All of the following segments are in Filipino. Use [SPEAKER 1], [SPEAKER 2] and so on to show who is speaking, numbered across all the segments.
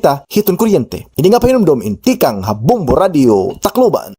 [SPEAKER 1] kita hiton kuryente. Ini nga pahinumdom intikang Habombo Radio Tacloban.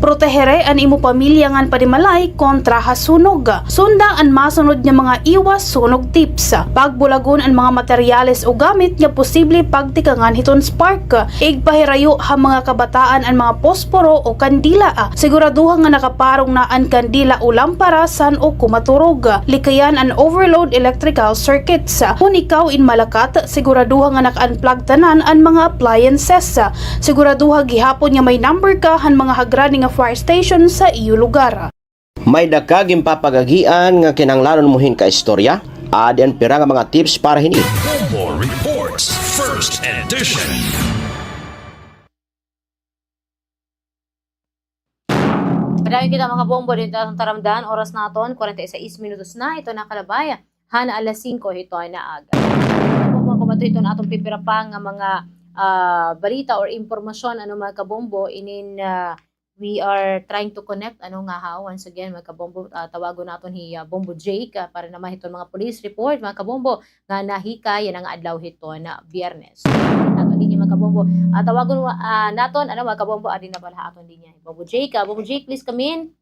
[SPEAKER 2] Protehere an imo pamilya ngan padimalay kontra hasunog. Sunda ang masunod nga mga iwas sunog tips. Pagbulagon ang mga materyales o gamit nga posible pagtikangan hiton spark. Igpahirayo ha mga kabataan ang mga posporo o kandila. Siguraduhan nga nakaparong na ang kandila o lampara san o kumaturog. Likayan ang overload electrical circuits. Kung ikaw in Malacat, siguraduhan nga naka-unplug tanan ang mga appliances. Siguraduhan gihapon nga may number ka han mga hagrani nga fire station sa iyo lugar.
[SPEAKER 3] May dakaging papagagian nga kinanglanon muhin ka istorya. Adian pira nga mga tips para hini.
[SPEAKER 4] Bombo Reports First Edition.
[SPEAKER 5] Madami kita mga bombo dito sa taramdan. Oras naton 46 minutos na. Ito na kalabay. Hana alas 5 ito na aga. Kung kumato ito na atong pipira pa nga mga balita or impormasyon ano mga kabombo inin we are trying to connect once again mga kabombo tawagon naton hi Bombo Jake para naman hiton mga police report mga kabombo nga nahikay yan ang adlaw hiton na Biyernes. Aton din mga kabombo tawagon naton mga kabombo adin na bala aton din Bombo Jake. Bombo Jake, please come in.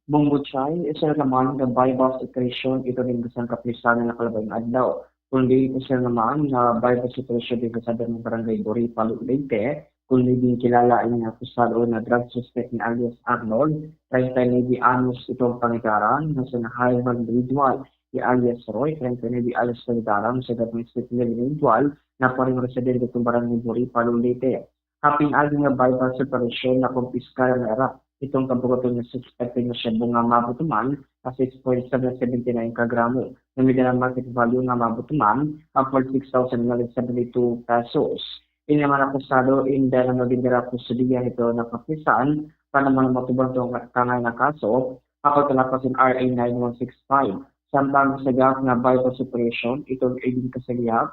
[SPEAKER 6] Bombo Chay, isa naman ng bypass operation ito rin isang kapisanan na kalabay ng adlaw. Kundi isa naman na bypass operation dito sa barangay Buri, Palu, Leyte. Kundi din kilala ang akusado na drug suspect ni alias Arnold, 39 anos itong pangigaran na sinahayang individual ni alias Roy, 39 alias pangigaran sa gatong street individual na paring residente itong barangay Buri, Palu, Leyte. Kaping aling nga bypass operation na kumpiskara na era itong kabugatong na suspect na siya bunga mabutuman na 6.779 kagramo. Namida ng market value nga mabutuman ang 46,972 pesos. Ini naman akusado in dahil na nabindira po sa diya ito na kapisan para naman matubang itong kangay na kaso ako talapasin RA 9165. Samtang sa gap na bypass operation, itong aiding kasagiyap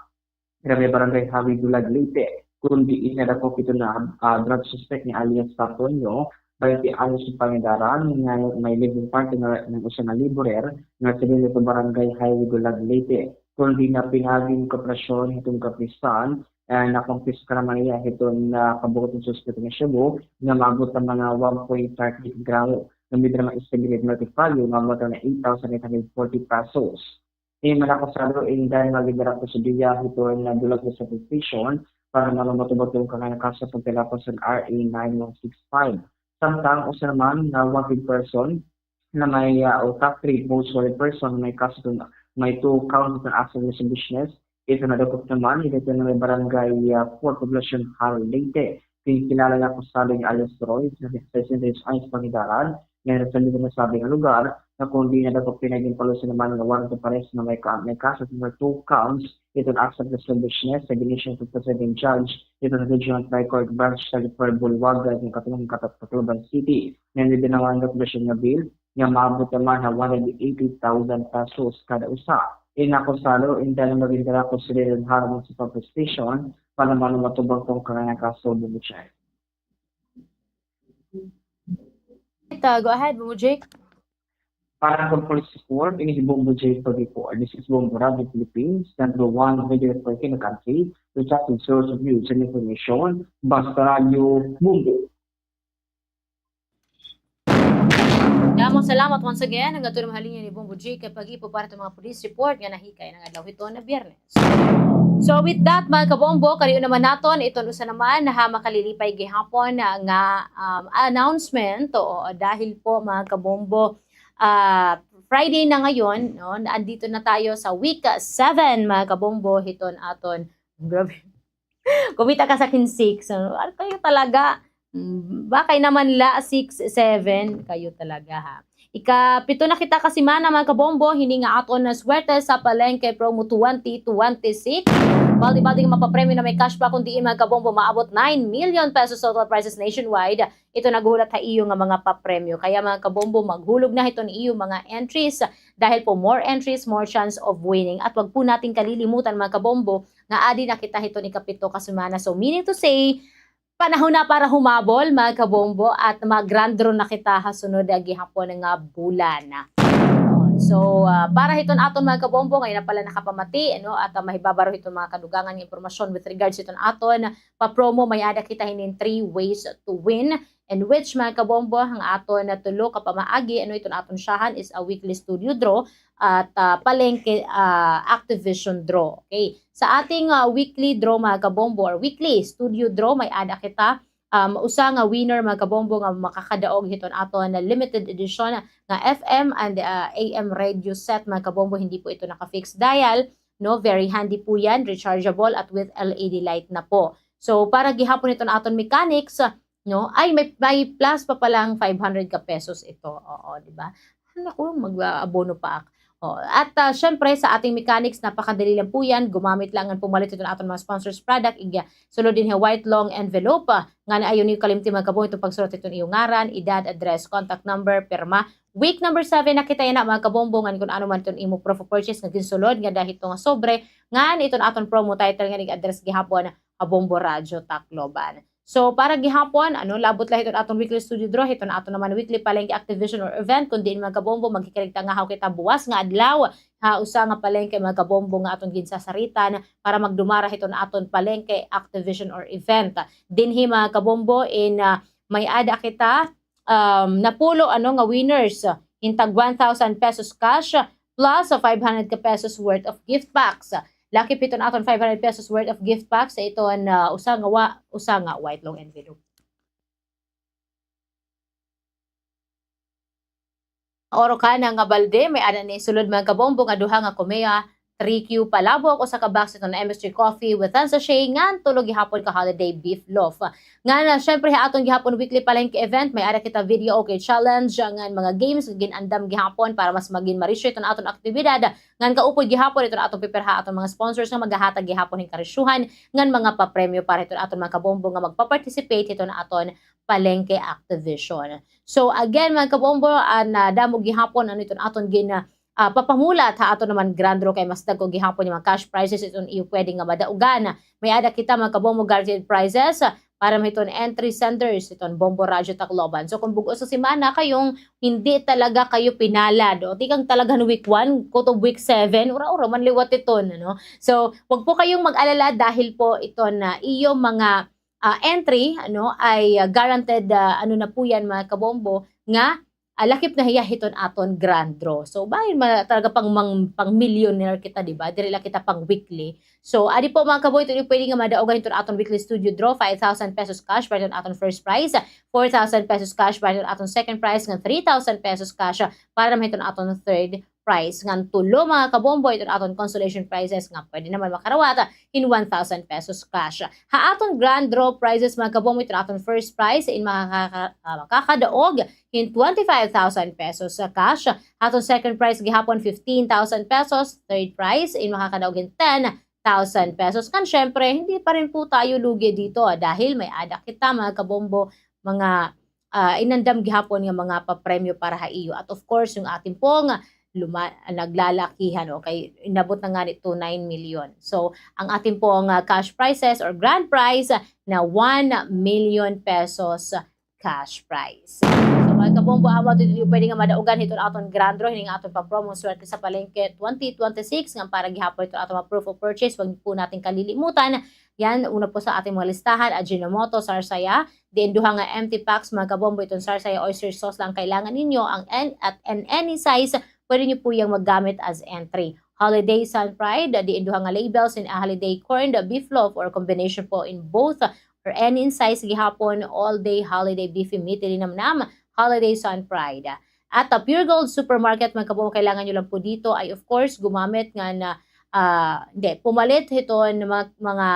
[SPEAKER 6] grabe barangay Hawi Dulag, Leyte. Kundi inadakop ito na drug suspect ni alias Tatonyo, 20 anos yung pangidaran nga may living partner ng usa na liburer na sabihin ito barangay Hawi Dulag, Leyte. Kundi na pinaging kooperasyon itong kapisan na kumpiskara man niya itong kabugot ng suspect na Cebu na mabot ng mga 1.30 gramo. Namid naman estimated market value na mabot na 8,840 pesos. Malakasado dahil magigara po sa diya ito na dulag sa petition para matubot yung kanyang kaso pagkalapos ng RA 9165. Samtang usa naman na wanted person na may top 3 most wanted person may kaso may 2 counts ng accident sa business. Ito na dakot naman, ito na may barangay 4 Poblacion Haro, Leyte. Kilala na kung sabi ni alias Roy, na percentage ay pangidaran, na nasabi na sabi ng lugar, na kung di na dakot pinaging palusin naman ng warrant of arrest na may kaso number 2 counts, ito na accident sa business, sa ginisyon to President Judge, ito na Regional Tri-Court Branch sa Liper Bulwaga, ng Katulong Tacloban City, na hindi dinawan na Poblacion na bill, nga maabot naman na 180,000 pesos kada usa. Inakusalo, dahil magigara ko sila ng harap sa public station para matubang kong kanyang kaso ng siya.
[SPEAKER 5] Go ahead, Bombo Jake.
[SPEAKER 6] Para sa police report, ini si Bombo J. Report. This is Bombo Radio Philippines, number 1 radio network in the country, which has a source of news and information, Basta Radio Bombo.
[SPEAKER 5] Damong salamat once again ang ato mahalin ni Bombo Jake kapag ipo para sa mga police report nga nahikay ng adlaw ito na Biyernes. So with that mga kabombo, kariyo naman naton iton usa naman na makalilipay gihapon nga announcement o dahil po mga kabombo Friday na ngayon, no, andito na tayo sa week 7 mga kabombo hiton aton. Grabe. Kumita ka sa 6. So, kayo talaga bakay naman la 6, 7 kayo talaga ha. Ika-7 na kita kasi mana mga kabombo, hindi nga aton na swerte sa palengke promo 2026. Baldi-baldi nga mapapremyo na may cash pa kundi mga kabombo maabot 9 million pesos total prizes nationwide. Ito nagulat ha iyo nga mga papremyo. Kaya mga kabombo maghulog na ito ni iyo mga entries dahil po more entries, more chance of winning. At wag po natin kalilimutan mga kabombo nga adi na kita ito ni kapito kasumana. So meaning to say, panahon na para humabol mga kabombo at mag-grand draw na kita hasunod gihapon nga bulan. So, para hiton aton mga kabombo, ngayon na pala nakapamati, ano, at mahibabaro hiton mga kadugangan ng impormasyon with regards hiton aton, pa-promo, may ada kita hinin 3 ways to win, in which mga kabombo, ang aton na tulo kapamaagi, ano iton aton siyahan is a weekly studio draw, at palengke Activision draw. Okay? Sa ating weekly draw mga kabombo, or weekly studio draw, may ada kita usa nga winner mga kabombo nga makakadaog hiton aton na limited edition nga FM and AM radio set mga kabombo. Hindi po ito naka-fixed dial, no, very handy po yan, rechargeable at with LED light na po. So para gihapon iton aton mechanics, no, ay may plus pa palang 500 ka pesos ito. Oo, di ba? Naku, mag-abono pa ako. Oh, at syempre sa ating mechanics, napakadali lang po yan. Gumamit lang ang pumalit ito na aton mga sponsors product. Sulod din yung white long envelope. Nga na ayon yung kalimti mga kabong itong pagsulat ito iyong ngaran, edad, address, contact number, pirma. Week number 7 nakita yan na mga kabombo nga kung ano man itong imo proof of purchase nga ginsulod nga dahil ito nga sobre. Nga ito aton promo title nga nag-address gihapon Habombo Radio Tacloban. So para gihapon, ano, labot lang ito atong weekly studio draw, ito na ato naman weekly palengke activation or event, kundi mga kabombo magkikirig nga kita buwas nga adlaw, usa nga palengke mga kabombo nga atong ginsasaritan para magdumara ito na aton palengke activation or event. Dinhi mga kabombo in may ada kita napulo ano nga winners, hintag 1,000 pesos cash plus 500 ka pesos worth of gift packs. Lucky piton aton 500 pesos worth of gift packs sa ito na usa nga white long envelope. Oro ka na nga balde, may ana ni sulod mga kabombo nga duha nga kumeya, 3Q palabok o sa kabox ito na MSG Coffee with sachet nga tulog gihapon ka holiday beef loaf. Nga na syempre atong gihapon weekly palengke event, may ara kita video okay challenge nga mga games ginandam gihapon para mas maging marisyo ito na aton aktibidad. Ngan kaupod gihapon ito na atong piperha aton mga sponsors nga maghahatag gihapon ning karisyuhan ngan mga papremyo para ito na aton mga kabombo nga magpa-participate ito na aton palengke activation. So again mga kabombo, damo gihapon ano ito na aton papamulat ato naman grand draw kay mas dagko gihapon yung mga cash prizes iton iyo pwede nga madaugan. May ada kita mga kabombo guaranteed prizes para iton entry senders iton Bombo Radio Tacloban. So kung bugo sa semana kayong hindi talaga kayo pinalad o tikang talaga no week 1 kutob week 7 ura-ura man liwat iton, ano. So wag po kayong mag-alala dahil po iton na iyo mga entry ano ay guaranteed ano na po yan mga kabombo nga lakip na hiya hiton aton grand draw. So bahin talaga pang millionaire kita, di ba? Dili lang kita pang weekly. So adi po mga kaboy, ito pwede nga madaugan hiton aton weekly studio draw, 5,000 pesos cash para hiton aton first prize, 4,000 pesos cash para hiton aton second prize, nga 3,000 pesos cash para hiton aton third prize. Nga tulo mga kabombo ito aton consolation prizes nga pwede naman makarawata in 1,000 pesos cash. Aton grand draw prizes mga kabombo ito aton first prize in makakadaog in 25,000 pesos sa cash. Aton second prize gihapon 15,000 pesos, third prize in makakadaog in 10,000 pesos. Kan syempre hindi pa rin po tayo lugi dito dahil may ada kita mga kabombo mga inandam gihapon nga mga papremyo para ha iyo. At of course yung ating pong naglalakihan, okay, inabot na nga nito 9 million. So, ang ating pong cash prizes or grand prize na 1 million pesos cash prize. So, mga kabombo, pwede nga madaugan ito aton grand draw, hindi nga aton pa-promo swerte sa palengke 2026 nga para gihapon ito aton proof of purchase. Huwag po natin kalilimutan. Yan, una po sa ating mga listahan, Ajinomoto, Sarsaya, diin duha nga empty packs, mga kabombo, itong Sarsaya oyster sauce lang kailangan ninyo at any size. Pwede nyo po yung maggamit as entry. Holiday Sun Pride, diin duha nga labels in a holiday corned beef loaf or combination po in both or any in size gihapon all day holiday beefy meat namnam Holiday Sun Pride. At Pure Gold Supermarket mga kabombo, kailangan nyo lang po dito ay of course gumamit nga na pumalit ito mga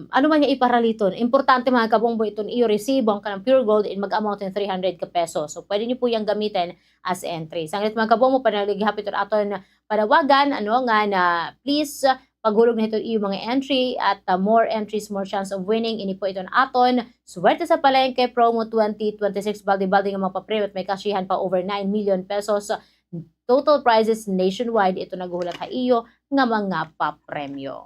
[SPEAKER 5] ano man yung iparaliton. Importante mga kabombo iton iyo receive ang kanang Pure Gold in mag-amount in 300 ka pesos. So pwede niyo po yang gamitin as entry. Sanglit mga kabombo, panaligihapit aton panawagan ano nga na please paghulog na ito iyo mga entry at more entries, more chance of winning. Ini po iton aton swerte sa palengke promo 2026 balde-balde nga mga papremyo at may kashihan pa over 9 million pesos. Total prizes nationwide ito naghulat ha iyo nga mga papremyo.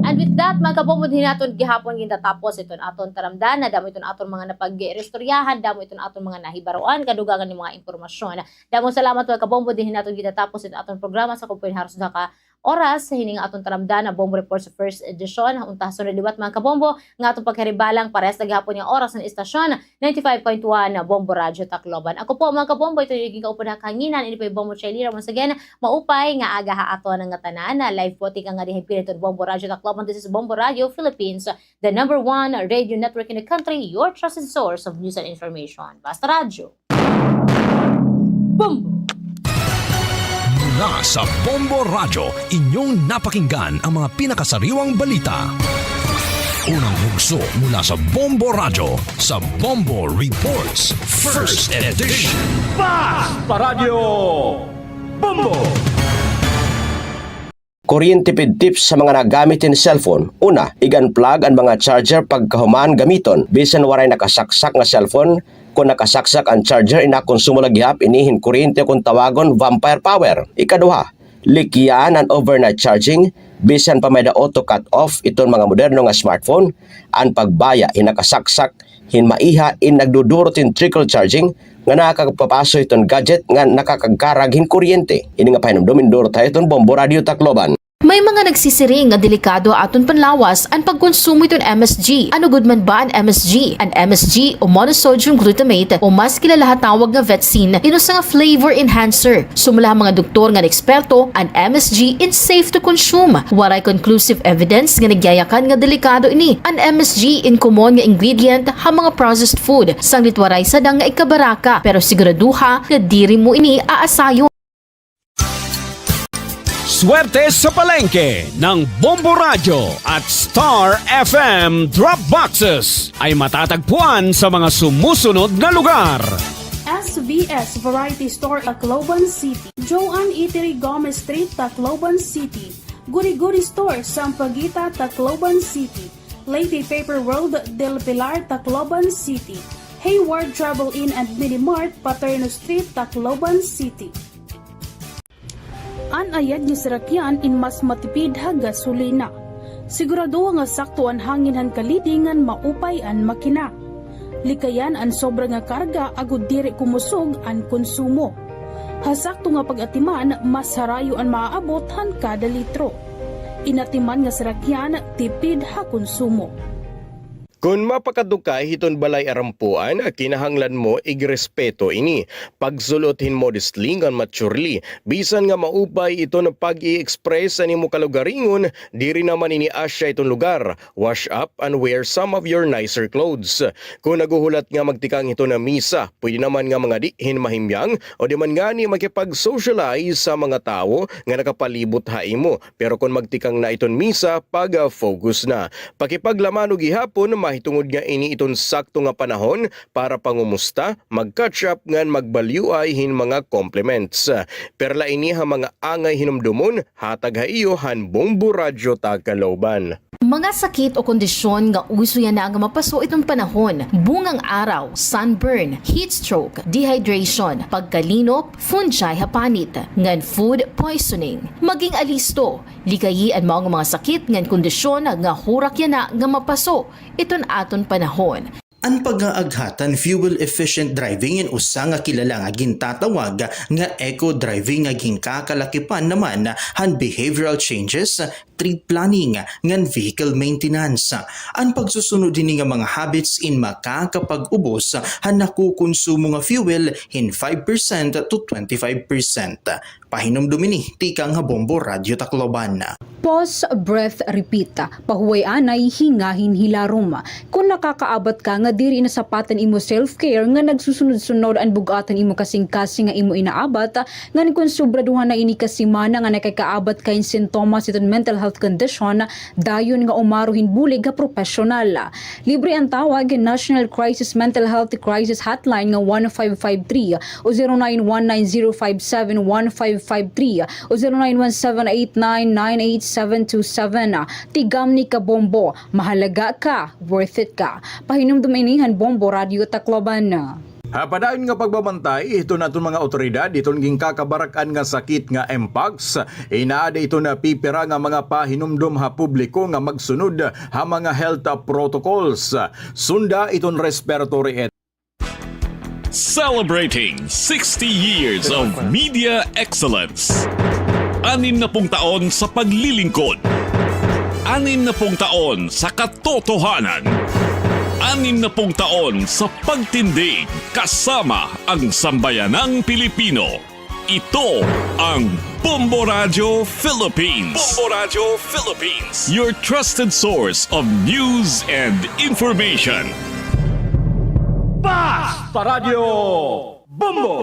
[SPEAKER 5] And with that, that, mga kabombo, din naton gihapon gintatapos iton aton taramdanan, damo iton aton mga napag-restoryahan, damo iton aton mga nahibaroan, kadugangan ni mga impormasyon. Damo salamat mga kabombo, din naton gintatapos iton aton programa sa kumpuyan haros na ka oras sa hining aton taramdanan, Bombo Report sa first edition. Unta sunod liwat mga kabombo, nga atong pagkaribalang pares na gihapon yung oras ng istasyon 95.1 Bombo Radio Tacloban. Ako po mga kabombo, ito yung kaupo na kanginan, ini po yung Bombo Chailira. Once again, maupay nga aga haato ng ngatanan na live po tika nga dihipin ito Bombo Radio Tacloban. This is Bombo Radio Philippines, the #1 radio network in the country, your trusted source of news and information. Basta Radio. Bombo!
[SPEAKER 4] Mula sa Bombo Radio, inyong napakinggan ang mga pinakasariwang balita. Unang hugso mula sa Bombo Radio sa Bombo Reports First Edition.
[SPEAKER 7] Paradyo Bombo!
[SPEAKER 3] Kuryente pid tips sa mga nagamitin cellphone. Una, i-unplug ang mga charger pagkahuman gamiton. Bisan waray nakasaksak nga cellphone, kung nakasaksak ang charger, inakonsumo laghihap, inihin kuryente kung tawagon vampire power. Ikaduha, likyan ang overnight charging. Bisan pa may da auto cut off itong mga moderno nga smartphone, ang pagbaya hinakasaksak, hinmaiha in nagdudurot in trickle charging, nga nakakapapaso itong gadget nga nakakagkarag hin kuryente. Ini nga pahinumdumin durot tayo itong Bombo Radio Tacloban.
[SPEAKER 8] May mga nagsisiring nga delikado aton panlawas ang pagkonsumo iton MSG. Ano gud man ba ang MSG? Ang MSG o monosodium glutamate o mas kilala tawag nga Vetsin ino sa nga flavor enhancer. Sumula mga doktor nga eksperto, ang MSG is safe to consume. Waray conclusive evidence nga nagyayakan nga delikado ini. Ang MSG in common nga ingredient ha mga processed food. Sanglit waray sadang nga ikabaraka pero siguraduha nga diri mo ini aasayo.
[SPEAKER 7] Swerte sa palengke ng Bombo Radio at Star FM Drop Boxes ay matatagpuan sa mga sumusunod na lugar.
[SPEAKER 2] SVS Variety Store, Tacloban City. Joanne Eatery, Gomez Street, Tacloban City. Guri-Guri Store, Sampaguita, Tacloban City. Lady Paper World, Del Pilar, Tacloban City. Hayward Travel Inn and Minimart, Paterno Street, Tacloban City. Anayad ni Sarakyan in mas matipid ha gasolina. Sigurado nga sakto ang hangin han kalidingan maupay an makina. Likayan ang sobra nga karga agud diri kumusog ang konsumo. Hasakto nga pag-atiman mas harayo ang maaabot han kada litro. Inatiman nga Sarakyan tipid ha konsumo.
[SPEAKER 9] Kung mapakadukay hiton balay arampuan, kinahanglan mo igrespeto ini. Pagsulothin modestly ngan maturely. Bisan nga maupay ito na pag-i-express ani mo kalugaringon, diri naman ini asya itong lugar. Wash up and wear some of your nicer clothes. Kung naguhulat nga magtikang ito na misa, pwede naman nga mga dihin mahimyang o di man nga ni makipag-socialize sa mga tao nga nakapalibot haimo. Pero kung magtikang na iton misa, pag-focus na. Pakipaglaman o gihapon, mahitungod nga ini iton sakto nga panahon para pangumusta, mag-catch up ngan magbaliway hin mga compliments. Perla ini ha mga angay hinumdumon, hatag ha iyo han Bombo Radio Tacloban.
[SPEAKER 8] Mga sakit o kondisyon nga uso yan na nga mapaso itong panahon, bungang araw, sunburn, heat stroke, dehydration, pagkalinop, fungi hapanit, ngan food poisoning. Maging alisto, likayi ang mga sakit ngan kondisyon nga hurak yan na nga mapaso iton aton panahon.
[SPEAKER 10] Ang pag-aaghatan fuel-efficient driving yan usa nga kilala nga gintatawag nga eco-driving nga ginkakalakipan naman han behavioral changes, trip planning, ngan vehicle maintenance. Ang pagsusunod din nga mga habits in makakapag-ubos han nakukonsumo nga fuel in 5% to 25%. Pahinom dumini, tikang nga Bombo Radio Tacloban.
[SPEAKER 11] Pause, breath, repeat. Pahuway anay, hingahin hilarom. Kung nakakaabat ka nga diri na sapatan imo self-care nga nagsusunod-sunod ang bugatan imo kasing-kasing nga imo inaabat, ngan kung sobraduhan na ini kasimana nga nakakaabat kain sintomas iton mental health condition, dayon nga umaruhin bulig nga profesional. Libre ang tawag National Crisis Mental Health Crisis Hotline nga 1553 o 0919-057-1553 o 0917-899-88727. Tigam ni ka Bombo, mahalaga ka, worth it ka. Pahinom duminihan Bombo Radio Tacloban.
[SPEAKER 9] Padayon nga pagbabantay, ito na itong mga otoridad, itong ging kakabarakan nga sakit nga Mpox. Inaada ito na pipira nga mga pahinumdum ha publiko nga magsunod ha mga health protocols. Sunda itong respiratory
[SPEAKER 4] Celebrating 60 years of media excellence. 60 taon sa paglilingkod. 60 taon sa katotohanan. 60 taon sa pagtindig kasama ang sambayanang Pilipino. Ito ang Bombo Radio Philippines. Bombo Radio Philippines. Your trusted source of news and information.
[SPEAKER 9] Sa Radyo Bombo!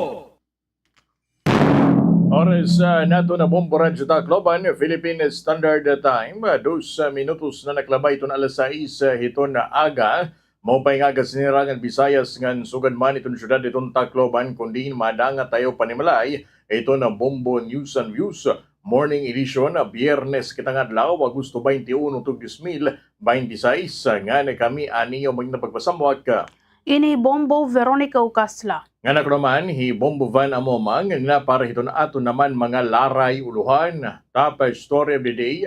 [SPEAKER 9] Oras nato na Bombo Radyo Tacloban, Philippine Standard Time. 2 minutos na naklabay ito na alas 6 ito na aga. Maupay nga sinirangan Visayas ngan sugan man itong syudad itong Tacloban kundi madanga tayo panimalay. Ito na Bombo News and Views. Morning edition, Biyernes kitang adlaw, Agosto 21 ug 2026. Nga na kami aniyo maging napagpasamwak ka.
[SPEAKER 2] Ini Bombo Veronica Ucasla.
[SPEAKER 9] Nga naman, Bombo Van Amomang, nga para ito na ato naman mga laray uluhan. Tapos story of the day,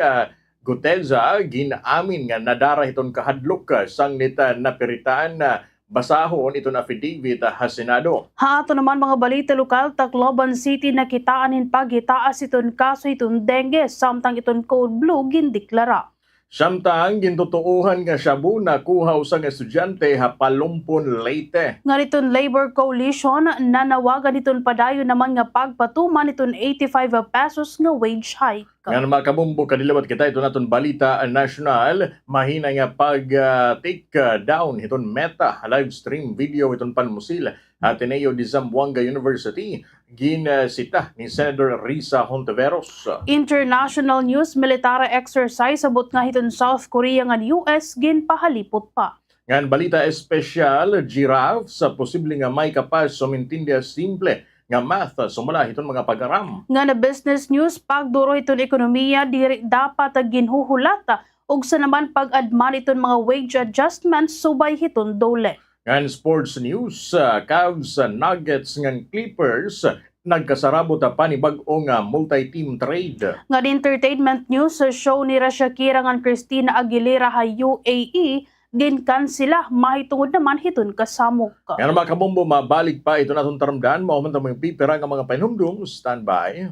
[SPEAKER 9] Guteza, ginaamin nga nadara itong kahadlok sang nita napiritaan na basahon itong affidavit ha Senado.
[SPEAKER 2] Ato naman mga balita lokal, Tacloban City nakitaanin pagitaas itong kaso itong dengue, samtang itong code blue gindeklara.
[SPEAKER 9] Samtang gintutuuhan nga shabu na kuha usang estudyante ha Palumpon Leyte.
[SPEAKER 2] Nga nitong Labor Coalition, nanawagan itong padayo naman nga pagpatuman itong 85 pesos nga wage hike.
[SPEAKER 9] Nga naman kabumbo kadilawat kita ito naton balita national, mahina nga pag-take down itong Meta live stream video itong panmusil Ateneo de Zamboanga University ginsita ni Senator Risa Hontiveros.
[SPEAKER 2] International news, military exercise abot nga hitong South Korea nga US ginpahalipot pa.
[SPEAKER 9] Ngan balita espesyal, giraffe sa posible nga may kapas sumintindiya simple nga math sumula itong mga pag-aram.
[SPEAKER 2] Nga na business news, pagduro itong ekonomiya diri dapat ginhuhulata ug sa naman pag-adman itong mga wage adjustments subay hitong dole.
[SPEAKER 9] Ngan sports news, Cavs, Nuggets ngan Clippers nagkasarabot pa ni bag-o nga multi-team trade.
[SPEAKER 2] Nga entertainment news, sa show ni Shakira ngan Christina Aguilera ha UAE ginkan sila mahitungod naman hiton kasamok.
[SPEAKER 9] Nga naman kabombo, mabalik pa ito natong taramdaan, maumanta mo yung pipira ng mga panumdum. Standby.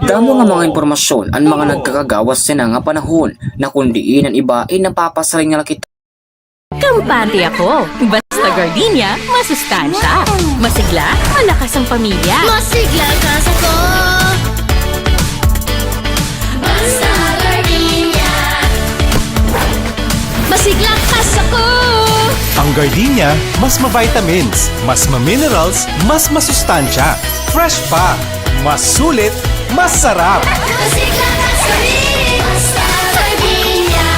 [SPEAKER 12] Damo nga mga impormasyon ang mga nagkakagawas sa nga panahon na kundiin ang iba ay napapasaring nga kita.
[SPEAKER 13] Kampante ako. Basta gardenia, masustansya. Masigla, malakas ang pamilya.
[SPEAKER 14] Masigla kas ako. Basta gardenia. Masigla kas ako.
[SPEAKER 15] Ang gardenia, mas ma-vitamins, mas ma-minerals, mas masustansya. Fresh pa, mas sulit, mas sarap.
[SPEAKER 14] Masigla kas kami. Basta gardenia.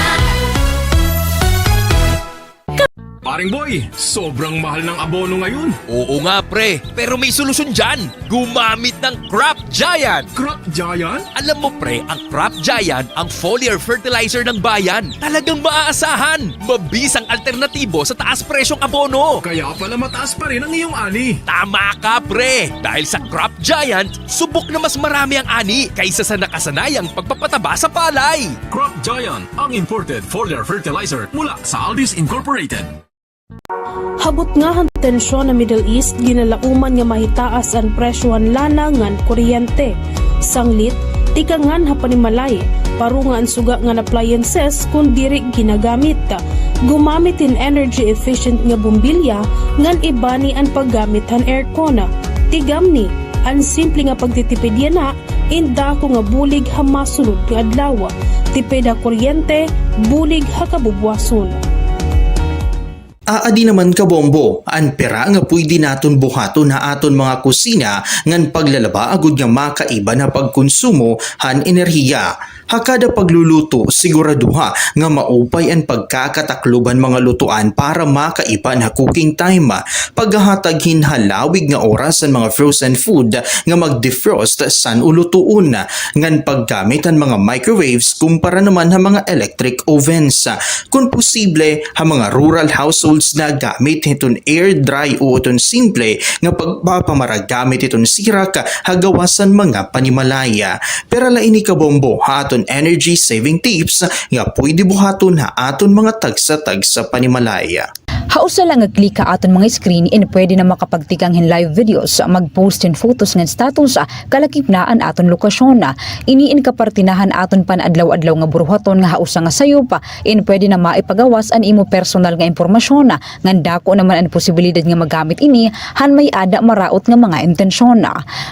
[SPEAKER 4] Paring boy, sobrang mahal ng abono ngayon.
[SPEAKER 16] Oo nga pre, pero may solusyon dyan. Gumamit ng Crop Giant.
[SPEAKER 4] Crop Giant?
[SPEAKER 16] Alam mo pre, ang Crop Giant ang foliar fertilizer ng bayan. Talagang maaasahan. Mabisang alternatibo sa taas presyong abono.
[SPEAKER 4] Kaya pala mataas pa rin ang iyong ani.
[SPEAKER 16] Tama ka pre, dahil sa Crop Giant, subok na mas marami ang ani kaysa sa nakasanayang pagpapataba sa palay.
[SPEAKER 4] Crop Giant, ang imported foliar fertilizer mula sa Aldis Incorporated.
[SPEAKER 2] Habot nga ang tensyon na Middle East, ginalauman nga mahitaas ang presyohan lana ngan kuryente. Sanglit, tikangan ha panimalay, paro nga ang suga nga appliances kung diri ginagamit. Gumamit in energy efficient nga bumbilya ngan ibani ang paggamit han aircon. Tigam ni, ang simple nga pagtitipid yan na, inda ko nga bulig ha masunod nga adlaw. Tipid ha kuryente, bulig ha kabubwason.
[SPEAKER 10] Aadi naman kabombo, ang pera nga pwede naton buhaton na aton mga kusina ngan paglalaba agud nga makaiba na pagkonsumo han enerhiya. Hakada pagluluto, siguraduha nga maupay ang pagkakatakluban mga lutuan para makaipan ha cooking time. Paghahatag hinhalawig nga oras ang mga frozen food nga mag-defrost san ulutuon. Ngan paggamit ang mga microwaves kumpara naman ha mga electric ovens. Kung posible, ha mga rural households na gamit iton air dry o iton simple nga pagpapamaragamit iton sirak hagawasan mga panimalaya. Pero laini ka bombo ha aton energy saving tips nga pwede buhaton ha aton mga tagsa-tagsa panimalaya.
[SPEAKER 11] Hausa lang nga klika aton mga screen in pwede na makapagtikang hin live videos, mag-post in photos ng status, kalakip na an aton lokasyon. Iniin kapartinahan aton pan adlaw-adlaw nga buruhaton nga hausa nga sayop, in pwede na maipagawas an imo personal nga impormasyon. Ngan dako naman ang posibilidad nga magamit ini han may ada maraot nga mga intensyon.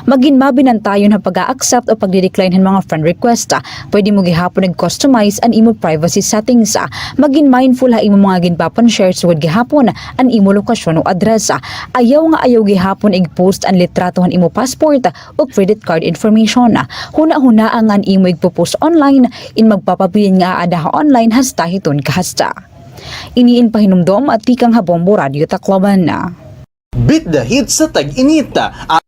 [SPEAKER 11] Magin mabinantayon ha pag-accept o pagdidecline hin mga friend request. Pwede mo gihapon nag-customize an imo privacy settings. Magin mindful ha imo mga ginpapan shares with gihapon an imo lokasyon o adresa. Ayaw nga ayaw gihapon ig-post ang litratohan imo passport o credit card information. Huna-huna ang an imo ig-post online in magpapabilin nga adaha online hasta hiton kahasta. Iniin pahinumdom at tikang Habombo Radio Tacloban na.
[SPEAKER 15] Beat the hit sa tag-inita.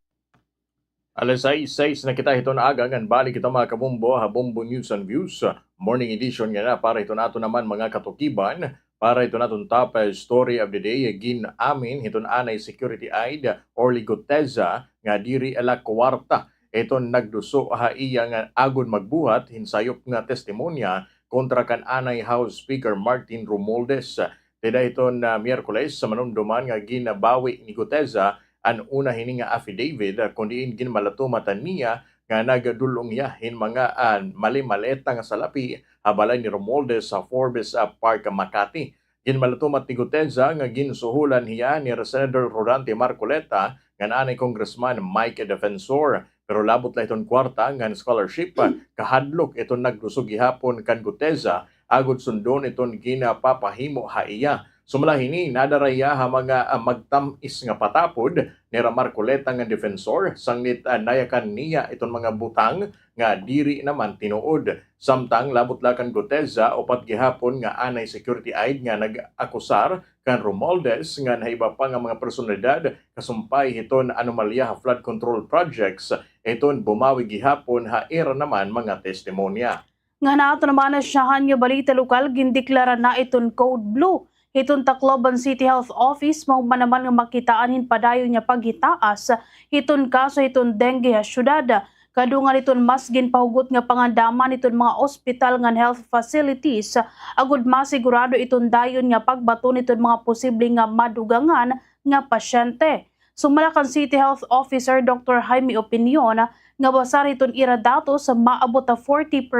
[SPEAKER 9] Alas 6 na kita ito na aga ngan balik kita mga kabombo Habombo News and Views morning edition nga na para ito nato naman mga katukiban para ito naton top story of the day gin amin hiton anay security aid Orly Guteza nga diri ala kwarta ito nagduso ha iya nga agon magbuhat hinsayop nga testimonya kontra kan anay House Speaker Martin Romualdez. Teda ito na Miyerkules sa manumduman nga ginabawi ni Guteza ang una hini nga affidavit kundiin ginmalatumatan niya nga nagadulong niya hin mga mali-maleta nga salapi habalay ni Romualdez sa Forbes Park Makati. Ginmalatumat ni Guteza nga ginsuhulan hiya ni Senator Rodante Marcoleta nga anay Congressman Mike Defensor. Pero labot la iton kwarta nga scholarship kahadlok iton nagdusog gihapon kan Guteza agud sundon iton ginapapahimo ha iya. Sumalahini nadaraya ha mga magtamis nga patapod ni Marcoleta nga defensor sanglit nayakan niya iton mga butang nga diri naman tinuod. Samtang labot lakan Guteza upat gihapon nga anay security aid nga nag-akusar kan Romualdez nga naiba pa nga mga personalidad kasumpay hiton anomalya ha flood control projects iton bumawi gihapon ha era naman mga testimonya.
[SPEAKER 2] Nga nato naman na siyahan nga balita lokal gindeklara na iton code blue. Itong Tacloban City Health Office mao man naman nga makitaanin padayon niya paghitaas iton kaso iton dengue ha syudad. Kadungan iton mas ginpahugot nga pangandaman iton mga ospital ngan health facilities agud masigurado iton dayon nga pagbaton iton mga posible nga madugangan nga pasyente. Sumalakan City Health Officer Dr. Jaime Opinion nga basar iton ira datos sa maabot na 40%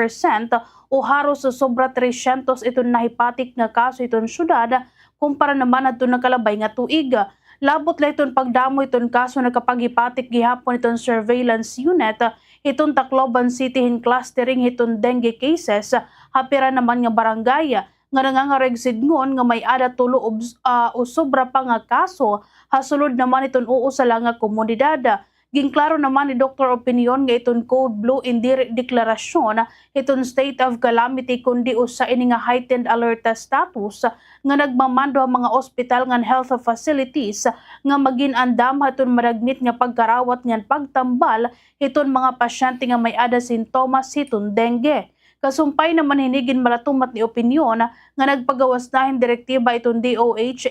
[SPEAKER 2] o haros sa sobra 300 iton nahipatik nga kaso iton syudad kumpara naman adto nakalabay nga tuig. Labot la iton pagdamo iton kaso nagkapaghipatik gihapon iton surveillance unit iton Tacloban City hin clustering iton dengue cases hapira naman nga barangay nga nangangareg sidngon nga may ada tulo o sobra pa nga kaso hasulod naman iton uusala nga komunidad. Ginklaro naman ni Dr. Opinion nga iton code blue indi deklarasyon iton state of calamity kundi usa ini nga heightened alert status nga nagmamando ang mga ospital ngan health facilities nga magin-andam haton maragnit nga pagkarawat ngan pagtambal iton mga pasyente nga may ada sintomas hiton dengue. Kasumpay naman hinigin malatumat ni Opinion nga nagpagawas na hin direktiba iton DOH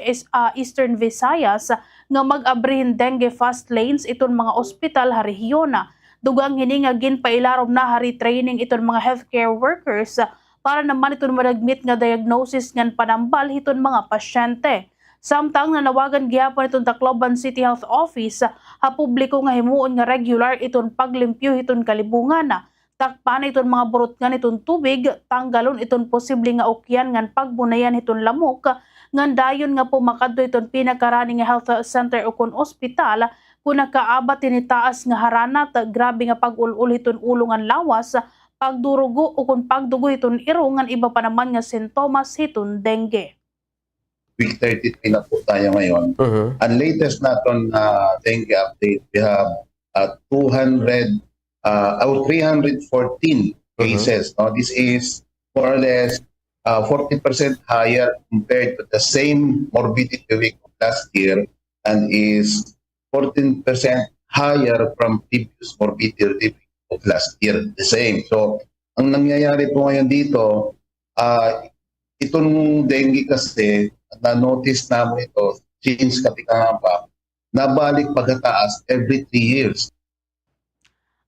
[SPEAKER 2] Eastern Visayas nga mag-abrihin dengue fast lanes iton mga ospital ha rehiyon. Dugang hini nga ginpailarom na hari training iton mga healthcare workers para naman iton madagmit nga diagnosis ngan panambal iton mga pasyente. Samtang nanawagan gihapon iton Tacloban City Health Office ha publiko nga himuon nga regular iton paglimpyo iton kalibungan. Takpan iton mga burutngan iton tubig, tanggalon iton posible nga ukyan ngan pagbunayan iton lamok, ngan dayon nga pumakadto iton pinakarani nga health center o kun ospital kung nakaabat tinitaas nga haranat, grabe nga pag-ulul iton ulungan lawas, pagdurugo o kun pagdugo iton iro ngan iba pa naman nga sintomas iton dengue.
[SPEAKER 17] Week 33 na po tayo ngayon. Ang latest naton dengue update, we have 314 cases. No? This is more or less 40% higher compared to the same morbidity week of last year and is 14% higher from previous morbidity week of last year. The same. So, ang nangyayari po ngayon dito, itong dengue kasi, na-notice namin ito since katika pa, nabalik pagkataas every 3 years.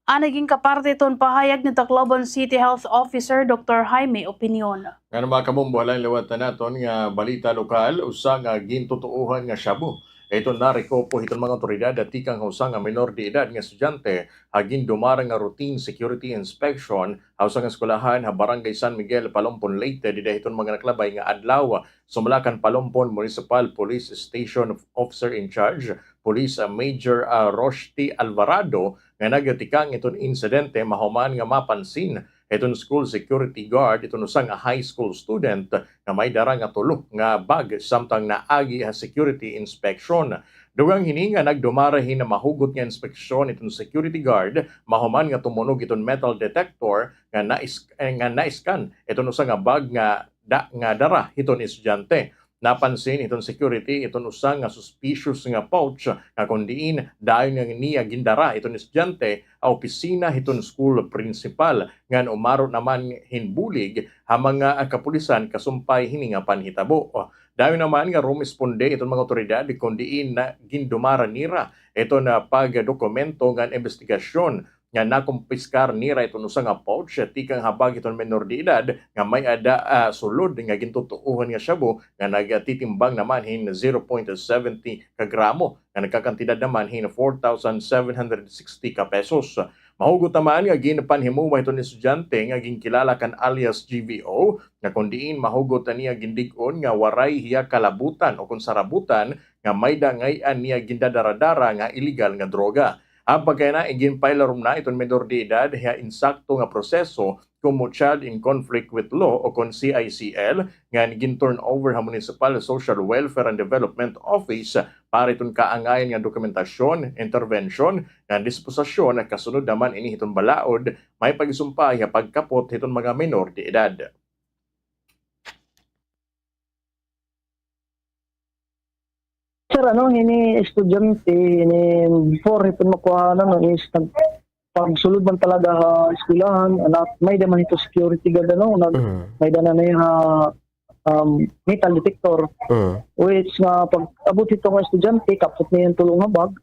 [SPEAKER 2] Naging kaparte iton pahayag ni Tacloban City Health Officer Dr. Jaime Opinion.
[SPEAKER 18] Nga mga kabombo, halang lawatan naton nga balita lokal, usa nga gintutuuhan nga shabu. Ito narikopo itong mga otoridad at tikang hausa nga minor de edad nga estudyante hagin dumarang nga routine security inspection hausa nga eskwelahan ha Barangay San Miguel, Palompon, Leyte dida itong mga naklabay nga adlaw sumalakan Palompon Municipal Police Station Officer in Charge Police Major Roshti Alvarado nga nagatikang itong insidente mahuman nga mapansin itong school security guard itong usang high school student nga may dara nga tulo nga bag samtang naagi ha security inspection. Dugang hininga nagdumarahin na mahugot nga inspeksyon itong security guard mahuman nga tumunog itong metal detector nga na-scan itong usang nga bag nga dara itong estudyante. Napansin itong security itong usang nga suspicious nga pouch nga kundiin dahil nga niya gindara itong estudyante a opisina itong school principal nga umaro naman hinbulig ha mga kapulisan kasumpay hininga panhitabo. Dahil naman nga rumisponde itong mga otoridad kundiin na gindumara nira ito na pagdokumento nga investigasyon nga nakumpiskar nira itong usang nga pouch tikang habag itong menor de edad nga may ada sulod nga gintutuuhan nga shabu nga nagtitimbang naman hin 0.70 kagramo nga nagkakantidad naman hin 4,760 ka pesos. Mahugot naman nga ginpanhimuwa itong estudyante nga ginkilala kan alias GVO nga kundiin mahugot niya gindig-on nga waray hiya kalabutan o kung sarabutan nga may dangayan niya gindadaradara nga illegal nga droga. Ang pagkaya iginpailarom na itong menor de edad hiya insakto nga proseso kung child in conflict with law o kung CICL nga gin-turn over ha Municipal Social Welfare and Development Office para itong kaangayan nga dokumentasyon, intervention, nga disposasyon na kasunod naman ini itong balaod may pagsumpay ha pagkapot itong mga menor de edad.
[SPEAKER 19] Sir, ini estudyante, ini before ito makuha is pagsulod man talaga ha eskwelahan, anak, may daman ito security guard, may dana na yung metal detector, which nga pag abot ito ng estudyante, kapot niya yung tulong na bag,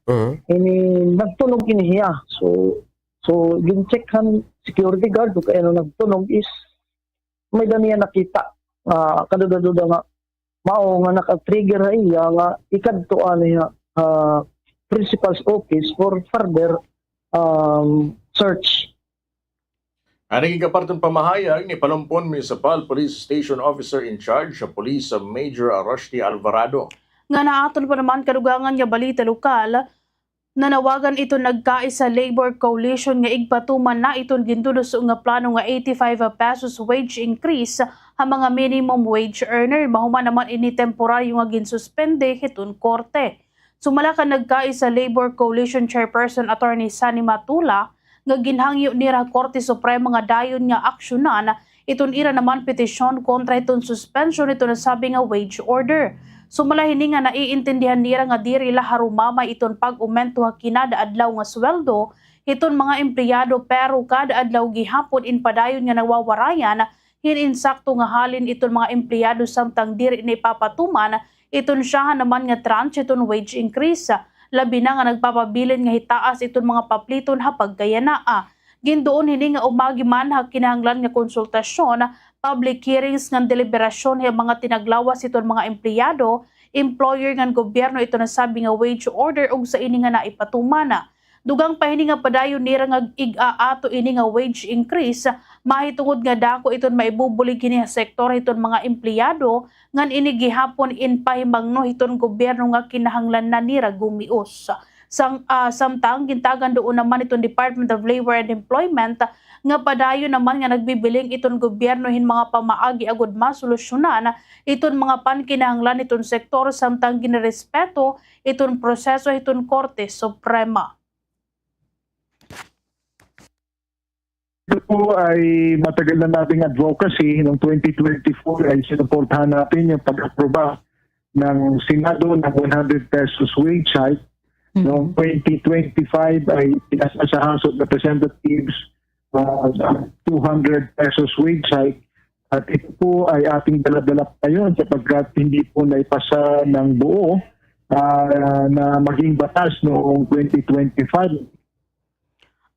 [SPEAKER 19] ini nagtunog inihiya. So yung checkhan security guard, kaya nagtunog is may dana niya nakita, kaduda-duda nga, mao nga naka-trigger iya nga ikadtuan niya principal's office for further search.
[SPEAKER 18] Naging kapartong pamahayag ni Palompon Municipal Police Station Officer in Charge sa Police Major Roshti Alvarado.
[SPEAKER 2] Nga naaton pa naman kadugangan nga balita lokal, nanawagan ito nagkaisa Labor Coalition nga igpatuman na iton gintulos nga plano nga 85 pesos wage increase ang mga minimum wage earner. Mahuman naman ini temporaryo nga ginsuspende hiton korte. Sumala ka nagkaisa Labor Coalition Chairperson Attorney Sani Matula nga ginhangyo nira Korte Suprema nga dayon nga aksyonan iton ira naman petisyon kontra iton suspension ito na sabi nga wage order. Sumala hini nga naiintindihan nira nga diri la harumamay iton pag-umento ha kinada adlaw nga sweldo iton mga empleyado pero kada adlaw gihapon in padayon nga nawawarayan hininsakto nga halin iton mga empleyado samtang diri ni papatuman iton siya naman nga tranche iton wage increase labi na nga nagpapabilin nga hitaas iton mga papliton ha pagkayanaa. Gindoon hini nga umagi man ha kinahanglan nga konsultasyon, public hearings nga deliberasyon ha mga tinaglawas iton mga empleyado, employer nga gobyerno ito na sabi nga wage order ug sa ini nga naipatumana. Dugang pa hini nga padayon nira nga ig-aato ini nga wage increase, mahitungod nga dako iton maibubulig kini sa sektor iton mga empleyado ngan ini gihapon in pahimangno iton gobyerno nga kinahanglan na nira gumios. Samtang gintagan doon naman itong Department of Labor and Employment nga padayon naman nga nagbibiling iton gobyerno hin mga pamaagi agud masolusyonan iton mga pankinahanglan iton sektor samtang ginirespeto iton proseso iton Korte Suprema.
[SPEAKER 20] Ito po ay matagal na nating advocacy. Noong 2024 ay sinuportahan natin yung pag-aproba ng Senado ng 100 pesos wage hike. Noong 2025 ay pinasa sa House of Representatives 200 pesos wage hike. At ito po ay ating daladala ngayon sapagkat hindi po naipasa ng buo na maging batas noong 2025.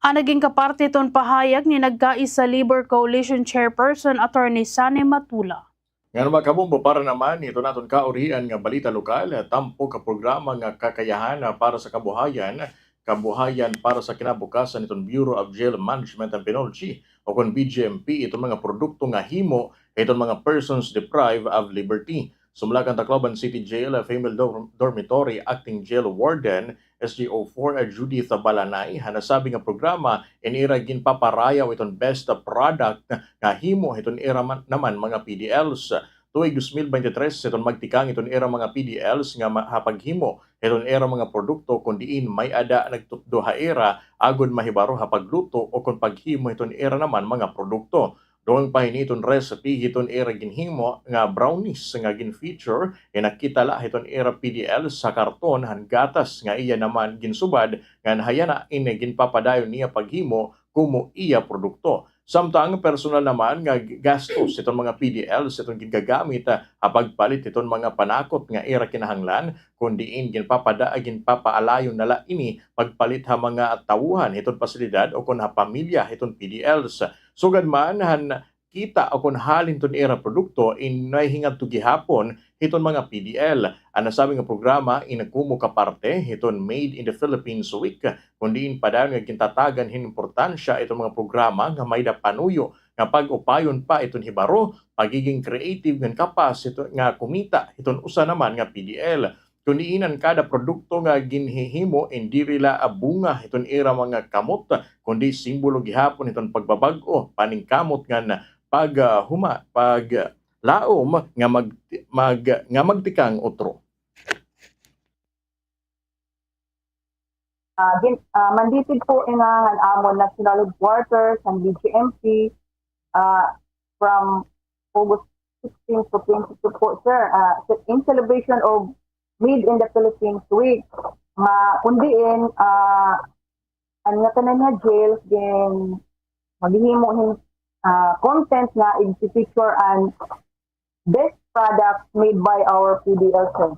[SPEAKER 2] Naging kaparte itong pahayag ni nagkaisa Labor Coalition Chairperson Attorney Sani Matula.
[SPEAKER 18] Nga naman kabumbo para naman ito naton kaurian nga balita lokal, tampo ka programa nga kakayahan para sa kabuhayan para sa kinabukasan itong Bureau of Jail Management and Penalty o kung BJMP itong mga produkto nga himo itong mga persons deprived of liberty. Sumula kang Tacloban City Jail, Female Dormitory Acting Jail Warden, SGO4 Judith Balanay, hanasabi nga programa inira ginpaparayaw itong best product nga himo itong era naman mga PDLs. Tuig 2023 itong magtikang itong era mga PDLs nga hapaghimo itong era mga produkto kung diin may ada nagtutdo era agud mahibaro hapagluto o kung paghimo itong era naman mga produkto. Doon pa hiniton recipe hiton era ginhimo nga brownies nga gin-feature nakita la hiton era PDL sa karton han gatas nga iya naman ginsubad nga hayana ini ginpapadayon niya paghimo kumo iya produkto. Samtang personal naman nga gastos itong mga PDL itong ginagamit pagpalit itong mga panakot nga era kinahanglan kundiin ginpapaalayon nala ini pagpalit ha mga tawuhan itong pasilidad o kun ha pamilya itong PDLs. Sugad man han kita o kun halin ton era produkto inay hingat to gihapon hiton mga PDL. Ang nasabi nga programa inakumo ka parte hiton Made in the Philippines Week kundiin padayon nga gintatagan hin importansya itong mga programa nga may da panuyo nga pag-upayon pa iton hibaro pagiging creative nga kapas ito nga kumita hiton usa naman nga PDL. Kundiinan kada produkto nga ginhihimo indiri la bunga iton era mga kamot kundi simbolo gihapon iton pagbabag-o paningkamot nga paglaom nga magtikang otro.
[SPEAKER 21] Mandated po ang amon National Headquarters and BGMP from August 16 to 22 po, sir. In celebration of Made in the Philippines Week, kundiin, ang natanan na jails, din maghihimo content na i-feature and best products made by our PDL, sir.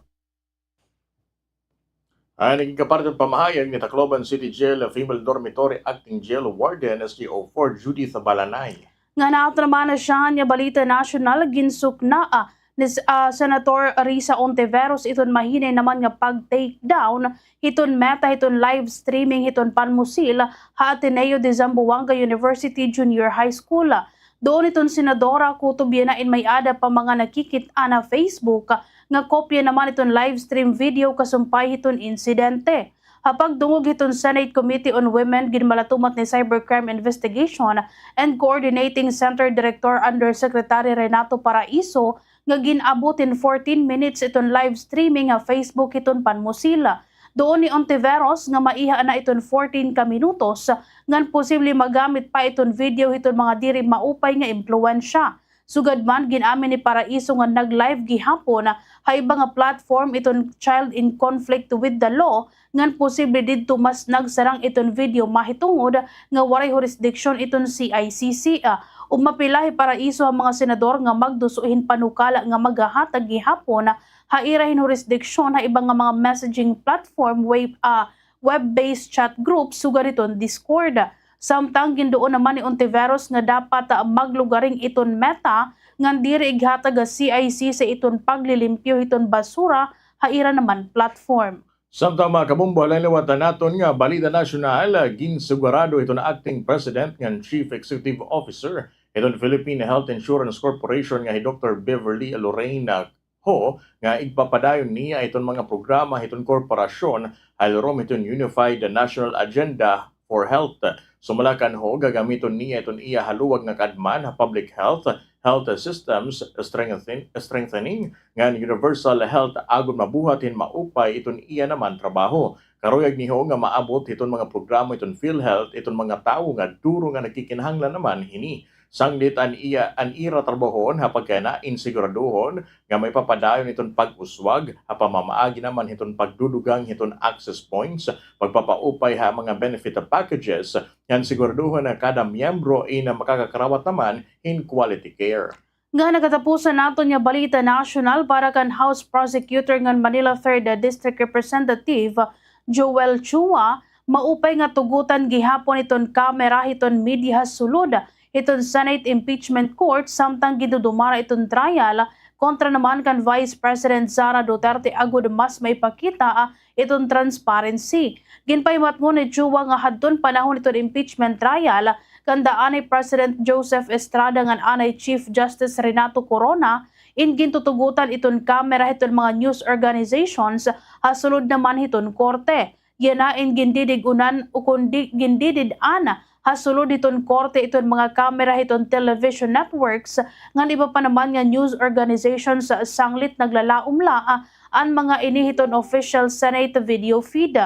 [SPEAKER 18] Naging kaparte ng pamahayag ni Tacloban City Jail, Female Dormitory Acting Jail Warden, SGO4 Judith Balanay.
[SPEAKER 2] Nga naman na siya niya balita national ginsuk na ni Senator Risa Ontiveros iton mahinay naman nga pag-take down hiton meta hiton live streaming hiton panmusil ha Ateneo de Zamboanga University Junior High School. Doon iton Senadora Kutubya na in may ada pa mga nakikita na Facebook nga kopya naman iton live stream video kasumpay hiton insidente. Hapag dungog hiton Senate Committee on Women ginmalatumat ni Cybercrime Investigation and Coordinating Center Director Undersecretary Renato Paraiso nga ginabutin 14 minutes iton live streaming nga Facebook iton panmusila. Doon ni Ontiveros nga maiha na iton 14 ka minutos ngan posible magamit pa iton video iton mga diri maupay nga impluwensya. Sugad man ginamin ni Paraiso nga nag-live gihapon ha iba nga platform iton Child in Conflict with the Law ngan posible didto mas nagsarang iton video mahitungod nga waray jurisdiction iton CICC. Umapilahi Paraiso ang mga senador nga magdusuhin panukala nga maghahatag gihapon hairahin jurisdiksyon ha ibang nga mga messaging platform web-based chat group sugad iton Discord. Samtang gindoon naman ni Ontiveros nga dapat maglugaring iton meta ngan diri ighatag CIC sa iton paglilimpyo iton basura haira naman platform.
[SPEAKER 18] Samtang mga kabumbo, lalawatan naton nga balita nasyonal, ginsugurado ito na acting president ng Chief Executive Officer itong Philippine Health Insurance Corporation nga Dr. Beverly Lorena Ho nga igpapadayon niya itong mga programa itong korporasyon halrom itong Unified National Agenda for Health. Sumalakan ho, gagamiton niya itong iya haluwag nga kadman public health systems strengthening nga universal health agud mabuhatin maupay itong iya naman trabaho. Karuyag niho nga maabot iton mga programa iton PhilHealth iton mga tawo nga duro nga nagkikinahanglan naman hini. Sanglit an ira trabahon hapag kaya na insiguraduhon nga may papadayon iton pag-uswag hapamamaagi naman iton pagdudugang iton access points pagpapaupay ha mga benefit packages yan siguraduhon na kada miyembro ay na makakakarawat naman in quality care.
[SPEAKER 2] Nga nagatapusan nato niya balita national para kan House Prosecutor ng Manila 3rd District Representative Joel Chua maupay nga tugutan gihapon iton kamera iton media sulod iton Senate Impeachment Court samtang gidudumara iton trial kontra naman kan Vice President Sara Duterte agud mas may pakita iton transparency. Ginpaymat mo ni Chua nga hadton panahon iton impeachment trial kanda anay President Joseph Estrada ngan anay Chief Justice Renato Corona in gintutugutan iton kamera iton mga news organizations hasulod naman iton korte. Yanain gindidig unan o kundi gindidid ana hasulod iton korte iton mga kamera iton television networks ngan iba pa naman nga news organizations sa sanglit naglalaumla ang mga inihiton official Senate video feed.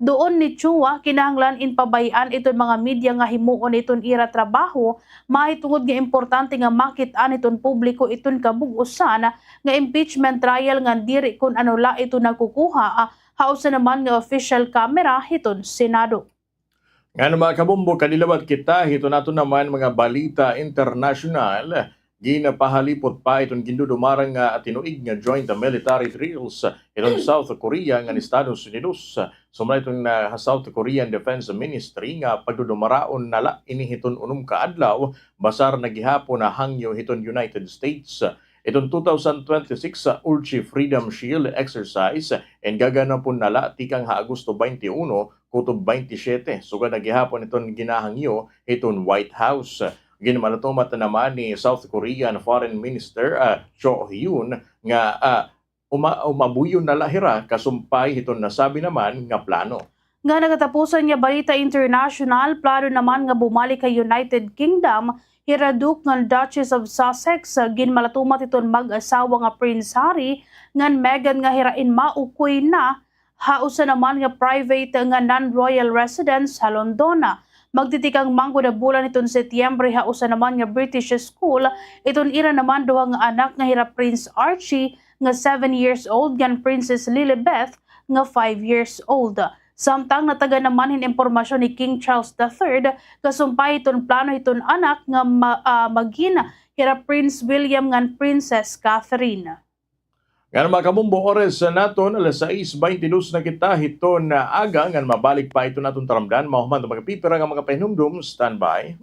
[SPEAKER 2] Doon ni Chua kinahanglan in pabayan iton mga media nga himuon iton ira trabaho mahitungod nga importante nga makit-an iton publiko iton kabug-usan nga impeachment trial nga diri kun ano la ito nagkukuha hausa naman nga official camera iton Senado.
[SPEAKER 18] Nga mga kabumbo, kanilawat kita, hito nato naman mga balita international. Ginapahalipot pa itong gindudumarang nga tinuig nga joint military drills itong South Korea nga ni Estados Unidos. Sumala itong South Korean Defense Ministry nga pagdudumaraon nala inihiton unum kaadlaw basar nagihapon na hangyo hiton United States. Itong 2026 Ulchi Freedom Shield exercise and gagana po nala tikang ha Agosto 21 kutob 27. Sugad nagihapon itong ginahangyo itong White House. Ginmalatumat na naman ni South Korean Foreign Minister Cho Hyun nga umabuyon na lahira kasumpay itong nasabi naman nga plano.
[SPEAKER 2] Nga nagatapusan niya balita international, plano naman nga bumalik kay United Kingdom hiraduk ng Duchess of Sussex ginmalatumat iton mag-asawa nga Prince Harry ngan Meghan nga hirain maukoy na hausa naman nga private nga non-royal residence sa London. Magtitikang manggo na bulan iton Setyembre hausa naman nga British school iton ira naman duha nga anak nga hira Prince Archie nga 7 years old ngan Princess Lilibeth nga 5 years old. Samtang nataga naman hin impormasyon ni King Charles III kasumpay iton plano iton anak nga magina hira Prince William ngan Princess Catherine.
[SPEAKER 18] Nga mga kabumbo oras naton alas 6:22 na kita hiton na aga ngan mabalik pa ito naton taramdan mahuman mga pipira nga mga pahinumdum standby.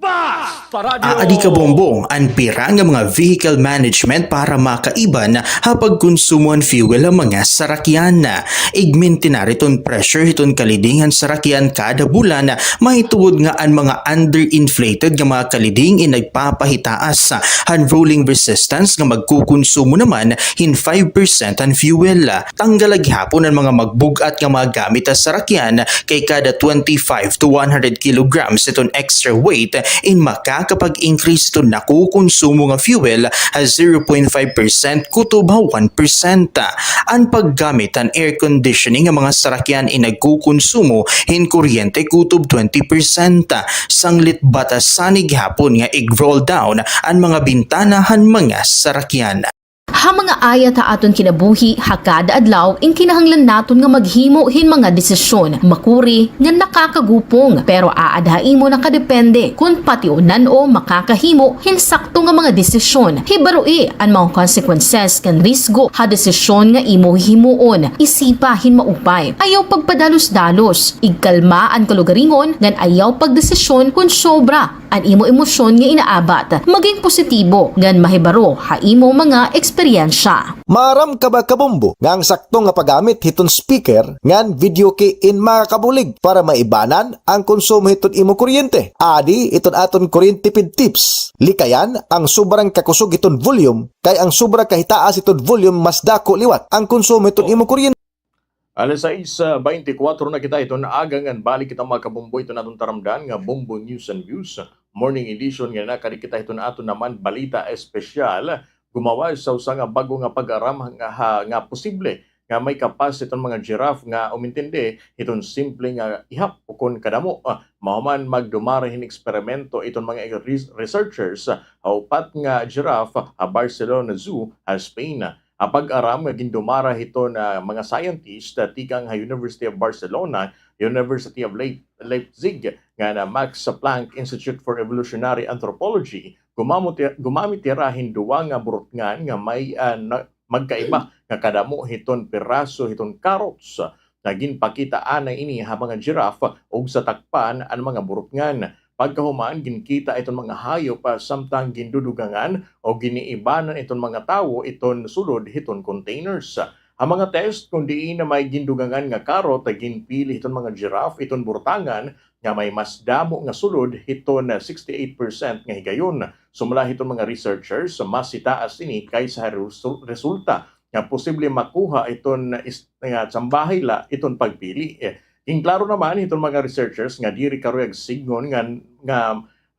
[SPEAKER 10] Adi ka bombong ang pira nga mga vehicle management para makaiban hapag konsumoan fuel ang mga sarakyan. Igminti na riton pressure hiton kalidingan sarakyan kada bulan mahituod nga ang mga underinflated nga mga kaliding nagpapahitaas han rolling resistance nga magkukonsumo naman hin 5% ang fuel. Tanggalag hapon ang mga magbugat nga mga gamit sa sarakyan kay kada 25 to 100 kilograms itong extra weight in makakapag-increase ito nakukonsumo nga fuel as 0.5% kutob 1%. Ang paggamit ang air conditioning nga mga sarakyan nagkukonsumo in kuryente kutob 20%. Sanglit batasanig hapon nga i-roll down ang mga bintanahan mga sarakyan.
[SPEAKER 8] Ha mga ayat ha aton kinabuhi hakada adlaw ing kinahanglan naton nga maghimo hin mga desisyon makuri nga nakakagupong pero aadhain mo nakadepende kung patiunan o makakahimo hin sakto nga mga desisyon hibaroi ang mga consequences kan risgo ha desisyon nga imo himuon isipa hin maupay ayaw pagpadalos-dalos igkalma ang kalugaringon ngan ayaw pagdesisyon kung sobra ang imo emosyon nga inaabat maging positibo ngan mahibaro ha imo mga eksperyensya.
[SPEAKER 1] Maram ka ba kabombo nga ang sakto nga paggamit hiton speaker ngan video kay in makakabulig para maibanan ang konsumo hiton imo kuryente. Adi iton aton kuryente pid tips. Likayan ang sobrang kakusog iton volume kay ang sobra kahitaas iton volume mas dako liwat ang konsumo hiton imo kuryente.
[SPEAKER 18] Alas 6:24 na kita ito na agangan balik kita mga kabumbo ito natong taramdan nga Bombo News and Views morning edition nga nakadikita ito na ato naman balita espesyal gumawa sa usa nga bago nga pag-aram nga posible nga may kapas itong mga giraffe nga umintindi itong simple nga ihap o kon kadamo. Mahuman magdumarahin eksperimento itong mga researchers upat nga giraffe a Barcelona Zoo, Spain. Pag-aram nga gindumara ito na mga scientist tikang ha University of Barcelona, University of Leipzig nga na Max Planck Institute for Evolutionary Anthropology gumamit tirahin duwa nga burutngan nga may magkaiba nga kadamo hiton piraso hiton carrots nga ginpakitaan na ini ha mga giraffe ug sa takpan ang mga burutngan. Pagkahuman, ginkita itong mga hayop samtang gindudugangan o giniibanan itong mga tawo iton sulod hiton containers. Ang mga test kung diin na may gindugangan nga karot ginpili itong mga giraffe iton burtangan nga may mas damo nga sulod hiton 68% nga higayon. Sumala itong mga researchers mas itaas ini kaysa resulta nga posible makuha iton nga sambahay la iton pagpili. Klaro naman itong mga researchers nga diri karoy signon nga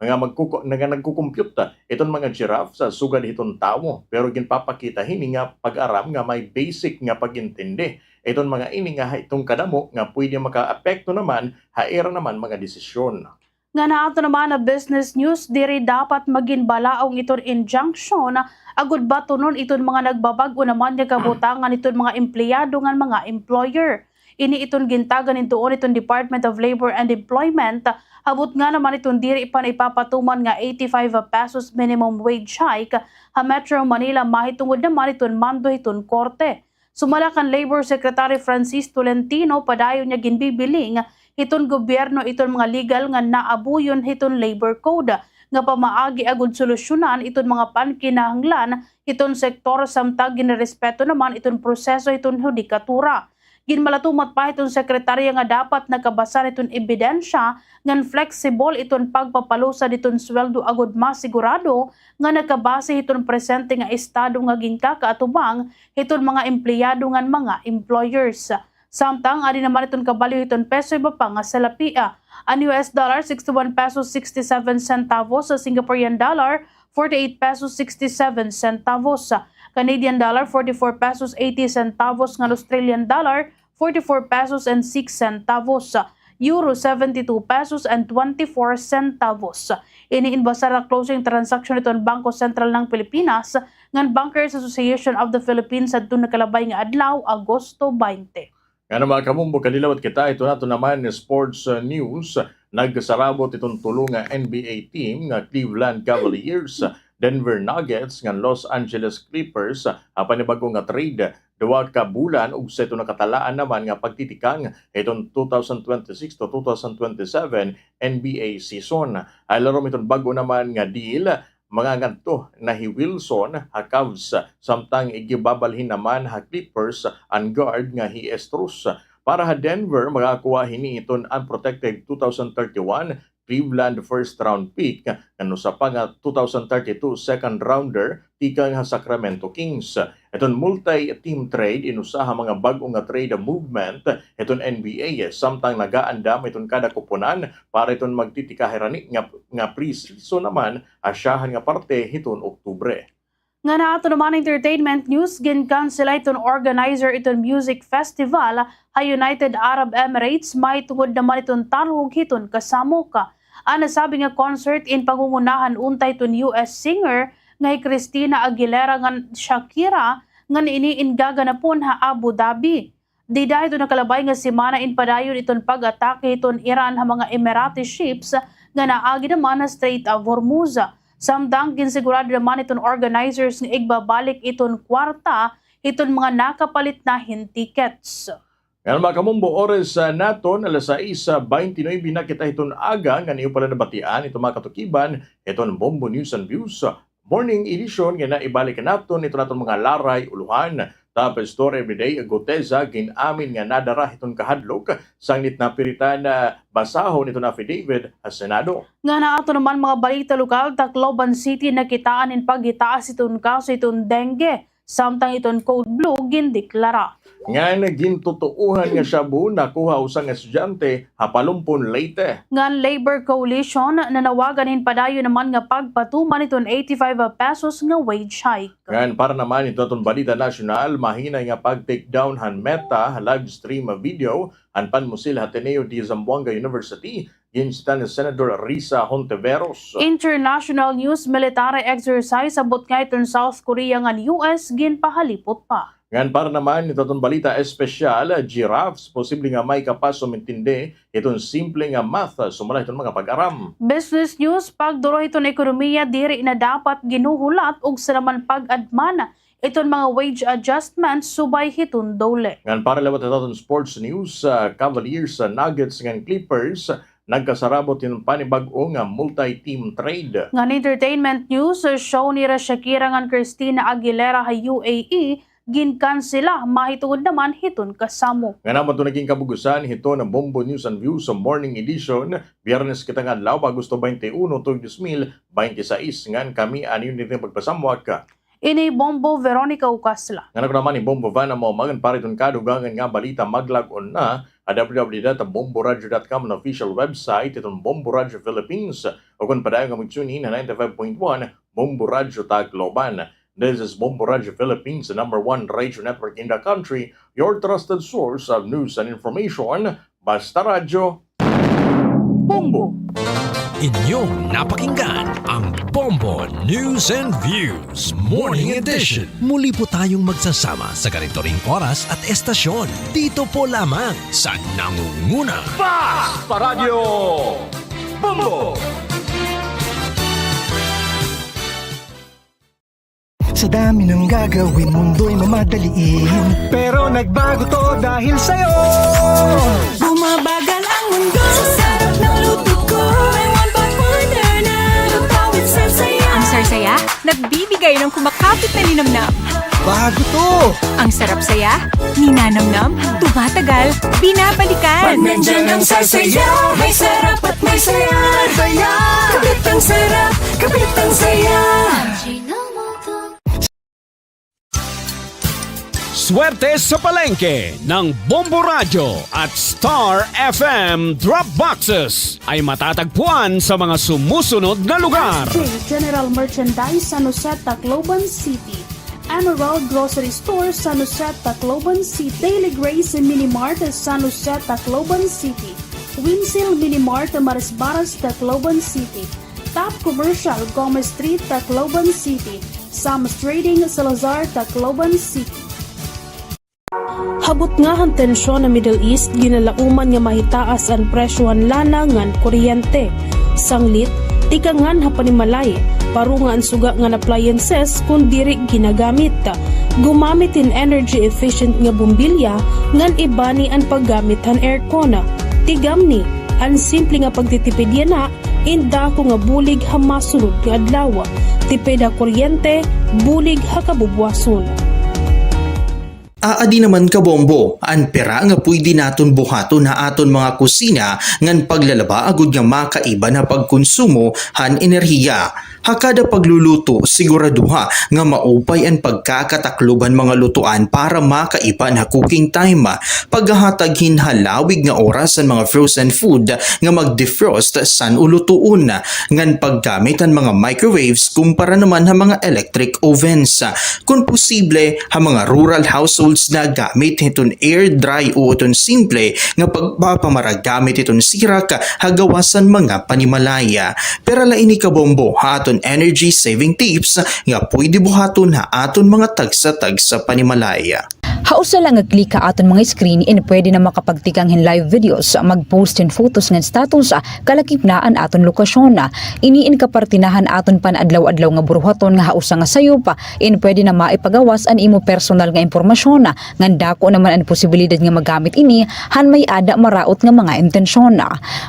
[SPEAKER 18] nagkukompute itong mga giraffe sa sugad itong tawo pero ginpapakita hini nga pag-aram nga may basic nga pagintindi itong mga ini nga itong kadamo nga pwede makaapekto naman haira naman mga desisyon.
[SPEAKER 2] Nga naato naman na business news, diri dapat maging balaong iton injunction agud ba tunon iton mga nagbabag-o naman nga kabutangan iton mga empleyado nga mga employer. Ini iton gintagan intuon iton Department of Labor and Employment. Habot nga naman iton diri pa ipapatuman nga 85 pesos minimum wage hike ha Metro Manila mahitungod naman iton mando iton korte. Sumala kan Labor Secretary Francis Tolentino padayon niya ginbibiling iton gobyerno iton mga legal nga naabuyon hiton labor code nga pamaagi agud solusyonan iton mga pankinahanglan iton sektor samtang ginirespeto naman iton proseso iton hudikatura. Ginmalatumat pa itong sekretarya nga dapat nakabasa itong ebidensya ngan flexible itong pagpapalusa ditong sweldo agud masigurado nga nakabase itong presente nga estado nga ginkaatubang itong mga empleyado ngan mga employers. Samtang adi naman itong kabaliw itong peso iba pa nga salapia. Ang US dollar 61 pesos 67 centavos, sa Singaporean dollar 48 pesos 67 centavos. Canadian dollar 44 pesos 80 centavos, ng Australian dollar 44 pesos and 6 centavos. Euro 72 pesos and 24 centavos. Iniinbasa ra closing transaction ito ng Bangko Sentral ng Pilipinas ng Bankers Association of the Philippines sa nakalabay nga adlaw Agosto 20.
[SPEAKER 18] Nga mga kamumbo, kalilawat kita, ito naman sports news. Nagsarabot itong tulong nga NBA team nga Cleveland Cavaliers, Denver Nuggets, nga Los Angeles Clippers, panibagong nga trade. Duwa ka bulan ug sa ito nakatalaan naman nga pagtitikang itong 2026 to 2027 NBA season. Ay larom itong bago naman nga deal, mga ngadto na hi Wilson ha Cavs samtang igibabalhin naman ha Clippers ang guard nga hi Estrus. Para ha Denver magakuha hini iton unprotected 2031 Cleveland first round pick ngano sa pa nga 2032 second rounder tikang ha Sacramento Kings. Iton multi-team trade inusaha mga bag-o nga trade movement iton NBA samtang nagaandam iton kada kuponan para iton magtitikahirani nga pre-season naman asyahan nga parte hiton Oktubre.
[SPEAKER 2] Nga na ato naman entertainment news, gin-cancela iton organizer iton music festival ha United Arab Emirates may tungod naman iton tarhog hiton kasamo ka. Ang nasabi nga concert in pangungunahan untay iton US singer nga Christina Aguilera nga Shakira nga iniingaga na pon ha Abu Dhabi. Di dahil ito nakalabay nga simana in padayon iton pag-atake iton Iran ha mga Emirati ships nga naagi naman na Strait of Hormuz. Samtang ginsigurado naman iton organizers nga igbabalik iton kwarta iton mga nakapalit na tickets.
[SPEAKER 18] Ngayon mga kamumbo, oras naton, alas 6:29 na kita iton aga, nga niyo pala nabatian, itong mga katukiban, itong Bombo News and Views. Morning edition, nga na ibalik naton, ito naton mga laray, uluhan, tapos story everyday, Goteza, ginamin nga nadara itong kahadlok, sangit na piritan na basahon ito na affidavit sa Senado.
[SPEAKER 2] Nga na ato naman mga balita lokal, Tacloban City nakitaan in paghitaas itong kaso itong dengue. Samtang iton code blue gindeklara.
[SPEAKER 18] Nga naging totoohan nga shabu nakuha usang estudyante hapalumpon Leyte.
[SPEAKER 2] Ngan Labor Coalition nanawagan padayon naman nga pagpatuman iton 85 pesos nga wage hike.
[SPEAKER 18] Ngayon para naman ito itong balita nasyonal, mahina nga pag-take down han Meta live stream video han Panmusil Ateneo de Zamboanga University ginsita ni Senador Risa Hontiveros.
[SPEAKER 2] International news military exercise abot nga iton South Korea ngan US ginpahalipot pa.
[SPEAKER 18] Ngayon para naman ito itong balita espesyal, giraffes posible nga may kapas sumintindi itong simple nga math sumula itong mga pag-aram.
[SPEAKER 2] Business news pagduro iton ekonomiya diri na dapat ginuhulat og sa naman pag-admana iton mga wage adjustments subay hiton dole.
[SPEAKER 18] Ngayon para lawat ito itong sports news, Cavaliers, Nuggets, ng Clippers nagkasarabot yung panibag-o nga multi-team trade.
[SPEAKER 2] Ngan entertainment news, show ni Shakira ngan Christina Aguilera ha UAE ginkan sila mahitungod naman hiton kasamo.
[SPEAKER 18] Nga naman ito naging kabugusan hito ng Bombo News and Views sa Morning Edition, Biyernes kitang adlaw, Agosto 21, 2026, ngan kami anin nito pagpasamwak ka.
[SPEAKER 2] Ini Bombo Veronica Ucasla.
[SPEAKER 18] Nga naman ni Bombo Van mo magan para itong kadugangan nga balita maglag-on na www.bomboradio.com na official website itong Bombo Radio Philippines o kung padayon nga mag-tune in na 95.1 Bombo Radio Tacloban. This is Bombo Radio Philippines, the #1 radio network in the country, your trusted source of news and information. Basta Radyo, Bombo!
[SPEAKER 4] Inyong napakinggan ang Bombo News and Views Morning Edition. Muli po tayong magsasama sa ganito ring oras at estasyon. Dito po lamang sa Nangunguna.
[SPEAKER 16] Basta Radio Bombo!
[SPEAKER 6] Sa dami ng gagawin, mundo'y mamadaliin. Pero nagbago to dahil sa'yo.
[SPEAKER 14] Bumabagal ang mundo sa sarap ng luto ko. May one pot order na Lutawit Sarsaya.
[SPEAKER 13] Ang Sarsaya, nagbibigay ng kumakapit na linamnam.
[SPEAKER 6] Bago to!
[SPEAKER 13] Ang sarap saya, ninanamnam, tumatagal, binabalikan.
[SPEAKER 14] Pag nandyan ang Sarsaya, may sarap at may saya. Saya! Kapit ang sarap, kapit ang saya.
[SPEAKER 7] Swerte sa palengke ng Bombo Radio at Star FM Drop Boxes ay matatagpuan sa mga sumusunod na lugar.
[SPEAKER 2] General Merchandise San Jose, Tacloban City. Emerald Grocery Store San Jose, Tacloban City. Daily Grace Mini Mart San Jose, Tacloban City. Winsil Mini Mart Marisbaras, Tacloban City. Top Commercial Gomez Street, Tacloban City. Sam's Trading Salazar, Tacloban City. Habot nga ang tensyon na Middle East, ginalauman nga mahitaas ang presyohan lana ngan kuryente. Sanglit, tikangan hapanimalay, paro nga ang suga nga appliances kung diri ginagamit. Gumamit in energy efficient nga bumbilya ngan ibani ang paggamit ang aircon. Tigamni, ang simple nga pagtitipid yan na, inda ko nga bulig ha masunod nga adlaw. Tipid ha kuryente, bulig ha kabubwason.
[SPEAKER 10] Aadi naman ka Bombo, ang pera nga pwede naton buhato na aton mga kusina ngan paglalaba agud nga makaiba na pagkonsumo han enerhiya. Hakada pagluluto, siguraduha nga maupay ang pagkakatakluban mga lutuan para makaiba na cooking time. Paghahatag hinhalawig nga oras ang mga frozen food nga mag-defrost san ulutuon. Ngan paggamit ang mga microwaves kumpara naman ha mga electric ovens. Kung posible, ha mga rural households na gamit iton air dry o iton simple nga pagpapamaragamit iton sirak hagawasan mga panimalaya. Pero laini ka Bombo, ha aton energy saving tips nga pwede buhaton ha aton mga tagsa-tagsa panimalaya.
[SPEAKER 11] Hausa lang click aton mga screen in pwede na makapagtikang hin live videos, mag-post in photos ng status, kalakip na an aton lokasyon. Iniin kapartinahan aton pan adlaw-adlaw nga buruhaton nga hausa nga sayop, in pwede na maipagawas an imo personal nga impormasyon. Ngan dako naman ang posibilidad nga magamit ini han may ada maraot nga mga intensyon.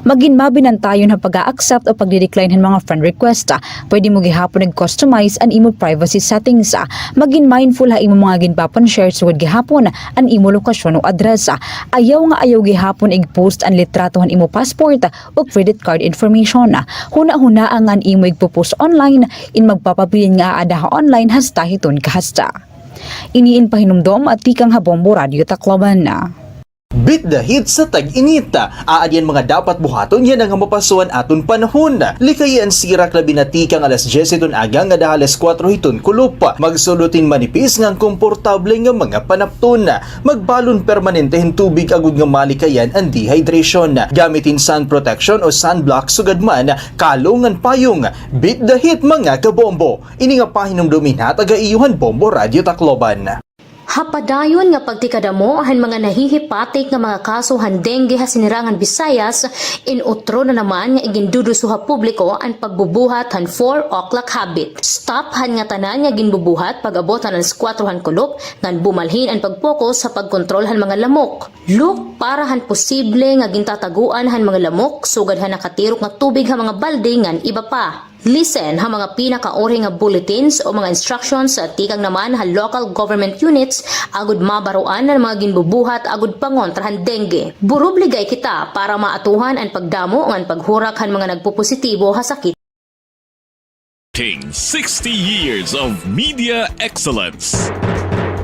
[SPEAKER 11] Maginmabinan tayo na pag-a-accept o pagdi-decline han mga friend request. Pwede mo gihapon nag-customize an imo privacy settings. Magin mindful ha imo mga ginpapan share sugod gihapon an imo lokasyon o address. Ayaw nga ayaw gihapon ig-post ang litrato han imo passport o credit card information. Huna-huna ang imo ig-post online in magpapabilin nga ada online hasta hiton kahasta. Iniin pahinumdom at tikang Habombo Radio Tacloban na.
[SPEAKER 10] Beat the heat sa tag-init. Aadyan mga dapat buhaton yan ang mapasuan aton panahon. Likayan sirak na binatikang alas 10 iton aga nga dahalas 4 hiton kulup. Magsulutin manipis ngang komportable nga mga panapton. Magbalon permanente hin tubig agud nga malikayan ang dehydration. Gamitin sun protection o sunblock sugadman kalungan payong. Beat the heat mga kabombo. Ini nga pahinumdumin ha taga-iyuhan Bombo Radio Tacloban.
[SPEAKER 8] Hapadayon nga pagtikadamo han mga nahihipatik nga mga kaso han dengue ha sinirangan Visayas, inutro na naman nga iginduduso ha publiko ang pagbubuhat han 4 o'clock habit. Stop han nga tanan nga ginbubuhat pag-abot han 4 han kulop ngan bumalhin ang pagpokus sa pagkontrol han mga lamok. Look para han posible nga gintataguan han mga lamok sugad han nakatirok nga tubig ha mga balde ngan iba pa. Listen ha mga pinakauri nga bulletins o mga instructions sa tikang naman ha local government units agud mabaruan ng mga ginbubuhat agud pangontrahan dengue. Burubligay kita para maatuhan ang pagdamo ngan paghurak han mga nagpopositibo ha sakit.
[SPEAKER 4] 60 years of media excellence.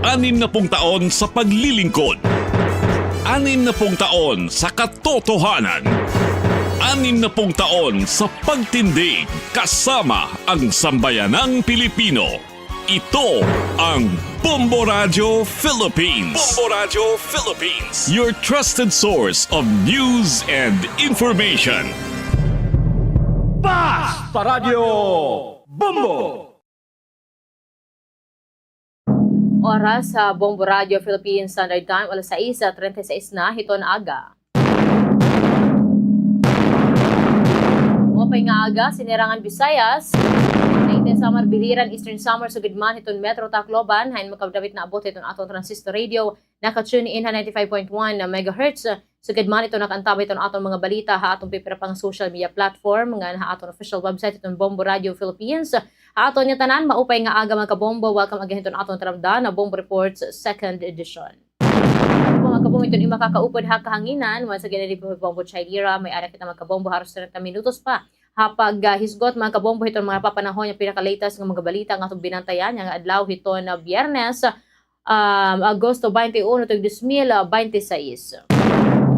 [SPEAKER 4] 60 taon sa paglilingkod. 60 taon sa katotohanan. 60 taon sa pagtindig kasama ang sambayanang Pilipino. Ito ang Bombo Radio Philippines. Bombo Radio Philippines. Your trusted source of news and information.
[SPEAKER 7] Basta Radio Bombo!
[SPEAKER 8] Oras sa Bombo Radio Philippines Standard Time, alas 6:36 na hiton aga. Opay nga aga, sinirangan Visayas. Naite Samar Biliran, Eastern Samar, Sugidman, hiton Metro Tacloban. Hain makabdawit na abot hiton atong transistor radio. Naka-tune in ha 95.1 MHz. Sugidman ito nakantabay iton atong mga balita ha atong pipirapang social media platform. Nga ha atong official website iton Bombo Radio Philippines. Ha aton niya tanan, maupay nga aga mga kabombo. Welcome again hiton atong taramdan na Bombo Reports 2nd edition. Mga kabombo ito yung makakaupod ha kahanginan. Once again, po Bombo Chailira, may ara kita mga kabombo haros 30 minutos pa. Hapag hisgot mga kabombo ito mga papanahon yung pinaka-latest ng mga balita nga itong binantayan yung adlaw ito na Biyernes, Agosto 21, 2026.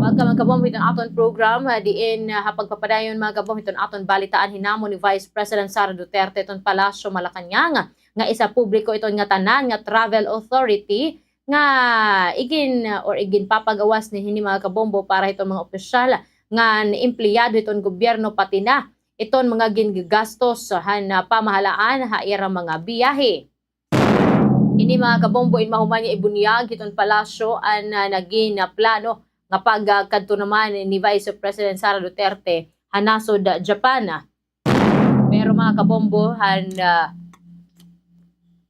[SPEAKER 8] Welcome mga kabombo itong aton program diin hapag papadayon mga kabombo itong aton balitaan hinamo ni Vice President Sara Duterte itong Palasyo Malacañang nga isa publiko itong nga tanan nga travel authority nga igin papagawas ni hini mga kabombo para itong mga opisyal nga empleyado itong gobyerno pati na iton mga gingastos han pamahalaan ha irang mga biyahe. Ini mga kabombo in mahuman niya ibunyag iton palasyo an naging plano nga pagkadto naman ni Vice President Sara Duterte hanasod Japan. Pero mga kabombo han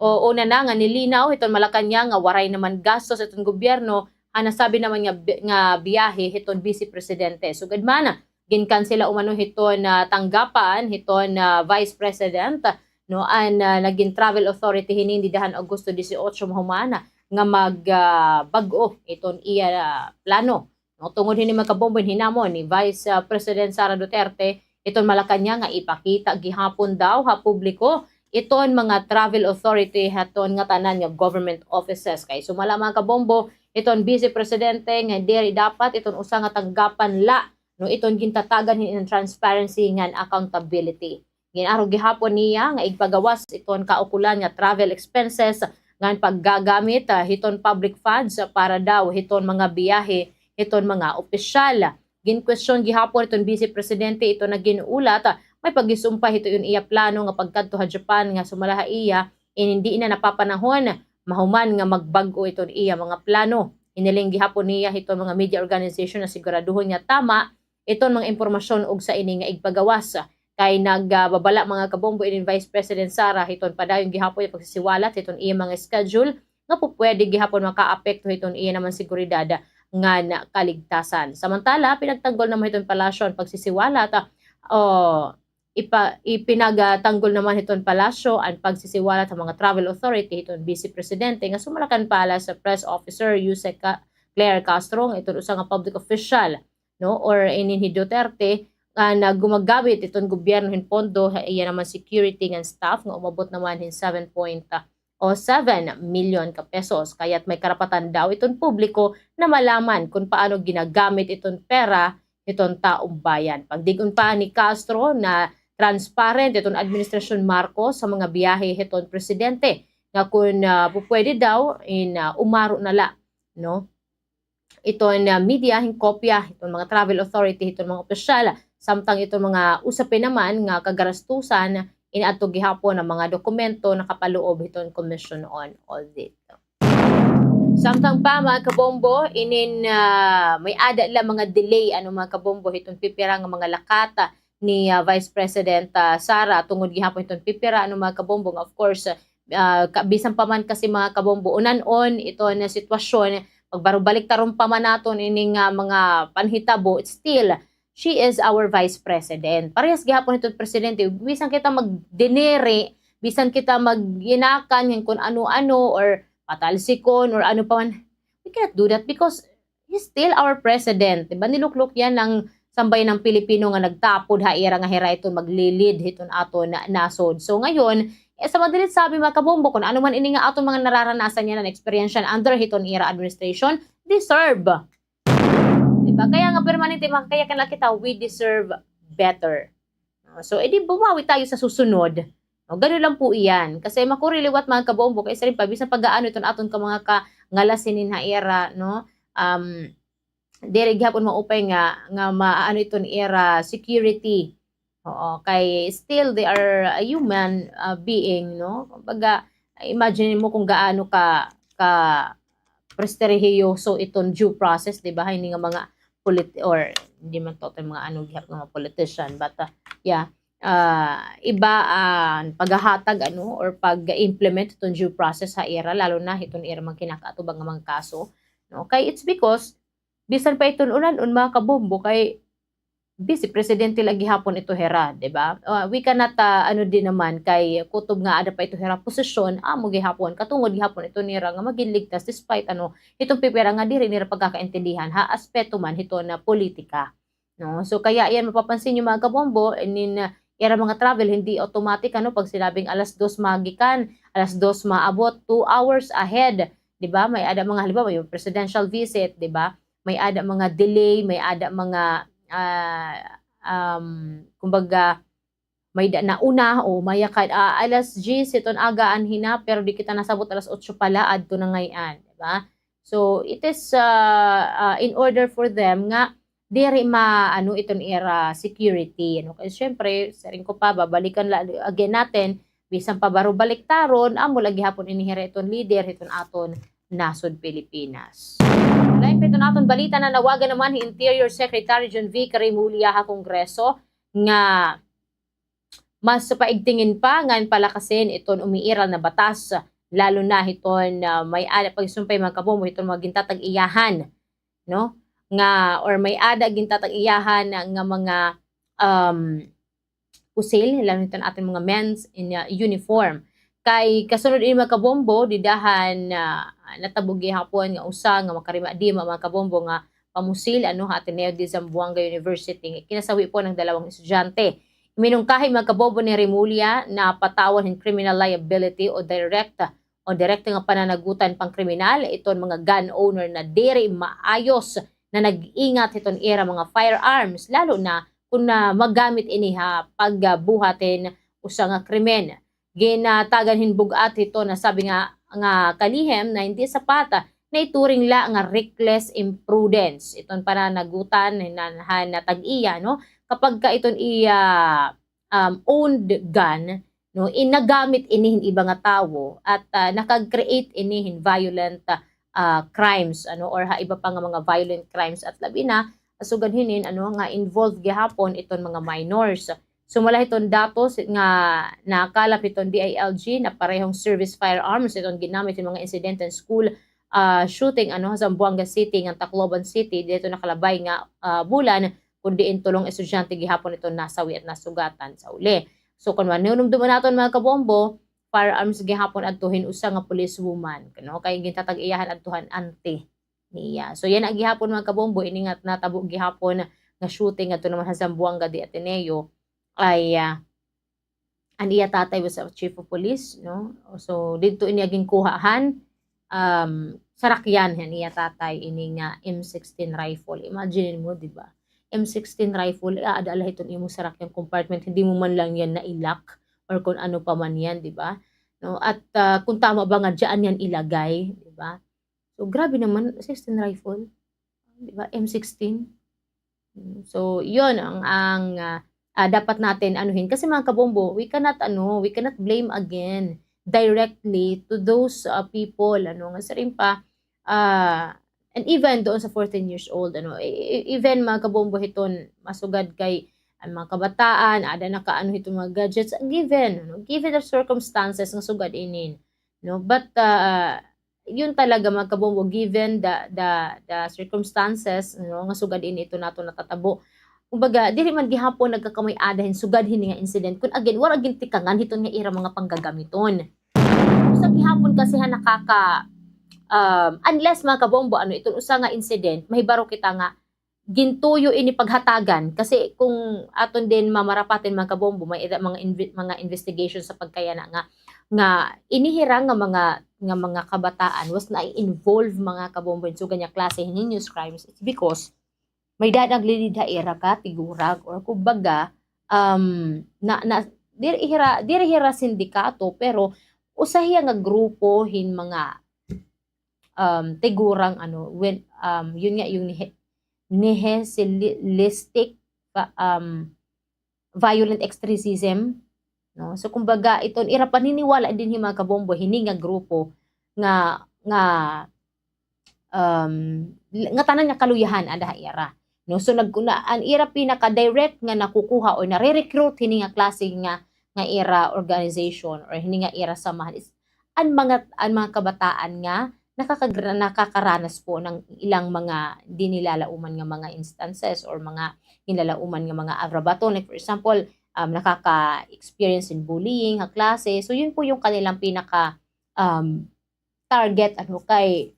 [SPEAKER 8] una na nga nilinaw iton Malacañang nga waray naman gastos itong gobyerno han nasabi naman nga biyahe iton Vice Presidente. So gadman ginkansela umano hiton tanggapan hiton Vice President no an naging travel authority hinindi dahan Agosto 18 mahumana nga magbag-o iton iya plano no tungod hini makabombo hinamon ni Vice President Sara Duterte iton Malacañang nga ipakita gihapon daw ha publiko iton mga travel authority haton nga tanan nga government offices kay sumala mga kabombo iton Vice Presidente nga diri dapat iton usa nga tanggapan la no iton gintatagan hin transparency ngan accountability. Ginaro gihapon niya nga igpagawas iton kaukulan nga travel expenses ngan paggagamit hiton public funds para daw hiton mga biyahe hiton mga opisyal. Gin-question gihapon iton Vice Presidente ito na ginulat may pagisumpay ito yun iya plano nga pagkadto ha Japan nga sumalaha iya hindi na napapanahon mahuman nga magbag-o iton iya mga plano. Iniling gihapon niya iton mga media organization na siguraduhon nga tama iton mga impormasyon og sa ini nga igpagawas kay nagbabala mga kabombo ini Vice President Sara hiton padayon gihapon yung pagsisiwalat hiton iya mga schedule nga pwede gihapon makaapekto hiton iya naman seguridad nga kaligtasan. Samantala pinagtanggol naman hiton palasyo ang pagsisiwalat ipinagtanggol naman hiton palasyo ang pagsisiwalat sa mga travel authority hiton Vice Presidente nga sumalakan pala sa press officer Yusek Claire Castro iton usa nga public official no or inin Duterte na gumagamit itong gobyerno hin pondo iya naman security ng staff nga umabot naman hin 7.5
[SPEAKER 5] o 7 million ka pesos. Kaya't may karapatan daw itong publiko na malaman kung paano ginagamit itong pera itong taong bayan. Pagdigon pa ni Castro na transparent itong administrasyon Marcos sa mga biyahe itong presidente nga kung pwede daw umaro na la, no? Itong media kopya itong mga travel authority itong mga opisyal samtang itong mga usapin naman nga kagarastusan inaadto gihapon ang mga dokumento nakapaloob itong Commission on Audit. Samtang pa mga kabombo, may ada lang mga delay mga kabombo itong pipira nga mga lakata ni Vice President Sara tungod gihapon itong pipira mga kabombo. Of course, bisan pa man kasi mga kabombo, unan-on ito na sitwasyon, pagbarubalik taron pa man naton ining mga panhitabo, still she is our Vice President. Parehas gihapon itong Presidente. Bisan kita magdinere, bisan kita magyinakan kung ano-ano or patalsikon or ano pa man, we cannot do that because he's still our President. Diba? Niluklok yan ng sambay ng Pilipino nga nagtapod haira nga hira ito maglilid hiton ato na nasod. So ngayon, sa madalit sabi mga kabombo, kung ano man ini nga aton mga nararanasan niya ng experience under hiton era administration, deserve. Diba? Kaya nga permanente, kaya kanila kita, we deserve better. So, edi bumawi tayo sa susunod. Ganun lang po iyan. Kasi makuriliwat mga kabombo, kaya rin pa, bisan pag-aano ito aton ka mga kangalasinin ha era, no? Dere gihapon maupay nga maano itong era security. Oo, kay still they are a human being, no? Kumbaga, imagine mo kung gaano ka presterihiyoso itong due process, di ba? Hindi nga mga or hindi man total mga mga politician, but iba paghahatag or pag-implement itong due process sa era, lalo na itong era mga kinakaatubang ng mga kaso, no? Kay it's because bisan pa itong unan mga kabombo kay busy presidente lagi hapon ito hera, di ba? We cannot din naman kay kutob nga ada pa ito hera posisyon mo gihapon katungod gihapon ito nira nga maginligtas despite itong pipera nga diri nira pagkakaintindihan aspeto man hito na politika, no? So kaya yan mapapansin niyo mga kabombo era mga travel hindi automatic pag sinabing alas 2 magikan, alas 2 maabot 2 hours ahead, di ba? May ada mga halimbawa yung presidential visit, di ba? May ada mga delay, may ada mga kumbaga may nauna o mayakad alas 10 iton agaan hina pero di kita nasabot alas 8 pala adto na ngayon, di ba? So it is in order for them nga diri iton era security, kasi syempre saring ko pa babalikan again natin bisan pa baro baliktaron amo lagi hapon inihira iton leader iton aton nasod Pilipinas. Lain pa ito natin balita na nawagan naman ni Interior Secretary John V. Remulla ha Kongreso nga mas paigtingin pa ngan palakasin iton umiiral na batas lalo na hiton may ada pagsumpay mga kabombo hiton mga gintatag iyahan, no? Nga or may ada gintatag iyahan nga mga pusil lalo hiton ating mga men's in uniform. Kay kasunod ini mga kabombo didahan natabugi hapon nga usa nga makarima di mga kabombo nga pamusil Ateneo de Zamboanga University kinasawi po ng 2 estudyante. Minungkahi mga kabombo ni Remulla na patawan ng criminal liability o direct nga pananagutan pang kriminal iton mga gun owner na diri maayos na nag-ingat iton era mga firearms lalo na kung magamit ini pagbuhatin usa nga krimen. Ginatagan hinbugat ito na sabi nga kalihem na hindi sapat na ituring la nga reckless imprudence iton pananagutan na tag-iya, no? Kapag ka iton owned gun, no, inagamit inihin iba nga tawo at nakag-create inihin violent crimes or iba pa nga mga violent crimes at labi na asugan hinin nga involved gihapon iton mga minors. Sumala itong datos nga nakalap itong DILG na parehong service firearms itong ginamit yung mga incident and school shooting sa Zamboanga City ng Tacloban City dito nakalabay nga bulan kundi tulong estudyante gihapon ito nasawi at nasugatan sa uli. So kung manunumduman naton mga kabombo, firearms gihapon adtuhin usa nga policewoman, kay gintatag iyahan adtuhan ante niya. So yan ang gihapon mga kabombo iningat natabo gihapon nga shooting adto naman sa Zamboanga de Ateneo ay and iya tatay was a chief of police, no? So dito ini aging kuhaan sarakyan yan iya tatay ini nga M16 rifle. Imagine mo, di ba? M16 rifle, adala iton imo sarakyan compartment, hindi mo man lang yan nailak or kung ano pa man yan, di ba? No? At kung tama ba nga diyan yan ilagay, di ba? So grabe naman 16 rifle, di ba? M16. So yun ang dapat natin anuhin kasi mga kabombo, we cannot blame again directly to those people nga sa rin pa and even doon sa 14 years old even mga kabombo hiton masugad kay ang mga kabataan ada nakaano hitong mga gadgets given the circumstances nga sugad inin but yun talaga mga kabombo given the circumstances nga sugad ini ito nato natatabo. Kumbaga, dili man gihapon nagkakamay adahin sugad hini nga incident kun again war agin tikangan hiton nga ira mga panggagamiton. Usa gihapon kasi nakaka unless mga kabombo iton usa nga incident mahibaro kita nga gintuyo ini paghatagan kasi kung aton din mamarapatin mga kabombo may mga investigation sa pagkayana nga inihirang nga mga kabataan was na involve mga kabombo so ganya klase heinous crimes. It's because may naglilidha era ka tigurag or kumbaga diri hira sindikato pero usahiya nga grupo hin mga tigurang when yun nga yung nihilistic violent extremism so kumbaga iton ira paniniwala din hin mga kabombo hini nga grupo nga tanan nga kaluyahan ada ira. So an ira pinaka direct nga nakukuha o nare-recruit hini nga klase nga ira organization or hini nga ira samahan is ang mga kabataan nga nakakaranas po ng ilang mga dinilalauman nga mga instances or mga nilalauman nga mga agrabaton like for example nakaka-experience in bullying nga klase. So yun po yung kanilang pinaka target kay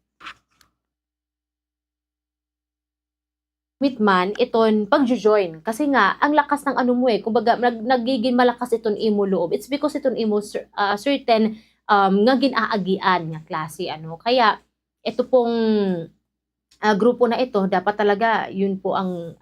[SPEAKER 5] man iton pagjo-join kasi nga ang lakas ng kumbaga nagiging malakas iton imo loob. It's because iton imo certain nga ginaagian nga klase kaya ito pong grupo na ito dapat talaga yun po ang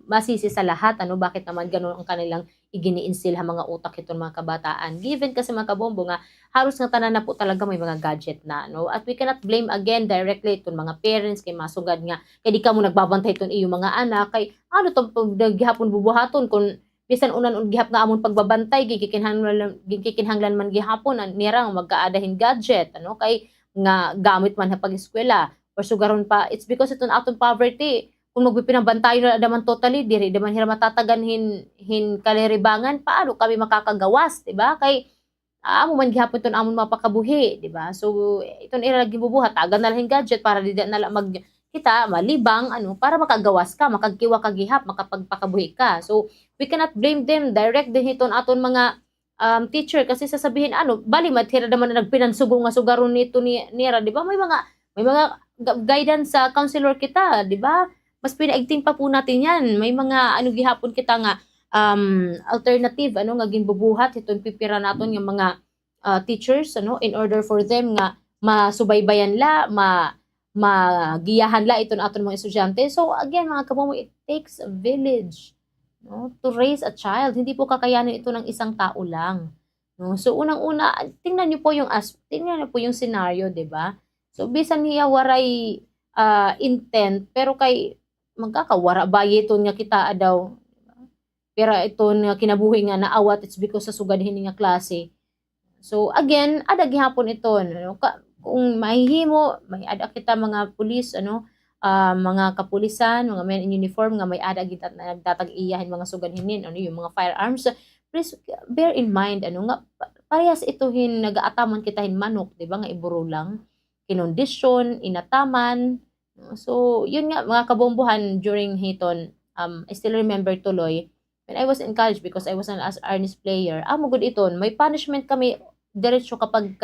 [SPEAKER 5] masisi sa lahat bakit naman ganoon ang kanilang igini-instill ha mga utak itong mga kabataan given kasi mga kabombo nga halos nga tanan na po talaga may mga gadget na at we cannot blame again directly itong mga parents kay masugad nga kay di ka mo nagbabantay itong iyong mga anak kay to gihapon bubuhaton kung bisan unan gihap nga amon pagbabantay gikinhanglan man gihapon nirang magkaadahin gadget kay nga gamit man sa pag-eskwela or sugaron pa it's because itong atong poverty kung magpipinabantayo na daman totally diri daman hira matatagan hin kaliribangan paano kami makakagawas diba kay amo man gihapon ton amon mapakabuhi diba so iton ira lagi bubuhat tagan na lang gadget para di na kita malibang para makagawas ka makagkiwa ka gihap makapagpakabuhi ka so we cannot blame them direct din hiton aton mga teacher kasi sasabihin bali mathira daman na nagpinansugo nga sugaron nito nira diba may mga guidance sa counselor kita diba mas pinaigting pa po natin yan. May mga gihapon kita nga alternative nga ginbubuhat itong pipira naton yung mga teachers in order for them nga masubaybayan la magiyahan la iton aton mga estudyante. So again mga kabombo, it takes a village to raise a child. Hindi po kakayanin ito ng isang tao lang. So unang-una tingnan niyo po yung scenario, 'di ba? So bisan niya waray intent pero kay magkakawara bayeton nga kita daw pero iton nga kinabuhi nga naawat it's because sa sugad hini nga klase. So again ada gihapon iton kung mahihimo may ada kita mga pulis mga kapulisan mga men in uniform nga may ada kita nagtatag-iyahin mga sugad hinin yung mga firearms please bear in mind nga parehas itohin nagaataman kita hin manok di ba nga iburo lang kinondisyon inataman. So, yun nga, mga kabombohan during hiton, I still remember tuloy, when I was in college because I was an earnest player, good iton, may punishment kami diretso kapag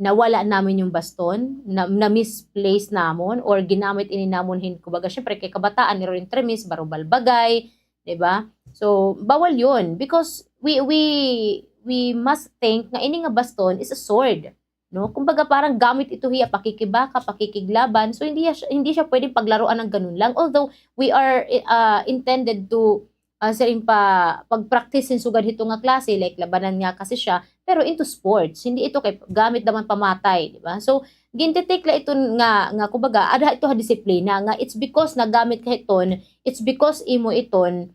[SPEAKER 5] nawala namin yung baston, na misplace namon, or ginamit ini namon kumbaga, syempre, kay kabataan, niro intremis, barubal bagay, 'di ba? So bawal 'yun because we must think nga ini nga baston is a sword. No? Kumbaga parang gamit ito hiya pakikibaka, pakikiglaban. So hindi siya pwedeng paglaruan ng ganun lang. Although we are intended to sa pag-practice sin sugad hito nga klase like labanan nga kasi siya pero into sports. Hindi ito kay gamit naman pamatay, di ba? So gintitik la ito nga kumbaga ada ito ha disiplina nga it's because nagamit ka iton, it's because imo iton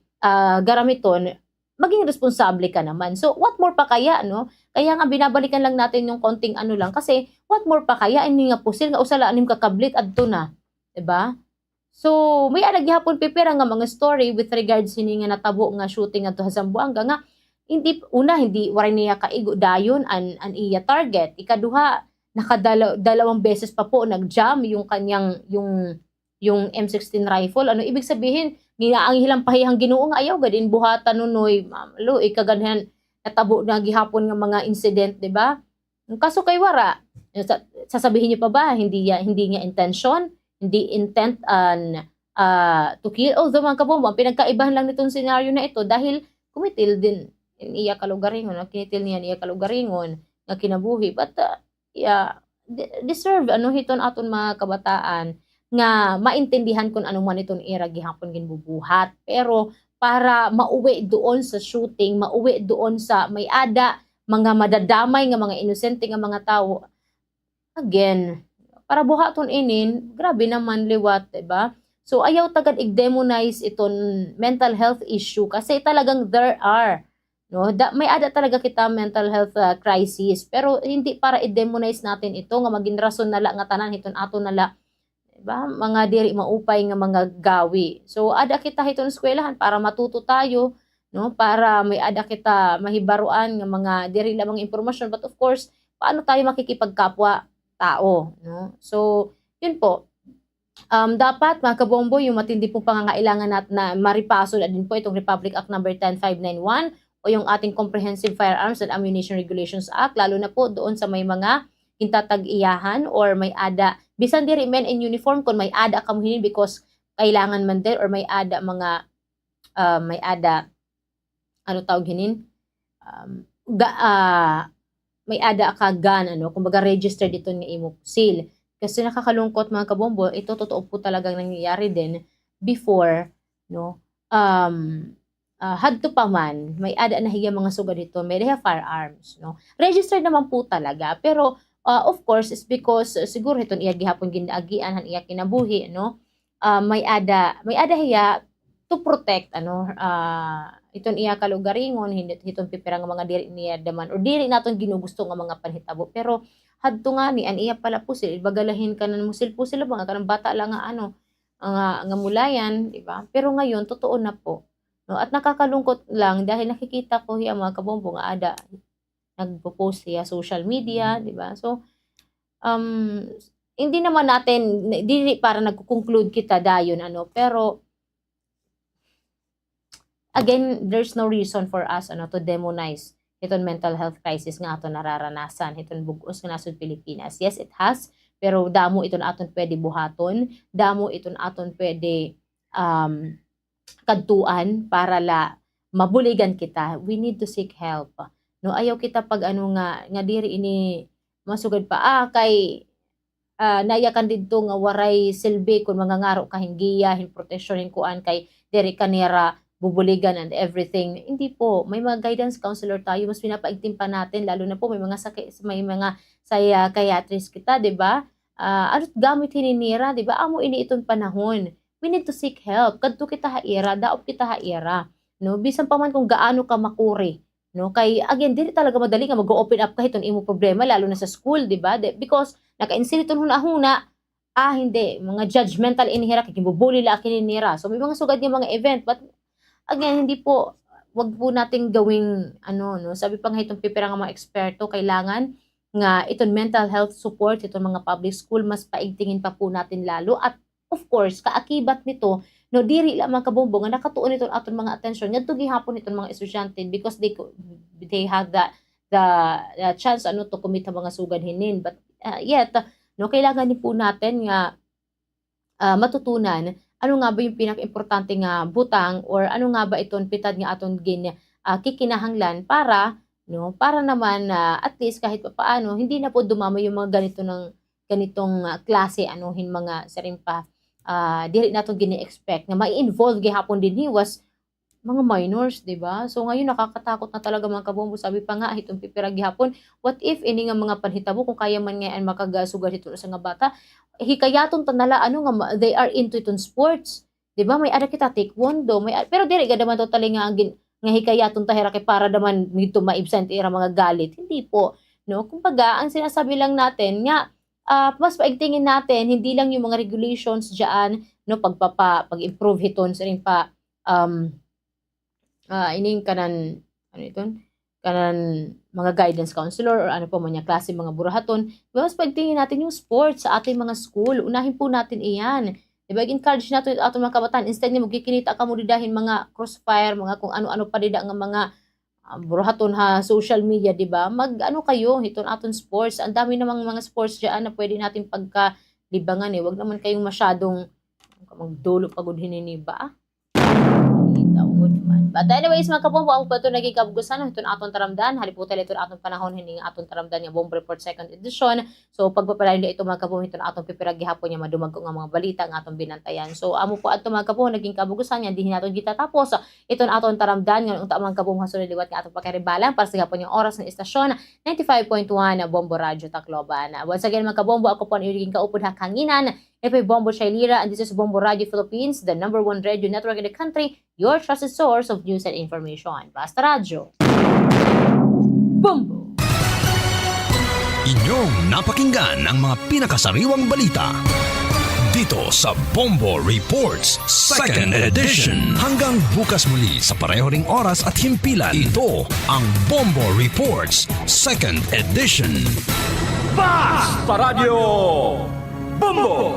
[SPEAKER 5] garamiton maging responsable ka naman. So, what more pa kaya, no? Kaya nga binabalikan lang natin yung konting ano lang kasi what more pa kaya ini nga pusil nga usala anim kakablit adto na, 'di ba? So, may ada gihapon pipira nga mga story with regards sini nga natabo nga shooting adto sa Zamboanga nga hindi waray niya kaigo dayon an iya target. Ikaduha nakadalawang beses pa po nag-jam yung kanyang yung M16 rifle. Ano ibig sabihin? Ang hilang pahihang Ginoo nga ayaw gadin buhatan nunoy mamlo ikaganhan natabo na gihapon nga mga incident, di ba? Kaso kay wara sasabihin niyo pa ba hindi niya intention, hindi intent to kill. Although mga kabombo, pinagkaibahan lang nitong scenario na ito dahil kumitil din iya kalugaringon, kinitil niya iya kalugaringon nga kinabuhi. But deserve hiton aton mga kabataan nga maintindihan kung anong man itong era gihapon ginbubuhat. Pero para mauwi doon sa shooting, mauwi doon sa may ada, mga madadamay nga mga inosente nga mga tao, again, para buhaton inin, grabe naman liwat, diba? So ayaw tagad i-demonize itong mental health issue kasi talagang there are, no? May ada talaga kita mental health crisis, pero hindi para i-demonize natin ito nga maging rason nala nga tanan hiton ato nala, diba? Mga diri maupay nga mga gawi. So ada kita hiton eskwelahan para matuto tayo, no? Para may ada kita mahibaruan nga mga diri lamang impormasyon, but of course, paano tayo makikipagkapwa tao, no? So, yun po. Dapat mga kabombo, yung matindi pong pangangailangan natin na maripaso na din po itong Republic Act number 10591 o yung ating Comprehensive Firearms and Ammunition Regulations Act, lalo na po doon sa may mga kintatag-iyahan or may ada bisan diri men in uniform kun may ada ka muhinin because kailangan man din or may ada mga may ada ano tawag hinin may ada ka gun kumbaga registered dito nga imo seal kasi nakakalungkot mga kabombo ito totoo po talagang nangyayari din before no hadto pa man may ada na hiya mga sugad dito may have firearms no registered naman po talaga pero of course, is because siguro itong iya gihapon ginaagian han iya kinabuhi, no? May ada hiya to protect iton iya kalugaringon hindi hiton pipira nga mga diri niya daman or diri naton ginugusto nga mga panhitabo pero hadto nga ni an iya pala pusil bagalahin kanan musil-pusil ba kanang bata lang nga nga mulayan, di ba? Pero ngayon totoo na po. No? At nakakalungkot lang dahil nakikita ko hiya mga kabombo nga ada nagpo-post siya social media, di ba? So, hindi naman natin, hindi para nagko-conclude kita dayon, pero, again, there's no reason for us, to demonize itong mental health crisis nga ato nararanasan, itong bugos nga nasod Pilipinas. Yes, it has, pero damo iton aton pwede buhaton, damo iton aton pwede kadtuan para mabuligan kita. We need to seek help. No, ayaw kita pag nga diri ini masugad pa kay nayakan didto nga waray silbi kun mga ngaro kahinggiya hin proteksyon hin kuan kay diri kanira bubuligan and everything. Hindi po, may mga guidance counselor tayo mas pinapaigting pa natin lalo na po may mga psychiatrist kita, di ba? Ano't gamit hininira, di ba? Amo ini itong panahon. We need to seek help. Kadto kita haira, daop kita haira. No, bisan pa man kung gaano ka makuri. No, kay again dili talaga madali nga mag-open up kahit imo problema lalo na sa school, di ba? Because naka-insilit huna-huna hindi mga judgmental inhira kay gibubuli la kininira. So may mga sugad nga mga event but again hindi po wag po nating gawing no, sabi pa nga itong pipira nga mga eksperto kailangan nga itong mental health support itong mga public school mas paigtingin pa po natin lalo at of course kaakibat nito no diri la mga kabombo nga nakatuon itong aton mga atensyon ngadto gihapon itong mga estudyante because they have the chance to commit ang mga sugad hinin but yet no kailangan din po natin nga matutunan ano nga ba yung pinaka-importante nga butang or ano nga ba iton pitad nga aton kikinahanglan para naman at least kahit paano hindi na po dumamo yung mga ganitong klase anuhin mga sarimpa dili naton gini-expect nga mai-involve gihapon din was mga minors, di ba? So ngayon nakakatakot na talaga mga kabombo. Sabi pa nga itong pipirag gihapon, what if ini nga mga panhitabo kung kaya man ngayon makagasugar ito sa nga bata, hikayaton tanala they are into itong sports. Di ba? May ada kita taekwondo, pero dili ga naman totally nga nga hikayaton tahira kay para naman dito maibsan ira mga galit. Hindi po, no? Kumbaga, ang sinasabi lang natin nga mas paigtingin natin hindi lang yung mga regulations diyan, no, pag-improve hiton sa rin pa ining kanan mga guidance counselor or ano po man klase mga burahaton. Mas pagtingin natin yung sports sa ating mga school. Unahin po natin iyan. Diba? Encourage natin ating mga kabataan. Instead niya magkikinita ka mo didahin mga crossfire, mga kung ano-ano pa dida nga mga burahaton social media, diba? Mag-ano kayo, hiton aton sports. Ang dami namang mga sports diyan na pwede natin pagkalibangan eh. Wag naman kayong masyadong magdulo pagod hininiba. But anyways, mga kapombo, ako pa ito naging kabugusan. Ito na aton taramdan. Haliputan ito na aton panahon. Hindi nga aton taramdan yung Bomb Report 2nd edition. So, pagpapalain ito mga kapombo, ito na aton pipiragi hapon niya madumag ko nga mga balita ng aton binantayan. So, amo po ato mga kapombo, naging kabugusan yan. Hindi natin kita tapos. Ito na aton taramdan. Ngayon, unta mga kapombo, hasunod liwat nga aton pagkaribalan para sa hapon yung oras ng istasyon 95.1 Bombo Radio Tacloban. Once again, mga kapombo, ako po ang iliging kaupod hakanginan. Ito Bombo Shailira, and this is Bombo Radio Philippines, the #1 radio network in the country, your trusted source of news and information. Basta Radio. Bombo!
[SPEAKER 4] Inyong napakinggan ang mga pinakasariwang balita dito sa Bombo Reports 2nd edition. Hanggang bukas muli sa pareho ring oras at himpilan. Ito ang Bombo Reports 2nd edition.
[SPEAKER 7] Basta Radio Bombo!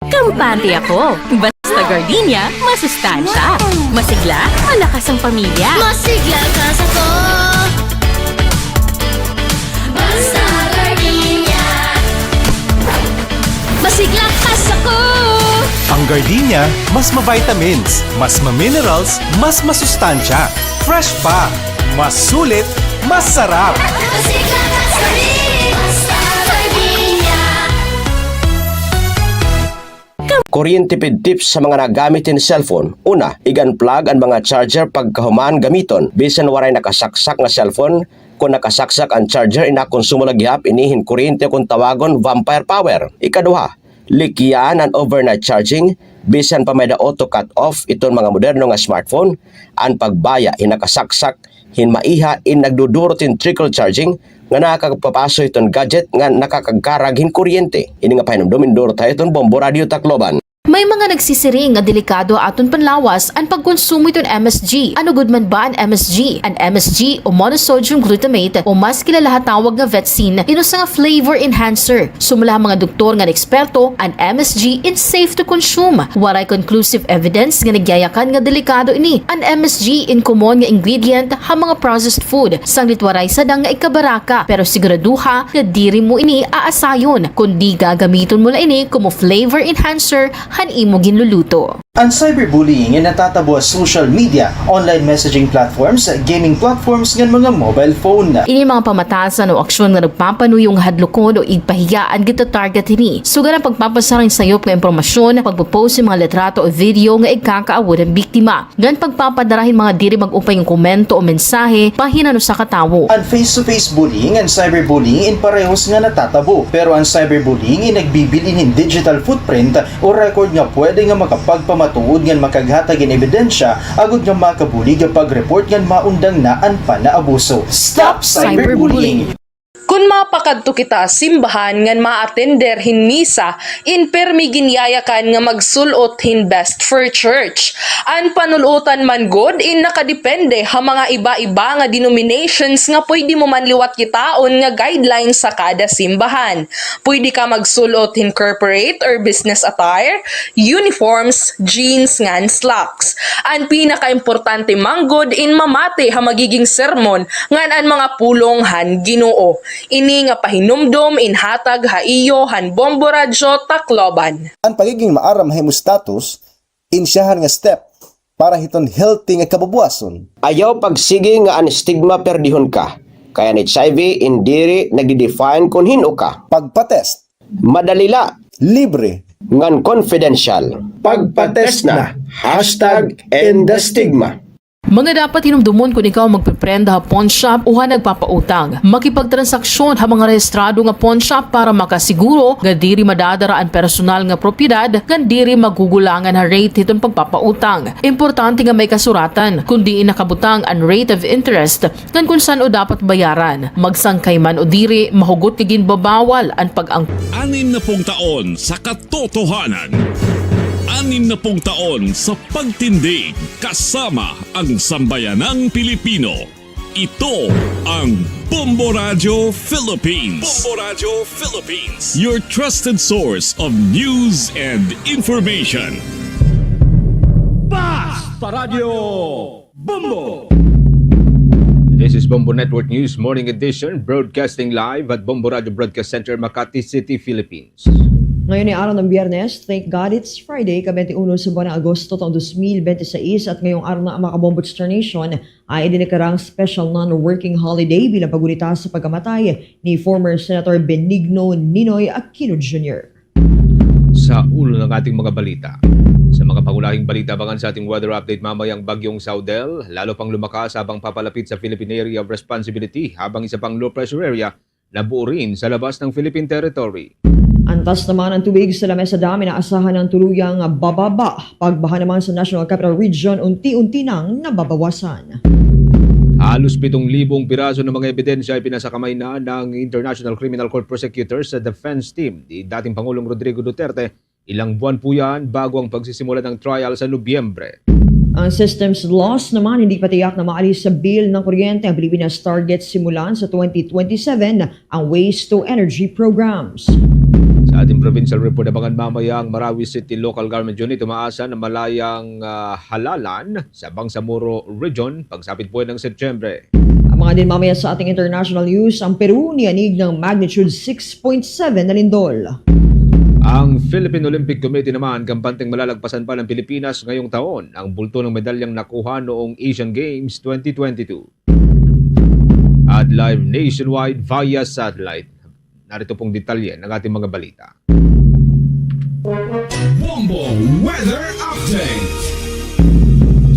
[SPEAKER 13] Kampante ako. Basta gardenia, masustansya. Masigla, malakas ang pamilya.
[SPEAKER 14] Masigla kas ako. Basta gardenia. Masigla kas ako.
[SPEAKER 15] Ang Gardenia, mas ma-vitamins, mas ma-minerals, mas masustansya. Fresh pa, mas sulit, mas sarap.
[SPEAKER 14] Masigla kas gardenia. Basta gardenia.
[SPEAKER 3] Kuryente-tipid tips sa mga nagamitin cellphone. Una, i-unplug ang mga charger pagkahuman gamiton. Bisan waray nakasaksak nga cellphone, kung nakasaksak ang charger, inakonsumo lagyap, inihin kuryente kung tawagon vampire power. Ikaduha, likyan ang overnight charging. Bisan pa may da auto cut off iton mga moderno nga smartphone, ang pagbaya inakasaksak, hinmaiha in nagdudurot in trickle charging, nga nakakapapaso iton gadget nga nakakagkarag hin kuryente. Ini nga pahinumdumin duro tayo iton Bombo Radio Tacloban.
[SPEAKER 8] May mga nagsisiring nga delikado aton panlawas ang pagkonsumo iton MSG. Ano gud man ba ang MSG? Ang MSG o monosodium glutamate o mas kilala tawag nga Vetsin inusa nga flavor enhancer. Sumala mga doktor nga eksperto, ang MSG is safe to consume. Waray conclusive evidence nga nagyayakan nga delikado ini. Ang MSG in common nga ingredient ha mga processed food. Sanglit waray sadang nga ikabaraka pero siguraduha nga diri mo ini aasayon kundi gagamiton mo la ini como flavor enhancer han imo ginluluto.
[SPEAKER 10] Ang cyberbullying ay natatabo sa social media, online messaging platforms, gaming platforms ng mga mobile phone.
[SPEAKER 8] Ini mga pamatasan o aksyon nga nagpapanuyong hadlokon o igpahigaan gito target ini. Sugar ang pagpapasarang sayop nga impormasyon, pagpo-post ng mga litrato o video nga ikakaawod ang biktima. Gan pagpapadarahin mga diri mag-upay ng komento o mensahe pahinano sa katawo.
[SPEAKER 10] Ang face-to-face bullying and cyberbullying in parehos nga natatabo. Pero ang cyberbullying ay nagbibilin ng digital footprint o record nga pwede nga makapagpamatuod nga makaghatag in ebidensya agud nga makabuli nga pag-report nga maundang naan pa na abuso. Stop cyberbullying!
[SPEAKER 22] Kung mapakadto kita simbahan ngan ma-attender hin misa, in permi ginyayakan nga magsulot hin best for church. An panulutan man god in nakadepende ha mga iba-iba nga denominations nga pwede mo man liwat kitaon nga guidelines sa kada simbahan. Pwede ka magsulot hin corporate or business attire, uniforms, jeans ngan slacks. An pinaka-importante man god in mamate ha magiging sermon ngan an mga pulong han Ginoo. Ini nga pahinumdom inhatag haiyo han Bombo Radyo Tacloban.
[SPEAKER 1] Ang pagiging maaram hemostatus, insyahan nga step para hiton healthy nga kabubuason.
[SPEAKER 3] Ayaw pagsige nga ang stigma perdihon ka. Kaya ang HIV indiri nagdi-define kung hino ka.
[SPEAKER 1] Pagpatest,
[SPEAKER 3] Madalila,
[SPEAKER 1] libre,
[SPEAKER 3] ngan confidential. Pagpatest na. #End the stigma.
[SPEAKER 8] Mga dapat hinumdumon kung ikaw magpiprenda ha pawn shop o ha nagpapautang. Makipagtransaksyon ha mga rehistrado nga pawn shop para makasiguro nga diri madadara ang personal nga propiedad nga diri magugulangan ha rate hiton pagpapautang. Importante nga may kasuratan kundi nakabutang ang rate of interest ngan kung saan o dapat bayaran. Magsangkay man o diri mahugot kagin babawal ang pag-ang
[SPEAKER 7] 60 taon sa katotohanan. 60 taon sa pagtindig kasama ang sambayanang Pilipino. Ito ang Bombo Radyo Philippines. Bombo Radyo Philippines. Your trusted source of news and information. Basta Radio Bombo!
[SPEAKER 9] This is Bombo Network News Morning Edition, broadcasting live at Bombo Radio Broadcast Center, Makati City, Philippines.
[SPEAKER 12] Ngayon ay araw ng Biyernes, thank God it's Friday, ka-21 sa buwan ng Agosto taong 2026 at ngayong araw ng mga Bombo Star Nation ay idinikarang special non-working holiday bilang pagulita sa pagkamatay ni former Senator Benigno Ninoy Aquino Jr.
[SPEAKER 9] Sa ulo ng ating mga balita. Sa mga pangulahing balita, abangan sa ating weather update mamayang bagyong Saudel, lalo pang lumakas habang papalapit sa Philippine Area of Responsibility habang isa pang low pressure area na buo rin sa labas ng Philippine Territory.
[SPEAKER 12] Antas naman ang tubig sa Lamesa Dam na asahan ng tuluyang bababa. Pagbaha naman sa National Capital Region, unti-unti nang nababawasan.
[SPEAKER 9] Halos 7,000 piraso ng mga ebidensya ay pinasakamay na ng International Criminal Court prosecutors sa defense team ni dating Pangulong Rodrigo Duterte. Ilang buwan po yan bago ang pagsisimula ng trial sa Nobyembre.
[SPEAKER 12] Ang systems loss naman hindi pa tiyak na maalis sa bill ng kuryente. Ang Pilipinas target simulan sa 2027 ang waste to energy programs.
[SPEAKER 9] Sa ating provincial report, abangan mamaya ang Marawi City Local Government Unit umaasa ng malayang halalan sa Bangsamoro Region pagsapit po ng Setyembre.
[SPEAKER 12] Ang mga din mamaya sa ating international news, ang Peru niyanig ng magnitude 6.7 na lindol.
[SPEAKER 9] Ang Philippine Olympic Committee naman kampanteng malalagpasan pa ng Pilipinas ngayong taon ang bulto ng medalyang nakuha noong Asian Games 2022. At live nationwide via satellite. Narito pong detalye ng ating mga balita.
[SPEAKER 7] Bombo Weather Update.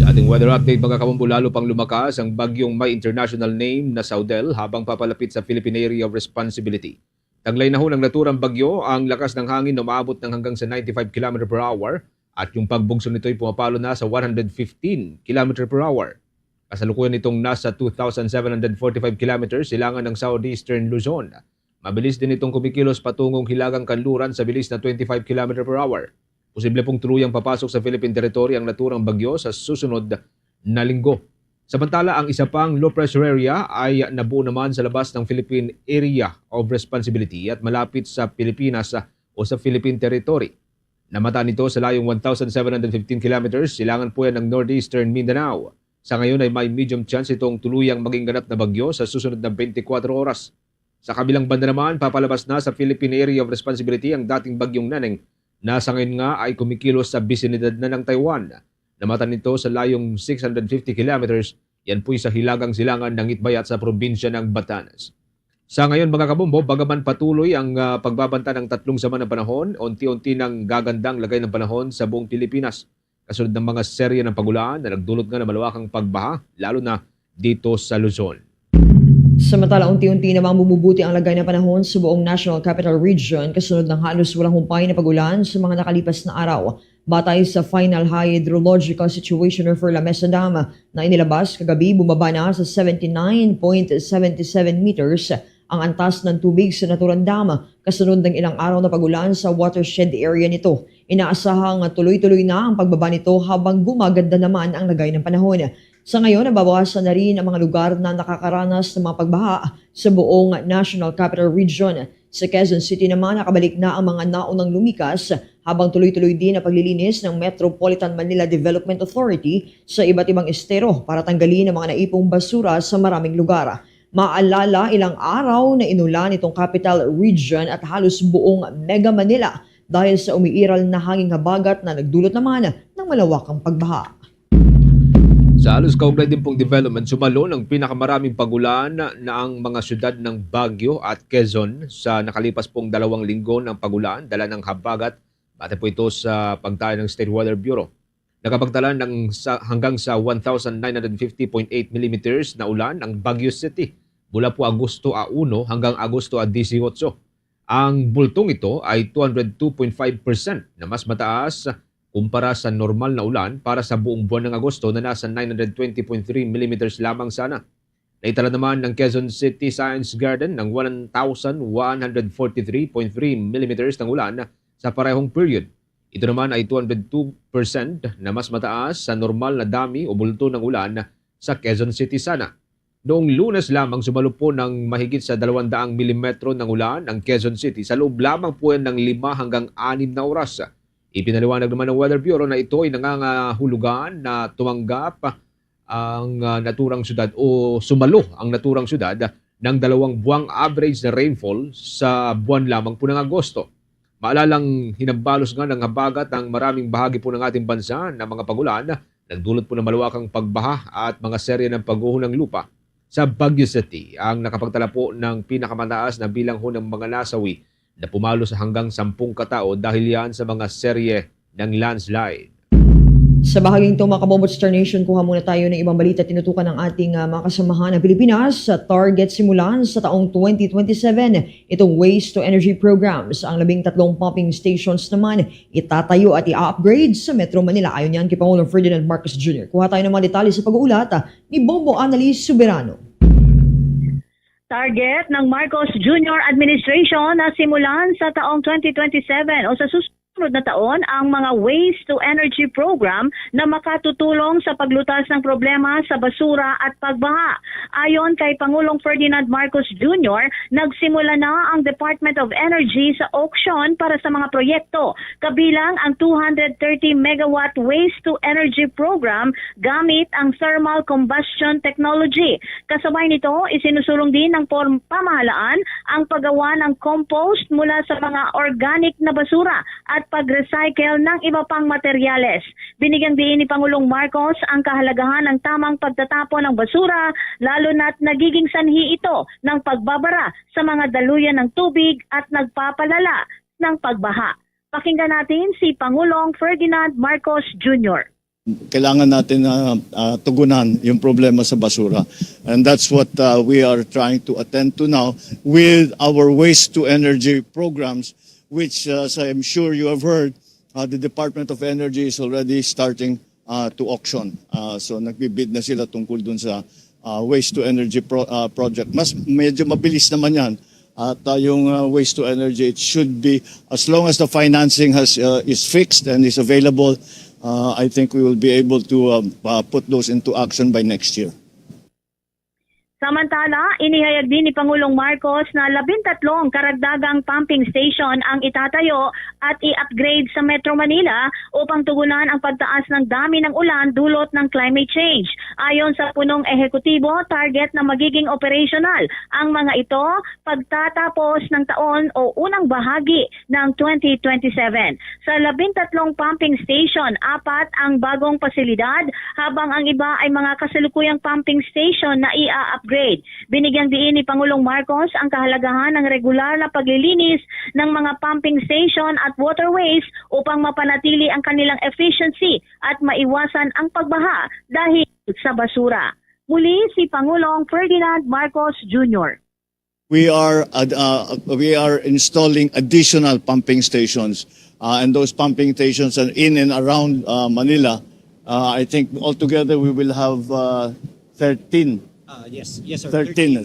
[SPEAKER 9] Sa ating weather update, mga kabombo, lalo pang lumakas ang bagyong may international name na Saudel habang papalapit sa Philippine Area of Responsibility. Taglay na ho ng naturang bagyo, ang lakas ng hangin na umaabot ng hanggang sa 95 km per hour at yung pagbugso nito ay pumapalo na sa 115 km per hour. Kasalukuyan nitong nasa 2,745 km silangan ng southeastern Luzon. Mabilis din itong kumikilos patungong Hilagang Kanluran sa bilis na 25 km per hour. Posible pong tuluyang papasok sa Philippine Territory ang naturang bagyo sa susunod na linggo. Samantala, ang isa pang low pressure area ay nabuo naman sa labas ng Philippine Area of Responsibility at malapit sa Pilipinas o sa Philippine Territory. Namata nito sa layong 1,715 km, silangan po yan ng northeastern Mindanao. Sa ngayon ay may medium chance itong tuluyang maging ganap na bagyo sa susunod na 24 oras. Sa kabilang banda naman, papalabas na sa Philippine Area of Responsibility ang dating bagyong Naneng na sa ngayon nga ay kumikilos sa bisinidad na ng Taiwan. Namata nito sa layong 650 kilometers, yan po'y sa hilagang silangan ng Itbayat sa probinsya ng Batanes. Sa ngayon mga kabombo, bagaman patuloy ang pagbabanta ng 3 sama ng panahon, unti-unti nang gagandang lagay ng panahon sa buong Pilipinas. Kasunod ng mga serye ng pagulan na nagdulot nga ng malawakang pagbaha, lalo na dito sa Luzon.
[SPEAKER 12] Samantala, unti-unti namang bumubuti ang lagay ng panahon sa buong National Capital Region kasunod ng halos walang humpay na pagulan sa mga nakalipas na araw. Batay sa Final Hydrological Situation for Lamesa Dam na inilabas kagabi, bumaba na sa 79.77 meters ang antas ng tubig sa naturang dam kasunod ng ilang araw na pagulan sa watershed area nito. Inaasahang tuloy-tuloy na ang pagbaba nito habang gumaganda naman ang lagay ng panahon. Sa ngayon, nababawasan na rin ang mga lugar na nakakaranas ng mga pagbaha sa buong National Capital Region. Sa Quezon City naman, nakabalik na ang mga naunang lumikas habang tuloy-tuloy din ang paglilinis ng Metropolitan Manila Development Authority sa iba't ibang estero para tanggalin ang mga naipong basura sa maraming lugar. Maalala, ilang araw na inulan itong Capital Region at halos buong Mega Manila dahil sa umiiral na hanging habagat na nagdulot naman ng malawakang pagbaha.
[SPEAKER 9] Sa halos kaugnay din pong development, sumalo ng pinakamaraming pagulan na ang mga syudad ng Baguio at Quezon sa nakalipas pong 2 linggo ng pagulan, dala ng habagat, base po ito sa pagtaya ng State Weather Bureau. Nakapagtala ng hanggang sa 1,950.8 mm na ulan ang Baguio City mula po Agosto 1 hanggang Agosto 18. Ang bultong ito ay 202.5% na mas mataas kumpara sa normal na ulan para sa buong buwan ng Agosto na nasa 920.3 mm lamang sana. Naitala naman ng Quezon City Science Garden ng 1,143.3 mm ng ulan sa parehong period. Ito naman ay 202% na mas mataas sa normal na dami o bulto ng ulan sa Quezon City sana. Noong Lunes lamang sumalo po ng mahigit sa 200 mm ng ulan ang Quezon City sa loob lamang po yan ng 5 hanggang 6 na oras. Ipinaliwanag naman ng Weather Bureau na ito ay nangangahulugan na tumanggap ang naturang syudad o sumalo ang naturang syudad ng 2 buwang average na rainfall sa buwan lamang po ng Agosto. Maalalang hinambalos nga ng habagat ang maraming bahagi po ng ating bansa na mga pagulan, nagdulot po ng malawakang pagbaha at mga serye ng pagguho ng lupa. Sa Baguio City, ang nakapagtala po ng pinakamataas na bilang ho ng mga nasawi na pumalo sa hanggang 10 katao dahil yan sa mga serye ng landslide.
[SPEAKER 12] Sa bahaging ito, mga kabombo Star Nation, kuha muna tayo ng ibang balita tinutukan ng ating mga kasamahan ng Pilipinas sa target simulan sa taong 2027. Itong Waste to Energy Programs. Ang 13 pumping stations naman itatayo at i-upgrade sa Metro Manila. Ayon yan kay Pangulong Ferdinand Marcos Jr. Kuha tayo ng mga detalye sa pag-uulat ni Bombo Annalise Soberano.
[SPEAKER 17] Target ng Marcos Jr. Administration na simulan sa taong 2027 o sa susunod na taon ang mga Waste to Energy Program na makatutulong sa paglutas ng problema sa basura at pagbaha. Ayon kay Pangulong Ferdinand Marcos Jr., nagsimula na ang Department of Energy sa auction para sa mga proyekto, kabilang ang 230 megawatt Waste to Energy Program gamit ang thermal combustion technology. Kasabay nito, isinusulong din ng pamahalaan ang paggawa ng compost mula sa mga organic na basura at pag-recycle ng iba pang materyales. Binigyang diin ni Pangulong Marcos ang kahalagahan ng tamang pagtatapon ng basura, lalo na't nagiging sanhi ito ng pagbabara sa mga daluyan ng tubig at nagpapalala ng pagbaha. Pakinggan natin si Pangulong Ferdinand Marcos Jr.
[SPEAKER 19] Kailangan natin tugunan yung problema sa basura. And that's what we are trying to attend to now with our waste to energy programs, which as I'm sure you have heard, the Department of Energy is already starting to auction. So nagbibid na sila tungkol dun sa waste to energy project. Medyo mabilis naman yan. At yung waste to energy, it should be, as long as the financing is fixed and is available, I think we will be able to put those into action by next year.
[SPEAKER 17] Samantala, inihayag din ni Pangulong Marcos na 13 karagdagang pumping station ang itatayo at i-upgrade sa Metro Manila upang tugunan ang pagtaas ng dami ng ulan dulot ng climate change. Ayon sa punong ehekutibo, target na magiging operational ang mga ito pagtatapos ng taon o unang bahagi ng 2027. Sa 13 pumping station, 4 ang bagong pasilidad habang ang iba ay mga kasalukuyang pumping station na i-upgrade. Binigyang diin ni Pangulong Marcos ang kahalagahan ng regular na paglilinis ng mga pumping station at waterways upang mapanatili ang kanilang efficiency at maiwasan ang pagbaha dahil sa basura. Muli si Pangulong Ferdinand Marcos Jr.
[SPEAKER 19] We are installing additional pumping stations, and those pumping stations are in and around Manila. I think altogether we will have 13. Yes, sir. 13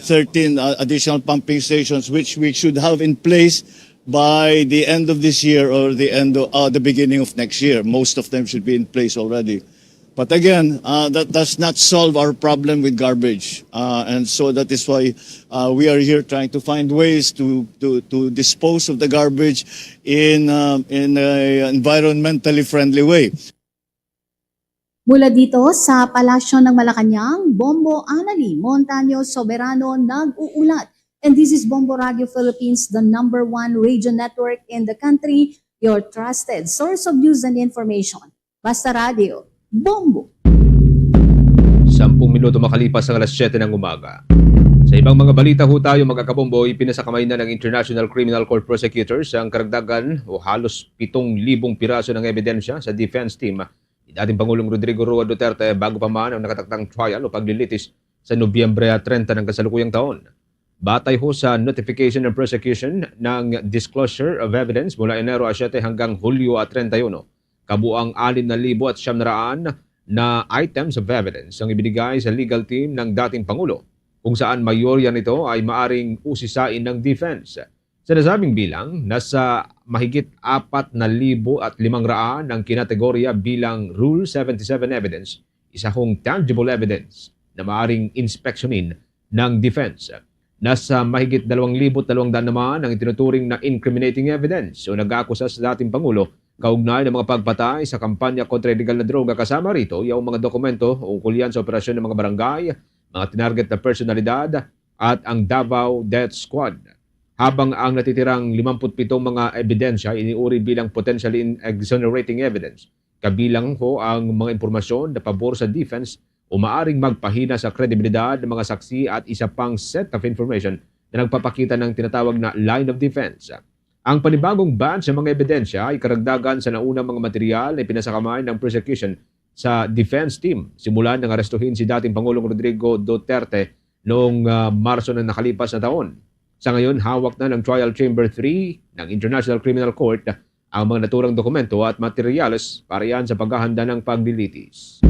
[SPEAKER 19] additional pumping stations, which we should have in place by the end of this year or the beginning of next year. Most of them should be in place already. But again, that does not solve our problem with garbage, and so that is why we are here trying to find ways to dispose of the garbage in an environmentally friendly way.
[SPEAKER 20] Mula dito sa Palasyo ng Malacanang, Bombo Anali Montaño Soberano nag-uulat. And this is Bombo Radio Philippines, the #1 radio network in the country, your trusted source of news and information. Basta Radio, Bombo.
[SPEAKER 9] 10 minuto makalipas ang alas 7 ng umaga. Sa ibang mga balita ho tayo mga kabombo, ipinasakamay na ng International Criminal Court prosecutors ang karagdagan o halos 7,000 piraso ng ebidensya sa defense team ni dating Pangulong Rodrigo Roa Duterte bago pa man ang nakataktang trial o paglilitis sa Nobyembre 30 ng kasalukuyang taon. Batay ho sa notification ng prosecution ng disclosure of evidence mula Enero 7 hanggang Hulyo 31, kabuang 6,900 na items of evidence ang ibinigay sa legal team ng dating Pangulo, kung saan mayorya nito ay maaring usisain ng defense. Sa nasabing bilang, nasa mahigit 4,500 ng kinategorya bilang Rule 77 evidence, isa hong tangible evidence na maaring inspeksyonin ng defense. Nasa mahigit 2,200 naman ang itinuturing na incriminating evidence o nag-akusa sa dating Pangulo kaugnay ng mga pagpatay sa kampanya kontra illegal na droga. Kasama rito yung mga dokumento ukol yan sa operasyon ng mga barangay, mga tinarget na personalidad at ang Davao Death Squad. Habang ang natitirang 57 mga ebidensya iniuri bilang potentially exonerating evidence, kabilang ho ang mga impormasyon na pabor sa defense o maaring magpahina sa kredibilidad ng mga saksi at isa pang set of information na nagpapakita ng tinatawag na line of defense. Ang panibagong batch sa mga ebidensya ay karagdagan sa naunang mga material na pinasakamay ng prosecution sa defense team simulan ng arestuhin si dating Pangulong Rodrigo Duterte noong Marso ng nakalipas na taon. Sa ngayon, hawak na ng Trial Chamber 3 ng International Criminal Court ang mga naturang dokumento at materyales para yan sa paghahanda ng paglilitis.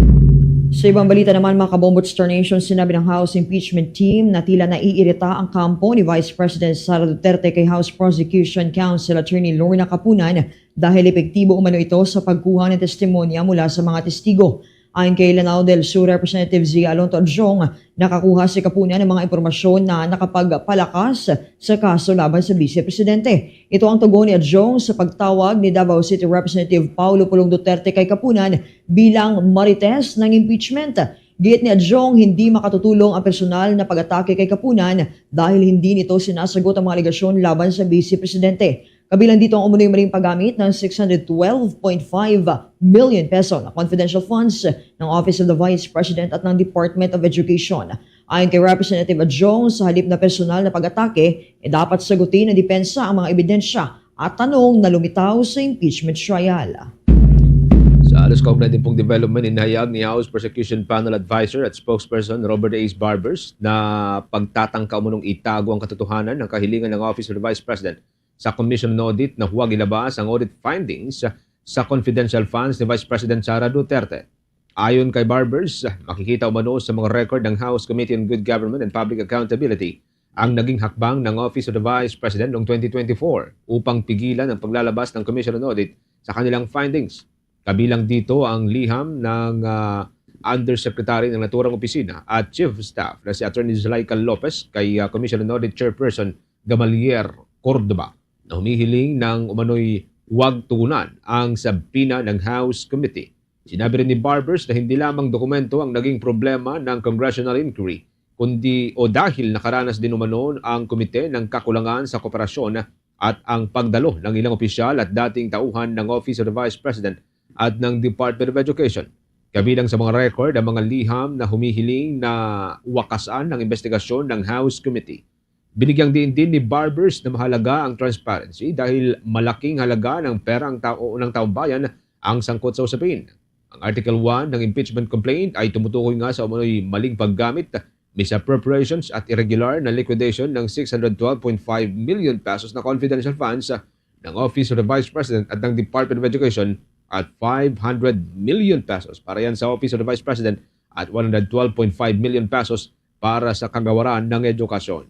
[SPEAKER 12] Sa ibang balita naman mga kabombo Star Nation, sinabi ng House Impeachment Team na tila naiirita ang kampo ni Vice President Sara Duterte kay House Prosecution Counsel Attorney Lorna Capunan dahil epektibo umano ito sa pagkuha ng testimonya mula sa mga testigo. Ayon kay Lanao del Sur Representative Zia Alonto Adjong, nakakuha si Capunan ng mga impormasyon na nakapagpalakas sa kaso laban sa Vice Presidente. Ito ang tugon ni Adjong sa pagtawag ni Davao City Representative Paulo Pulong Duterte kay Capunan bilang marites ng impeachment. Giit ni Adjong, hindi makatutulong ang personal na pag-atake kay Capunan dahil hindi nito sinasagot ang mga alegasyon laban sa Vice Presidente. Kabilang dito ang umunoy maling paggamit ng 612.5 million peso na confidential funds ng Office of the Vice President at ng Department of Education. Ayon kay Representative Adjong, sa halip na personal na pag-atake, dapat sagutin ng depensa ang mga ebidensya at tanong na lumitaw sa impeachment trial.
[SPEAKER 9] Sa alas kaugnay din pong development, inahayag ni House Prosecution Panel Advisor at Spokesperson Robert Ace Barbers na pagtatangka umunong itago ang katotohanan ng kahilingan ng Office of the Vice President sa Commission on Audit na huwag ilabas ang audit findings sa confidential funds ni Vice President Sara Duterte. Ayon kay Barbers, makikita umano sa mga record ng House Committee on Good Government and Public Accountability ang naging hakbang ng Office of the Vice President noong 2024 upang pigilan ang paglalabas ng Commission on Audit sa kanilang findings. Kabilang dito ang liham ng Undersecretary ng Naturang Opisina at Chief of Staff na si Attorney Zulaika Lopez kay Commission on Audit Chairperson Gamalier Cordoba na humihiling ng umano'y huwag tugunan ang sabina ng House Committee. Sinabi rin ni Barbers na hindi lamang dokumento ang naging problema ng congressional inquiry, kundi o dahil nakaranas din umano ang komite ng kakulangan sa kooperasyon at ang pagdalo ng ilang opisyal at dating tauhan ng Office of the Vice President at ng Department of Education. Kabilang sa mga record ang mga liham na humihiling na wakasan ng investigasyon ng House Committee. Binigyang din ni Barbers na mahalaga ang transparency dahil malaking halaga ng pera ng taong bayan ang sangkot sa usapin. Ang Article 1 ng impeachment complaint ay tumutukoy nga sa umano'y maling paggamit, misappropriations at irregular na liquidation ng 612.5 million pesos na confidential funds ng Office of the Vice President at ng Department of Education at 500 million pesos para yan sa Office of the Vice President at 112.5 million pesos para sa kagawaran ng edukasyon.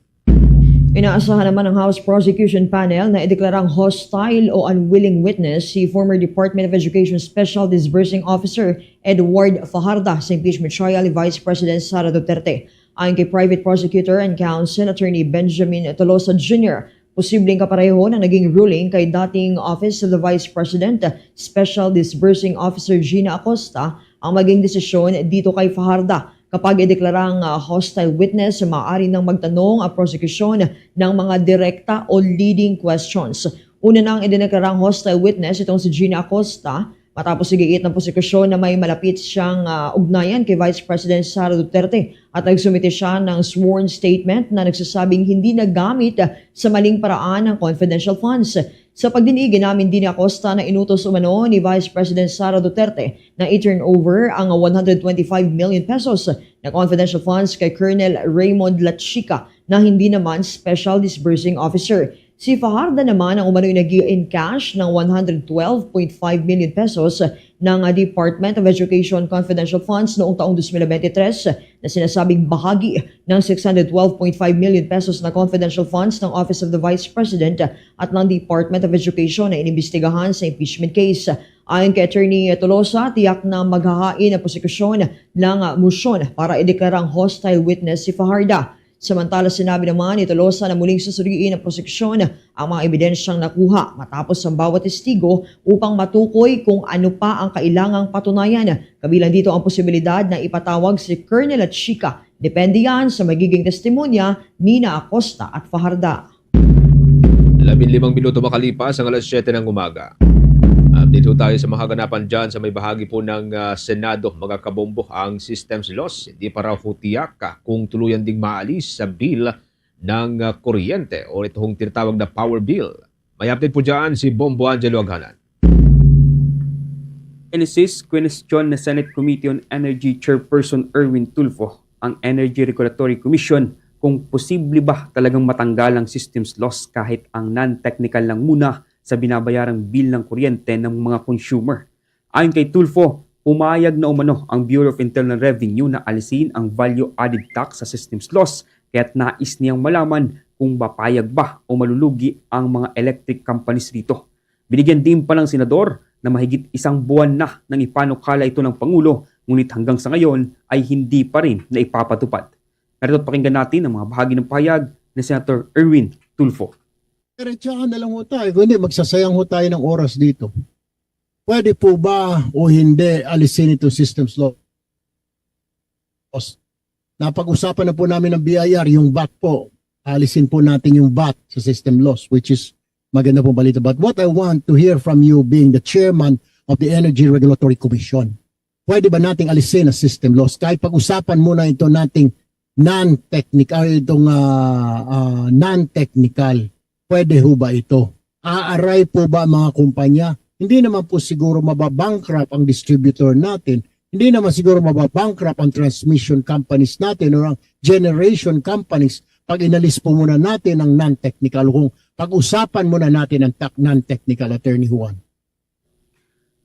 [SPEAKER 12] Inaasahan naman ng House Prosecution Panel na ideklarang hostile o unwilling witness si former Department of Education Special Disbursing Officer Edward Fajarda sa impeachment trial ni Vice President Sara Duterte. Ayon kay Private Prosecutor and Counsel Attorney Benjamin Tolosa Jr., posibleng kapareho na naging ruling kay dating Office of the Vice President Special Disbursing Officer Gina Acosta ang maging desisyon dito kay Fajarda. Kapag ideklarang hostile witness, maaari nang magtanong ang prosecution ng mga direkta o leading questions. Una nang idineklarang hostile witness itong si Gina Acosta matapos igiit ng prosekusyon na may malapit siyang ugnayan kay Vice President Sara Duterte at nagsumite siya ng sworn statement na nagsasabing hindi nagamit sa maling paraan ng confidential funds. Sa pagdinig, inamin din ni Acosta na inutos umano ni Vice President Sara Duterte na i-turn over ang 125 million pesos na confidential funds kay Colonel Raymond Lachica na hindi naman Special Disbursing Officer. Si Fajarda naman ang umano'y nag-in cash ng 112.5 million pesos ng Department of Education confidential funds noong taong 2023 na sinasabing bahagi ng 612.5 million pesos na confidential funds ng Office of the Vice President at ng Department of Education na inimbestigahan sa impeachment case. Ayon kay Attorney Tolosa, tiyak na maghahain ang prosekusyon ng motion para ideklarang hostile witness si Fajarda. Samantala, sinabi naman ni Tolosa na muling susuriin ng prosekusyon ang mga ebidensyang nakuha matapos ang bawat testigo upang matukoy kung ano pa ang kailangang patunayan. Kabilang dito ang posibilidad na ipatawag si Colonel Lachica. Depende yan sa magiging testimonya ni Acosta at Fajarda.
[SPEAKER 9] 15 minuto makalipas ang alas 7 ng umaga. Update po tayo sa mga kaganapan dyan sa may bahagi po ng Senado, mga kabombo. Ang systems loss, hindi pa raw tiyak kung tuluyan ding maalis sa bill ng kuryente o itong tinatawag na power bill. May update po dyan si Bombo Angelo Aghanan.
[SPEAKER 18] Inisis, question na Senate Committee on Energy Chairperson Erwin Tulfo ang Energy Regulatory Commission kung posible ba talagang matanggal ang systems loss kahit ang non-technical lang muna sa binabayarang bill ng kuryente ng mga consumer. Ayon kay Tulfo, pumayag na umano ang Bureau of Internal Revenue na alisin ang value-added tax sa systems loss kaya't nais niyang malaman kung papayag ba o malulugi ang mga electric companies rito. Binigyan din pa ng senador na mahigit 1 buwan na nang ipanukala ito ng Pangulo ngunit hanggang sa ngayon ay hindi pa rin na ipapatupad. Narito't pakinggan natin ang mga bahagi ng pahayag ni Senator Erwin Tulfo.
[SPEAKER 21] Diretsahan na lang ho tayo. Kung hindi, magsasayang ho tayo ng oras dito. Pwede po ba o hindi alisin ito systems loss? Napag-usapan na po namin ng BIR, yung VAT po. Alisin po natin yung VAT sa system loss, which is maganda pong balita. But what I want to hear from you being the chairman of the Energy Regulatory Commission, pwede ba nating alisin ang system loss? Kahit pag-usapan muna ito nating non-technical, non-technical. Pwede ho ba ito? Aaray po ba mga kumpanya? Hindi naman po siguro mababankrupt ang distributor natin. Hindi naman siguro mababankrupt ang transmission companies natin o ang generation companies pag inalis po muna natin ang non-technical. Kung pag-usapan muna natin ang non-technical, Attorney Juan.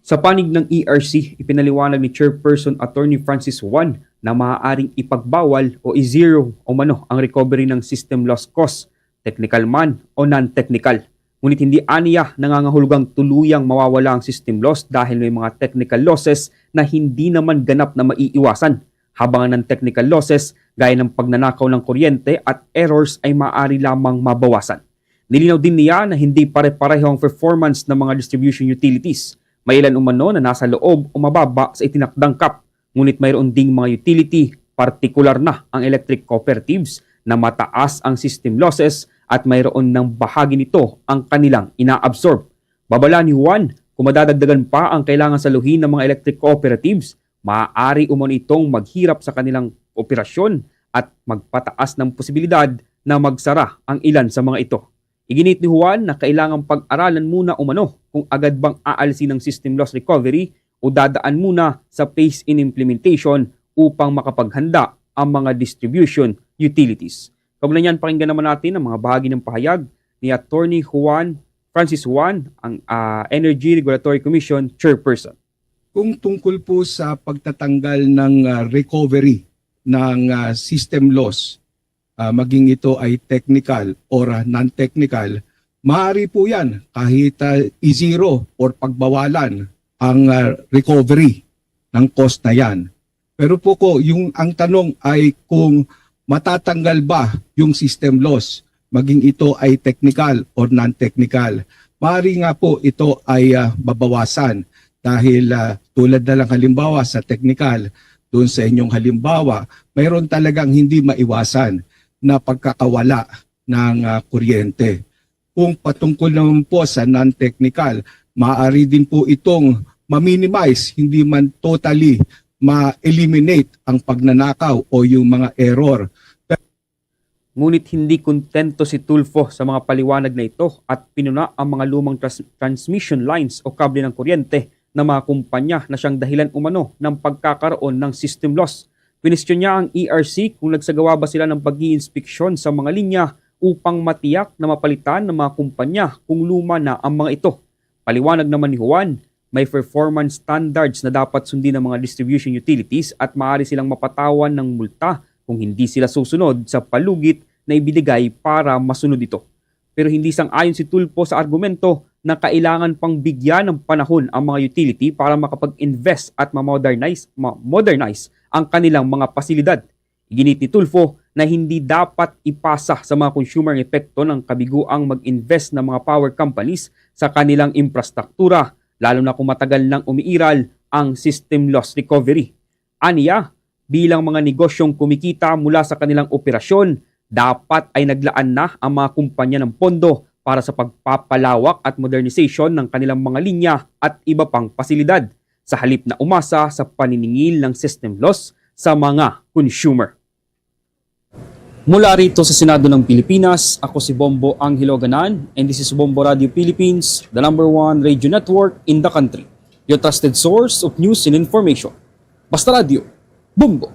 [SPEAKER 18] Sa panig ng ERC, ipinaliwanag ni Chairperson Attorney Francis Juan na maaaring ipagbawal o i-zero o mano ang recovery ng system loss cost, technical man o non-technical. Ngunit hindi aniya nangangahulugang tuluyang mawawala ang system loss dahil may mga technical losses na hindi naman ganap na maiiwasan. Habang ang non-technical losses gaya ng pagnanakaw ng kuryente at errors ay maaari lamang mabawasan. Nilinaw din niya na hindi pare-pareho ang performance ng mga distribution utilities. May ilan umano na nasa loob o mababa sa itinakdang cap. Ngunit mayroon ding mga utility, partikular na ang electric cooperatives na mataas ang system losses at mayroon ng bahagi nito ang kanilang ina-absorb. Babala ni Juan, kung madadagdagan pa ang kailangan saluhin ng mga electric cooperatives, maaari umano itong maghirap sa kanilang operasyon at magpataas ng posibilidad na magsara ang ilan sa mga ito. Iginit ni Juan na kailangang pag-aralan muna umano kung agad bang aalisin ng system loss recovery o dadaan muna sa phase-in implementation upang makapaghanda ang mga distribution utilities. Kaugnay niyan, pakinggan naman natin ang mga bahagi ng pahayag ni Attorney Francis Juan, ang Energy Regulatory Commission Chairperson.
[SPEAKER 23] Kung tungkol po sa pagtatanggal ng recovery ng system loss, maging ito ay technical or non-technical, maaari po yan kahit i-zero or pagbawalan ang recovery ng cost na yan. Pero po ang tanong ay kung matatanggal ba yung system loss, maging ito ay technical or non-technical. Maaari nga po ito ay babawasan dahil tulad na lang halimbawa sa technical, doon sa inyong halimbawa, mayroon talagang hindi maiwasan na pagkakawala ng kuryente. Kung patungkol naman po sa non-technical, maaari din po itong ma-minimize, hindi man totally ma-eliminate ang pagnanakaw o yung mga error.
[SPEAKER 18] Ngunit hindi kontento si Tulfo sa mga paliwanag na ito at pinuna ang mga lumang transmission lines o kable ng kuryente ng mga kumpanya na siyang dahilan umano ng pagkakaroon ng system loss. Kwestiyon niya ang ERC kung nagsagawa ba sila ng pag-iinspeksyon sa mga linya upang matiyak na mapalitan ng mga kumpanya kung luma na ang mga ito. Paliwanag naman ni Juan, may performance standards na dapat sundin ng mga distribution utilities at maaari silang mapatawan ng multa kung hindi sila susunod sa palugit na ibinigay para masunod ito. Pero hindi sang-ayon si Tulfo sa argumento na kailangan pang bigyan ng panahon ang mga utility para makapag-invest at modernize ang kanilang mga pasilidad. Iginit ni Tulfo na hindi dapat ipasa sa mga consumer ang epekto ng kabiguang mag-invest ng mga power companies sa kanilang infrastruktura, lalo na kung matagal nang umiiral ang system loss recovery. Aniya, bilang mga negosyong kumikita mula sa kanilang operasyon, dapat ay naglaan na ang mga kumpanya ng pondo para sa pagpapalawak at modernization ng kanilang mga linya at iba pang pasilidad sa halip na umasa sa paniningil ng system loss sa mga consumer. Mula rito sa Senado ng Pilipinas, ako si Bombo Angelo Ganan and this is Bombo Radio Philippines, the #1 radio network in the country. Your trusted source of news and information. Basta Radio, Bombo!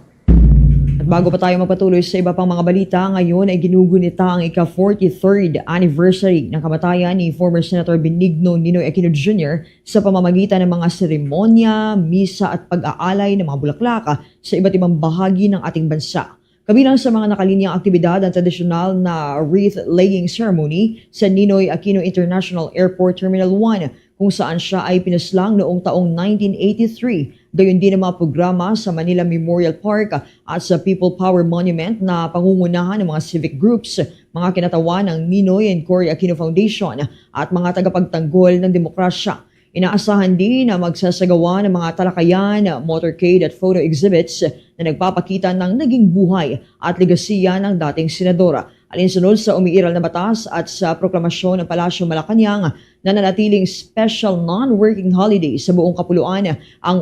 [SPEAKER 12] At bago pa tayo magpatuloy sa iba pang mga balita, ngayon ay ginugunita ang ika-43rd anniversary ng kamatayan ni former Senator Benigno Ninoy Aquino Jr. sa pamamagitan ng mga seremonya, misa at pag-aalay ng mga bulaklak sa iba't ibang bahagi ng ating bansa. Kabilang sa mga nakalinyang aktibidad ang tradisyonal na wreath-laying ceremony sa Ninoy Aquino International Airport Terminal 1 kung saan siya ay pinaslang noong taong 1983. Gayon din ang mga programa sa Manila Memorial Park at sa People Power Monument na pangungunahan ng mga civic groups, mga kinatawan ng Ninoy and Cory Aquino Foundation at mga tagapagtanggol ng demokrasya. Inaasahan din na magsasagawa ng mga talakayan, motorcade at photo exhibits na nagpapakita ng naging buhay at legasiya ng dating senadora. Alinsunod sa umiiral na batas at sa proklamasyon ng Palasyo Malacanang na nanatiling special non-working holiday sa buong kapuluan ang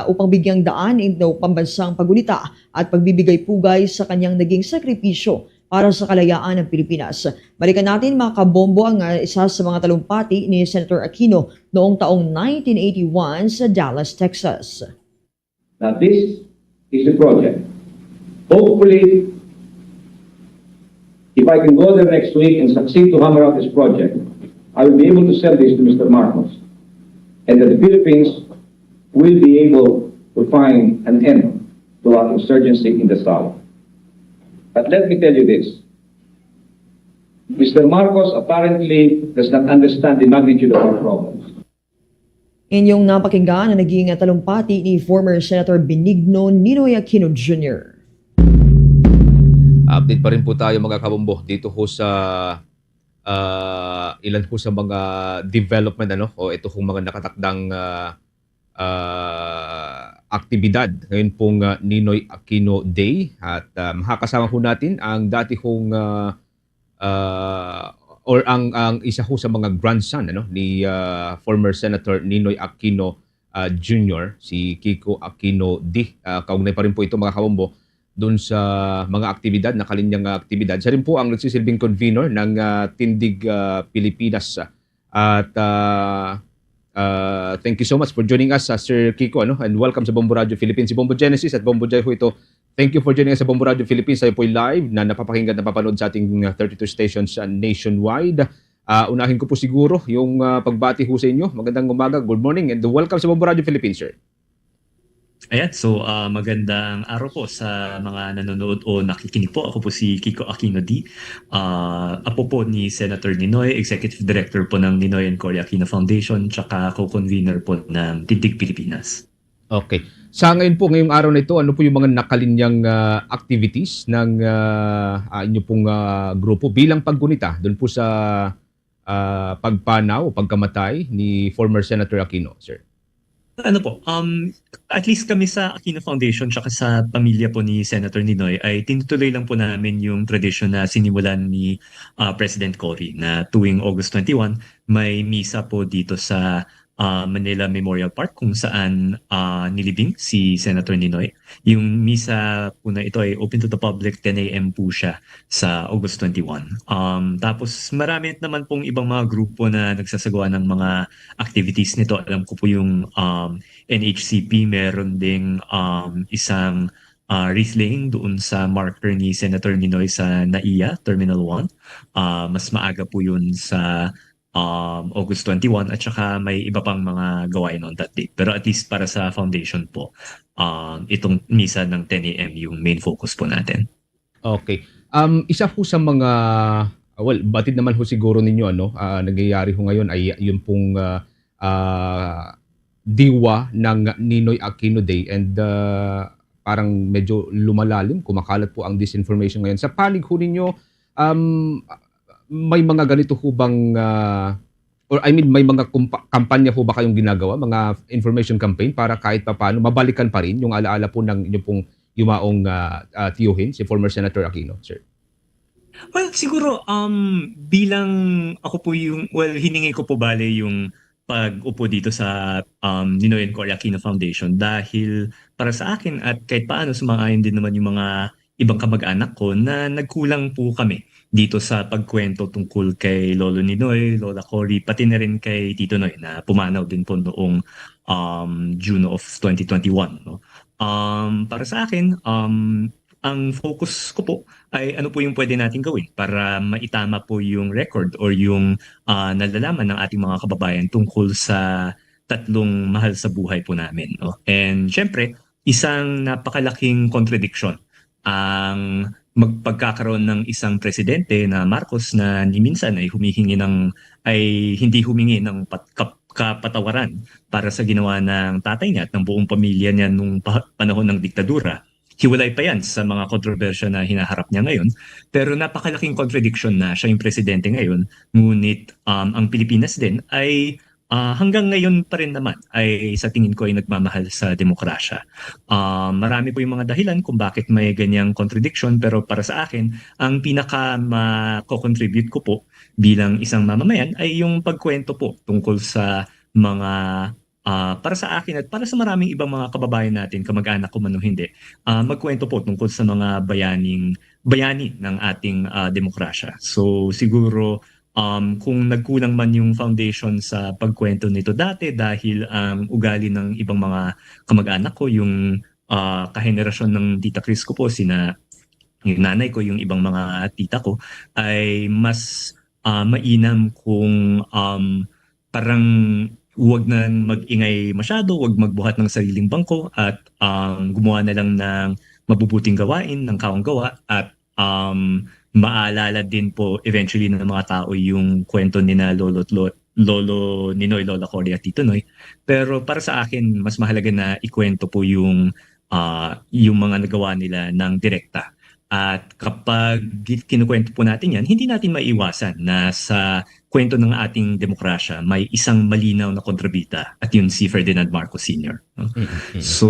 [SPEAKER 12] upang bigyang daan ng pambansang paggunita at pagbibigay pugay sa kanyang naging sakripisyo para sa kalayaan ng Pilipinas. Balikan natin mga kabombo ang isa sa mga talumpati ni Senator Aquino noong taong 1981 sa Dallas, Texas.
[SPEAKER 2] Now this is the project. Hopefully, if I can go there next week and succeed to hammer out this project, I will be able to sell this to Mr. Marcos. And that the Philippines will be able to find an end to our insurgency in the South. But let me tell you this. Mr. Marcos apparently does not understand the magnitude of our problems.
[SPEAKER 12] Inyong napakinggan na naging talumpati ni former Senator Benigno Ninoy Aquino Jr.
[SPEAKER 9] Update pa rin po tayo mga kabombo dito ho sa ilan po sa mga development o ito hong mga nakatakdang aktibidad ngayon pong Ninoy Aquino Day at makakasama po natin ang dati hong ang isa ho sa mga grandson ni former Senator Ninoy Aquino Jr. si Kiko Aquino D. Kaugnay pa rin po ito mga kabombo doon sa mga aktibidad, nakalinyang aktibidad. Siya rin po ang nagsisilbing convener ng Tindig Pilipinas. At thank you so much for joining us, Sir Kiko, and welcome sa Bombo Radio Philippines. Si Bombo Genesis at Bombo Jai ho ito. Thank you for joining us sa Bombo Radio Philippines. Tayo po live na napapakinggan at napapanood sa ating 32 stations nationwide. Unahin ko po siguro yung pagbati ho sa inyo. Magandang umaga, good morning, and welcome sa Bombo Radio Philippines, sir.
[SPEAKER 6] Ayan, so magandang araw po sa mga nanonood o nakikinig po. Ako po si Kiko Aquino D. Apo po ni Senator Ninoy, Executive Director po ng Ninoy and Cory Aquino Foundation, tsaka co-convener po ng Tindig Pilipinas.
[SPEAKER 9] Okay. Sa ngayon po, ngayong araw na ito, ano po yung mga nakalinyang activities ng inyo pong grupo bilang paggunita doon po sa pagpanaw o pagkamatay ni former Senator Aquino, sir?
[SPEAKER 6] Ano po, at least kami sa Aquino Foundation tsaka sa pamilya po ni Senator Ninoy ay tinutuloy lang po namin yung tradisyon na sinimulan ni President Cory na tuwing August 21 may misa po dito sa Manila Memorial Park kung saan nilibing si Senator Ninoy. Yung misa po na ito ay open to the public, 10 a.m. po siya sa August 21. Tapos marami naman pong ibang mga grupo na nagsasagawa ng mga activities nito. Alam ko po yung NHCP, meron ding isang wreath laying doon sa marker ni Senator Ninoy sa NAIA, Terminal 1. Mas maaga po yun sa August 21 at saka may iba pang mga gawain on that date. Pero at least para sa foundation po, itong misa ng 10 a.m. yung main focus po natin.
[SPEAKER 9] Okay. Isa po sa mga, batid naman ho siguro ninyo, nangyayari ho ngayon ay yun pong diwa ng Ninoy Aquino Day and parang medyo lumalalim, kumakalat po ang disinformation ngayon. Sa panig ho ninyo, may mga ganito ho bang, may mga kampanya ho ba kayong ginagawa, mga information campaign para kahit pa paano mabalikan pa rin yung alaala po ng inyong pong yumaong tiyuhin, si former Senator Aquino, sir?
[SPEAKER 6] Well, siguro bilang ako po hiningi ko po bale yung pag-upo dito sa Ninoy and Cory Aquino Foundation dahil para sa akin at kahit paano sumang-ayon din naman yung mga ibang kamag-anak ko na nagkulang po kami dito sa pagkwento tungkol kay Lolo Ninoy, Lola Cory, pati na rin kay Tito Noy na pumanaw din po noong June of 2021. No? Para sa akin, ang focus ko po ay ano po yung pwede natin gawin para maitama po yung record or yung nalalaman ng ating mga kababayan tungkol sa tatlong mahal sa buhay po namin. No? And syempre, isang napakalaking contradiction ang magpagkakaroon ng isang presidente na Marcos na ni minsan ay hindi humingi ng kapatawaran para sa ginawa ng tatay niya at ng buong pamilya niya nung panahon ng diktadura. Hiwalay pa yan sa mga kontrobersya na hinaharap niya ngayon. Pero napakalaking contradiction na siya yung presidente ngayon. Ngunit ang Pilipinas din ay hanggang ngayon pa rin naman ay sa tingin ko ay nagmamahal sa demokrasya. Marami po yung mga dahilan kung bakit may ganyang contradiction pero para sa akin, ang pinaka mako-contribute ko po bilang isang mamamayan ay yung pagkwento po tungkol sa mga para sa akin at para sa maraming ibang mga kababayan natin, kamag-anak ko man o hindi, magkwento po tungkol sa mga bayani ng ating demokrasya. So siguro kung nagkulang man yung foundation sa pagkwento nito dati dahil ang ugali ng ibang mga kamag-anak ko, yung kahenerasyon ng Tita Chris ko po, yung nanay ko, yung ibang mga tita ko, ay mas mainam kung parang huwag na mag-ingay masyado, huwag magbuhat ng sariling bangko at gumawa na lang ng mabubuting gawain, ng kawang gawa at maalala din po eventually ng mga tao yung kwento ni na Lolo Ninoy, Lola Cory at Tito Noy. Pero para sa akin, mas mahalaga na ikwento po yung mga nagawa nila ng direkta. At kapag kinukwento po natin yan, hindi natin maiwasan na sa kwento ng ating demokrasya may isang malinaw na kontrabida at yun si Ferdinand Marcos Sr. No? So,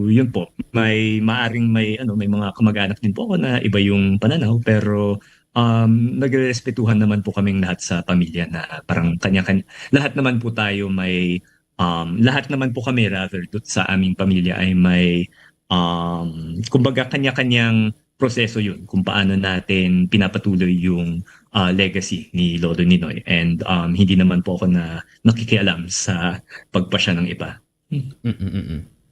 [SPEAKER 6] yun po. May mga kamag-anak din po ako na iba yung pananaw pero nagrespetuhan naman po kaming lahat sa pamilya na parang kanya-kanya. Lahat naman po tayo may lahat naman po kami sa aming pamilya ay may kumbaga kanya-kanyang proseso yun kung paano natin pinapatuloy yung legacy ni Lolo Ninoy and hindi naman po ako na nakikialam sa pagpasya ng iba.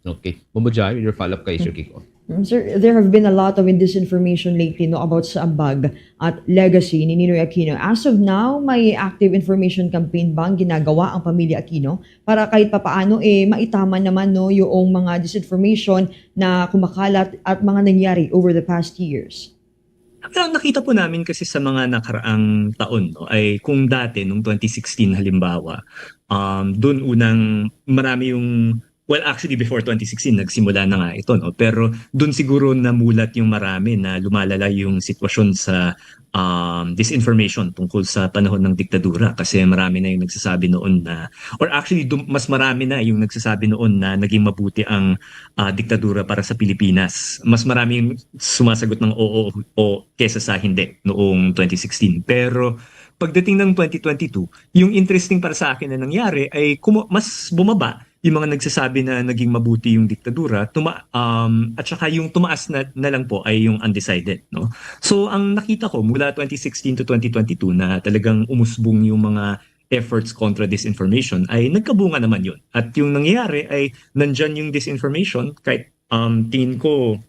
[SPEAKER 9] Okay. Bumujay, your follow-up kay Sir Kiko.
[SPEAKER 12] Sir, there have been a lot of disinformation lately about sa ambag at legacy ni Ninoy Aquino. As of now, may active information campaign bang ginagawa ang pamilya Aquino para kahit papaano maitama naman yung mga disinformation na kumakalat at mga nangyari over the past years?
[SPEAKER 6] Pero nakita po namin kasi sa mga nakaraang taon ay kung dati, nung 2016 halimbawa, doon unang marami yung Well, actually, before 2016, nagsimula na nga ito, no? Pero doon siguro namulat yung marami na lumalala yung sitwasyon sa disinformation tungkol sa panahon ng diktadura. Kasi marami na yung nagsasabi noon na, or actually, mas marami na yung nagsasabi noon na naging mabuti ang diktadura para sa Pilipinas. Mas marami yung sumasagot ng oo o kesa sa hindi noong 2016. Pero pagdating ng 2022, yung interesting para sa akin na nangyari ay mas bumaba yung mga nagsasabi na naging mabuti yung diktadura, at saka yung tumaas na lang po ay yung undecided. No? So ang nakita ko mula 2016 to 2022 na talagang umusbong yung mga efforts kontra disinformation ay nagkabunga naman yun. At yung nangyayari ay nandyan yung disinformation kahit tingin ko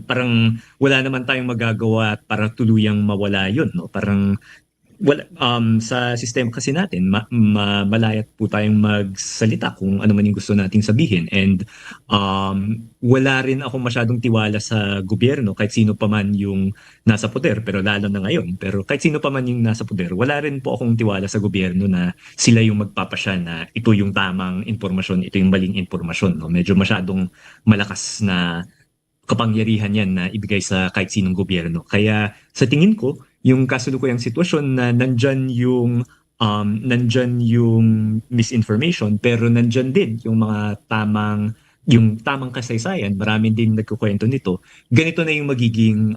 [SPEAKER 6] parang wala naman tayong magagawa para tuluyang mawala yun. No? Parang sa sistema kasi natin, malayat po tayong magsalita kung ano man yung gusto nating sabihin. And wala rin ako masyadong tiwala sa gobyerno kahit sino pa man yung nasa poder, pero lalo na ngayon. Pero kahit sino pa man yung nasa poder, wala rin po akong tiwala sa gobyerno na sila yung magpapasya na ito yung tamang impormasyon, ito yung maling impormasyon. No? Medyo masyadong malakas na kapangyarihan yan na ibigay sa kahit sinong gobyerno. Kaya sa tingin ko, yung kasalukuyang sitwasyon na nandyan yung misinformation pero nandyan din yung mga tamang kasaysayan, marami din nagkukwento nito. Ganito na yung magiging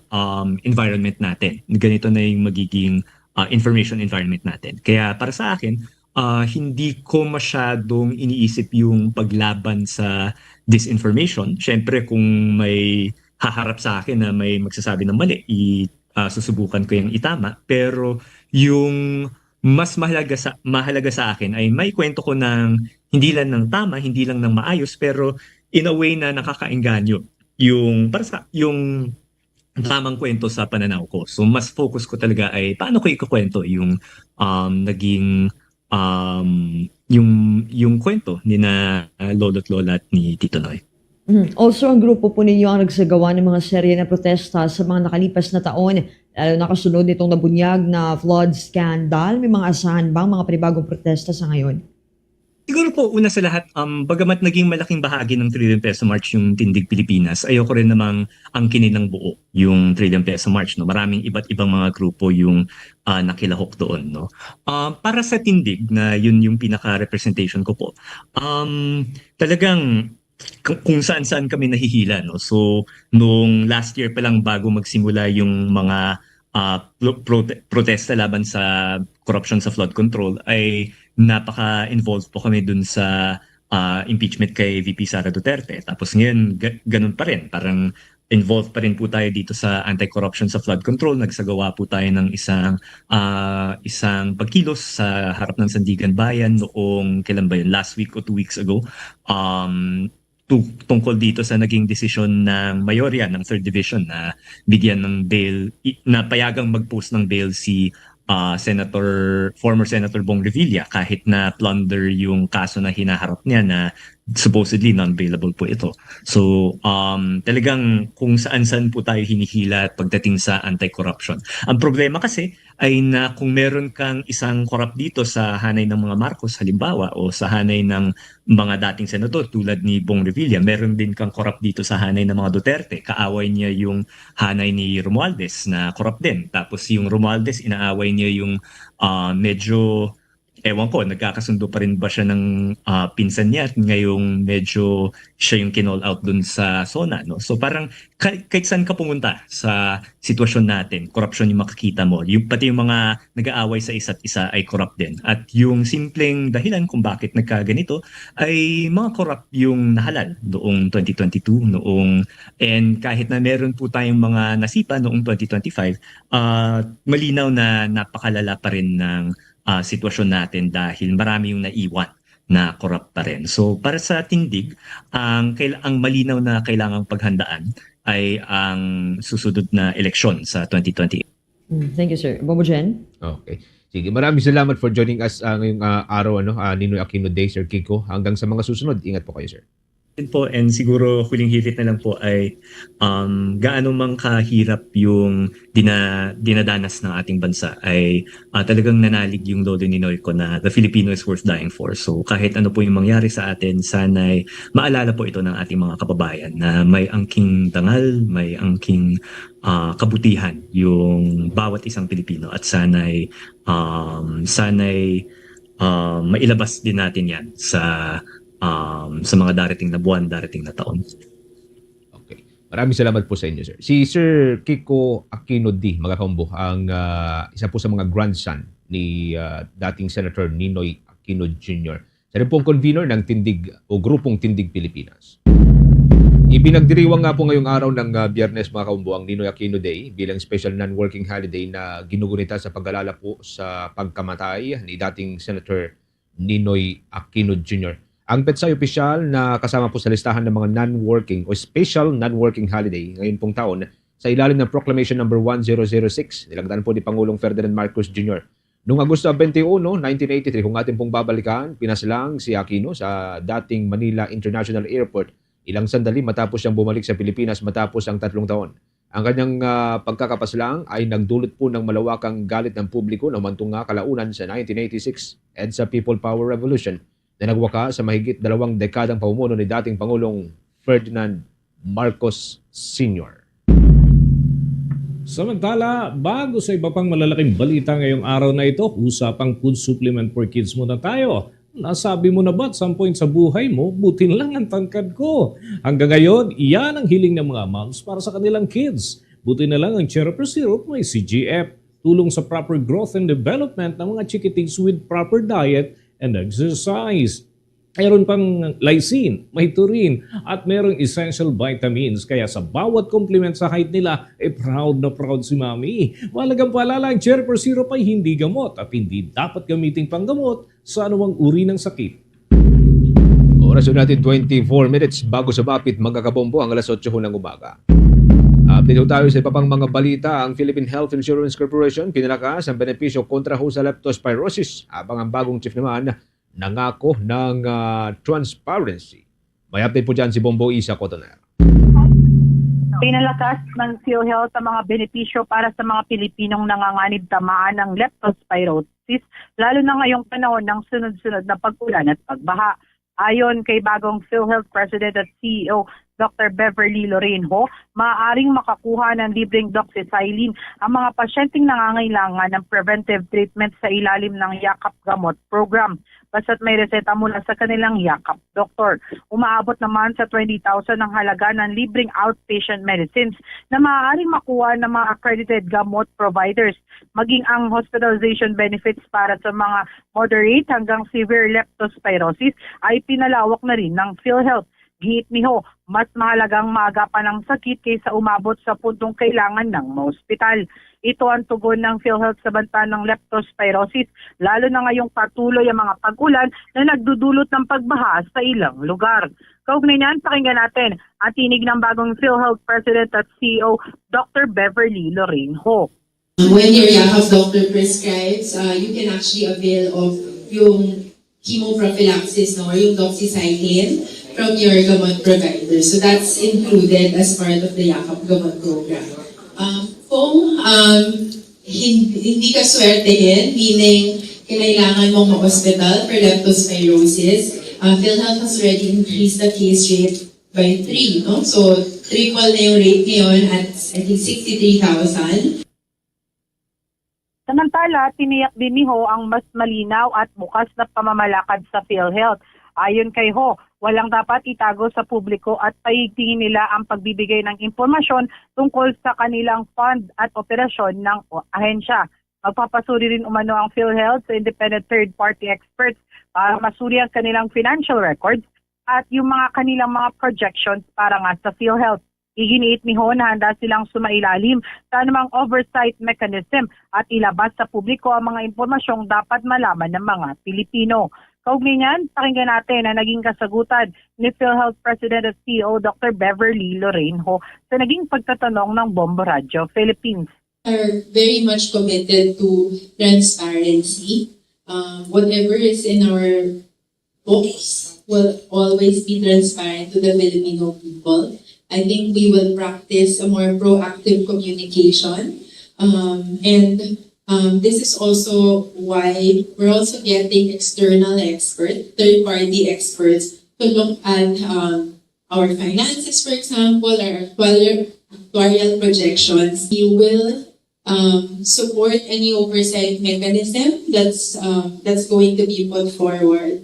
[SPEAKER 6] environment natin. Ganito na yung magiging information environment natin. Kaya para sa akin, hindi ko masyadong iniisip yung paglaban sa disinformation. Syempre kung may haharap sa akin na may magsasabi ng mali, susubukan ko yung itama. Pero yung mas mahalaga sa akin ay may kwento ko ng hindi lang ng tama, hindi lang ng maayos, pero in a way na nakakaengganyo yung tamang kwento sa pananaw ko. So mas focus ko talaga ay paano ko ikukwento yung naging yung kwento ni na lolo't lola at ni Tito Noy.
[SPEAKER 12] Also, ang grupo po ninyo ang nagsagawa ng mga serye na protesta sa mga nakalipas na taon, lalo nakasunod nitong nabunyag na flood scandal. May mga asahan bang mga panibagong protesta sa ngayon?
[SPEAKER 6] Siguro po, una sa lahat, bagamat naging malaking bahagi ng Trillion Peso March yung Tindig Pilipinas, ayoko rin namang angkinin ng buo yung Trillion Peso March. No? Maraming iba't ibang mga grupo yung nakilahok doon. No? Para sa Tindig, na yun yung pinaka-representation ko po, talagang kung saan-saan kami nahihila. No? So, nung last year pa lang bago magsimula yung mga protesta laban sa corruption sa flood control, ay napaka-involved po kami dun sa impeachment kay VP Sara Duterte. Tapos ngayon, ganun pa rin. Parang involved pa rin po tayo dito sa anti-corruption sa flood control. Nagsagawa po tayo ng isang pagkilos sa harap ng Sandigan Bayan noong, kailan ba yun? Last week o 2 weeks ago. Tungkol dito sa naging desisyon ng mayorya ng 3rd Division na bigyan ng bail, na payagang mag-post ng bail si former Senator Bong Revilla kahit na plunder yung kaso na hinaharap niya na supposedly non-bailable po ito. So talagang kung saan-saan po tayo hinihila pagdating sa anti-corruption. Ang problema kasi ay na kung meron kang isang corrupt dito sa hanay ng mga Marcos halimbawa o sa hanay ng mga dating senador tulad ni Bong Revilla, meron din kang corrupt dito sa hanay ng mga Duterte. Kaaway niya yung hanay ni Romualdez na corrupt din. Tapos yung Romualdez, inaaway niya yung medyo, ewan ko, nagkakasundo pa rin ba siya ng pinsan niya at ngayong medyo siya yung kinall out dun sa SONA. No? So parang kahit saan ka pumunta sa sitwasyon natin, corruption yung makikita mo. Pati yung mga nag-aaway sa isa't isa ay corrupt din. At yung simpleng dahilan kung bakit nagkaganito ay mga corrupt yung nahalal noong 2022, and kahit na meron po tayong mga nasipa noong 2025, malinaw na napakalala pa rin ng sitwasyon natin dahil marami yung naiwan na corrupt pa rin. So para sa Tindig, ang malinaw na kailangang paghandaan ay ang susunod na eleksyon sa 2028.
[SPEAKER 12] Thank you, sir. Bobo Jen?
[SPEAKER 9] Okay. Sige, maraming salamat for joining us ngayong araw, Ninoy Aquino Day, Sir Kiko. Hanggang sa mga susunod, ingat po kayo, sir.
[SPEAKER 6] din po, and siguro huling hirit na lang po ay gaano mang kahirap yung dinadanas ng ating bansa ay talagang nanalig yung lolo ni Noy ko na the Filipino is worth dying for. So kahit ano po yung mangyari sa atin, sana'y maalala po ito ng ating mga kababayan na may angking dangal, may angking kabutihan yung bawat isang Pilipino, at sana'y mailabas din natin yan sa mga darating na buwan, darating na taon.
[SPEAKER 9] Okay. Maraming salamat po sa inyo, sir. Si Sir Kiko Aquino D, mga kaumbo, ang isa po sa mga grandson ni dating Senator Ninoy Aquino Jr. Siya rin pong convener ng Tindig o Grupong Tindig Pilipinas. Ipinagdiriwang nga po ngayong araw ng Biyernes, mga kaumbo, ang Ninoy Aquino Day bilang special non-working holiday na ginugunita sa pag-alala po sa pagkamatay ni dating Senator Ninoy Aquino Jr. Ang PETSAY opisyal na kasama po sa listahan ng mga non-working o special non-working holiday ngayon pong taon sa ilalim ng Proclamation number 1006, nilagdaan po ni Pangulong Ferdinand Marcos Jr. Noong Agosto 21, 1983, kung ating pong babalikan, pinaslang si Aquino sa dating Manila International Airport ilang sandali matapos siyang bumalik sa Pilipinas matapos ang 3 taon. Ang kanyang pagkakapaslang ay nagdulot po ng malawakang galit ng publiko na umantong nga kalaunan sa 1986 EDSA People Power Revolution na nagwaka sa mahigit 2 dekadang pamumuno ni dating Pangulong Ferdinand Marcos Sr.
[SPEAKER 5] Samantala, bago sa iba pang malalaking balita ngayong araw na ito, usapang food supplement for kids muna tayo. Nasabi mo na ba't 10 point sa buhay mo, butin lang ang tangkad ko. Hanggang ngayon, iyan ang hiling ng mga moms para sa kanilang kids. Buti na lang ang Cherry Syrup may CGF, tulong sa proper growth and development ng mga chikitings with proper diet and exercise. Mayroon pang lysine, may taurine, at mayroong essential vitamins. Kaya sa bawat compliment sa height nila, proud na proud si Mami. Mahalagang paalala, ang Cherry Syrup ay hindi gamot at hindi dapat gamiting panggamot sa anumang uri ng sakit.
[SPEAKER 9] Oras natin 24 minutes bago sa bapit, magkakabombo ang alas 8 ng umaga. Update tayo sa iba pang mga balita. Ang Philippine Health Insurance Corporation pinalakas ang benepisyo kontra sa leptospirosis, habang ang bagong chief naman nangako ng transparency. May update po dyan si Bombo Isa Cotoner.
[SPEAKER 11] Pinalakas ng PhilHealth ang mga benepisyo para sa mga Pilipinong nanganganib tamaan ng leptospirosis, lalo na ngayong panahon ng sunod-sunod na pag-ulan at pagbaha. Ayon kay bagong PhilHealth President at CEO Dr. Beverly Lorenho, maaaring makakuha ng libreng doxycycline ang mga pasyenteng nangangailangan ng preventive treatment sa ilalim ng Yakap Gamot Program. Basta't may reseta mula sa kanilang Yakap Doktor. Umaabot naman sa 20,000 ang halaga ng libreng outpatient medicines na maaaring makuha ng mga accredited gamot providers. Maging ang hospitalization benefits para sa mga moderate hanggang severe leptospirosis ay pinalawak na rin ng PhilHealth. Giit ni Ho, mas mahalagang maagapan ang sakit kaysa umabot sa puntong kailangan ng maospital. Ito ang tugon ng PhilHealth sa banta ng leptospirosis, lalo na ngayong patuloy ang mga pag-ulan na nagdudulot ng pagbaha sa ilang lugar. Kaugnay niyan, pakinggan natin ang tinig ng bagong PhilHealth President at CEO Dr. Beverly Lorenho.
[SPEAKER 16] When your Yakap doctor prescribes, you can actually avail of yung chemoprophylaxis or yung doxycycline from your gamot provider. So that's included as part of the Yakap Gamot program. Kung hindi ka swertehin, meaning kailangan mong ma-hospital for leptospirosis, PhilHealth has already increased the case rate by 3. No? So triple na yung rate ngayon at I think 63,000.
[SPEAKER 11] Samantala, tiniyak din ni Ho ang mas malinaw at bukas na pamamalakad sa PhilHealth. Ayon kay Ho, walang dapat itago sa publiko at paigtingin nila ang pagbibigay ng impormasyon tungkol sa kanilang fund at operasyon ng ahensya. Magpapasuri rin umano ang PhilHealth sa independent third-party experts para masuri ang kanilang financial records at yung mga kanilang mga projections para nga sa PhilHealth. Iginiit ni Ho na handa silang sumailalim sa anumang oversight mechanism at ilabas sa publiko ang mga impormasyong dapat malaman ng mga Pilipino. Kaugnay niyan, pakinggan natin na naging kasagutan ni PhilHealth President at CEO Dr. Beverly Lorenho sa naging pagtatanong ng Bombo Radio Philippines.
[SPEAKER 16] Are very much committed to transparency. Whatever is in our books will always be transparent to the Filipino people. I think we will practice a more proactive communication. This is also why we're also getting external experts, third-party experts, to look at our finances, for example, our actuarial projections. We will support any oversight mechanism that's going to be put forward.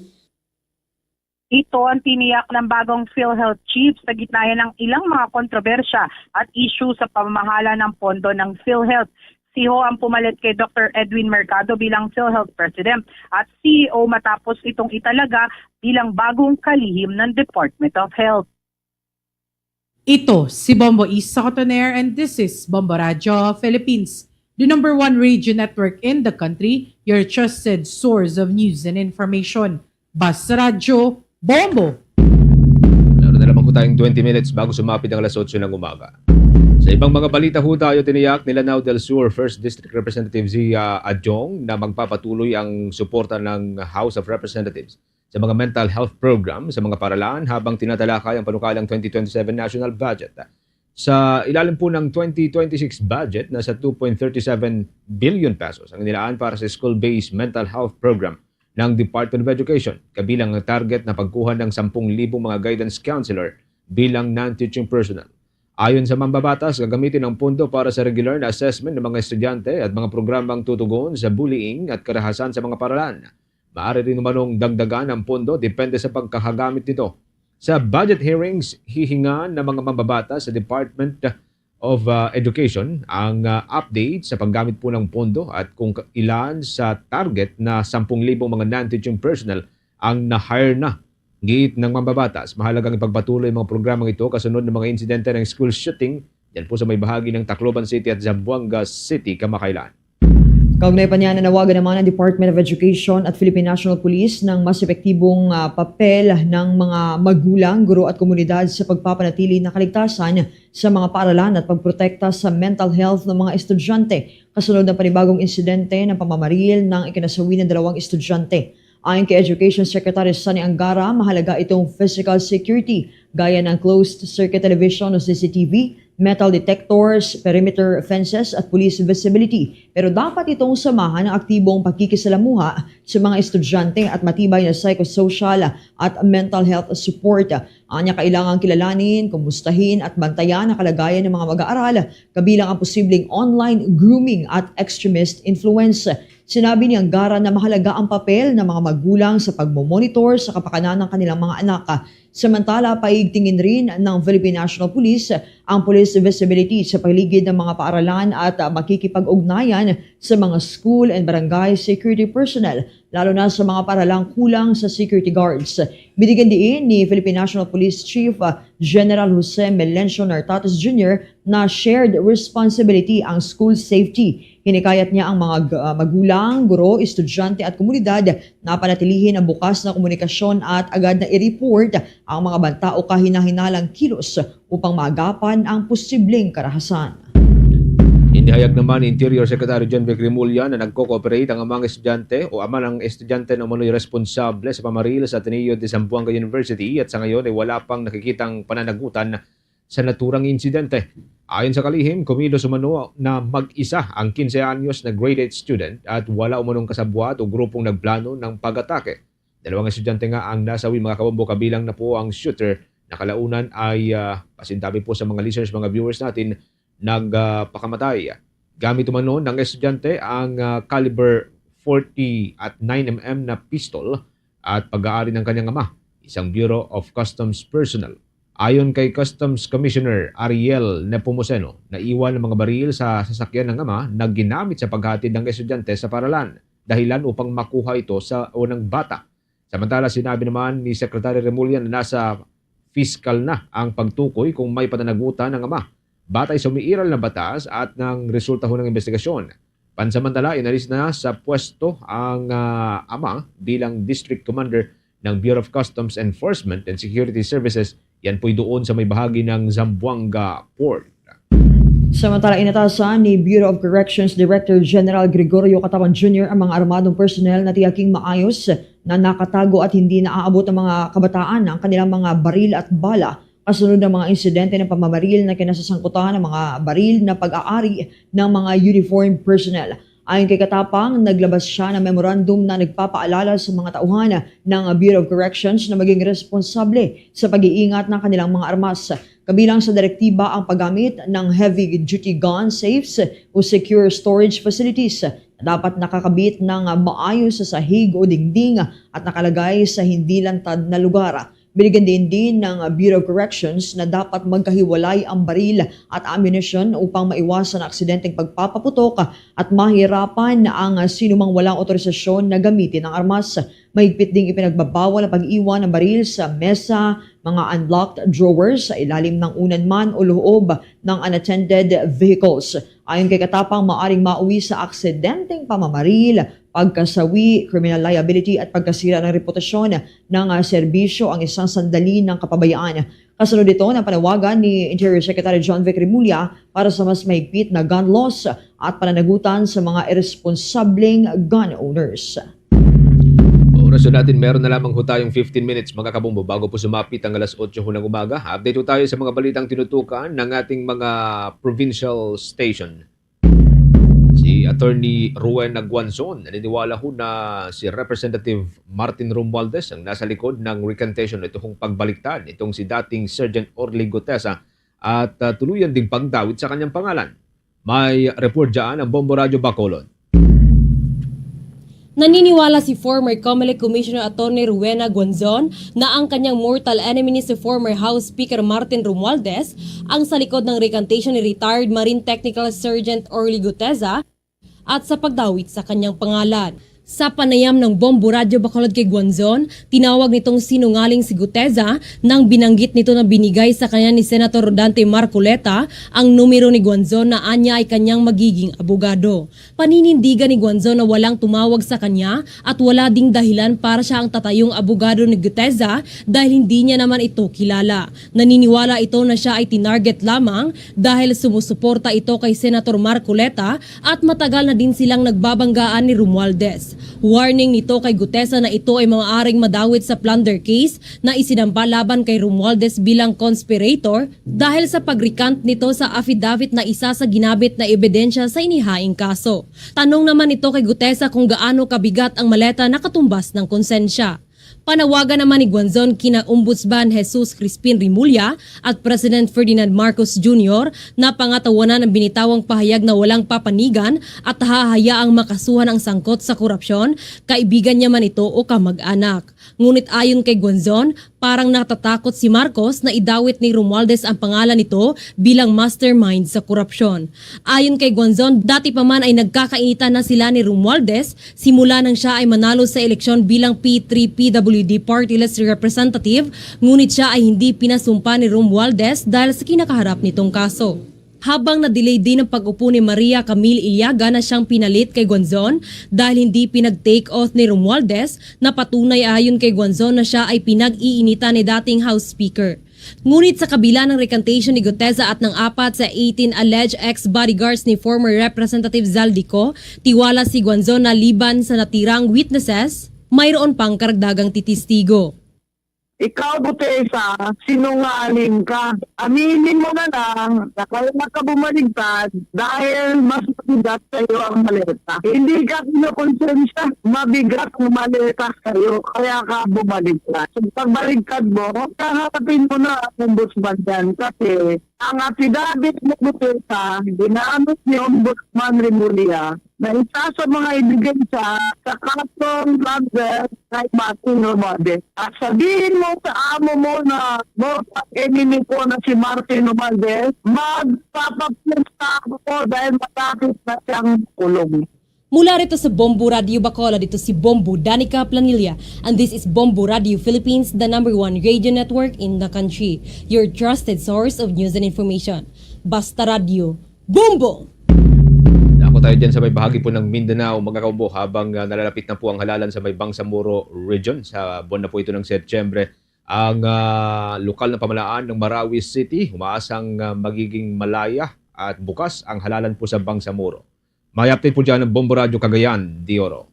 [SPEAKER 11] Ito ang tiniyak ng bagong PhilHealth Chief sa gitna ng ilang mga kontrobersya at issue sa pamamahala ng pondo ng PhilHealth. CEO ang pumalit kay Dr. Edwin Mercado bilang PhilHealth President at CEO matapos itong italaga bilang bagong kalihim ng Department of Health.
[SPEAKER 4] Ito si Bombo Isa Cotoner and this is Bombo Radio Philippines, the #1 radio network in the country, your trusted source of news and information. Basta Radio Bombo!
[SPEAKER 9] Meron na lamang ko tayong 20 minutes bago sumapit ang alas 8 ng umaga. Sa ibang mga balita ho tayo, tiniyak nila Lanao del Sur 1st District Representative Zia Adjong na magpapatuloy ang suporta ng House of Representatives sa mga mental health program sa mga paralan habang tinatalakay ang panukalang 2027 national budget. Sa ilalim po ng 2026 budget, nasa 2.37 billion pesos ang nilaan para sa school-based mental health program ng Department of Education, kabilang ang target na pagkuha ng 10,000 mga guidance counselor bilang non-teaching personnel. Ayon sa mambabatas, gagamitin ang pondo para sa regular na assessment ng mga estudyante at mga programang tutugon sa bullying at karahasan sa mga paralan. Maaari rin namanong dagdagan ang pondo depende sa pagkakagamit nito. Sa budget hearings, hihinga ng mga mambabatas sa Department of Education ang update sa paggamit po ng pondo at kung ilan sa target na 10,000 mga non-teaching personnel ang na-hire na. Giit ng mambabatas, mahalagang ipagpatuloy ang mga programang ito kasunod ng mga insidente ng school shooting yan po sa may bahagi ng Tacloban City at Zamboanga City kamakailan.
[SPEAKER 12] Kaugnay pa niya, nanawagan naman ang Department of Education at Philippine National Police ng mas epektibong papel ng mga magulang, guro at komunidad sa pagpapanatili ng kaligtasan sa mga paaralan at pagprotekta sa mental health ng mga estudyante kasunod ng panibagong insidente ng pamamaril ng ikinasawi ng 2 estudyante. Ayon kay Education Secretary Sunny Angara, mahalaga itong physical security gaya ng closed circuit television o CCTV, metal detectors, perimeter fences at police visibility. Pero dapat itong samahan ng aktibong pagkikisalamuha sa mga estudyante at matibay na psychosocial at mental health support. Anya kailangang kilalanin, kumustahin at bantayan ang kalagayan ng mga mag-aaral kabilang ang posibleng online grooming at extremist influence. Sinabi ni Angara na mahalaga ang papel ng mga magulang sa pagmomonitor sa kapakanan ng kanilang mga anak. Samantala, paigtingin rin ng Philippine National Police ang police visibility sa paligid ng mga paaralan at makikipag-ugnayan sa mga school and barangay security personnel, lalo na sa mga paaralang kulang sa security guards. Binigyan din ni Philippine National Police Chief General Jose Melencio Nartates Jr. na shared responsibility ang school safety. Hinikayat niya ang mga magulang, guro, estudyante at komunidad na panatilihin ang bukas na komunikasyon at agad na i-report ang mga banta o kahinahinalang kilos upang maagapan ang posibleng karahasan.
[SPEAKER 9] Inihayag naman ni Interior Secretary John Vic Rimulya na nagko-cooperate ang amang estudyante o ama ng estudyante na umano'y responsable sa pamaril sa Ateneo de Zamboanga University at sa ngayon ay wala pang nakikitang pananagutan sa naturang insidente. Ayon sa kalihim, kumilos umano na mag-isa ang 15 anyos na grade 8 student at wala umanong kasabwat o grupong nagplano ng pag-atake. 2 estudyante nga ang nasawi mga kabombo kabilang na po ang shooter na kalaunan ay pasintabi po sa mga listeners, mga viewers natin, nagpakamatay. Gamit umano ng estudyante ang caliber 40 at 9mm na pistol at pag-aari ng kanyang ama, isang Bureau of Customs personnel. Ayon kay Customs Commissioner Ariel Nepomuceno, naiwan ng mga baril sa sasakyan ng ama na ginamit sa paghatid ng estudyante sa paralan, dahilan upang makuha ito sa unang bata. Samantala, sinabi naman ni Secretary Remulla na nasa fiscal na ang pagtukoy kung may pananagutan ng ama, batay sa umiiral na batas at ng resulta ng investigasyon. Pansamantala, inalis na sa pwesto ang ama bilang District Commander ng Bureau of Customs Enforcement and Security Services. Yan po'y doon sa may bahagi ng Zamboanga Port.
[SPEAKER 12] Samantala, inatasan ni Bureau of Corrections Director General Gregorio Katawan Jr. ang mga armadong personnel na tiyaking maayos na nakatago at hindi naaabot ng mga kabataan ang kanilang mga baril at bala kasunod ng mga insidente ng pamamaril na kinasasangkutan ng mga baril na pag-aari ng mga uniformed personnel. Ayon kay Katapang, naglabas siya ng memorandum na nagpapaalala sa mga tauhan ng Bureau of Corrections na maging responsable sa pag-iingat ng kanilang mga armas. Kabilang sa direktiba ang paggamit ng heavy-duty gun safes o secure storage facilities na dapat nakakabit ng maayos sa sahig o dingding at nakalagay sa hindi lantad na lugar. Binigyan din ng Bureau of Corrections na dapat magkahiwalay ang baril at ammunition upang maiwasan ang aksidenteng pagpapaputok at mahirapan ang sinumang walang otorisasyon na gamitin ang armas. Mahigpit ding ipinagbabawal ang pag-iwan ng baril sa mesa, mga unlocked drawers sa ilalim ng unanman o loob ng unattended vehicles. Ayon kay Katapang, maaring mauwi sa aksidenteng pamamaril, pagkasawi, criminal liability at pagkasira ng reputasyon ng serbisyo ang isang sandali ng kapabayaan. Kasunod ito ng panawagan ni Interior Secretary John Vic Remulla para sa mas mahigpit na gun laws at pananagutan sa mga irresponsableng gun owners.
[SPEAKER 9] Oras natin, meron na lamang ho tayong 15 minutes mga kabombo bago po sumapit ang alas 8 ho ng umaga. Update ho tayo sa mga balitang tinutukan ng ating mga provincial station. Si Attorney Rowena Guanzon naniniwala ho na si Representative Martin Romualdez ang nasa likod ng recantation ito hong pagbaliktad itong si dating Sergeant Orly Gutesa at tuluyan ding pagdawit sa kanyang pangalan. May report dyan ang Bombo Radio Bacolod.
[SPEAKER 13] Naniniwala si former COMELEC Commissioner Atty. Rowena Guanzon na ang kanyang mortal enemy ni si former House Speaker Martin Romualdez ang sa likod ng recantation ni retired Marine Technical Sergeant Orly Gutesa at sa pagdawit sa kanyang pangalan. Sa panayam ng Bombo Radio Bacolod kay Guanzon, tinawag nitong sinungaling si Gutesa nang binanggit nito na binigay sa kanya ni Senator Dante Marcoleta ang numero ni Guanzon na anya ay kanyang magiging abogado. Paninindigan ni Guanzon na walang tumawag sa kanya at wala ding dahilan para siya ang tatayong abogado ni Gutesa dahil hindi niya naman ito kilala. Naniniwala ito na siya ay tinarget lamang dahil sumusuporta ito kay Senator Marcoleta at matagal na din silang nagbabanggaan ni Romualdez. Warning nito kay Gutesa na ito ay maaaring madawit sa plunder case na isinampa laban kay Romualdez bilang conspirator dahil sa pag-recant nito sa affidavit na isa sa ginamit na ebidensya sa inihaing kaso. Tanong naman ito kay Gutesa kung gaano kabigat ang maleta na katumbas ng konsensya. Panawagan naman ni Guanzon kina Ombudsman Jesus Crispin Remulla at President Ferdinand Marcos Jr. na pangatawanan ang binitawang pahayag na walang papanigan at hahayaang makasuhan ang sangkot sa korupsyon, kaibigan niya man ito o kamag-anak. Ngunit ayon kay Guanzon, parang natatakot si Marcos na idawit ni Romualdez ang pangalan nito bilang mastermind sa korupsyon. Ayon kay Guanzon, dati pa man ay nagkakainitan na sila ni Romualdez simula nang siya ay manalo sa eleksyon bilang P3PWD Party List Representative, ngunit siya ay hindi pinasumpa ni Romualdez dahil sa kinakaharap nitong kaso. Habang na-delay din ang pag-upo ni Maria Camille Iliaga na siyang pinalit kay Guanzon dahil hindi pinag-take oath ni Romualdez na patunay ayon kay Guanzon na siya ay pinag-iinitan ni dating House Speaker. Ngunit sa kabila ng recantation ni Gutesa at ng 4 sa 18 alleged ex-bodyguards ni former Representative Zaldico, tiwala si Guanzon na liban sa natirang witnesses, mayroon pang karagdagang titistigo.
[SPEAKER 14] Ikaw, Gutesa, sinungaling ka. Aminin mo na lang na kaya ka bumaligtad dahil mas mabigat sa'yo ang maleta. Hindi ka kinukonsensya, mabigat ang maleta sa'yo, kaya ka bumaligtad. So, pagbaligtad mo, kaharapin mo na ang ombudsman yan kasi ang affidavit mo, Gutesa, ginamit ni Ombudsman Remulla na isa sa mga ebidensya sa kasong plunder kay Martin Romualdez. At sabihin mo sa amo mo na enemy ko na si Martin Romualdez, magpapapunta ako dahil matapit na siyang kulong.
[SPEAKER 13] Mula rito sa Bombo Radio Bacolod, dito si Bombo Danica Planilla, and this is Bombo Radio Philippines, the #1 radio network in the country. Your trusted source of news and information. Basta Radio, Bombo!
[SPEAKER 9] Ako tayo dyan sa may bahagi po ng Mindanao, mga kaubo, habang nalalapit na po ang halalan sa may Bangsamoro Region sa buwan na po ito ng Setyembre. Ang lokal na pamalaan ng Marawi City, umaasang magiging malaya at bukas ang halalan po sa Bangsamoro. May update po dyan ng Bombo Radio Cagayan, Dioro.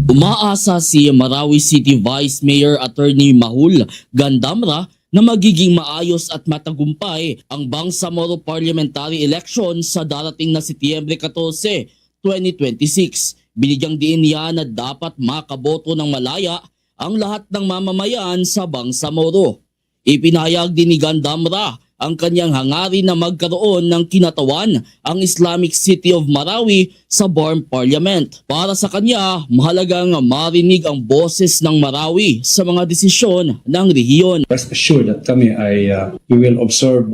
[SPEAKER 10] Umaasa si Marawi City Vice Mayor Attorney Mahul Gandamra na magiging maayos at matagumpay ang Bangsamoro Parliamentary Election sa darating na Setyembre 14, 2026. Binigyang diin niya na dapat makaboto ng malaya ang lahat ng mamamayan sa Bangsamoro. Ipinahayag din ni Gandamra ang kanyang hangarin na magkaroon ng kinatawan ang Islamic City of Marawi sa Born Parliament. Para sa kanya, mahalagang marinig ang boses ng Marawi sa mga desisyon ng rehiyon.
[SPEAKER 15] Rest assured that kami ay we will observe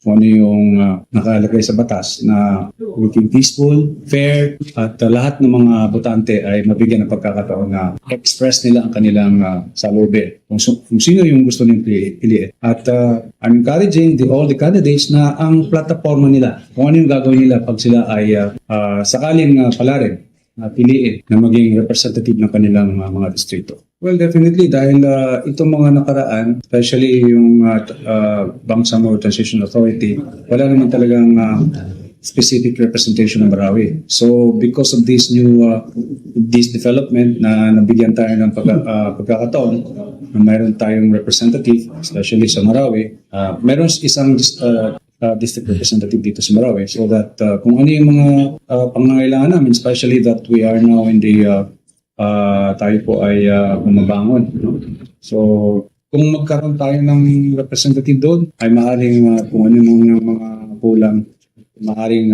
[SPEAKER 15] kung ano yung nakalagay sa batas na working peaceful, fair, at lahat ng mga botante ay mabigyan ng pagkakataon na express nila ang kanilang saloobin. Kung sino yung gusto nilang piliin. At I'm encouraging all the candidates na ang plataforma nila, kung ano yung gagawin nila pag sila ay sakaling pala rin piliin na maging representative ng kanilang mga distrito. Well, definitely dahil itong mga nakaraan, especially yung Bangsamoro Transition Authority, wala naman talagang specific representation ng Marawi. So because of this development na nabigyan tayo ng pagkakataon na mayroon tayong representative, especially sa Marawi, mayroon isang district representative dito sa Marawi so that kung ano yung mga pangangailangan namin, especially that we are now in the tayo po ay bumabangon. No? So, kung magkaroon tayo ng representative doon, ay maaaring kung ano yung mga kulang, maaaring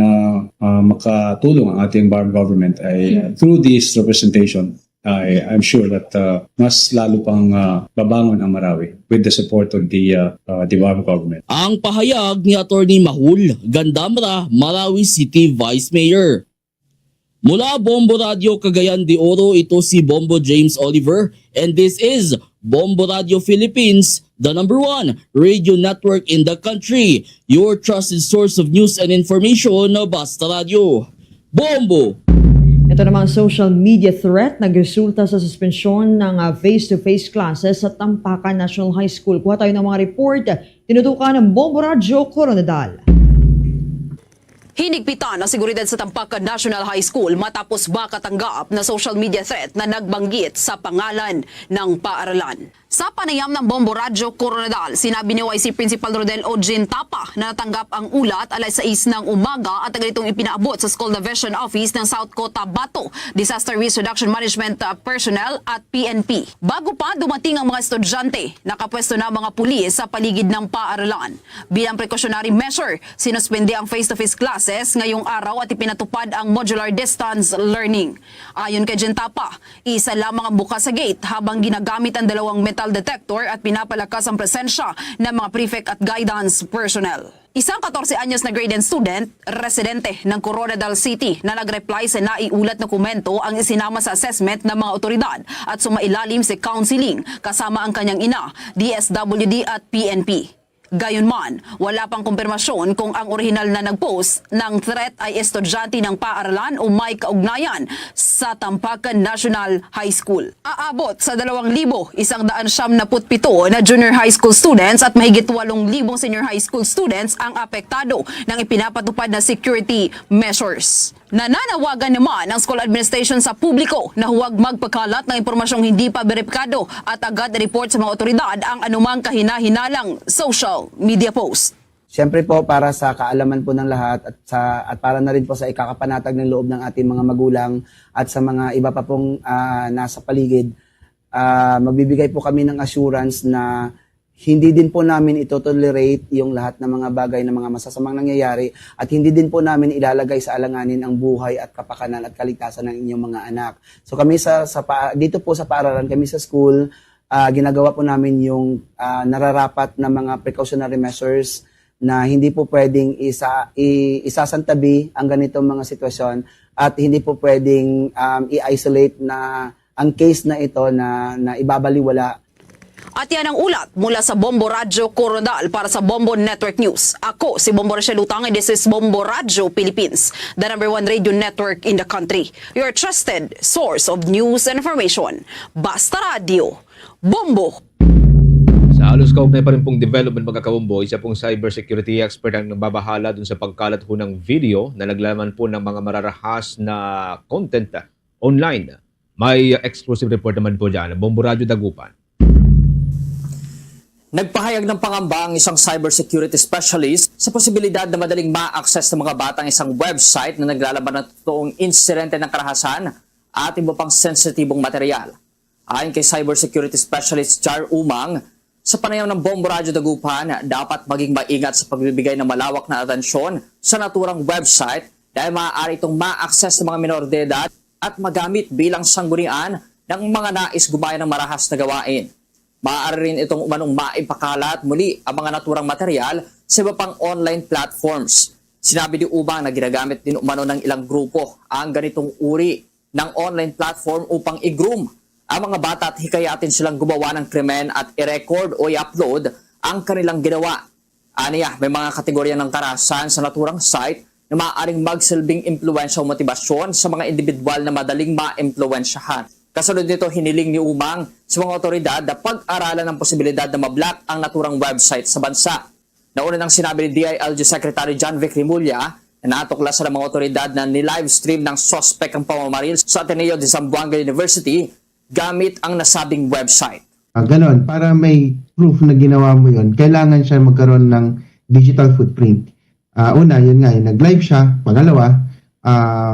[SPEAKER 15] makatulong ang ating bar government ay through this representation. I'm sure that mas lalo pang babangon ang Marawi with the support of the bar government.
[SPEAKER 10] Ang pahayag ni Attorney Mahul Gandamra, Marawi City Vice Mayor. Mula Bombo Radio Cagayan de Oro, ito si Bombo James Oliver and this is Bombo Radio Philippines, the #1 radio network in the country. Your trusted source of news and information, Basta Radio. Bombo!
[SPEAKER 12] Ito namang social media threat nagresulta sa suspensyon ng face-to-face classes sa Tampakan National High School. Kuha tayo ng mga report, tinutukan ng Bombo Radio Coronadal.
[SPEAKER 22] Hinigpitan ang seguridad sa Tampakan National High School matapos makatanggap na social media threat na nagbanggit sa pangalan ng paaralan. Sa panayam ng Bombo Radio Coronadal, sinabi ni YC Principal Rodel Ojin Tapa na natanggap ang ulat alas 6 ng umaga at agad itong ipinaabot sa School Division Office ng South Cotabato, Disaster Risk Reduction Management Personnel at PNP. Bago pa dumating ang mga estudyante, nakapwesto na mga pulis sa paligid ng paaralan. Bilang precautionary measure, sinuspende ang face-to-face classes ngayong araw at ipinatupad ang modular distance learning. Ayon kay Gentapa, isa lamang ang bukas sa gate habang ginagamit ang dalawang metal detector at pinapalakas ang presensya ng mga prefect at guidance personnel. Isang 14 anyos na grade 10 student, residente ng Coronadal City na nag-reply sa naiulat na komento ang isinama sa assessment ng mga otoridad at sumailalim sa counseling kasama ang kanyang ina, DSWD at PNP. Gayunman, wala pang kumpirmasyon kung ang orihinal na nag-post ng threat ay estudyante ng paaralan o may kaugnayan sa Tampakan National High School. Aabot sa 2,177 na junior high school students at mahigit 8,000 senior high school students ang apektado ng ipinapatupad na security measures. Nananawagan naman ang school administration sa publiko na huwag magpakalat ng impormasyong hindi pa beripikado at agad report sa mga otoridad ang anumang kahina-hinalang social media post.
[SPEAKER 24] Siyempre po para sa kaalaman po ng lahat at para na rin po sa ikakapanatag ng loob ng ating mga magulang at sa mga iba pa pong nasa paligid, magbibigay po kami ng assurance na hindi din po namin ito tolerate yung lahat ng mga bagay na mga masasamang nangyayari at hindi din po namin ilalagay sa alanganin ang buhay at kapakanan at kaligtasan ng inyong mga anak. So kami dito po sa paaralan, kami sa school, ginagawa po namin yung nararapat na mga precautionary measures na hindi po pwedeng isasantabi ang ganitong mga sitwasyon at hindi po pwedeng i-isolate na ang case na ito na ibabaliwala.
[SPEAKER 22] At yan ang ulat mula sa Bombo Radio Coronadal para sa Bombo Network News. Ako si Bombo Rachel Utang and this is Bombo Radio Philippines, the #1 radio network in the country. Your trusted source of news and information. Basta Radio. Bombo!
[SPEAKER 9] Sa halos kaugnay pa rin pong development mga kabombo, isa pong cybersecurity expert ang nagbabahala dun sa pagkalat ng video na naglaman po ng mga mararahas na content online. May exclusive report naman po dyan, Bombo Radyo Dagupan.
[SPEAKER 1] Nagpahayag ng pangamba ang isang cybersecurity specialist sa posibilidad na madaling ma-access ng mga batang isang website na naglalaban ng totoong insidente ng karahasan at iba pang sensitibong material. Ayon kay cybersecurity specialist Char Umang, sa panayam ng Bombo Radyo Dagupan, dapat maging maingat sa pagbibigay ng malawak na atensyon sa naturang website dahil maaari itong ma-access ng mga minor de edad at magamit bilang sanggunian ng mga nais gumaya ng marahas na gawain. Maaari rin itong umanong maipakalat muli ang mga naturang material sa iba pang online platforms. Sinabi ni Umang na ginagamit din umano ng ilang grupo ang ganitong uri ng online platform upang i-groom ang mga bata at hikayatin silang gumawa ng krimen at i-record o i-upload ang kanilang ginawa. Aniya, may mga kategorya ng karahasan sa naturang site na maaaring magsilbing impluwensya o motibasyon sa mga individual na madaling ma-impluwensyahan. Kasunod nito, hiniling ni Umang sa mga otoridad na pag-aralan ng posibilidad na mablock ang naturang website sa bansa. Nauna nang sinabi ni DILG Secretary John Vic Rimulya na natuklasan ng mga otoridad na ni-livestream ng suspect ang pamamaril sa Ateneo de Zamboanga University gamit ang nasabing website.
[SPEAKER 3] Ganon, para may proof na ginawa mo yon, kailangan siya magkaroon ng digital footprint. Una, yun nga, nag-live siya. Pangalawa,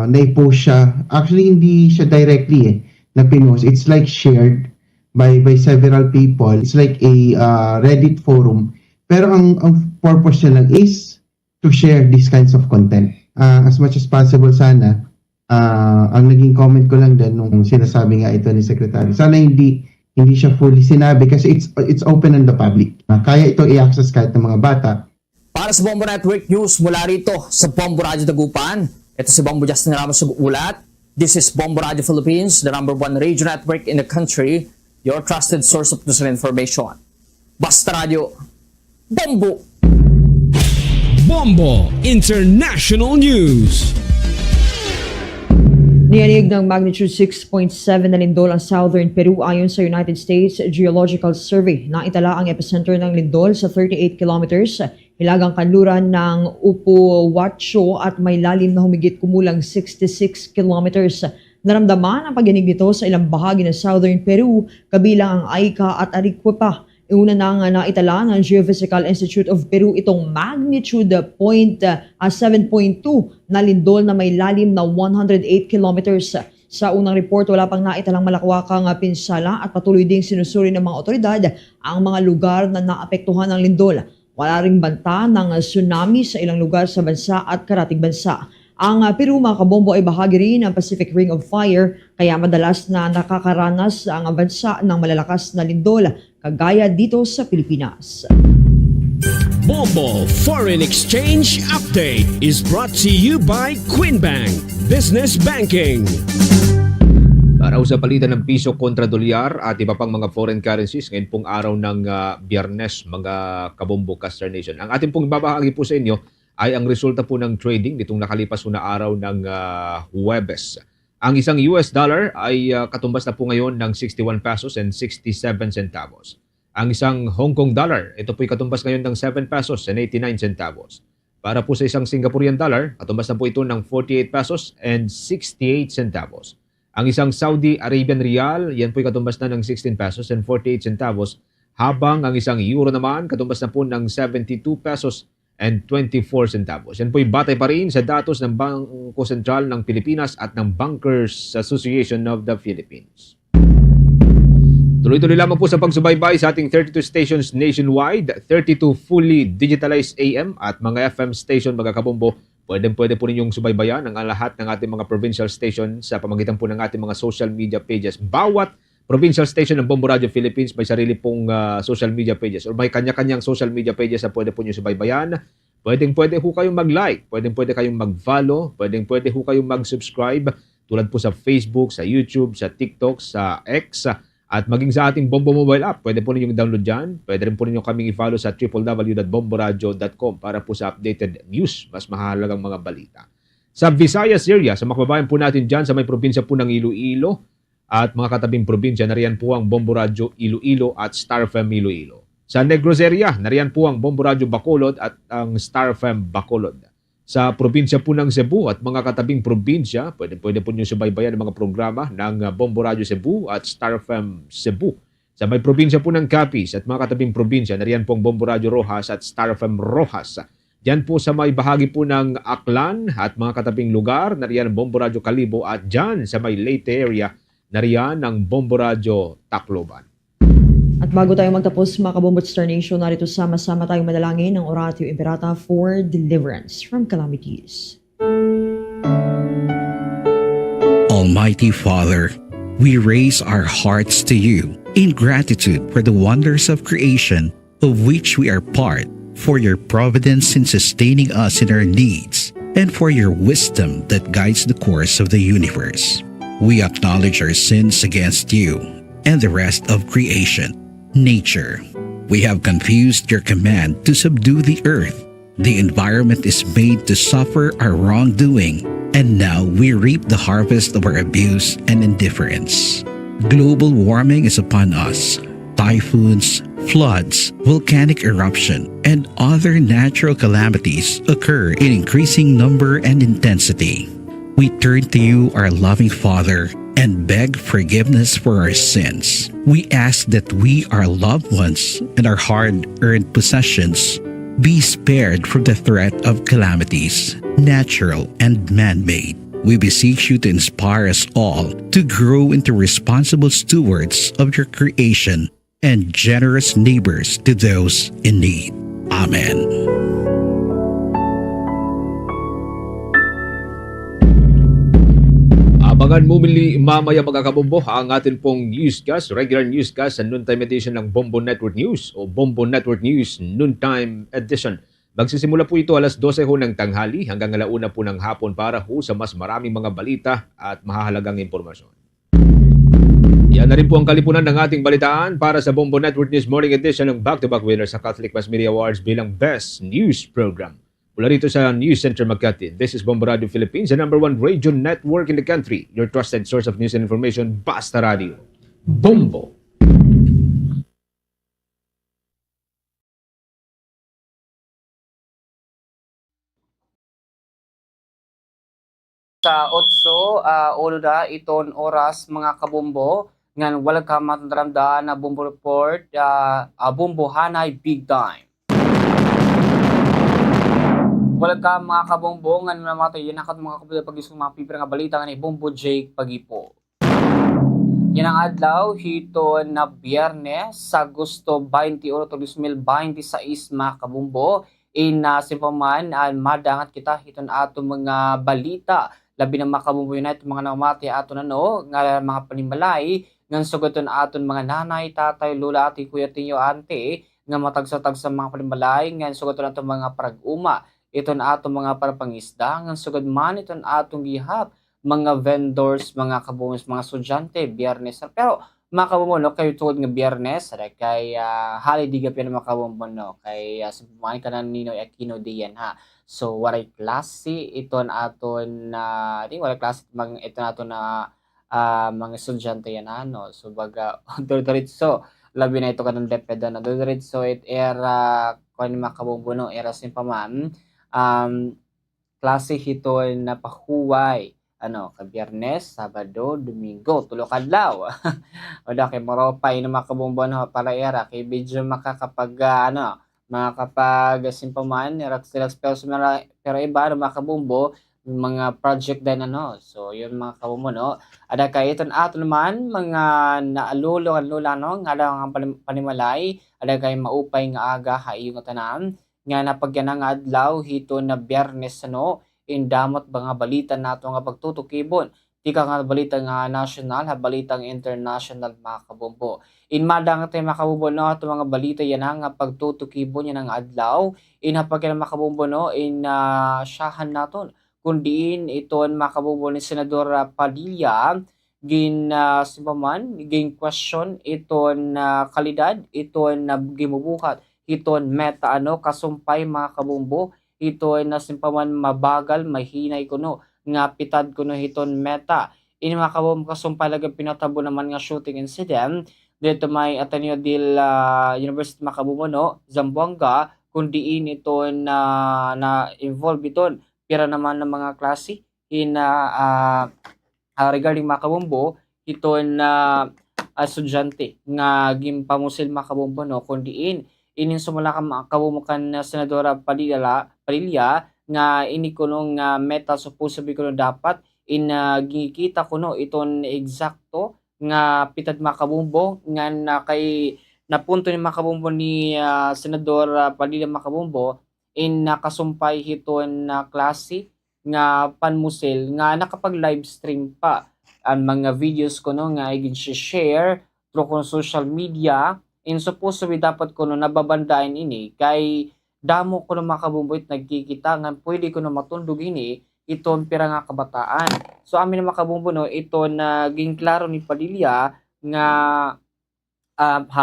[SPEAKER 3] na-post siya. Actually, hindi siya directly na pinost. It's like shared by several people. It's like a Reddit forum. Pero ang purpose niya lang is to share these kinds of content. As much as possible sana, ang naging comment ko lang din nung sinasabi nga ito ni Secretary, sana hindi siya fully sinabi kasi it's open on the public. Kaya ito i-access kahit ng mga bata.
[SPEAKER 1] Para sa Bombo Network News mula rito sa Bombo Radyo Dagupan, ito si Bombo Justin Ramos Ulat. This is Bombo Radio Philippines, the #1 radio network in the country, your trusted source of news and information. Basta Radio, Bombo!
[SPEAKER 7] Bombo International News.
[SPEAKER 12] Niyanig ng magnitude 6.7 na lindol ang southern Peru ayon sa United States Geological Survey. Naitala ang epicenter ng lindol sa 38 kilometers hilagang kanluran ng Upuacho at may lalim na humigit kumulang 66 kilometers. Naramdaman ang pagyanig nito sa ilang bahagi ng southern Peru, kabilang ang Ica at Arequipa. Una nang naitala ng Geophysical Institute of Peru itong magnitude 7.2 na lindol na may lalim na 108 kilometers. Sa unang report, wala pang naitalang malakwakang pinsala at patuloy ding sinusuri ng mga otoridad ang mga lugar na naapektuhan ng lindol. Wala ring banta ng tsunami sa ilang lugar sa bansa at karatig bansa. Ang Peru, mga kabombo, ay bahagi rin ng Pacific Ring of Fire, kaya madalas na nakakaranas ang bansa ng malalakas na lindol, kagaya dito sa Pilipinas.
[SPEAKER 7] Bombo Foreign Exchange Update is brought to you by Quinbank Business Banking.
[SPEAKER 9] Para sa palitan ng piso kontra dolyar at iba pang mga foreign currencies ngayon pong araw ng Biyernes, mga kabombo Caster Nation. Ang ating pong ibabahagi po sa inyo ay ang resulta po ng trading nitong nakalipas na araw ng Huwebes. Ang isang US dollar ay katumbas na po ngayon ng 61 pesos and 67 centavos. Ang isang Hong Kong dollar, ito po ay katumbas ngayon ng 7 pesos and 89 centavos. Para po sa isang Singaporean dollar, katumbas na po ito ng 48 pesos and 68 centavos. Ang isang Saudi Arabian Rial, yan po ay katumbas na ng 16 pesos and 48 centavos. Habang ang isang euro naman, katumbas na po ng 72 pesos and 24 centavos. Yan po ay batay pa rin sa datos ng Bangko Sentral ng Pilipinas at ng Bankers Association of the Philippines. Tuloy-tuloy lamang po sa pagsubaybay sa ating 32 stations nationwide, 32 fully digitalized AM at mga FM station, mga kabombo. Pwede po ninyong subaybayan ang lahat ng ating mga provincial station sa pamamagitan po ng ating mga social media pages. Bawat provincial station ng Bombo Radio Philippines may sarili pong social media pages or may kanya-kanyang social media pages na pwede po nyo subaybayan. Pwede ho kayong mag-like, pwede kayong mag-follow, pwede ho kayong mag-subscribe tulad po sa Facebook, sa YouTube, sa TikTok, sa X at maging sa ating Bombo mobile app. Pwede po ninyong download dyan. Pwede rin po ninyong kaming i-follow sa www.bomboradio.com para po sa updated news, mas mahalagang mga balita. Sa Visayas area, sa mga kababayan po natin dyan sa may probinsya po ng Iloilo at mga katabing probinsya, nariyan po ang Bombo Radio Iloilo at Star FM Iloilo. Sa Negros area, nariyan po ang Bombo Radio Bacolod at ang Star FM Bacolod. sa probinsya po ng Cebu at mga katabing probinsya. Pwede po nyo subaybayan ang mga programa ng Bombo Radio Cebu at Star FM Cebu. Sa may probinsya po ng Capiz at mga katabing probinsya, nariyan pong Bombo Radio Rojas at Star FM Rojas. Diyan po sa may bahagi po ng Aklan at mga katabing lugar, nariyan ang Bombo Radio Kalibo at dyan sa may Leyte area, nariyan ang Bombo Radio Tacloban.
[SPEAKER 12] At bago tayo magtapos, mga Kabombo Star Nation, narito sama-sama tayong madalangin ng Oratio Imperata for deliverance from calamities.
[SPEAKER 8] Almighty Father, we raise our hearts to you in gratitude for the wonders of creation of which we are part, for your providence in sustaining us in our needs, and for your wisdom that guides the course of the universe. We acknowledge our sins against you and the rest of creation, nature. We have confused your command to subdue the earth. The environment is made to suffer our wrongdoing, and now we reap the harvest of our abuse and indifference. Global warming is upon us. Typhoons, floods, volcanic eruption, and other natural calamities occur in increasing number and intensity. We turn to you, our loving Father, and beg forgiveness for our sins. We ask that we, our loved ones, and our hard-earned possessions be spared from the threat of calamities, natural and man-made. We beseech you to inspire us all to grow into responsible stewards of your creation and generous neighbors to those in need. Amen.
[SPEAKER 9] Abangan mo muli mamaya mga kabombo ang atin pong newscast, regular newscast sa noontime edition ng Bombo Network News o Bombo Network News Noontime Edition. Magsisimula po ito alas 12 ho ng tanghali hanggang alauna po ng hapon para ho sa mas maraming mga balita at mahahalagang impormasyon. Yan na rin po ang kalipunan ng ating balitaan para sa Bombo Network News Morning Edition ng back-to-back winner sa Catholic Mass Media Awards bilang Best News Program. Mula rito sa News Center Makati, this is Bombo Radio Philippines, the #1 radio network in the country. Your trusted source of news and information, Basta Radio. Bombo!
[SPEAKER 17] Sa 8, ulo da iton oras mga kabombo, ngan wala ka matandaan na Bombo Report, Bombo Hanay Big Time. Welcome mga kabombo, nga naman ito, yan ako mga kabombo pag-isong mga pipira nga balita nga ni Bombo Jake Pagipo. Yan ang adlaw, hito na Biyernes, sa Agosto 21, 2026 mga kabombo. Simpaman, madangat kita hiton ato mga balita. Labi ng mga kabombo yun na ito mga namati ato na no, nga mga panimalay, nga sugaton aton mga nanay, tatay, lula, ati, kuya, tinyo, ante, nga matagsatag sa mga panimalay, nga sugaton ato mga parag-uma. Iton atong mga parapangisda, ng sugad man iton atong gihap, mga vendors, mga kabumos, mga estudyante, Biyernes. Pero mga kabumon, no, kayo tuod nga Biyernes, kay holiday ka mga kabumon, no, kay sumpamahin ka na Ninoy Aquino diyan ha. So, waray klase, iton aton, waray klase, iton aton na mga estudyante yan, no. So, baga, doritso, labi na ito ka ng depeda na doritso, era, kung mga kabumon, no, era simpaman, klase hito na pahuway ka Biyernes, Sabado, Domingo, tulo kadlaw. O da kay maropay na makabombo na para era kay video makakapag makakapag simpaman relax pero iba na makabombo mga project din so yun mga kabombo no. Ada kay iton ato naman mga naalulong no nga ang panimalay, ada kay maupay nga aga hayong tanan nga napagyan nga adlaw hito na Biyernes indamot mga balita nato nga pagtutukibon. Di ka nga balita nga national, balitang international mga kabombo. Madang tayo mga kabombo no, ito mga balita yan nga pagtutukibon yan ang adlaw. Napagyan mga kabombo no, syahan naton. Kundiin iton mga kabombo ni Senador Padilla, simpaman, question iton kalidad, iton gimubuhat. Iton meta kasumpay mga kabombo, ito ay nasimpaman mabagal, mahinay kuno, nga pitad kuno hiton meta. Mga kabombo kasumpay laga pinatabo naman nga shooting incident, dito may Ateneo del University mga kabombo no, Zamboanga, kundiin ito na involve iton, pira naman ng mga klase regarding mga kabombo iton na estudyante nga gimpamusil mga kabombo no kundi inin sumula ka kabumukan na Senadora Padilla nga ini kuno nga meta supposedly kuno dapat gikita kuno iton eksakto nga pitad mga kabombo nga napunto ni mga kabombo ni Senador Padilla mga kabombo nakasumpay hiton na klase nga panmusil nga nakapag live stream pa ang mga videos ko no nga i-share through kung social media supposed to be dapat ko no nababandain ini kay damo ko no mga kabumboy nagkikita nga pwede ko no matundog ini ito ang pira nga kabataan. So amin na mga kabumbo no ito naging klaro ni Padilla nga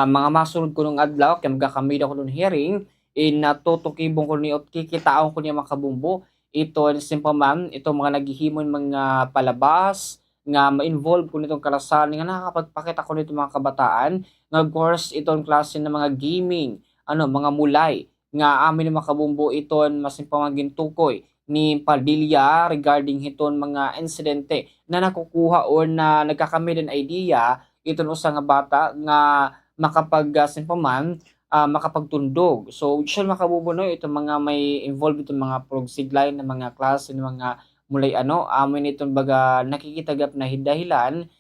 [SPEAKER 17] mga masunod ko nung adlaw kaya magkakamid ako nung hearing natutokibong ko ni at kikitaon ko niya mga kabumbo ito simple man ito mga naghihimon mga palabas nga ma-involve ko nitong karasan nga nakakapagpakita ko nito mga kabataan nga of course itong klase ng mga gaming mga mulay nga amin mga kabumbo iton masimpang gintukoy ni Padilla regarding hiton mga insidente na nakukuha o na nagkakamid ng idea iton usa nga bata nga makapag simpaman makapagtundog. So usual mga kabumbo no itong mga may involved itong mga progsiglain ng mga klase ng mga mulay amin itong baga nakikitagap na dahilan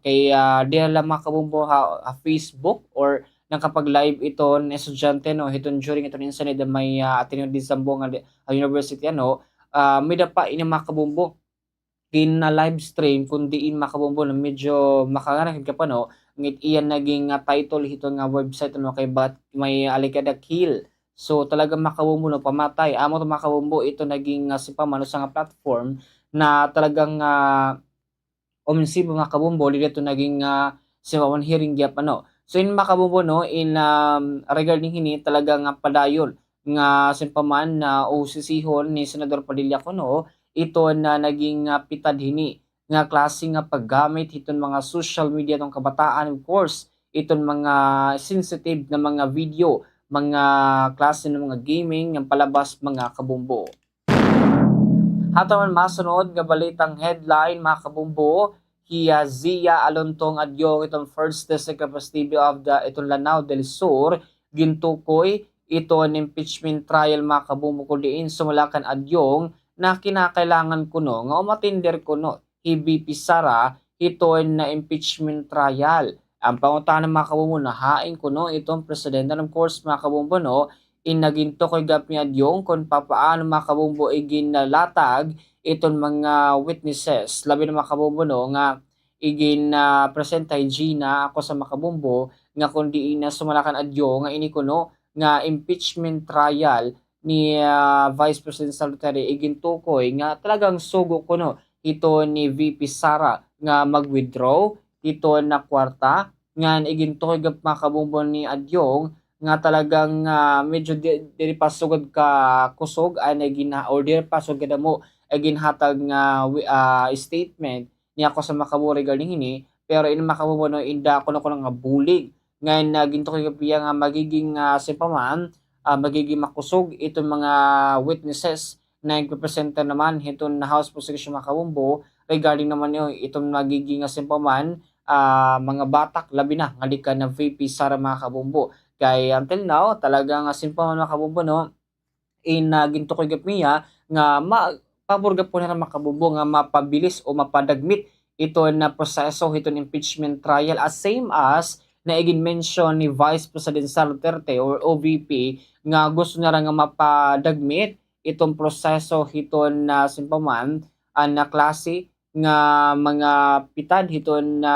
[SPEAKER 17] kay diyan lang mga kabumbo Facebook or nang kapag live ito na estudyante no hiton during ito incident na may Ateneo de Zamboanga University may dapa ini mga kabumbo in live stream kundi mga kabumbo na medyo makaganakit ka pa no ngit iyan naging title hito nga website kay bat may alikada kill. So talaga makabumbo no pamatay amo to makabumbo ito naging simpamano sa nga platform na talagang omensibo makabumbo dito naging simpaman hearing gyap so in makabumbo no regarding hini talagang padayon nga simpaman na usisihon ni Senador Padilla kuno ito na naging pitad hini nga klase nga paggamit iton mga social media tong kabataan of course iton mga sensitive na mga video mga klase ng mga gaming ng palabas mga kabumbo. Hatawan masunod nga balitang headline mga kabumbo hiya Zia Alontong Adyong itong first district representative of the itong Lanao del Sur gintukoy ito ang impeachment trial mga kabumbo ko diin sumulakan Adyong na kinakailangan kuno nga umatinder kuno VP Sara ito na impeachment trial. Ang panguntahan ng mga kabumbo na hain kuno itong presidente of course mga kabumbo no naginto koy gap ni Adyong kung papaano mga kabumbo ginlatag itong mga witnesses labi ng mga kabumbo no nga presentay Gina ako sa mga kabumbo nga kundi sumalakan Adyong nga ini kuno nga impeachment trial ni Vice President Salvatore igintukoy nga talagang sugo kuno ito ni VP Sara nga mag-withdraw ito na kwarta nga igintukoy gap mga kabumbo ni Adyong nga talagang medyo diri pasugod ka kusog ay or diri pasugod kada mo ginhatag nga statement niya ako sa makabumbo regarding ini pero ini makabumbo no inda ko nga bulig nga nagintukoy gap nga magiging simpaman magiging makusog itong mga witnesses na nagrepresenta naman itong House Prosecution mga kabumbo regarding naman itong magiging simpaman mga batak labi na ngalika ng VP Sara mga kabumbo kay until now talagang simpaman mga kabumbo no gintukoy gap niya nga paborga po na mga kabumbo nga mapabilis o mapadagmit ito na proseso itong impeachment trial as same as na mention ni Vice President Sara Duterte or OVP nga gusto na nga mapadagmit itong proseso hiton na simpaman na klase nga mga pitad hiton na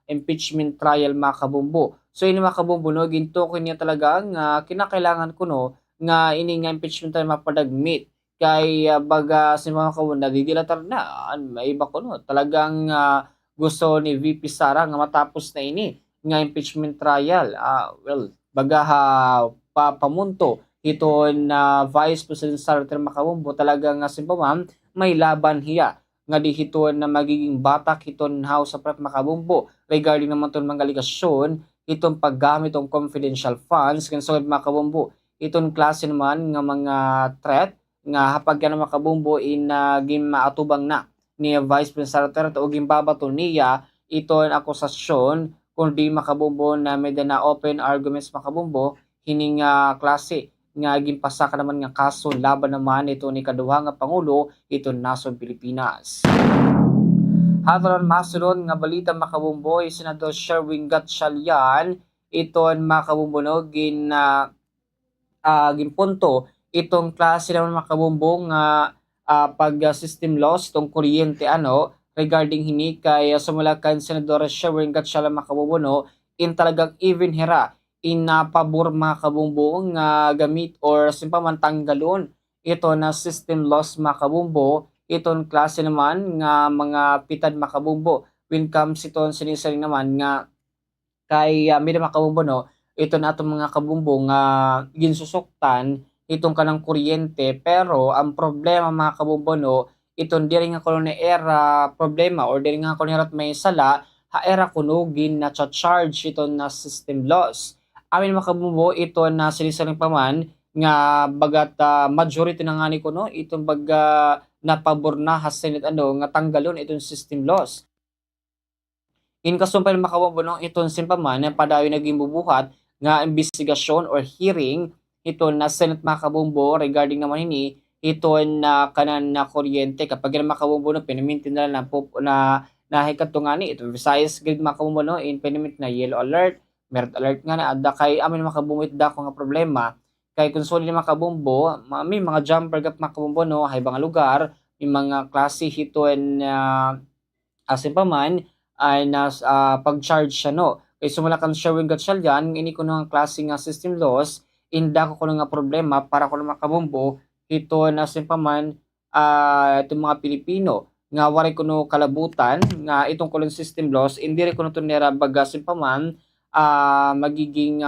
[SPEAKER 17] impeachment trial mga kabumbo. So ini mga kabumbo no gintukoy niya talaga nga kinakailangan kuno nga ini nga impeachment trial mapadagmit kay baga simpaman kabumbo nadidilatar na may iba kuno talagang gusto ni VP Sara nga matapos na ini nga impeachment trial baga pamunto ito na Vice President Sara Makabumbo talagang simpaman may laban hiya nga di hito na magiging batak hiton House of Rep Makabumbo regarding naman itong mga aligasyon itong paggamit ng confidential funds kanso Makabumbo itong klase naman nga mga threat nga hapag ka na makabumbo in gimaatubang na ni Vice President Duterte o gimbabato niya ito ang akusasyon kundi makabumbo na may na open arguments makabumbo hining klase nga gimpasa ka naman nga kaso laban naman ito ni kaduha nga pangulo ito nasod Pilipinas. Hataron masunod nga balita makabumbo Senador Sherwin Gatchalian iton makabumbo no ginpunto itong klase naman makabumbo nga pag system loss itong kuryente regarding hini kay sumulakan Senador Sherwin Gatchalian makabumbo no in talagang even hera in pabor makabumbo nga gamit or simpang tanggalon ito na system loss makabumbo iton klase naman nga mga pitad makabumbo when comes iton sinisaring naman nga kay may makabumbo no ito na atong mga kabumbo nga ginsusuktan itong kanang kuryente pero ang problema mga kabumbo no iton diri nga kuno era problema or diri nga kuno may sala ha era kuno gin na charge iton na system loss amin mga kabumbo ito na sinisaring paman nga bagat majority na nga ni kuno itong baga napabor na ha Senate nga tanggalon itong system loss. In kasumpay makabumbo no itong simpaman na padayon naging bubuhat nga investigasyon or hearing ito na Senate makabumbo regarding naman ini ito na kanan na kuryente kapag makabumbo no pinamintin na nahikatungani ito Visayas grid makabumbo no in pinimit na yellow alert merit alert nga na adda kay amin makabumit da ko nga problema kay kung solid makabumbo, may mga jumper gap makabumbo no, hay mga lugar, may mga klase hituan asin pa man ay pag-charge siya no. Kay sumulakan Sherwin Gatchalian, ini ko ng klase nga system loss, inda ko nga problema para ko makabumbo, hito na asin pa man itong mga Pilipino nga wari ko no kalabutan nga itong kulong system loss, hindi rin ko no nera bagasin pa man magiging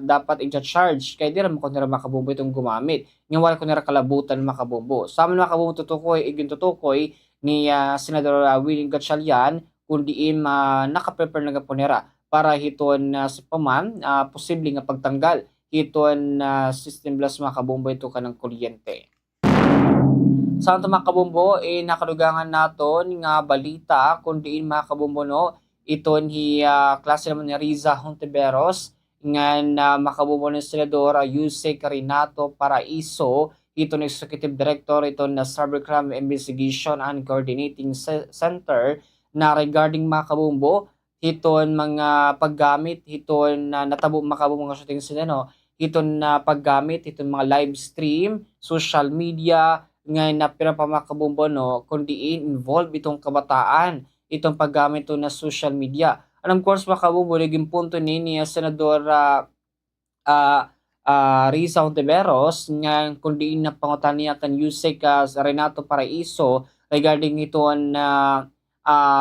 [SPEAKER 17] dapat i-charge kaya di rin mo nila makabumbo itong gumamit nga wala ko nila kalabutan makabumbo sa amin makabumbo tutukoy ni Senador Willie Gatchalian kundi nakaprepare na po nila para hiton sa paman posible nga pagtanggal hiton system plus makabumbo ito ka ng kuryente. Sa ito makabumbo nakalugangan naton nga balita kundi makabumbo no iton klase naman ni Riza Hontiveros nga makabumbo ng Senador Yusek Renato Paraiso ito ng Executive Director ito na Cybercrime Investigation and Coordinating Center na regarding makabumbo iton mga paggamit iton natabo makabumbo nga shooting sila no iton na paggamit iton mga live stream social media nga napira pa makabumbo no kundi involved itong kabataan itong paggamit na social media. And of course, makabumbo, naging punto ni Senador Riza Hontiveros nga kundi na pangutan niya kan Yusek Renato Paraiso regarding ito na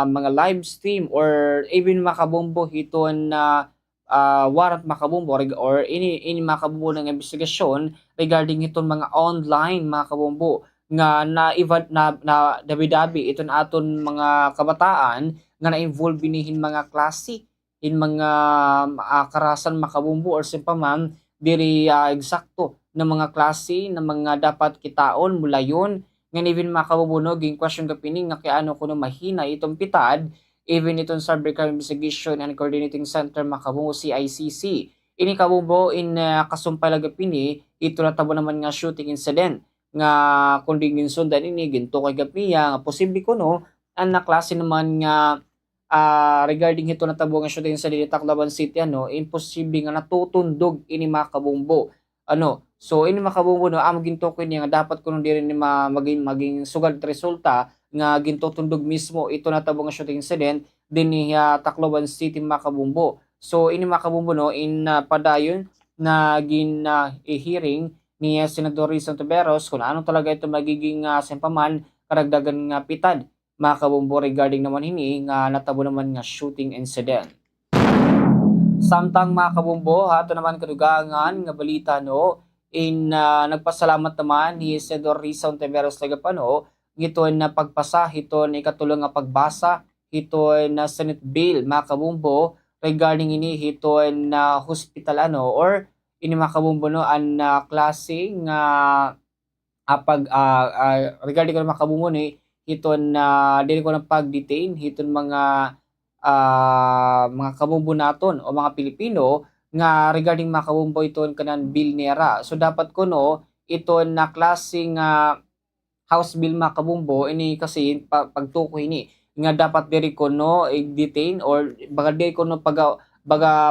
[SPEAKER 17] mga live stream or even makabumbo ito na warrant makabumbo or ini makabumbo ng investigasyon regarding itong mga online makabumbo nga na dabi-dabi ito na aton mga kabataan nga na-involve binihin mga klase in mga karahasan makabumbo or simpaman diri eksakto na mga klase na mga dapat kitaon mula yun nga even makabumbo no ging question kapining nga kay ano kuno mahina itong pitad even itong Cybercrime Investigation and Coordinating Center makabumbo CICC ini kabumbo in kasumpay lagapini ito natabo naman nga shooting incident nga kundi ginsundan ini ginto kay gapiya nga posible ko no ang naklase naman nga regarding ito na tabo nga shooting sa Tacloban City imposible nga natutundog ini makabumbo so ini makabumbo no am ginto ko niya nga dapat kuno diri ni maging sugad resulta nga ginto tundog mismo ito na tabo nga shooting incident dinhi Tacloban City makabumbo so ini makabumbo no in padayon na hearing ni Senador Riza Hontiveros kung ano talaga ito magiging sempaman karagdagan nga pitad makabumbo regarding naman hini nga natabo naman nga shooting incident. Samtang makabumbo hato naman kadugangan nga balita no in nagpasalamat naman ni Senador Riza Hontiveros Lagapano giton na pagpasa hiton ikatulong nga pagbasa hiton na Senate bill makabumbo regarding ini hiton na hospital or ini makabumbo no an klase nga regarding ko na makabumbo ni hiton na dili ko na pag-detain hiton mga kabumbo naton o mga Pilipino nga regarding makabumbo iton kanan bill nera. So dapat ko no iton na klaseng House Bill makabumbo ini kasi pagtukoy ni nga dapat diri ko no i-detain or baga diri ko no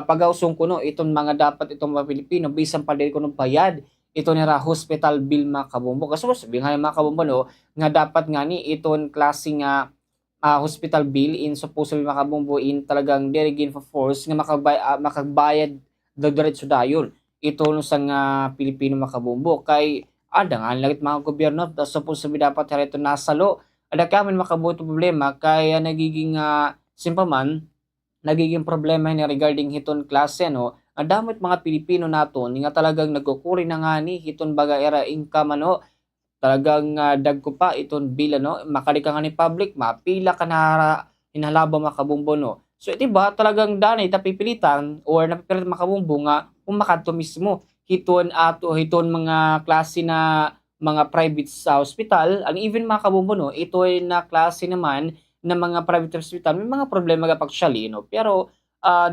[SPEAKER 17] pagausong ko no iton mga dapat itong mga Pilipino bisan pa diri ko no bayad ito nira hospital bill makabumbo. Kasi sabihin nga makabumbo no nga dapat nga ni iton klaseng hospital bill in supposedly makabumbo in talagang dirigin for force nga makagbayad diretso dayon ito no sa Pilipino makabumbo kay ada nga langit mga gobyerno supposedly dapat ito nasalo ada kami makabuto problema kay nagiging simpaman nagiging problema ni regarding hiton klase no ang damit mga Pilipino naton nga talagang nagkukuri na nga ni hiton baga era income ano talagang dagko pa iton bill ano makali ka nga ni public mapila ka na inhalaba makabumbo no so diba talagang danay tapipilitan or napipilit makabumbo nga umakadto mismo hiton mga klase na mga private sa hospital ang even makabumbo no ito ay na klase naman na mga private hospital may mga problema kapag actually no pero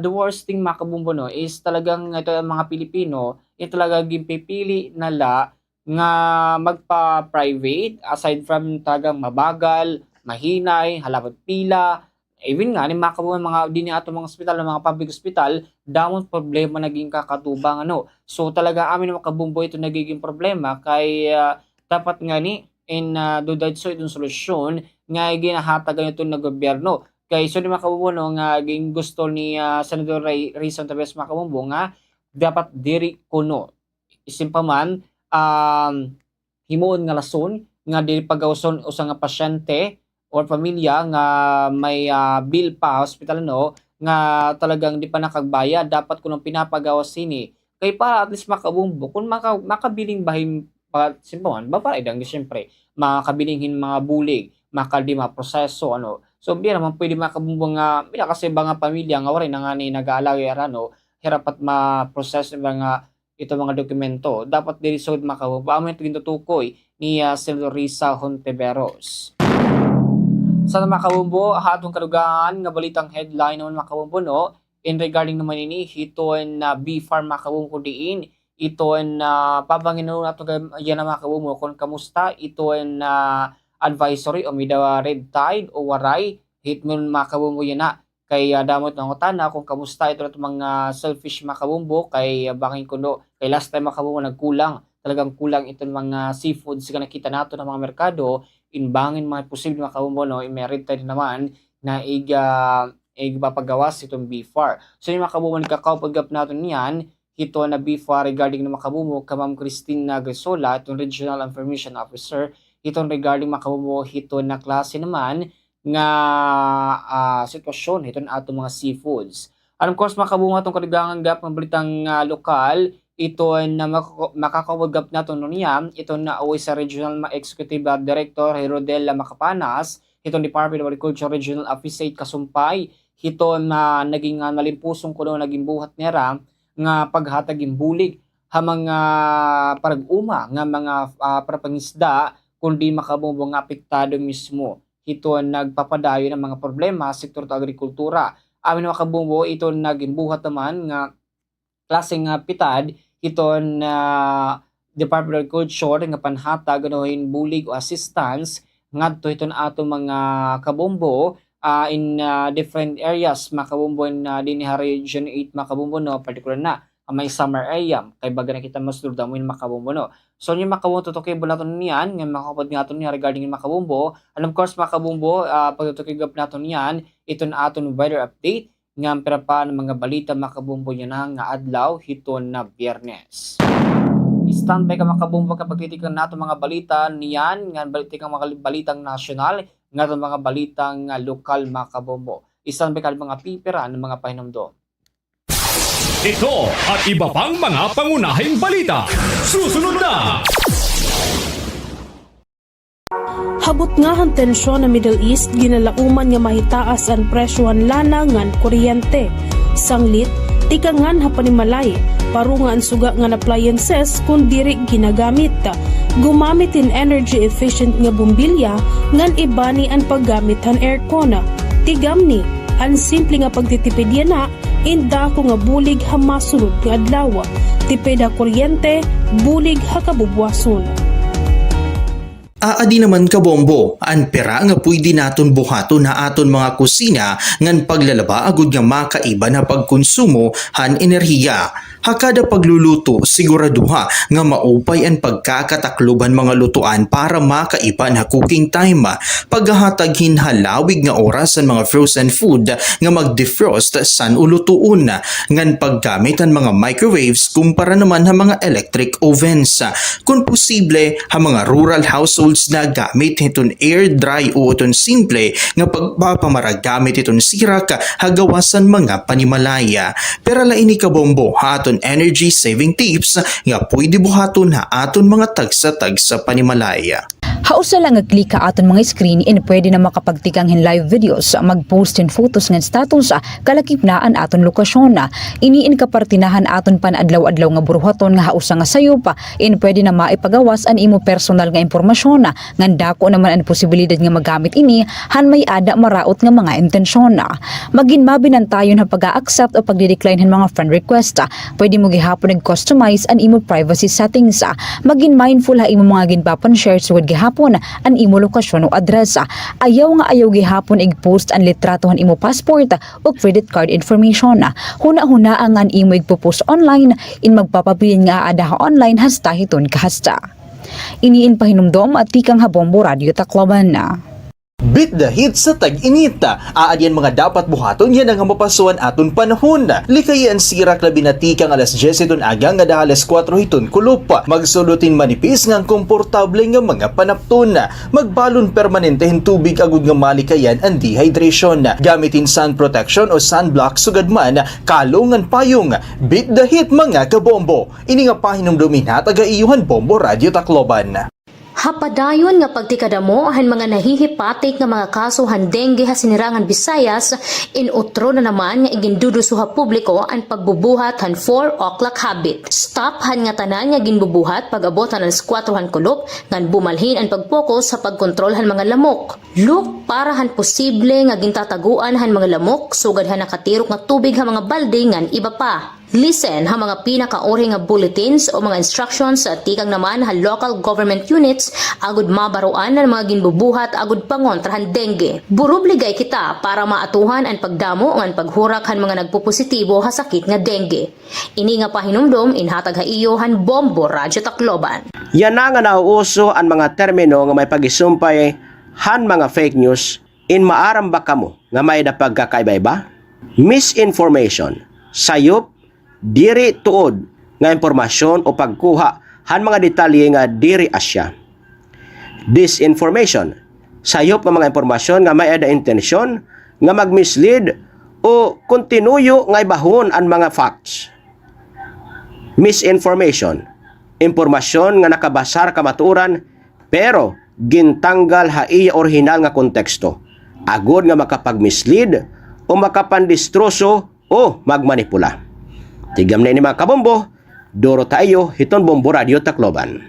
[SPEAKER 17] the worst thing makabumbo no is talagang ito ang mga Pilipino ito talagang gimpipili nala nga magpa-private aside from talagang mabagal, mahinay, halabot pila even nga ni makabumbo mga din ato mga ospital mga public hospital damon problema naging kakatubang ano so talaga amin makabumbo ito nagiging problema kay dapat nga ni in dudad so itong solusyon nga ginahatagan ito ng gobyerno kay so di makabumbo nga ging gusto ni Senador Rizon Taveras makabumbo nga dapat diri kuno isin pa man himuon nga lason nga diri pagawson usa nga pasyente or pamilya nga may bill pa hospital no nga talagang di pa nakagbayad dapat kuno pinapagawas sini kay para at least makabumbo kung makabiling bahim simpuan ba para idang siyempre makabilinghin mga bulig makadima proseso ano so di naman pwede makabumbo nga kasi mga pamilya nga wala nga ni nag-aalala no hirap at ma-process mga ito mga dokumento dapat diri sud makabumbo amin tukoy ni Senador Risa Hontiveros sa makabumbo hatong kalugaan nga balitang headline naman makabumbo no in regarding naman ini hiton na B-Farm makabumbo diin ito na pabangin nato yan na makabumbo kung kamusta ito na advisory o midawa red tide o waray hitmon makabumbo yan na kay damot ng utana kung kamusta ito mga selfish makabumbo kay bangin kuno kay last time makabumbo nagkulang talagang kulang itong mga seafoods nga nakita nato ng mga merkado inbangin mga posible makabumbo no may red tide naman na igpapagawas itong BFAR so yung makabumbo nagkakaupagap natin yan ito na BFAR regarding na makabumbo ka Ma'am Christine Grisola itong Regional Information Officer itong regarding makabumbo ito na klase naman nga sitwasyon ito na ato mga seafoods. And of course makabumbo itong kaligangan gap ng balitang lokal ito na makakawag gap nato niya ito na away sa Regional Executive Director Rodel Macapanas itong Department of Agriculture Regional Office 8 Kasumpay ito na naging malimpusong kuno naging buhat nera nga paghataging bulig ha mga parag-uma nga mga prapangisda kundi makabumbo nga apektado mismo. Ito nagpapadayo ng mga problema sa sektor ng agrikultura. Amin makabumbo ito naging buhat naman nga klaseng pitad ito na Department of Agriculture nga panhatag ganohin bulig o assistance ngadto ito na ato mga kabumbo in different areas makabumbo na din Region 8 makabumbo no particular na may summer area kay baga nakita mas damo in makabumbo no so yung makabumbo tutoy bulaton niyan nga makapod naton niya regarding makabumbo and of course makabumbo pagtutoy gap naton niyan ito na aton weather update nga pera pa ng mga balita makabumbo yan nga adlaw hiton na Biyernes. Standby ka makabumbo kapag titikan nato mga balita niyan nga balitikang mga balitang nasyonal nga mga balitang lokal makabumbo. Standby ka mga pipira ng mga pahinumdom.
[SPEAKER 7] Ito at iba pang mga pangunahing balita. Susunod na!
[SPEAKER 19] Habot nga ang tensyon sa Middle East, ginalauman nga mahitaas ang presyohan lana ngan kuryente. Sanglit, tikangan hapanimalay, paro nga ang suga nga appliances kung diri ginagamit. gumamit in energy efficient nga bumbilya ngan ibani ang paggamit han aircon. Tigam ni, ang simple nga pagtitipid yan na, inda ko nga bulig ha masunod nga adlaw. Tipid ha kuryente, bulig ha kabubwason.
[SPEAKER 18] Aadi naman kabombo, ang pera nga pwede naton buhaton na aton mga kusina ngan paglalaba agud nga makaiba na pagkonsumo han enerhiya. Hakada pagluluto, siguraduha nga maupay ang pagkakatakluban mga lutuan para makaiba na cooking time. Paghahatag hinhalawig nga oras ang mga frozen food nga mag-defrost san ulutuon. Ngan paggamit ang mga microwaves kumpara naman ha mga electric ovens. Kung posible, ha mga rural households na gamit iton air dry o iton simple nga pagpapamaragamit iton sirak hagawasan mga panimalaya. Pero laini kabombo, aton energy saving tips nga pwede buhaton na aton mga tagsa-tagsa panimalaya.
[SPEAKER 20] Hausa lang nga-click ka aton mga screen in pwede na makapagtikang hin live videos, mag-post in photos ng status, kalakip na ang aton lokasyon. Iniin kapartinahan aton pan adlaw-adlaw nga buruhaton nga hausa nga sayop, in pwede na maipagawas an imo personal nga impormasyon. Ngan dako naman ang posibilidad nga magamit ini, han may ada maraot nga mga intensyon. Magin mabinantayon ha pag-a-accept o pagdi-decline han mga friend request. Pwede mo gihapon nag-customize an imo privacy settings. Magin mindful ha imo mga ginpapan share suwad gihapon ang imo lokasyon o adresa. Ayaw nga ayaw gihapon ig-post ang litratohan imo passport o credit card information. Huna-huna ang imo ig-post online in magpapabilin nga adaha online hasta hiton kahasta. Iniin pahinumdom at tikang Habombo Radio Tacloban na.
[SPEAKER 18] Beat the heat sa tag-init. Aadyan mga dapat buhaton yan ang mapasuan aton panahon. Likayan sirak labi na tikang alas 10 iton agang nga alas 4 iton kulup. Magsulutin manipis ngang komportable nga mga panapton. Magbalon permanentehin tubig agud nga malikayan ang dehydration. Gamitin sun protection o sunblock sugadman kalungan payong. Beat the heat mga kabombo. Ini nga pahinumdumin ha taga-iyuhan Bombo Radio Tacloban.
[SPEAKER 21] Hapadayon nga pagtikadamo han mga nahihipatik nga mga kaso han dengue ha sinirangan Visayas, inutro na naman nga iginduduso ha publiko ang pagbubuhat han 4 o'clock habit. Stop han nga tanan nga ginbubuhat pag-abot han alas 4 han kulop ngan bumalhin ang pagpokus sa pagkontrol han mga lamok. Look para han posible nga gintataguan han mga lamok sugad han nakatirok nga tubig ha mga balde ngan iba pa. Listen ha mga pinakauri nga bulletins o mga instructions sa tikang naman ha local government units agud mabaruan ng mga ginbubuhat agud pangontrahan dengue. Burubligay kita para maatuhan ang pagdamo o ang paghurak han mga nagpupositibo ha sakit nga dengue. Ini nga pahinumdom inhatag ha iyo han Bombo Radio Tacloban.
[SPEAKER 23] Yan na nga nauuso ang mga termino nga may pagisumpay han mga fake news in maaramba kamo nga may na pagkakaiba-iba, misinformation, sayop, diri tuod nga impormasyon o pagkuha han mga detalye nga diri asya. Disinformation, sayop nga mga impormasyon nga may ada intensyon nga mag-mislead o kontinuyo nga ibahon ang mga facts. Misinformation, impormasyon nga nakabasar kamaturan pero gintanggal ha iya orihinal nga konteksto, agod nga makapag-mislead o makapandistroso o magmanipula. Tigam na ini mga kabombo, Doro tayo, hiton Bombo Radio Tacloban.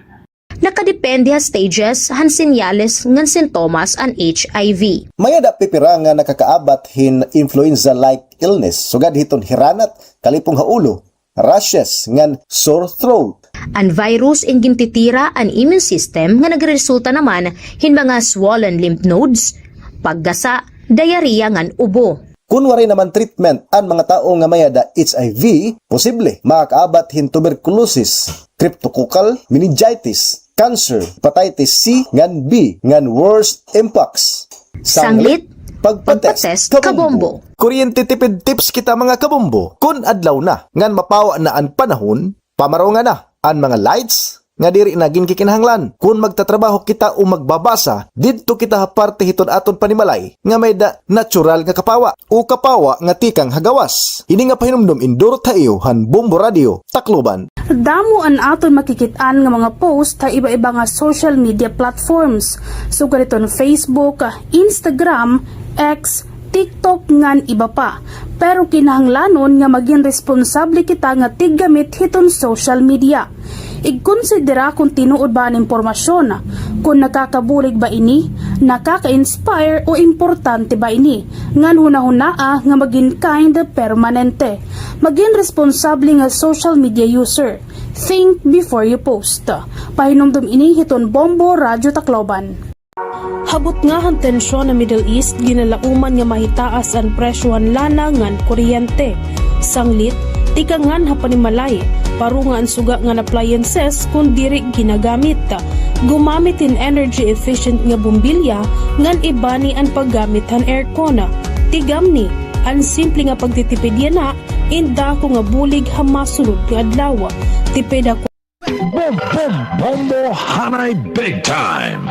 [SPEAKER 21] Nakadepende ha stages han senyales ngan sintomas an HIV.
[SPEAKER 25] Mayada pipira nga nakakaabat hin influenza-like illness, sugad hiton hiranat, kalipong haulo, rashes, ngan sore throat.
[SPEAKER 21] An virus in gintitira an immune system nga nagresulta naman hin mga swollen lymph nodes, paggasa, diarrhea ngan ubo.
[SPEAKER 25] Kung wari naman treatment ang mga tao nga mayada HIV, posible makakaabat hin tuberculosis, cryptococcal meningitis, cancer, hepatitis C ngan B ngan worst mpox.
[SPEAKER 21] Sanglit, pagpatest kabombo.
[SPEAKER 25] Kuryente tipid tips kita mga kabombo. Kun adlaw na ngan mapawa na ang panahon, pamarongan na ang mga lights nga diri na ginkikinahanglan. Kung magtatrabaho kita o magbabasa, didto kita haparte hiton aton panimalay nga may da natural nga kapawa o kapawa nga tikang hagawas. Ini nga pahinumdom induro tayo han Bombo Radio Tacloban.
[SPEAKER 19] Damo an aton makikitaan nga mga post sa iba-iba nga social media platforms. So galiton Facebook, Instagram, X, TikTok ngan iba pa. Pero kinahanglanon nga maging responsable kita nga tiggamit hiton social media. Igkonsidera kung tinuod ba ang impormasyon, kung nakakabulig ba ini, nakaka-inspire o importante ba ini, ngan hunahunaa nga maging kind permanente. Maging responsable nga social media user. Think before you post. Pahinumdum ini hiton Bombo Radyo Tacloban. Habot nga ang tensyon na Middle East, ginalauman nga mahitaas ang presyohan lana ngan kuryente. Sanglit, tikangan hapanimalay, paro nga ang suga nga appliances kung diri ginagamit. Gumamit in energy efficient nga bumbilya ngan ibani ang paggamit han aircon. Tigamni, ang simple nga pagtitipid yana, inda ko nga bulig hamasulod nga adlaw. Tipid ako.
[SPEAKER 7] Boom, boom, Bombo Hanay Big Time!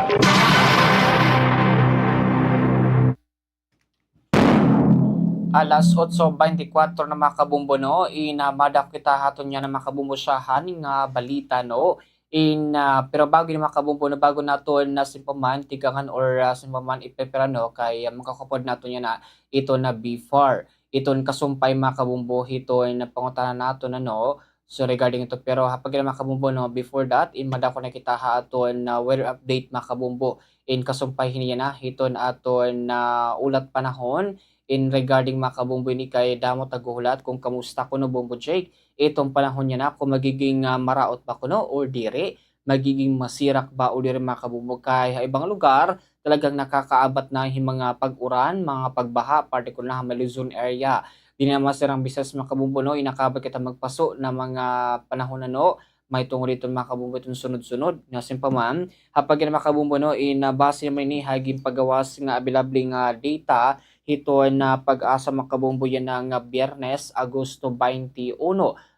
[SPEAKER 17] Alas 8:24 na mga kabumbo no, inamadak kita haton niya na mga kabumbo siyahan nga balita no. Pero bago ni mga kabumbo no, bago naton na simpaman tigangan or simpaman ipepera no, kay makakapod naton niya na ito na before. Iton kasumpay mga kabumbo, iton na pangutanan naton na no. So regarding ito, pero hapag na mga kabumbo no, before that, madako na kita haton na weather update mga kabumbo. Kasumpay niya na, iton aton na ulat panahon. Regarding mga kabumbo ni kay damo taguhulat kung kamusta kuno Bombo Jake, itong panahon niya na kung magiging maraot ba kuno or dire, magiging masirak ba o dire mga kabumbo, kay ibang lugar talagang nakakaabat na yung mga pag-uran, mga pagbaha, particular na Luzon area. Di na masirang bisas mga kabumbo no, inakabat kita magpaso na mga panahon na no, may tungkol dito mga kabumbo itong sunod-sunod na simpaman. Hapag na mga kabumbo no, base naman ni haging pagawas nga available nga data, ito na pag-asa makabumbo yan ng Biyernes, Agosto 21,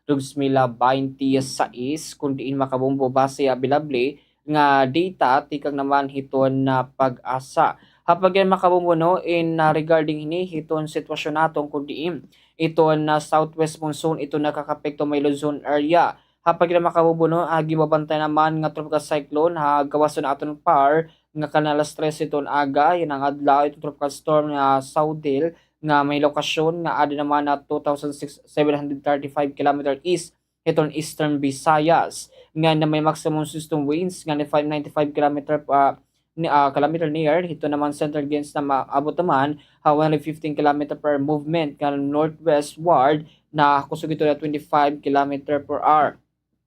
[SPEAKER 17] 2026, kung diin makabumbo base available nga data, tikang naman ito na pag-asa. Hapag yan makabumbo no, regarding ini, ito ang sitwasyon natong kung diin, ito na southwest monsoon, ito nakakapekto may Luzon area. Hapag yan makabumbo no, gibabantay naman nga tropical cyclone, gawason na aton par, nga kanala stress iton aga, yun ang adlaw itong tropical storm nga Saudil nga may lokasyon nga ada naman na 2,735 km east iton Eastern Visayas nga na may maximum system winds nga 595 km kilometer near, ito naman central gains na maabot naman 115 km per movement nga northwestward na kusog ito na 25 km per hour.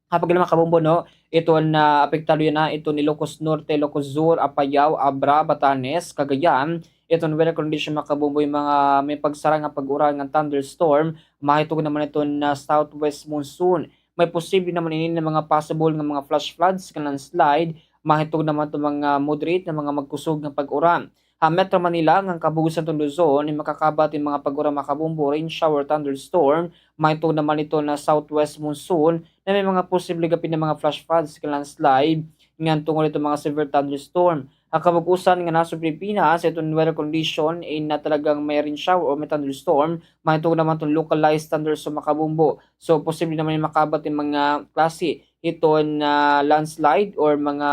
[SPEAKER 17] Kapag naman kabumbo no, ito na apektado yan na ito ni Ilocos Norte, Ilocos Sur, Apayao, Abra, Batanes, Cagayan. Ito weather condition mga kabumbo, yung mga may pagsarang nga pag-uran ng thunderstorm, mahitog naman ito na southwest monsoon. May posible naman ini na mga possible nga mga flash floods, landslide, mahitog naman ito mga moderate na mga magkusog ng pag-uran. Metro Manila, ng kabugusan ng Luzon, makakabat yung mga pag-uran mga kabumbo, rain shower, thunderstorm, mahitog naman ito na southwest monsoon, na may mga posible gapin ng mga flash floods, landslide, nga tungkol ito mga severe thunderstorm. Ang kabugusan nga nasa Pilipinas, itong weather condition na talagang may rain shower o may thunderstorm, mahitog naman itong localized thunderstorm mga kabumbo. So, posible naman yung makabat yung mga klase, ito na landslide or mga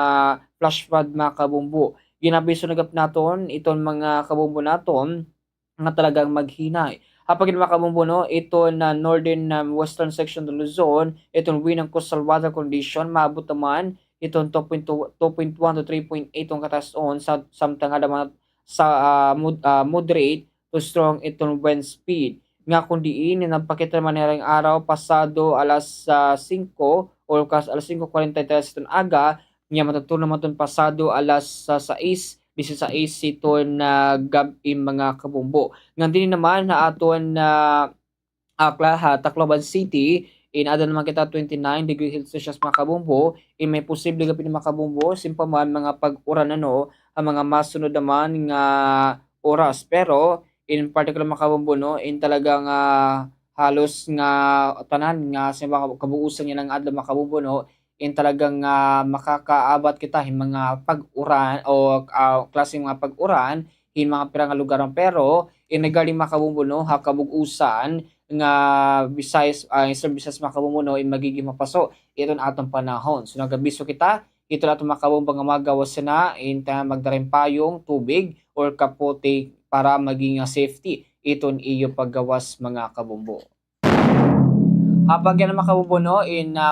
[SPEAKER 17] flash flood mga kabumbo. Ginabiso na gap naton itong mga kabumbo naton nga talagang maghinay. Hapag mga kabumbo no, ito na northern western section ng Luzon, itong wind ng coastal water condition maabot naman itong 2.1 to 3.8 ang kataas-on sa samtang naman sa moderate to strong itong wind speed. Nga kundiin napakita naman ng araw pasado alas 5 o alas 5:43 itong aga, nga matutunan naman itong pasado alas 6, 16 ito na gabi mga kabumbo. Ngandini naman na aton na Tacloban City, ada naman kita 29 degree Celsius mga kabumbo, may posible gabi mga kabumbo, simpaman mga pag-uran ano, ang mga masunod naman nga oras. Pero, in particular mga kabumbo, no, talagang halos nga tanan nga sa mga kabuusan niya ng adlaw mga kabumbo, no, talagang makakaabat kita yung mga pag-uran o klaseng mga pag-uran in mga pirang lugar. Pero regarding mga kabumbo no, kabugusan nga Visayas, Eastern Visayas mga kabumbo no, magiging mapaso itong atong panahon. So nagabiso kita ito na tumakabong nga magawas na inta magdaring payong tubig or kapote para maging safety iton iyo paggawas mga kabumbo. Habang yan makabumbo no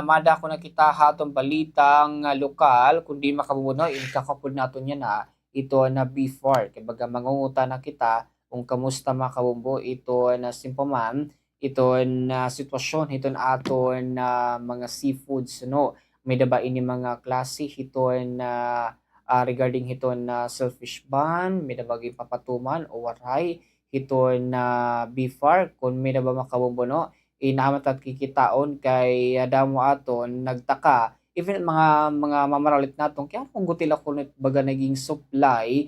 [SPEAKER 17] mada ko na kita hatong balitang lokal kundi makabumbo no kakapod naton yan na ito na before kay baga mangunguta na kita kung kamusta mga kabumbo ito na simpaman ito na sitwasyon ito aton na mga seafoods no may daba ini mga klase ito na regarding ito na selfish ban may daba papatuman o waray ito na before kung may daba makabumbo no inamat at kikitaon kay damo aton nagtaka even mga mamaralit naton kaya kung gutila ko baga naging supply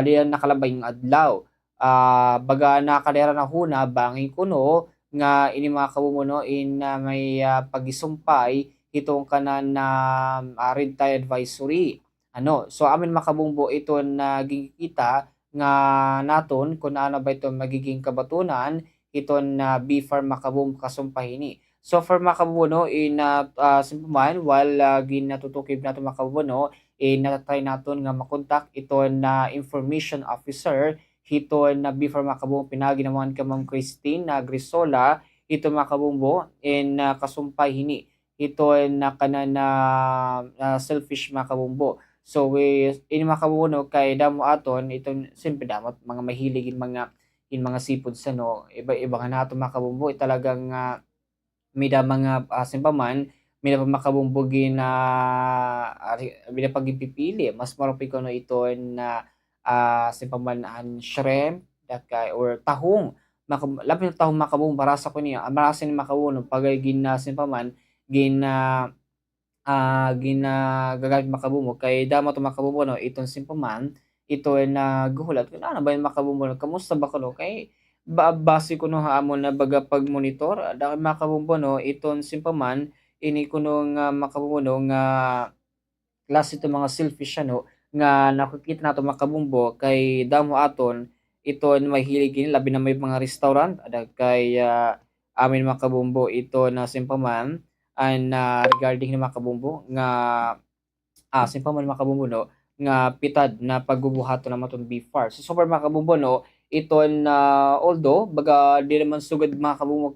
[SPEAKER 17] diyan nakalabay yung adlaw baga nakadera na huna bangin kuno nga ini mga kabumuno may pagisumpay itong kanan na red tie advisory so amin makabungbo ito nagkikita nga naton kung ano ba ito magiging kabatunan ito na B-Farm makabum kasumpahini. So for makabuno simpuman while ginatutukib nato makabuno natatry naton nga makontak ito na information officer ito na B-Farm makabum pinagi naman ka Ma'am Christine na Grisola ito makabumbo kasumpahini ito na kanan na selfish makabumbo. So ini makabuno kay damo aton itong simple damot mga mahilig in mga seafoods iba-iba nga nato makabumbo talagang mida mga simpaman mida pa makabumbugin na mida pagipipili mas marupi ko no ito na simpaman shrimp dakay or tahong lapit na tahong makabumbo barasa ko niya marasa ni makabuno pagay gina simpaman gina gagamit makabumbo kay damo to makabumbo no itong simpaman ito na guhulat ko ano ba yung makabumbo kamusta ba ko no kay base ko no hamon na baga pag-monitor dahil makabumbo no iton simpaman ini ko no nga makabumbo no nga klase ito mga selfish nga nakikita nato makabumbo kay damo aton ito mahilig labi na may mga restaurant ada kay amin makabumbo ito na simpaman regarding ni makabumbo nga simpaman makabumbo no nga pitad na pagbubuhato na matong B-Farm. So super makabumbo no ito na although baga di naman sugad makabumbo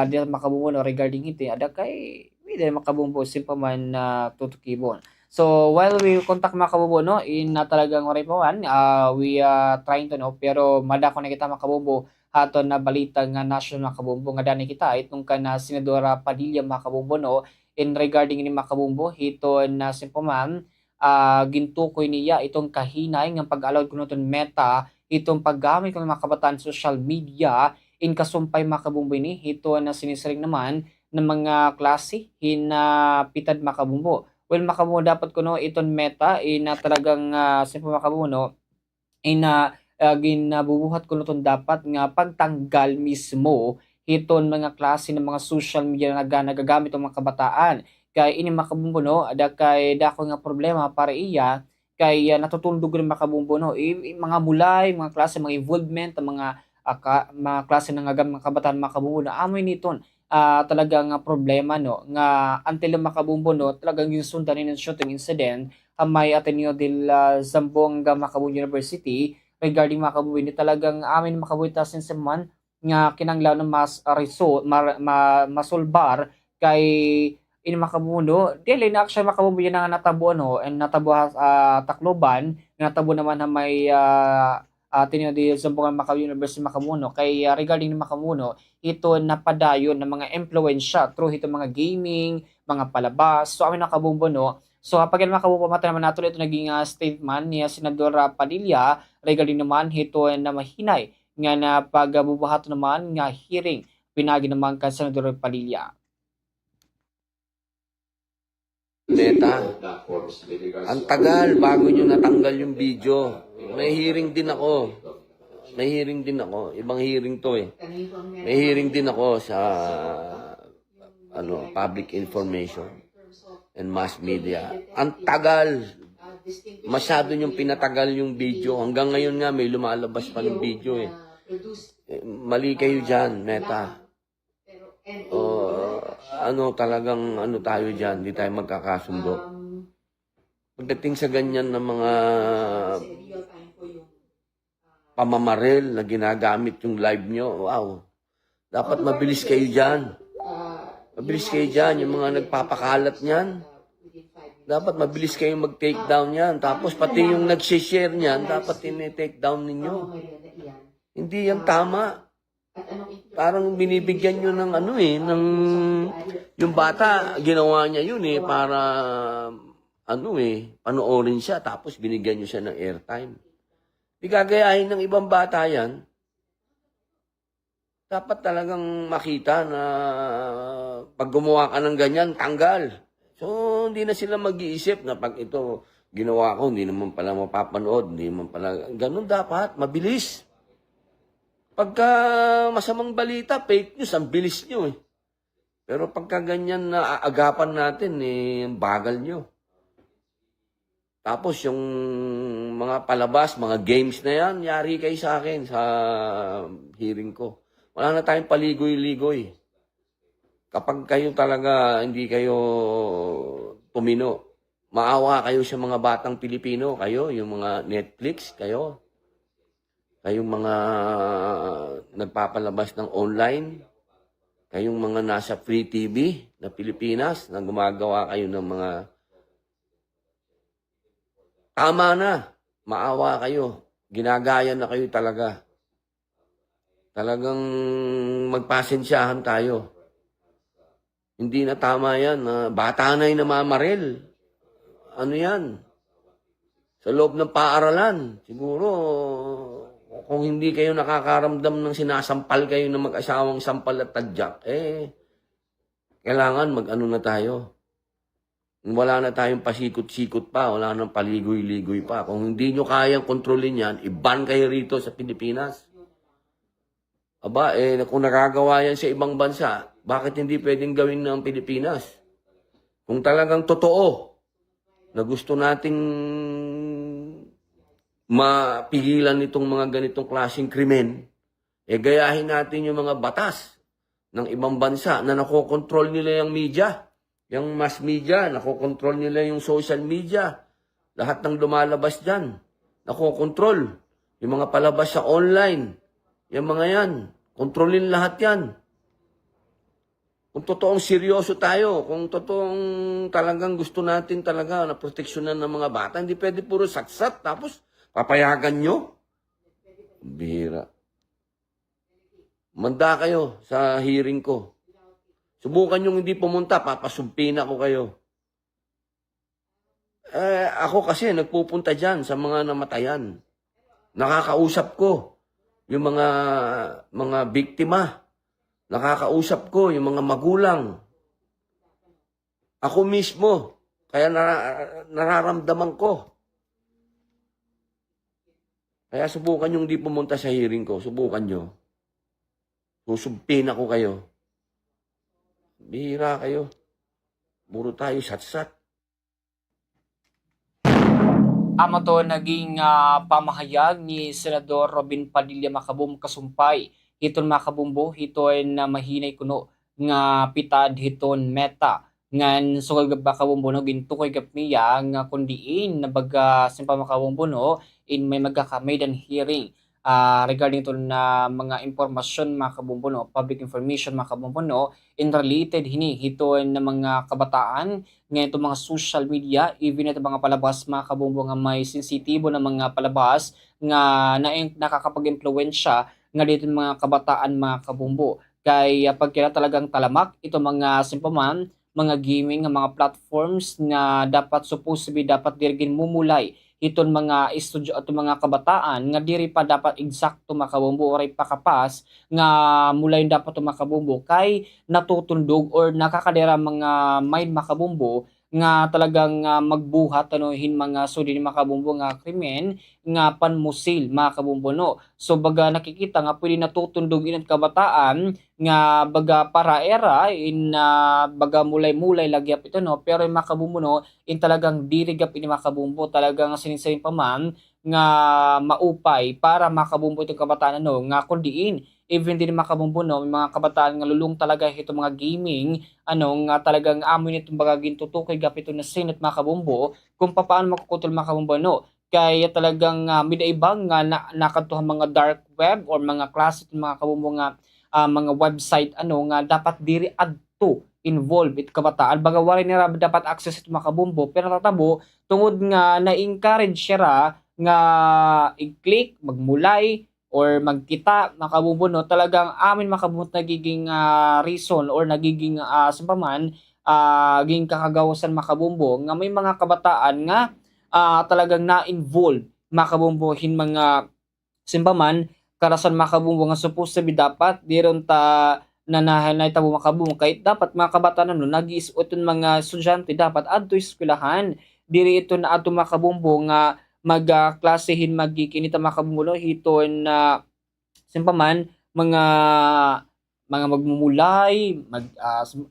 [SPEAKER 17] di makabumbo no regarding ito ada kay di makabumbo simpaman na tutukibon. So while we contact makabumbo no na talagang waray pawan we trying to know pero madako na kita makabumbo haton na balita nga national makabumbo nga dani kita itong kana Senadora Padilla makabumbo no in regarding ni makabumbo ito na simpaman gintukoy niya itong kahinay ng pag-allowed ko naton Meta itong paggamit ng mga kabataan social media in kasumpay makabumbo ni ito na sinisiring naman ng mga klase pitad makabumbo. Well makabumbo dapat ko no itong Meta na talagang simple makabumbo no ginabubuhat ko naton dapat nga pagtanggal mismo iton mga klase ng mga social media na nagagamit ng mga kabataan kay ini makabumbo no ada kay dako nga problema para iya kay natutundog rin makabumbo no mga mulay mga klase mga involvement mga klase ng mga kabataan makabumbo no amoy niton talagang problema no nga until makabumbo no talagang yung sundanin ng shooting incident may Ateneo del Zamboanga Macabumbo University regarding makabumbo ni talagang amin makabuitasin sa man nga kinanglaw ng masulbar kay ini makabumbo dili na actually makabumbo yan nga natabo and natabo Tacloban natabo naman na may Ateneo del Zamboanga Macabumbo University Macabumbo kay regarding ni Macabumbo ito napadayon ng mga impluwensya through ito mga gaming mga palabas so amin nakabumbo no so kapag makabumbo mata naman nato ito naging statement ni Senadora Padilla regarding naman ito na mahinay nga na pagbubuhat naman nga hearing pinagi naman kan Senadora Padilla.
[SPEAKER 2] Meta, ang tagal bago nyo natanggal yung video. May hearing din ako. Ibang hearing to eh. May hearing din ako sa public information and mass media. Ang tagal. Masyado yung pinatagal yung video. Hanggang ngayon nga may lumalabas pa ng video eh. Mali kayo dyan, Meta. Talagang tayo dyan, hindi tayo magkakasundo. Pagdating sa ganyan na mga pamamaril na ginagamit yung live nyo, wow. Dapat mabilis kayo dyan. Mabilis kayo dyan, yung mga nagpapakalat niyan. Dapat mabilis kayong mag-take down yan. Tapos pati yung nag-share niyan, dapat tinitake down ninyo. Hindi yan tama. Parang binibigyan nyo ng yung bata, ginawa niya yun para panoorin siya, tapos binigyan nyo siya ng airtime. Di gagayahin ng ibang bata yan. Dapat talagang makita na pag gumawa ka ng ganyan, tanggal. So, hindi na sila mag-iisip na pag ito ginawa ko, hindi naman pala mapapanood, hindi naman pala, ganun dapat, mabilis. Pagka masamang balita, fake news, ang bilis nyo eh. Pero pagka ganyan na aagapan natin, bagal nyo. Tapos yung mga palabas, mga games na yan, yari kayo sa akin sa hearing ko. Wala na tayong paligoy-ligoy. Kapag kayo talaga hindi kayo tumino, maawa kayo sa mga batang Pilipino, kayo, yung mga Netflix, kayo. Kayong mga nagpapalabas ng online, kayong mga nasa free TV na Pilipinas, na gumagawa kayo ng mga tama na, maawa kayo. Ginagaya na kayo talaga. Talagang magpasensyahan tayo. Hindi na tama yan. Bata na yung namamaril. Ano yan? Sa loob ng paaralan. Siguro, kung hindi kayo nakakaramdam ng sinasampal kayo ng mag-asawang sampal at tadyak, kailangan mag-ano na tayo. Wala na tayong pasikot-sikot pa, wala nang paligoy-ligoy pa. Kung hindi nyo kayang kontrolin yan, i-ban kayo rito sa Pilipinas. Aba, kung nagagawa yan sa ibang bansa, bakit hindi pwedeng gawin ng Pilipinas? Kung talagang totoo na gusto nating mapigilan itong mga ganitong klaseng krimen, gayahin natin yung mga batas ng ibang bansa na nakokontrol nila yung media. Yung mass media, nakokontrol nila yung social media. Lahat ng lumalabas dyan, nakokontrol. Yung mga palabas sa online, yung mga yan, kontrolin lahat yan. Kung totoong seryoso tayo, kung totoong talagang gusto natin talaga na proteksyonan ng mga bata, hindi pwede puro satsat, tapos papayagan nyo. Bihira. Manda kayo sa hearing ko. Subukan yung hindi pumunta, papasumpin ako kayo. Ako kasi nagpupunta dyan sa mga namatayan. Nakakausap ko yung mga biktima. Nakakausap ko yung mga magulang. Ako mismo, kaya nararamdaman ko. Kaya subukan yung hindi pumunta sa hearing ko. Subukan nyo. Susumpin ako kayo. Bihira kayo. Puro tayo satsat.
[SPEAKER 17] Amo to naging pamahayag ni Senador Robin Padilla Macabum kasumpay. Hiton makabumbo, hiton na mahinay kuno nga pitad hiton meta. Ngan sugag makabumbo no gintukoy gapmiya nga kundiin na baga simpa makabumbo no in may magkakamay dan hearing. Regarding to na mga impormasyon mga kabumbuno, public information mga kabumbuno, in related hiton na mga kabataan, ngayon itong mga social media, even ito mga palabas mga kabumbo nga may sensitibo na mga palabas nga nakakapag-influensya nga dito mga kabataan mga kabumbo. Kaya pag kaya talagang talamak, ito mga simpaman, mga gaming, mga platforms na dapat supposed to be dapat dirigin mumulay iton mga estudyo at mga kabataan nga diri pa dapat eksakto makabumbo oray pakapas nga mulay dapat makabumbo kay natutundog or nakakadera mga mind makabumbo nga talagang magbuhat hin mga sudi ni makabumbo nga krimen nga panmusil makabumbo no. So baga nakikita nga pwede natutundog inat kabataan nga baga para era in baga mulay-mulay lagyap ito no, pero yung makabumbo no in talagang dirigap ini makabumbo talagang sinisayin pa man nga maupay para makabumbo itong kabataan no nga kundiin even din mga kabombo, no, may mga kabataan nga lulong talaga ito mga gaming, nga talagang amoy nitong bagagin tutukoy gapito na sinat mga kabombo, kung paano makukutol mga kabombo, no. Kaya talagang midaibang nga nakatuhang mga dark web or mga klase ng mga kabombo nga mga website nga dapat diri adto involved it kabataan baga wala nila dapat access ito mga kabombo, pero tatabo tungod nga na-encourage siya nga i-click, magmulay or magkita mga kabombo, no, talagang amin mga kabombo nagiging reason or nagiging giging kakagawasan mga kabombo nga may mga kabataan nga talagang na-involve mga kabombohin mga simpaman karasan mga kabombo nga supposed to be dapat diron ta nanahanay tabo mga kabombo kahit dapat mga kabataan nag-iisuton mga estudyante dapat adto eskwelahan diri ito na adto mga kabombo nga magklasehin magkikinita mga kabombo hiton na simpaman mga magmumulay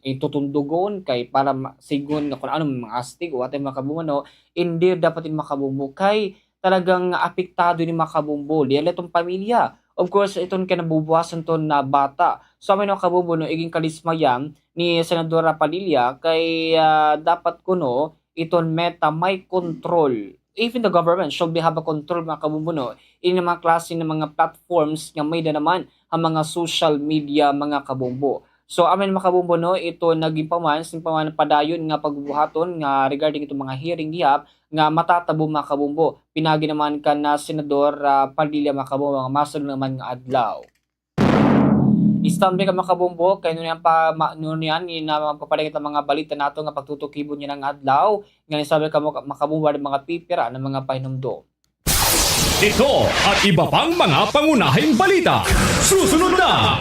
[SPEAKER 17] itutundugon kay para sigon nga kung ano mga astig o atay mga kabombo, no, hindi dapat din mga kabombo kay talagang apektado ni mga kabombo diyan itong pamilya. Of course iton kinabubuhasan to na bata, so amin mga kabombo, no, iging kalismayam ni Senadora Padilla kay dapat kuno iton meta may control. Even the government should have a control mga kabombo, no, in mga klase ng mga platforms nga may na naman ang mga social media mga kabombo. So amin mga kabombo, no, ito naging paman padayon nga pagbuhaton nga regarding itong mga hearing gihap nga matatabo mga kabombo. Pinagi naman ka na Senador Padilla mga kabombo nga masunod naman nga adlaw. Istanbul ka mga kabombo, kaya nun yan magpapaligid ang mga balita nato nga pagtutukibon niya ng adlaw nga nisabi ka mga kabombo ng mga pipira ng mga pahinumdo.
[SPEAKER 4] Ito at iba pang mga pangunahing balita. Susunod na!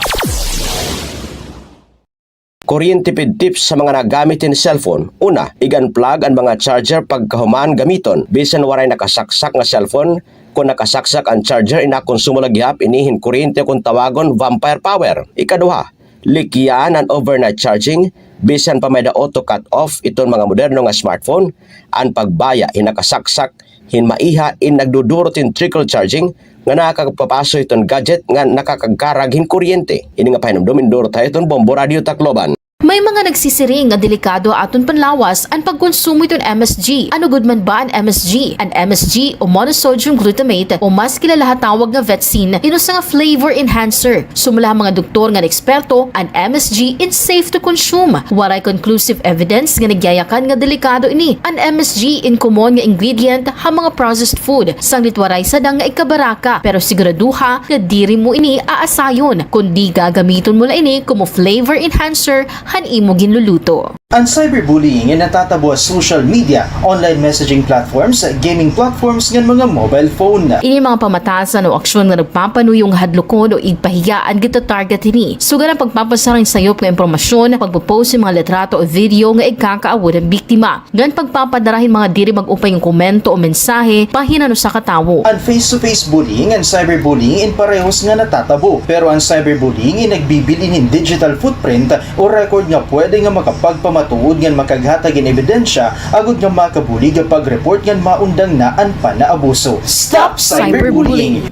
[SPEAKER 23] Kuryente tips sa mga nagamitin cellphone. Una, i-unplug ang mga charger pagkahuman gamiton. Bisan waray nakasaksak nga cellphone, kung nakasaksak ang charger inakonsumo lagyap inihin kuryente kung tawagon vampire power. Ikaduha, likyan ang overnight charging. Bisan pa may da auto cut off iton mga moderno nga smartphone, ang pagbaya hinakasaksak hinmaiha in nagdudurot in trickle charging nga nakakapapaso iton gadget nga nakakagkarag hin kuryente. Ini nga pahinumdum induro tayo iton Bombo Radio Tacloban.
[SPEAKER 21] May mga nagsisiring nga delikado aton panlawas ang pagkonsumo iton MSG. Ano gud man ba ang MSG? Ang MSG o monosodium glutamate o mas kilala tawag nga Vetsin inusa nga flavor enhancer. Sumala mga doktor nga eksperto, ang MSG is safe to consume. Waray conclusive evidence nga nagyayakan nga delikado ini. Ang MSG in common nga ingredient ha mga processed food. Sanglit waray sadang nga ikabaraka, pero siguraduha nga diri mo ini aasayon kundi gagamiton mo la ini como flavor enhancer han imo ginluluto.
[SPEAKER 18] Ang cyberbullying ay natatabo sa social media, online messaging platforms, gaming platforms ng mga mobile phone.
[SPEAKER 21] Ini mga pamatasan o aksyon nga nagpapanuyong hadlokon o igpahigaan kita target ini. Sugan ang pagpapasarang sayop ng impormasyon, pagpopost ng mga litrato o video nga igkakaawod ang biktima. Gan pagpapadarahin mga diri mag-upay ng komento o mensahe pahinano sa katawo.
[SPEAKER 18] Ang face-to-face bullying and cyberbullying in parehos nga natatabo. Pero ang cyberbullying ay nagbibilin ng digital footprint o record nga pwede nga makapagpamatuod nga makaghatag in ebidensya agud nga makabuli nga pag-report nga maundang na ang panaabuso. Stop cyberbullying!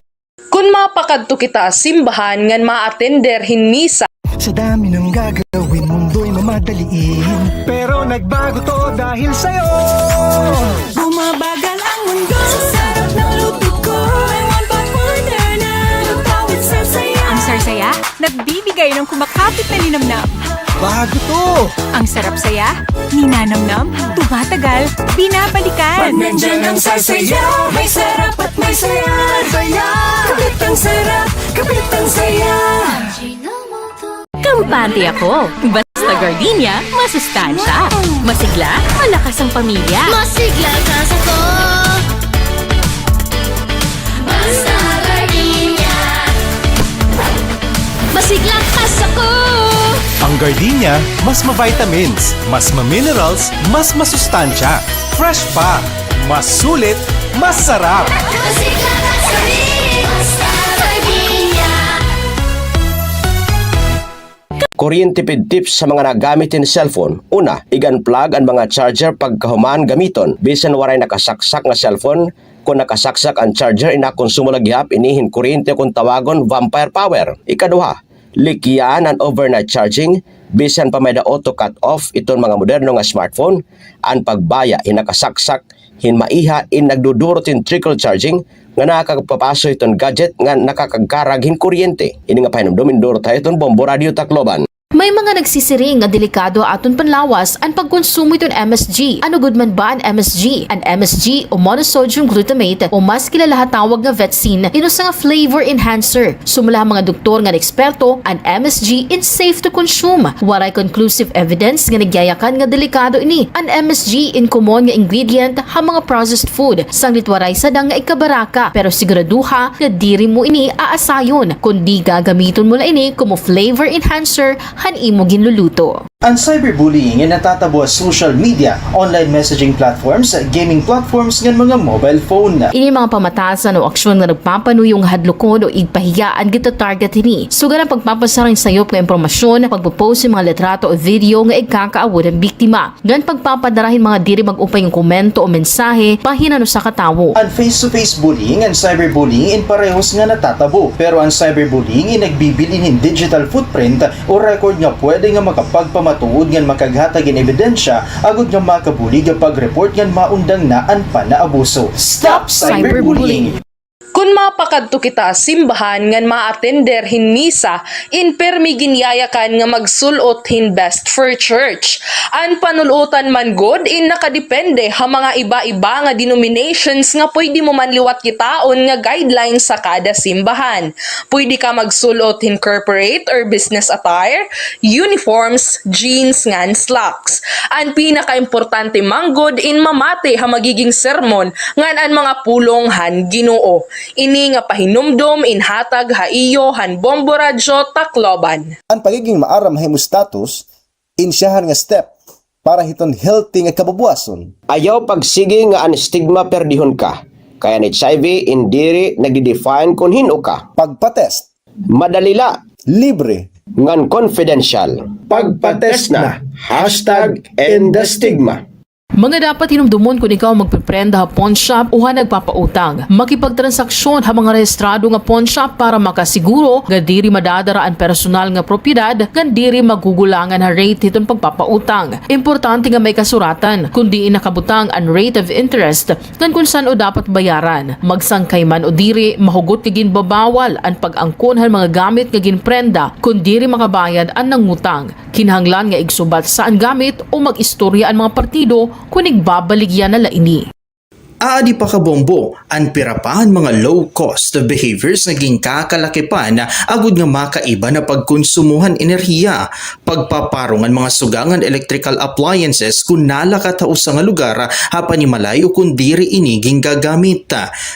[SPEAKER 5] Kung mapakadto kita simbahan ngan ma-attender hin misa.
[SPEAKER 6] Sa dami ng gagawin mundo'y mamadaliin, pero nagbago to dahil sa'yo. Bumabagal ang mundo sa sarap ng luto ko. I want back order na lutawid sarsaya.
[SPEAKER 11] Ang sarsaya, nagbibigay ng kumakapit na linamnam.
[SPEAKER 6] Bago to!
[SPEAKER 11] Ang sarap saya, ninanamnam, tumatagal, binabalikan.
[SPEAKER 6] Pag nandyan ang sarsaya, may sarap at may saya. Saya! Kapit ang sarap, kapit ang saya.
[SPEAKER 11] Kampante ako. Basta gardenia, masustansya. Masigla, malakas ang pamilya.
[SPEAKER 16] Masigla kas ako. Basta gardenia. Masigla kas ako.
[SPEAKER 6] Ang gardenia, mas ma-vitamins, mas ma-minerals, mas masustansya. Fresh pa, mas sulit, mas sarap.
[SPEAKER 16] Masigla kas kami. Basta gardenia.
[SPEAKER 23] Kuryente tips sa mga nagamitin cellphone. Una, i-unplug ang mga charger pagkahuman gamiton. Bisan waray nakasaksak nga cellphone, Kung nakasaksak ang charger, inakonsumo lagyap, inihin kuryente kung tawagon vampire power. Ikaduha, likyan ang overnight charging, bisan pa may da auto cut off itong mga moderno nga smartphone, ang pagbaya hinakasaksak, hinmaiha, nagdudurot in trickle charging, nga nakakagpapaso itong gadget nga nakakagkarag hin kuryente. Ini nga pahinumdumin durot tayo itong Bombo Radio Tacloban.
[SPEAKER 21] May mga nagsisiring nga delikado aton panlawas ang pagkonsumo iton MSG. Ano gud man ba ang MSG? Ang MSG o monosodium glutamate o mas kilala tawag nga Vetsin inusa nga flavor enhancer. Sumula mga doktor nga eksperto, ang MSG is safe to consume. Waray conclusive evidence nga nagyayakan nga delikado ini. Ang MSG in common nga ingredient ha mga processed food. Sanglit waray sadang nga ikabaraka pero siguraduha nga diri mo ini aasayon kundi gagamiton mo la ini como flavor enhancer han imo ginluluto.
[SPEAKER 10] Ang cyberbullying ay natatabo sa social media, online messaging platforms, gaming platforms ng mga mobile phone.
[SPEAKER 21] Ini mga pamatasan o aksyon na nagpapanuyong hadlokon o igpahiyaan kita target ini. Sugan ang pagpapasarang sayop ng impormasyon, pagpopost ng mga litrato o video nga ikakaawod ang biktima. Gan pagpapadarahin mga diri mag-upay ng komento o mensahe, pahinano sa katawo.
[SPEAKER 10] Ang face-to-face bullying and cyberbullying in parehos nga natatabo. Pero ang cyberbullying ay nagbibilin ng digital footprint o record nga pwede nga makapagpamatuod nga makaghatag in ebidensya agud nga makabuli nga pag-report nga maundang na ang panaabuso. Stop cyberbullying!
[SPEAKER 5] Kung mapakadto kita simbahan ngan ma-attender hin misa, in permi ginyayakan nga magsulot hin best for church. An panulutan man god in nakadepende ha mga iba-iba nga denominations nga pwede mo man liwat kitaon nga guidelines sa kada simbahan. Pwede ka magsulot hin corporate or business attire, uniforms, jeans ngan slacks. An pinaka-importante man god in mamate ha magiging sermon ngan an mga pulong han Ginoo. Ini nga pahinumdom inhatag haiyo han Bombo Radio Tacloban.
[SPEAKER 25] Ang pagiging maaram hemostatus, insyahan nga step para hiton healthy nga kababuason.
[SPEAKER 23] Ayaw pagsige nga ang stigma perdihon ka. Kaya ni HIV indiri nagdi-define kung hino ka.
[SPEAKER 25] Pagpatest.
[SPEAKER 23] Madalila.
[SPEAKER 25] Libre.
[SPEAKER 23] Ngan confidential. Pagpatest na. #End the Stigma.
[SPEAKER 21] Mga dapat hinumdumon kung ikaw magpiprenda ha pawn shop o ha nagpapautang. Makipagtransaksyon ha mga rehistrado nga pawn shop para makasiguro nga diri madadara ang personal nga propiedad nga diri magugulangan ha rate hiton pagpapautang. Importante nga may kasuratan kundi nakabutang ang rate of interest ngan kung saan o dapat bayaran. Magsangkay man o diri mahugot nga ginbabawal ang pag-angkon ha mga gamit nga ginprenda kung diri makabayad ang nangutang. Kinahanglan nga igsubat saan gamit o mag-istorya ang mga partido kung igbabaligyan na laini.
[SPEAKER 18] Aadi pa kabombo, ang pirapahan mga low-cost behaviors naging kakalakipan na agud nga makaiba na pagkonsumuhan enerhiya, pagpaparungan mga sugangan electrical appliances kung nalakatao sa nga lugar hapanimalay o kung diri iniging gagamit.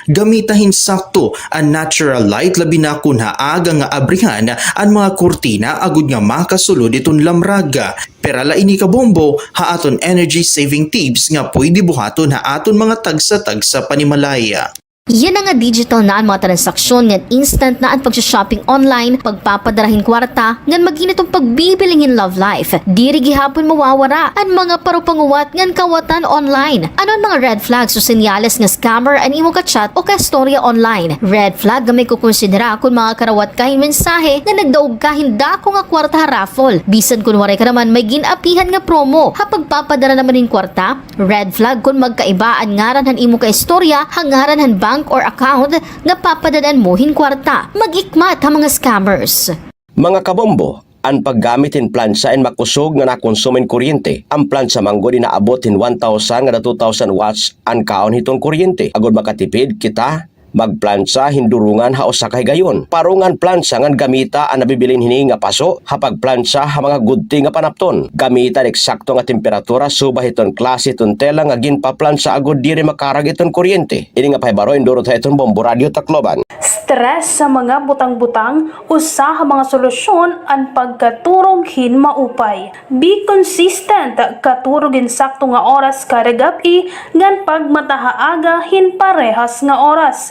[SPEAKER 18] Gamitahin sakto ang natural light labi na kun haaga nga abrihan ang mga kurtina agud nga makasulod iton lamraga. Perala ini kabombo, haaton energy saving tips nga pwede buhaton haaton mga tagsa-tagsa panimalaya.
[SPEAKER 21] Yan ang nga digital na ang mga transaksyon ngan instant na ang pag-shopping online, pagpapadarahin kwarta, ngan maginitong pagbibiling in love life. Diri gihapon mawawara ang mga parupanguwat ngan kawatan online. Ano ang mga red flags o senyales nga scammer ang imo ka-chat o ka-storya online? Red flag nga may kukonsidera kung mga karawat kahin mensahe nga nagdaog ka hinda ko nga kwarta raffle. Bisan kung waray ka naman may ginapihan nga promo. Ha pagpapadara naman in kwarta, red flag kung magkaiba ang ngaran han imo ka-istorya, hangaran han bank or account nga papadadan mo hin kwarta. Mag-ikmat ha mga scammers.
[SPEAKER 23] Mga kabombo, ang paggamitin plansa and makusog nga nakonsumin kuryente. Ang plansa manggod inaabot hin 1,000 nga 2,000 watts ang kaon hitong kuryente. Agod makatipid kita magplansa hindurungan ha usa ka higayon. Parungan plansa ngan gamita ang nabibilin hini nga paso hapag plansa ha mga gudti nga panapton. Gamita eksakto nga temperatura subah iton klase iton tela nga ginpaplansa agud diri makarag iton kuryente. Ini nga pahibaro indurot ha iton Bombo Radio Tacloban.
[SPEAKER 19] Stress sa mga butang-butang, usa ha mga solusyon ang pagkaturog hin maupay. Be consistent, katurogin sakto nga oras kada gabi ngan pagmatahaaga hin parehas nga oras.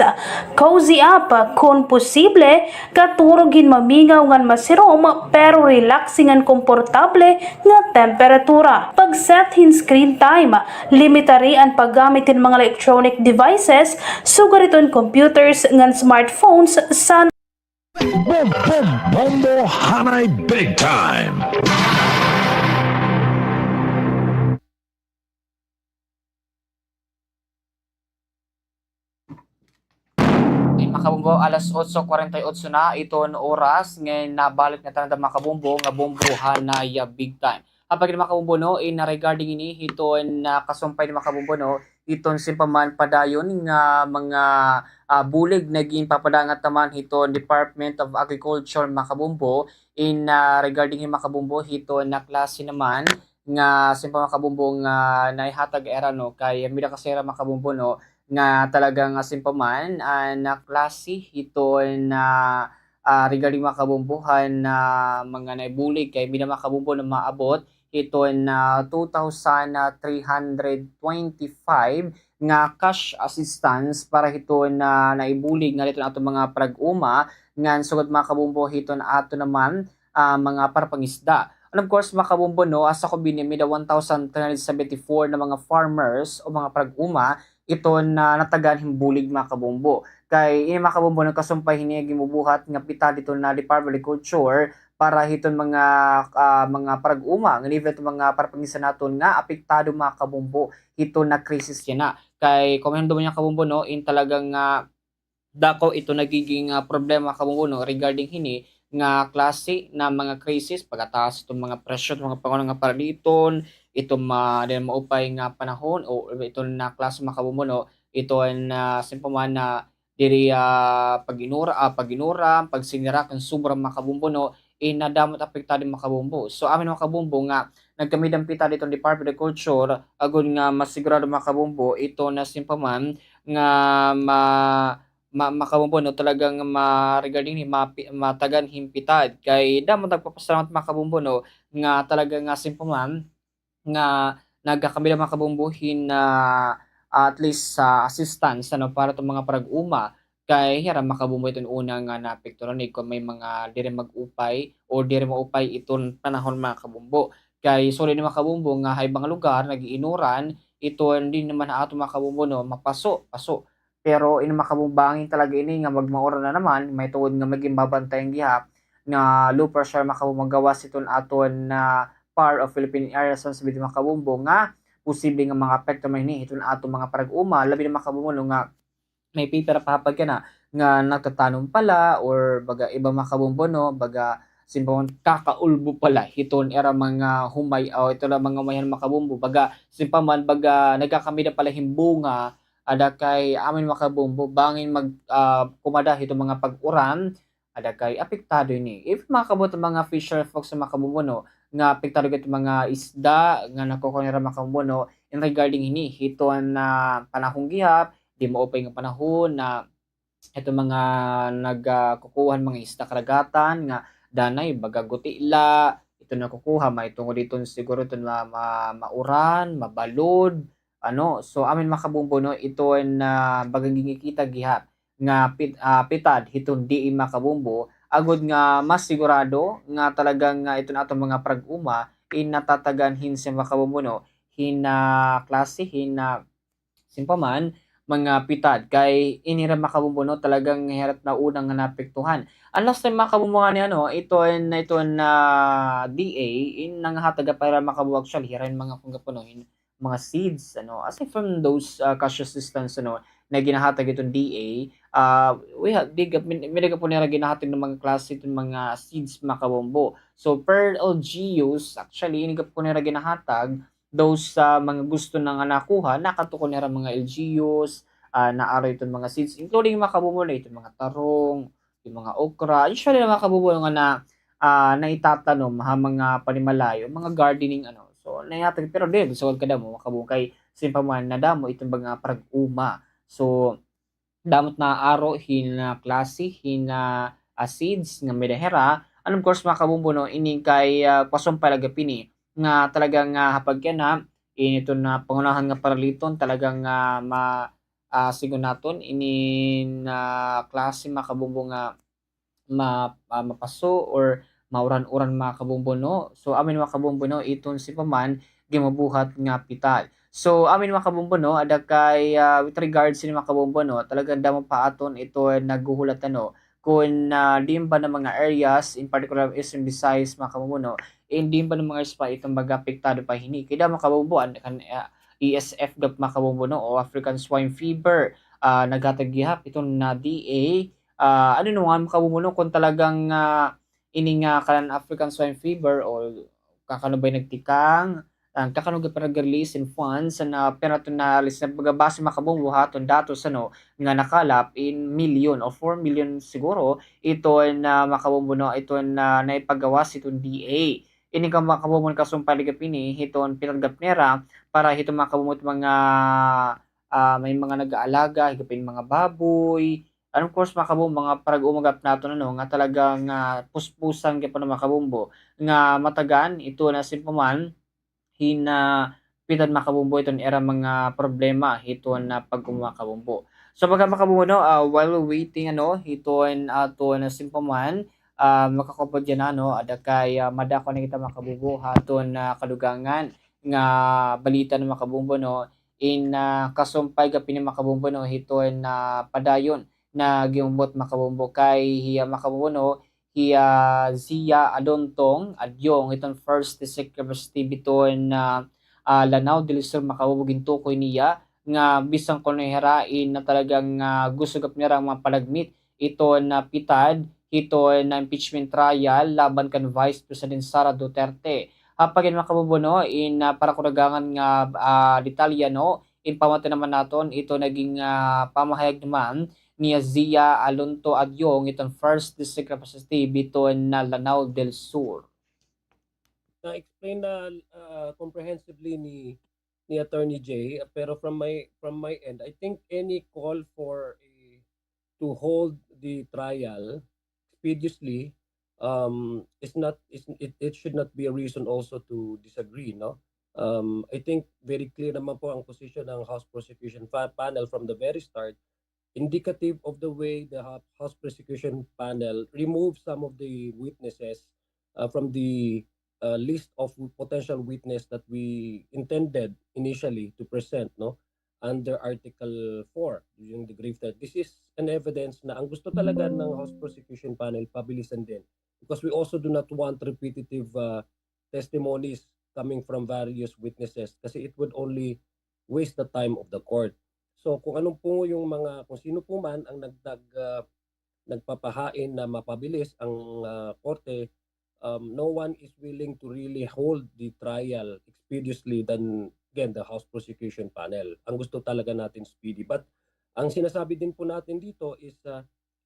[SPEAKER 19] cozy up kung posible, katurogin mamingaw ngan masirom pero relaxing ngan komportable nga temperatura. Pag-set hin screen time, limitary ang paggamit ng mga electronic devices, sugariton computers ngan smartphones sa
[SPEAKER 4] Boom, boom, Bombo Hanay Big Time!
[SPEAKER 17] Makabumbo, alas 8:48 na ito ang oras ngayon nabalik na tayo makabumbo nga bombohan na big time. Kapag makabumbo no in regarding ini ito na kasumpay ni makabumbo no iton simpaman padayon nga mga bulig naging papadangat naman ito Department of Agriculture makabumbo in regarding ni makabumbo ito na klase naman nga simpa makabumbo nga naihatag era no kay mida kasera makabumbo no nga talagang simpaman na klase ito na regarding makabumbuhan na mga naibulig kay mida makabumbo na maabot ito na 2,325 nga cash assistance para ito na naibulig nga dito na ato mga prag-uma nga sugod makabumbo ito na ato naman mga parapangisda. And of course makabumbo no asa ko binimida 1,374 na mga farmers o mga prag-uma ito na natagan himbulig makabumbo. Kay ini makabumbo ng kasumpay hinigi mubuhat nga pita dito na Department of Agriculture para hiton mga parag-uma nga level mga parapangisan naton nga apektado makabumbo ito na krisis na. Kay komendo man kabumbo no in talagang dako ito nagiging problema kabumbo no regarding hini nga klase na mga krisis pagataas itong mga presyo mga pangulang nga paraliton ito din maupay nga panahon o ito na klase makabumbo no ito na simpaman na diri paginura pagsinira kan sobrang makabumbo no nadamot apektado makabumbo. So amin makabumbo nga nagkamidang pita dito Department of Agriculture agon nga masigurado makabumbo ito na simpaman nga makabumbo no talagang regarding ni matagan himpitad kay damo nagpapasalamat makabumbo no nga talagang nga simpaman nga nagkakamila makabumbuhin na at least sa assistance ano para itong mga parag-uma kay hiram makabumbo itong unang naapektuhan ni kung may mga dire mag-upay o dire maupay itong panahon makabumbo kay sorry ni makabumbo nga hay mga lugar nagiinuran ito hindi naman ato makabumbo no mapaso pero ini makabumbangin talaga ini nga magmaura na naman may tuod nga maging babantay ang gihap nga low pressure makabumagawas iton aton na part of Philippine areas sa bidi makabumbo nga posible nga mga apekto man ni iton ato mga parag-uma labi na makabumbo nga may paper papag ka na nga nagtatanom pala or baga iba makabumbo no baga simpon kakaulbo pala hiton era mga humay o ito lang mga umayan makabumbo baga simpaman baga nagkakamida pala himbunga ada kay amin makabumbo bangin mag kumada hito mga pag-uran ada kay apektado ini if makabot mga fisher folks sa makabumbo no nga apektado ket mga isda nga nakokonera makabumbo no in regarding ini hiton na panahong gihap di maupay nga panahon na ito mga nagkukuhan mga isda karagatan nga danay baga gutila ito na kukuha maitungod dito siguro ito mauran mabalod ano so amin makabumbo no ito na bagang gingikita gihap nga pitad hiton di makabumbo agod nga mas sigurado nga talagang ito na atong mga prag-uma natatagan hin sa makabumbo no hina klase hina simpaman mga pitad kay inira makabumbo no talagang hirap na unang naapektuhan. Ang last time makabumbo ni ano ito na DA in nangahataga para makabumbo actually hiran mga kung gapunohin mga seeds ano aside from those cash assistance ano na ginahatag itong DA we have minaga po nila ginahatag ng mga klase itong mga seeds makabumbo. So per LGUs actually ini po nila ginahatag those mga gusto nang nakuha nakatuko nila mga LGUs naaro itong mga seeds including makabumbo na itong mga tarong yung mga okra usually na makabumbo nga na itatanom mga panimalayo mga gardening ano so nayatag pero din so kada mo makabumbo kay simpaman na damo itong mga prag-uma so damot na aro hina klase hina seeds nga medahera and of course makabumbo no ini kay pasong palagapini nga talagang hapag yan inito na pangunahan nga paraliton talagang sigon naton ini na klase mga kabombo nga mapaso or mauran-uran mga kabombo no. So amin mga kabombo no, iton si paman gimabuhat nga pitay. So amin mga kabombo no, ada kay with regards sa mga kabombo no, talagang damo pa aton ito naghuhulat ano kung di ba ng mga areas in particular Eastern Visayas mga kabombo no, hindi ba ng mga spa itong magapektado pa hini. Kaya mga kabombo kan ESF gap mga kabombo no, o African Swine Fever nagatagihap itong na DA ano no nga mga kabombo no, kung talagang ining kanan African Swine Fever o kakanubay nagtikang ang kakanugay para release in funds na peratonalis na pagabase makabombo haton datos ano nga nakalap in million o 4 million siguro ito na makabombo no, ito na naipagawas itong DA ini ka makabombo kasumpay ligapini hiton pinagapnera para hito makabombo mga may mga nag-aalaga higapin mga baboy. And of course makabombo mga parag-umagap nato ano nga talagang puspusan kay pano makabombo nga matagan ito na simpaman hina pitan makabombo ito era mga problema ito na pagkumakabombo. So pagka makabombo no, while waiting ano ito ato na simpaman makakopod dyan ano ada kay madako na kita makabombo haton na kadugangan nga balita ng makabombo no in kasumpay gapin ni makabombo no ito na padayon na giumbot makabombo kay hiya makabombo no hiya Zia Adontong adyong itong first district representative ito na Lanao del Sur makabombo gintukoy niya nga bisang ko herain na talagang gusto gap niya mga palagmit ito na pitad ito na impeachment trial laban kan Vice President Sara Duterte. Hapagin makabombo no in para kuragangan nga detalya no in pamati naman naton ito naging pamahayag naman ni Zia Alonto Adyong itong first district representative ito na Lanao del Sur.
[SPEAKER 13] Na-explain na comprehensively ni Attorney Jay, pero from my end, I think any call for to hold the trial expeditiously it should not be a reason also to disagree, no? I think very clear naman po ang position ng House Prosecution Panel from the very start, indicative of the way the House Prosecution Panel removed some of the witnesses from the list of potential witness that we intended initially to present, no, under Article 4 during the grave threat. This is an evidence na ang gusto talaga ng House Prosecution Panel pabilisan din, because we also do not want repetitive testimonies coming from various witnesses kasi it would only waste the time of the court. So kung anong po yung kung sino po man ang nagpapahain na mapabilis ang korte, no one is willing to really hold the trial expeditiously than again the House Prosecution Panel. Ang gusto talaga natin speedy. But ang sinasabi din po natin dito is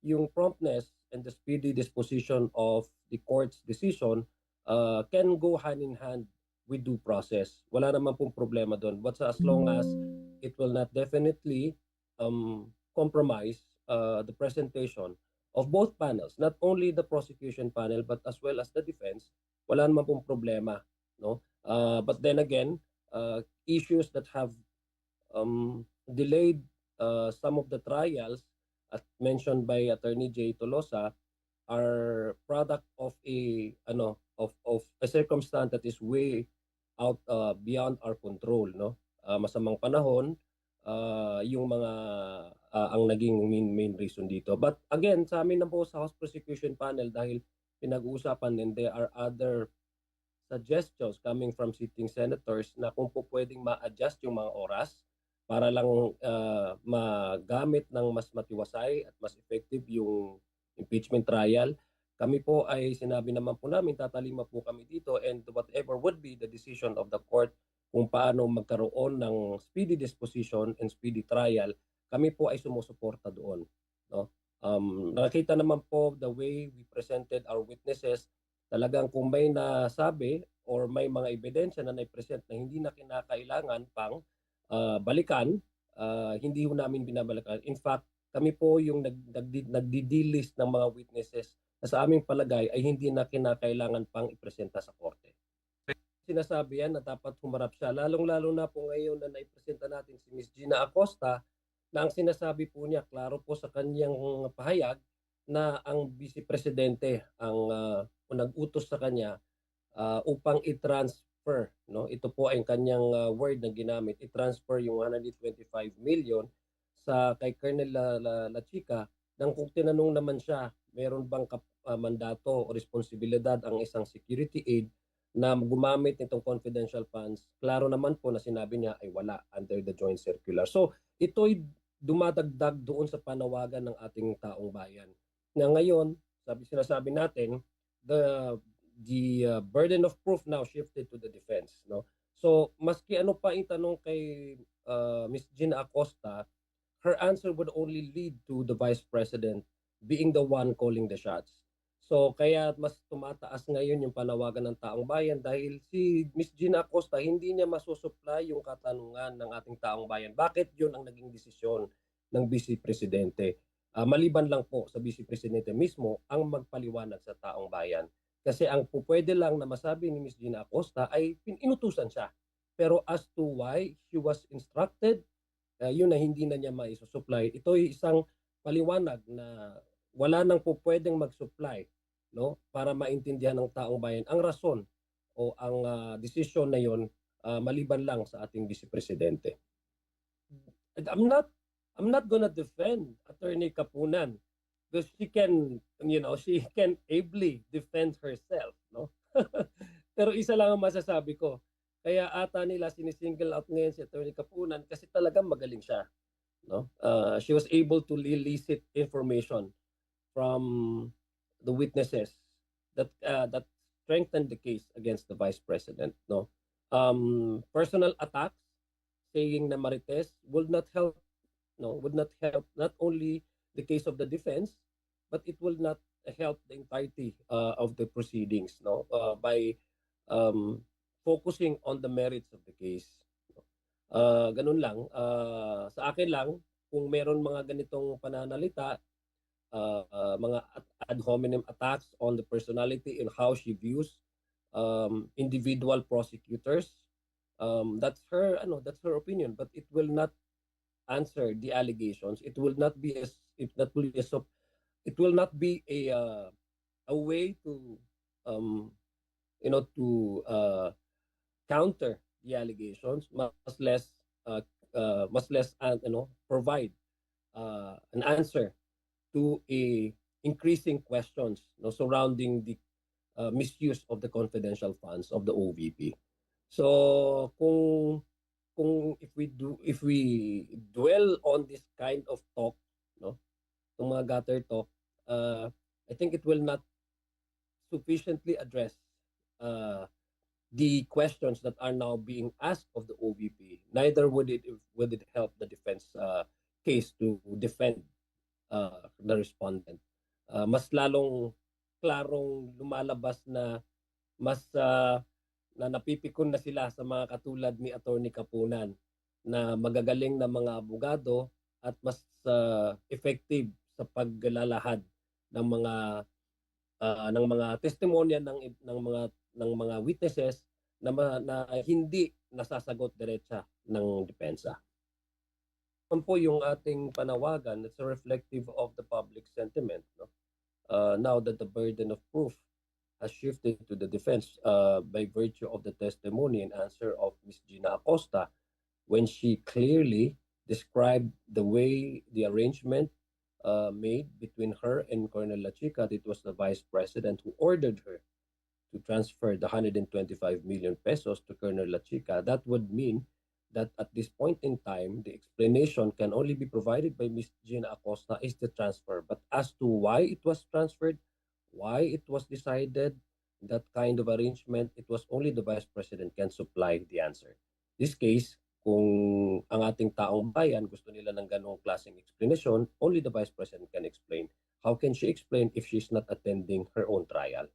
[SPEAKER 13] yung promptness and the speedy disposition of the court's decision can go hand in hand with due process. Wala naman pong problema doon. But as long as it will not definitely compromise the presentation of both panels, not only the prosecution panel but as well as the defense, wala naman pong problema, no? But then again, issues that have delayed some of the trials, as mentioned by Attorney Jay Tolosa, are product of a circumstance that is way out beyond our control, no? Masamang panahon, yung mga ang naging main reason dito. But again, sa amin na po sa House Prosecution Panel, dahil pinag-uusapan din, there are other suggestions coming from sitting senators na kung po pwedeng ma-adjust yung mga oras para lang magamit ng mas matiwasay at mas effective yung impeachment trial. Kami po ay sinabi naman po namin, tatalima po kami dito, and whatever would be the decision of the court kung paano magkaroon ng speedy disposition and speedy trial, kami po ay sumusuporta doon, no? Nakita naman po the way we presented our witnesses, talagang kung may nasabi or may mga ebidensya na nai-present na hindi na kinakailangan pang balikan, hindi ho namin binabalikan. In fact, kami po yung nagdi-delist ng mga witnesses na sa aming palagay ay hindi na kinakailangan pang ipresenta sa korte. Sinasabi yan na dapat humarap siya, lalong-lalo na po ngayon na naipresenta natin si Ms. Gina Acosta na ang sinasabi po niya, klaro po sa kanyang pahayag na ang Vice Presidente ang nag-utos sa kanya upang i-transfer, no? Ito po ay kanyang word na ginamit, i-transfer yung 125 million sa kay Colonel La Chica, nang kung tinanong naman siya, meron bang mandato o responsibilidad ang isang security aid na gumamit nitong confidential funds, klaro naman po na sinabi niya ay wala under the joint circular. So ito'y dumadagdag doon sa panawagan ng ating taong bayan. Na ngayon, sinasabi natin, the burden of proof now shifted to the defense, no? So maski ano pa itanong kay Ms. Gina Acosta, her answer would only lead to the Vice President being the one calling the shots. So kaya mas tumataas ngayon yung panawagan ng taong bayan dahil si Ms. Gina Acosta hindi niya masusupply yung katanungan ng ating taong bayan. Bakit yun ang naging desisyon ng Vice Presidente? Maliban lang po sa Vice Presidente mismo ang magpaliwanag sa taong bayan. Kasi ang pupwede lang na masabi ni Ms. Gina Acosta ay inutusan siya. Pero as to why she was instructed, yun na hindi na niya maisusupply. Ito ay isang paliwanag na wala nang pupwedeng mag-supply, no, para maintindihan ng taong bayan ang rason o ang desisyon na yon, maliban lang sa ating Vice Presidente. I'm not gonna defend Attorney Kapunan because she can ably defend herself, no? Pero isa lang ang masasabi ko. Kaya ata nila sinisingle out ngayon si Attorney Kapunan kasi talagang magaling siya, no? She was able to elicit information from the witnesses that strengthened the case against the Vice President, no? Personal attacks saying na Marites would not help not only the case of the defense, but it will not help the entirety of the proceedings, no? By focusing on the merits of the case. Ganun lang. Sa akin lang, kung meron mga ganitong pananalita, mga ad hominem attacks on the personality and how she views individual prosecutors, that's her opinion, but it will not answer the allegations. It will not be a way to counter the allegations, much less provide an answer to increasing questions, no, surrounding the misuse of the confidential funds of the OVP. So if we dwell on this kind of talk, no, yung mga gutter talk, I think it will not sufficiently address the questions that are now being asked of the OVP. Neither would it help the defense case to defend the respondent. Mas lalong klarong lumalabas na mas na napipikon na sila sa mga katulad ni Attorney Kapunan na magagaling na mga abogado at mas effective sa paglalahad ng mga testimonya ng mga witnesses na hindi nasasagot diretsa ng depensa. Po yung ating panawagan, it's reflective of the public sentiment, no? Now that the burden of proof has shifted to the defense by virtue of the testimony and answer of Ms. Gina Acosta, when she clearly described the way the arrangement made between her and Colonel La Chica, it was the Vice President who ordered her to transfer the 125 million pesos to Colonel La Chica. That would mean that at this point in time, the explanation can only be provided by Ms. Gina Acosta is the transfer. But as to why it was transferred, why it was decided, that kind of arrangement, it was only the Vice President can supply the answer. This case, kung ang ating taong bayan gusto nila ng ganong klaseng explanation, only the Vice President can explain. How can she explain if she's not attending her own trial?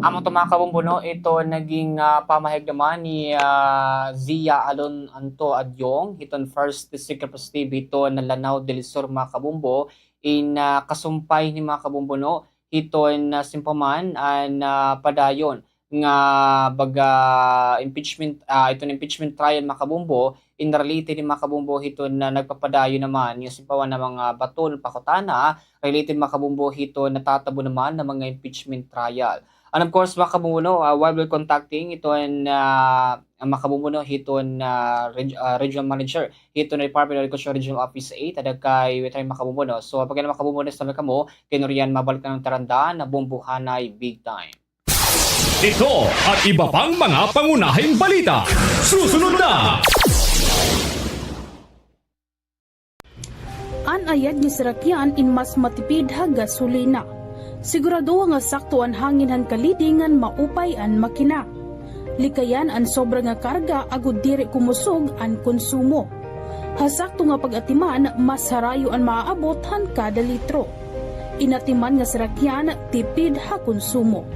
[SPEAKER 17] Amo to mga kabumbuno, ito naging pamahayag naman ni Zia Alon Anto Adyong, iton first district representative ito na Lanao del Sur mga kabumbo, in kasumpay ni mga kabumbuno, ito na simpaman na padayon nga baga impeachment impeachment trial makabumbo in related ni makabumbo hito na nagpapadayo naman yung simpawan na mga batol pakotana related makabumbo hito natatabo naman ng mga impeachment trial. And of course makabumbo while we're contacting ito makabumbo hito regional manager hito na Department of Agriculture Regional Office 8 ada kay wetay makabumbo so pag makabumbo sa kamo kinurian mabalik ng taranda na bumbuhanay big time.
[SPEAKER 4] Ito at iba pang mga pangunahing balita. Susunod na!
[SPEAKER 19] Anayad ni Serakyan in mas matipid ha gasolina. Sigurado nga sakto ang hangin han kalidingan maupay an makina. Likayan an sobra nga karga agud diri kumusog an konsumo. Hasakto nga pag-atiman mas harayo ang maaabot han kada litro. Inatiman nga Serakyan tipid ha konsumo.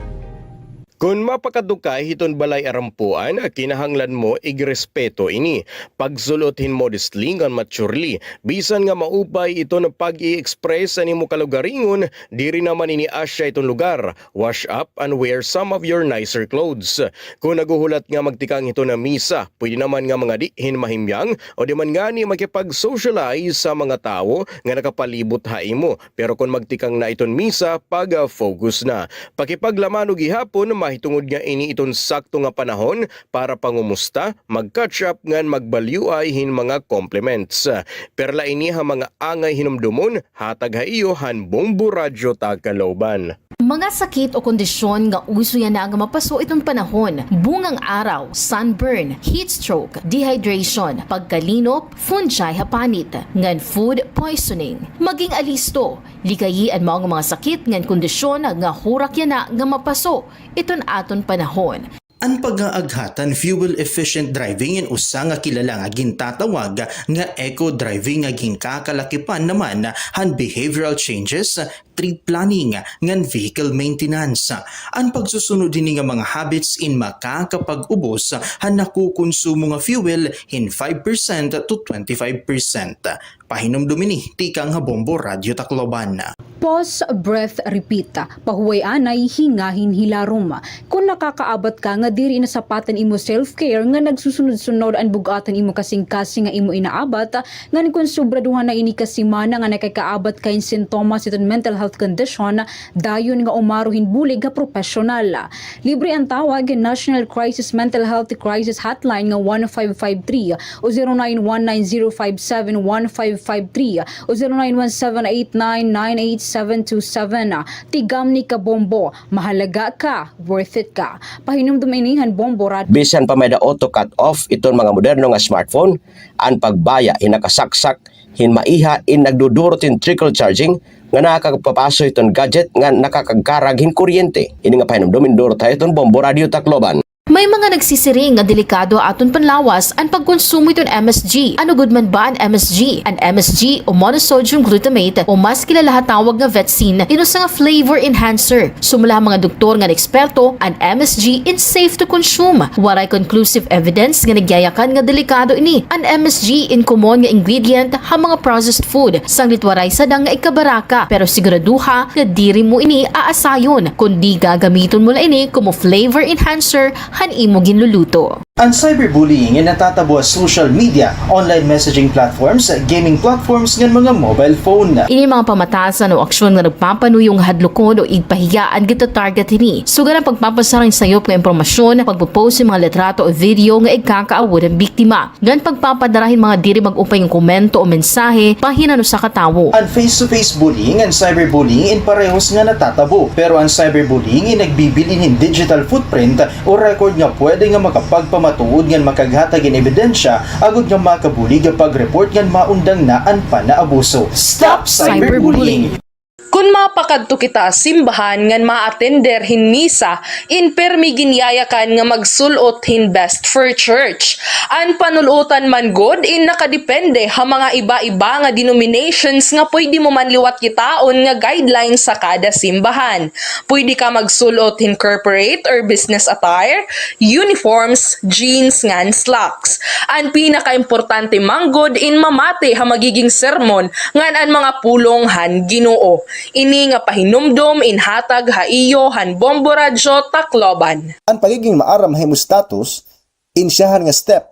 [SPEAKER 3] Kung mapakadukay hiton balay arampuan, kinahanglan mo igrespeto ini. Pagsulotin modestly ngan maturely, bisan nga maupay ito na pag-i-express sa nimo kalugaringon, diri naman ini asya itong lugar. Wash up and wear some of your nicer clothes. Kung naguhulat nga magtikang ito na misa, pwede naman nga mga dihin mahimyang o di man nga ni makipag-socialize sa mga tao nga nakapalibot haimo. Pero kung magtikang na iton misa, pag-focus na. Pakipaglaman o gihapon, mahitungod nga ini iton sakto nga panahon para pangumusta, mag-catch up ngan magbalyuay hin mga compliments. Perla ini ha mga angay hinumdumon, hatag haiyo han Bombo Radyo Tagkalooban.
[SPEAKER 14] Mga sakit o kondisyon nga uso yan na nga mapaso itong panahon, bungang araw, sunburn, heat stroke, dehydration, pagkalinop, fungi hapanit, ngan food poisoning. Maging alisto, likayi ang mga sakit ngan kondisyon nga hurak yan na nga mapaso iton aton panahon.
[SPEAKER 18] Ang pag-aaghatan fuel-efficient driving in usa nga kilala nga gintatawag nga eco-driving nga ginkakalakipan naman han behavioral changes, trip planning, ngan vehicle maintenance. Ang pagsusunod din nga mga habits in makakapag-ubos han nakukonsumo nga fuel in 5% to 25%. Pahinom dumini, tikang Bombo Radyo Tacloban.
[SPEAKER 20] Pause, breath, repeat. Pahuway anay, hingahin hilarom. Kung nakakaabat ka nga diri na sapatan imo self-care nga nagsusunod-sunod ang bugatan imo kasing-kasing nga imo inaabat, nga kung sobraduhan na ini kasimana nga nakakaabat kain sintomas iton mental health condition, dayon nga umaruhin bulig nga profesional. Libre ang tawag National Crisis Mental Health Crisis Hotline nga 1553 o 0919-057-1553 o 0917-899-88727. Tigam ni ka Bombo, mahalaga ka, worth it ka. Pahinom duminihan Bombo Radyo.
[SPEAKER 23] Bisan pa may da auto cut off iton mga moderno nga smartphone, ang pagbaya hinakasaksak, hinmaiha in nagdudurot in trickle charging, nga nakakapapaso iton gadget nga nakakagkarag hin kuryente. Ini nga pahinom duminduro tayo iton Bombo Radyo Tacloban.
[SPEAKER 14] May mga nagsisiring nga delikado aton panlawas ang pagkonsumo iton MSG. Ano gud man ba ang MSG? Ang MSG o monosodium glutamate o mas kilala tawag nga Vetsin inusa nga flavor enhancer. Sumala mga doktor nga eksperto, ang MSG is safe to consume. Waray conclusive evidence nga nagyayakan nga delikado ini. Ang MSG in common nga ingredient ha mga processed food. Sanglit waray sadang nga ikabaraka pero siguraduha nga diri mo ini aasayon kundi gagamiton mo la ini como flavor enhancer han imo ginluluto.
[SPEAKER 10] Ang cyberbullying ay natatabo sa social media, online messaging platforms, gaming platforms ng mga mobile phone.
[SPEAKER 14] Ini mga pamatasan o aksyon nga nagpapanuyong hadlokon o igpahiyaan gito target ini. Sugan ang pagpapasarang sayop nga impormasyon, pagpopost ng mga litrato o video nga igkakaawod ang biktima. Gan pagpapadarahin mga diri mag-upay ng komento o mensahe pahinano sa katawo.
[SPEAKER 10] Ang face-to-face bullying and cyberbullying in parehos nga natatabo. Pero ang cyberbullying ay nagbibilin ng digital footprint o record nga pwede nga makapagpamatuod ngan makaghatag in ebidensya agud nga makabulig pag-report ngan maundang naan pa na abuso. Stop cyberbullying!
[SPEAKER 5] Kung mapakadto kita simbahan ngan ma-attender hin misa, in permi ginyayakan nga magsulot hin best for church. An panulutan man god in nakadepende ha mga iba-iba nga denominations nga pwede mo man liwat kitaon nga guidelines sa kada simbahan. Pwede ka magsulot hin corporate or business attire, uniforms, jeans ngan slacks. An pinaka-importante man god in mamate ha magiging sermon ngan an mga pulong han Ginoo. Ini nga pahinumdom inhatag haiyo han Bombo Radyo Tacloban.
[SPEAKER 25] Ang pagiging maaram mahimo status, insyahan nga step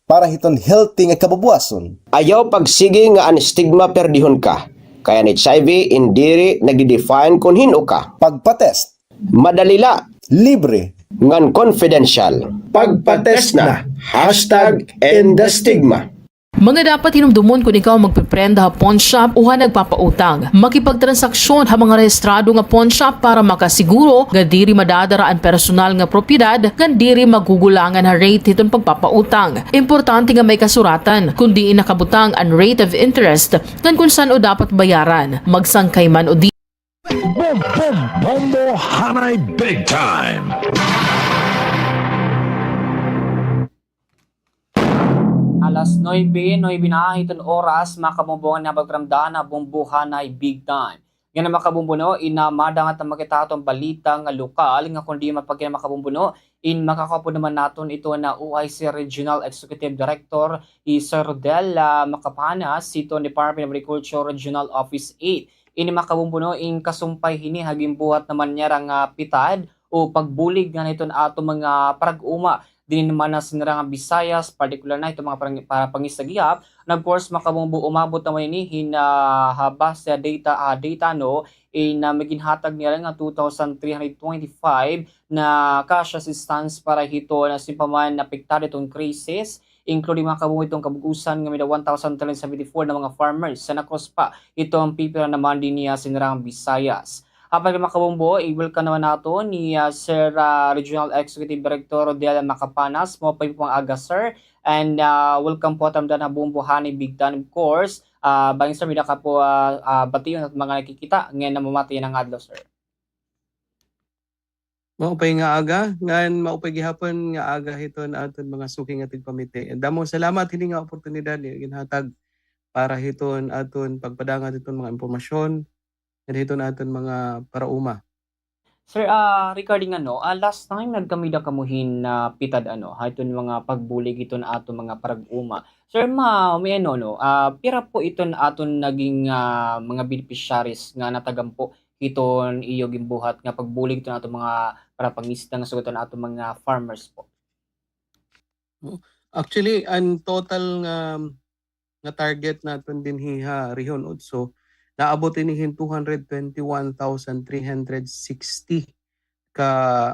[SPEAKER 25] para hiton healthy nga kabubuason.
[SPEAKER 23] Ayaw pagsige nga ang stigma perdihon ka. Kaya ni HIV indiri nagdi-define kung hino ka.
[SPEAKER 25] Pagpatest,
[SPEAKER 23] Madalila,
[SPEAKER 25] libre,
[SPEAKER 23] ngan confidential. Pagpatest na. #End the stigma.
[SPEAKER 14] Mga dapat hinumdumon kung ikaw magpiprenda ha pawn shop o ha nagpapautang. Makipagtransaksyon ha mga rehistrado nga pawn shop para makasiguro nga diri madadara ang personal nga propiedad nga diri magugulangan ha rate hiton pagpapautang. Importante nga may kasuratan kundi nakabutang ang rate of interest ngan kung saan o dapat bayaran. Magsangkay man o di.
[SPEAKER 7] Bombo Hanay Big Time.
[SPEAKER 17] Alas 9 na hiton oras, makabumbuhan na pagramdaan na bumbuhan na big time. Yan ang makabumbuno, inamada nga makita itong balita nga lokal, nga kundi mapagkina makabumbuno, makakapo naman natin ito na UIC Regional Executive Director, Sir Rodel Makapanas, ito Department of Agriculture Regional Office 8. Makabumbuno, kasumpay hini, haging buhat naman niya nga pitad o pagbulig nga nito ato mga parag-uma. Din naman na sinarang Visayas, particular na ito mga pangisagihap. Na of course, makabumbu umabot naman ini hinahaba sa data no, na maginhatag nila nga 2,325 na cash assistance para hito na simpaman apektado itong crisis, including mga kabumbu itong kabugusan nga mida 1,374 na mga farmers sa nakos pa ito ang pipira naman din niya sinarang Visayas. Kapag makabumbo, i-welcome naman nato ni Sir Regional Executive Director Rodel Makapanas. Mo pa yung aga, sir. And welcome po tamdan na bumbuhan ni Big Time, of course. Bangin sir, mida ka po batiyon at mga nakikita. Ngayon na mamatay ng adlaw, sir.
[SPEAKER 1] Maupay nga aga, ngan maupay gihapon nga aga hiton aton mga suking ating pamiti. Damo salamat hindi nga oportunidad ginhatag para hiton aton pagpadangat iton mga impormasyon. Dito natin mga parauma.
[SPEAKER 17] Sir, regarding last time nagkamida kamuhin na pitad hayton mga pagbulig ito na aton mga parag-uma. Sir, may pira po ito na aton naging mga beneficiaries nga natagampo iton iyo gimbuhat nga pagbulig ito na aton mga parapangista nga sugutan na aton mga farmers po.
[SPEAKER 1] Actually, ang total nga target naton din hiha rihon also naabot inihin 221,360 ka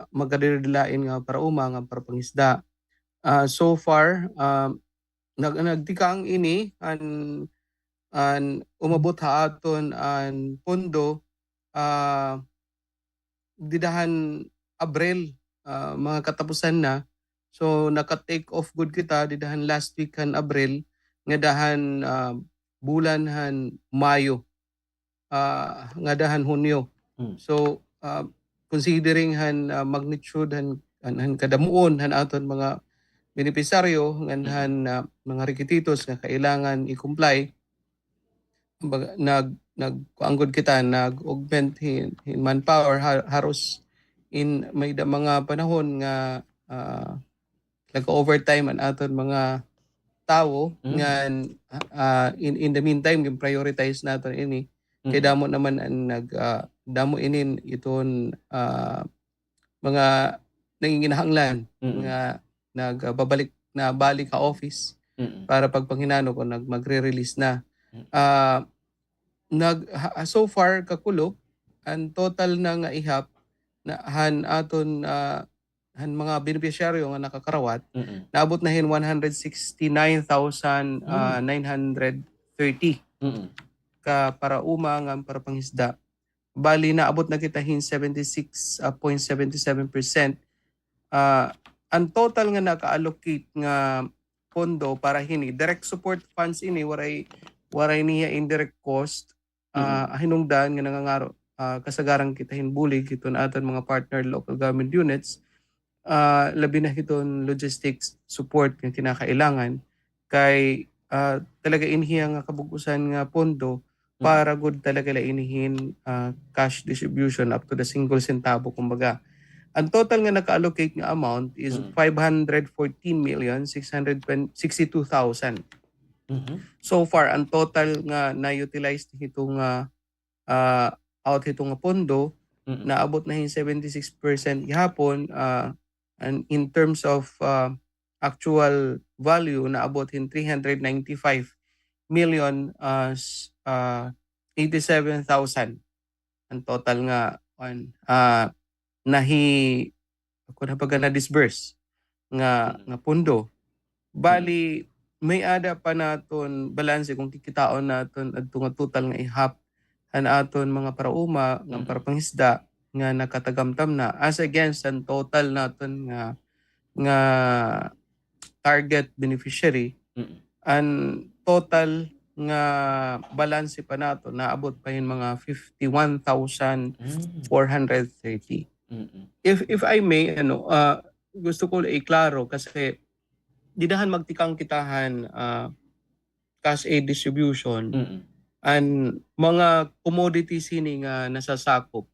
[SPEAKER 1] magkadirilain nga parauma nga parapangisda. So far, nagtikang ini an umabot ha aton an pondo didahan Abril mga katapusan na. So naka-take off good kita didahan last week han Abril nga dahan bulan han Mayo. Nga dahan Hunyo. So considering han magnitude han kadamuon han aton mga benepisaryo ngan mga requisitos nga kailangan i-comply, nagkuanggod kita nag-augment hin manpower haros in may mga panahon nga nag-overtime an aton mga tao ngan in the meantime prioritize naton ini. Kaya damo naman ang damo inin iton mga nanginginahanglan nga nagbabalik na balik ka office para pagpanghinano ko magre-release na. So far kakulo ang total na nga ihap na han aton han mga beneficiaryo nga nakakarawat naabot na hin 169,930 ka parauma nga para pangisda. Bali naabot na kita hin 76.77%. Ang total nga naka-allocate nga pondo para hini direct support funds ini waray niya indirect cost hinungdan nga nangangaro kasagaran kita hinbulig iton aton mga partner local government units labi na hiton logistics support nga kinakailangan kay talaga inhiya nga kabugusan nga pondo para good talaga la inihin cash distribution up to the single centavo kumbaga. Ang total nga naka-allocate nga amount is 514,662,000. So far ang total nga na-utilize itong out ito nga pondo, naabot na yung 76% gihapon, and in terms of actual value, naabot yung 395 million 87,000 ang total nga nahi ako na pag na-disburse nga pondo. Bali, may ada pa naton balanse kung kikitaon naton adto nga total nga ihap aton mga parauma ng parapangisda nga nakatagamtam na as against ang total naton nga target beneficiary. Ang total nga balanse pa nato naabot pa yung mga 51,430. If I may gusto ko iklaro kasi didahan magtikang kitahan cash aid distribution and mga commodities sini nga nasasakop,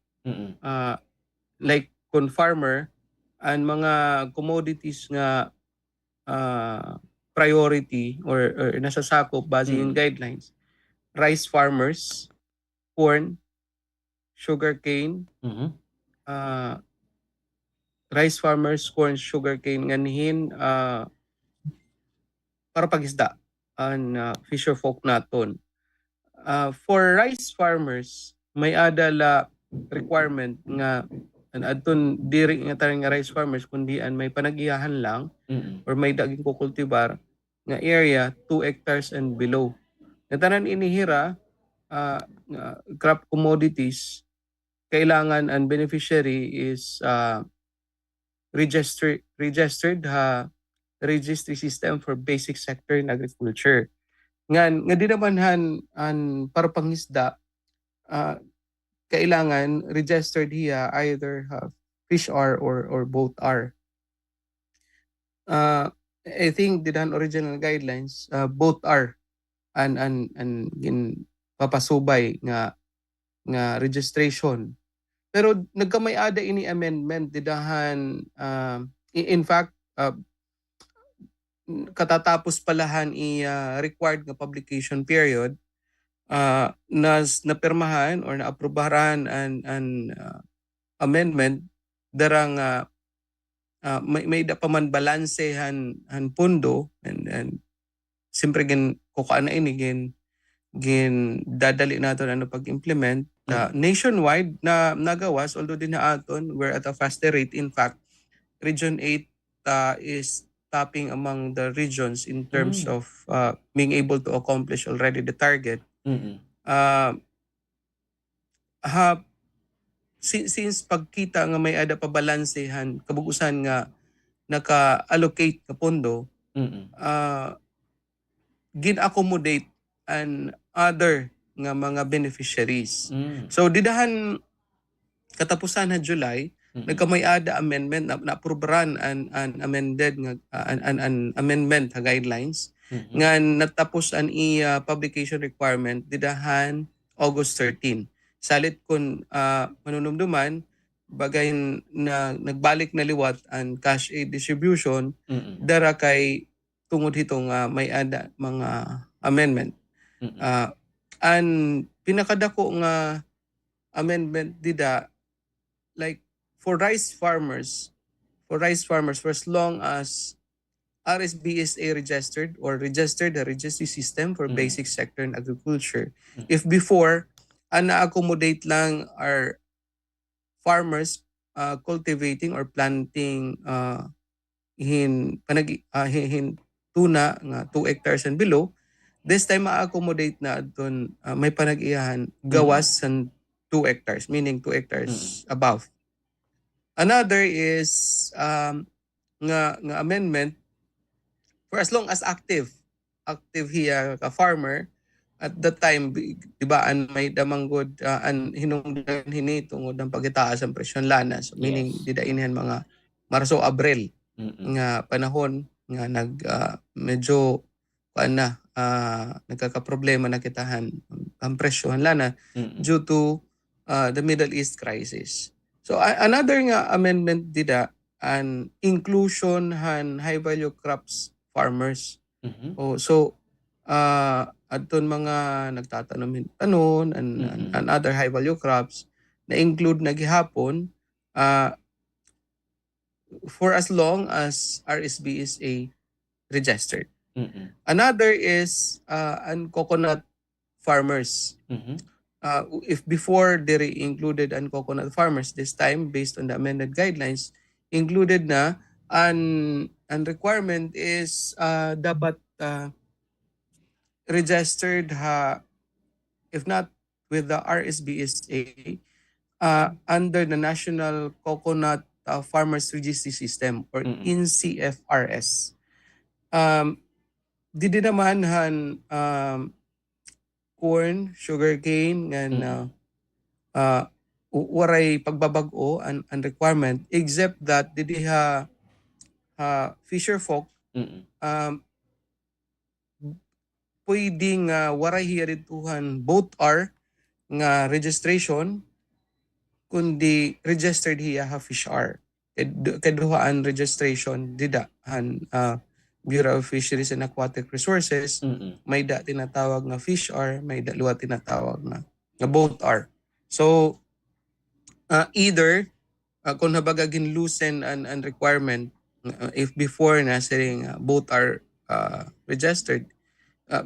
[SPEAKER 1] like kung farmer and mga commodities nga priority or nasasakop base in guidelines, rice farmers, corn, sugarcane, rice farmers, corn, sugarcane, nganihin para pagisda and fisher folk naton. For rice farmers, may adala requirement nga adton diri nga tanan nga rice farmers kundi may panagiyahan lang or may daging kukultibar nga area 2 hectares and below. Nga tanan inihira crop commodities, kailangan ang beneficiary is registered registry system for basic sector in agriculture. Nga di naman han para pangisda, kailangan registered hiya either fish R or boat R. I think didahan original guidelines boat R and papasubay nga registration. Pero nagkamay ada ini amendment didahan in fact katatapos palahan required nga publication period napirmahan or naaprubahan an amendment darang may da pa man balanse han pundo and siyempre kukaan na ini gin dadali naton pag-implement nationwide na nagawas, although din na aton we're at a faster rate. In fact, Region 8 is topping among the regions in terms of being able to accomplish already the target. Since pagkita nga may ada pa balansehan kabugusan nga naka-allocate ka pondo, gin-accommodate and other nga mga beneficiaries. So didahan katapusan na July, nagkamay-ada amendment na aprubaran an amended nga an amendment guidelines nga natapos an publication requirement didahan August 13. Salit kun manunumduman bagay na nagbalik na liwat ang cash aid distribution dara kay tungod hitong may ada mga amendment. And pinakadako nga amendment dida like for rice farmers for as long as RSBSA registered or registered the registry system for basic sector in agriculture. If before na-accommodate lang our farmers cultivating or planting hin tuna nga 2 hectares and below, this time ma-accommodate na doon may panag-iyahan gawas sa 2 hectares, meaning 2 hectares above. Another is nga amendment for as long as active hiya ka farmer at that time, di ba, may damanggod hinungdan hini tungod ang pagitaas ang presyon lanas, meaning didainhan mga Marso, Abril nga panahon nga medyo nagkakaproblema na kitahan ang presyon lana due to the Middle East crisis. So another nga amendment dida an inclusion han high value crops farmers. So adton mga nagtatanom tanon and other high value crops na include na gihapon for as long as RSB is a registered. Another is an coconut farmers. If before they included an coconut farmers, this time based on the amended guidelines, included na an requirement is dapat registered if not with the RSBSA under the National Coconut Farmers Registry System or NCFRS. Di din naman corn, sugarcane, and waray pagbabag-o an requirement except that didi fisher folk pwedeng waray hiarituhan both are nga registration kundi registered hiya fish are kaduhaan registration dida Bureau of Fisheries and Aquatic Resources, may da tinatawag na fish are, may dalawa tinatawag na both are. So, either, kung nabagagin loosen an requirement, if before na saying both are registered,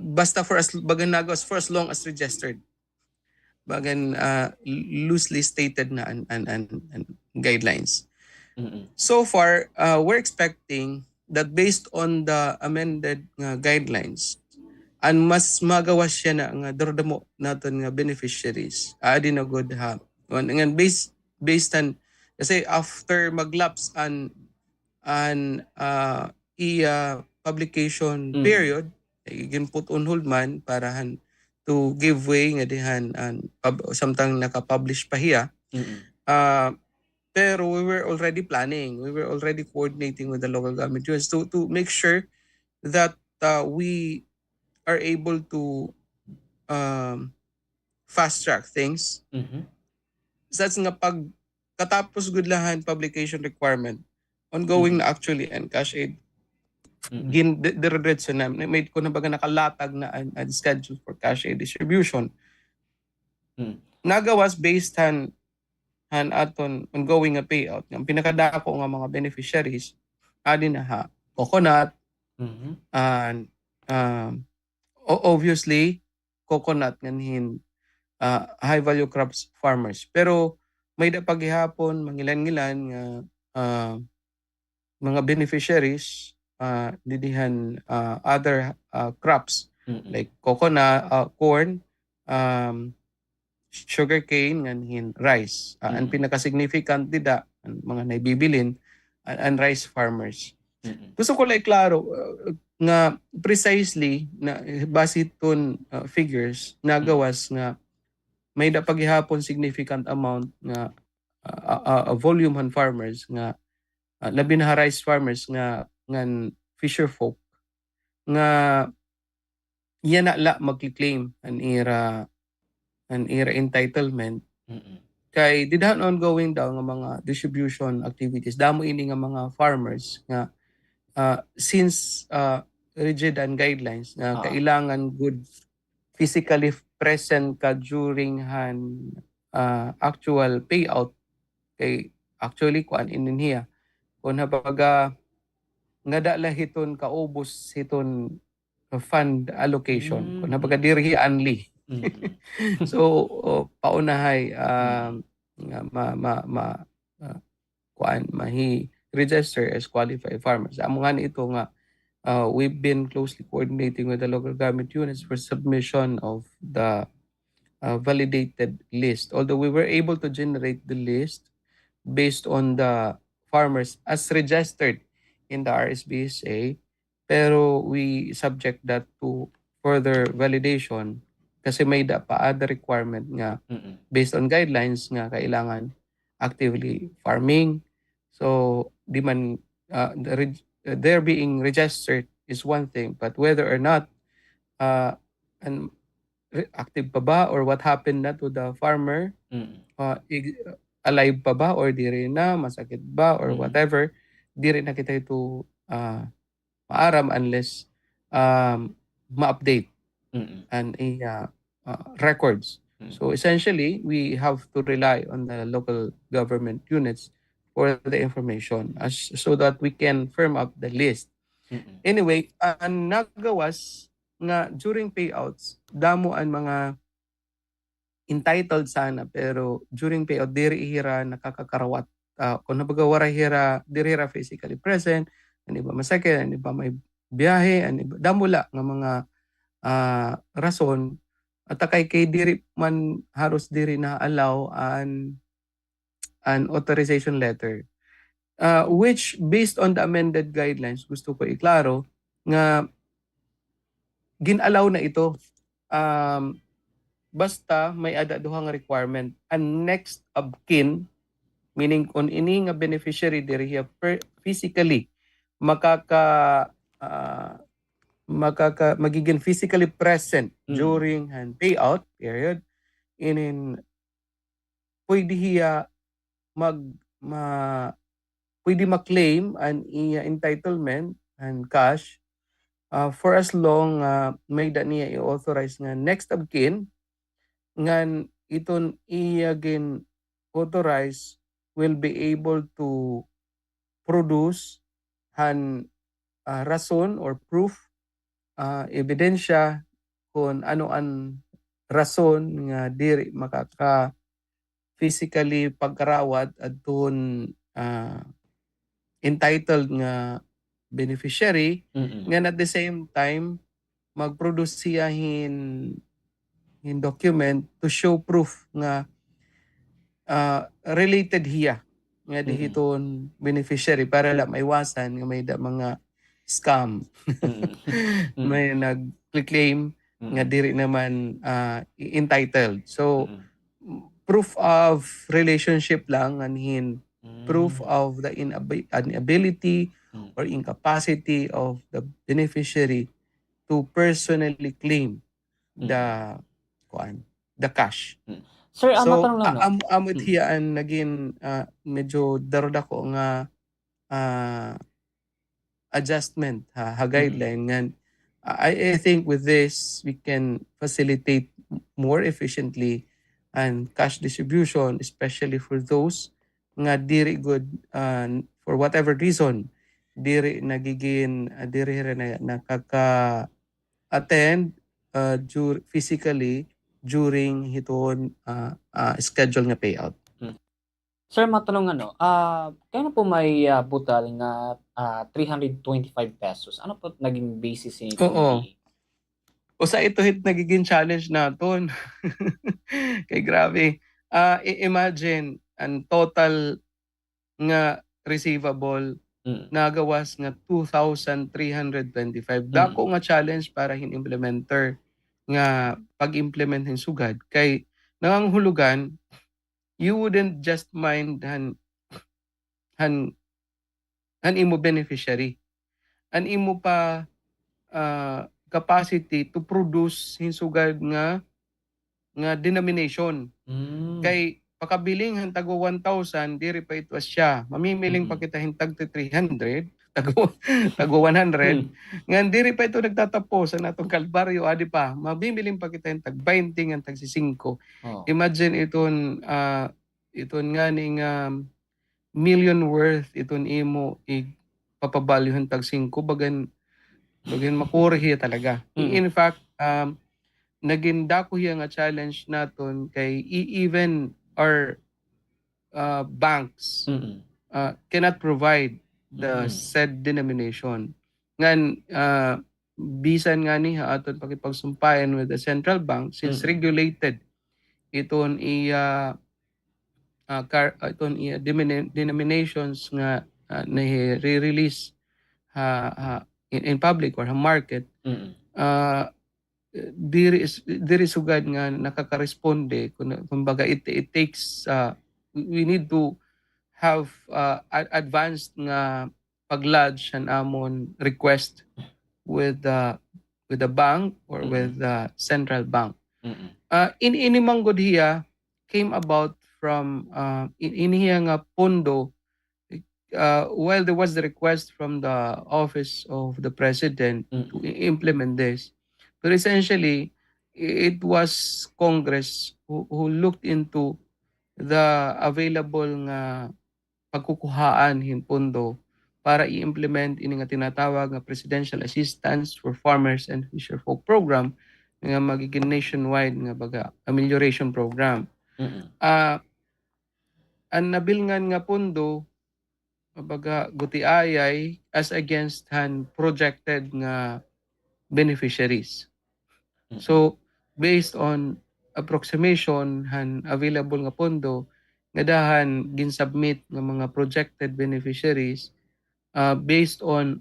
[SPEAKER 1] basta for as bagan nagos for as long as registered. Bagan loosely stated na an guidelines. So far, we're expecting that based on the amended guidelines, and mas magawa siya na nga dardamo naton nga beneficiaries. Adi na good ha. Ngan based on kasi after maglapse an publication period, igin put on hold man para to give way nga dihan samtang naka-publish pa hiya. Pero we were already planning. We were already coordinating with the local government units to make sure that we are able to fast track things. That's nga pag katapos gudlahan publication requirement, ongoing na actually and cash aid. Diretso na. May ko na baga nakalatag na an schedule for cash aid distribution. Nagawas based aton ongoing nga payout. Ang pinakadako nga mga beneficiaries, adi na coconut, and obviously, coconut nganhin high value crops farmers. Pero may da paghihapon, mangilan-ngilan nga mga beneficiaries, didihan other crops like coconut, corn, sugarcane, nganhin rice. Ang pinaka-significant dida, mga naibibilin, and rice farmers. Gusto ko lang klaro nga precisely na base iton figures nagawas nga may da paghihapon significant amount nga volume han farmers nga labi na rice farmers nga ngan fisher folk nga yan na la magki-claim an era entitlement kay didhan ongoing daw nga mga distribution activities damo ini nga mga farmers nga since rigid and guidelines na kailangan good physically present ka during actual payout kay actually kuan ininhiya kung nabaga nga dala hiton kaubos hiton fund allocation kung nabaga dirhi anli. So paunahay register as qualified farmers. Amungan ito nga we've been closely coordinating with the local government units for submission of the validated list. Although we were able to generate the list based on the farmers as registered in the RSBSA, pero we subject that to further validation kasi may pa other requirement nga based on guidelines nga kailangan actively farming. So di man they're being registered is one thing, but whether or not active pa ba or what happened na to the farmer, alive pa ba or di rin na, masakit ba or whatever, di rin na kita ito maaram unless ma-update and records. So essentially, we have to rely on the local government units for the information so that we can firm up the list. Anyway, ang nagawas nga during payouts, damo ang mga entitled sana pero during payout diri hira nakakakarawat. Kung nabaga waray hira diri hira physically present, ani ba masakit, ani ba may biyahe, ani ba damula nga mga rason at kay diri man haros diri na allow an authorization letter. Which based on the amended guidelines, gusto ko iklaro nga ginalaw na ito. Basta may ada duha nga requirement. Ang next of kin, meaning kung ini nga beneficiary diri hiya physically magiging physically present during ang payout period, pwede hiya pwede ma-claim ang iya entitlement and cash for as long may da niya i-authorize nga next of kin ngan iton iya gin authorize will be able to produce han rason or proof, ebidensya kung ano ang rason nga diri makaka physically pagkarawat adton entitled nga beneficiary nga at the same time mag-produce siya in document to show proof nga related hiya nga dihiton beneficiary para la maiwasan nga may da mga scam. May nag-claim nga diri naman entitled. So proof of relationship lang anhin, proof of the inability or incapacity of the beneficiary to personally claim the cash.
[SPEAKER 17] Sir,
[SPEAKER 1] So
[SPEAKER 17] matanong lang, no?
[SPEAKER 1] amot hiya ang naging medyo daroda ko nga adjustment guideline nga I think with this we can facilitate more efficiently and cash distribution, especially for those nga diri good for whatever reason diri nagiging diri na nakaka-attend physically during hiton schedule nga payout.
[SPEAKER 17] Sir, matanong kaya na po may butal nga 325 pesos. Ano po naging basis nito?
[SPEAKER 1] Oo. O sa ito hit nagiging challenge naton. Kay grabe. Imagine ang total nga receivable nagawas nga 2,325. Dako nga challenge para hin-implementer nga pag-implement hin sugad. Kay nanganghulugan, you wouldn't just mind han imo beneficiary. An imo pa capacity to produce hinsugad nga denomination. Kay pakabiling han tago 1,000 diri pa ito siya. Mamimiling pa kita hintag 300, tago 100. Ngan diri pa ito nagtatapos sa natong kalbaryo adi pa. Mamimiling pa kita hintag 20 ngan tag 5. Imagine iton nga ning million worth iton imo papabalyuhan tag 5 bagan makurihi talaga. In fact, naging dako hiya nga challenge naton kay even our banks cannot provide the said denomination. Ngan bisan nga ni aton pakipagsumpayan with the central bank since regulated iton denominations nga na-release in public or market, diri sugad nga nakakaresponde kumbaga it takes we need to have advanced nga pag-lodge an amon request with the bank or with the central bank. Inimanggod hiya came about from inihiya nga pondo while there was the request from the office of the president to implement this. But essentially, it was Congress who looked into the available nga pagkukuhaan hin pondo para i-implement ini nga tinatawag nga Presidential Assistance for Farmers and Fisherfolk Program nga magiging nationwide nga baga amelioration program. Ang nabilngan nga pondo baga gutiayay as against han projected nga beneficiaries. So based on approximation han available nga pondo nga dahan ginsubmit nga mga projected beneficiaries based on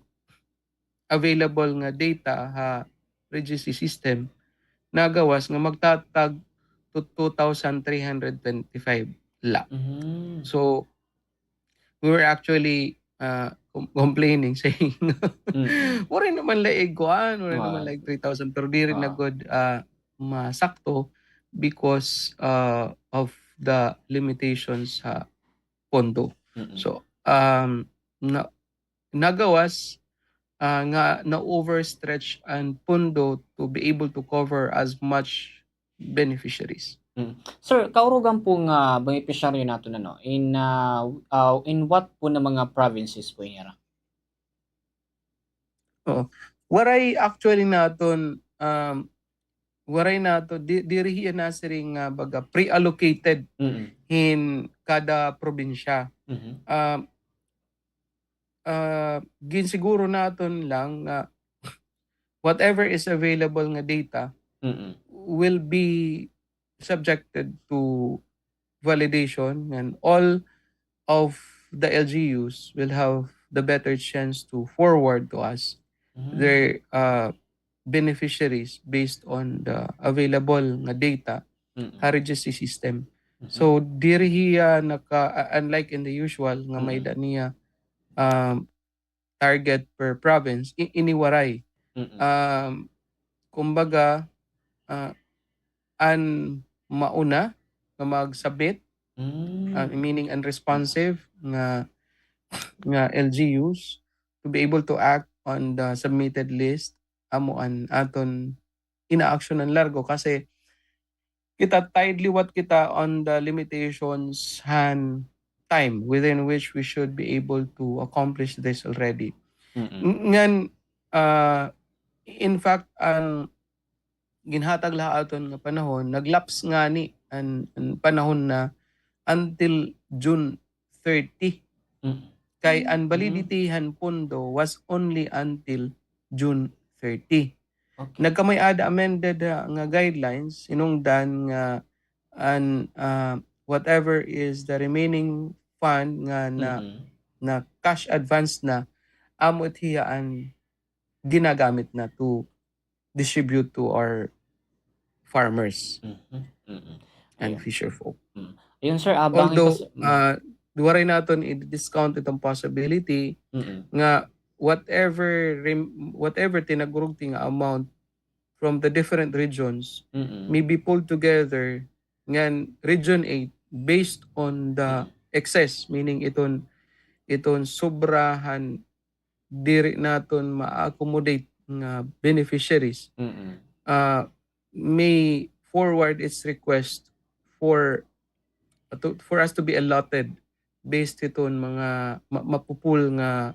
[SPEAKER 1] available nga data ha registry system nagawas nga magtatag to 2,325 la. So we were actually complaining saying wala naman laig kuan, wala naman like 3,000 pero di rin na good masakto because of the limitations sa pondo. So nagawas nga na overstretch ang pondo to be able to cover as much beneficiaries.
[SPEAKER 17] Sir, kaurugan po nga beneficiaryo nato na no in what po na mga provinces po yara?
[SPEAKER 1] Waray actually naton waray nato dirihiya na siring baga pre-allocated in kada probinsya. Ginsiguro naton lang whatever is available nga data will be subjected to validation and all of the LGUs will have the better chance to forward to us their beneficiaries based on the available nga data sa registry system. So dirihiya unlike in the usual nga may daniya target per province iniwaray. Kumbaga an mauna nga magsabit meaning unresponsive nga LGUs to be able to act on the submitted list amuan aton ina-actionan largo kasi kita tidely what kita on the limitations han time within which we should be able to accomplish this already. Ngan in fact ang ginhatag lahaton nga panahon naglaps nga ni ang panahon na until June 30. Kay ang validity han pondo was only until June 30. Nagkamay ada amended nga guidelines inungdan nga whatever is the remaining fund nga na cash advance na amot hiyaan ginagamit na to distribute to our farmers and fisherfolk.
[SPEAKER 17] Yun sir,
[SPEAKER 1] although duwaray naton i-discount itong possibility nga whatever tinagurugti nga amount from the different regions may be pulled together ngan region 8 based on the excess, meaning iton sobrahan diri naton ma-accommodate nga beneficiaries may forward its request for us to be allotted based iton mga mapupul nga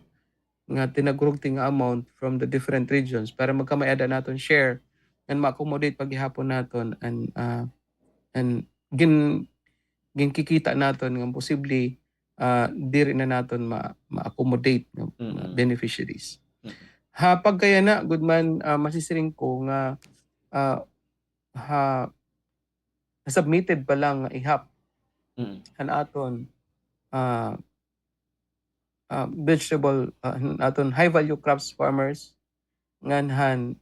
[SPEAKER 1] tinagurugti nga amount from the different regions para magkamayada naton share and ma-accommodate paghihapon naton and ginkikita naton nga posible diri na naton ma-accommodate nga beneficiaries. Hapag kaya na good man masisiring ko nga submitted pa lang ihap han aton vegetable aton high value crops farmers nganhan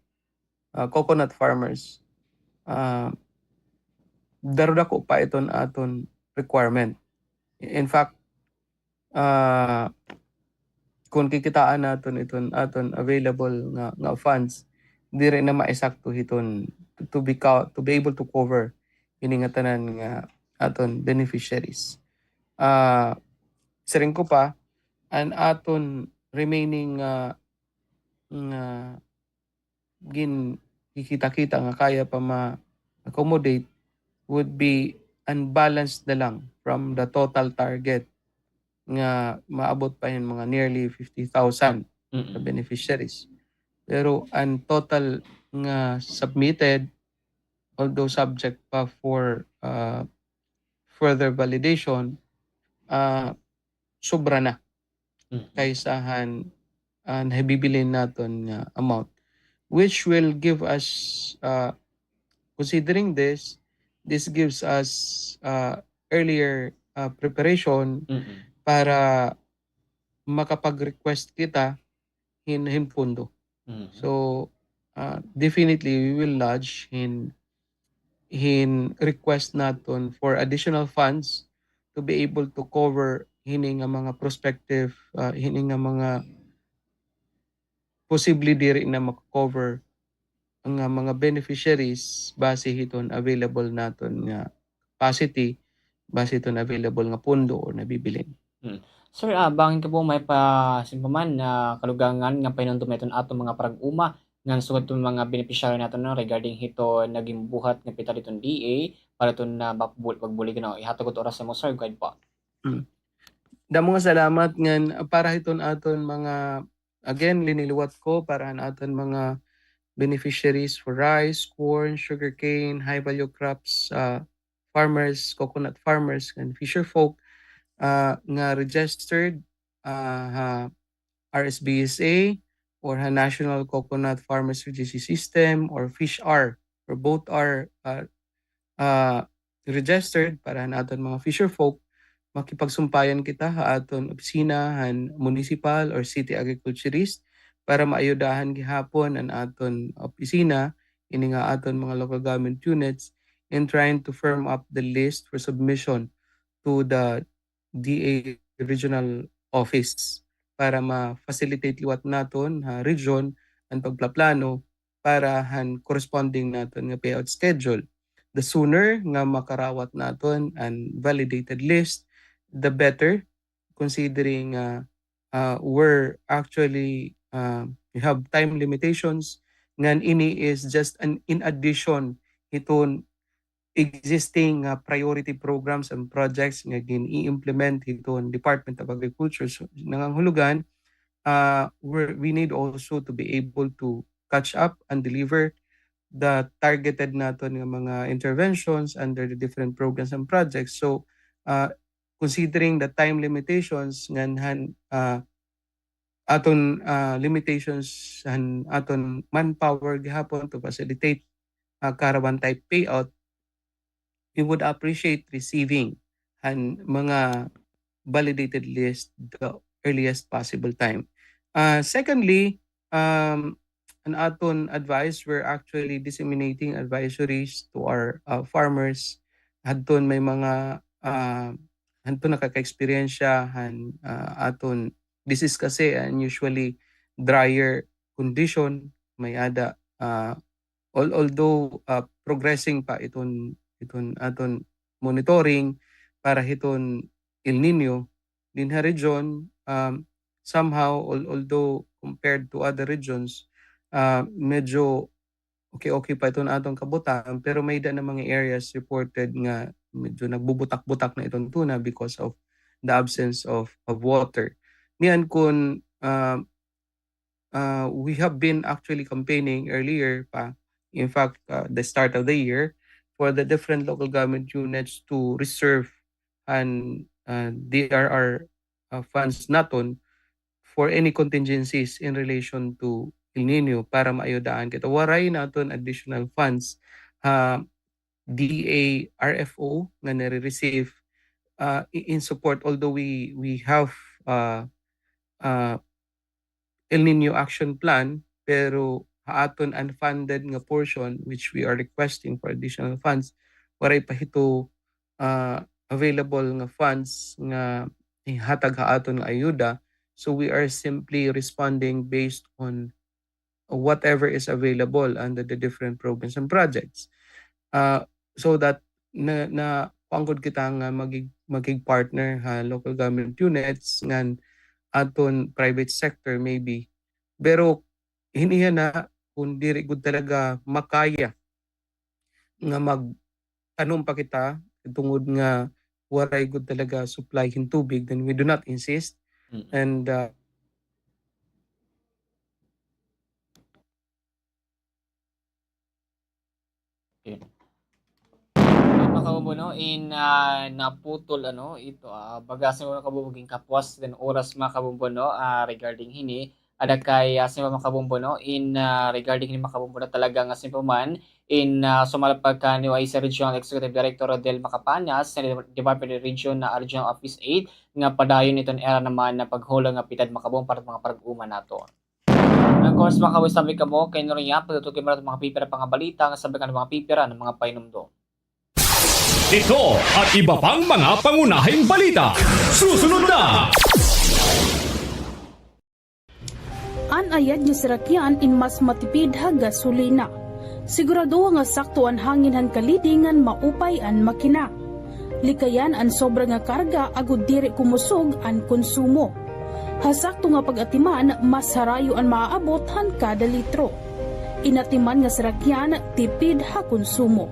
[SPEAKER 1] coconut farmers darudako pa iton aton requirement. In fact kung kikitaan naton iton aton available nga funds dire na maisakto hiton to be able to cover ini nga tanan nga aton beneficiaries. Siring ko pa an aton remaining kikita-kita nga kaya pa ma-accommodate would be unbalanced na lang from the total target nga maabot pa yung mga nearly 50,000 na beneficiaries. Pero ang total nga submitted, although subject pa for further validation, sobra na kaysahan nabibilin natin nga amount, which will give us, considering this gives us earlier preparation para makapag-request kita hin pondo. So definitely we will lodge in request naton for additional funds to be able to cover hini nga mga prospective, hini nga mga possibly diri na makakover ang mga beneficiaries base hiton available naton nga capacity, base hiton available nga pondo or nabibilin.
[SPEAKER 17] Sir, bangin ka po may simpleman na kalugangan nga pinundom naton ato mga parag-uma nga sugod tong mga beneficiary naton no, regarding hito naging buhat nga pita diton DA para ton na pagbuli no ihatag ko oras sa mo sir guide po.
[SPEAKER 1] Damo nga salamat ngan para hiton aton mga, again liniliwat ko para aton mga beneficiaries for rice, corn, sugarcane, high value crops, farmers, coconut farmers and fisher folk nga registered RSBSA or National Coconut Farmers Registry System or FishR, or both are registered para naton mga fisher folk makipagsumpayan kita ha aton opisina han municipal or city agriculturist para maayudahan gihapon ang aton opisina ini nga aton mga local government units in trying to firm up the list for submission to the DA regional office para ma-facilitate liwat naton ha region ang pagplaplano para han corresponding naton nga payout schedule. The sooner nga makarawat naton ang validated list, the better, considering we're actually we have time limitations ngan ini is just an in addition iton existing priority programs and projects nga i-implement iton Department of Agriculture. So nangangahulugan we need also to be able to catch up and deliver the targeted naton nga mga interventions under the different programs and projects. So considering the time limitations ngan aton limitations han aton manpower gihapon to facilitate caravan type payout, we would appreciate receiving han mga validated list the earliest possible time. Secondly, an aton advice, we're actually disseminating advisories to our farmers. Hadton may mga hanto nakaka-experiensya han aton, this is kasi usually drier condition may ada although progressing pa iton aton monitoring para hiton El Nino din ha region, somehow although compared to other regions medyo okay pa iton atong kabutan, pero may da na mga areas reported nga medyo nagbubutak-butak na itong tuna because of the absence of water. Niyan kun we have been actually campaigning earlier pa, in fact the start of the year, for the different local government units to reserve and DRR funds naton for any contingencies in relation to El Nino para maayudahan kita. Waray naton additional funds DA RFO nga nare-receive in support, although we have El Nino action plan, pero haaton unfunded nga portion which we are requesting for additional funds, waray pa hito available nga funds nga hatag haaton nga ayuda. So we are simply responding based on whatever is available under the different programs and projects. So that na panggod kita nga magig partner ha local government units ngan aton private sector maybe, pero hiniya na kung diri gud talaga makaya nga tanom pa kita tungod nga waray gud talaga supply hin tubig, then we do not insist. And
[SPEAKER 17] mga kabumbo, no, naputol ito bagasan mga kabubuging kapwas then oras mga kabumbo, no, regarding hini ada kay sa mga kabumbo, no, regarding hini mga kabumbo na talaga nga simpuman sumalapag ka ni Vice Regional Executive Director Rodel Macapañas sa Department of Region na Regional Office 8 nga padayon itong era naman na paghula nga pitad mga kabumbo para mga parag-uma nato. Of course mga kabumbo, sabi ka mo kay Noriya pagtutukin mo natin mga pipira pang balita nga sabi ka ng mga pipira ng mga painumdo.
[SPEAKER 4] Ito at iba pang mga pangunahing balita. Susunod na!
[SPEAKER 19] Anayad nga sirakyan in mas matipid ha gasolina. Sigurado nga sakto ang hangin han kalidingan maupay an makina. Likayan an sobra nga karga agud diri kumusog an konsumo. Hasakto nga pag-atiman mas harayo an maaabot han kada litro. Inatiman nga sirakyan tipid ha konsumo.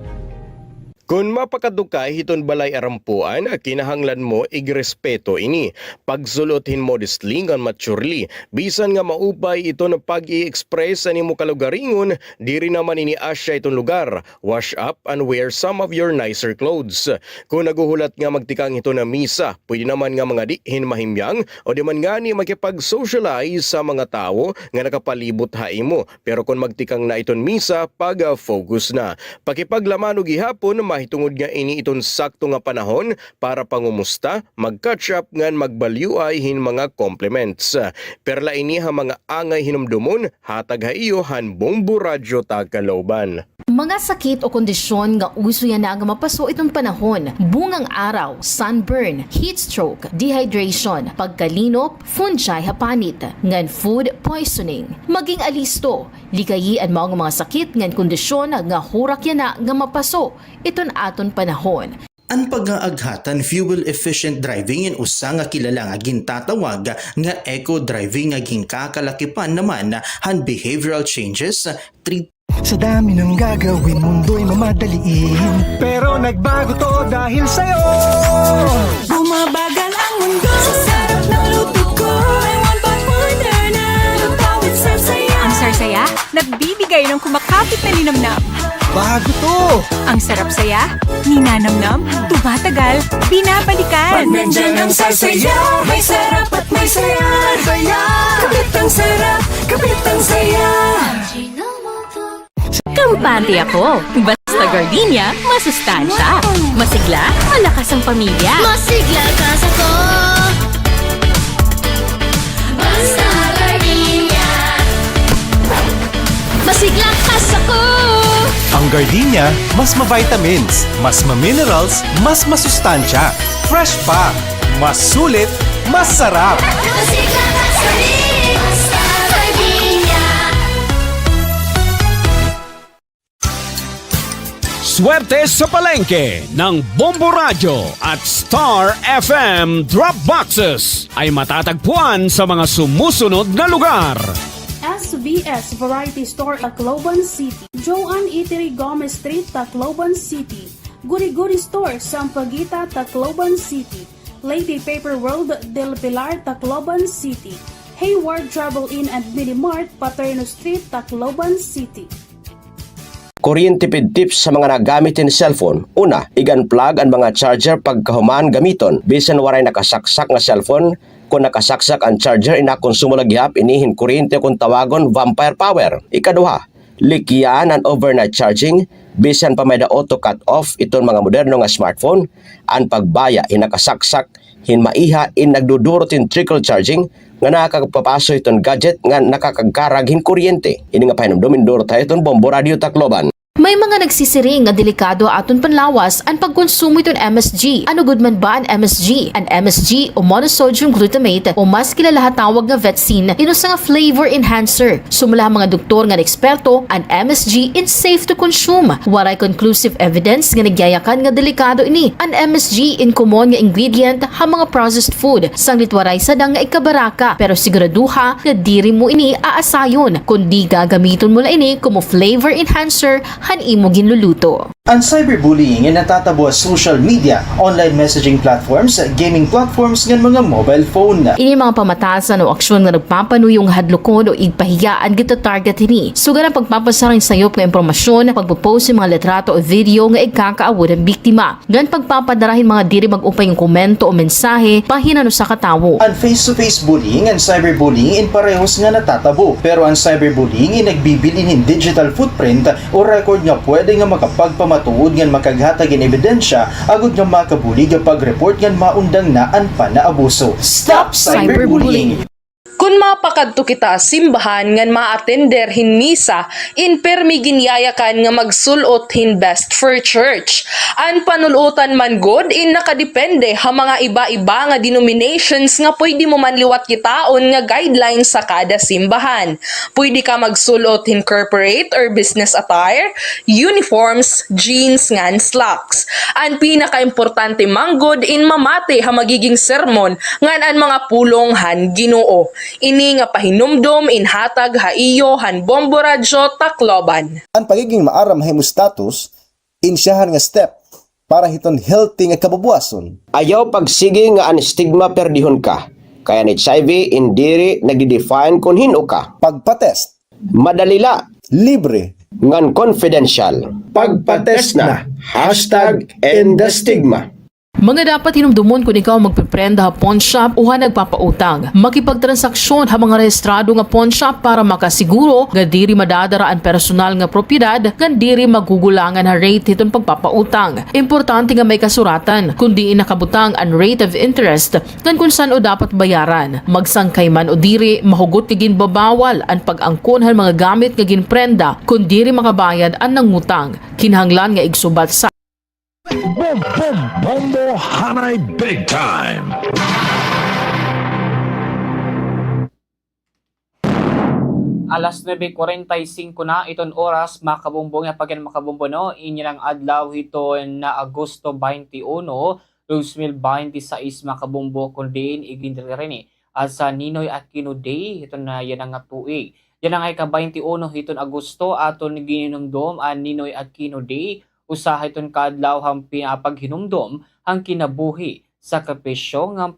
[SPEAKER 3] Kung mapakadukay hiton balay arampuan, kinahanglan mo igrespeto ini. Pagsulothin modestly ngan maturely, bisan nga maupay ito na pag-i-express sa nimo kalugaringon, diri naman ini asya itong lugar. Wash up and wear some of your nicer clothes. Kung naguhulat nga magtikang ito na misa, pwede naman nga mga dihin mahimyang o di man nga ni makipag-socialize sa mga tao nga nakapalibot haimo. Pero kung magtikang na iton misa, pag-focus na. Pakipaglaman o gihapon, mahitungod nga ini iton sakto nga panahon para pangumusta, mag-catch up ngan magbalyuay hin mga compliments. Perla ini ha mga angay hinumdumon, hatag ha iyo han Bombo Radyo Tagkalooban.
[SPEAKER 14] Mga sakit o kondisyon nga uso yan na nga mapaso itong panahon, bungang araw, sunburn, heat stroke, dehydration, pagkalinop, fungi hapanit, ngan food poisoning. Maging alisto, likayi ang mga sakit ngan kondisyon nga hurak yan na nga mapaso iton aton panahon.
[SPEAKER 18] Ang pag-aaghatan fuel-efficient driving in usa nga kilala nga gintatawag nga eco-driving nga ginkakalakipan naman han behavioral changes,
[SPEAKER 6] Sa dami ng gagawin, mundo'y mamadaliin. Pero nagbago to dahil sa'yo. Bumabagal ang mundo sa sarap ng luto ko. May one pot wonder na lutawit sarsaya.
[SPEAKER 11] Ang sarsaya, nagbibigay ng kumakapit na linamnam.
[SPEAKER 6] Bago to!
[SPEAKER 11] Ang sarap saya, ninanamnam, tumatagal, pinabalikan.
[SPEAKER 6] Pag nandyan ang sarsaya, may sarap at may saya. Kapit ang sarap, kapit ang saya.
[SPEAKER 11] Kampante ako. Basta gardenia, masustansya. Masigla, malakas ang pamilya.
[SPEAKER 16] Masigla ka sa ko. Basta gardenia. Masigla ka sa ko.
[SPEAKER 8] Ang gardenia, mas ma-vitamins, mas ma-minerals, mas masustansya. Fresh pa, mas sulit, mas sarap.
[SPEAKER 16] Masigla ka sa rin. Basta gardenia.
[SPEAKER 7] Swerte sa palengke ng Bombo Radyo at Star FM Drop Boxes ay matatagpuan sa mga sumusunod na lugar.
[SPEAKER 19] SVS Variety Store, Tacloban City. Joanne Eatery, Gomez Street, Tacloban City. Guri-Guri Store, Sampaguita, Tacloban City. Lady Paper World, Del Pilar, Tacloban City. Hayward Travel Inn and Mini Mart, Paterno Street, Tacloban City.
[SPEAKER 23] Kuryente tips sa mga nagamitin cellphone. Una, i-unplug ang mga charger pagkahuman gamiton. Bisan waray nakasaksak nga cellphone, kung nakasaksak ang charger, inakonsumo lagyap, inihin kuryente kung tawagon vampire power. Ikaduha, likyan ang overnight charging. Bisan pa may da auto cut off itong mga moderno nga smartphone, ang pagbaya hinakasaksak, hinmaiha in nagdudurot in trickle charging, nga nakakapapaso itong gadget nga nakakagkarag hin kuryente. Ini nga pahinumdumin duro tayo itong Bombo Radio Tacloban.
[SPEAKER 14] May mga nagsisiring nga delikado aton panlawas ang pagkonsumo iton MSG. Ano gud man ba ang MSG? Ang MSG o monosodium glutamate o mas kilala tawag nga Vetsin inusa nga flavor enhancer. Sumula mga doktor nga eksperto, ang MSG is safe to consume. Waray conclusive evidence nga nagyayakan nga delikado ini. Ang MSG in common nga ingredient ha mga processed food sanglit waray sadang nga ikabaraka pero siguraduha nga diri mo ini aasayon kundi gagamiton mo la ini como flavor enhancer han imo ginluluto.
[SPEAKER 10] Ang cyberbullying ay natatabo sa social media, online messaging platforms, gaming platforms ng mga mobile phone.
[SPEAKER 14] Ini mga pamatasan o aksyon nga nagpapanuyong hadlokon o igpahiyaan gito target ini. Sugan ang pagpapasaring sayop nga impormasyon, pagpo-post ng mga litrato o video nga ikakaawod ang biktima. Gan pagpapadarahin mga diri mag-upay ng komento o mensahe pahinano sa katawo.
[SPEAKER 10] Ang face-to-face bullying and cyberbullying in parehos nga natatabo. Pero ang cyberbullying ay nagbibilin ng digital footprint o record nga pwede nga makapagpamatuod nga makaghatag in ebidensya agud nga makabulig nga pag-report nga maundang na ang panaabuso. Stop cyberbullying!
[SPEAKER 5] Kung mapakadto kita simbahan ngan ma-attender hin misa, in permi ginyayakan nga magsulot hin best for church. An panulutan man god in nakadepende ha mga iba-iba nga denominations nga pwede mo man liwat kitaon nga guidelines sa kada simbahan. Pwede ka magsulot hin corporate or business attire, uniforms, jeans ngan slacks. An pinaka-importante man god in mamate ha magiging sermon ngan an mga pulong han Ginoo. Ini nga pahinumdom inhatag haiyo han Bombo Radyo Tacloban.
[SPEAKER 25] Ang pagiging maaram hemostatus, insyahan nga step para hiton healthy nga kababuason.
[SPEAKER 23] Ayaw pagsige nga ang stigma perdihon ka. Kaya ni HIV indiri nagdi-define kung hino ka.
[SPEAKER 25] Pagpatest,
[SPEAKER 23] Madalila,
[SPEAKER 25] libre,
[SPEAKER 23] ngan confidential. Pagpatest na. #End the stigma.
[SPEAKER 14] Mga dapat hinumdumon kung ikaw magpiprenda ha pawn shop o ha nagpapautang. Makipagtransaksyon ha mga rehistrado nga pawn shop para makasiguro nga diri madadara ang personal nga propiedad nga diri magugulangan ha rate hiton pagpapautang. Importante nga may kasuratan kundi nakabutang ang rate of interest kan kung saan o dapat bayaran. Magsangkay man o diri mahugot kagin babawal ang pag-angkon ha mga gamit nga ginprenda kung diri makabayad ang nangutang. Kinahanglan nga igsubat sa
[SPEAKER 4] Bombo Hanay Big Time!
[SPEAKER 17] Alas 9:45 na iton oras makabumbong nga pagyan makabumbono inyang adlaw hiton na Agosto 21 2026 makabumbo kundi igindiri at sa Ninoy Aquino Day hiton na yan nga tuig. Yan ang ika-21 hiton Agosto aton gininumdom ang Ninoy Aquino Day. Usaha iton kaadlaw ang paghinumdom ang kinabuhi sa sakripisyo ng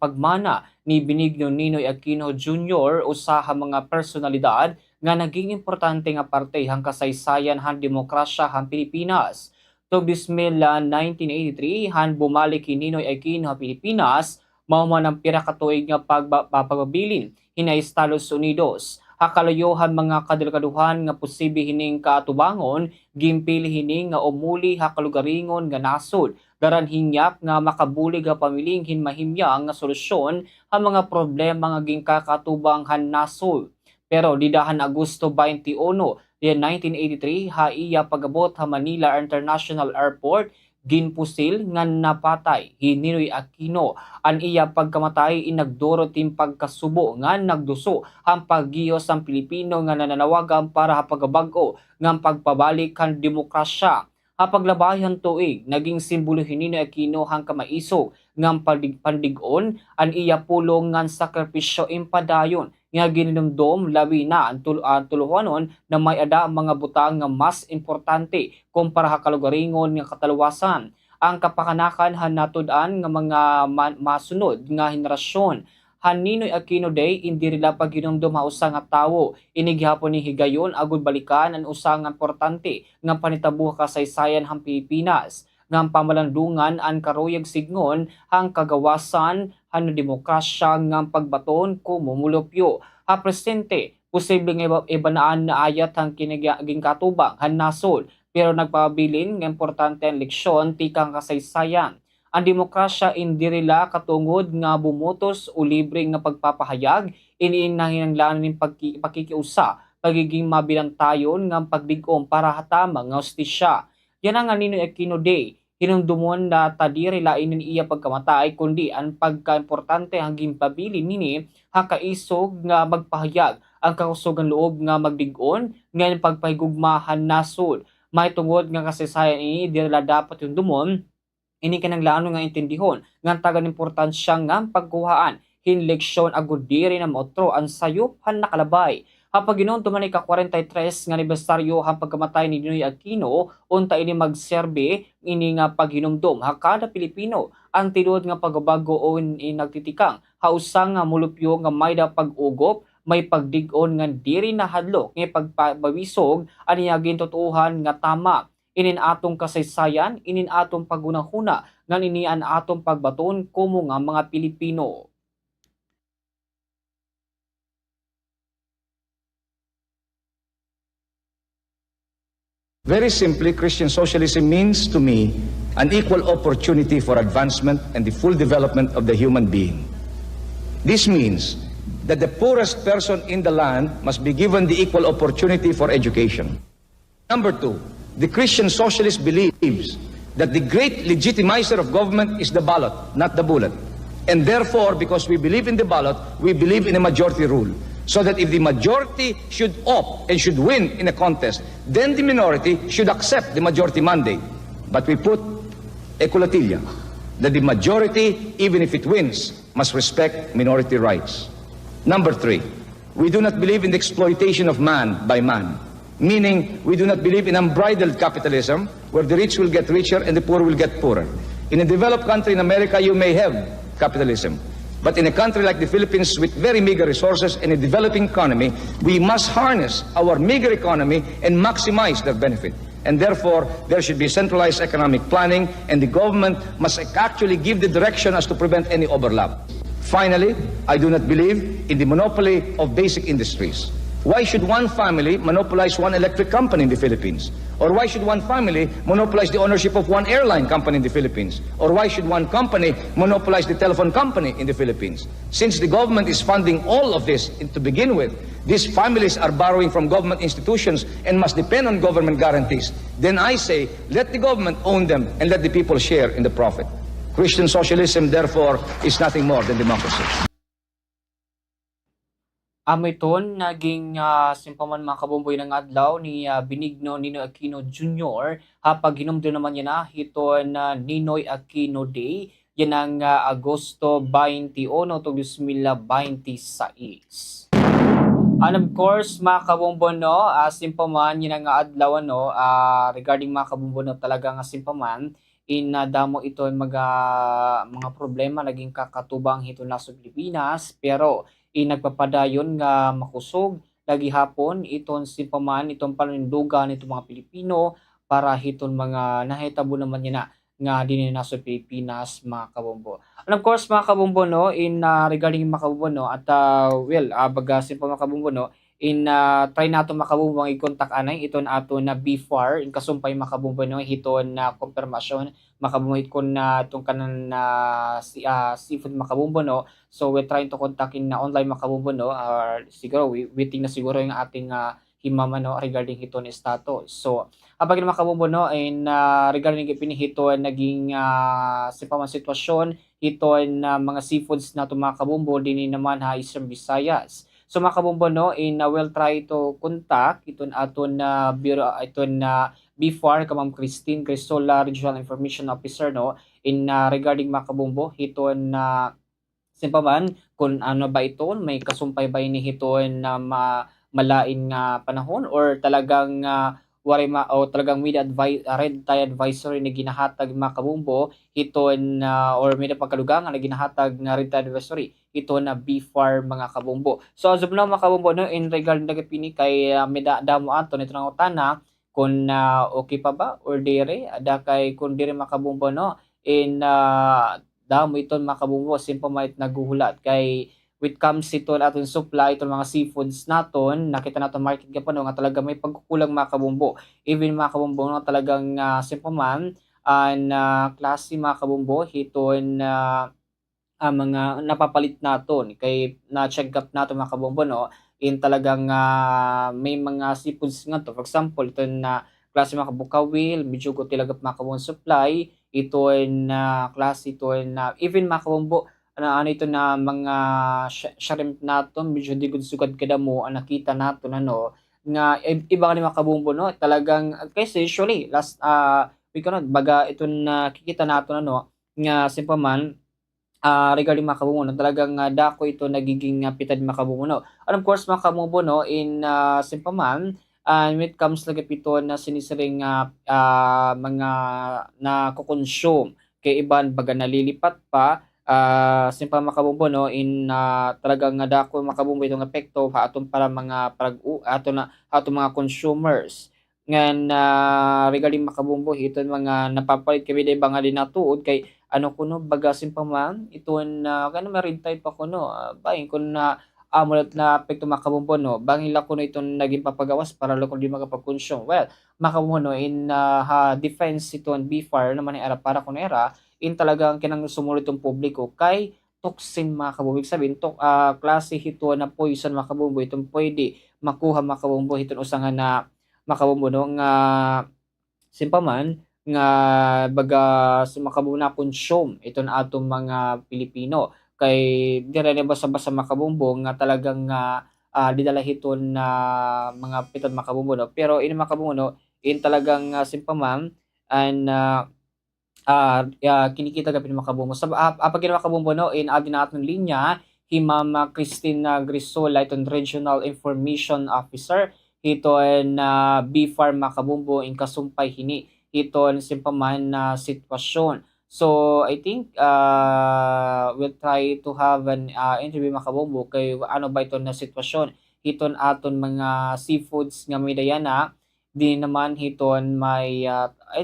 [SPEAKER 17] pagmana ni Benigno Ninoy Aquino Jr. usaha mga personalidad nga naging importante nga parte hang kasaysayan han demokrasya han Pilipinas. To bismila 1983 han bumalik ni Ninoy Aquino sa Pilipinas mao man ang pira ka tuig nga pagpabilin hinay Estados Unidos. Hakalayohan mga kadelikaduhan nga posible hining kaatubangon, gimpili hining nga umuli hakalugaringon nga nasod, daran hinyak nga makabulig nga pamiling hinmahimyang nga solusyon ang mga problema nga ginkakatubang han nasod. Pero didahan Agosto 21, 1983, haiya pagabot ha Manila International Airport, ginpusil nga napatay Ninoy Aquino. An iya pagkamatay inagduro tim pagkasubo nga nagduso ang paggiyos ang Pilipino nga nananawagan para hapagabago nga pagpabalik kan demokrasya. Hapaglabayan tuig naging simbolo Ninoy Aquino hang kamaisog nga pandigon an iya pulong nga sakripisyo impadayon nga ginumdom labi na ang tuluhanon na may ada mga butang nga mas importante kumpara hakalugaringon nga kataluwasan. Ang kapakanakan han natudan nga mga masunod nga henerasyon. Han Ninoy Aquino Day indirila pag ginumdom ha usa nga tawo inighapon ni higayon agud balikan ang usa nga importante nga panitabuh kasaysayan han Pilipinas. Nga pamalandungan ang karuyag signon hang kagawasan han demokrasya nga pagbaton kumumulupyo. Ha presente, posible nga ibanaan na ayat hang kinaging katubang han nasod pero nagpabilin nga importante ang leksyon tikang kasaysayan. Ang demokrasya indirila katungod nga bumutos o libre nga pagpapahayag iniin na hinanglanon ng pakikiusa pagiging mabilantayon nga pagdigom para hatama nga hustisya. Yan ang Ninoy Aquino Day. Hinumdumon na tadiri lain iya pagkamatay kundi ang pagkaimportante hanggang pabilin nini hakaisog nga magpahayag ang kakusugan loob nga magdigon nga pagpahigugmahan nasod. May tungod nga kasaysayan ini dila dapat yung dumon ini kinanglaano nga intindihon nga tagan importansya nga pagkuhaan hin leksyon agud diri na maotro ang sayop han nakalabay. Hapag ginon tuman ka 43 nga anibersaryo han pagkamatay ni Ninoy Aquino, unta ini magserbe ini nga paghinumdom hakada Pilipino ang tinuod nga pagbabago o nagtitikang hausang nga mulupyo nga may da pag-ugop, may pagdig-on nga diri na hadlok nga pagbawisog ani gintutuhan nga tama. Inin atong kasaysayan, inin atong pagunahuna nga inian atong pagbaton kumo nga mga Pilipino.
[SPEAKER 9] Very simply, Christian socialism means to me an equal opportunity for advancement and the full development of the human being. This means that the poorest person in the land must be given the equal opportunity for education. Number two, the Christian socialist believes that the great legitimizer of government is the ballot, not the bullet. And therefore, because we believe in the ballot, we believe in a majority rule. So that if the majority should opt and should win in a contest, then the minority should accept the majority mandate. But we put a culatilla, that the majority, even if it wins, must respect minority rights. Number three, we do not believe in the exploitation of man by man. Meaning, we do not believe in unbridled capitalism, where the rich will get richer and the poor will get poorer. In a developed country in America, you may have capitalism. But in a country like the Philippines with very meager resources and a developing economy, we must harness our meager economy and maximize their benefit. And therefore, there should be centralized economic planning, and the government must actually give the direction as to prevent any overlap. Finally, I do not believe in the monopoly of basic industries. Why should one family monopolize one electric company in the Philippines? Or why should one family monopolize the ownership of one airline company in the Philippines? Or why should one company monopolize the telephone company in the Philippines? Since the government is funding all of this to begin with, these families are borrowing from government institutions and must depend on government guarantees. Then I say, let the government own them and let the people share in the profit. Christian socialism, therefore, is nothing more than democracy.
[SPEAKER 17] Amiton naging simpaman mga kabomboy ng adlaw ni Benigno Ninoy Aquino Jr. Hapag hinumdo naman niya na hiton Ninoy Aquino Day. Yan ang Agosto 21, 2026. And of course, mga kabombo, no, simpaman yun ang adlaw, no, regarding mga kabombo, no, talagang simpaman, damo ito mga problema naging kakatubang hito na sa Pilipinas, pero nagpapadayon nga makusog lagi hapon iton simpaman itong panindugan itong mga Pilipino para hiton mga nahitabo naman niya nga din na sa Pilipinas mga kabombo. And of course mga kabombo, no, regarding mga kabombo, no, at baga simpa mga kabombo, no, try nato makabumbo ang i-contact anay iton ato na BFAR kasumpay makabumbo, no, hiton na konfirmasyon makabumbo kon na itong kanan na seafood makabumbo, no. So we're trying to contact in na online makabumbo, no, siguro waiting na siguro yung ating himama, no, regarding hiton status. So kapag makabumbo, no, regarding ipinihiton naging sipaman sitwasyon hiton mga seafoods na tumakabumbo din naman Eastern Visayas. So mga kabombo, no, we'll try to contact iton aton na bureau iton na BFAR ka Ma'am Christine Cristola, Regional Information Officer, no, regarding mga kabombo hiton na simpaman kung ano ba ito may kasumpay ba ini hiton na malain nga panahon or talagang talagang media red tie advisory na ginahatag mga kabombo hiton or may pagkalugang na ginahatag nga red tie advisory ito na BFAR mga kabombo. So as of now mga kabombo, no, in regard na gapini kay damo ato nito nang utana kung okay pa ba or dire ada kay kung dire mga kabombo, no, damo iton mga kabombo simple might naguhulat kay with comes ito aton supply itong mga seafoods naton nakita naton market gapon nga talaga may pagkukulang mga kabombo. Even mga kabombo, no, talagang simple man klase mga kabombo hiton mga napapalit naton kay na check up nato mga kabombo, no, in talagang may mga seafoods nga to. For example, ito na klase mga kabukawil, medyo ko talaga makabong supply, ito na klase ito na even makabombo ano ito na mga shrimp nato medyo di gud sugad kada mo ang nakita nato ano nga iba ka ni makabombo no talagang kasi usually last we cannot baga ito na kikita nato ano nga simple man regarding makabombo no talagang dako ito nagiging pitad makabombo no and of course makabombo no in simple man when it comes like ito na sinisiring mga nakukonsume kay iban baga nalilipat pa simple makabombo no in talagang dako makabombo itong epekto ha atong para mga atong mga consumers ngan regarding makabombo ito mga napapalit kami di ba nga din natuod kay ano kuno baga simple man ito na kano marintay pa kuno bayin kun na amulat na apekto makabombo no bangila kuno itong naging papagawas para lokal di makapag-consume well makabombo no in defense ito and BFAR naman era para kuno era in talagang kinang sumulot yung publiko kay toxin makabombo sabihin klase ito na poison makabombo itong pwede makuha makabombo itong usangan na makabombo no nga simple man nga baga makabombo na consume ito na atong mga Pilipino kay dire na basa-basa makabombo nga talagang didala hiton na mga pitad makabombo no pero in makabombo no in talagang simple man and kinikita gapin makabombo sa pag makabombo no in adin naton linya hi Ma'am Christina Grisola iton Regional Information Officer iton BFAR makabombo in kasumpay hini iton simple man na sitwasyon. So I think we'll try to have an interview makabombo kay ano ba ito na sitwasyon hiton aton mga seafoods nga may dayana di naman hiton may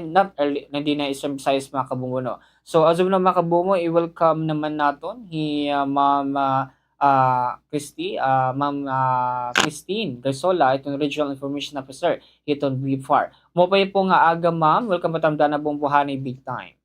[SPEAKER 17] not early hindi na isang size makabombo no. So as of now makabombo i-welcome naman naton hi Ma'am Christine Garsola itong Regional Information Officer hiton BFAR. Mo pa po nga aga ma'am, welcome matamda na bombohani big time.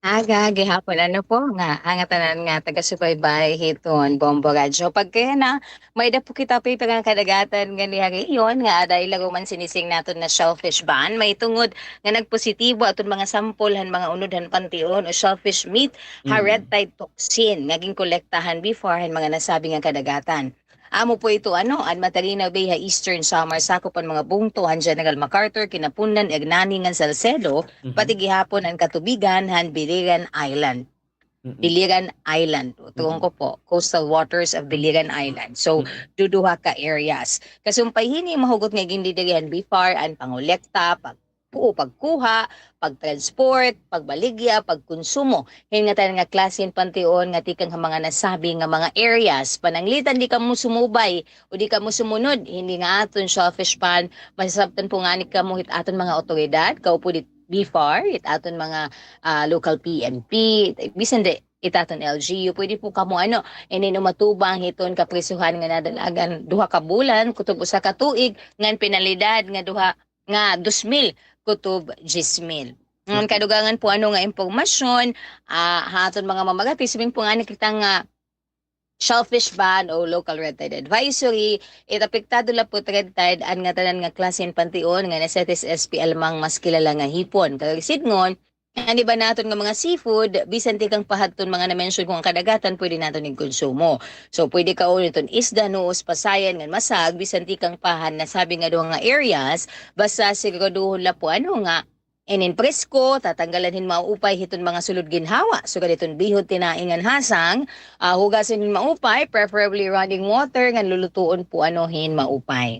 [SPEAKER 2] Aga, gihapon ano po nga, ang tanan nga taga-subaybay hiton Bombo Radyo. Pag kaya na, may dapo kita pa nga kadagatan nga nihari iyon, nga aday laro man sinising naton na shellfish ban, may tungod nga nagpositibo aton mga sampolhan mga unodhan pantion o shellfish meat, ha red tide toxin, ngaging kolektahan before mga nasabi nga kadagatan. Amo po ito an Matalinaw Bay Eastern Samar sakupan mga bungtuhan General MacArthur kinapunan Egnani ngan Salcedo pati gihapon ang katubigan han Biliran Island. Biliran Island. Tuong ko po, coastal waters of Biliran Island. So, duduha ka areas. Kasumpay hini mahugot nga gindidirihan BFAR ang pangolekta, pagkuha, pagtransport, pagbaligya, pagkonsumo. Hin nga tayo nga klasin pantion nga tikang mga nasabi nga mga areas. Pananglitan di ka mo sumubay o di ka mo sumunod. Hindi nga aton shellfish ban. Masasabtan po nga ni ka mo hit aton mga otoridad. Kaupo dit BFAR, hit aton mga local PNP. Bisan de itaton LGU. Pwede po kamo matubang hiton kaprisuhan nga nadalagan duha ka bulan, kutob usa ka tuig, ngan penalidad nga duha nga 2,000 kutob 10,000. Kadugangan po nga impormasyon haton mga mamagati sabing po nga kita nga shellfish ban o local red tide advisory apektado la po red tide an nga tanan nga klasen pantion nga nasetis SPL mang mas kilala nga hipon kag sidngon di ba naton nga mga seafood bisan tikang pahaton mga na-mention kung ang kadagatan pwede naton ning konsumo. So pwede ka uliton isda noos pasayan nga masag bisan tikang pahan na sabi nga duha nga areas basta siguraduhon la po nga inin presko tatanggalan maupay hiton mga sulod ginhawa. So gaditon bihod tinaingan hasang hugasin hin maupay preferably running water nga lulutuon po hin maupay.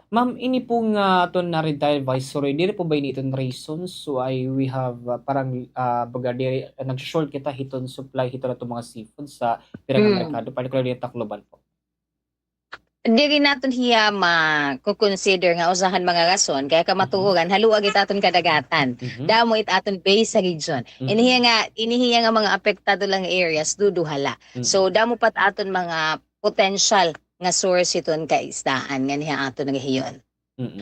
[SPEAKER 17] Ma'am, ini po nga aton na red tide advisory, dili po ba initon reasons so we have parang baga diri nag-short kita hiton supply hiton ato mga seafood sa pirang merkado particularly sa Tacloban po.
[SPEAKER 2] Diri naton hiya ma-consider nga usahan mga rason kaya kamatuhuran haluag itaton kadagatan. Damo itaton base sa region. Inihiya nga mga apektado lang areas duduhala. So damo pat aton mga potential nga source iton ka isdaan nga niya aton nga hiyon.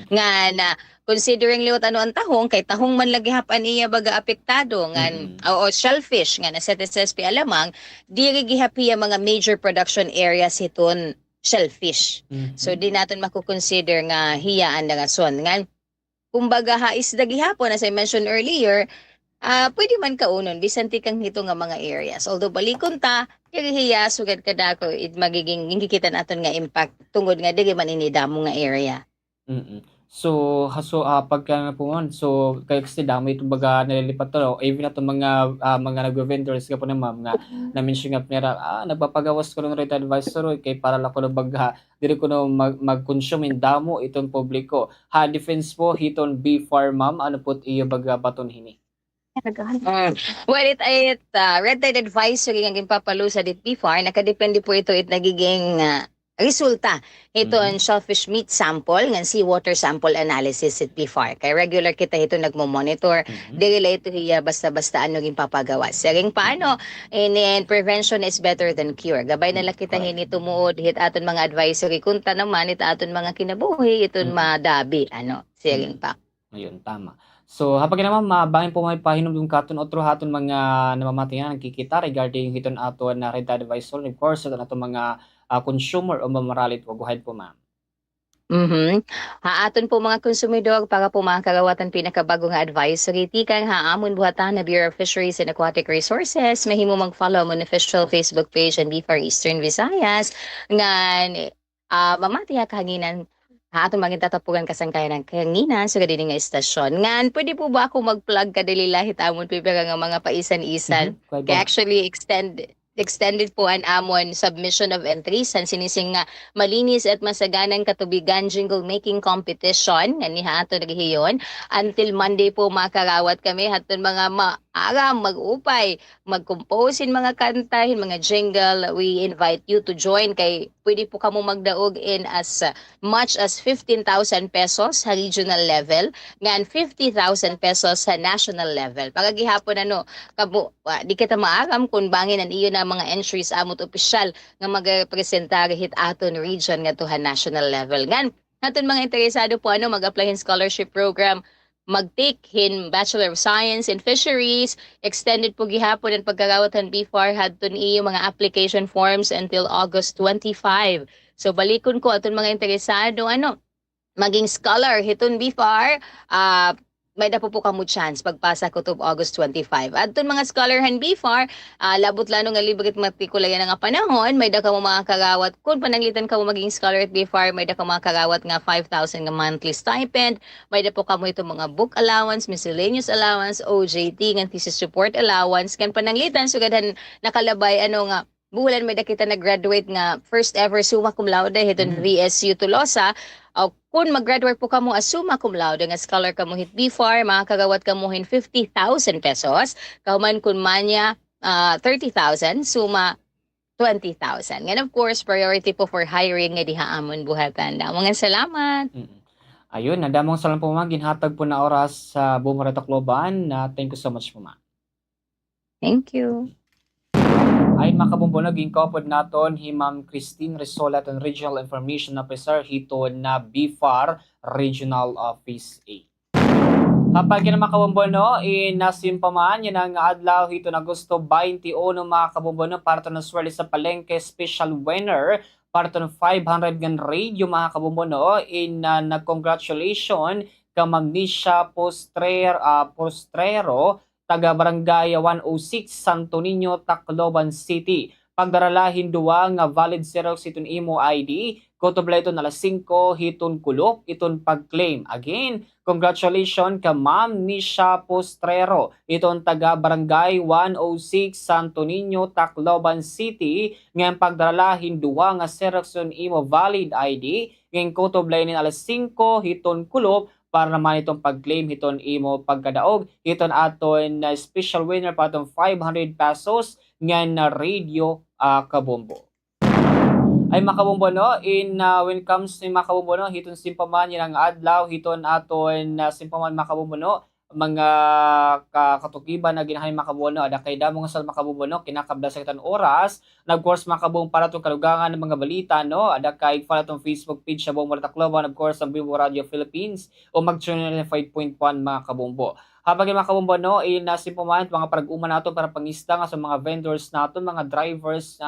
[SPEAKER 2] nga na considering liwat ano ang tahong kay tahong man lagi hapan iya baga apektado ngan o shellfish nga na sa SSP alamang diri gihapi ang mga major production areas hiton shellfish. So di natin makukonsider nga hiyaan na rason ngan kumbaga isda gihapon as I mentioned earlier. Pwede man kaunon bisan ti kang hito nga mga areas. Although balikon ta diri hiya sugad kadako it magiging gikita naton nga impact tungod nga diri man ini damo nga area.
[SPEAKER 17] So pagka na po man, so kaya kasi dami itong baga nalilipat to, even na itong mga nag-vendors ka po na ma'am nga na-mention nga pera, nagpapagawas ko ng rate advisor kay para lang ko na baga diri ko na mag-consume in damo itong publiko. Defense po hiton BFAR ma'am, ano po iyo baga baton hini?
[SPEAKER 2] Well, red tide advisory ang ginpapalo sa BFAR, nakadepende po ito nagiging resulta. Ito ang shellfish meat sample, ng seawater sample analysis at BFAR. Kaya regular kita ito nagmo-monitor. Dili ito hiya basta-basta ano ginpapagawa. Saring paano, and prevention is better than cure. Gabay na lang kita hini tumuod, hit aton mga advisory. Kunta naman, hit aton mga kinabuhi, iton madabi. Saring pa.
[SPEAKER 17] Ayun, tama. So, hapag naman, mabangin po may pahinom yung katon otro haton mga namamatayan nakikita regarding hiton aton na red advisor. Of course, ito na mga consumer o mamaralit po. Go ahead po, ma'am.
[SPEAKER 2] Haaton po mga konsumidor para po mga karawatan pinakabagong advisory tikang haamon buhatan na Bureau of Fisheries and Aquatic Resources mahimo mag-follow mo na official Facebook page and BFAR Eastern Visayas nga mamati kahanginan aton maging tatapugan kasangkayan ng kanginan sa gadini nga istasyon. Ngan, pwede po ba ako mag-plug kadali lahit amon pipira nga mga paisan-isan? Kaya actually extended po ang amon submission of entries ang sinising nga malinis at masaganang katubigan jingle making competition nga ni hato naghiyon until Monday po makarawat kami haton mga maaram mag-upay mag-composein mga kantahin mga jingle. We invite you to join kay pwede po kamo magdaog in as much as 15,000 pesos sa regional level ngan 50,000 pesos sa national level. Para gihapon kamo di kita maaram kung bangin an iyo na mga entries amot opisyal nga magrepresentar hit aton region nga tuhan national level. Ngan aton mga interesado po mag-apply in scholarship program, mag-take hin Bachelor of Science in Fisheries, extended po gihapon ang pagkarawatan BFAR hadton iyo mga application forms until August 25. So balikon ko aton mga interesado maging scholar hiton BFAR, may dapo po kamo chance pagpasa ko to August 25. Adton mga scholarhan BFAR, labot lano nga libre matrikulayan nga panahon, may da kamo mga karawat kun pananglitan kamo maging scholar at BFAR, may da kamo mga karawat nga 5,000 nga monthly stipend, may da po kamo ito mga book allowance, miscellaneous allowance, OJT nga thesis support allowance, kan pananglitan sugadan nakalabay nga bulan may da kita nag-graduate nga first ever summa cum laude hiton VSU Tolosa. Kung mag-graduate po kamo as summa cum laude nga scholar kamo hit BFAR, makakagawat kamo hin 50,000 pesos. Kauman kun manya 30,000, summa 20,000. And of course, priority po for hiring nga dihaamon buhatan. Mga salamat.
[SPEAKER 17] Ayun, nadamong salam po mga ginhatag po na oras sa Bumara Tacloban. Thank you so much po, ma'am.
[SPEAKER 2] Thank you.
[SPEAKER 17] Ayon mga kabumbo, naging kapod naton hi Ma'am Christine Resolat and Regional Information Officer hito na BFAR Regional Office A. Kapag yun mga kabumbo, inasimpamaan yan ang adlaw hito na Agosto 21 mga kabumbo para ito naswerte sa palengke special winner para ito ng 500 gan radio mga kabumbo nag-congratulation ka Ma'am Nisha Postrero taga Barangay 106 Santo Niño, Tacloban City. Pagdaralahin duwa nga valid Xerox iton imo ID, kotobla ito na 5 hiton kulop iton pag-claim. Again, congratulations ka Ma'am Nisha Postrero iton taga Barangay 106 Santo Niño, Tacloban City. Ngayon pagdaralahin duwa nga Xerox iton imo valid ID, ngayon kotobla ni 5 hiton kulop para naman itong pag-claim hiton imo pagkadaog hiton aton special winner para itong 500 pesos nga na radio kabombo. Ay makabombo when comes ni makabombo hiton simpaman yan ang adlaw hiton aton simpaman makabombo mga katukiban na ginahay makabuno ada kay damo nga sal makabubuno kinakabla sa kitan oras na of course makabong para tong kalugangan ng mga balita no ada kay follow tong Facebook page sa Buong Balita Tacloban of course ang Bombo Radio Philippines o mag-channel 5.1 mga kabombo. Habang yung mga kabombo no inasipuman mga parag-uma nato para pangista nga sa mga vendors nato mga drivers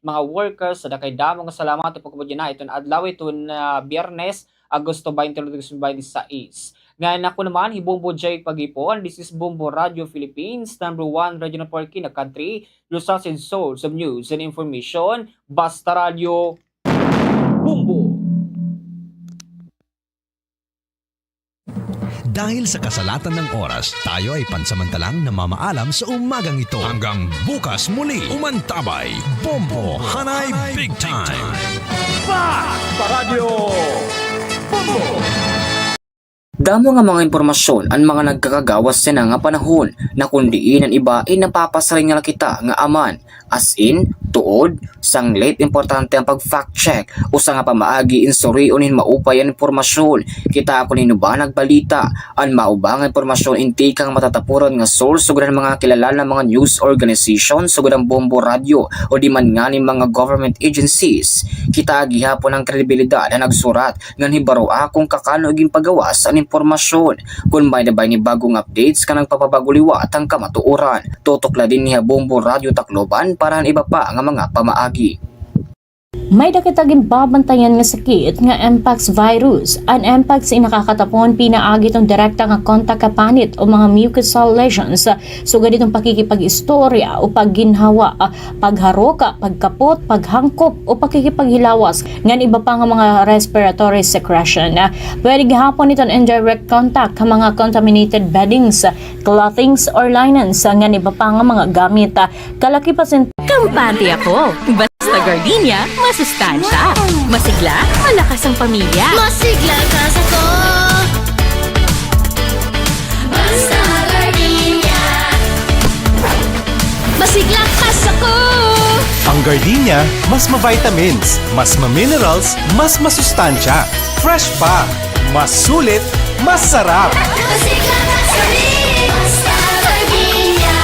[SPEAKER 17] mga workers ada kay damo nga salamat po kubod na iton adlaw iton Biyernes Agosto 20, 2026. Ngayon ako naman, Bombo Jake Pagipon. This is Bombo Radio Philippines, #1 regional party na country, your sausage source of news and information. Basta Radio Bombo!
[SPEAKER 12] Dahil sa kasalatan ng oras, tayo ay pansamantalang namamaalam sa umagang ito. Hanggang bukas muli, umantabay, Bombo Hanay Big Time!
[SPEAKER 4] Basta Radio Bombo!
[SPEAKER 17] Damo nga mga impormasyon ang mga nagkakagawas sa nga panahon na kundiin ang iba ay napapasaring nga kita nga aman as in tuod sanglit importante ang pag-fact check o sa nga pamaagi insuriunin maupay ang impormasyon kita ako ba nagbalita ang maubang impormasyon inti kang matatapuran nga source sugod ang mga kilala na mga news organization sugod ang Bombo Radio o di man nga ni mga government agencies kita gihapon ang kredibilidad na nagsurat nga hibaroa kung kakano iging pagawas ang impormasyon kung may nabay ni bagong updates kanang papabaguliwat ang kamatuoran tutok din niya Bombo Radio Tacloban para ang iba pa nga mga pamaagi.
[SPEAKER 15] May dakitagin babantayan nga sakit nga Mpox virus. Ang Mpox ay nakakatapon pinaagi itong direkta nga kontak kapanit o mga mucosal lesions. Sugad itong pakikipag-istorya o pagginhawa, pagharoka, pagkapot, paghangkop o pakikipaghilawas. Ngan iba pa nga mga respiratory secretion. Pwede gahapon itong indirect contact ka mga contaminated beddings, clothings or linens. Ngan iba pa nga mga gamit. Kalaki pasin.
[SPEAKER 11] Kampante ako! Basta gardenia, masustansya. Masigla, malakas ang pamilya.
[SPEAKER 16] Masigla kas ako. Basta gardenia. Masigla kas ako.
[SPEAKER 8] Ang gardenia, mas ma-vitamins, mas ma-minerals, mas masustansya. Fresh pa, mas sulit, mas sarap.
[SPEAKER 16] Masigla kas rin. Basta gardenia.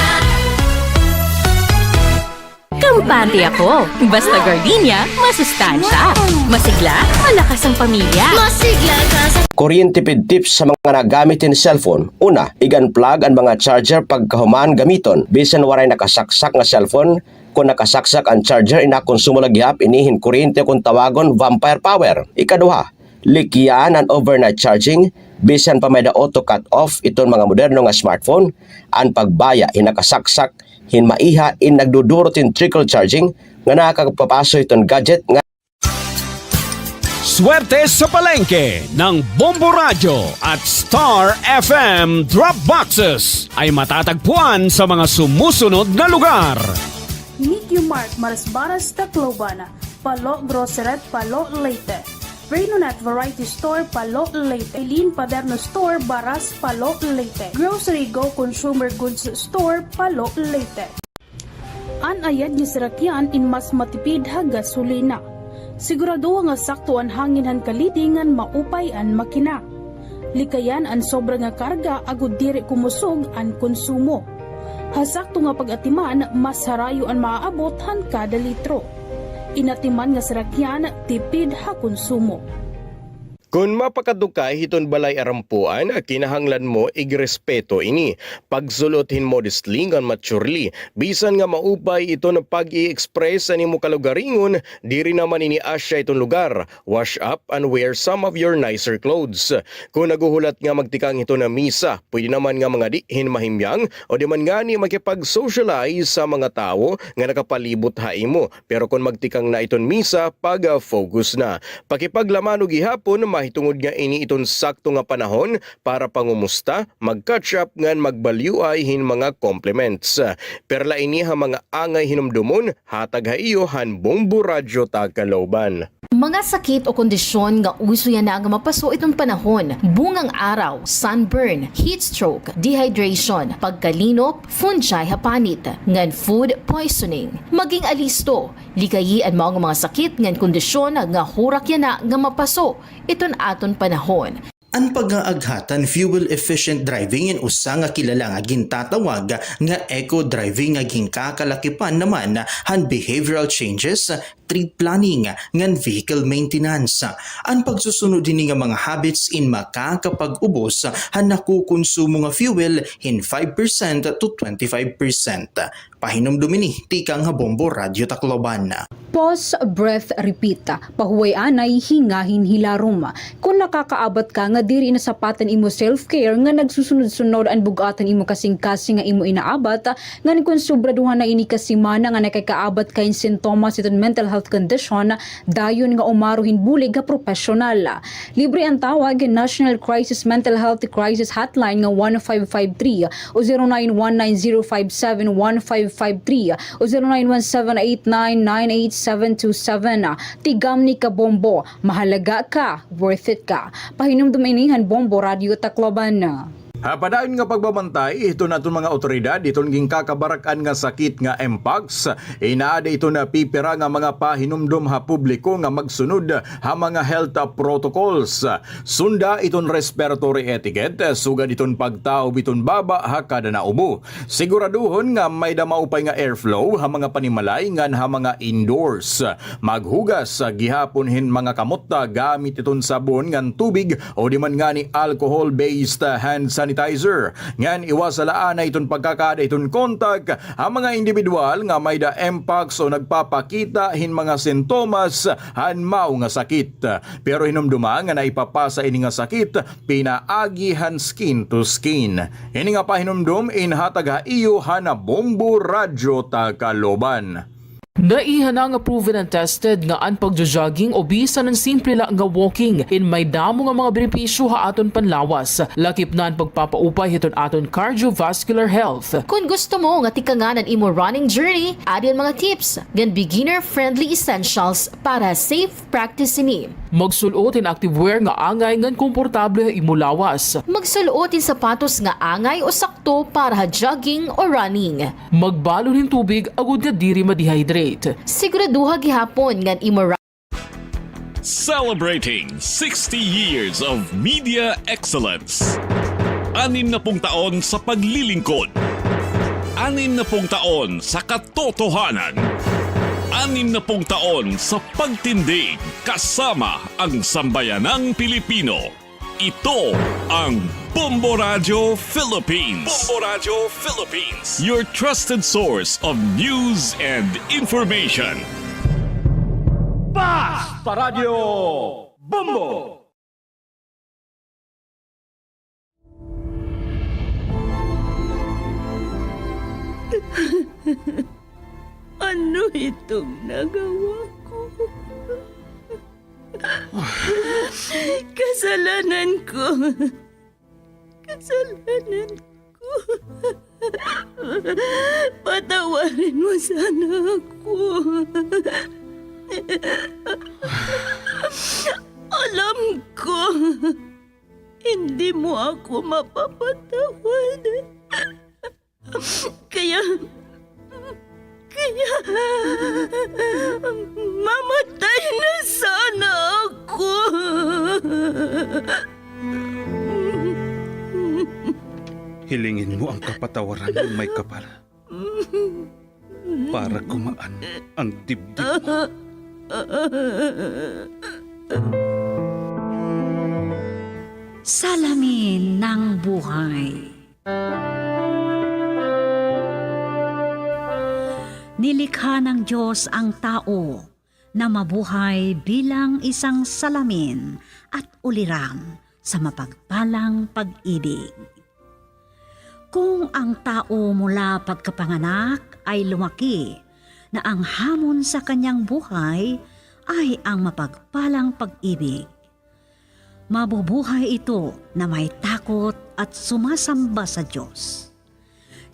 [SPEAKER 11] Kampante ako! Basta gardenia, masustansya. Masigla, malakas ang pamilya.
[SPEAKER 16] Masigla kas ako.
[SPEAKER 23] Kuryente-pid tips sa mga nagamitin cellphone. Una, i-unplug ang mga charger pagkahuman gamiton. Bisan waray nakasaksak nga cellphone, kung nakasaksak ang charger, inakonsumo lagyap, inihin kuryente kung tawagon vampire power. Ikaduha, likyan ang overnight charging. Bisan pa may da auto cut off iton mga moderno nga smartphone, ang pagbaya hinakasaksak, hinmaiha in nagdudurot in trickle charging nga nakakapapaso iton gadget nga
[SPEAKER 7] Swerte sa palengke ng Bombo Radio at Star FM Drop Boxes ay matatagpuan sa mga sumusunod na lugar.
[SPEAKER 19] Nikyo Mart, Malasbaras, Tacloban, Palo Grocery, Palo Leyte, Renonet Variety Store, Palo Leyte, Eileen Paderno Store, Baras, Palo Leyte, Grocery Go Consumer Goods Store, Palo Leyte. Anayad ni Sirakyan in mas matipid ha gasolina. Sigurado nga sakto ang hangin han kalidingan maupay an makina. Likayan an sobra nga karga agud diri kumusog an konsumo. Hasakto nga pag-atiman mas harayo an maaabot han kada litro. Inatiman nga Sirakyan tipid ha konsumo.
[SPEAKER 3] Kung mapakadukay hiton balay arampuan, kinahanglan mo igrespeto ini. Pagsulothin modestly ngan maturely. Bisan nga maupay ito na pag-i-express sa nimo kalugaringon, diri naman ini asya itong lugar. Wash up and wear some of your nicer clothes. Kung naguhulat nga magtikang ito na misa, pwede naman nga mga dihin mahimyang o di man nga ni makipag-socialize sa mga tao nga nakapalibot haimo. Pero kung magtikang na iton misa, pag-focus na. Pakipaglaman og gihapon, mahitungod nga ini iton sakto nga panahon para pangumusta, mag-catch up ngan magbalyuay hin mga compliments. Perla ini ha mga angay hinumdumon, hatag ha iyo han Bombo Radio Tacloban.
[SPEAKER 14] Mga sakit o kondisyon nga uso yan na nga mapaso itong panahon, bungang araw, sunburn, heat stroke, dehydration, pagkalinop, fungi hapanit, ngan food poisoning. Maging alisto, likayi ang mga sakit ngan kondisyon nga hurak yan na nga mapaso iton aton panahon.
[SPEAKER 18] Ang pag-aaghatan fuel-efficient driving in usa nga kilala nga gintatawag nga eco-driving nga ginkakalakipan naman han behavioral changes, trip planning, ngan vehicle maintenance. Ang pagsusunod din nga mga habits in makakapag-ubos han nakukonsumo nga fuel in 5% to 25%. Pahinumdumi ni Tikang Bombo Radio Tacloban.
[SPEAKER 13] Pause, breath, repeat. Pahuway anay, hingahin, hilarom. Kung nakakaabot ka nga diri na sapatan imo self-care nga nagsusunod-sunod ang bugatan imo kasing-kasing nga imo inaabat, nga kung sobraduhan na ini kasimana nga nakakaabat kain sintomas iton mental health condition, dayon nga umaruhin bulig nga profesional. Libre ang tawag National Crisis Mental Health Crisis Hotline nga 1553 o 0919-057-1553 o 0917-899-8727. Tigam ni Kabombo, mahalaga ka, worth it ka. Pahinumdum inihan Bombo Radio Tacloban.
[SPEAKER 3] Padayon nga pagbabantay, ito na itong mga otoridad, itong ginkakabarakan nga sakit nga Mpox. Inaada ito na pipira nga mga pahinumdum ha publiko nga magsunod ha mga health protocols. Sunda itong respiratory etiquette, sugad itong pagtao bitong baba ha kada naubo. Siguraduhon nga may damaupay nga airflow ha mga panimalay nga ha mga indoors. Maghugas gihaponhin mga kamotta gamit itong sabon ngan tubig o di man nga ni alcohol-based hand sanitizer. Ngan iwasalaan na itong pagkakada itong kontak ang mga individual nga may da Mpox o nagpapakita hin mga sintomas han mao nga sakit. Pero hinumduma nga naipapasa ini nga sakit pinaagihan skin to skin. Ini nga pahinumdum inhatag ha iyo hana Bombo Radio Tacloban.
[SPEAKER 20] Naihan nga proven and tested nga ang pagjo-jogging o bisan ng simple lang nga walking in may damo nga mga benepisyo ha aton panlawas. Lakip na ang pagpapaupay hiton aton cardiovascular health.
[SPEAKER 14] Kung gusto mo nga tikanganan imo running journey, adin mga tips gan beginner-friendly essentials para safe practice ini.
[SPEAKER 20] Magsulot in activewear nga angay ngan komportable imo lawas.
[SPEAKER 14] Magsulot in sapatos nga angay o sakto para ha jogging o running.
[SPEAKER 20] Magbalon in tubig agud nga diri ma-dehydrate.
[SPEAKER 14] Siguraduha gihapon ngan imo
[SPEAKER 4] Celebrating 60 years of media excellence. 60 taon sa paglilingkod. 60 taon sa katotohanan. 60 taon sa pagtindig kasama ang sambayanang Pilipino. Ito ang Bombo Radio Philippines. Bombo Radio Philippines. Your trusted source of news and information.
[SPEAKER 6] Basta Radio Bombo!
[SPEAKER 21] Ano itong nagawa ko? Kasalanan ko. Kasalanan ko. Patawarin mo sana ako. Alam ko, hindi mo ako mapapatawad. Kaya mamatay na sana ako.
[SPEAKER 22] Hilingin mo ang kapatawaran ng may kapal para gumaan ang dibdib mo.
[SPEAKER 24] Salamin ng buhay. Nilikha ng Diyos ang tao na mabuhay bilang isang salamin at ulirang sa mapagpalang pag-ibig. Kung ang tao mula pagkapanganak ay lumaki na ang hamon sa kanyang buhay ay ang mapagpalang pag-ibig, mabubuhay ito na may takot at sumasamba sa Diyos.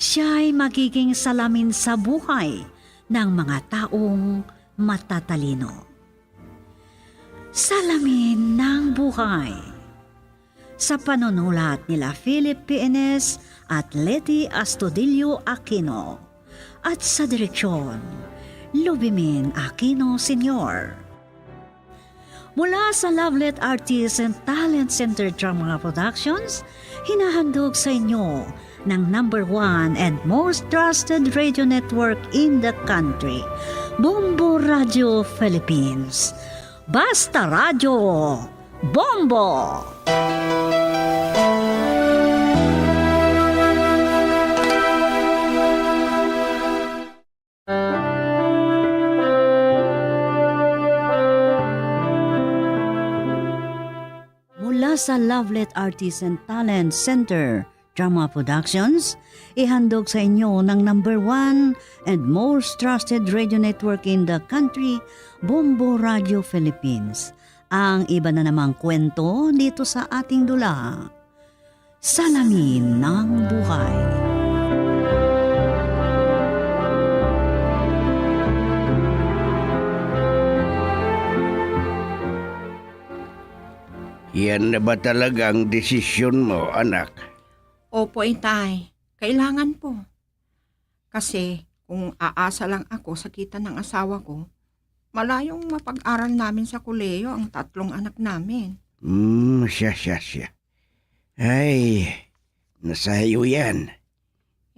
[SPEAKER 24] Siya'y magiging salamin sa buhay ng mga taong matatalino. Salamin ng buhay. Sa panunulat nila Philip P.N.S. at Leti Astudillo Aquino at sa direksyon Lubimin Aquino Sr. Mula sa Lovelet Artists and Talent Center Drama Productions, hinahandog sa inyo ng #1 and most trusted radio network in the country, Bombo Radio Philippines. Basta Radio, Bombo! Mula sa Lovelet Artists and Talent Center Drama Productions, ihandog sa inyo ng #1 and most trusted radio network in the country, Bombo Radio Philippines. Ang iba na namang kwento dito sa ating dula. Salamin ng Buhay.
[SPEAKER 1] Yan na ba talaga ang desisyon mo, anak?
[SPEAKER 5] Opo, itay. Kailangan po. Kasi kung aasa lang ako sa kita ng asawa ko, malayong mapag-aral namin sa koleyo ang 3 anak namin.
[SPEAKER 1] Siya. Ay, nasayo yan.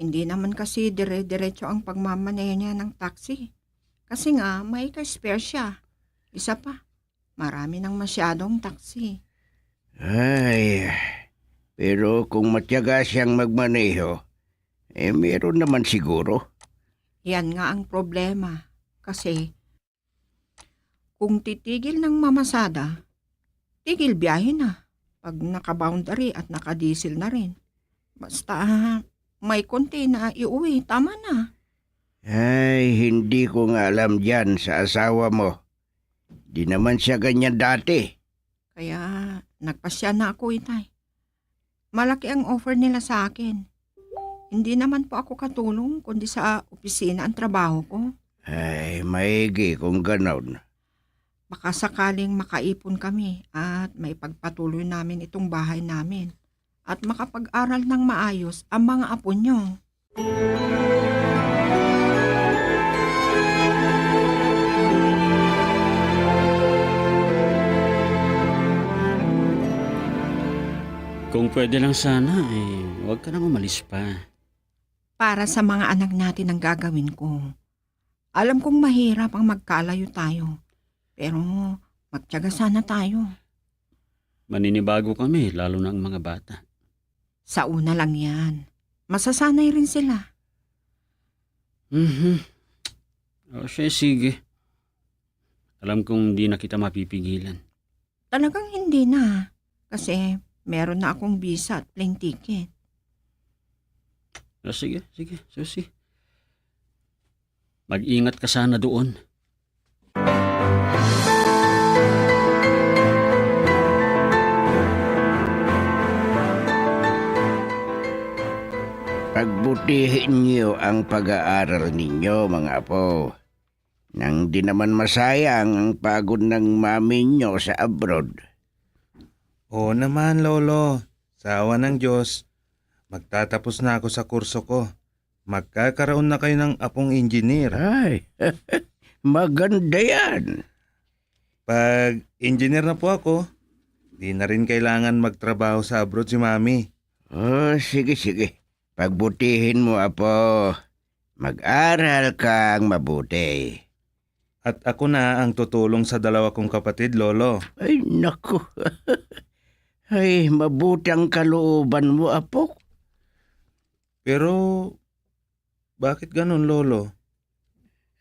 [SPEAKER 5] Hindi naman kasi dire-diretso ang pagmamaneho niya ng taxi. Kasi nga, may ka-spare siya. Isa pa, marami nang masyadong taxi.
[SPEAKER 1] Ay, pero kung matyaga siyang magmaneho, meron naman siguro.
[SPEAKER 5] Yan nga ang problema. Kasi, kung titigil ng mamasada, tigil biyahe na. Pag naka-boundary at naka-diesel na rin. Basta may konti na iuwi, tama na.
[SPEAKER 1] Ay, hindi ko nga alam dyan sa asawa mo. Di naman siya ganyan dati.
[SPEAKER 5] Kaya nagpasya na ako, itay. Malaki ang offer nila sa akin. Hindi naman po ako katulong kundi sa opisina ang trabaho ko.
[SPEAKER 1] Ay, maigi kung ganon.
[SPEAKER 5] Baka sakaling makaipon kami at may pagpatuloy namin itong bahay namin at makapag-aral ng maayos ang mga apo nyo.
[SPEAKER 7] Kung pwede lang sana, huwag ka nang umalis pa.
[SPEAKER 5] Para sa mga anak natin ang gagawin ko. Alam kong mahirap ang magkalayo tayo. Pero magtiyaga sana tayo.
[SPEAKER 7] Maninibago kami, lalo na ang mga bata.
[SPEAKER 5] Sa una lang yan. Masasanay rin sila.
[SPEAKER 7] O siya, sige. Alam kong di na kita mapipigilan.
[SPEAKER 5] Talagang hindi na. Kasi meron na akong visa at plane ticket.
[SPEAKER 7] O sige, Susi. Mag-ingat ka sana doon.
[SPEAKER 1] Pagbutihin niyo ang pag-aaral ninyo, mga apo. Nang di naman masayang ang pagod ng mami niyo sa abroad.
[SPEAKER 22] Oo naman, Lolo. Sa awa ng Diyos, magtatapos na ako sa kurso ko. Magkakaroon na kayo ng apong engineer.
[SPEAKER 1] Ay, maganda yan.
[SPEAKER 22] Pag engineer na po ako, di na rin kailangan magtrabaho sa abroad si Mami.
[SPEAKER 1] Oh, sige. Pagbutihin mo, apo. Mag-aral kang mabuti.
[SPEAKER 22] At ako na ang tutulong sa 2 kong kapatid, Lolo.
[SPEAKER 1] Ay, naku. Ay, mabutang kalooban mo, apo.
[SPEAKER 22] Pero, bakit ganun, Lolo?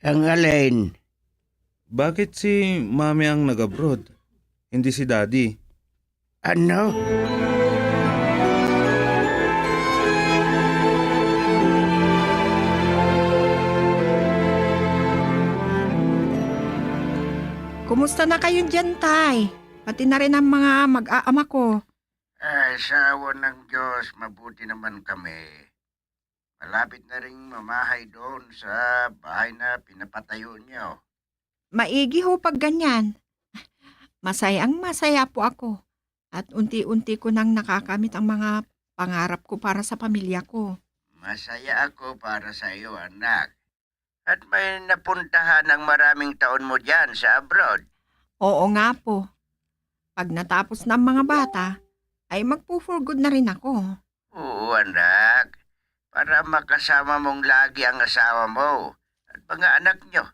[SPEAKER 1] Ang alin?
[SPEAKER 22] Bakit si Mami ang nag-abroad? Hindi si Daddy?
[SPEAKER 1] Ano?
[SPEAKER 5] Kumusta na kayo dyan, Tay? Pati na rin ang mga mag-aama ko.
[SPEAKER 1] Ay, sa awa ng Diyos, mabuti naman kami. Malapit na rin mamahay doon sa bahay na pinapatayo niyo.
[SPEAKER 5] Maigi ho pag ganyan. Masayang masaya po ako. At unti-unti ko nang nakakamit ang mga pangarap ko para sa pamilya ko.
[SPEAKER 1] Masaya ako para sa iyo, anak. At may napuntahan ng maraming taon mo dyan sa abroad.
[SPEAKER 5] Oo nga po. Pag natapos ng mga bata, ay magpo-for good na rin ako.
[SPEAKER 1] Oo, anak. Para makasama mong lagi ang asawa mo at mga anak nyo.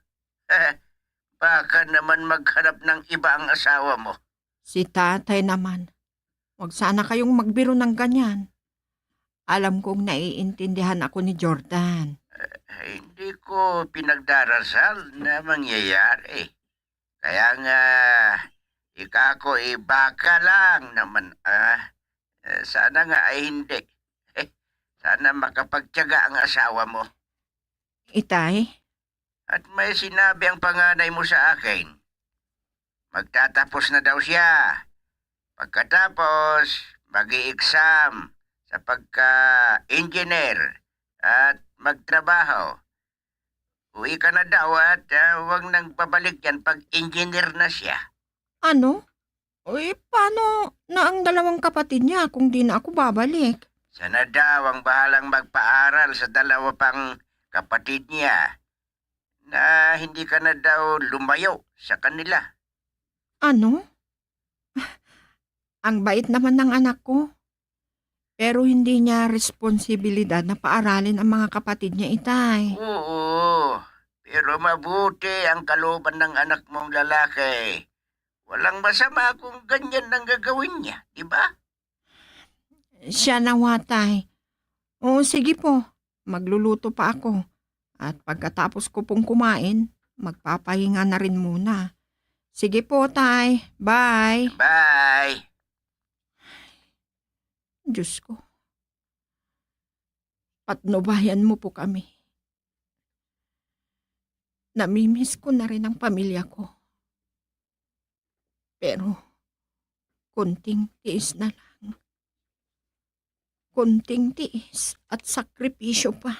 [SPEAKER 1] Baka naman maghanap ng iba ang asawa mo.
[SPEAKER 5] Si tatay naman, wag sana kayong magbiro ng ganyan. Alam kong naiintindihan ako ni Jordan.
[SPEAKER 1] Hindi ko pinagdarasal na mangyayari. Kaya nga, ikako baka lang naman. Sana nga ay hindi. Sana makapagtiyaga ang asawa mo.
[SPEAKER 5] Itay?
[SPEAKER 1] At may sinabi ang panganay mo sa akin. Magtatapos na daw siya. Pagkatapos, mag-i-exam sa pagka-engineer at magtrabaho. Uwi ka na daw at huwag nang babalik yan pag engineer na siya.
[SPEAKER 5] Ano? Paano na ang dalawang kapatid niya kung di na ako babalik?
[SPEAKER 1] Sana daw ang bahalang magpaaral sa dalawa pang kapatid niya na hindi ka na daw lumayo sa kanila.
[SPEAKER 5] Ano? Ang bait naman ng anak ko. Pero hindi niya responsibilidad na paaralin ang mga kapatid niya, Itay.
[SPEAKER 1] Oo, pero mabuti ang kalooban ng anak mong lalaki. Walang masama kung ganyan ang gagawin niya, di ba?
[SPEAKER 5] Siya nawa, Tay. Oo, sige po. Magluluto pa ako. At pagkatapos ko pong kumain, magpapahinga na rin muna. Sige po, Tay. Bye.
[SPEAKER 1] Bye.
[SPEAKER 5] Diyos ko. Patnubayan mo po kami. Namimiss ko na rin ang pamilya ko. Pero, kunting tiis na lang. Kunting tiis at sakripisyo pa.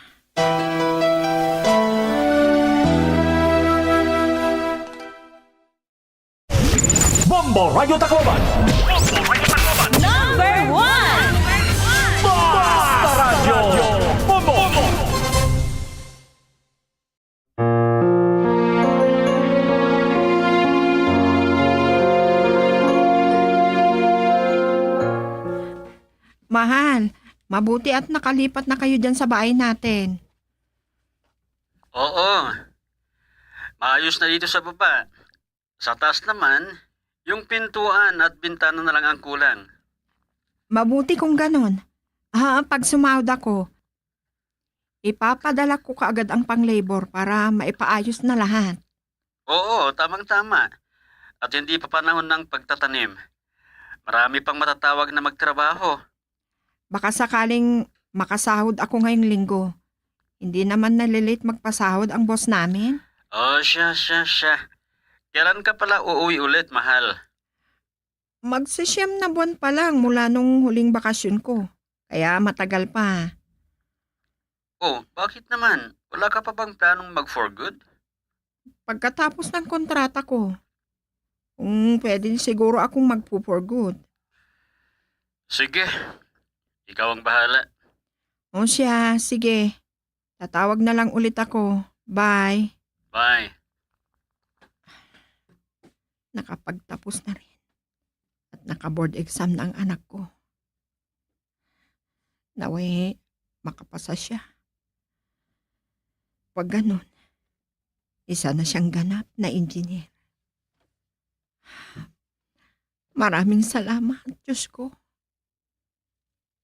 [SPEAKER 4] Bombo Radio Tacloban.
[SPEAKER 11] Number 1!
[SPEAKER 4] Basta Radio Bombo.
[SPEAKER 5] Mahal, mabuti at nakalipat na kayo dyan sa bahay natin.
[SPEAKER 2] Oo. Maayos na dito sa baba. Sa taas naman, yung pintuan at bintana na lang ang kulang.
[SPEAKER 5] Mabuti kung ganon. Pag sumahod ako, ipapadala ko kaagad ang pang-labor para maipaayos na lahat.
[SPEAKER 2] Oo, tamang-tama. At hindi pa panahon ng pagtatanim. Marami pang matatawag na magtrabaho.
[SPEAKER 5] Baka sakaling makasahod ako ngayong linggo. Hindi naman nalilate magpasahod ang boss namin.
[SPEAKER 2] Oh, siya. Kailan ka pala uuwi ulit, mahal?
[SPEAKER 5] Magsisyam na buwan pa lang mula nung huling bakasyon ko. Kaya matagal pa.
[SPEAKER 2] Oh, bakit naman? Wala ka pa bang planong mag-for good?
[SPEAKER 5] Pagkatapos ng kontrata ko, kung pwede siguro akong magpo-for good.
[SPEAKER 2] Sige, ikaw ang bahala.
[SPEAKER 5] O siya, sige. Tatawag na lang ulit ako. Bye.
[SPEAKER 2] Bye.
[SPEAKER 5] Nakapagtapos na rin. At naka-board exam na ang anak ko. Naway, makapasa siya. Pag ganun, isa na siyang ganap na engineer. Maraming salamat, Diyos ko.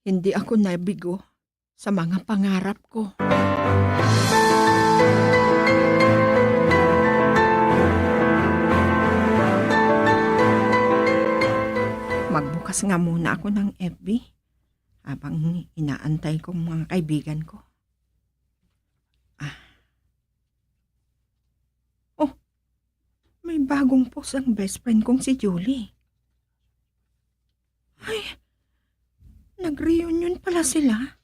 [SPEAKER 5] Hindi ako nabigo sa mga pangarap ko. Magbukas nga muna ako ng FB habang inaantay kong mga kaibigan ko. Oh, may bagong post ang best friend kong si Julie. Ay, nag-reunion pala sila.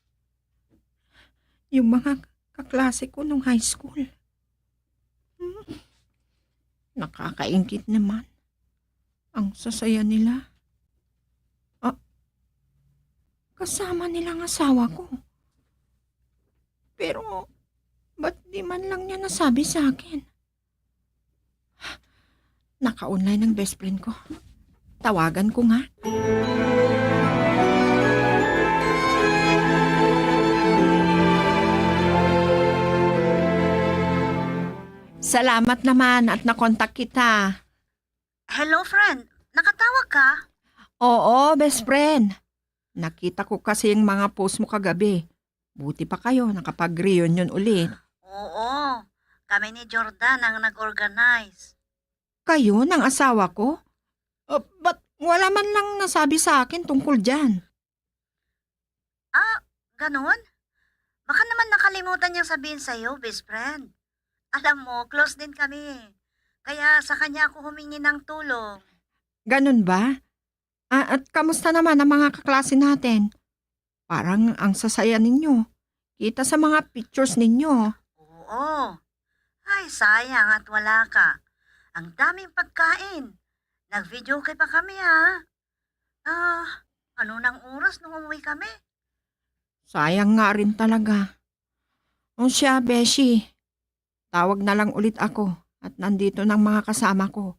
[SPEAKER 5] Yung mga kaklase ko nung high school. Nakakaingkit naman. Ang sasaya nila. Kasama nilang asawa ko. Pero, ba't di man lang niya nasabi sa akin? Naka-online ang best friend ko. tawagan ko nga. Salamat naman at nakontak kita.
[SPEAKER 24] Hello, friend. Nakatawag ka?
[SPEAKER 5] Oo, best friend. Nakita ko kasi yung mga post mo kagabi. Buti pa kayo, nakapag-reunion ulit.
[SPEAKER 24] Oo. Kami ni Jordan ang nag-organize.
[SPEAKER 5] Kayo ng asawa ko? Ba't wala man lang nasabi sa akin tungkol dyan?
[SPEAKER 24] Ah, ganun? Baka naman nakalimutan niyang sabihin sa'yo, best friend. Alam mo, close din kami. Kaya sa kanya ako humingi ng tulong.
[SPEAKER 5] Ganun ba? At kamusta naman ang mga kaklase natin? Parang ang sasaya ninyo. Kita sa mga pictures ninyo.
[SPEAKER 24] Oo. Ay, sayang at wala ka. Ang daming pagkain. Nag-video pa kami ha. Ano nang oras nung umuwi kami?
[SPEAKER 5] Sayang nga rin talaga. O siya, Beshi. Tawag na lang ulit ako at nandito ng mga kasama ko.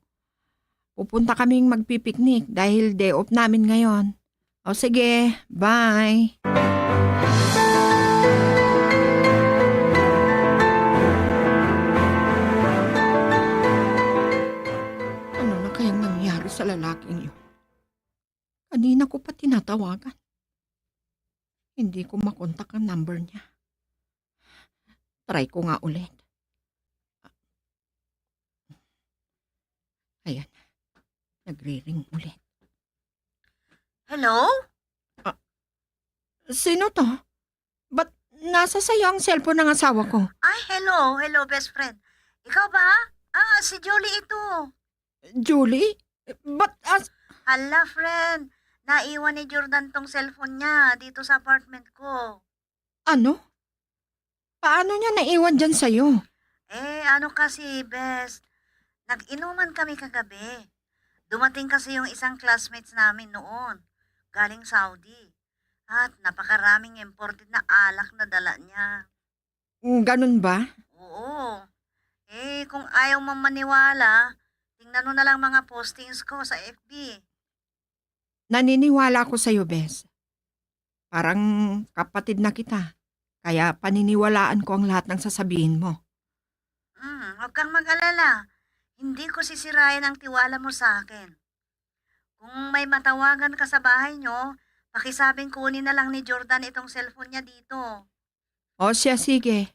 [SPEAKER 5] Pupunta kaming magpipiknik dahil day off namin ngayon. O sige, bye! Ano na kayang nangyari sa lalaking yun? Kanina ko pa tinatawagan. Hindi ko makontak ang number niya. Try ko nga ulit. Ayan. Nagre-ring ulit.
[SPEAKER 24] Hello?
[SPEAKER 5] Sino to? Ba't nasa sayo ang cellphone ng asawa ko?
[SPEAKER 24] Ay, hello. Hello, best friend. Ikaw ba? Si Julie ito.
[SPEAKER 5] Julie? Ba't
[SPEAKER 24] Hala, friend. Naiwan ni Jordan tong cellphone niya dito sa apartment ko.
[SPEAKER 5] Ano? Paano niya naiwan dyan sa'yo?
[SPEAKER 24] Ano kasi, best. Nag-inuman kami kagabi. Dumating kasi yung isang classmates namin noon, galing Saudi. At napakaraming imported na alak na dala niya.
[SPEAKER 5] Ganun ba?
[SPEAKER 24] Oo. Kung ayaw mo maniwala, tingnan mo na lang mga postings ko sa FB.
[SPEAKER 5] Naniniwala ko sa'yo, Bes. Parang kapatid na kita. Kaya paniniwalaan ko ang lahat ng sasabihin mo.
[SPEAKER 24] Huwag kang mag-alala. Hindi ko sisirain ang tiwala mo sa akin. Kung may matawagan ka sa bahay nyo, pakisabing kunin na lang ni Jordan itong cellphone niya dito.
[SPEAKER 5] O siya, sige.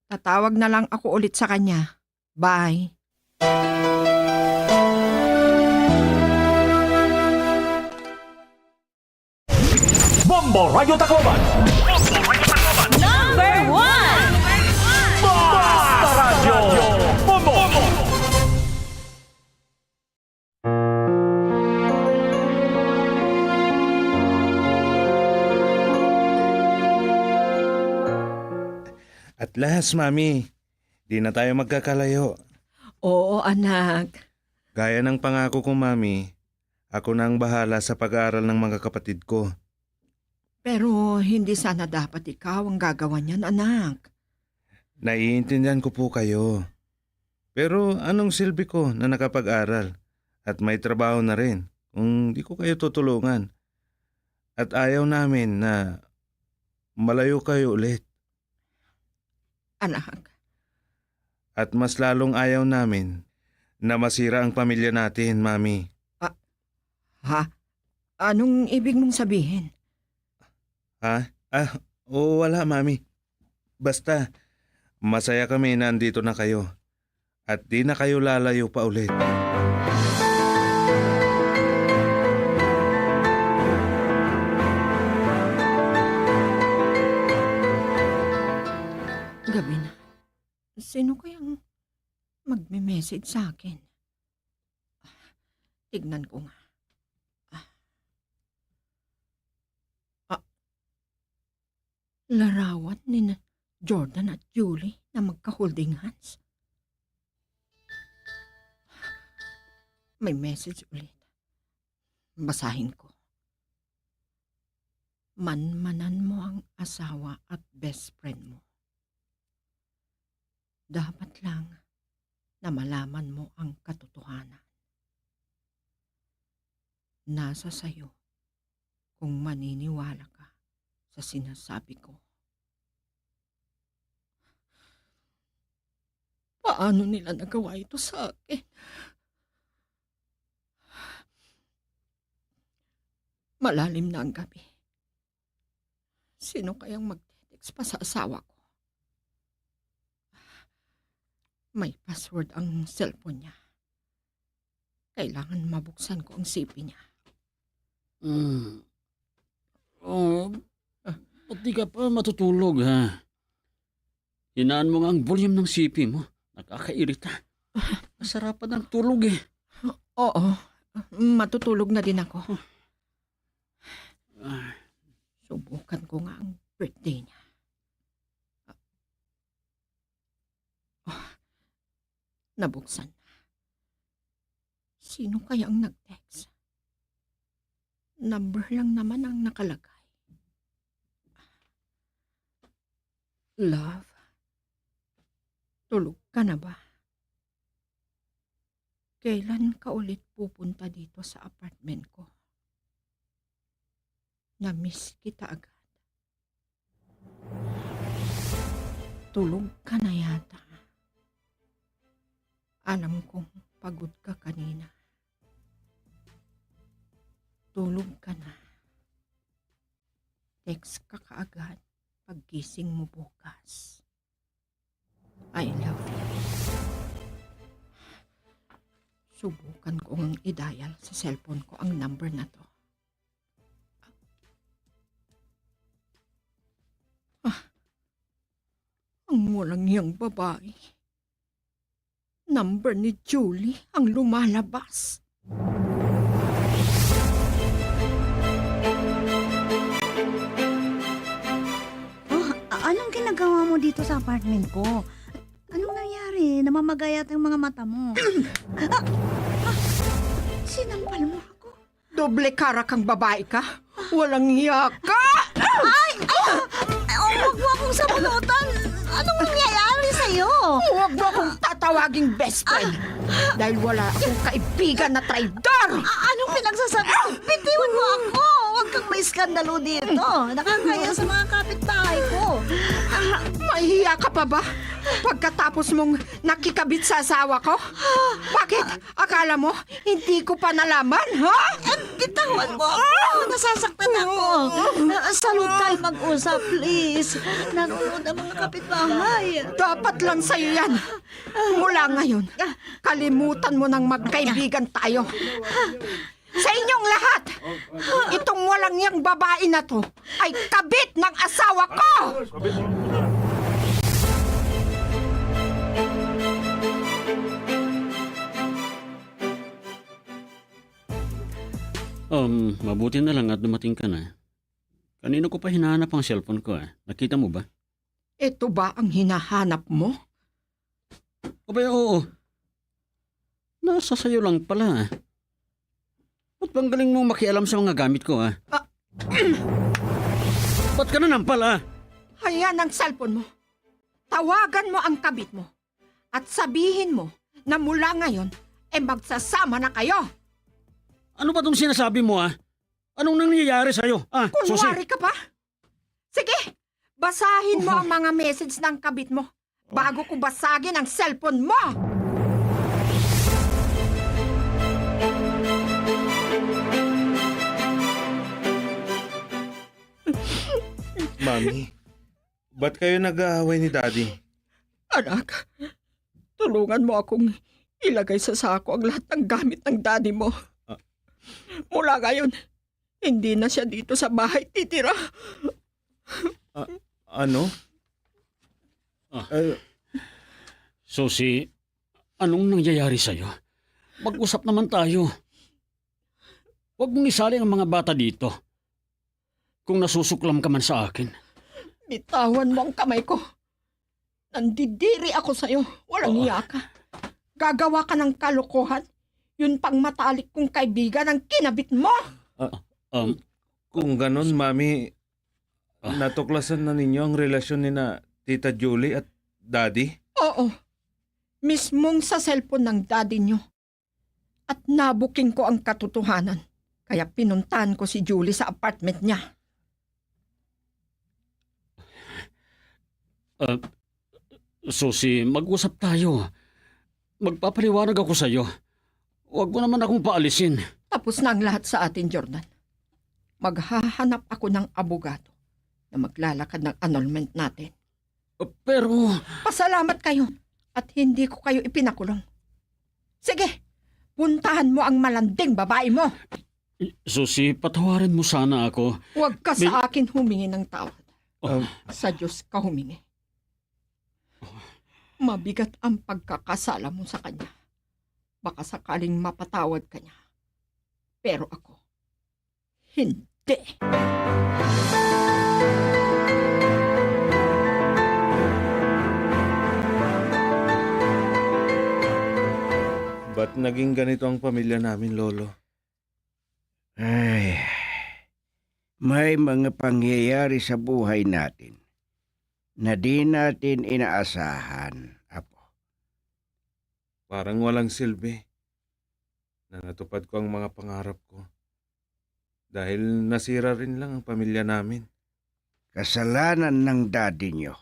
[SPEAKER 5] Tatawag na lang ako ulit sa kanya. Bye.
[SPEAKER 4] Bombo Radio Tacloban.
[SPEAKER 11] Number 1!
[SPEAKER 4] Basta Radio Bombo.
[SPEAKER 22] At last, Mami. Di na tayo magkakalayo.
[SPEAKER 5] Oo, anak.
[SPEAKER 22] Gaya ng pangako ko, Mami, ako na ang bahala sa pag-aaral ng mga kapatid ko.
[SPEAKER 5] Pero hindi sana dapat ikaw ang gagawa niyan, anak.
[SPEAKER 22] Naiintindihan ko po kayo. Pero anong silbi ko na nakapag-aral at may trabaho na rin kung di ko kayo tutulungan? At ayaw namin na malayo kayo ulit.
[SPEAKER 5] Anak.
[SPEAKER 22] At mas lalong ayaw namin na masira ang pamilya natin, Mami.
[SPEAKER 5] Ha? Anong ibig mong sabihin?
[SPEAKER 22] Ha? Wala, Mami. Basta, masaya kami na andito na kayo. At di na kayo lalayo pa ulit.
[SPEAKER 5] Gabi na. Sino kayang magme-message sa akin? Tignan ko nga. Larawan ni Jordan at Julie na magka-holding hands. May message ulit. Basahin ko. Manmanan mo ang asawa at best friend mo. Dapat lang na malaman mo ang katotohanan. nasa sayo kung maniniwala ka sa sinasabi ko. Paano nila nagawa ito sa akin? Malalim na ang gabi. Sino kayang magte-text pa sa asawa ko? May password ang cellphone niya. Kailangan mabuksan ko ang CP niya.
[SPEAKER 2] Ba't di ka pa matutulog, ha? Hinaan mo nga ang volume ng CP mo. Nakakairita. Masarapan ang tulog, eh.
[SPEAKER 5] Oo, matutulog na din ako. Subukan ko nga ang birthday niya. Nabuksan na. Sino kaya ang nag-text? Number lang naman ang nakalagay. Love, tulog ka na ba? Kailan ka ulit pupunta dito sa apartment ko? Na-miss kita agad. Tulog ka na yata. Alam kong pagod ka kanina. Tulog ka na. Text ka kaagad paggising mo bukas. I love you. Subukan kong i-dial sa cellphone ko ang number na to. Ang walang iyang babae. Number ni Julie ang lumalabas.
[SPEAKER 24] Anong ginagawa mo dito sa apartment ko? Anong nangyari? Namamagayat ang mga mata mo. Sinampal mo ako.
[SPEAKER 5] Doble kara kang babae ka? Walang hiya ka!
[SPEAKER 24] Huwag mo akong sabunutan. Anong nangyayari sa'yo?
[SPEAKER 5] Huwag mo akong tatawaging best friend. Dahil wala akong kaibigan na traidor!
[SPEAKER 24] Anong pinagsasabi mo? Bitiwan mo ako! Huwag kang may skandalo dito. Nakakaya sa mga kapitbahay ko.
[SPEAKER 5] Mahihiya ka pa ba? Pagkatapos mong nakikabit sa asawa ko? Bakit? Akala mo, hindi ko pa nalaman, ha?
[SPEAKER 24] Bitawan mo ako! Nasasaktan ako! Salud tayo mag-usap, please. Nanonood ang mga kapitbahay.
[SPEAKER 5] Dapat lang sa'yo yan. Mula ngayon, kalimutan mo nang magkaibigan tayo. Sa inyong lahat, itong walang yang babae na to ay kabit ng asawa ko!
[SPEAKER 2] Mabuti na lang at dumating ka na. Kanino ko pa hinahanap ang cellphone ko, Nakita mo ba?
[SPEAKER 5] Ito ba ang hinahanap mo?
[SPEAKER 2] Oo. Nasa sayo lang pala, Ba't bang galing mong makialam sa mga gamit ko, Ba't ka na nampala?
[SPEAKER 5] Ayan ang cellphone mo. Tawagan mo ang kabit mo. At sabihin mo na mula ngayon, magsasama na kayo.
[SPEAKER 2] Ano ba itong sinasabi mo, Anong nangyayari sa'yo?
[SPEAKER 5] Kunwari ka pa? Sige, basahin mo ang mga message ng kabit mo bago ko basagin ang cellphone mo.
[SPEAKER 22] Mami, ba't kayo nag-aaway ni Daddy?
[SPEAKER 5] Anak, tulungan mo akong ilagay sa sako ang lahat ng gamit ng daddy mo. Mula ngayon, hindi na siya dito sa bahay titira.
[SPEAKER 22] Ano?
[SPEAKER 2] Susi, anong nangyayari sa'yo? Mag-usap naman tayo. Huwag mong isali ang mga bata dito. Kung nasusuklam ka man sa akin.
[SPEAKER 5] Bitawan mo ang kamay ko. Nandidiri ako sa'yo. Walang hiya ka. Gagawa ka ng kalokohan. Yun pang matalik kong kaibigan ang kinabit mo.
[SPEAKER 22] Kung ganon, Mami, natuklasan na ninyo ang relasyon ni na Tita Julie at Daddy?
[SPEAKER 5] Oo. Mismong sa cellphone ng daddy nyo. At nabuking ko ang katotohanan. Kaya pinuntahan ko si Julie sa apartment niya.
[SPEAKER 2] Susi, mag-usap tayo. Magpapaliwanag ako sa'yo. Huwag mo naman akong paalisin.
[SPEAKER 5] Tapos na ang lahat sa atin, Jordan. Maghahanap ako ng abogado na maglalakad ng annulment natin.
[SPEAKER 2] Pero...
[SPEAKER 5] Pasalamat kayo at hindi ko kayo ipinakulong. Sige, puntahan mo ang malanding babae mo.
[SPEAKER 2] Susi, patawarin mo sana ako.
[SPEAKER 5] Huwag ka sa akin humingi ng tawad. Sa Diyos ka humingi. Mabigat ang pagkakasala mo sa kanya. Baka sakaling mapatawad ka niya. Pero ako, hindi.
[SPEAKER 22] Ba't naging ganito ang pamilya namin, Lolo?
[SPEAKER 1] Ay, may mga pangyayari sa buhay natin na di natin inaasahan, Apo.
[SPEAKER 22] Parang walang silbi na natupad ko ang mga pangarap ko. Dahil nasira rin lang ang pamilya namin.
[SPEAKER 1] Kasalanan ng daddy nyo.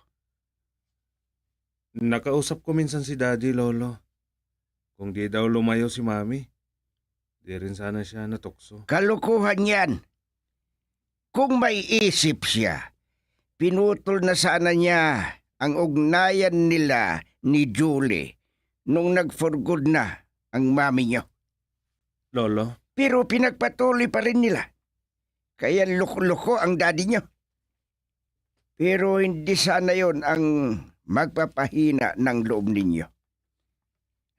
[SPEAKER 22] Nakausap ko minsan si Daddy, Lolo. Kung di daw lumayo si Mami, di rin sana siya natukso.
[SPEAKER 1] Kalukuhan yan. Kung may isip siya, pinutol na sana niya ang ugnayan nila ni Julie nung nag-for good na ang mami niyo.
[SPEAKER 22] Lolo?
[SPEAKER 1] Pero pinagpatuloy pa rin nila. Kaya loko-loko ang daddy niyo. Pero hindi sana yon ang magpapahina ng loob ninyo.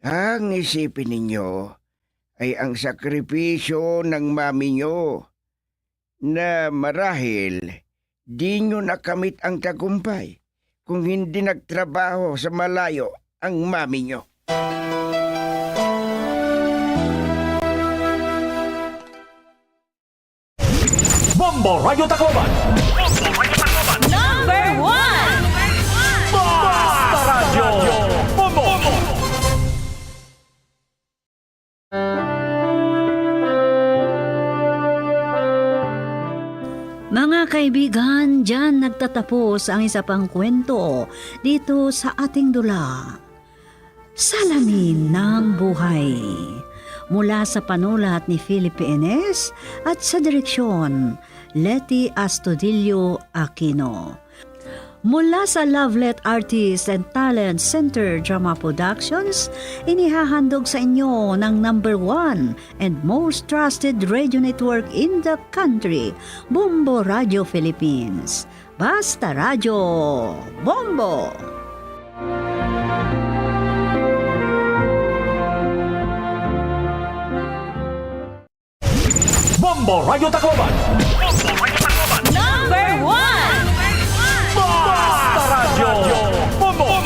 [SPEAKER 1] Ang isipin ninyo ay ang sakripisyo ng mami nyo na marahil di nyo nakamit ang tagumpay kung hindi nagtrabaho sa malayo ang mami nyo.
[SPEAKER 4] Bombo Radio Tacloban.
[SPEAKER 11] Number 1!
[SPEAKER 4] Basta Radio. Bombo.
[SPEAKER 24] Mga kaibigan, dyan nagtatapos ang isa pang kwento dito sa ating dula. Salamin ng Buhay. Mula sa panulat ni Felipe Enes at sa direksyon Leti Astudillo Aquino. Mula sa Lovelet Artists and Talent Center Drama Productions, inihahandog sa inyo ng number 1 and most trusted radio network in the country, Bombo Radio Philippines. Basta Radio Bombo!
[SPEAKER 4] Bombo Radio Tacloban.
[SPEAKER 11] Number 1!
[SPEAKER 4] Basta Radio. Bombo.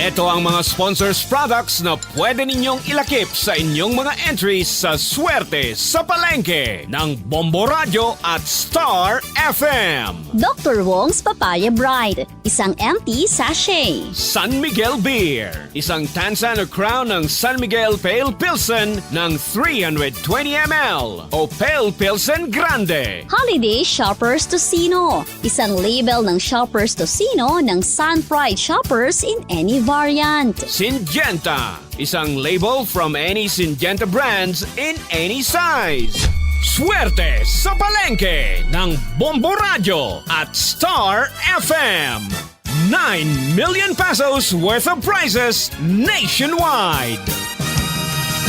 [SPEAKER 7] Ito ang mga sponsors products na pwede ninyong ilakip sa inyong mga entries sa Swerte sa Palengke ng Bombo Radio at Star FM.
[SPEAKER 9] Dr. Wong's Papaya Bright, isang empty sachet.
[SPEAKER 7] San Miguel Beer, isang Tansan or Crown ng San Miguel Pale Pilsen ng 320 ml o Pale Pilsen Grande.
[SPEAKER 9] Holiday Shoppers Tocino, isang label ng Shoppers Tocino ng Sun-Fried Shoppers in any variant.
[SPEAKER 7] Syngenta, isang label from any Syngenta brands in any size. Swerte sa Palengke ng Bombo Radio at Star FM. 9 million pesos worth of prizes nationwide.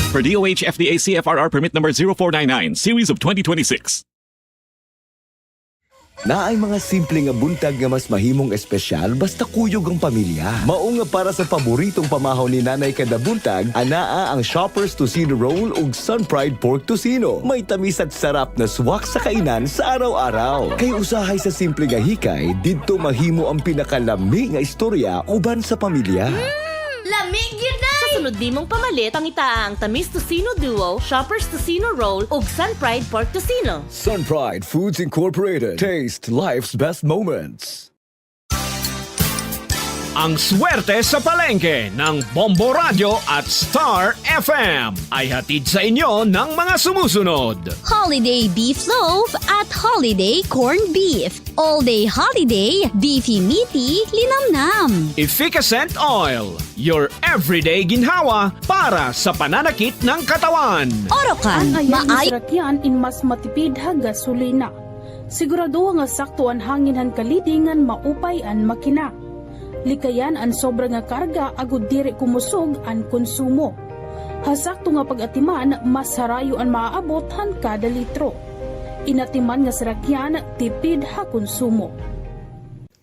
[SPEAKER 10] For DOH FDA CFRR permit number 0499, series of 2026.
[SPEAKER 12] Naay mga simple nga buntag nga mas mahimong espesyal basta kuyog ang pamilya. Mao nga para sa paboritong pamahaw ni Nanay kada buntag, anaa ang Shoppers Tocino Roll ug Sun Pride Pork Tocino. May tamis at sarap na swak sa kainan sa araw-araw. Kay usahay sa simple nga hikay, didto mahimo ang pinakalami nga istorya uban sa pamilya.
[SPEAKER 11] Lamig yun na! Sa sunod di mong pamalit, pangita ang Tamis Tocino Duo, Shoppers Tocino Roll, ug Sun Pride Pork Tocino.
[SPEAKER 12] Sun Pride Foods Incorporated. Taste life's best moments.
[SPEAKER 7] Ang swerte sa palengke ng Bombo Radio at Star FM ay hatid sa inyo ng mga sumusunod.
[SPEAKER 9] Holiday beef loaf at holiday corned beef. All-day holiday, beefy meaty, linamnam.
[SPEAKER 7] Efficacent Oil, your everyday ginhawa para sa pananakit ng katawan.
[SPEAKER 9] Orocan,
[SPEAKER 19] Ang ayan ni Sarakyan in mas matipid ha gasolina. Sigurado nga sakto ang hangin han kalidingan maupay an makina. Likayan ang sobra nga karga agud diri kumusog ang konsumo. Hasakto nga pag-atiman mas harayo ang maaabot han kada litro. Inatiman nga Sarakyan tipid ha konsumo.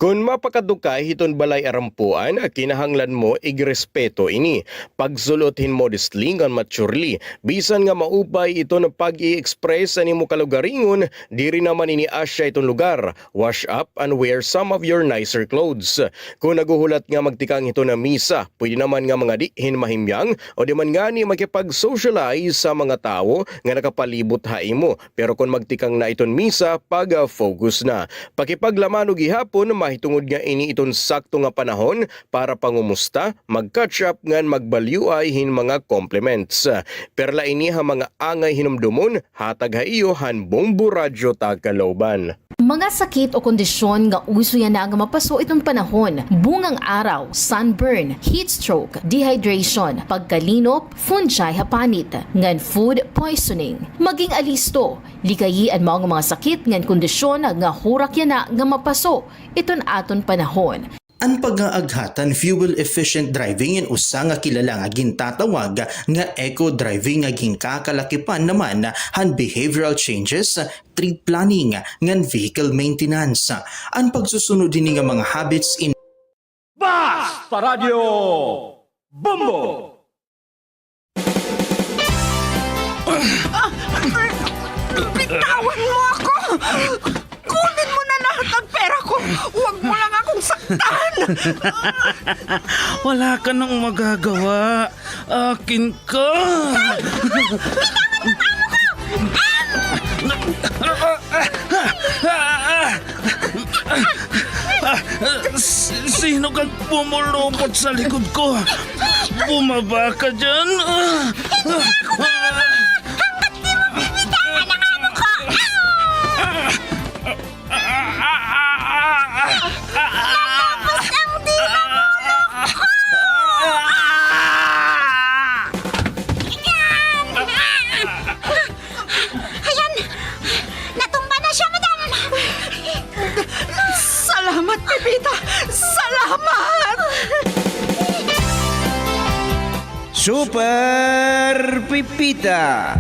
[SPEAKER 3] Kung mapakadukay hiton balay arampuan, kinahanglan mo igrespeto ini. Pagsulothin modestly ngan maturely, bisan nga maupay ito na pag-i-express sa nimo kalugaringon, diri naman ini asya itong lugar. Wash up and wear some of your nicer clothes. Kung naguhulat nga magtikang ito na misa, pwede naman nga mga dihin mahimyang o di man nga ni makipag-socialize sa mga tao nga nakapalibot haimo. Pero kung magtikang na iton misa, pag-focus na. Pakipaglaman o gihapon, mahitungod nga ini iton sakto nga panahon para pangumusta, mag-catch up ngan magbalyuay hin mga compliments. Perla ini ha mga angay hinumdumon, hatag ha iyo han Bombo Radyo Tagalooban.
[SPEAKER 14] Mga sakit o kondisyon nga uso yan na nga mapaso itong panahon, bungang araw, sunburn, heat stroke, dehydration, pagkalinop, fungi hapanit, ngan food poisoning. Maging alisto, likayi ang mga sakit ngan kondisyon nga hurak yan na nga mapaso iton aton panahon.
[SPEAKER 18] Ang pag-aaghatan fuel-efficient driving in usa nga kilala nga gintatawag nga eco-driving nga ginkakalakipan naman han behavioral changes, trip planning, ngan vehicle maintenance. Ang pagsusunod din nga mga habits in
[SPEAKER 4] Basta Radio Bombo!
[SPEAKER 5] Bitawan mo ako! Kunin mo na lahat ng pera ko! Huwag mo lang akong saktan!
[SPEAKER 22] Wala ka nang magagawa. Akin ka. Sino kang pumulupot sa likod ko? Bumaba ka dyan.
[SPEAKER 5] Ayan! Natumba na siya, madam! Salamat, Pepita! Salamat!
[SPEAKER 1] Super Pipita,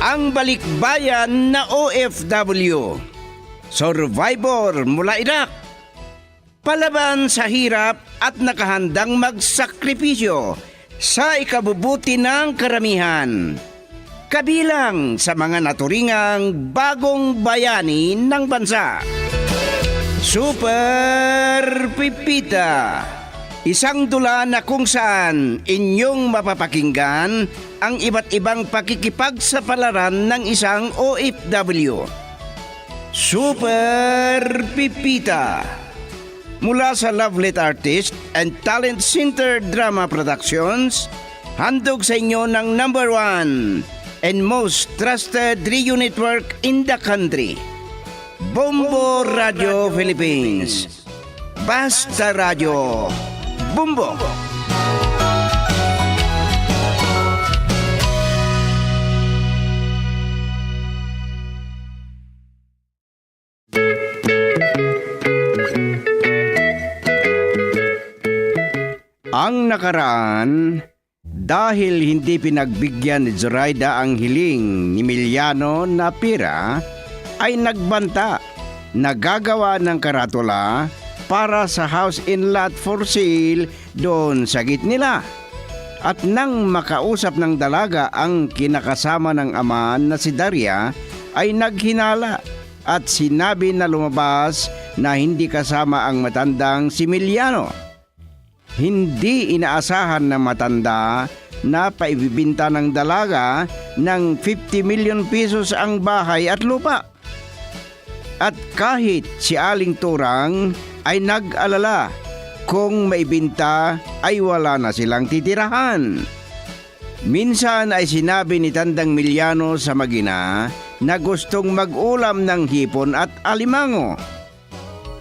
[SPEAKER 1] ang balikbayan na OFW, survivor mula Iraq, palaban sa hirap at nakahandang magsakripisyo sa ikabubuti ng karamihan, kabilang sa mga naturingang bagong bayani ng bansa. Super Pipita, isang dula na kung saan inyong mapapakinggan ang iba't ibang pakikipagsapalaran ng isang OFW. Super Pipita, mula sa Lovelet Artist and Talent Center Drama Productions, handog sa inyo ng #1 and most trusted radio network in the country, Bombo Radio Philippines. Basta Radio Bombo. Ang nakaraan, dahil hindi pinagbigyan ni Zoraida ang hiling ni Miliano na pira, ay nagbanta na gagawa ng karatula para sa house in lot for sale doon sa git nila. At nang makausap ng dalaga ang kinakasama ng ama na si Daria, ay naghinala at sinabi na lumabas na hindi kasama ang matandang si Miliano. Hindi inaasahan ng matanda na paibibinta ng dalaga ng 50 million pesos ang bahay at lupa. At kahit si Aling Turang ay nag-alala kung maibinta ay wala na silang titirahan. Minsan ay sinabi ni Tandang Milyano sa magina na gustong mag-ulam ng hipon at alimango.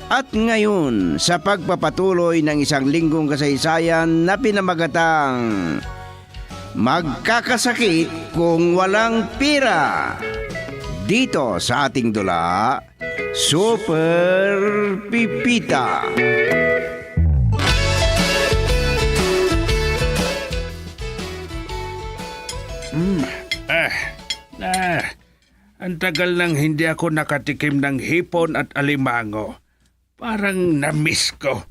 [SPEAKER 1] At ngayon, sa pagpapatuloy ng isang linggong kasaysayan na pinamagatang Magkakasakit kung walang pira. Dito sa ating dula, Super Pipita.
[SPEAKER 22] Ang tagal nang hindi ako nakatikim ng hipon at alimango. Parang na-miss ko.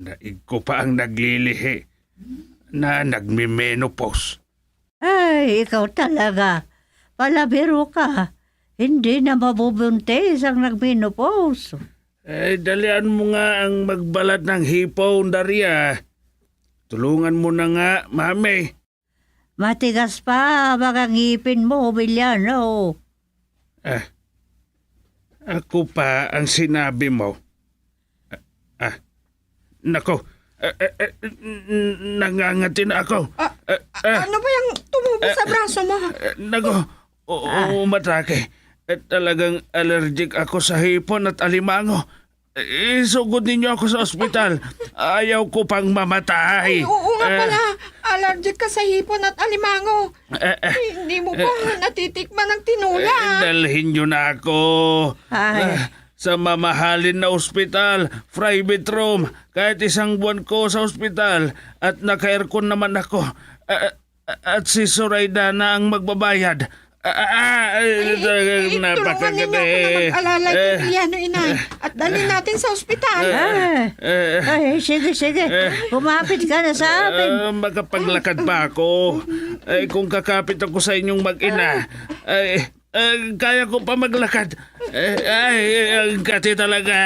[SPEAKER 22] Naig ko pa ang naglilihi na nagmi-menopause.
[SPEAKER 24] Ay, ikaw talaga. Palabiro ka. Hindi na mabubuntis ang nagmenopause.
[SPEAKER 22] Dalian mo nga ang magbalat ng hipon, Daria. Tulungan mo na nga, Mami.
[SPEAKER 24] Matigas pa ang ngipin mo, Bilyano.
[SPEAKER 22] Ako pa ang sinabi mo. Nako, nangangati na ako.
[SPEAKER 5] Ano ba yung tumubo sa braso mo?
[SPEAKER 22] Nako, umatake. Talagang allergic ako sa hipon at alimango. Isugod ninyo ako sa ospital. Ayaw ko pang mamatay.
[SPEAKER 5] Oo nga pala, allergic ka sa hipon at alimango. Hindi mo pa natitikman ng tinula.
[SPEAKER 22] Dalhin nyo na ako. Sa mamahalin na ospital, private room, kahit 1 buwan ko sa ospital at naka-aircon naman ako. At si Zoraida na ang magbabayad.
[SPEAKER 5] Tulungan ninyo ako na mag-alala kay Bilyano, inay. At dalhin natin sa ospital.
[SPEAKER 24] Ay, sige. Kumapit ka na sa amin.
[SPEAKER 22] Makapaglakad pa ako. Kung kakapit ako sa inyong mag-ina, kaya ko pa maglakad. Ang kati talaga.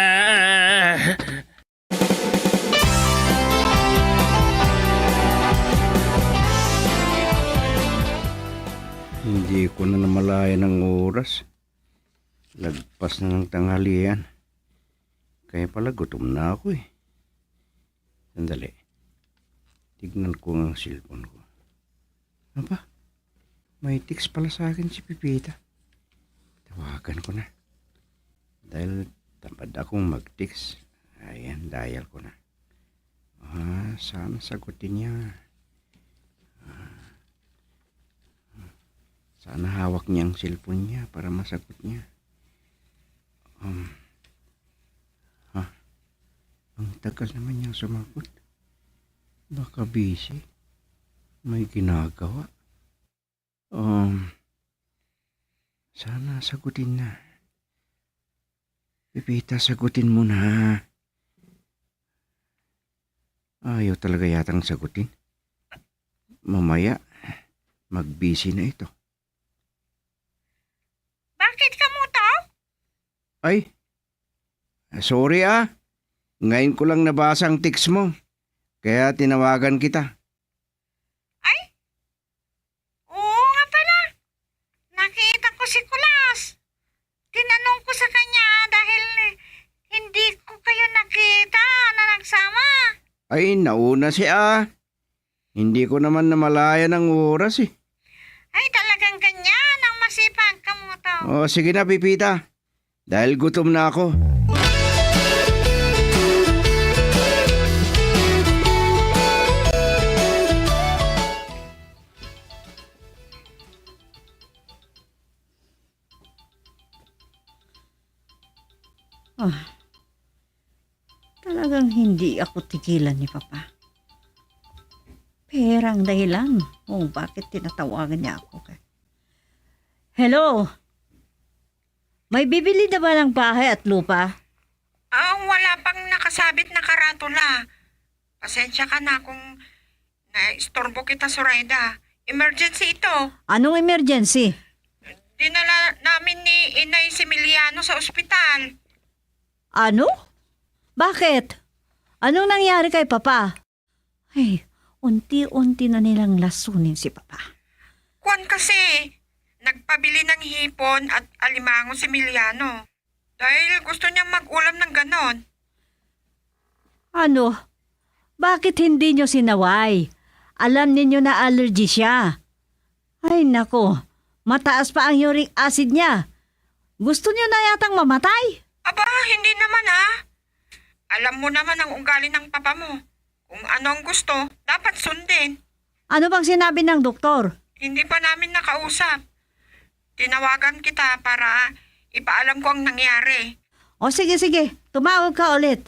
[SPEAKER 1] Hindi ko na namalayan ng oras. Lagpas na ng tanghalian. Kaya pala gutom na ako eh. Sandali. Tignan ko ang cellphone ko. Ano ba? May text pala sa akin si Pipita. Tawagan ko na. Dahil tamad akong mag-text. Ayan, dial ko na. Sana sagutin niya. Sana hawak niya ang cellphone niya para masagot niya. Ang tagal naman niyang sumagot. Baka busy. May ginagawa. Sana sagutin na. Pipita, sagutin mo na. Ayaw talaga yatang sagutin. Mamaya, mag-busy na ito.
[SPEAKER 5] Bakit ka mo to?
[SPEAKER 1] Ay, sorry Ngayon ko lang nabasa ang text mo. Kaya tinawagan kita.
[SPEAKER 5] Oo nga pala. Nakita ko si Kulas. Tinanong ko sa kanya dahil hindi ko kayo nakita na nagsama.
[SPEAKER 1] Ay, nauna siya. Hindi ko naman namalayan ang oras eh.
[SPEAKER 5] Ay, talagang ganyan ang masipag ka mo to.
[SPEAKER 1] Sige na, Pipita. Dahil gutom na ako.
[SPEAKER 24] Talagang hindi ako tigilan ni Papa. Perang dahilan kung bakit tinatawagan niya ako. Hello? May bibili na ba ng bahay at lupa?
[SPEAKER 5] Wala pang nakasabit na karatula. Pasensya ka na kung naistorbo kita, Zoraida. Emergency ito.
[SPEAKER 24] Anong emergency?
[SPEAKER 5] Dinala namin ni Inay Similiano sa ospital.
[SPEAKER 24] Ano? Bakit? Anong nangyari kay Papa? Ay, unti-unti na nilang lasunin si Papa.
[SPEAKER 5] Kwan kasi, nagpabili ng hipon at alimango si Emiliano. Dahil gusto niyang mag-ulam ng ganon.
[SPEAKER 24] Ano? Bakit hindi nyo sinaway? Alam ninyo na allergy siya. Ay nako, mataas pa ang uric acid niya. Gusto nyo na yatang mamatay?
[SPEAKER 5] Aba, hindi naman Alam mo naman ang ugali ng papa mo. Kung ano ang gusto, dapat sundin.
[SPEAKER 24] Ano bang sinabi ng doktor?
[SPEAKER 5] Hindi pa namin nakausap. Tinawagan kita para ipaalam ko ang nangyari.
[SPEAKER 24] O sige, tumawag ka ulit.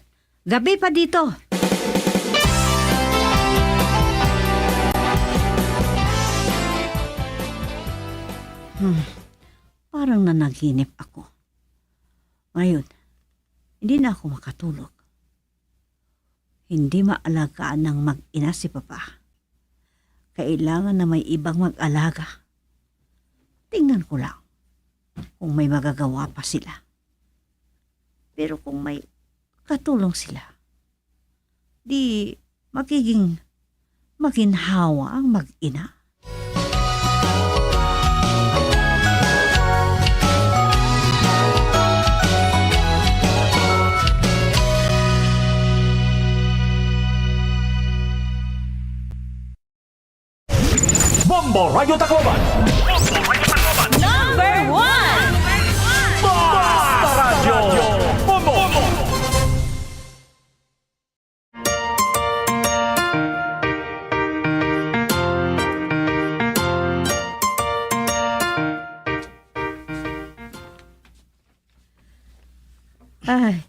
[SPEAKER 24] Gabi pa dito. Parang nanaginip ako. Ngayon, hindi na ako makatulog. Hindi maalagaan ng mag-ina si Papa. Kailangan na may ibang mag-alaga. Tingnan ko lang kung may magagawa pa sila. Pero kung may katulong sila, di magiging maginhawa ang mag-ina.
[SPEAKER 4] Bombo Radio Tacloban.
[SPEAKER 21] Number 1!
[SPEAKER 4] Basta Radio. Bombo.
[SPEAKER 24] Ay,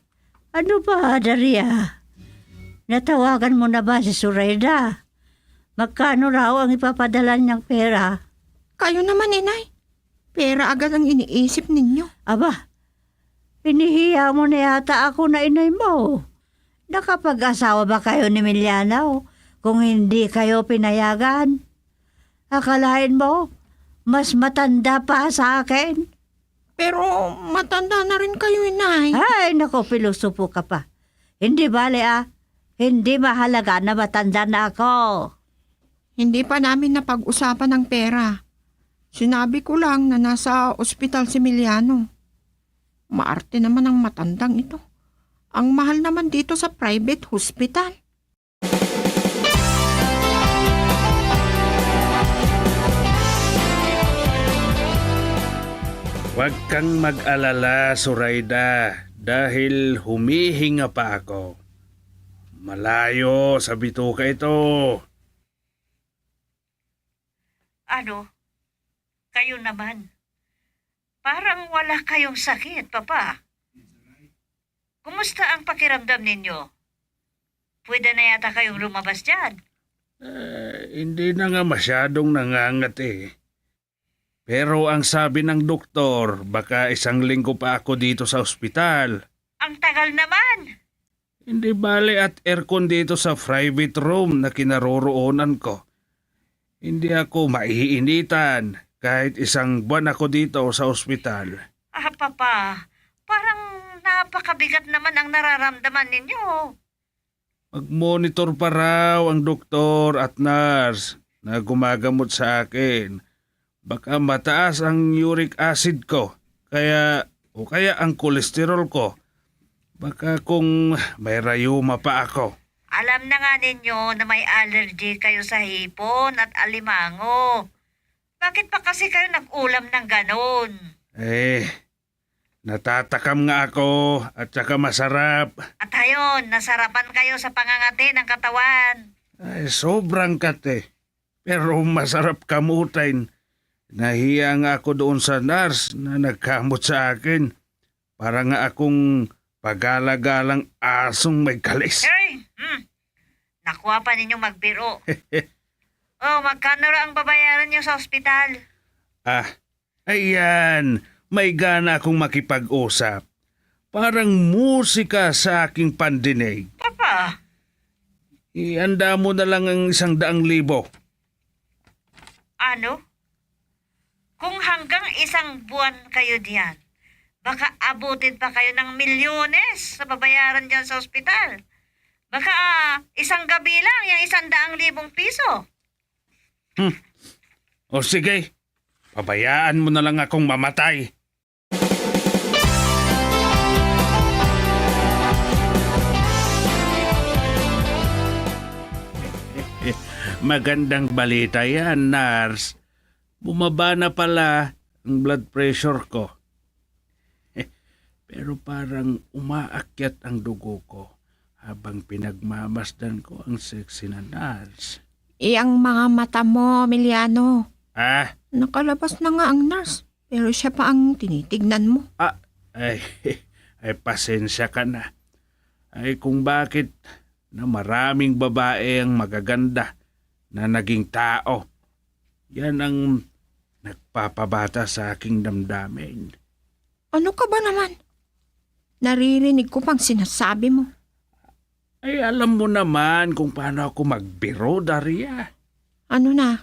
[SPEAKER 24] ano ba, Daria? Natawagan mo na ba si Surayda? Magkano raw ang ipapadala niyang pera?
[SPEAKER 5] Kayo naman, inay. Pera agad ang iniisip ninyo.
[SPEAKER 24] Aba, pinihiya mo na yata ako na inay mo. Nakapag-asawa ba kayo ni Miliano kung hindi kayo pinayagan? Akalain mo, mas matanda pa sa akin?
[SPEAKER 5] Pero matanda na rin kayo, inay.
[SPEAKER 24] Ay, nako, pilusupo ka pa. Hindi bale Hindi mahalaga na matanda na ako.
[SPEAKER 5] Hindi pa namin napag-usapan ng pera. Sinabi ko lang na nasa ospital si Miliano. Maarte naman ang matandang ito. Ang mahal naman dito sa private hospital.
[SPEAKER 22] Huwag kang mag-alala, Surayda, dahil humihinga pa ako. Malayo sa bituka ito.
[SPEAKER 24] Ano? Kayo naman. Parang wala kayong sakit, Papa. Kumusta ang pakiramdam ninyo? Pwede na yata kayong lumabas dyan.
[SPEAKER 22] Hindi na nga masyadong nangangat Pero ang sabi ng doktor, baka 1 linggo pa ako dito sa ospital.
[SPEAKER 24] Ang tagal naman.
[SPEAKER 22] Hindi bale at aircon dito sa private room na kinaroroonan ko. Hindi ako maiinitan kahit 1 buwan ako dito sa ospital.
[SPEAKER 24] Papa, parang napakabigat naman ang nararamdaman ninyo.
[SPEAKER 22] Mag-monitor pa raw ang doktor at nurse na gumagamot sa akin. Baka mataas ang uric acid ko, kaya ang kolesterol ko. Baka kung may rayuma pa ako.
[SPEAKER 24] Alam na nga ninyo na may allergy kayo sa hipon at alimango. Bakit pa kasi kayo nag-ulam ng ganon?
[SPEAKER 22] Natatakam nga ako at saka masarap.
[SPEAKER 24] At ayon, nasarapan kayo sa pangangati ng katawan.
[SPEAKER 22] Sobrang kate. Pero masarap kamutin. Nahiya nga ako doon sa nurse na nagkamot sa akin. Para nga akong pagala-galang asong may kalis.
[SPEAKER 24] Nakuha pa ninyong magbiro. Magkano ra ang babayaran niyo sa ospital?
[SPEAKER 22] Ayan. May gana akong makipag-usap. Parang musika sa aking pandinig.
[SPEAKER 24] Papa?
[SPEAKER 22] Ihanda mo na lang ang 100,000.
[SPEAKER 24] Ano? Kung hanggang 1 buwan kayo diyan, baka abutin pa kayo ng milyones sa babayaran diyan sa ospital. Baka 1 gabi lang yung 100,000 piso.
[SPEAKER 22] O sige, pabayaan mo na lang akong mamatay. magandang balita yan, Nars. Bumaba na pala ang blood pressure ko. Pero parang umaakyat ang dugo ko habang pinagmamasdan ko ang sexy na Nars.
[SPEAKER 5] Iyang mga mata mo, Emiliano.
[SPEAKER 22] Ah?
[SPEAKER 5] Nakalabas na nga ang nurse, pero siya pa ang tinitignan mo.
[SPEAKER 22] Ay, pasensya ka na. Ay kung bakit na maraming babae ang magaganda na naging tao. Yan ang nagpapabata sa aking damdamin.
[SPEAKER 5] Ano ka ba naman? Naririnig ko pang sinasabi mo.
[SPEAKER 22] Ay alam mo naman kung paano ako magbiro, Daria.
[SPEAKER 5] Ano na?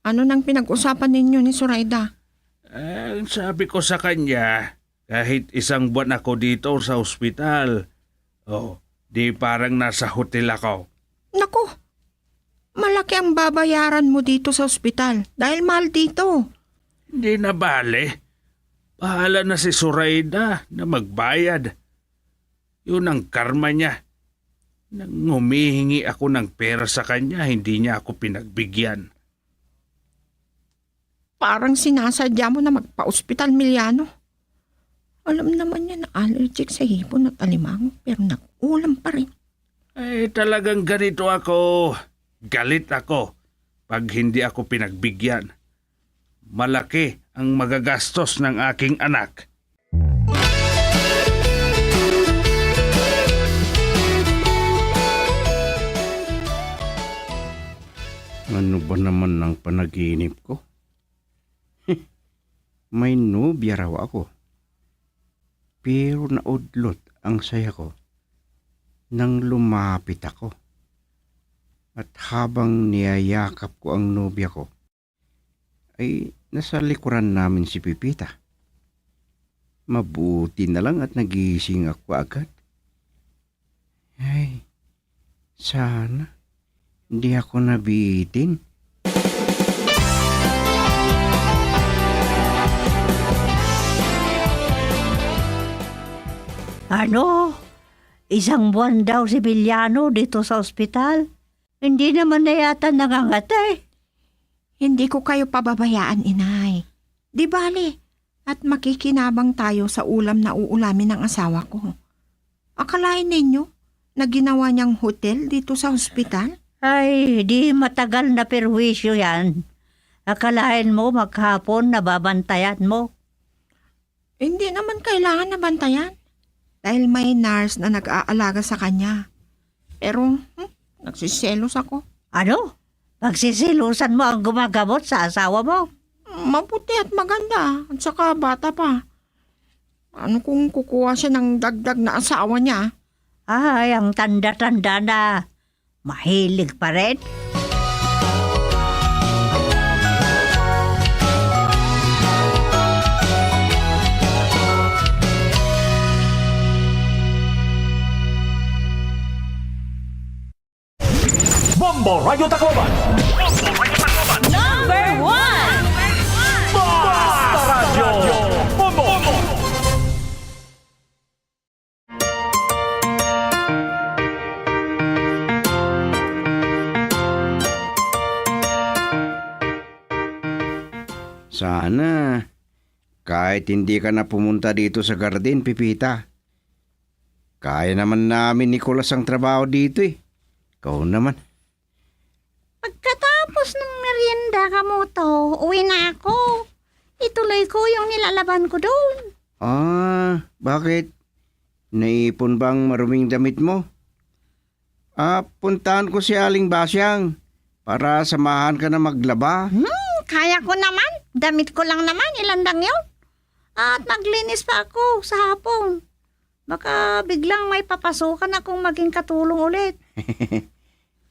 [SPEAKER 5] Ano nang pinag-usapan ninyo ni Zoraida?
[SPEAKER 22] Ang sabi ko sa kanya, kahit isang buwan ako dito sa ospital, di parang nasa hotel ako.
[SPEAKER 5] Naku, malaki ang babayaran mo dito sa ospital dahil mahal dito.
[SPEAKER 22] Hindi na bale. Bahala na si Zoraida na magbayad. Yun ang karma niya. Nang humihingi ako ng pera sa kanya, hindi niya ako pinagbigyan.
[SPEAKER 5] Parang sinasadya mo na magpa-ospital, Emiliano. Alam naman niya na allergic sa hipon at alimango pero nag-ulam pa rin.
[SPEAKER 22] Ay talagang ganito ako. Galit ako pag hindi ako pinagbigyan. Malaki ang magagastos ng aking anak.
[SPEAKER 1] Ano ba naman ang panaginip ko? May nobya raw ako. Pero naudlot ang saya ko nang lumapit ako. At habang niyayakap ko ang nobya ko, ay nasa likuran namin si Pipita. Mabuti na lang at nagising ako agad. Ay, sana hindi ako nabitin.
[SPEAKER 24] Ano? Isang buwan daw si Villano dito sa ospital? Hindi naman na yata nangangatay.
[SPEAKER 5] Hindi ko kayo pababayaan, inay. Di bale, at makikinabang tayo sa ulam na uulamin ng asawa ko. Akalain ninyo na ginawa niyang hotel dito sa ospital?
[SPEAKER 24] Ay, di matagal na perwisyo yan. Akalain mo maghapon na babantayan mo.
[SPEAKER 5] Hindi naman kailangan na bantayan. Dahil may nurse na nag-aalaga sa kanya. Pero, nagsiselos ako.
[SPEAKER 24] Ano? Pagsisilusan mo ang gumagamot sa asawa mo?
[SPEAKER 5] Maputi at maganda. At saka bata pa. Ano kung kukuha siya ng dagdag na asawa niya?
[SPEAKER 24] Ay, ang tanda-tanda na. Mahilig pa rin.
[SPEAKER 4] Bombo Radio Tacloban.
[SPEAKER 11] Number 1!
[SPEAKER 4] Basta Radio Bombo.
[SPEAKER 1] Sana, kahit hindi ka na pumunta dito sa garden, Pipita. Kaya naman namin Nicolas ang trabaho dito eh. Ikaw naman.
[SPEAKER 24] Pagkatapos ng merienda ka mo to, uwi na ako. Ituloy ko yung nilalaban ko doon.
[SPEAKER 1] Bakit? Naipon bang maruming damit mo? Puntahan ko si Aling Basyang para samahan ka na maglaba.
[SPEAKER 24] Kaya ko naman. Damit ko lang naman, ilandang yun. At maglinis pa ako sa hapon. Baka biglang may papasukan akong maging katulong ulit.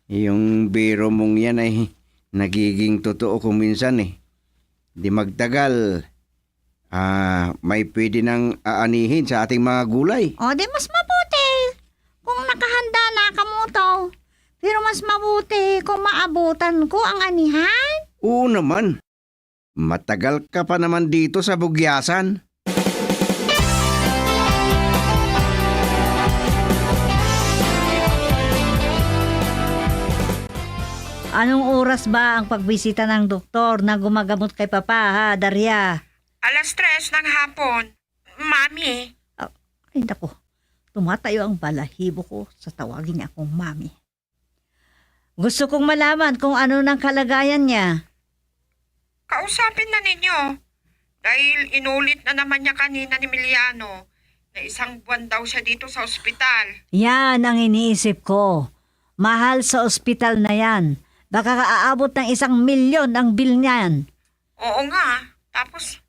[SPEAKER 1] Yung biro mong yan ay nagiging totoo kung minsan eh. Di magtagal, may pwede nang aanihin sa ating mga gulay.
[SPEAKER 24] O di mas mabuti kung nakahanda na kamuto. Pero mas mabuti kung maabutan ko ang anihan.
[SPEAKER 1] Oo naman. Matagal ka pa naman dito sa Bugyasan.
[SPEAKER 24] Anong oras ba ang pagbisita ng doktor na gumagamot kay Papa, ha, Daria?
[SPEAKER 5] 3:00 ng hapon. Mami.
[SPEAKER 24] Ay, naku. Tumatayo ang balahibo ko sa tawagin niya akong mami. Gusto kong malaman kung ano ng kalagayan niya.
[SPEAKER 5] Kausapin na ninyo. Dahil inulit na naman niya kanina ni Miliano na 1 buwan daw siya dito sa ospital.
[SPEAKER 24] Yan ang iniisip ko. Mahal sa ospital na yan. Baka kaaabot ng 1 milyon ang bill niyan.
[SPEAKER 5] Oo nga. Tapos,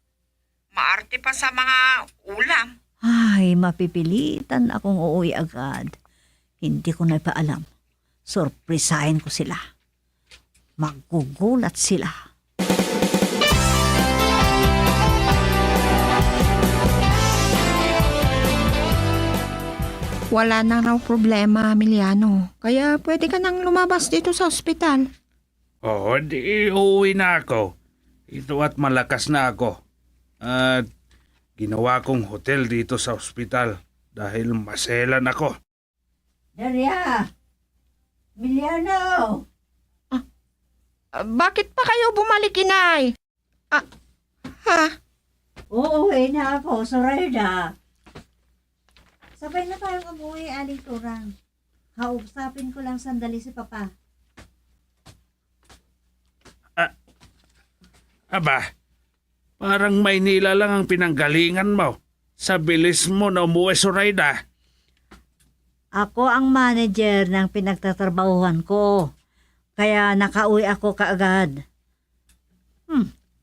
[SPEAKER 5] maarte pa sa mga ulam.
[SPEAKER 24] Ay, mapipilitan akong uuwi agad. Hindi ko na ipaalam. Sorpresahin ko sila. Magugulat sila.
[SPEAKER 5] Wala na raw problema, Miliano. Kaya pwede ka nang lumabas dito sa ospital.
[SPEAKER 22] Oo, di uuwi na ako. Ito at malakas na ako. At ginawa kong hotel dito sa ospital dahil maselan ako.
[SPEAKER 24] Daria! Miliano!
[SPEAKER 5] Bakit pa kayo bumalik, Inay? Ha?
[SPEAKER 24] Uuwi na ako, Soraya. Sabay na tayong umuwi, Aling Turang. Kausapin ko lang sandali si Papa.
[SPEAKER 22] Aba, parang Maynila lang ang pinanggalingan mo. Sa bilis mo na umuwi, Zoraida.
[SPEAKER 24] Ako ang manager ng pinagtatrabahuhan ko. Kaya nakauwi ako kaagad.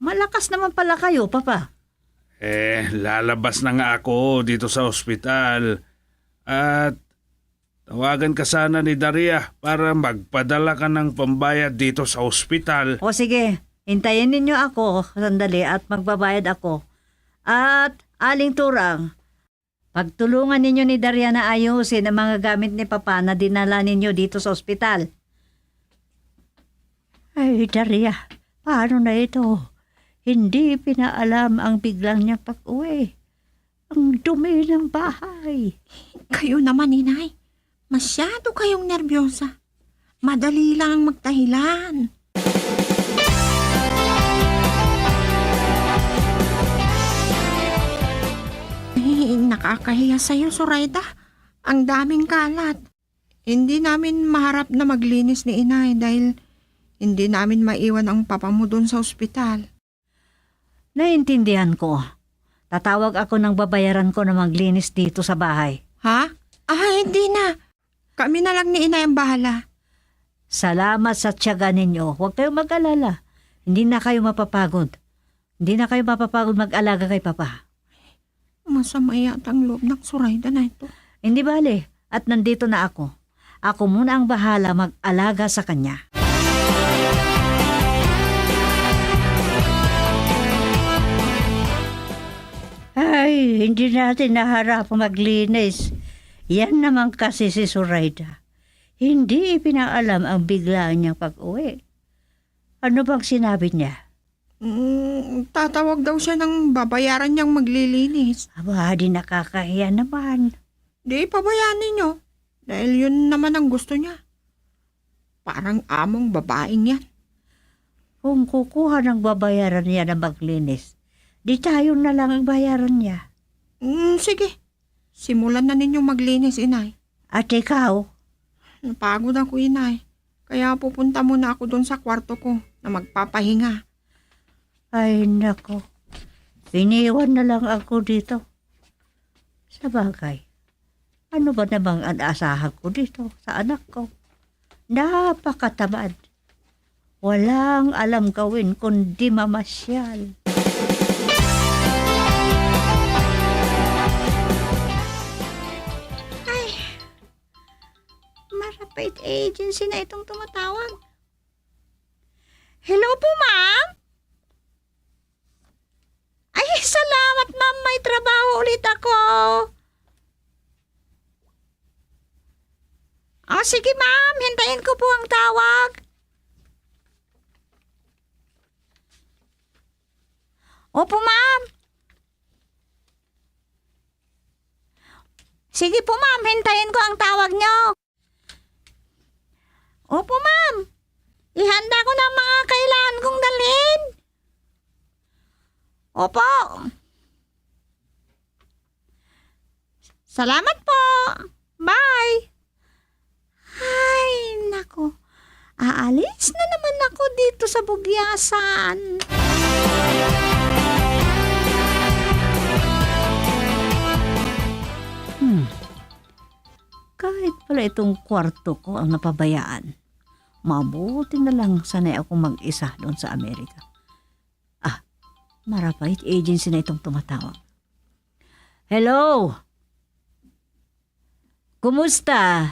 [SPEAKER 24] Malakas naman pala kayo, Papa.
[SPEAKER 22] Lalabas na nga ako dito sa ospital. At tawagan ka sana ni Daria para magpadala ka ng pambayad dito sa ospital.
[SPEAKER 24] O sige, hintayin ninyo ako sandali at magbabayad ako. At Aling Turang, pagtulungan ninyo ni Daria na ayusin ang mga gamit ni Papa na dinala ninyo dito sa ospital. Ay, Daria, paano na ito? Hindi pinaalam ang biglang niyang pag-uwi. Ang dumi ng bahay.
[SPEAKER 5] Kayo naman, Inay. Masyado kayong nervyosa. Madali lang ang magdahilan. Nakakahiya sa'yo, Zoraida. Ang daming kalat. Hindi namin maharap na maglinis ni Inay dahil hindi namin maiwan ang papa mo doon sa ospital.
[SPEAKER 24] Naintindihan ko. Tatawag ako ng babayaran ko na maglinis dito sa bahay.
[SPEAKER 5] Ha? Hindi na. Kami na lang ni Inay ang bahala.
[SPEAKER 24] Salamat sa tiyaga ninyo. Huwag kayong mag-alala. Hindi na kayo mapapagod. Hindi na kayo mapapagod mag-alaga kay Papa.
[SPEAKER 5] Masama yata ang loob ng Zoraida na ito.
[SPEAKER 24] Hindi bale. At nandito na ako. Ako muna ang bahala mag-alaga sa kanya. Ay, hindi natin naharap maglinis. Yan naman kasi si Zoraida. Hindi pinaalam ang bigla niyang pag-uwi. Ano bang sinabi niya?
[SPEAKER 5] Tatawag daw siya ng babayaran niyang maglilinis.
[SPEAKER 24] Aba, di nakakahiya naman.
[SPEAKER 5] Di pabayaan ninyo. Dahil yun naman ang gusto niya. Parang among babaeng yan.
[SPEAKER 24] Kung kukuha ng babayaran niya na maglinis, di tayo na lang ang bayaran niya.
[SPEAKER 5] Sige. Simulan na ninyo maglinis, Inay.
[SPEAKER 24] At ikaw?
[SPEAKER 5] Napagod ako, Inay. Kaya pupunta muna ako doon sa kwarto ko na magpapahinga.
[SPEAKER 24] Ay, nako. Iniwan na lang ako dito. Sa bagay, ano ba namang ang-asahan ko dito sa anak ko? Napakatamad. Walang alam gawin kundi mamasyal.
[SPEAKER 5] Ay, Marapait agency na itong tumatawag. Hello po, ma'am? Ay, salamat, ma'am. May trabaho ulit ako. Sige, ma'am. Hintayin ko po ang tawag. Opo, ma'am. Sige po, ma'am. Hintayin ko ang tawag niyo. Opo, ma'am.
[SPEAKER 8] Ihanda ko ng mga kailangan kong dalhin. Opo. Salamat po. Bye. Ay, nako. Aalis na naman ako dito sa Bugyasan.
[SPEAKER 24] Kahit pala itong kwarto ko ang napabayaan, mabuti na lang sanay ako mag-isa doon sa Amerika. Marapait agency na itong tumatawag. Hello? Kumusta?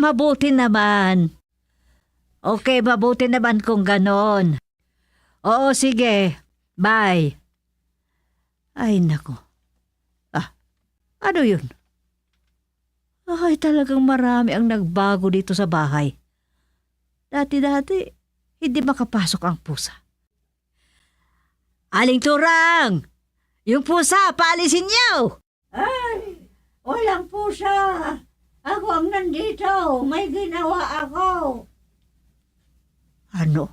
[SPEAKER 24] Mabuti naman. Okay, mabuti naman kung ganon. Oo, sige. Bye. Ay, nako. Ano yun? Ay, talagang marami ang nagbago dito sa bahay. Dati-dati, hindi makapasok ang pusa. Aling Turang! Yung pusa, paalisin niyo!
[SPEAKER 8] Ay, walang pusa. Ako ang nandito. May ginawa ako.
[SPEAKER 24] Ano?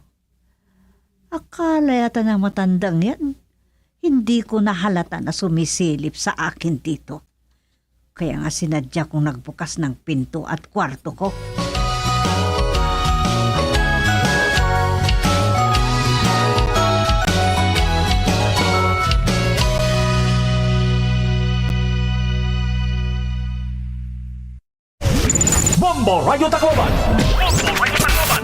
[SPEAKER 24] Akala yata ng matandang yan. Hindi ko nahalata na sumisilip sa akin dito. Kaya nga sinadya kong nagbukas ng pinto at kwarto ko.
[SPEAKER 4] Bombo Radio Tacloban.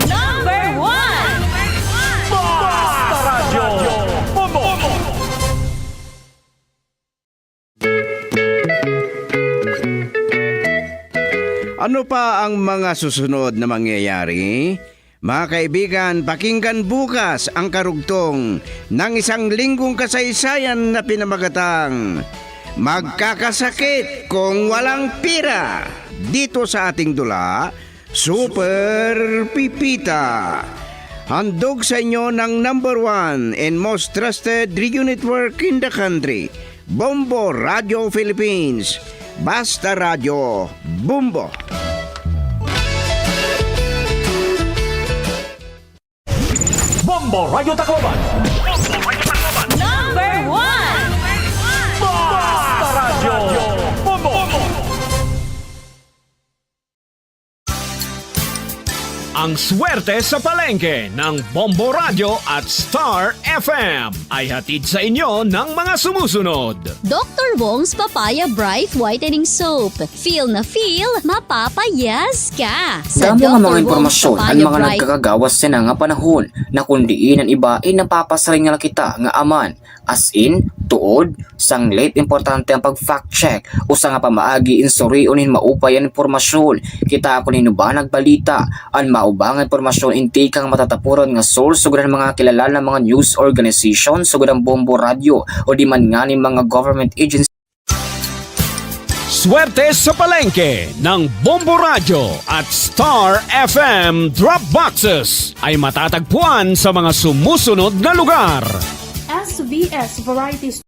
[SPEAKER 21] Number 1.
[SPEAKER 4] Basta Radio Bombo.
[SPEAKER 1] Ano pa ang mga susunod na mangyayari? Mga kaibigan, pakinggan bukas ang karugtong ng isang linggong kasaysayan na pinamagatang Magkakasakit kung walang pira. Dito sa ating dula, Super Pipita. Handog sa inyo ng number 1 and most trusted radio network in the country, Bombo Radio Philippines. Basta Radio Bombo.
[SPEAKER 4] Bombo Radio Tacloban.
[SPEAKER 21] Number 1.
[SPEAKER 4] Basta Radio Bombo.
[SPEAKER 7] Ang swerte sa palengke ng Bombo Radio at Star FM ay hatid sa inyo ng mga sumusunod.
[SPEAKER 9] Dr. Wong's Papaya Bright Whitening Soap. Feel na feel, mapapayas ka.
[SPEAKER 15] Damo nga mga impormasyon ang mga nagkakagawas sa nga panahon na kundiin ang iba ay napapasaring nga kita nga aman. As in, tuod, sang late importante ang pag-fact check o sa nga pamaagi insuriunin maupay ang impormasyon. Kita ako ba nagbalita ang maubang impormasyon inti kang matatapuran nga source sugod ang mga kilala ng mga news organization sugod ang Bombo Radio o di man nga ni mga government agency.
[SPEAKER 7] Swerte sa palengke ng Bombo Radio at Star FM Drop Boxes ay matatagpuan sa mga sumusunod na lugar.
[SPEAKER 19] SVS Variety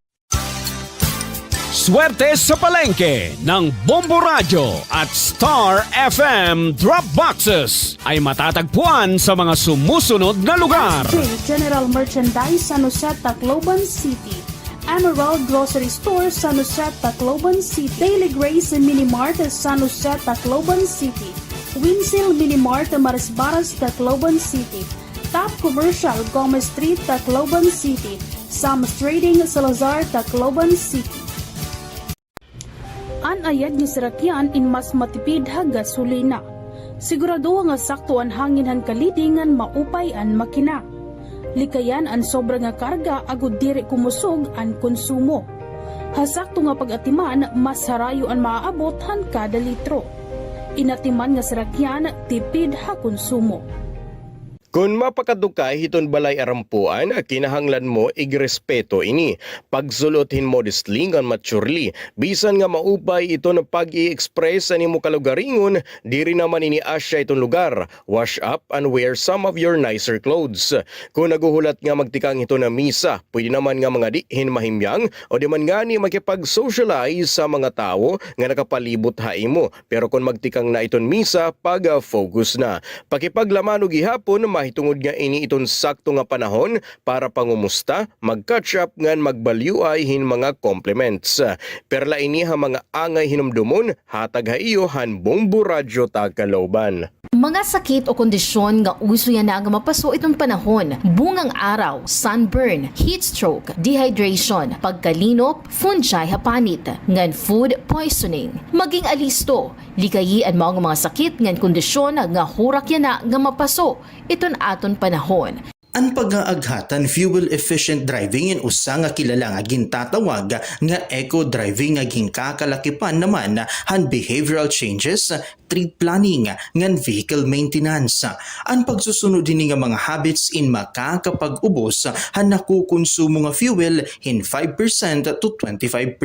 [SPEAKER 7] Swerte sa palengke ng Bombo Radio at Star FM Drop Boxes ay matatagpuan sa mga sumusunod na lugar.
[SPEAKER 19] General Merchandise San Jose, Tacloban City. Emerald Grocery Store San Jose, Tacloban City. Daily Grace Mini Mart San Jose, Tacloban City. Winsil Mini Mart Marisbaras, Tacloban City. Top Commercial Gomez Street, Tacloban City. Sam's Trading Salazar, Tacloban City. Anayad ni Sirakyan in mas matipid ha gasolina. Sigurado nga sakto ang hangin han kalidingan maupay an makina. Likayan ang sobra nga karga agud diri kumusog ang konsumo. Hasakto nga pag-atiman mas harayo ang maaabot han kada litro. Inatiman nga Sirakyan tipid ha konsumo.
[SPEAKER 3] Kung mapakadukay hiton balay arampuan, kinahanglan mo igrespeto ini. Pagsulothin modestly ngan maturely, bisan nga maupay ito na pag-i-express sa nimo kalugaringon, diri naman ini asya itong lugar. Wash up and wear some of your nicer clothes. Kung naguhulat nga magtikang ito na misa, pwede naman nga mga dihin mahimyang o di man nga ni makipag-socialize sa mga tao nga nakapalibot haimo. Pero kung magtikang na iton misa, pag-focus na. Pakipaglaman og gihapon, mahitungod nga ini iton sakto nga panahon para pangumusta, mag-catch up ngan magbalyuay hin mga compliments. Perla ini ha mga angay hinumdumon, hatag ha iyo han Bombo Radyo Tagkalooban.
[SPEAKER 14] Mga sakit o kondisyon nga uso yan na nga mapaso itong panahon, bungang araw, sunburn, heat stroke, dehydration, pagkalinop, fungi hapanit, ngan food poisoning. Maging alisto, likayi ang mga sakit ngan kondisyon nga hurak yan na nga mapaso iton aton panahon.
[SPEAKER 18] Ang pag-aaghatan fuel-efficient driving in usa nga kilala nga gintatawag nga eco-driving nga ginkakalakipan naman han behavioral changes, trip planning, ngan vehicle maintenance. Ang pagsusunod din nga mga habits in makakapag-ubos han nakukonsumo nga fuel in 5% to 25%.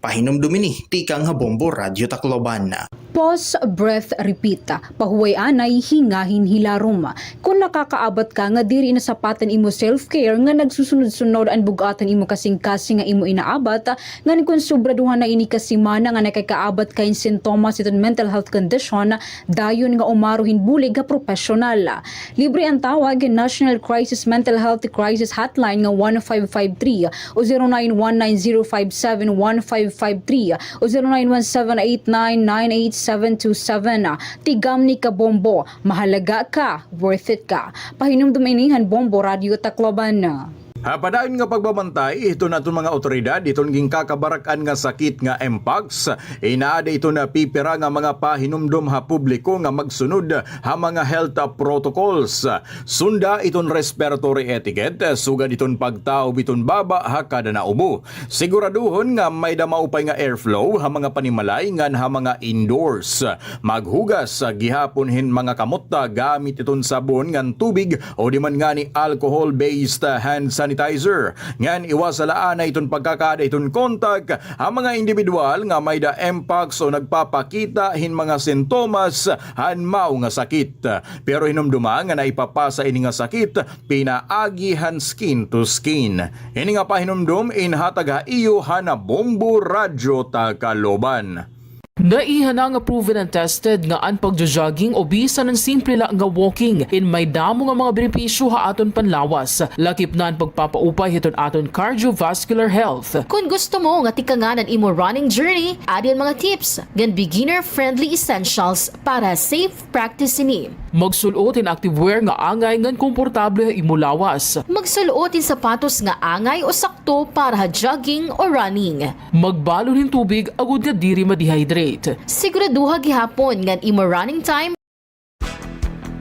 [SPEAKER 18] Pahinom dumini, tikang Bombo Radyo Tacloban.
[SPEAKER 13] Pause, breath, repeat. Pahuway anay, hingahin hilarom. Kung nakakaabot ka nga diri na sapatan imo self-care nga nagsusunod-sunod ang bugatan imo kasing-kasing nga imo inaabat, nga kung sobraduhan na ini kasimana nga nakakaabat kain sintomas iton mental health condition, dayon nga umaruhin bulig nga professional. Libre ang tawag National Crisis Mental Health Crisis Hotline nga 1553 o 0919-057-1553 o 0917-899-8727. Tigam ni ka Bombo, mahalaga ka, worth it ka. Pahinom duminihan Bombo Radio Tacloban.
[SPEAKER 16] Padayon nga pagbabantay, ito na itong mga otoridad, itong ginkakabarakan nga sakit nga Mpox. Inaada ito na pipira nga mga pahinumdom ha publiko nga magsunod ha mga health protocols. Sunda itong respiratory etiquette, sugad itong pagtao biton baba ha kada naubo. Siguraduhon nga may damaupay nga airflow ha mga panimalay ngan ha mga indoors. Maghugas gihapon hin mga kamotta gamit itong sabon ngan tubig o di man nga ni alcohol-based hand sanitizer. Ngan iwasalaan na itong pagkakada itong kontak ang mga individual nga may da Mpox o nagpapakita hin mga sintomas han mao nga sakit. Pero hinumduma nga naipapasa ini nga sakit pinaagi han skin to skin. Ini nga pahinumdum inhatag ha iyo han Bombo Radyo Tacloban.
[SPEAKER 20] Naihan nga proven and tested nga ang pagjo-jogging o bisan ng simple lang nga walking in may damo nga mga benepisyo ha aton panlawas. Lakip na ang pagpapaupay hiton aton cardiovascular health.
[SPEAKER 14] Kung gusto mo nga tikanganan imo running journey, adyan mga tips gan beginner-friendly essentials para safe practice ini.
[SPEAKER 20] Magsulot in activewear nga angay ngan komportable imo lawas.
[SPEAKER 14] Magsulot in sapatos nga angay o sakto para ha jogging o running.
[SPEAKER 20] Magbalon in tubig agud nga diri ma-dehydrate.
[SPEAKER 14] Siguraduha gihapon ngan imo running time.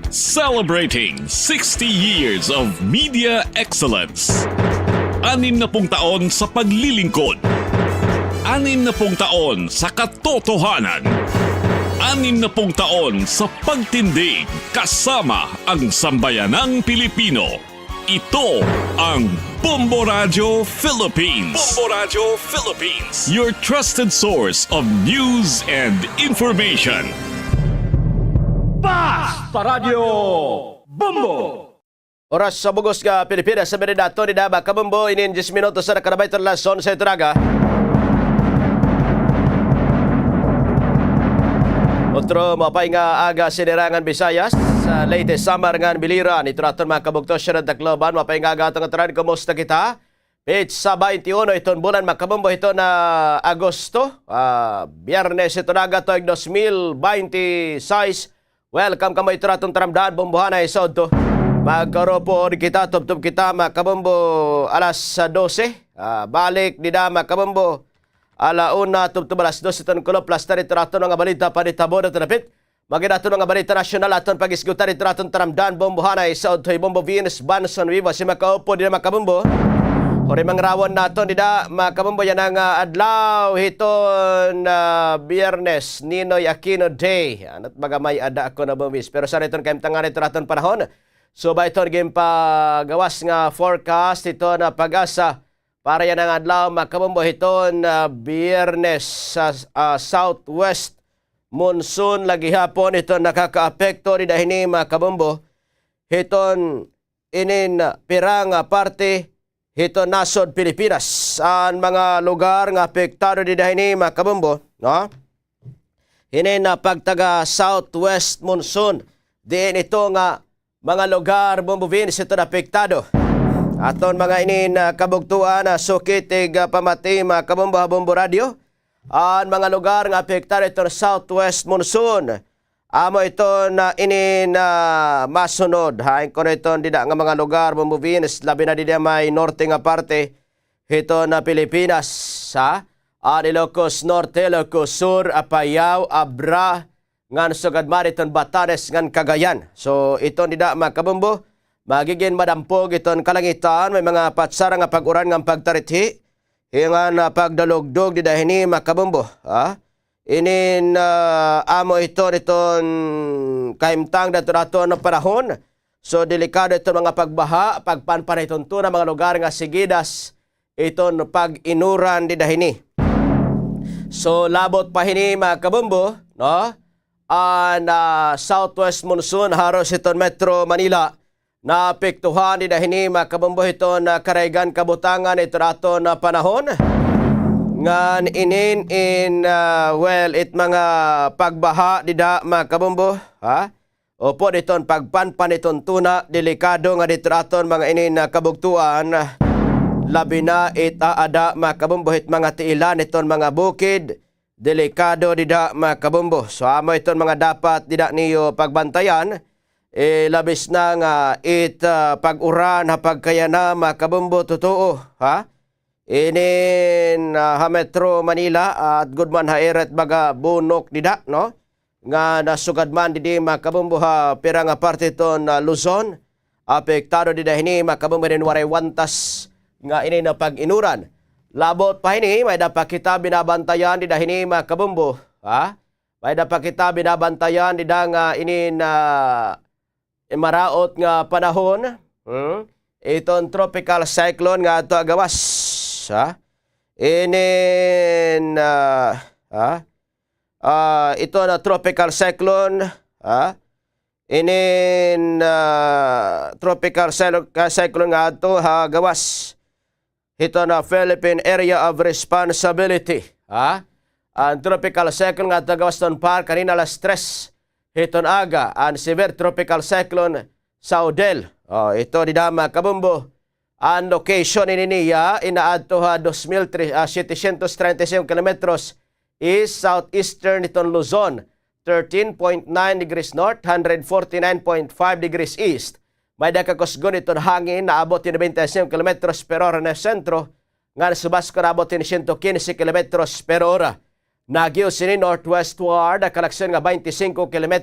[SPEAKER 10] Celebrating 60 years of media excellence. 60 taon sa paglilingkod. 60 taon sa katotohanan. 60 taon sa pagtindig kasama ang sambayanang Pilipino. Ito ang Bombo Radyo Philippines. Bombo Radyo Philippines. Your trusted source of news and information.
[SPEAKER 4] Basta Radio Bombo!
[SPEAKER 17] Oras sa bugos ka Pilipinas sa Merinato ni Daba Kabumbo inin 10 minutos sa nakarabay terlason sa Ituraga. Otro mapay nga aga sinirangan Visayas sa latest summer nga biliran ituraton mga kabugtos siya ng Tacloban mapay nga aga atong aturan kumusta kita page sa 21 iton bulan makabumbo ito na Agosto Biyernes ito na agatoig 2026. Welcome ka mo ituraton taramdaan bumbuhan na isod to magkaropo kita tubtub kita makabumbo alas 12 balik di da makabumbo alauna tubtub alas 12 iton kulo plus tarituraton nga balita panitabo na tinapit maginato nga balita nasyonal aton pagisgutan ituraton taramdaan bombohanay sa Odtoy Bombo Venus Banson Viva si makaupo di na makabumbo Ori mangrawon naton dida makabumbo yan ang adlaw hiton Biyernes Ninoy Aquino Day. Anat bagamay ada ako na bumis pero sa riton kayong tangan ituraton panahon So ba ito pagawas nga forecast ito na pag-asa para yan ang adlaw makabumbo hiton Biyernes sa southwest monsoon lagi hapon ito nakakaapekto ni dahini makabumbo hiton inin pirang parte hiton nasod Pilipinas ang mga lugar nga apektado ni dahini makabumbo no hinin na pagtaga southwest monsoon diin ito nga mga lugar bumbuvins ito na apektado. Aton mga inin kabugtuan na sukitig pamati mga kabumbo radio. Ang mga lugar nga apektado ito southwest monsoon. Amo ito na inin masunod. Hain ko na ito dida nga mga lugar bumbuvins labi na dida may norte nga parte ito na Pilipinas. Ilocos Norte, Ilocos Sur, Apayao, Abra, ngan sugad mariton Batanes ngan Cagayan. So ito nida makabumbo magiging madampog iton kalangitan may mga patsara nga pag-uran nga pagtarithi hingan pagdalugdog dida hini makabumbo inin amo ito iton kaimtang dato no panahon. So delikado ito mga pagbaha pagpanpan iton tuna mga lugar nga sigidas iton pag-inuran dida hini. So labot pa hini makabumbo no southwest monsoon haros iton Metro Manila na apektuhan ni dahini makabumbo iton karaygan kabutangan ito ato na panahon ngan inin it mga pagbaha dida makabumbo opo diton pagpanpan iton tuna delikado nga dito aton mga inin kabugtuan labi na itaada makabumbo hit mga tiilan iton mga bukid delikado dida makabumbo. So amo iton mga dapat dida niyo pagbantayan labis na nga pag-uran pagkaya na makabumbo totoo inin Metro Manila at gudman eret baga bunok dida no nga nasugad man didi makabumbo pirang parte iton Luzon apektado dida hini makabumbo din waray wantas nga ini na pag-inuran. Labot pa hini, may dapat kita binabantayan di dahini makabumbo. May dapat kita binabantayan di nga ini na maraot nga panahon. Itong tropical cyclone nga ito agawas. Inin ito na tropical cyclone. Inin tropical cyclone nga ito gawas. Ito na Philippine Area of Responsibility. Ang tropical cyclone nga tagawas ton par kanina alas 3 hiton aga. Ang severe tropical cyclone Saudel. Ito di dama kabumbo. Ang location niya inaadto 2,735 kilometros east southeastern iton Luzon. 13.9 degrees north, 149.5 degrees east. May dakakusgon itong hangin na abot 95 km per hora na sentro, nga subas ko na abot 115 km per hora. Nagyo sini northwestward, kalaksyon nga 25 km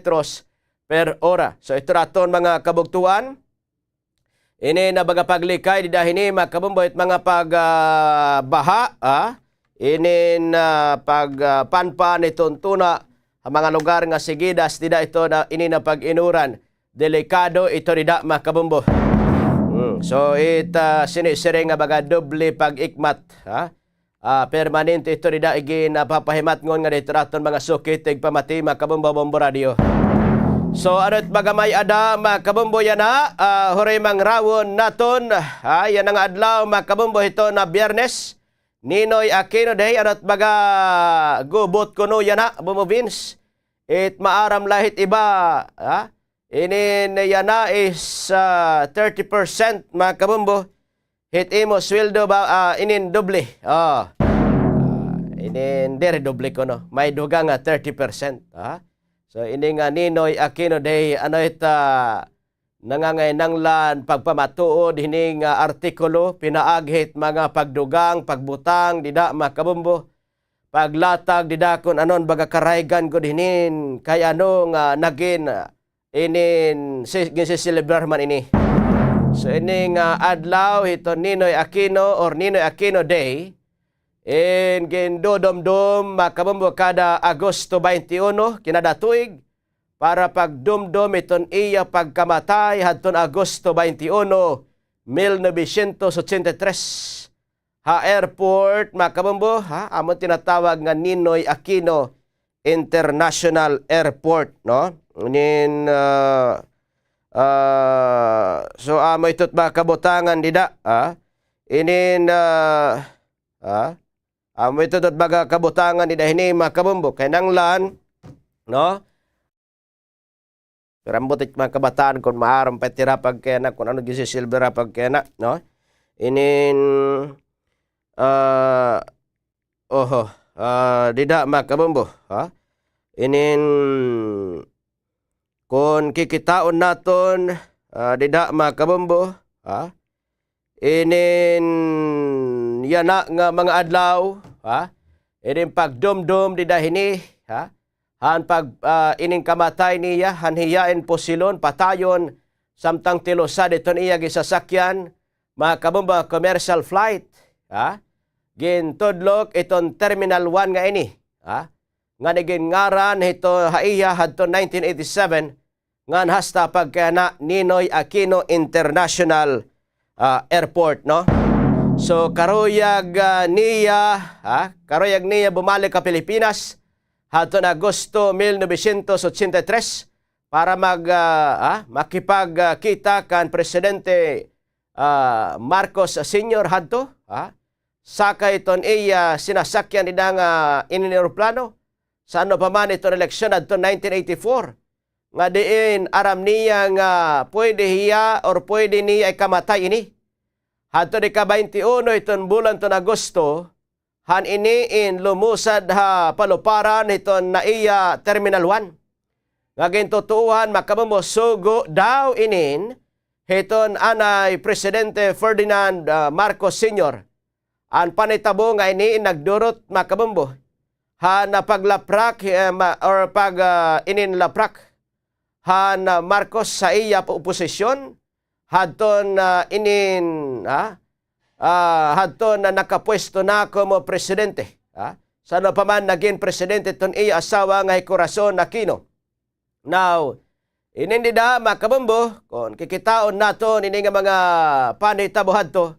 [SPEAKER 17] per hora. So ito raton mga kabugtuan. Ini na baga paglikay, di dahini makabumbo it mga pagbaha. Ini na pagpanpan itong tuna, ang mga lugar nga sigidas, di da ito na ini na pag-inuran. Delikado ito nida makabumbo. So sinisiring nga baga doble pag-ikmat. Permanente ito nida igin papahimat ngon nga dito raton mga sukitig pamati makabumbo bombo radio. So ano't baga may ada makabumbo yan huray mang rawon naton. Yan ang adlaw makabumbo ito na Biyernes. Ninoy Aquino Day ano't baga gubot kuno yan bumubins. It maaram lahit iba. Inin yana is 30% mga kabumbo. Hit imo sweldo ba inin doble. Inin dere doble ko no. May duga nga 30%. So ini nga Ninoy Aquino Day ano ita nangangainanglan pagpamatuod hining artikulo pinaaghit mga pagdugang pagbutang dida mga kabumbo. Paglatag dida kun anon baga karaygan ko dinin kay ano nga nagin inin ginsisilibrar man ini. So ini nga adlaw ito Ninoy Aquino or Ninoy Aquino Day in gindodomdom makabumbo kada Agosto 21 kinada tuig para pagdumdum iton iya pagkamatay hadton Agosto 21, 1983. Ha airport makabombo amo tinatawag nga Ninoy Aquino International Airport, no? So amo itot makabutangan dida amo itot baga kabutangan dida hini makabombo kay nanglan, no? Rambot it mga kabataan kung maaram patira pagkena kung ano gisi silbera pagkena, no? Dida makabombo kung kikitaon naton dida makabombo yana nga mga adlaw pagdumdum dida hini han pag ining kamatay niya han hiyain po silon patayon samtang tilusad iton iya gisasakyan mga kabomba commercial flight gintudlok iton Terminal 1 nga ini nga naging ngaran ito haiya hadto 1987 ngan hasta pagkana Ninoy Aquino International Airport, no? So karuyag niya bumalik ka Pilipinas hadto Agosto 1983 para makipagkita kan Presidente Marcos Sr. hadto saka iton iya sinasakyan nila nga inineroplano sa ano pa man iton eleksyon hadto 1984 nga diin aram niya nga pwede hiya or pwede niya ay kamatay ini hadto di ka 21 iton bulan ton Agosto han iniin lumusad paluparan iton na iya Terminal 1 nga gintutuhan makabombo sugo daw inin hiton anay Presidente Ferdinand Marcos Sr. An panitabo nga iniin nagdurot makabombo na paglaprak or pag ininlaprak na Marcos sa iya oposisyon hadton hadton na nakapwesto na como presidente sana pa man naging presidente ton iya asawa nga Corazon Aquino. Now inindida makabombo kon kikitaon naton ini nga mga panitabo hadto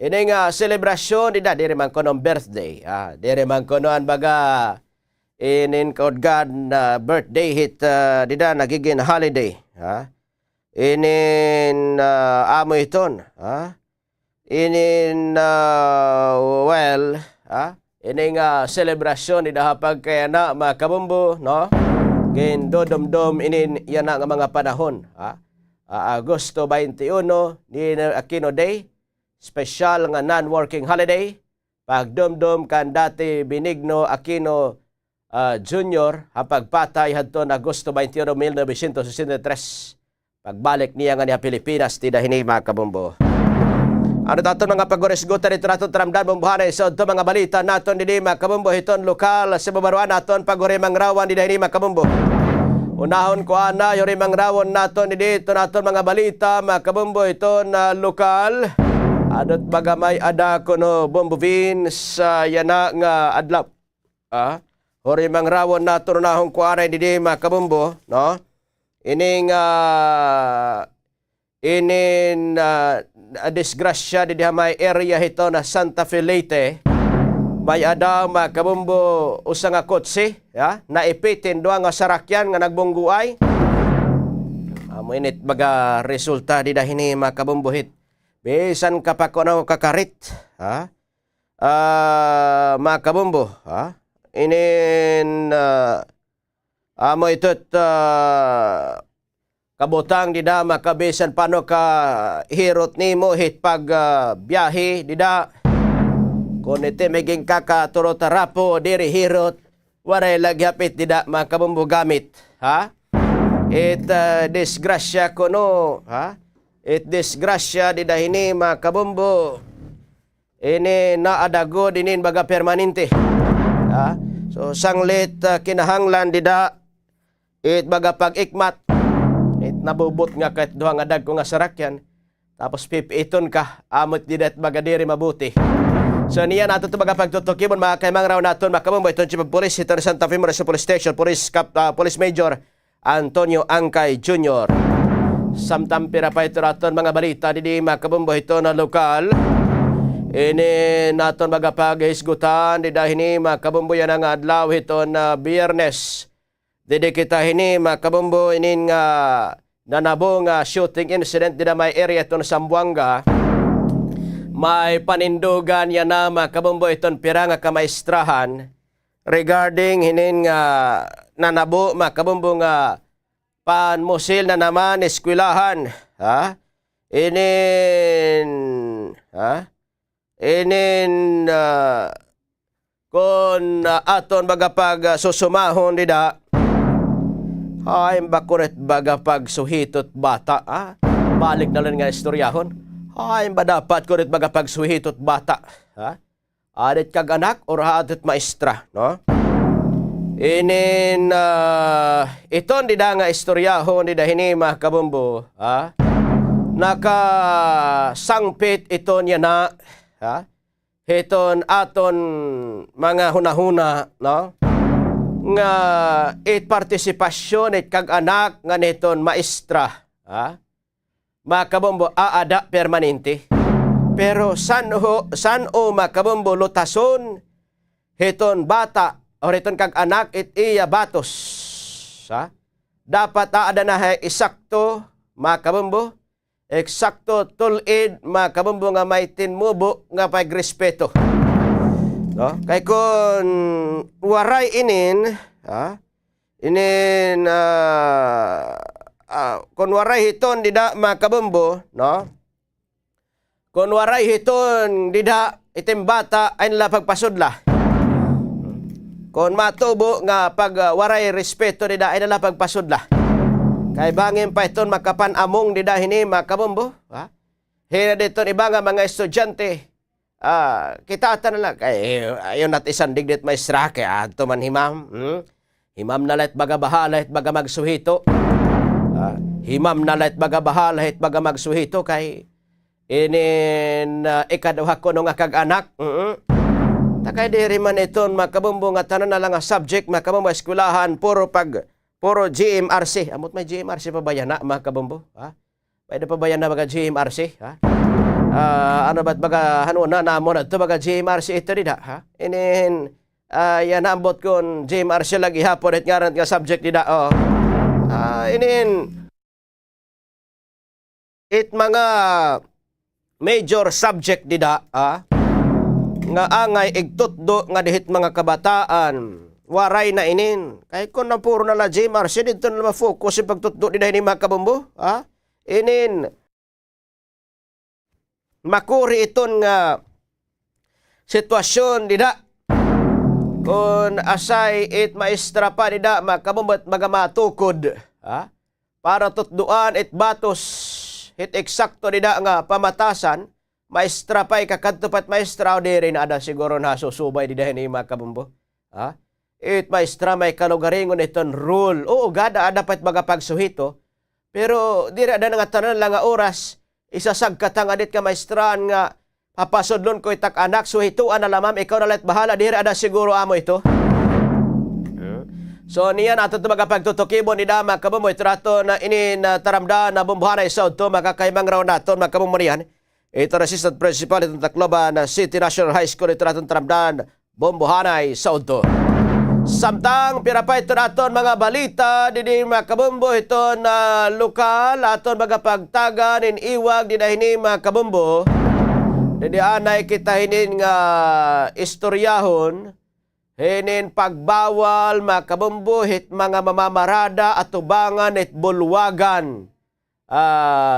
[SPEAKER 17] ini nga selebrasyon dida diri man kono birthday diri man kono an baga inin kod God birthday hit dida nagiging holiday inin amo iton inin ini nga selebrasyon dida pagkaya na makabombo, no? Gindodomdom inin yan nga mga panahon Agosto 21 ni Aquino Day, special nga non-working holiday. Pagdomdom kan dati Benigno Aquino Jr. pagpatay hadton Agosto 21, 1963. Pagbalik niya nga niya Pilipinas, tida hini makabombo. Ano taton mga pagoresgota dito naton tramdan bombohanay sa so, mga balita naton didi makabombo hiton lokal sa babaruan naton pagorimang rawan didi hini makabombo. Unahon ko ana yorimang rawon naton didi naton mga balita makabombo hiton lokal. Adot bagamay ada kono bombovin sa yana nga adlaw. Horimang rawon naton unahon ko ana didi makabombo, no? Ining disgrasya di may area hito na Santa Fe Leyte. May ada makabombo usa nga kotse naipitin duha nga sarakyan nga nagbungguay. Aminit baga resulta di dahini makabombo hit. Bisan kapakonaw kakarit makabombo inin amo itot kabutang dida makabisan pano ka hirot nimo hit pag biyahe dida kun iti meging kakaturo tarapo diri hirot waray lagyapit dida makabombo gamit it disgrasya kono it disgrasya dida hini makabombo ini naadago dinin baga permanente so sanglit kinahanglan dida it baga pag-ikmat nabubot nga kahit duha nga dag ko nga sarakyan tapos pipiiton ka amot didat bagadiri mabuti. So niya nato ito mga pagtutukibon mga kaimang raw naton makabombo iton chief of police ito Santa Fe Municipal Police Station Police Major Antonio Angkay Jr. Samtang pirapay ito naton mga balita di makabumbo ito na lokal. Ini naton magapaghisgutan di dahini makabumbo yan ang adlaw ito na Biyernes. Didi kita hini makabumbo inin nga nanabong shooting incident di na may area ito na Sambuanga. May panindugan yan na makabumbo ito pira nga kamaistrahan regarding hinin nga nanabo makabumbo nga panmusil na naman eskwelahan. Kung aton bagapag susumahon dida, ay bakuret bagapag suhitot bata. Balik na lang nga istoryahon. Ay ba dapat kuret bagapag suhitot bata. Adit kag anak or adit maestra, no? Iton dida nga istoryahon dida hinima kabumbo, nakasangpit iton yan na, iton aton mga hunahuna, no? Nga it partisipasyon it kag anak nga niton maestra, makabumbo aada permanente. Pero san o makabumbo lutason iton bata or iton kag anak it iya batos. Dapat aada na isakto makabumbo. Eksakto tulid makabumbo nga may tinmubo nga pagrespeto. No? Kay kun waray inin, kun waray hiton dida makabumbo, no? Kun waray hiton dida itim bata ay nila pagpasudla. Kung matubo nga pag waray respeto dida ay nila pagpasudla. Kay bangin pa iton makapanamong dida hini makabumbo. Hina dito iba nga mga estudyante. Kita na lang. Kay ayon nat isang digdit maestra kay ato man himam. Himam na let baga bahala it baga magsuhito. Himam na let baga bahala it baga magsuhito kay inin ikaduha ko nga kag anak. Takay diri man iton makabumbo nga tanan na lang nga subject makabumbo eskwelahan puro GMRC. Amot may GMRC pa ba yan na makabumbo? Pwede pa ba yan na baga GMRC? Ano ba't baga hanuna na mo na ito baga GMRC ito dida? Inin yan ambot kon GMRC lagi hapon at nga subject dida. Inin it mga major subject dida nga angay igtutdo nga dihit mga kabataan waray na inin kay kun na puro na la GMRC dito na ma-focus sa pagtutdo dida ni mga kabumbo inin makuri iton nga sitwasyon dida kun asay it maestra pa dida makabumbo at magamatukod para tutduan it batos it eksakto dida nga pamatasan maestra pa'y kakadtupat maestra o diri na ada siguro na susubay di dahil ni makabumbo. It maestra may kalugaringon iton rule. Oo, gada dapat magapagsuhito. Pero diri ada nga tanan lang nga oras. Isasagkatang adit ka maestraan nga papasodlon ko itak anak. Suhituan na lamam. Ikaw na let bahala. Diri ada siguro amo ito. So niyan ato ito magapagtutukibon ni Dama kabumbo. Itrato na inin taramda na bumbuhanay sa ito. Makakaimang raw nato. Makabumbo niyan. Ito na Assistant Principal itong Tacloban City National High School ito natin taramdan Bombohanay sa Udto. Samtang pirapay ito natin mga balita didi makabumbo ito na lokal aton mga pagtagan in iwag di dahini makabumbo didi anay kita hinin nga istoryahon hinin pagbawal makabumbo hit mga mamamarada at tubangan at bulwagan.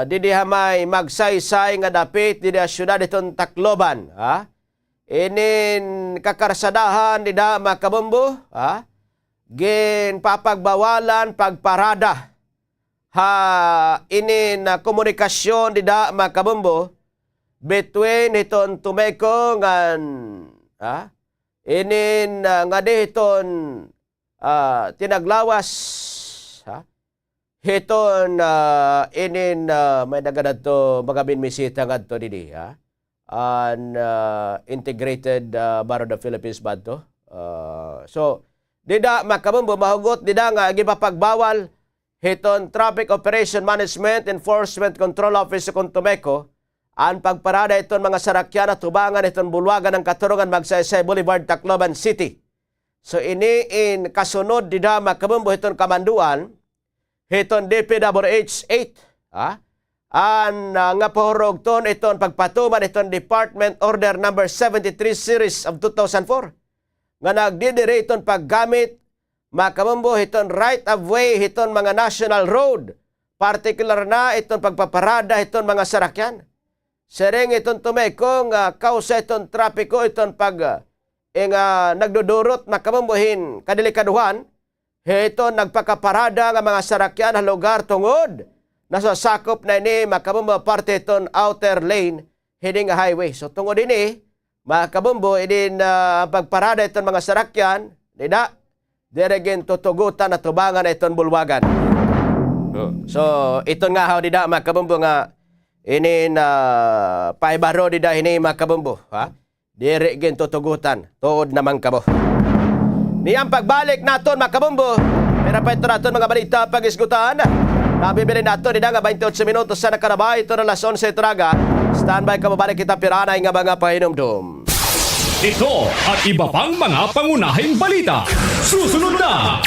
[SPEAKER 17] Didi hamay magsaysay nga dapit didi syudad itong Tacloban. Inin kakarsadahan dida makabumbo. Gin papagbawalan pagparada. Inin komunikasyon dida makabumbo between itong tumeko ngan inin nga dihiton tinaglawas hiton inin may nagadad to mga binmisita nga to didi an integrated Bar of the Philippines ba to so dida makabumbo mahugot dida nga gipapagbawal hiton Traffic Operation Management Enforcement Control Office kung Tumeco, ang pagparada iton mga sarakyan at tubangan iton bulwagan ng Katurungan Magsaysay Boulevard, Tacloban City. So ini in kasunod dida makabumbo hiton kamanduan, hiton DPWH 8, nga pohorog ton iton pagpatuman iton Department Order Number 73 Series of 2004, nga nagdidiri iton paggamit makabumbo hiton right of way hiton mga national road, particular na iton pagpaparada hiton mga sarakyan. Sering iton Tumeco nga kausa iton trapiko iton pag nagdudurot na kamumbuhin kadelikaduhan, iton nagpakaparada nga mga sarakyan sa lugar tungod nasasakop na ini makabumbo parte iton outer lane heading a highway. So tungod ini makabumbo idin pagparada iton mga sarakyan diregen tutugutan at tubangan iton bulwagan. So iton nga dida makabumbo nga ini paibaro dida ini makabumbo, dire gen tutugutan tuod naman kabo. Niyang pagbalik naton makabumbo, pero pa ito naton mga balita pag-isgutan. Nabibili nato dida nga 28 minutos sa nakarabay, ito na alas 11 traga. Standby ka, mabalik kita piranay nga mga pahinumdum.
[SPEAKER 4] Ito at iba pang mga pangunahing balita. Susunod na!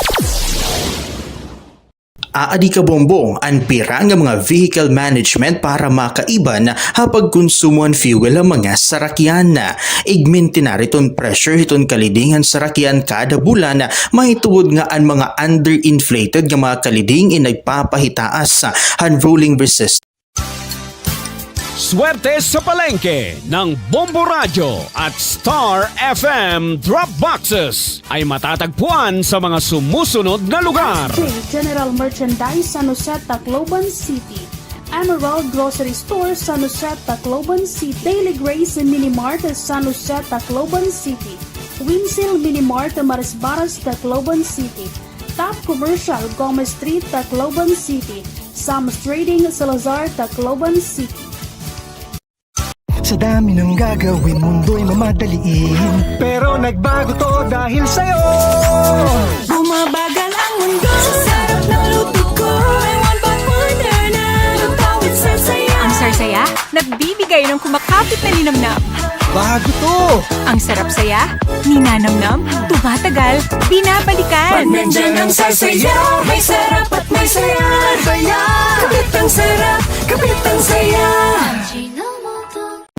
[SPEAKER 18] Aadi ka bombong ang pira nga mga vehicle management para makaiban hapag konsumoan fuel ang mga sarakyan. Igmin tinariton pressure hiton kalidingan sarakyan kada bulan, mahituod nga ang mga underinflated nga mga kaliding nagpapahitaas han rolling resistance.
[SPEAKER 7] Swerte sa palengke ng Bombo Radio at Star FM Drop Boxes ay matatagpuan sa mga sumusunod na lugar.
[SPEAKER 19] General Merchandise San Jose, Tacloban City. Emerald Grocery Store San Jose, Tacloban City. Daily Grace Mini Mart San Jose, Tacloban City. Winsil Mini Mart Marisbaras, Tacloban City. Top Commercial Gomez Street, Tacloban City. Sam's Trading Salazar, Tacloban City.
[SPEAKER 2] Sa dami ng gagawin, mundo'y mamadaliin, pero nagbago to dahil sa'yo. Bumabagal ang mundo sa sarap ng luto ko. May one pot wonder na lutawid sarsaya.
[SPEAKER 6] Ang sarsaya, nagbibigay ng kumakapit na linamnam.
[SPEAKER 2] Bago to!
[SPEAKER 6] Ang sarap saya, ninanamnam, tumatagal, binabalikan.
[SPEAKER 2] Pag nandyan ang sarsaya, may sarap at may saya. Saya! Kapit ang sarap, kapit ang saya.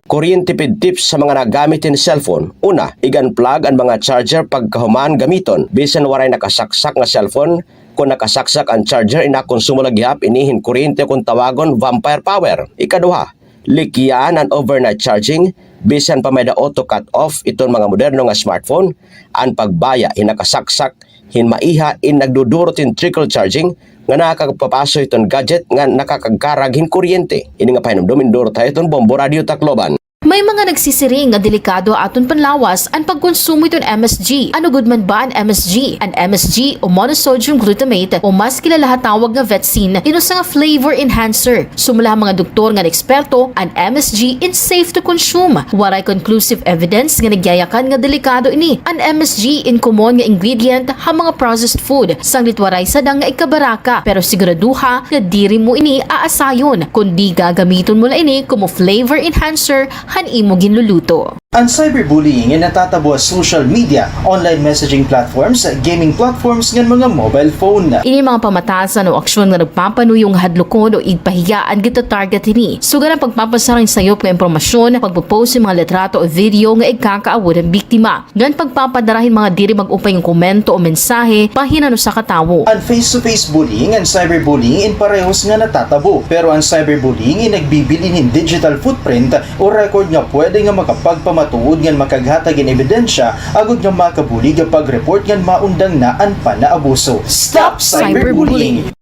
[SPEAKER 17] Kuryente-pid tips sa mga nagamitin cellphone. Una, i-unplug ang mga charger pagkahuman gamiton. Bisan waray nakasaksak nga cellphone, kung nakasaksak ang charger, inakonsumo lagyap, inihin kuryente kung tawagon vampire power. Ikaduha, likyan ang overnight charging. Bisan pa may da auto cut off itong mga moderno nga smartphone, ang pagbaya hinakasaksak, hinmaiha in nagdudurot in trickle charging, nga nakakapapaso itong gadget nga nakakagkarag hin kuryente. Ini nga pahinumdumin durot tayo itong Bombo Radio Tacloban.
[SPEAKER 14] May mga nagsisiring nga delikado aton panlawas ang pagkonsumo iton MSG. Ano gud man ba ang MSG? Ang MSG o monosodium glutamate o mas kilala tawag nga Vetsin inusa nga flavor enhancer. Sumula mga doktor nga eksperto, ang MSG is safe to consume. Waray conclusive evidence nga nagyayakan nga delikado ini. Ang MSG in common nga ingredient ha mga processed food. Sanglit waray sadang nga ikabaraka, pero siguraduha nga diri mo ini aasayon kundi gagamiton mo la ini como flavor enhancer han imo ginluluto.
[SPEAKER 18] Ang cyberbullying ay natatabo sa social media, online messaging platforms, gaming platforms ng mga mobile phone.
[SPEAKER 14] Ini mga pamatasan o aksyon nga nagpapanuyong hadlokon o igpahiyaan gito target ini. Sugan ang pagpapasaring sayop nga impormasyon, pagpopost ng mga litrato o video nga ikakaawod ang biktima. Gan pagpapadarahin mga diri mag-upay ng komento o mensahe pahinano sa katawo.
[SPEAKER 18] Ang face-to-face bullying and cyberbullying in parehos nga natatabo. Pero ang cyberbullying ay nagbibilin ng digital footprint o record nga pwede nga makapagpamatuod nga makaghatag in ebidensya agud nga makabuli nga pag-report nga maundang na ang panaabuso. Stop cyberbullying!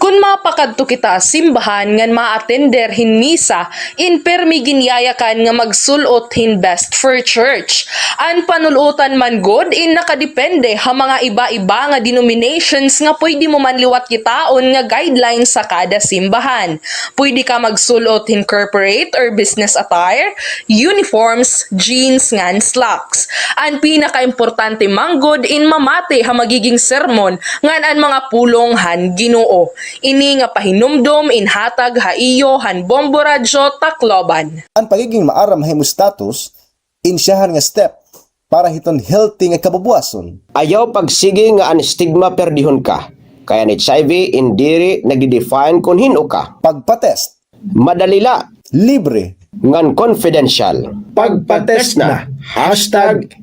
[SPEAKER 12] Kung mapakadto kita simbahan ngan ma-attender hin misa, in permi ginyayakan nga magsulot hin best for church. An panulutan man god in nakadepende ha mga iba-iba nga denominations nga pwede mo man liwat kitaon nga guidelines sa kada simbahan. Pwede ka magsulot hin corporate or business attire, uniforms, jeans ngan slacks. An pinaka-importante man god in mamate ha magiging sermon ngan an mga pulong han Ginoo. Ini nga pahinumdom inhatag haiyo han Bombo Radyo Tacloban.
[SPEAKER 5] Ang pagiging maaram hemostatus, insyahan nga step para hiton healthy nga kababuason.
[SPEAKER 17] Ayaw pagsige nga ang stigma perdihon ka. Kaya ni HIV indiri nagdi-define kung hino ka.
[SPEAKER 5] Pagpatest.
[SPEAKER 17] Madalila.
[SPEAKER 5] Libre.
[SPEAKER 17] Ngan confidential. Pagpatest na.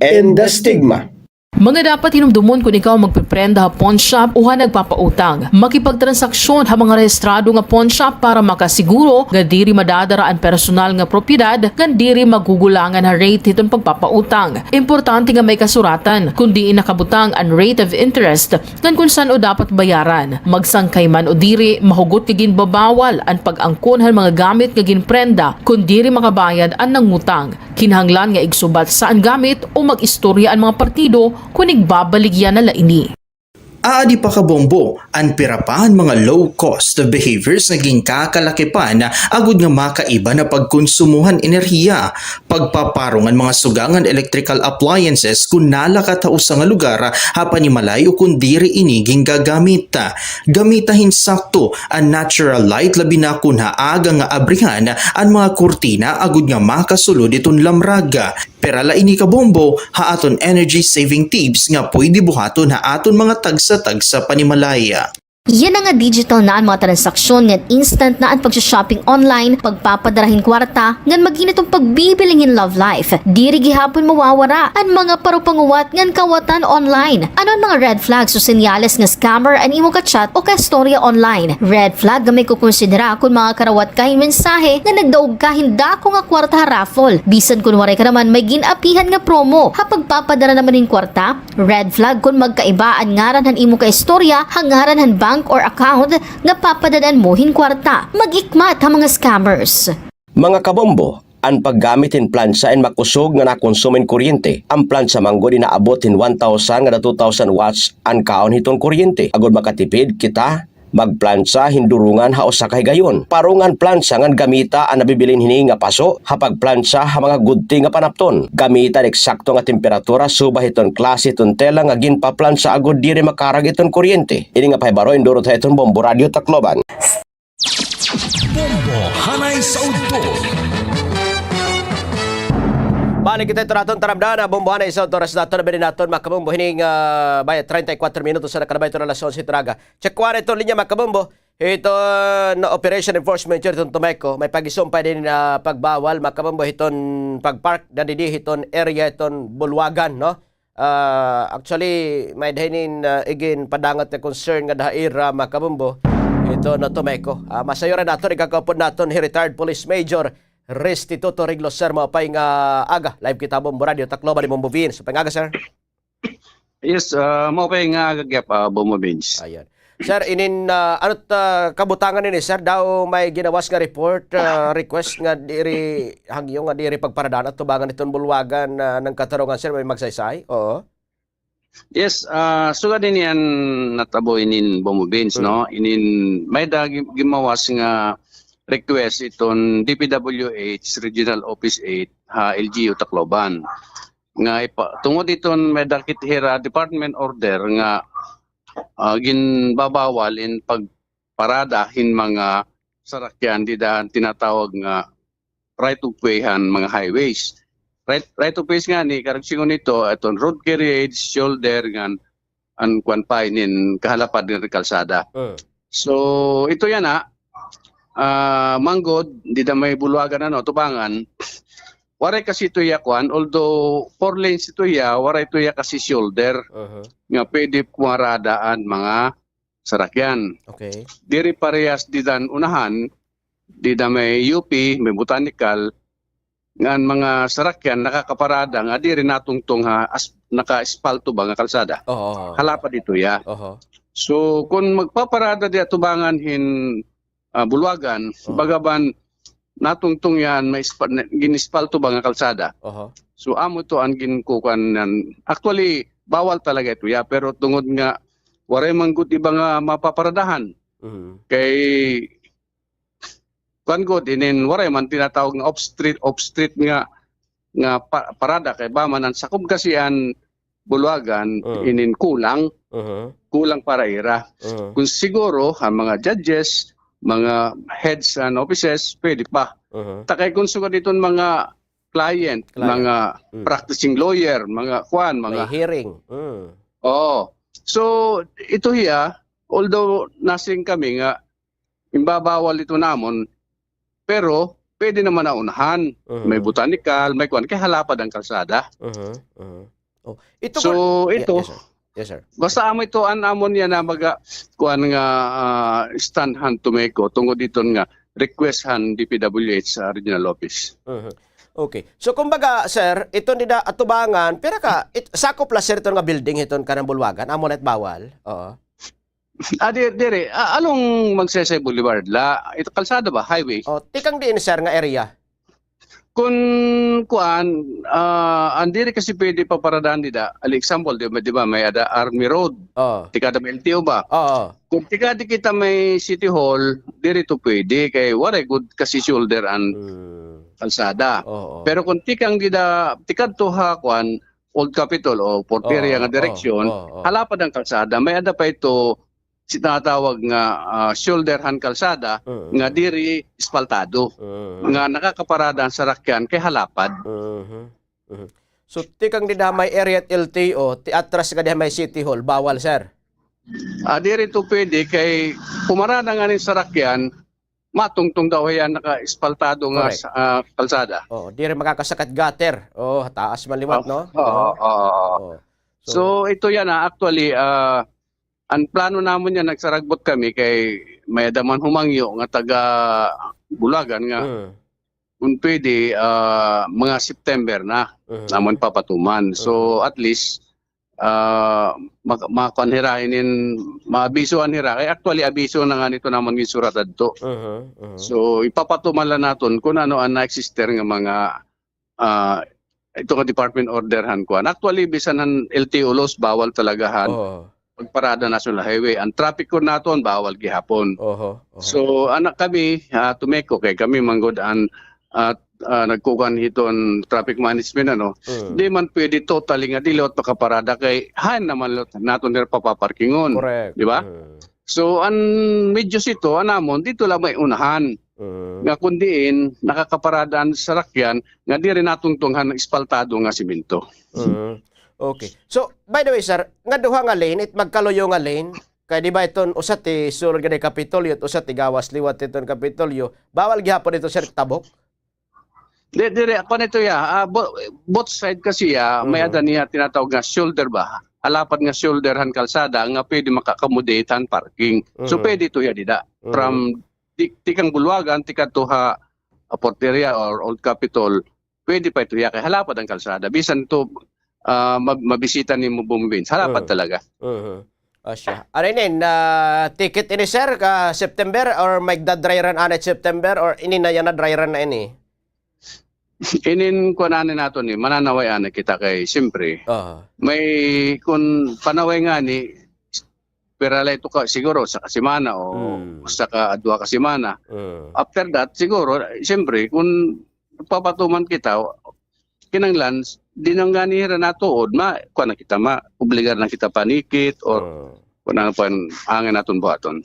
[SPEAKER 17] #End the stigma.
[SPEAKER 20] Mga dapat hinumdumon kung ikaw magpiprenda ha pawn shop o ha nagpapautang. Makipagtransaksyon ha mga rehistrado nga pawn shop para makasiguro nga diri madadara ang personal nga propiedad nga diri magugulangan ha rate hiton pagpapautang. Importante nga may kasuratan kundi nakabutang ang rate of interest ngan kung saan o dapat bayaran. Magsangkay man o diri mahugot kagin babawal ang pag-angkon ha mga gamit nga ginprenda kung diri makabayad ang nangutang. Kinahanglan nga igsubat saan gamit o mag-istorya ang mga partido kung igbabaligyan na laini.
[SPEAKER 18] Aadi pa ka bombo, ang pirapahan mga low-cost behaviors naging kakalakipan na agud nga makaiba na pagkonsumuhan enerhiya, pagpaparungan mga sugangan electrical appliances kung nalakatao sa nga lugar hapanimalay o kung diri iniging gagamit. Gamitahin sakto ang natural light labi na kung haaga nga abrihan ang mga kurtina agud nga makasulod iton lamraga. Perala ini ka bombo, haaton energy saving tips nga pwede buhaton haaton mga tagsa-tagsa panimalaya.
[SPEAKER 14] Yan ang nga digital na ang mga transaksyon ngan instant na ang pag-shopping online, pagpapadarahin kwarta, ngan maginitong pagbibiling in love life. Diri gihapon mawawara ang mga parupanguwat ngan kawatan online. Ano ang mga red flags o senyales nga scammer ang imo ka-chat o ka-storya online? Red flag nga may kukonsidera kung mga karawat kahin mensahe nga nagdaog ka hinda ko nga kwarta raffle. Bisan kung waray ka naman may ginapihan nga promo. Hapag papadara naman in kwarta, red flag kung magkaiba ang ngaran han imo ka-istorya, hangaran han bank or account nga papadadan mo hin kwarta. Mag-ikmat ha mga scammers.
[SPEAKER 17] Mga kabombo, ang paggamit in plansa and makusog nga nakonsumin kuryente. Ang plansa manggod inaabot in 1,000 nga 2,000 watts ang kaon hiton kuryente. Agod makatipid kita magplansa hindurungan ha usa ka higayon. Parungan plansa ngan gamita ang nabibilin hini nga paso hapag plansa ha mga gudti nga panapton. Gamitan eksakto nga temperatura subah iton klase iton tela nga ginpaplansa agod diri makarag iton kuryente. Ini nga pahibaro indurot ha iton Bombo Radio Tacloban.
[SPEAKER 4] Bombo hanay sa udto.
[SPEAKER 17] Balik kita ito natin taramdana, bombohan na isang oras natin na bilhin natin, makabombo, hining bayad 34 minutos sa nakalabay ito na alas 11 tiraga. Check ko ito linya makabombo, ito na Operation Enforcement ito Tumeco, may pag-isumpay din na pagbawal, makabombo, iton pagpark, dadidi, iton area, iton bulwagan, no? Actually, may dahinin igin padangat na concern nga dahaira, makabombo, ito na Tumeco. Masayo rin natin, ikakapod natin, retired Police Major, Restituto Riglos, sir, mapay nga aga. Live kita Bombo Radio, Tacloban, Bombo Vince. Pangaga, sir?
[SPEAKER 11] Yes, mapay nga aga, Bombo Vince.
[SPEAKER 17] Ayan. Sir, inin, ano't kabutangan nini, sir? Daw may ginawas nga report, request nga diri, hangyo nga diri pagparadaan at tubangan itong bulwagan ng katarungan, sir, may magsaysay? Oo.
[SPEAKER 11] Yes, suga din yan natabo inin Bombo Vince, no? Inin, may gimawas nga request iton DPWH Regional Office 8 ha LGU Tacloban nga tungod iton may dakit hira department order nga ginbabawal in pagparada hin mga sarakyan di dahan tinatawag nga right of way han mga highways. Right of ways nga ni karagsingon nito iton road carriage shoulder ngan an kwan pa inin kahalapad ng kalsada. So ito yan manggod, di na may bulwagan tubangan. Waray kasi ito kwan, although 4 lanes ito waray ito kasi shoulder. Nga pwede pumaradaan mga sarakyan.
[SPEAKER 17] Okay.
[SPEAKER 11] Diri parehas di dan unahan, di na may UP, may botanical, nga mga sarakyan nakakaparada nga diri natungtong naka-espalto ba nga kalsada. Halapad ito So kung magpaparada di tubangan hin bulwagan, bagaban natungtong yan, may ginispalto ba nga kalsada. So amo to ang ginkukan nan. Actually, bawal talaga ito pero tungod nga waray manggut iba nga mapaparadahan. Kay kangod inin waray man tinatawag nga off street nga parada kay ba man ang sakob kasi an Bulagan, inin kulang. Kulang para ira. Kung siguro, ang mga judges, mga heads and offices, pwede pa. Takay kung suga dito mga client, mga practicing lawyer, mga mga
[SPEAKER 17] May hearing.
[SPEAKER 11] Oo. So, ito hiya, although nasing kami nga, imbabawal ito namon, pero pwede naman na unahan. May botanical, may kaya halapad ang kalsada.
[SPEAKER 17] Oh.
[SPEAKER 11] So, ito,
[SPEAKER 17] Yes, sir.
[SPEAKER 11] basta amo ito, amon yan na kuan nga stand-han tumeko, tungod dito nga, request-han DPWH sa regional office.
[SPEAKER 17] Okay. So kumbaga sir, ito nila atubangan, pero sakop la sir ito nga building ito kanang Bulwagan, amo net bawal. Oo.
[SPEAKER 11] Dire, anong Magsaysay Boulevard la? Ito kalsada ba? Highway?
[SPEAKER 17] Oh, tikang diin sir nga area.
[SPEAKER 11] Kung kuan, andiri kasi pwede pa paradaan dida. Al example, di ba may ada Army Road. Tika da may LTO ba? Kung tika di kita may City Hall, diri to pwede kay what good kasi shoulder and kalsada. Pero kung tikang dida, tikad to ha kuan Old Capitol o Porteria nga direksyon, halapad ang kalsada, may ada pa ito sinatawag nga shoulderhan kalsada nga diri espaltado nga nakakaparada ang sarakyan kay halapad.
[SPEAKER 17] So tikang di may area at LTO, atras ka di may City Hall, bawal sir.
[SPEAKER 11] Diri to pwede kay pumarada nga ning sarakyan matungtong daw yan naka-espaltado nga kalsada.
[SPEAKER 17] Diri makakasakat gutter. Taas maliwat no?
[SPEAKER 11] So ito yan actually ang plano naman yan, nagsaragbot kami kay may daman humangyo nga taga Bulagan nga kung pwede mga September na naman papatuman. So at least makanhirainin, maabisuan hira. Kaya actually abiso na nga nito naman yung suratad to. So ipapatuman lang natin kung ano ang na-exister nga mga ito ka department orderhan ko. Actually bisan ng LTO laws bawal talagahan. Pagparada National Highway. Ang traffic ko naton bawal gihapon. So anak kami tumeko kay kami manggod an nagkukan hiton traffic management di man pwede totally nga dilot makaparada kay han naman lot naton der papaparkingon. Di ba? So an medyo sito anamon dito lang may unahan. Nga kundiin nakakaparadaan sa sakyan nga di rin natungtunghan ng espaltado nga simento.
[SPEAKER 17] Okay. So, by the way, sir, nga duha nga lane, magkaluyo nga lane, kaya di ba iton usat sulod nga Kapitolyo at usat gawas liwat iton Kapitolyo, bawal gihapon ito, sir, tabok?
[SPEAKER 11] Dire, ako nito both side kasi may ada niya tinatawag nga shoulder ba? Alapat nga shoulderhan kalsada nga pwede makakommodatehan parking. So, pwede ito dida. From tikang Bulwagan, tika to Porteria or Old Capitol, pwede pa ito kay halapad ang kalsada. Bisan to mabisita ni mo bumibins. Harapan talaga.
[SPEAKER 17] Asya. Arinin, ticket ini sir ka September or magda-dry run anit September or ini na yan na dry run na ini?
[SPEAKER 11] Inin ko na nato ni mananaway ana kita kay siyempre. May kung panaway nga ni perala ito ka siguro sa kasimana o sa adwa kasimana. After that siguro siyempre kung papatuman kita kinanglan di nang ganira na tuod kuha na kita obligar na kita panikit or kuha na angin naton buhaton.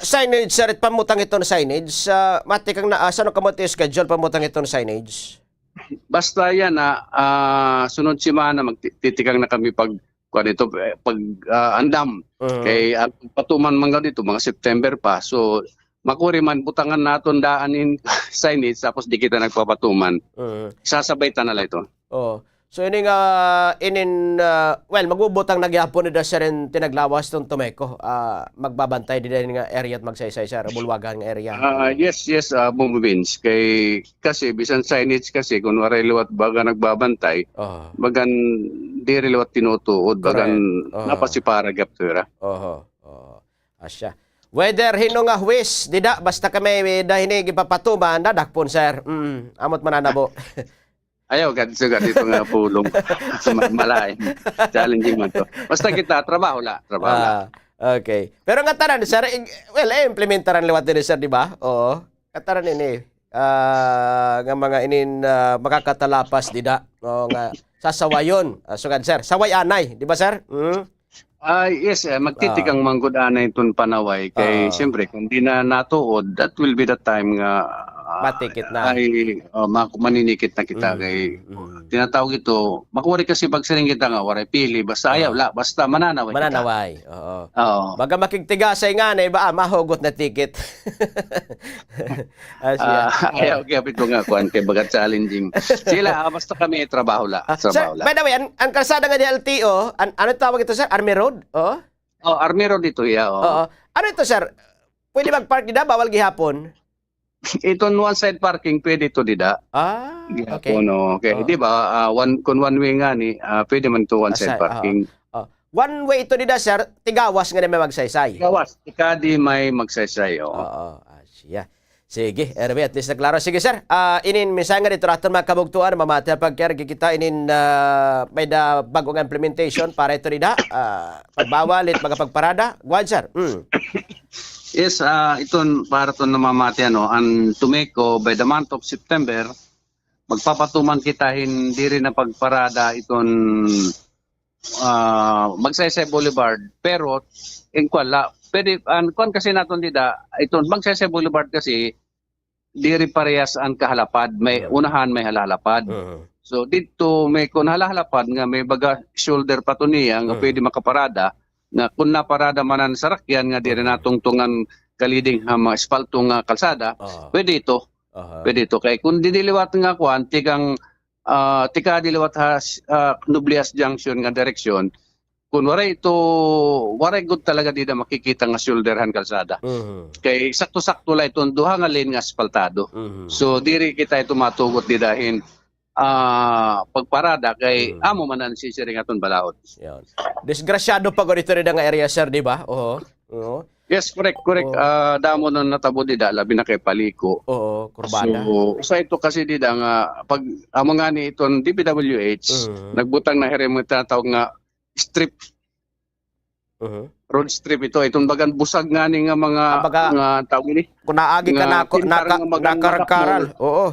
[SPEAKER 17] Signage sir, pamutang ito na signage. Matikang na saan ka mo schedule pamutang ito na signage?
[SPEAKER 11] Basta yan sunod simana magtitikang na kami pag andam. Kay patuman man dito mga September pa. So makuri man butangan naton daanin signage tapos di kita nagpapatuman. Sasabay ta na lang ito.
[SPEAKER 17] So ini nga magbubutang nagyapon na siya rin tinaglawas tong Tumeko. Magbabantay din nga area at magsaysay sa Bulwagan nga area.
[SPEAKER 11] Yes, bumubins. Kasi bisan signage kasi kung waray liwat baga nagbabantay, bagan di liwat tinutuod, bagan napasipara gaptura.
[SPEAKER 17] Asya. Whether hino nga huwis, dida, basta kami dahil ipapatuman, dadakpon, sir. Amot mananabo.
[SPEAKER 11] Ayaw, dito nga pulong. Malain. Challenging man to. Basta kita, trabaho la.
[SPEAKER 17] Okay. Pero nga taran, sir, implementaran liwat din, sir, di ba? Oo. Kataran ini. nga mga inin makakatalapas dida o nga sasawayon sugad sir saway anay di ba sir
[SPEAKER 11] Yes, magtitigang manggod anay itong panaway kay siyempre kung di na natuod, that will be the time nga
[SPEAKER 17] matikit na.
[SPEAKER 11] Ay maninikit na kita kay tinatawag ito. Makuwari kasi pagsiring kita nga waray pili basta ayaw la basta mananaway.
[SPEAKER 17] Mananaway. Oo.
[SPEAKER 11] Oo.
[SPEAKER 17] Baga makigtigasay nga na ba mahugot na ticket.
[SPEAKER 11] Ayaw kaya ito nga kuan kay bagat challenging. Sila basta kami trabaho la.
[SPEAKER 17] Sir,
[SPEAKER 11] Trabaho la.
[SPEAKER 17] by the way, ang kalsada nga ni LTO, ano tawag ito sir? Army Road? Oo.
[SPEAKER 11] Oh, Army Road dito ya.
[SPEAKER 17] Oo. Ano ito sir? Pwede mag-park dida bawal gihapon?
[SPEAKER 11] Ito one side parking pwede to dida.
[SPEAKER 17] Okay.
[SPEAKER 11] Okay. Di ba kung one way nga ni pwede man to one side parking.
[SPEAKER 17] One way ito dida sir, tigawas nga na may magsaysay.
[SPEAKER 11] Tigawas, ikadi may magsaysay.
[SPEAKER 17] Oo. Siya. Sige, anyway, at least naglaro. Sige sir, inin minsan nga dito raton mga kabugtuan, mamati pagkar kita inin may da bagong implementation para ito dida, pagbawal at magpagparada. Guad sir.
[SPEAKER 11] Yes, iton para to namamati ang Tumeko by the month of September magpapatuman kita hindi rin na pagparada iton Magsaysay Boulevard pero wala pwede kuan kasi naton dida iton Magsaysay Boulevard kasi diri parehas ang kahalapad may unahan may halalapad. So dito may kun halalapad nga may baga shoulder pa to niya nga pwede makaparada na kung naparada manan sa rakyan nga diri natungtungan kaliding mga espalto nga kalsada, pwede ito. Pwede ito. Kaya kung didiliwat nga kuan, tika diliwat Nublias Junction nga direksyon, kung waray ito, waray good talaga dito makikita nga shoulderhan kalsada. Kaya sakto-sakto lang itong duha nga lane nga asfaltado. So diri kita ito matugot di dahil pagparada kay amo man ang sisiring aton balaod.
[SPEAKER 17] Disgrasyado pa ko dito rin ang area sir, di ba? Oo.
[SPEAKER 11] Yes, correct. Damo na natabo dida labi na kay paliko.
[SPEAKER 17] Oo, kurbada.
[SPEAKER 11] So sa ito kasi dida nga pag amo nga ni iton DPWH nagbutang na here mo tinatawag nga strip. Road strip ito itong bagan busag nga ni nga mga nga tawag ni.
[SPEAKER 17] Kung naagi ka nakarakaral. Oo.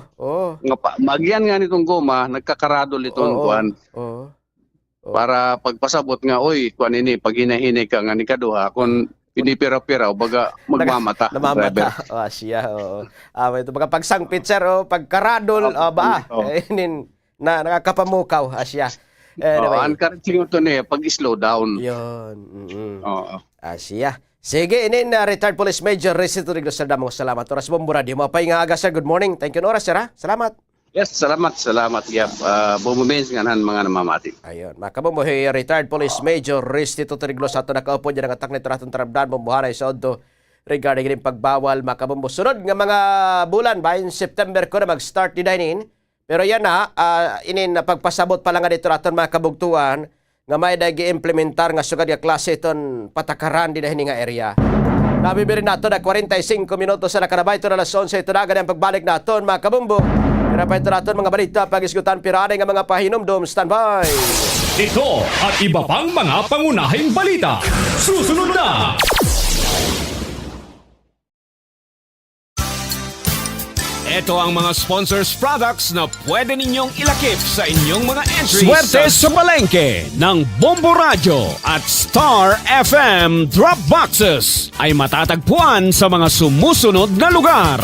[SPEAKER 11] Nga magian nga nitong goma nagkakaradol itong kuan. Para pagpasabot nga oy kuan ini pag hinahinay ka nga ni kaduha kun hindi pira-pira o baga magmamata.
[SPEAKER 17] Namamata. Siya. Ito baga pagsangpit sir pagkaradol nakakapamukaw siya.
[SPEAKER 11] Anyway. Encouraging ito niya pag slow down.
[SPEAKER 17] Yun. Siya. Sige, inin retired police major Resito Riglos sir damong salamat. Oras Bombo Radio. Mapay nga aga sir. Good morning. Thank you oras sir ha. Salamat.
[SPEAKER 11] Yes, salamat. Bumumens nga mga namamati.
[SPEAKER 17] Ayun. Makabombo, retired police major Restituto Triglos ato nakaupo dyan ang atak nito ratong taramdan bumbuhanay sa Odo regarding yung pagbawal. Makabombo, sunod nga mga bulan bayan September ko na mag-start di dinin. Pero yan na, inin pagpasabot pa lang nga dito ratong mga kabugtuan nga may dagi implementar nga sugad nga klase iton patakaran di dinin nga area. Nabibili nato na 45 minutos sa nakarabay ito na alas 11 ito na ganyan pagbalik naton mga kabombo. Pero pa ito natin mga balita pag-isgutan pirane ng mga pahinumdum. Standby!
[SPEAKER 4] Ito at iba pang mga pangunahing balita. Susunod na! Ito ang mga sponsors products na pwede ninyong ilakip sa inyong mga entries. Swerte sa palengke ng Bombo Radio at Star FM Drop Boxes ay matatagpuan sa mga sumusunod na lugar.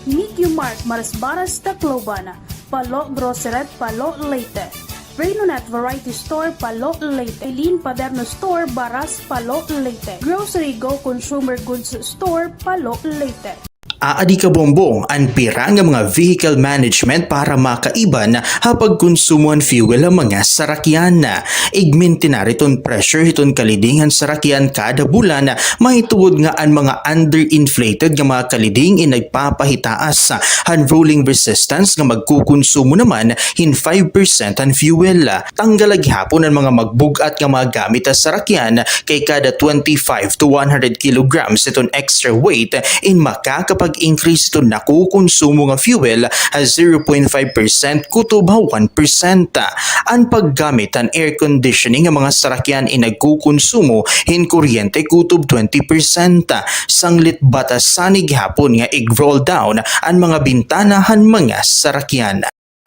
[SPEAKER 19] Nikki Mart, Maras Tacloban, Palo Grocery, Palo Leyte. Renonet Variety Store, Palo Leyte. Eileen Paderno Store, Baras, Palo Leyte. Grocery Go Consumer Goods Store, Palo Leyte.
[SPEAKER 18] Aadi ka bombong ang pira nga mga vehicle management para makaiban hapag konsumuan fuel ang mga sarakyan. Igminti na riton pressure iton kalidingan sarakyan kada bulan mahituod nga ang mga underinflated nga mga kaliding nagpapahitaas han rolling resistance nga magkukonsumo naman in 5% ang fuel. Tanggalag hapon ang mga magbugat nga mga gamit sa sarakyan kay kada 25 to 100 kilograms iton extra weight in makakapag pag-increase ito nakukonsumo nga fuel 0.5% kutob 1%. Ang paggamit ang air conditioning nga mga sarakyan nagkukonsumo hin kuryente kutob 20%. Sanglit batasan gihapon nga i-roll down ang mga bintanahan mga sarakyan.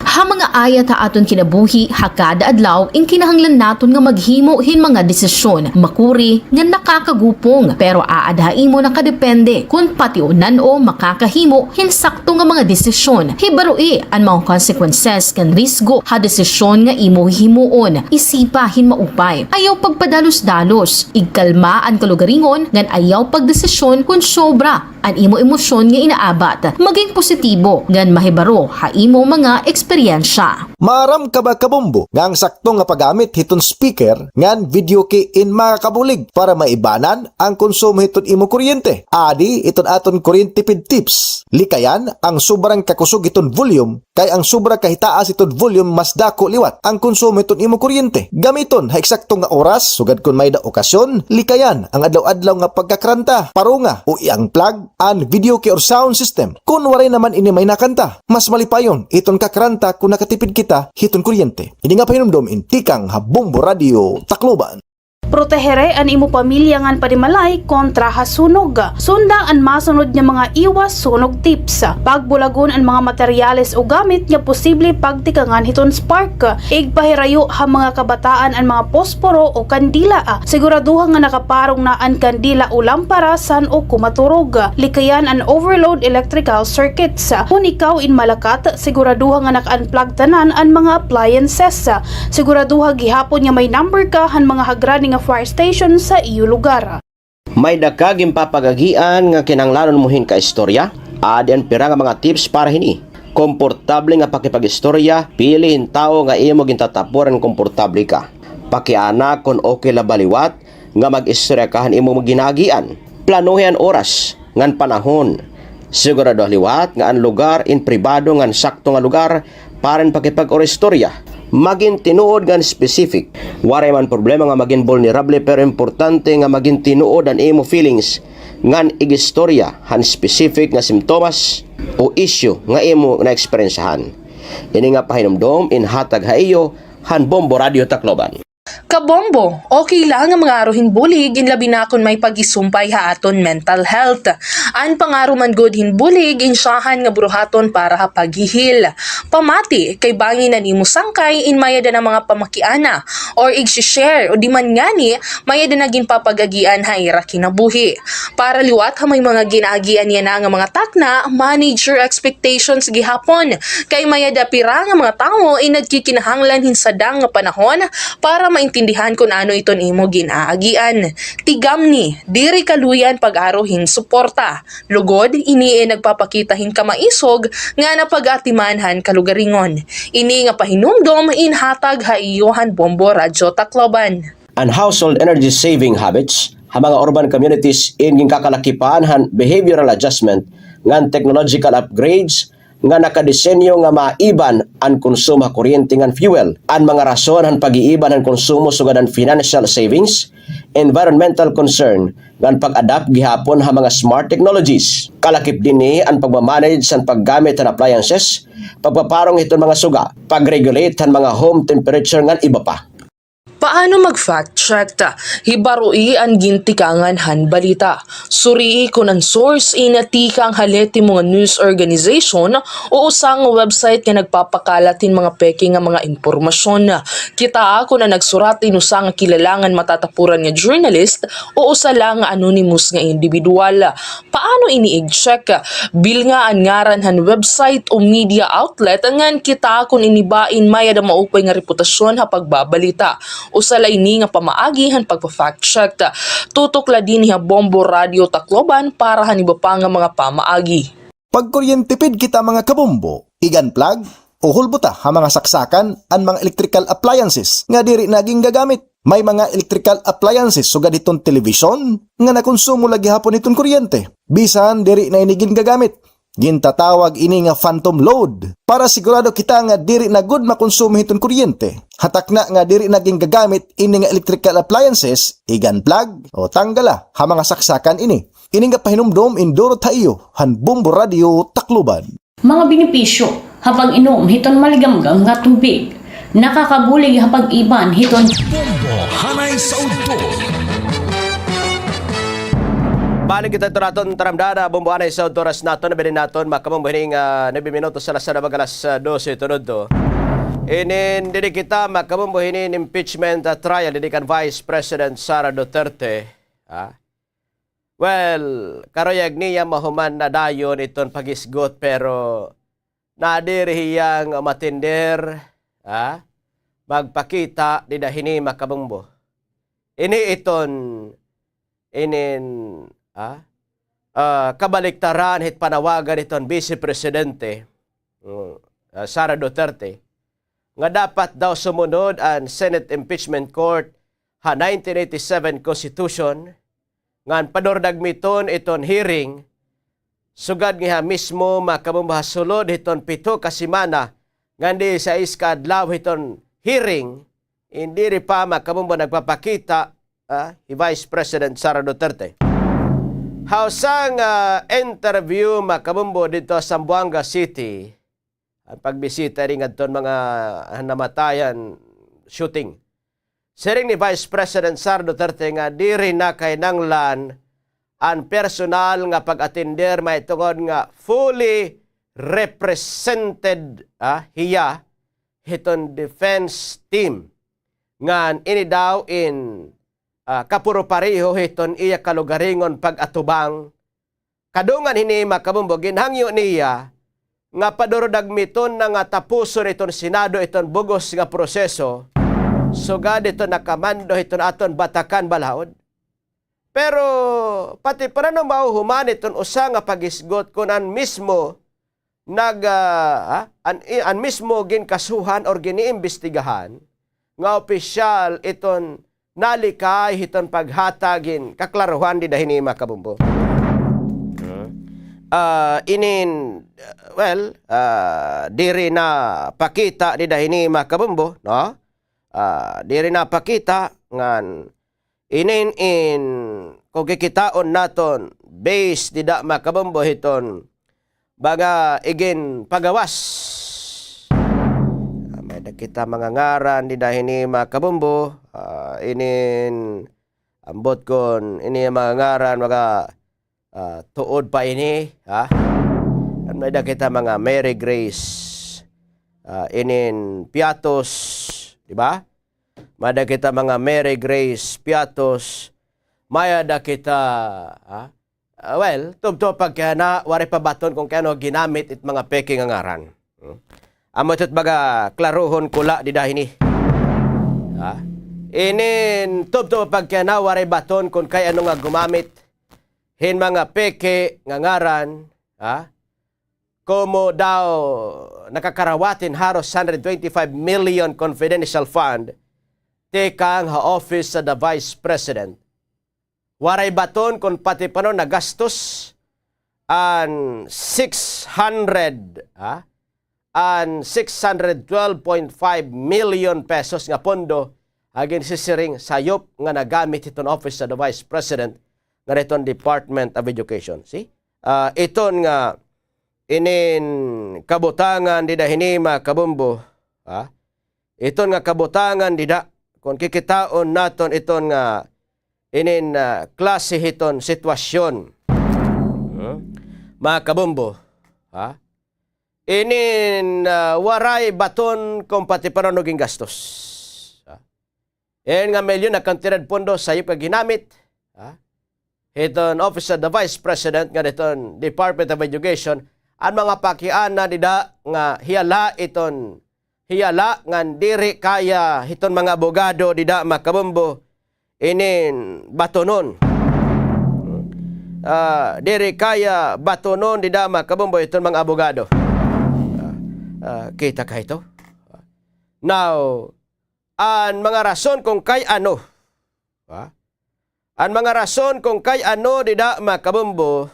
[SPEAKER 14] Ha mga ayat ha aton kinabuhi, hakada adlaw, in kinahanglan naton nga maghimo hin mga desisyon, makuri nga nakakagupong, pero aadhain mo nakadepende kung patiunan o makakahimo hin sakto nga mga desisyon. Hibaroi ang mga consequences kan risgo ha desisyon nga imo himuon, isipa hin maupay. Ayaw pagpadalos-dalos, igkalma ang kalugaringon, ngan ayaw pagdesisyon kung sobra ang imo emosyon nga inaabat. Maging positibo, ngan mahibaro ha imo mga eksperyensya.
[SPEAKER 5] Maram ka ba kabombo nga ang sakto nga paggamit hiton speaker ngan video kay in makakabulig para maibanan ang konsumo hiton imo kuryente. Adi iton aton kuryente pid tips. Likayan ang sobrang kakusog iton volume kay ang sobra kahitaas iton volume mas dako liwat ang konsumo hiton imo kuryente. Gamiton ha eksakto nga oras sugad kun may da okasyon. Likayan ang adlaw-adlaw nga pagkakranta, parunga o iyang plug an video kay or sound system. Kun waray naman ini may nakanta, mas malipayon iton kakranta kung nakatipid kita hiton kuryente. Hindi nga pahinumdom intikang Bombo Radio Tacloban.
[SPEAKER 19] Protehere an imo pamilya ngan padimalay kontra hasunog. Sundang an masunod nga mga iwas sunog tips. Pagbulagon ang mga materyales o gamit nga posible pagtikangan hiton spark. Igpahirayo ha mga kabataan ang mga posporo o kandila. Siguraduha nga nakaparong na ang kandila o lamparasan o kumaturog. Likayan an overload electrical circuits. Kung ikaw in Malacat, siguraduha nga naka-unplug tanan ang mga appliances. Siguraduha gihapon nga may number ka han mga hagrani nga fire station sa iyo lugar.
[SPEAKER 17] May dakaging papagagian nga kinanglanon mo hin ka istorya, adi ang pira nga mga tips para hini. Komportable nga pakipag-istorya, pili hin tao nga imo gintatapuran komportable ka. Pakiana kon okay la baliwat nga mag-istorya kahan imo maginagian. Planuhin oras ngan panahon. Sigurado liwat nga ang lugar in pribado ngan sakto nga lugar para pakipag-istorya. Maging tinuod gan specific. Waray man problema nga maging vulnerable pero importante nga maging tinuod ang imo feelings ngan igistorya han specific nga simptomas o issue nga imo na eksperyensahan. Ini nga pahinumdom in hatag ha iyo han Bombo Radio Tacloban.
[SPEAKER 12] Kabombo, okay lang ang mga aruhin bulig in labi na kung may pag-isumpay ha aton mental health. An pangaro man good hin bulig in syahan nga buruhaton para ha paghihil. Pamati kay bangin na nimo sangkay in mayada na mga pamakiana or i-share o di man ngani mayada na gin papagagian ha ira kinabuhi. Para liwat ha may mga ginaagian yan na nga mga takna, manage your expectations gihapon. Kay mayada pira nga mga tao in nagkikinahanglan hin sadang nga panahon para maintindihan kung ano iton imo ginaagian. Tigamni, diri kaluyan pag-aruhin suporta. Lugod, ini nagpapakitahin kamaisog nga napag-atimanhan kalugaringon. Ini nga pahinumdom inhatag ha iyohan Bombo Radio Tacloban.
[SPEAKER 17] Ang household energy saving habits, ha mga urban communities in kakalakipan han behavioral adjustment ngan technological upgrades nga nakadesenyo nga maiban ang konsumo ha kuryente ngan fuel. Ang mga rason han pag-iiban ang konsumo sugad ang financial savings, environmental concern ngan pag-adapt gihapon ha mga smart technologies. Kalakip dinhi ang pagmamanage san paggamit han appliances, pagpaparong iton mga suga, pag-regulate han mga home temperature ngan iba pa.
[SPEAKER 12] Paano mag-fact check ta? Hibaroi ang gintikangan han balita. Surii kung ang source inatikang haleti mga news organization o usang website nga nagpapakalatin mga peking nga mga impormasyon. Kita kung na nagsuratin usang kilalangan matatapuran nga journalist o usa lang nga anonymous nga individual. Paano ini-check? Bil nga ang ngaran han website o media outlet ngan kita kung inibain mayada maupay nga reputasyon ha pagbabalita. Usalay ni nga pamaagihan pagpa-fact check. Tutok la din ha Bombo Radio Tacloban para haniba pa nga mga pamaagi.
[SPEAKER 5] Pagkuryentipid kita mga kabombo, igan plug o hulbuta ha mga saksakan ang mga electrical appliances nga diri naging gagamit. May mga electrical appliances sugad itong television nga nakonsumo lagi hapon itong kuryente. Bisan diri na inigin gagamit. Gintatawag ini nga phantom load para sigurado kita nga diri na good makonsumo hiton kuryente. Hatak na nga diri naging gagamit ini nga electrical appliances, igan plug o tanggala ha mga saksakan ini. Ini nga pahinumdom Indoro tayo han Bombo Radio Tacloban.
[SPEAKER 8] Mga benepisyo habang inom hiton maligamgam nga tubig. Nakakabulig habang iban hiton
[SPEAKER 4] Bombo Hanay sa Udto.
[SPEAKER 17] Balik kita turaton taramdana bomboan ay sa oras naton nabili naton makamumhining 9 minutos sa lasa na magalas 12 tunod to. Inin dili kita makamumhining impeachment trial dili kan Vice President Sara Duterte. Well, karoyag niya mahuman na dayon iton pagisgot pero nadirihiyang matinder magpakita di dahini makabumbo. Ini iton kabaliktaran hit panawagan iton Vice Presidente Sara Duterte nga dapat daw sumunod ang Senate Impeachment Court ha 1987 Constitution ngan padordag miton iton hearing sugad nga mismo makabumbahasulod iton 7 ka semana ngan di sa iskadlaw iton hearing hindi ri pa makabumba nagpapakita Vice President Sara Duterte. Hausang interview makabumbo dito sa Zamboanga City ang pagbisita rin aton mga namatayan shooting. Siring ni Vice President Sara Duterte nga diri na kay nanglan ang personal nga pag-atender may tungod nga fully represented hiya hiton defense team ngan ini daw in kapuro pareho hiton iya kalugaringon pag-atubang kadungan hini makabumbo ginhangyo niya nga padorodag miton na nga tapuson iton Senado iton bugos nga proseso sugad iton nakamando iton aton batakan balaod pero pati para no mauhuman iton usa nga pagisgot kun an mismo an mismo ginkasuhan or giniimbestigahan nga opisyal iton nalikay hiton paghatagin kaklaruhan di dahini makabumbo. Diri na pakita di dahini makabumbo, no? Diri na pakita ngan inin kung kikitaon naton base di da makabumbo hiton baga igin pagawas. May kita mga ngaran di dahini makabumbo inin ambot kon ini mga ngaran mga tuod pa ini may kita mga Mary Grace inin Piatos di ba mada kita mga Mary Grace Piatos mayada kita tubto pagkana wari pa baton kung kano ginamit it mga peking nga ngaran amotot baga klaruhon kula di dahini inin tubto pagkana wari baton kung kay ano nga gumamit hin mga peke nga ngaran como daw nakakarawatin haros 125 million confidential fund tekang ha office sa the Vice President waray baton kung pati panon nagastos an 612.5 million pesos nga pondo agin sisiring sayop nga nagamit iton office sa the Vice President nga iton Department of Education. See? Iton nga inin kabutangan di dahini makabumbo. Iton nga kabutangan di da kung kikitaon naton iton nga inin klase hiton sitwasyon. Makabumbo. Inin waray baton kung pati paranoging gastos. Yan nga milyon na kantirad pondo sayop ka ginamit. Iton Office of the Vice President nga iton Department of Education ang mga pakian na dida nga hiyala nga diri kaya hiton mga abogado dida makabumbo inin batonon. Diri kaya batonon dida makabumbo iton mga abogado. Kita ka ito? Now, ang mga rason kung kay ano, ang mga rason kung kay ano dida makabumbo,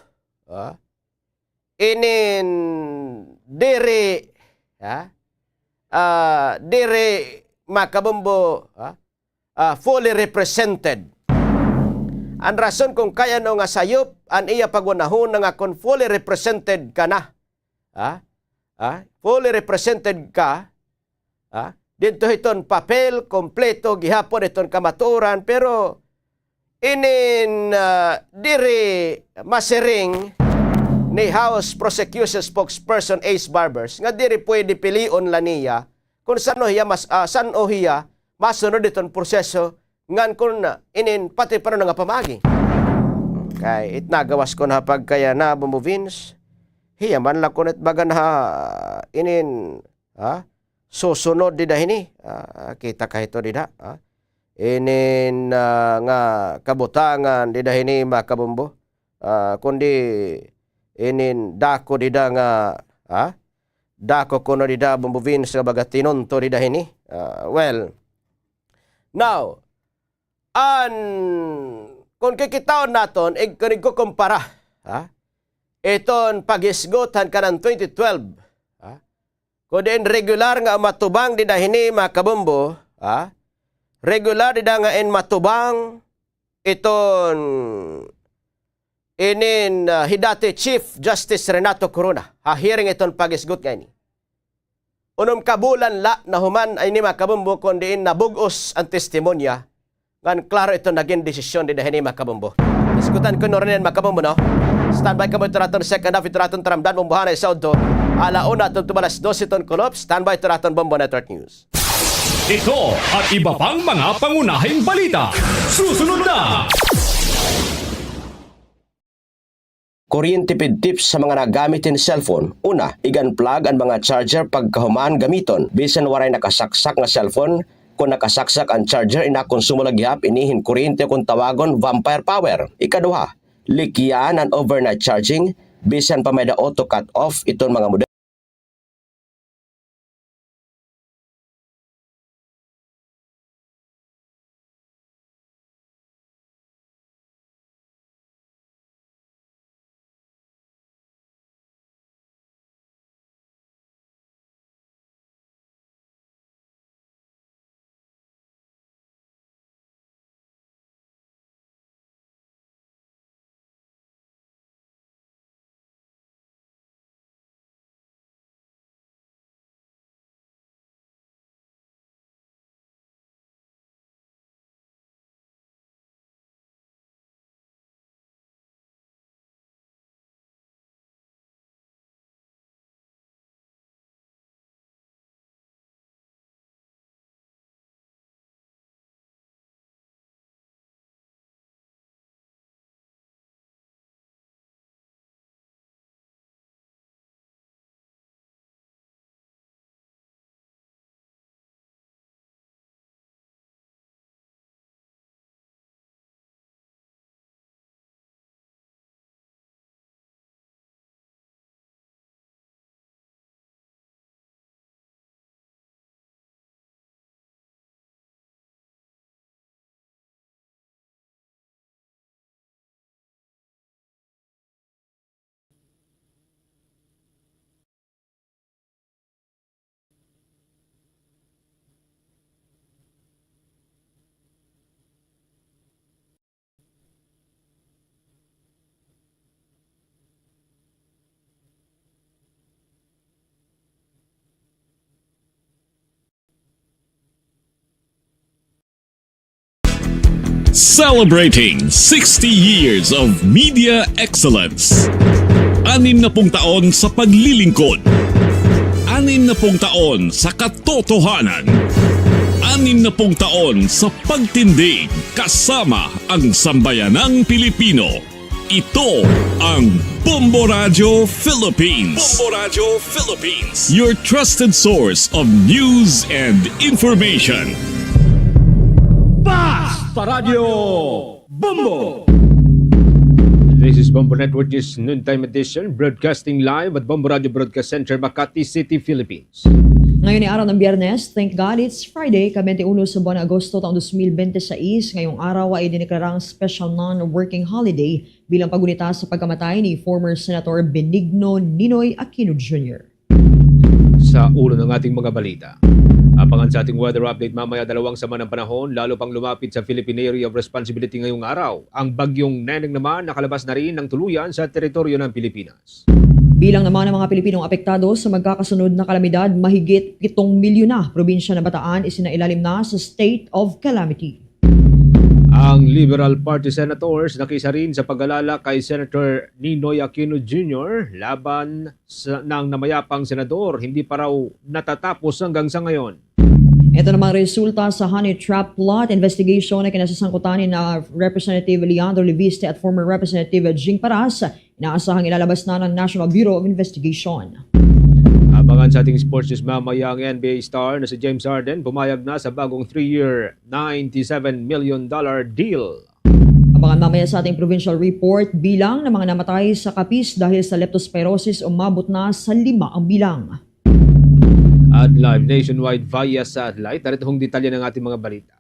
[SPEAKER 17] inin diri makabumbo fully represented Ang rason kung kaya no nga sayop, an iya pagwanahon na nga kung fully represented ka na. Fully represented ka. Dito iton papel, kompleto, gihapon iton kamaturan, pero inin diri masiring ni House Prosecution Spokesperson Ace Barbers nga diri pwede pilion la niya kung sano hiya masunod itong proseso ngan kung inin pati pa nga pamagi. Kay itnagawas ko na pagkaya na bumuvins, hiya man lang kunit bagan inin susunod di dahini. Kita kahito di da. Inin nga kabutangan di dahini makabumbo. Kundi inin dako di da nga dako kuno di da bumuvins nga baga tinunto di dahini. Well, now, kung kikitaon naton, kung ko kumpara, iton pagisgutan ka ng 2012, kung din regular nga matubang di dahini makabumbo, regular di da nga in matubang, iton inin hidati Chief Justice Renato Corona, hearing iton pagisgut nga ini. Unom kabulan la na human ay ni makabumbo kundi nabugos ang testimonya ngan klaro ito naging desisyon di dahil ni makabumbo. Diskutan ko norin makabumbo no. Standby ka mo ito raton second half ito raton taramdan bumbuhan ay saud to. Alauna ito tumalas 12 ton kulop. Standby ito raton Bombo Network News.
[SPEAKER 4] Ito at iba pang mga pangunahing balita. Susunod na!
[SPEAKER 17] Kuryente tips sa mga nagamitin cellphone. Una, i-unplug ang mga charger pagkahumaan gamiton. Bisan waray nakasaksak nga cellphone, kung nakasaksak ang charger, inakonsumo lagyap, inihin kuryente kung tawagon vampire power. Ikaduha, likyan ang overnight charging, bisan pa may da auto cut off itong mga model.
[SPEAKER 10] Celebrating 60 years of media excellence. 60 taon sa paglilingkod. 60 taon sa katotohanan. 60 taon sa pagtindig kasama ang sambayanang Pilipino. Ito ang Bombo Radio Philippines. Bombo Radio Philippines. Your trusted source of news and information.
[SPEAKER 4] Basta Radio Bombo! This is Bombo Network News Noontime Edition, broadcasting live at Bombo Radio Broadcast Center, Makati City, Philippines.
[SPEAKER 1] Ngayon ay araw ng Biyernes, thank God it's Friday, 21 sa buwan ng Agosto taong 2026. Ngayong araw ay diniklarang special non-working holiday bilang pagunita sa pagkamatay ni former Senator Benigno Ninoy Aquino Jr.
[SPEAKER 4] Sa ulo ng ating mga balita,
[SPEAKER 21] Abangan sa ating weather update mamaya, dalawang sama ng panahon, lalo pang lumapit sa Philippine Area of Responsibility ngayong araw. Ang bagyong Neneng naman nakalabas na rin ng tuluyan sa teritoryo ng Pilipinas.
[SPEAKER 1] Bilang naman ng mga Pilipinong apektado sa magkakasunod na kalamidad, mahigit 7 milyon na. Probinsya ng Bataan isinailalim na sa state of calamity.
[SPEAKER 21] Ang Liberal Party Senators nakisa rin sa pag-alala kay Senator Ninoy Aquino Jr. laban ng namayapang senador. Hindi pa raw natatapos hanggang sa ngayon.
[SPEAKER 1] Ito namang resulta sa honey trap plot investigation na kinasasangkutan ni Representative Leandro Leviste at former Representative Jing Paras. Inaasahang ilalabas na ng National Bureau of Investigation.
[SPEAKER 21] Abangan sa ating sports news mamaya ang NBA star na si James Harden pumayag na sa bagong 3-year, $97 million deal.
[SPEAKER 1] Abangan mamaya sa ating provincial report, bilang ng mga namatay sa Capiz dahil sa leptospirosis umabot na sa 5 ang bilang.
[SPEAKER 21] At live nationwide via satellite, narito hong detalye ng ating mga balita.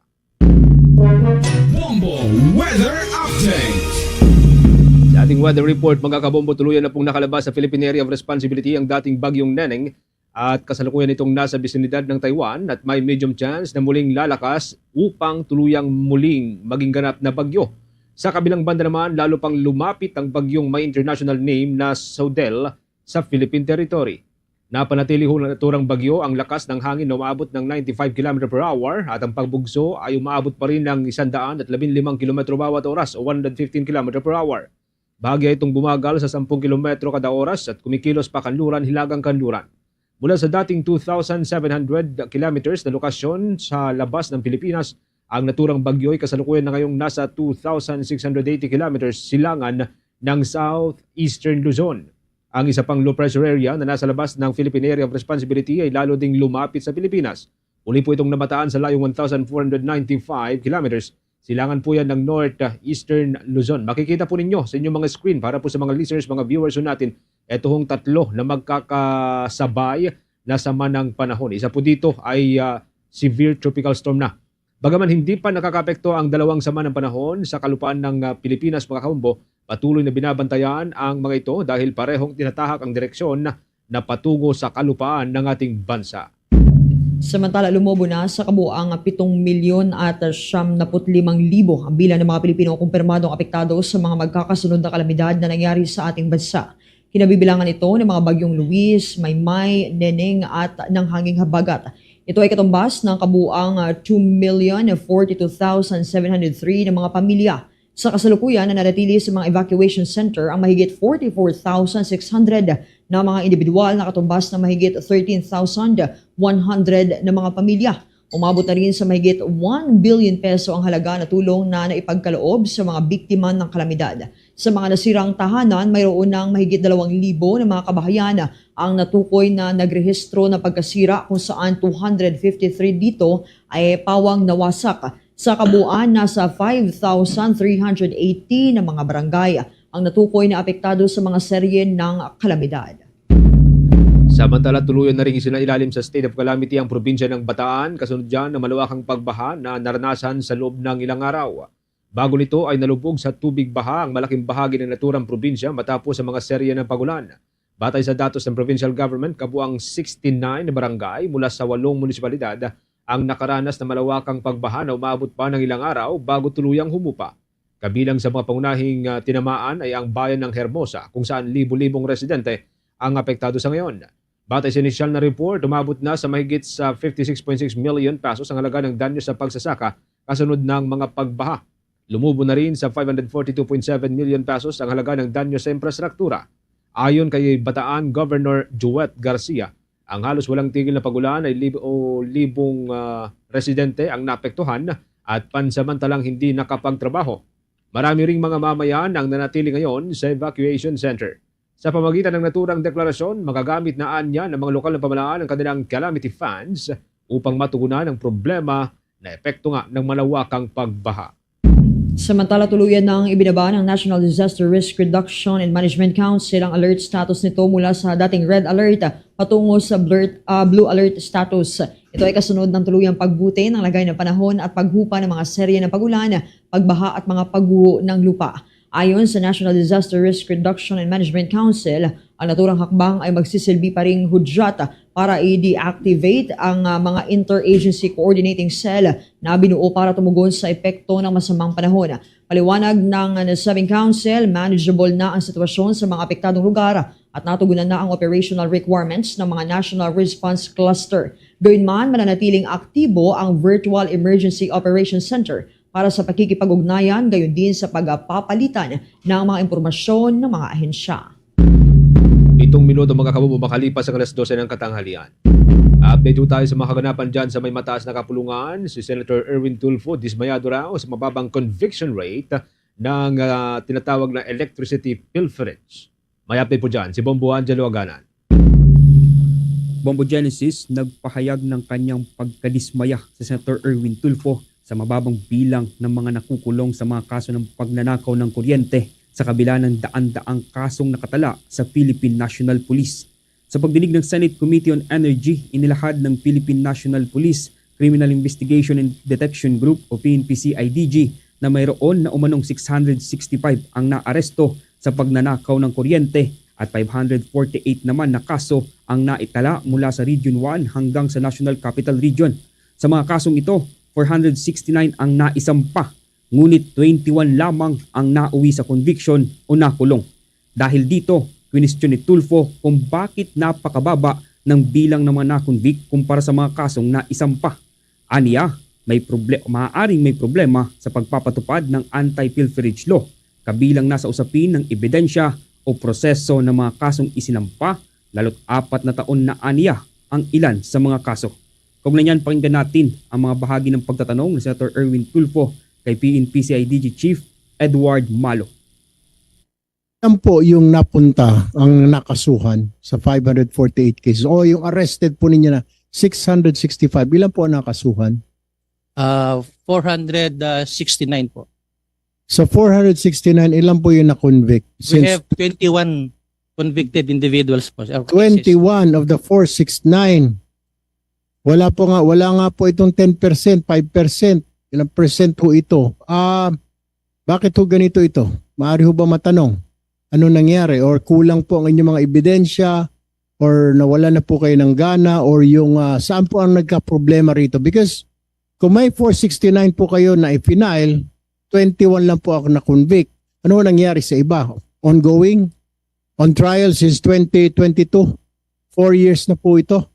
[SPEAKER 7] Bombo Weather Update.
[SPEAKER 21] Sa ating weather report, mga kabombo, tuluyan na pong nakalabas sa Philippine Area of Responsibility ang dating bagyong Neneng at kasalukuyan itong nasa bisinidad ng Taiwan at may medium chance na muling lalakas upang tuluyang muling maging ganap na bagyo. Sa kabilang banda naman, lalo pang lumapit ang bagyong may international name na Sodel sa Philippine territory. Napanatili ho ng naturang bagyo ang lakas ng hangin na umaabot ng 95 km per hour at ang pagbugso ay umaabot pa rin ng 115 km bawat oras o 115 km per hour. Bahagya itong bumagal sa 10 km kada oras at kumikilos pa kanluran hilagang kanluran. Mula sa dating 2,700 kilometers na lokasyon sa labas ng Pilipinas, ang naturang bagyo ay kasalukuyan na ngayong nasa 2,680 kilometers silangan ng southeastern Luzon. Ang isa pang low pressure area na nasa labas ng Philippine Area of Responsibility ay lalo ding lumapit sa Pilipinas. Uli po itong namataan sa layong 1,495 kilometers. Silangan po yan ng northeastern Luzon. Makikita po ninyo sa inyong mga screen para po sa mga listeners, mga viewers natin, ito hong tatlo na magkakasabay na sama ng panahon. Isa po dito ay severe tropical storm na. Bagaman hindi pa nakakapekto ang dalawang sama ng panahon sa kalupaan ng Pilipinas, mga kabombo, patuloy na binabantayan ang mga ito dahil parehong tinatahak ang direksyon na patungo sa kalupaan ng ating bansa.
[SPEAKER 1] Samantala, lumobo na sa kabuang 7,755,000 ang bilang ng mga Pilipino kumpirmadong apektado sa mga magkakasunod na kalamidad na nangyari sa ating bansa. Kinabibilangan ito ng mga bagyong Luis, Maymay, Neneng at ng hanging habagat. Ito ay katumbas ng kabuang 2,042,703 ng mga pamilya. Sa kasalukuyan na nanatili sa mga evacuation center ang mahigit 44,600 na mga individual na katumbas ng mahigit 13,100 na mga pamilya. Umabot na rin sa mahigit 1 billion peso ang halaga na tulong na naipagkaloob sa mga biktima ng kalamidad. Sa mga nasirang tahanan, mayroon ng mahigit 2,000 na mga kabahayan ang natukoy na nagrehistro na pagkasira kung saan 253 dito ay pawang nawasak. Sa kabuuan, nasa 5,380 na mga barangay ang natukoy na apektado sa mga serye ng kalamidad.
[SPEAKER 21] Samantala, tuluyan na rin isinailalim sa state of calamity ang probinsya ng Bataan, kasunod dyan ng malawakang pagbaha na naranasan sa loob ng ilang araw. Bago nito ay nalubog sa tubig baha ang malaking bahagi ng naturang probinsya matapos sa mga serye ng pagulan. Batay sa datos ng provincial government, kabuang 69 na barangay mula sa 8 munisipalidad ang nakaranas na malawakang pagbaha na umabot pa ng ilang araw bago tuluyang humupa. Kabilang sa mga pangunahing tinamaan ay ang bayan ng Hermosa kung saan libu-libong residente ang apektado sa ngayon. Batay sa inisyal na report, umabot na sa mahigit sa 56.6 million pesos ang halaga ng danyo sa pagsasaka kasunod ng mga pagbaha. Lumubo na rin sa 542.7 million pesos ang halaga ng danyo sa infrastruktura. Ayon kay Bataan Governor Joet Garcia, ang halos walang tigil na pagulan ay libong residente ang naapektuhan at pansamantalang hindi nakapagtrabaho. Marami ring mga mamayan ang nanatili ngayon sa evacuation center. Sa pamagitan ng naturang deklarasyon, magagamit na anya ng mga lokal na pamahalaan ang kanilang calamity funds upang matugunan ang problema na epekto nga ng malawakang pagbaha.
[SPEAKER 1] Samantala, tuluyan ng ibinaba ng National Disaster Risk Reduction and Management Council ang alert status nito mula sa dating red alert patungo sa blue alert status. Ito ay kasunod ng tuluyang pagbuti ng lagay ng panahon at paghupa ng mga serye ng pagulan, pagbaha at mga pagguho ng lupa. Ayon sa National Disaster Risk Reduction and Management Council, ang naturang hakbang ay magsisilbi pa ring hudyat para i-deactivate ang mga interagency coordinating cell na binuo para tumugon sa epekto ng masamang panahon. Paliwanag ng nasabing council, manageable na ang sitwasyon sa mga apektadong lugar at natugunan na ang operational requirements ng mga National Response Cluster. Gayunman, mananatiling aktibo ang Virtual Emergency Operations Center para sa pakikipag-ugnayan, gayon din sa pagpapalitan ng mga impormasyon ng mga ahensya.
[SPEAKER 21] 7 minuto mga kabubo makalipas ang alas 12 ng katanghalian. Update po tayo sa mga kaganapan dyan sa may mataas na kapulungan. Si Senator Erwin Tulfo dismayado raw sa mababang conviction rate ng tinatawag na electricity pilferage. May update po dyan si Bombo Angelo Aganan.
[SPEAKER 9] Bombo Genesis nagpahayag ng kanyang pagkadismaya sa Senator Erwin Tulfo sa mababang bilang ng mga nakukulong sa mga kaso ng pagnanakaw ng kuryente sa kabila ng daan-daang kasong nakatala sa Philippine National Police. Sa pagdinig ng Senate Committee on Energy, inilahad ng Philippine National Police Criminal Investigation and Detection Group o PNP-CIDG na mayroon na umanong 665 ang naaresto sa pagnanakaw ng kuryente at 548 naman na kaso ang naitala mula sa Region 1 hanggang sa National Capital Region. Sa mga kasong ito, 469 ang naisampa, ngunit 21 lamang ang nauwi sa conviction o nakulong. Dahil dito, kwinestyon ni Tulfo kung bakit napakababa ng bilang ng mga nakonvict kumpara sa mga kasong naisampa. Aniya, maaaring may problema sa pagpapatupad ng anti-pilferage law, kabilang nasa usapin ng ebidensya o proseso ng mga kasong isinampa, lalo't 4 na taon na aniya ang ilan sa mga kaso. Kaugnay niyan, pakinggan natin ang mga bahagi ng pagtatanong ni Senator Erwin Tulfo kay PNP-CIDG Chief Edward Malo.
[SPEAKER 22] Yan po yung napunta, ang nakasuhan sa 548 cases. O yung arrested po ninyo na 665. Ilan po ang nakasuhan?
[SPEAKER 23] 469 po.
[SPEAKER 22] Sa 469, ilan po yung na-convict?
[SPEAKER 23] We have 21 convicted individuals po.
[SPEAKER 22] 21 of the 469. Wala nga po itong 10%, 5%. Ilang percent ho ito? Bakit ho ganito ito? Maaari ho ba matanong? Ano nangyari? Or kulang po ang inyong mga ebidensya? Or nawala na po kayo ng gana? Or yung saan po ang nagka-problema rito? Because kung may 469 po kayo na i-final, 21 lang po ako na-convict. Ano nangyari sa iba? Ongoing? On trial since 2022? 4 years na po ito.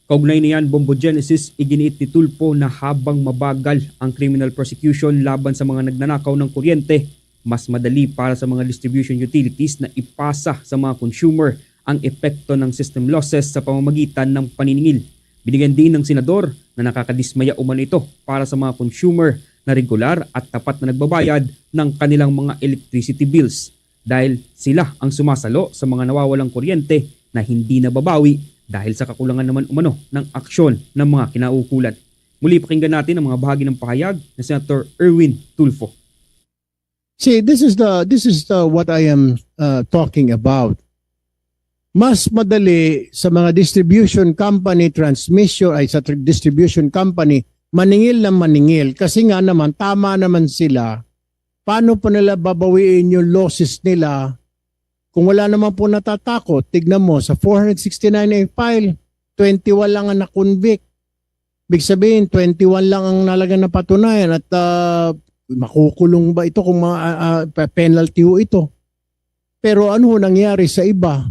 [SPEAKER 9] Kaugnay niyan, Bombo Genesis, iginiit ni Tulfo na habang mabagal ang criminal prosecution laban sa mga nagnanakaw ng kuryente, mas madali para sa mga distribution utilities na ipasa sa mga consumer ang epekto ng system losses sa pamamagitan ng paniningil. Binigyan din ng senador na nakakadismaya umano ito para sa mga consumer na regular at tapat na nagbabayad ng kanilang mga electricity bills dahil sila ang sumasalo sa mga nawawalang kuryente na hindi nababawi dahil sa kakulangan naman umano ng aksyon ng mga kinaukulan. Muli pakinggan natin ang mga bahagi ng pahayag ni Senator Erwin Tulfo.
[SPEAKER 22] See, this is the what I am talking about. Mas madali sa mga distribution company, sa distribution company, maningil na maningil. Kasi nga naman, tama naman sila. Paano pa nila babawiin yung losses nila kung wala naman po natatakot? Tignan mo, sa 469 na file, 21 lang ang na-convict. Big sabihin, 21 lang ang nalaga na patunayan at makukulong ba ito kung penalty ho ito? Pero ano ho nangyari sa iba?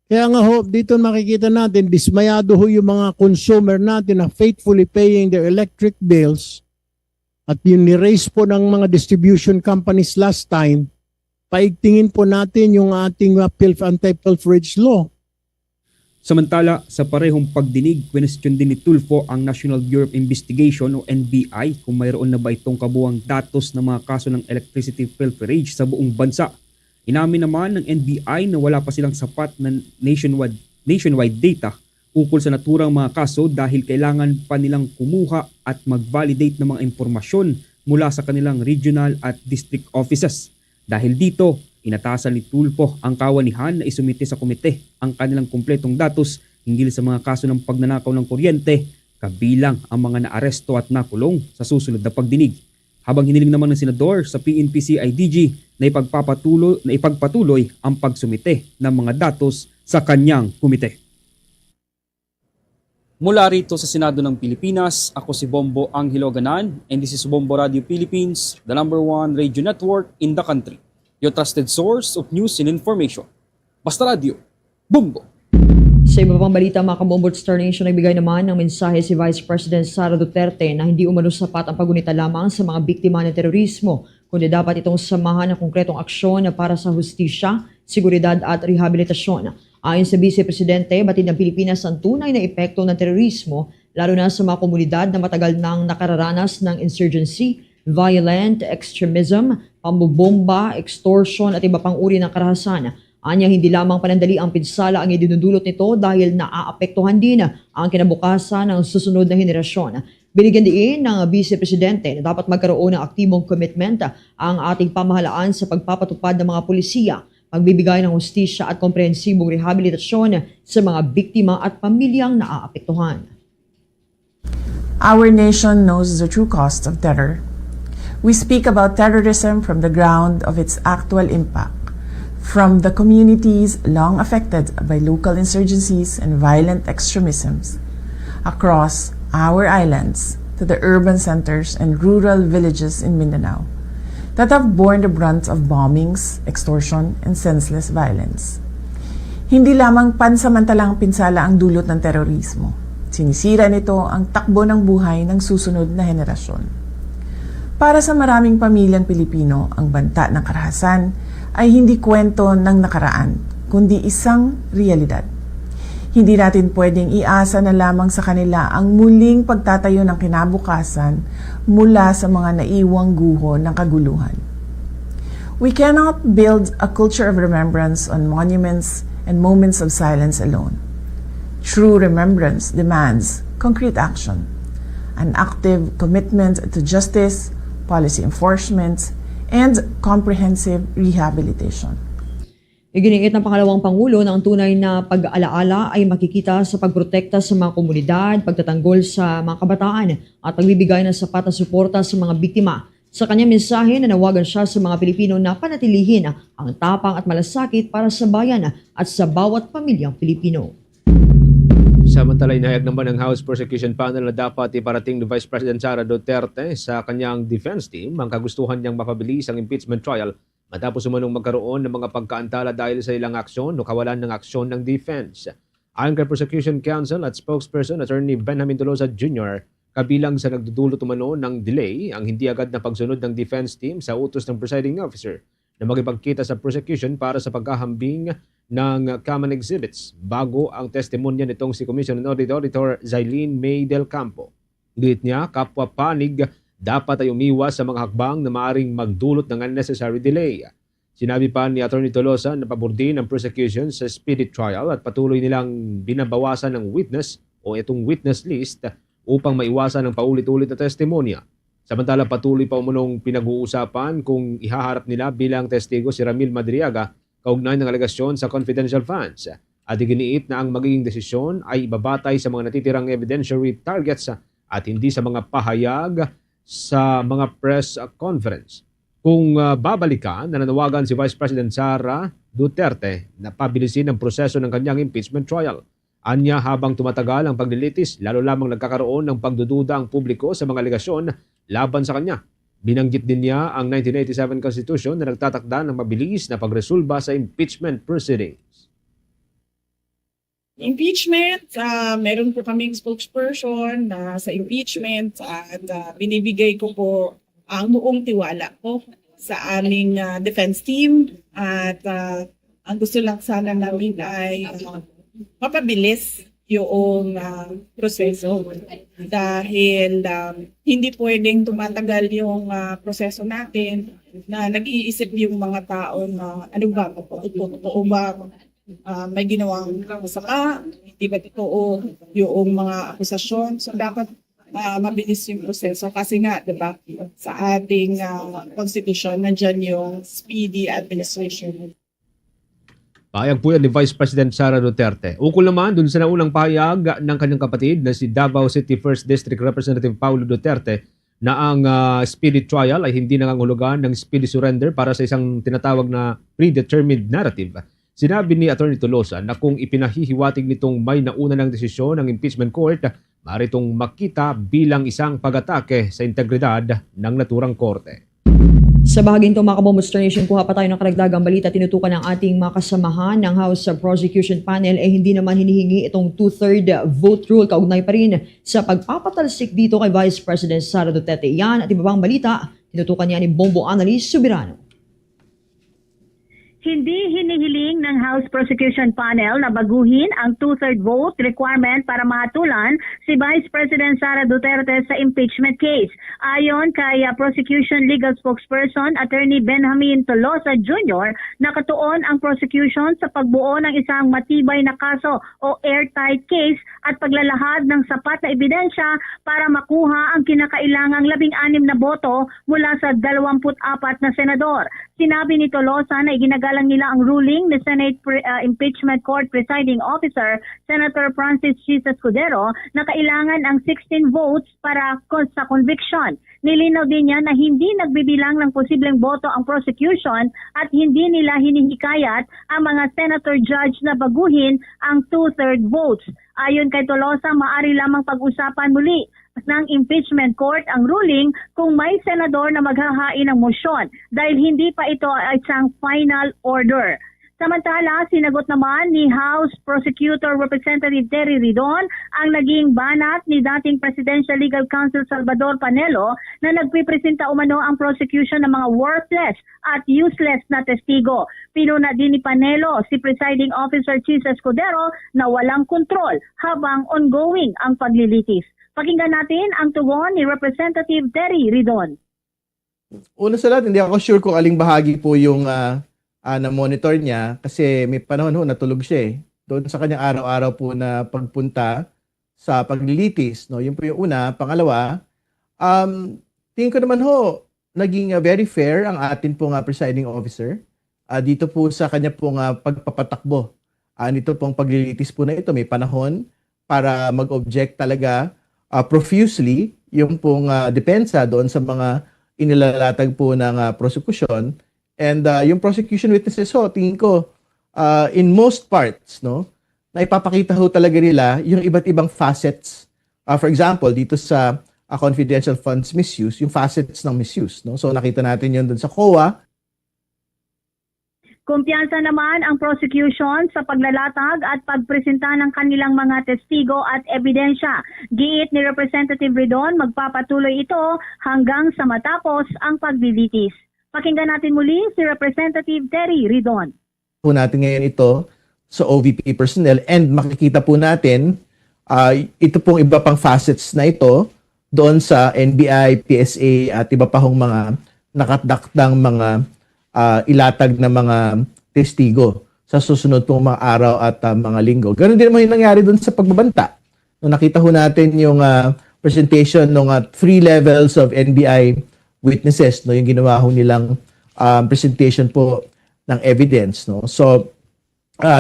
[SPEAKER 22] Kaya nga ho, dito makikita natin, dismayado ho yung mga consumer natin na faithfully paying their electric bills at yung ni-raise po ng mga distribution companies last time, paigtingin po natin yung ating anti-pilferage law.
[SPEAKER 9] Samantala, sa parehong pagdinig, question din ni Tulfo ang National Bureau of Investigation o NBI kung mayroon na ba itong kabuang datos ng mga kaso ng electricity pilferage sa buong bansa. Inamin naman ng NBI na wala pa silang sapat na nationwide data ukol sa naturang mga kaso dahil kailangan pa nilang kumuha at mag-validate ng mga impormasyon mula sa kanilang regional at district offices. Dahil dito, inatasan ni Tulfo ang kawanihan na isumite sa komite ang kanilang kumpletong datos hinggil sa mga kaso ng pagnanakaw ng kuryente, kabilang ang mga naaresto at nakulong sa susunod na pagdinig. habang hiniling naman ng senador sa PNP-CIDG na ipagpatuloy ang pagsumite ng mga datos sa kanyang komite. Mula rito sa Senado ng Pilipinas, ako si Bombo Angelo Ganan and this is Bombo Radio Philippines, the #1 radio network in the country. Your trusted source of news and information. Basta Radio, Bombo!
[SPEAKER 1] Sa iba pang balita, mga kabombo, Star Nation, nagbigay naman ng mensahe si Vice President Sara Duterte na hindi umano sapat ang paggunita lamang sa mga biktima ng terorismo, kundi dapat itong samahan ng konkretong aksyon para sa hustisya, seguridad at rehabilitasyon. Ayon sa Vice Presidente, batid ng Pilipinas ang tunay na epekto ng terorismo, lalo na sa mga komunidad na matagal nang nakararanas ng insurgency, violent extremism, pambobomba, extortion at iba pang uri ng karahasan. Anya, hindi lamang panandali ang pinsala ang idinudulot nito dahil naaapektuhan din ang kinabukasan ng susunod na henerasyon. Binigyan din ng Vice Presidente na dapat magkaroon ng aktibong commitment ang ating pamahalaan sa pagpapatupad ng mga pulisiya, pagbibigay ng hustisya at komprehensibong rehabilitasyon sa mga biktima at pamilyang naaapektuhan.
[SPEAKER 3] Our nation knows the true cost of terror. We speak about terrorism from the ground of its actual impact, from the communities long affected by local insurgencies and violent extremisms, across our islands to the urban centers and rural villages in Mindanao that have borne the brunt of bombings, extortion, and senseless violence. Hindi lamang pansamantalang pinsala ang dulot ng terorismo. Sinisira nito ang takbo ng buhay ng susunod na henerasyon. Para sa maraming pamilyang Pilipino, ang banta ng karahasan ay hindi kwento ng nakaraan, kundi isang realidad. Hindi natin pwedeng iasa na lamang sa kanila ang muling pagtatayo ng kinabukasan mula sa mga naiwang guho ng kaguluhan. We cannot build a culture of remembrance on monuments and moments of silence alone. True remembrance demands concrete action, an active commitment to justice, policy enforcement, and comprehensive rehabilitation.
[SPEAKER 1] Iginiit ng pangalawang Pangulo na ang tunay na pag-alaala ay makikita sa pagprotekta sa mga komunidad, pagtatanggol sa mga kabataan at pagbibigay ng sapat na suporta sa mga biktima. Sa kanyang mensahe, nanawagan siya sa mga Pilipino na panatilihin ang tapang at malasakit para sa bayan at sa bawat pamilyang Pilipino.
[SPEAKER 21] Samantala, inahayag naman ng House Prosecution Panel na dapat iparating ni Vice President Sara Duterte sa kanyang defense team ang kagustuhan niyang mapabilis ang impeachment trial matapos umanong magkaroon ng mga pagkaantala dahil sa ilang aksyon o kawalan ng aksyon ng defense. Ayon kay Prosecution Counsel at spokesperson Attorney Benjamin Tolosa Jr., kabilang sa nagdudulot umano ng delay ang hindi agad na pagsunod ng defense team sa utos ng presiding officer na makipagkita sa prosecution para sa pagkahambing ng common exhibits bago ang testimonya nitong si Commission on Auditor Zylene May Del Campo. Git niya, kapwa panig dapat ay umiwas sa mga hakbang na maaaring magdulot ng unnecessary delay. Sinabi pa ni Attorney Tolosa na pabor din ang prosecution sa speedy trial at patuloy nilang binabawasan ng witness o itong witness list upang maiwasan ang paulit-ulit na testimonya. Samantala, patuloy pa umunong pinag-uusapan kung ihaharap nila bilang testigo si Ramil Madriaga kaugnay ng alegasyon sa confidential funds. At iginiit na ang magiging desisyon ay ibabatay sa mga natitirang evidentiary targets at hindi sa mga pahayag sa mga press conference. Kung babalikan, nananawagan si Vice President Sara Duterte na pabilisin ang proseso ng kanyang impeachment trial. Anya, habang tumatagal ang paglilitis, lalo lamang nagkakaroon ng pagdududa ang publiko sa mga alegasyon laban sa kanya. Binanggit din niya ang 1987 Constitution na nagtatakda ng mabilis na pagresolba sa impeachment proceedings.
[SPEAKER 13] Impeachment, meron po kaming spokesperson sa impeachment at binibigay ko po ang buong tiwala ko sa aming defense team at ang gusto lang sana namin ay mapabilis yung proseso dahil hindi pwedeng tumatagal yung proseso natin na nag-iisip yung mga tao na ano ba, totoo ba may ginawang masama, hindi ba totoo yung mga akusasyon. So dapat mabilis yung proseso kasi nga, diba, sa ating constitution, nandyan yung speedy administration.
[SPEAKER 21] Pahayag po yan ni Vice President Sara Duterte. Ukol naman dun sa naunang pahayag ng kanyang kapatid na si Davao City 1st District Representative Paulo Duterte na ang speedy trial ay hindi nangangahulugan ng speedy surrender para sa isang tinatawag na predetermined narrative. Sinabi ni Atty. Tolosa na kung ipinahihiwatig nitong may nauna ng desisyon ng impeachment court, maaari itong makita bilang isang pag-atake sa integridad ng naturang korte.
[SPEAKER 1] Sa bahaging ito, mga kabombo Star Nation, kuha pa tayo ng karagdagang balita. Tinutukan ng ating mga kasamahan ng House Prosecution Panel hindi naman hinihingi itong 2/3 vote rule. Kaugnay pa rin sa pagpapatalsik dito kay Vice President Sara Duterte. Yan at iba pang balita, tinutukan niya ni Bombo Annalise Subirano.
[SPEAKER 6] Hindi hinihiling ng House Prosecution Panel na baguhin ang 2/3 vote requirement para mahatulan si Vice President Sara Duterte sa impeachment case. Ayon kay Prosecution Legal Spokesperson Attorney Benjamin Tolosa Jr., nakatuon ang prosecution sa pagbuo ng isang matibay na kaso o airtight case at paglalahad ng sapat na ebidensya para makuha ang kinakailangang 16 na boto mula sa 24 na senador. Sinabi ni Tolosa na iginagalang nila ang ruling ni Senate Impeachment Court Presiding Officer Senator Francis Chis Escudero na kailangan ang 16 votes para sa conviction. Nilinaw din niya na hindi nagbibilang ng posibleng boto ang prosecution at hindi nila hinihikayat ang mga senator judge na baguhin ang 2/3 votes. Ayon kay Tolosa, maaari lamang pag-usapan muli ng impeachment court ang ruling kung may senador na maghahain ng motion dahil hindi pa ito isang final order. Samantala, sinagot naman ni House Prosecutor Representative Terry Ridon ang naging banat ni dating Presidential Legal Counsel Salvador Panelo na nagpipresenta umano ang prosecution ng mga worthless at useless na testigo. Pinuna din ni Panelo si Presiding Officer Chis Escudero na walang kontrol habang ongoing ang paglilitis. Pakinggan natin ang tugon ni Representative Terry Ridon.
[SPEAKER 15] Una sa lahat, hindi ako sure kung aling bahagi po yung na-monitor niya kasi may panahon ho natulog siya eh. Doon sa kanyang araw-araw po na pagpunta sa paglilitis. No? Yun po yung una. Pangalawa, tingin ko naman ho, naging very fair ang atin pong presiding officer. Dito po sa kanya pong pagpapatakbo. Nito pong paglilitis po na ito, may panahon para mag-object talaga profusely yung pong depensa doon sa mga inilalatag po ng prosecution. And yung prosecution witnesses ho, tingin ko, in most parts, no, na ipapakita ho talaga nila yung iba't ibang facets. For example, dito sa confidential funds misuse, yung facets ng misuse. No? So nakita natin yun dun sa COA.
[SPEAKER 6] Kumpiyansa naman ang prosecution sa paglalatag at pagpresenta ng kanilang mga testigo at ebidensya. Giit ni Representative Ridon, magpapatuloy ito hanggang sa matapos ang paglilitis. Pakinggan natin muli si Representative Terry Ridon.
[SPEAKER 15] Po natin ngayon ito sa OVP personnel and makikita po natin ito pong iba pang facets na ito doon sa NBI, PSA at iba pa hong mga nakatdaktang mga ilatag na mga testigo sa susunod pong mga araw at mga linggo. Ganon din naman yung nangyari doon sa pagbabanta. Nung nakita ho natin yung presentation ng 3 levels of NBI witnesses, no, yung ginawa ho nilang presentation po ng evidence, no. So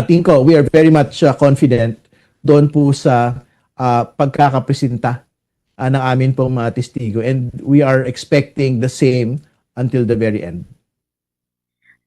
[SPEAKER 15] tingin ko we are very much confident doon po sa pagkakapresenta ng amin pong mga testigo, and we are expecting the same until the very end.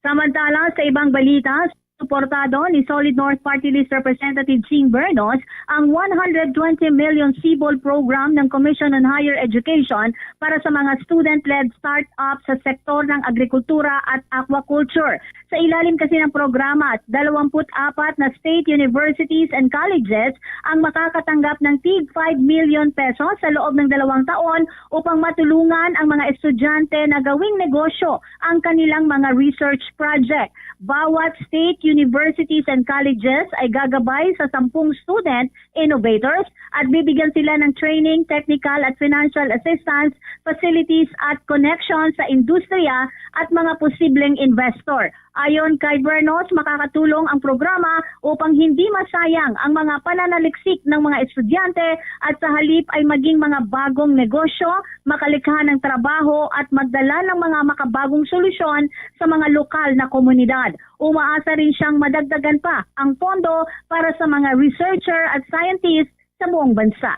[SPEAKER 6] Samantala, sa ibang balita, suportado ni Solid North Party List Representative Ching Bernos ang 120 million CBOL program ng Commission on Higher Education para sa mga student-led start-up sa sektor ng agrikultura at aquaculture. Sa ilalim kasi ng programa, 24 na state universities and colleges ang makakatanggap ng tig 5 million pesos sa loob ng 2 taon upang matulungan ang mga estudyante na gawing negosyo ang kanilang mga research project. Bawat state universities and colleges ay gagabay sa 10 student innovators at bibigyan sila ng training, technical at financial assistance, facilities at connections sa industriya at mga posibleng investor. Ayon kay Bernos, makakatulong ang programa upang hindi masayang ang mga pananaliksik ng mga estudyante at sa halip ay maging mga bagong negosyo, makalikha ng trabaho at magdala ng mga makabagong solusyon sa mga lokal na komunidad. Umaasa rin siyang madagdagan pa ang pondo para sa mga researcher at scientists sa buong bansa.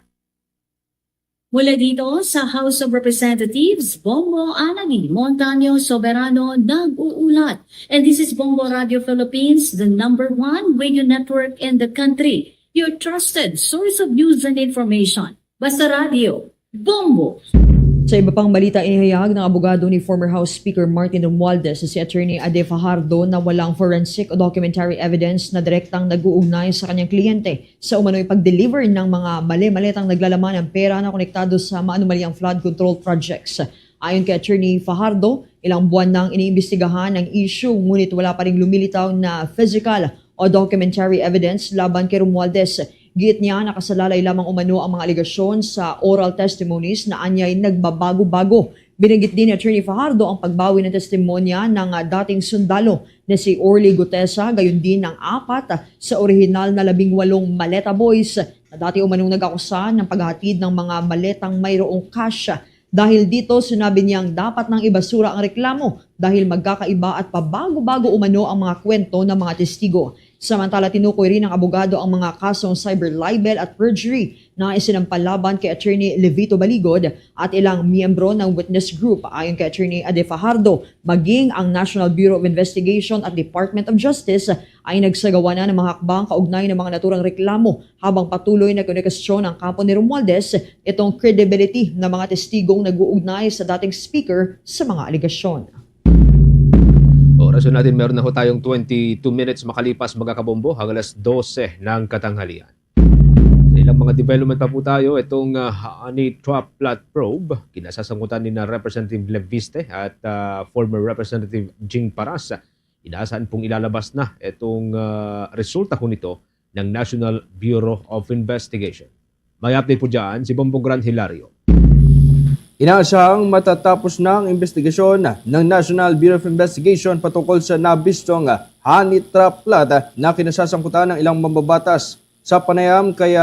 [SPEAKER 8] Mula dito sa House of Representatives, Bongo Anani Montaño Soberano nag-uulat. And this is Bongo Radio Philippines, the #1 radio network in the country. Your trusted source of news and information. Basta Radio, Bongo.
[SPEAKER 1] Sa iba pang balita, inihayag ng abogado ni former House Speaker Martin Romualdez si Attorney Ade Fajardo na walang forensic o documentary evidence na direktang nag-uugnay sa kanyang kliyente sa umano'y pag-deliver ng mga mali-malitang naglalaman ng pera na konektado sa maanumalyang flood control projects. Ayon kay Attorney Fajardo, ilang buwan nang iniimbestigahan ang issue ngunit wala pa ring lumilitaw na physical o documentary evidence laban kay Romualdez. Giit niya nakasalalay lamang umano ang mga aligasyon sa oral testimonies na anyay nagbabago-bago. Binanggit din ni Attorney Fajardo ang pagbawi ng testimonya ng dating sundalo na si Orly Gutesa, gayon din ng 4 sa orihinal na 18 maleta boys na dati umanong nag-akusa ng paghatid ng mga maletang mayroong cash. Dahil dito, sinabi niyang dapat nang ibasura ang reklamo dahil magkakaiba at pabago-bago umano ang mga kwento ng mga testigo. Samantala, tinukoy rin ng abogado ang mga kasong cyber libel at perjury na isinampalaban kay Attorney Levito Baligod at ilang miyembro ng witness group. Ayon kay Attorney Ade Fajardo, maging ang National Bureau of Investigation at Department of Justice ay nagsagawa na ng mga hakbang kaugnay ng mga naturang reklamo habang patuloy na komunikasyon ng kampo ni Romualdez itong credibility ng mga testigong nag-uugnay sa dating speaker sa mga aligasyon.
[SPEAKER 21] Oras natin, meron na ho tayong 22 minutes makalipas mga kabombo hanggang alas 12 ng katanghalian. Sa ilang mga development pa po tayo, itong honey trap plot probe, kinasasangkutan ni na Representative Leviste at former Representative Jing Paras. Inaasahan pong ilalabas na itong resulta ko nito ng National Bureau of Investigation. May update po dyan si Bombong Gran Hilario.
[SPEAKER 2] Inaasahang matatapos na ang investigasyon ng National Bureau of Investigation patungkol sa nabistong honey trap plot na kinasasangkutan ng ilang mambabatas. Sa panayam kaya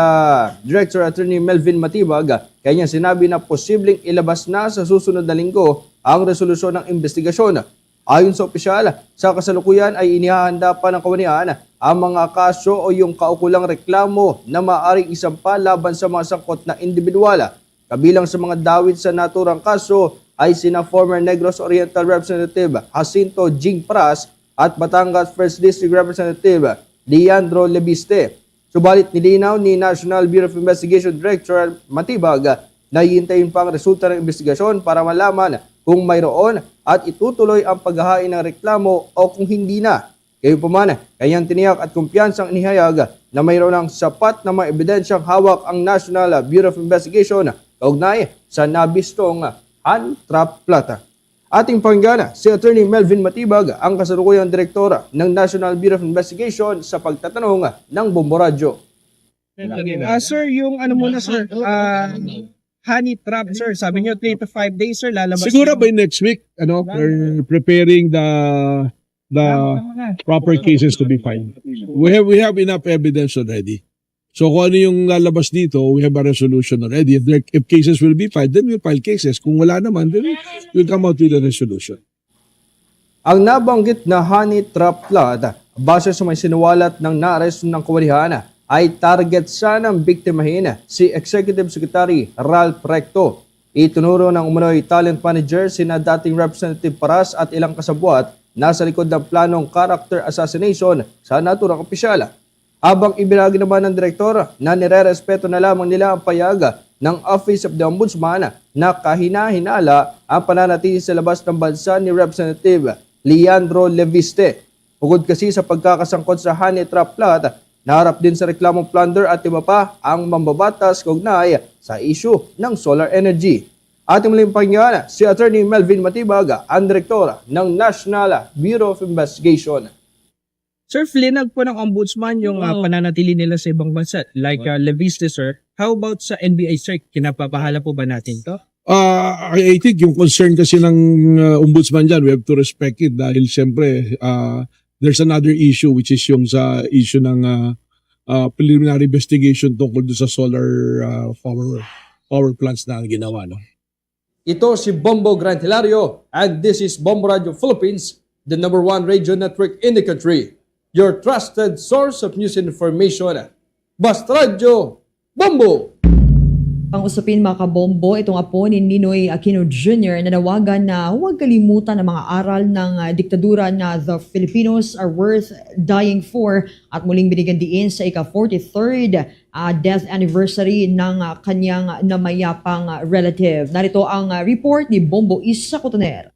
[SPEAKER 2] Director Attorney Melvin Matibag, kanya sinabi na posibleng ilabas na sa susunod na linggo ang resolusyon ng investigasyon. Ayon sa opisyal, sa kasalukuyan ay inihahanda pa ng kawanian ang mga kaso o yung kaukulang reklamo na maaaring isampa laban sa mga sangkot na individual. Kabilang sa mga dawit sa naturang kaso ay sina former Negros Oriental Representative Jacinto Jing Pras at Batangas 1st District Representative Leandro Leviste. Subalit nilinaw ni National Bureau of Investigation Director Matibag na hihintayin pa ang resulta ng investigasyon para malaman kung mayroon at itutuloy ang paghahain ng reklamo o kung hindi na. Gayunpaman, kanyang tiniyak at kumpiyansang inihayag na mayroon ng sapat na mga ebidensyang hawak ang National Bureau of Investigation kaugnay sa nabistong honey trap plot. Ating pakinggan si Attorney Melvin Matibag, ang kasalukuyang direktor ng National Bureau of Investigation sa pagtatanong ng Bombo Radio.
[SPEAKER 16] Sir, yung ano muna sir, honey trap sir, sabi niyo 3 to 5 days sir lalabas.
[SPEAKER 20] Siguro by next week, we're preparing the proper cases to be filed. We have enough evidence already. So kung ano yung lalabas dito, we have a resolution already. If cases will be filed, then we'll file cases. Kung wala naman, then we'll come out with a resolution.
[SPEAKER 2] Ang nabanggit na honey trap plot, base sa may sinuwalat ng naaresto ng kawanihan, ay target sanang biktimahin si Executive Secretary Ralph Recto. Itunuro ng umano'y talent manager sina dating Representative Paras at ilang kasabwat nasa likod ng planong character assassination sa naturang opisyal. Habang ibinagi naman ng direktor na nire-respeto na lamang nila ang payag ng Office of the Ombudsman na kahina-hinala ang pananatili sa labas ng bansa ni Representative Leandro Leviste. Bukod kasi sa pagkakasangkot sa honey trap plot, naharap din sa reklamong plunder at iba pa ang mambabatas kaugnay sa issue ng solar energy. Ating muling pakinggan si Attorney Melvin Matibag, ang direktor ng National Bureau of Investigation.
[SPEAKER 16] Sir, flinag po ng ombudsman yung pananatili nila sa ibang bansa like Leviste sir. How about sa NBI sir? Kinapapahala po ba natin to?
[SPEAKER 20] I think yung concern kasi ng ombudsman dyan, we have to respect it dahil siyempre there's another issue which is yung sa issue ng preliminary investigation tungkol sa solar power plants na ginawa. No?
[SPEAKER 2] Ito si Bombo Gran Hilario and this is Bombo Radio Philippines, the #1 radio network in the country. Your trusted source of news and information. Basta Radio, Bombo!
[SPEAKER 1] Pang-usapin mga kabombo, itong apo ni Ninoy Aquino Jr. nanawagan na huwag kalimutan ang mga aral ng diktadura na the Filipinos are worth dying for at muling binigyan diin sa ika-43rd death anniversary ng kanyang namayapang relative. Narito ang report ni Bombo Isa Cotoner.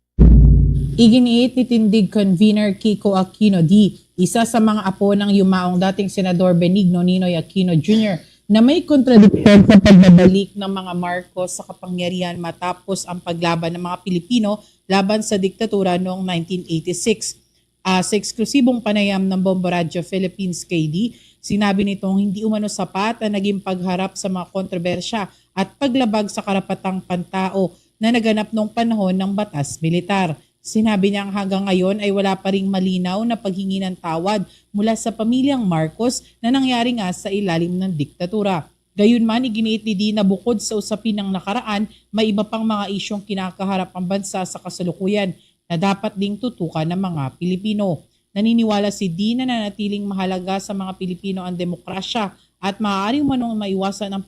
[SPEAKER 11] Iginiit ni Tindig Convener Kiko Aquino D., isa sa mga apo ng yumaong dating Senador Benigno Ninoy Aquino Jr., na may kontradiksyon sa pagbabalik ng mga Marcos sa kapangyarihan matapos ang paglaban ng mga Pilipino laban sa diktatura noong 1986. Sa eksklusibong panayam ng Bombo Radio Philippines KD, sinabi nitong hindi umano sapat ang naging pagharap sa mga kontrobersya at paglabag sa karapatang pantao na naganap noong panahon ng batas militar. Sinabi niyang hanggang ngayon ay wala pa ring malinaw na paghingi ng tawad mula sa pamilyang Marcos na nangyari nga sa ilalim ng diktatura. Gayunman, iginiit ni Di na bukod sa usapin ng nakaraan, may iba pang mga isyong kinakaharap ang bansa sa kasalukuyan na dapat ding tutukan ng mga Pilipino. Naniniwala si Di na nanatiling mahalaga sa mga Pilipino ang demokrasya at maaaring manong maiwasan ang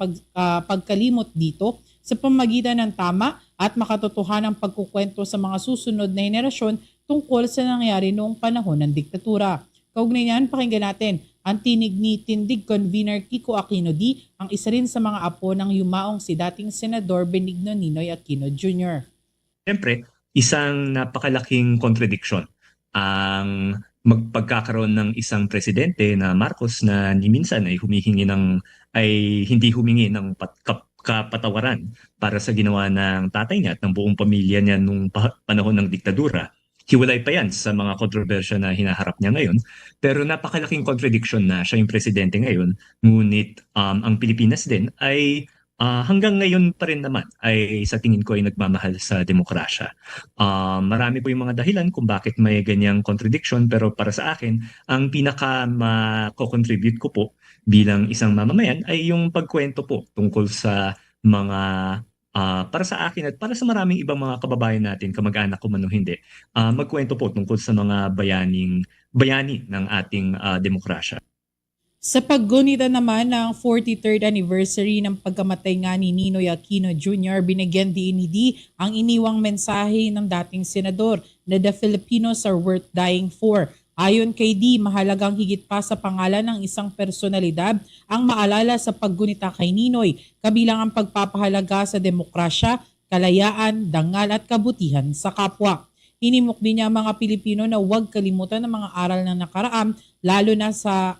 [SPEAKER 11] pagkalimot dito sa pamagitan ng tama at makatotohanang pagkukwento sa mga susunod na henerasyon tungkol sa nangyari noong panahon ng diktatura. Kaugnay niyan, pakinggan natin ang tinig ni Tindig Convener Kiko Aquino D., ang isa rin sa mga apo ng yumaong si dating Senador Benigno Ninoy Aquino Jr.
[SPEAKER 14] Siyempre, isang napakalaking contradiction ang magpagkakaroon ng isang presidente na Marcos na ni minsan ay hindi humingi ng kapatawaran para sa ginawa ng tatay niya at ng buong pamilya niya nung panahon ng diktadura. Hiwalay pa yan sa mga kontrobersya na hinaharap niya ngayon. Pero napakalaking contradiction na siya yung presidente ngayon. Ngunit ang Pilipinas din ay hanggang ngayon pa rin naman ay sa tingin ko ay nagmamahal sa demokrasya. Marami po yung mga dahilan kung bakit may ganyang contradiction, pero para sa akin, ang pinaka mako-contribute ko po bilang isang mamamayan ay yung pagkwento po tungkol sa mga para sa akin at para sa maraming ibang mga kababayan natin, kamag-anak ko man o hindi, magkwento po tungkol sa mga bayani ng ating demokrasya.
[SPEAKER 11] Sa paggunita naman ng 43rd anniversary ng pagkamatay nga ni Ninoy Aquino Jr., binigyan din ni D ang iniwang mensahe ng dating senador na the Filipinos are worth dying for. Ayon kay D, mahalagang higit pa sa pangalan ng isang personalidad ang maalala sa paggunita kay Ninoy, kabilang ang pagpapahalaga sa demokrasya, kalayaan, dangal at kabutihan sa kapwa. Hinimok din niya ang mga Pilipino na huwag kalimutan ang mga aral ng nakaraan, lalo na sa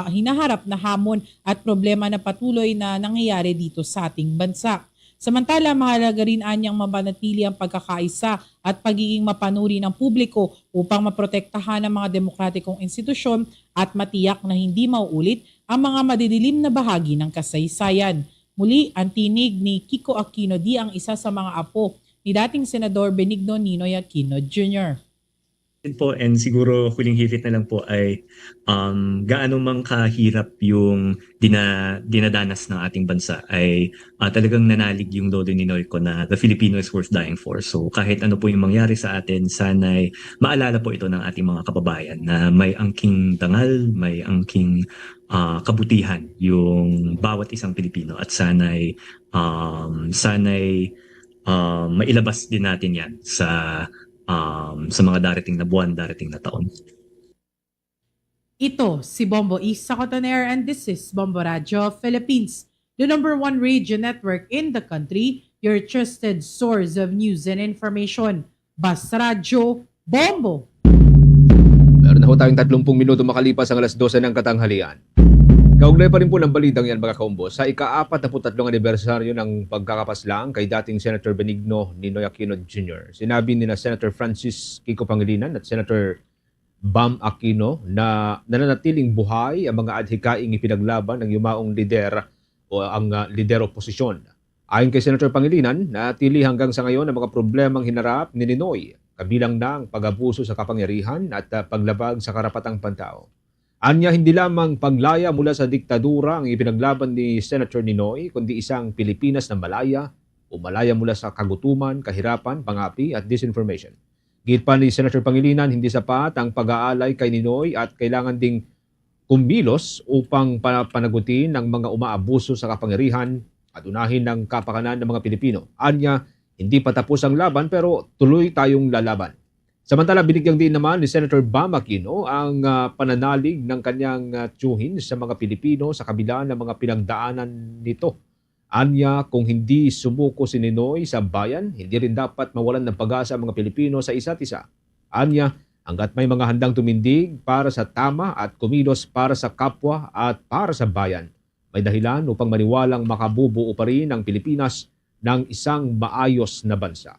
[SPEAKER 11] hinaharap na hamon at problema na patuloy na nangyayari dito sa ating bansa. Samantala, mahalaga rin anyang mapanatili ang pagkakaisa at pagiging mapanuri ng publiko upang maprotektahan ang mga demokratikong institusyon at matiyak na hindi mauulit ang mga madidilim na bahagi ng kasaysayan. Muli, ang tinig ni Kiko Aquino D, ang isa sa mga apo ni dating Senador Benigno Ninoy Aquino Jr.
[SPEAKER 14] Po, and siguro huling hirit na lang po ay gaano mang kahirap yung dinadanas ng ating bansa ay talagang nanalig yung lolo ni Noy ko na the Filipino is worth dying for. So kahit ano po yung mangyari sa atin, sana'y maalala po ito ng ating mga kababayan na may angking dangal, may angking kabutihan yung bawat isang Pilipino at sana'y mailabas din natin yan sa mga darating na buwan, darating na taon.
[SPEAKER 11] Ito si Bombo Isa Cotoner and this is Bombo Radio Philippines, the #1 radio network in the country, your trusted source of news and information. Bas Radio Bombo!
[SPEAKER 21] Meron na ho tayong 30 minuto makalipas ang alas 12 ng katanghalian. Kaugnay pa rin po ng balitang yan mga kaumbo, sa ika-43 anibersaryo ng pagkakapaslang kay dating Senator Benigno Ninoy Aquino Jr. Sinabi ni na Senator Francis Kiko Pangilinan at Senator Bam Aquino na nananatiling buhay ang mga adhikaing ipinaglaban ng yumaong lider o ang lider oposisyon. Ayon kay Senator Pangilinan, natili hanggang sa ngayon ang mga problemang hinarap ni Ninoy, kabilang ng pag-abuso sa kapangyarihan at paglabag sa karapatang pantao. Anya, hindi lamang paglaya mula sa diktadura ang ipinaglaban ni Senator Ninoy, kundi isang Pilipinas na malaya o malaya mula sa kagutuman, kahirapan, pangapi at disinformation. Git pa ni Senator Pangilinan, hindi sapat ang pag-aalay kay Ninoy at kailangan ding kumilos upang panagutin ang mga umaabuso sa kapangyarihan at unahin ng kapakanan ng mga Pilipino. Anya, hindi pa tapos ang laban pero tuloy tayong lalaban. Samantala, binigyang din naman ni Senator Bam Aquino ang pananalig ng kanyang tiyuhin sa mga Pilipino sa kabila ng mga pinagdaanan nito. Anya, kung hindi sumuko si Ninoy sa bayan, hindi rin dapat mawalan ng pag-asa ang mga Pilipino sa isa't isa. Anya, hanggat may mga handang tumindig para sa tama at kumilos para sa kapwa at para sa bayan, may dahilan upang maniwalang makabubuo pa rin ang Pilipinas ng isang maayos na bansa.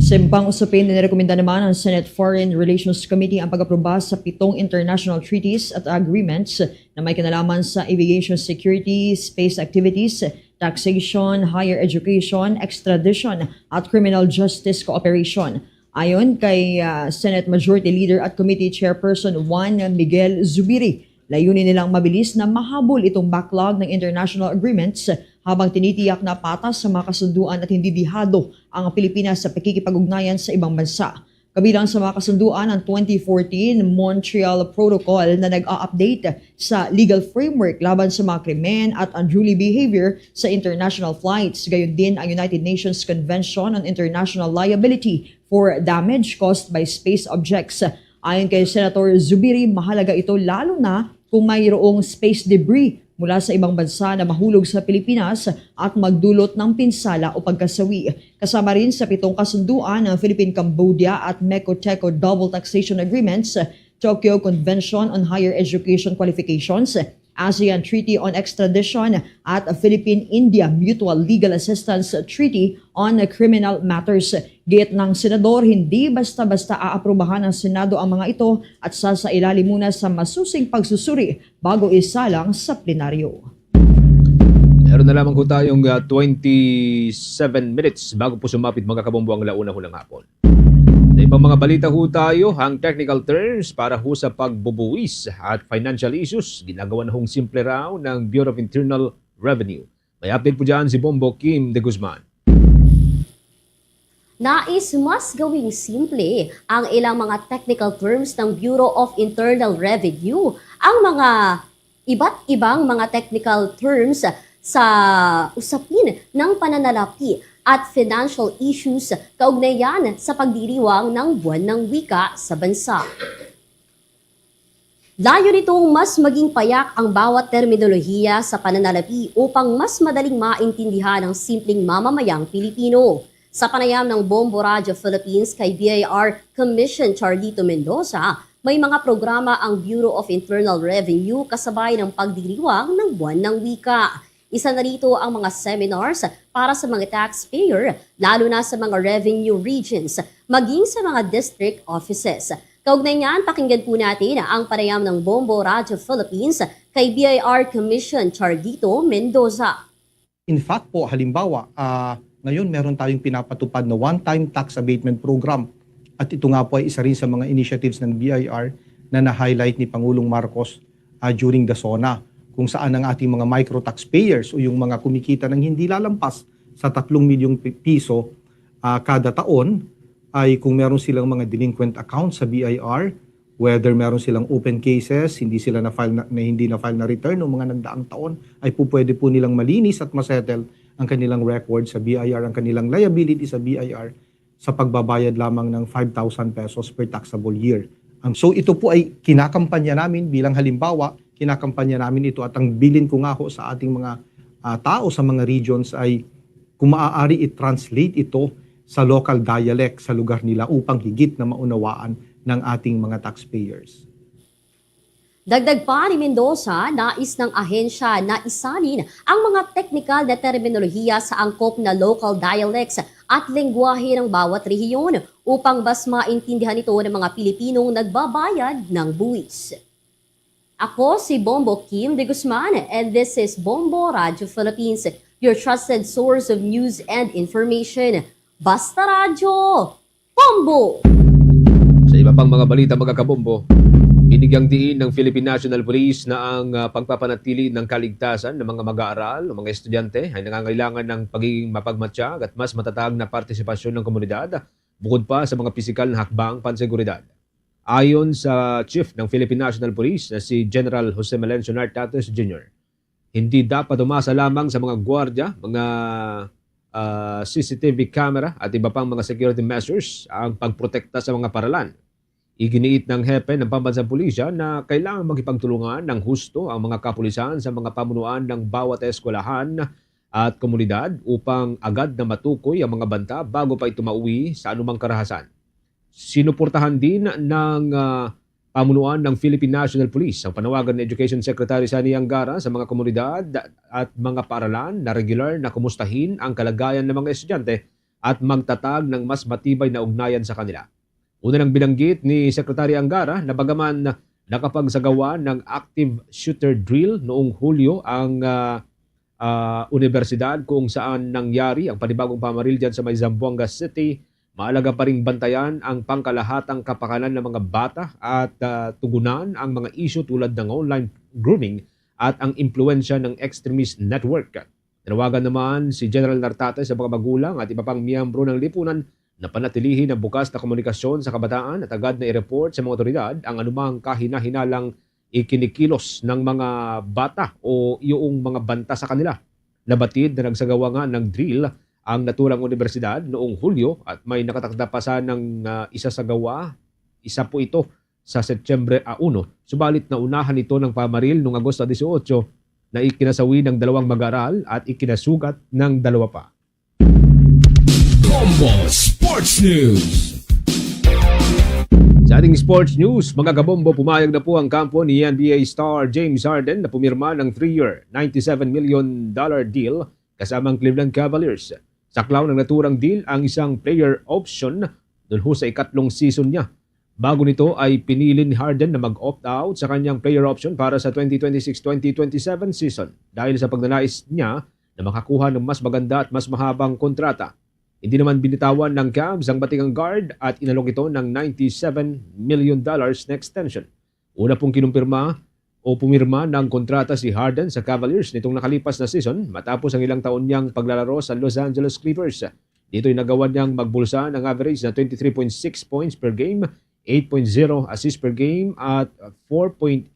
[SPEAKER 1] Sa ibang usapin, nirekomenda naman ng Senate Foreign Relations Committee ang pag-aproba sa 7 international treaties at agreements na may kinalaman sa aviation security, space activities, taxation, higher education, extradition at criminal justice cooperation. Ayon kay Senate Majority Leader at Committee Chairperson Juan Miguel Zubiri, layunin nilang mabilis na mahabol itong backlog ng international agreements habang tinitiyak na patas sa mga kasunduan at hindi dihado ang Pilipinas sa pakikipag-ugnayan sa ibang bansa. Kabilang sa mga kasunduan ang 2014 Montreal Protocol na nag-a-update sa legal framework laban sa mga krimen at unruly behavior sa international flights. Gayon din ang United Nations Convention on International Liability for damage caused by space objects. Ayon kay Senator Zubiri, mahalaga ito lalo na kung mayroong space debris mula sa ibang bansa na mahulog sa Pilipinas at magdulot ng pinsala o pagkasawi. Kasama rin sa 7 kasunduan ng Philippine-Cambodia at Mexico Double Taxation Agreements, Tokyo Convention on Higher Education Qualifications, ASEAN Treaty on Extradition at Philippine-India Mutual Legal Assistance Treaty on Criminal Matters. Gate ng Senador, hindi basta-basta aaprubahan ng Senado ang mga ito at sasailalim muna sa masusing pagsusuri bago isalang sa plenaryo.
[SPEAKER 21] Meron na lamang po tayong 27 minutes bago po sumapit mga kabombo ang launa hulang hapon. Sa ibang mga balita ho tayo, ang technical terms para ho sa pagbubuwis at financial issues, ginagawa na hong simple raw ng Bureau of Internal Revenue. May update po dyan si Bombo Kim de Guzman.
[SPEAKER 12] Nais mas gawing simple ang ilang mga technical terms ng Bureau of Internal Revenue. Ang mga iba't ibang mga technical terms sa usapin ng pananalapi at financial issues kaugnayan sa pagdiriwang ng buwan ng wika sa bansa. Layo nitong mas maging payak ang bawat terminolohiya sa pananalapi upang mas madaling maintindihan ng simpleng mamamayang Pilipino. Sa panayam ng Bombo Radio Philippines kay BIR Commission Charlito Mendoza, may mga programa ang Bureau of Internal Revenue kasabay ng pagdiriwang ng buwan ng wika. Isa na rito ang mga seminars para sa mga taxpayer, lalo na sa mga revenue regions, maging sa mga district offices. Kaugnay niyan, pakinggan po natin ang panayam ng Bombo Radio Philippines kay BIR Commission Charlito Mendoza.
[SPEAKER 18] In fact po, halimbawa, ngayon meron tayong pinapatupad na one-time tax abatement program. At ito nga po ay isa rin sa mga initiatives ng BIR na na-highlight ni Pangulong Marcos during the SONA, kung saan ang ating mga micro taxpayers o yung mga kumikita ng hindi lalampas sa 3 milyong piso kada taon ay kung meron silang mga delinquent accounts sa BIR, whether meron silang open cases, hindi sila hindi na-file na return o mga nandaang taon, ay po pwede po nilang malinis at masettle ang kanilang record sa BIR, ang kanilang liability sa BIR sa pagbabayad lamang ng 5,000 pesos per taxable year. So ito po ay kinakampanya namin bilang halimbawa, kinakampanya namin ito at ang bilin ko nga ho sa ating mga tao sa mga regions ay kung maaari i-translate ito sa local dialect sa lugar nila upang higit na maunawaan ng ating mga taxpayers.
[SPEAKER 12] Dagdag pa ni Mendoza, nais ng ahensya na isalin ang mga teknikal na terminolohiya sa angkop na local dialects at lengguwahe ng bawat rehiyon upang mas maintindihan ito ng mga Pilipinong nagbabayad ng buwis. Ako si Bombo Kim de Guzman and this is Bombo Radio Philippines, your trusted source of news and information. Basta Radyo, Bombo!
[SPEAKER 21] Sa iba pang mga balita mga kabombo, binigyang diin ng Philippine National Police na ang pagpapanatili ng kaligtasan ng mga mag-aaral o mga estudyante ay nangangailangan ng pagiging mapagmatsyag at mas matatag na partisipasyon ng komunidad bukod pa sa mga pisikal na hakbang panseguridad. Ayon sa Chief ng Philippine National Police na si General Jose Melencio Nartates Jr., hindi dapat umasa lamang sa mga gwardiya, mga CCTV camera at iba pang mga security measures ang pagprotekta sa mga paralan. Iginiit ng hepe ng Pambansang Pulisya na kailangan makipagtulungan ng husto ang mga kapulisan sa mga pamunuan ng bawat eskwelahan at komunidad upang agad na matukoy ang mga banta bago pa ito mauwi sa anumang karahasan. Sinuportahan din ng pamunuan ng Philippine National Police ang panawagan ni Education Secretary Sani Angara sa mga komunidad at mga paaralan na regular na kumustahin ang kalagayan ng mga estudyante at magtatag ng mas matibay na ugnayan sa kanila. Una nang binanggit ni Secretary Angara na bagaman nakapagsagawa ng active shooter drill noong Hulyo ang universidad kung saan nangyari ang panibagong pamaril dyan sa may Zamboanga City, mahalaga pa ring bantayan ang pangkalahatang kapakanan ng mga bata at tugunan ang mga issue tulad ng online grooming at ang impluensya ng extremist network. Tinawagan naman si General Nartate sa mga magulang at iba pang miyembro ng lipunan na panatilihin ang bukas na komunikasyon sa kabataan at agad na i-report sa mga otoridad ang anumang kahina-hinalang ikinikilos ng mga bata o yung mga banta sa kanila. Nabatid na nagsagawa nga ng drill ang naturang universidad noong Hulyo at may nakatakda pa sanang isasagawa. Isa po ito sa Setyembre 1. Subalit na unahan ito ng pamaril noong Agosto 18 na ikinasawi ng 2 mag-aaral at ikinasugat ng 2 pa.
[SPEAKER 4] Bombo Sports News.
[SPEAKER 21] Sa ating sports news, mga kabombo, pumayag na po ang kampo ni NBA star James Harden na pumirma ng 3-year, $97 million deal kasama ang Cleveland Cavaliers. Saklaw ng naturang deal ang isang player option dun sa 3rd season niya. Bago nito ay pinili ni Harden na mag-opt-out sa kanyang player option para sa 2026-2027 season dahil sa pagnanais niya na makakuha ng mas maganda at mas mahabang kontrata. Hindi naman binitawan ng Cavs ang batingang guard at inalok ito ng $97 million na extension. Una pong kinumpirma o pumirma ng kontrata si Harden sa Cavaliers nitong nakalipas na season matapos ang ilang taon niyang paglalaro sa Los Angeles Clippers. Dito'y nagawa niyang magbulsa ng average na 23.6 points per game, 8.0 assists per game at 4.8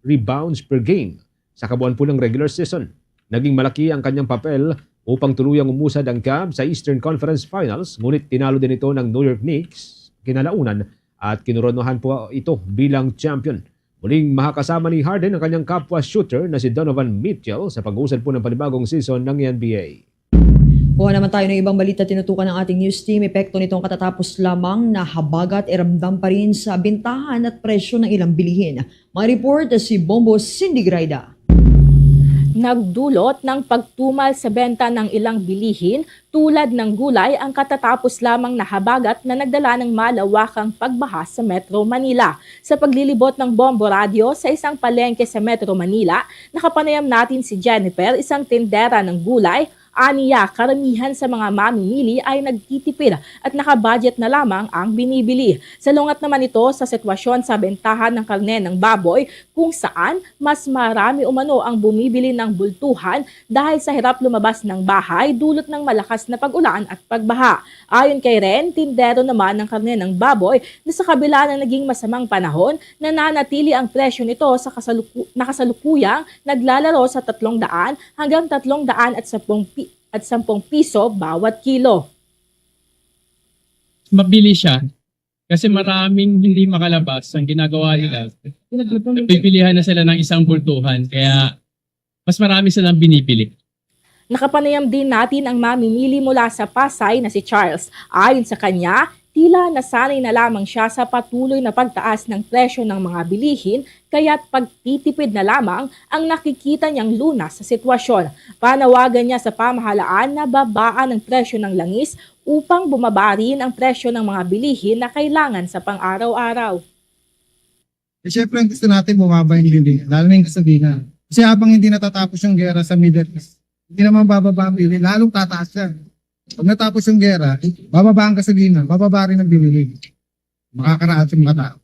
[SPEAKER 21] rebounds per game sa kabuuan po ng regular season. Naging malaki ang kanyang papel upang tuluyang umusad ang Cavs sa Eastern Conference Finals, ngunit tinalo din ito ng New York Knicks kinalaunan at kinoronohan po ito bilang champion. Muling makakasama ni Harden ang kanyang kapwa shooter na si Donovan Mitchell sa pag-uusad po ng panibagong season ng NBA.
[SPEAKER 1] Kuha naman tayo ng ibang balita tinutukan ng ating news team. Epekto nitong katatapos lamang na habagat ramdam pa rin sa bintahan at presyo ng ilang bilihin. Report si Bombo Cindy Graida.
[SPEAKER 5] Nagdulot ng pagtumal sa benta ng ilang bilihin tulad ng gulay ang katatapos lamang na habagat na nagdala ng malawakang pagbaha sa Metro Manila. Sa paglilibot ng Bombo Radio sa isang palengke sa Metro Manila, nakapanayam natin si Jennifer, isang tindera ng gulay. Aniya, karamihan sa mga mamimili ay nagtitipid at nakabudget na lamang ang binibili. Salungat naman ito sa sitwasyon sa bentahan ng karne ng baboy kung saan mas marami umano ang bumibili ng bultuhan dahil sa hirap lumabas ng bahay dulot ng malakas na pag-ulan at pagbaha. Ayon kay Ren, tindero naman ng karne ng baboy na sa kabila ng naging masamang panahon, nananatili ang presyo nito sa kasalukuyang naglalaro sa 300 hanggang 310 piso bawat kilo.
[SPEAKER 17] Mabili siya kasi maraming hindi makalabas ang ginagawa nila. Pipilihan na sila ng isang bultuhan kaya mas marami silang binibili.
[SPEAKER 5] Nakapanayam din natin ang mamimili mula sa Pasay na si Charles. Ayon sa kanya, tila nasanay na lamang siya sa patuloy na pagtaas ng presyo ng mga bilihin kaya't pagtitipid na lamang ang nakikita niyang lunas sa sitwasyon. Panawagan niya sa pamahalaan na babaan ang presyo ng langis upang bumaba rin ang presyo ng mga bilihin na kailangan sa pang-araw-araw.
[SPEAKER 19] Siyempre, gusto natin bumaba yung bilihin, lalo na yung kasabihan. Kasi habang hindi natatapos yung gera sa Middle East, hindi naman bababa ang bilihin, lalong tataas yan. Pag natapos yung gera, bababa ang kasabihan, bababa rin ang bilihin. Makakaraat yung mga tao.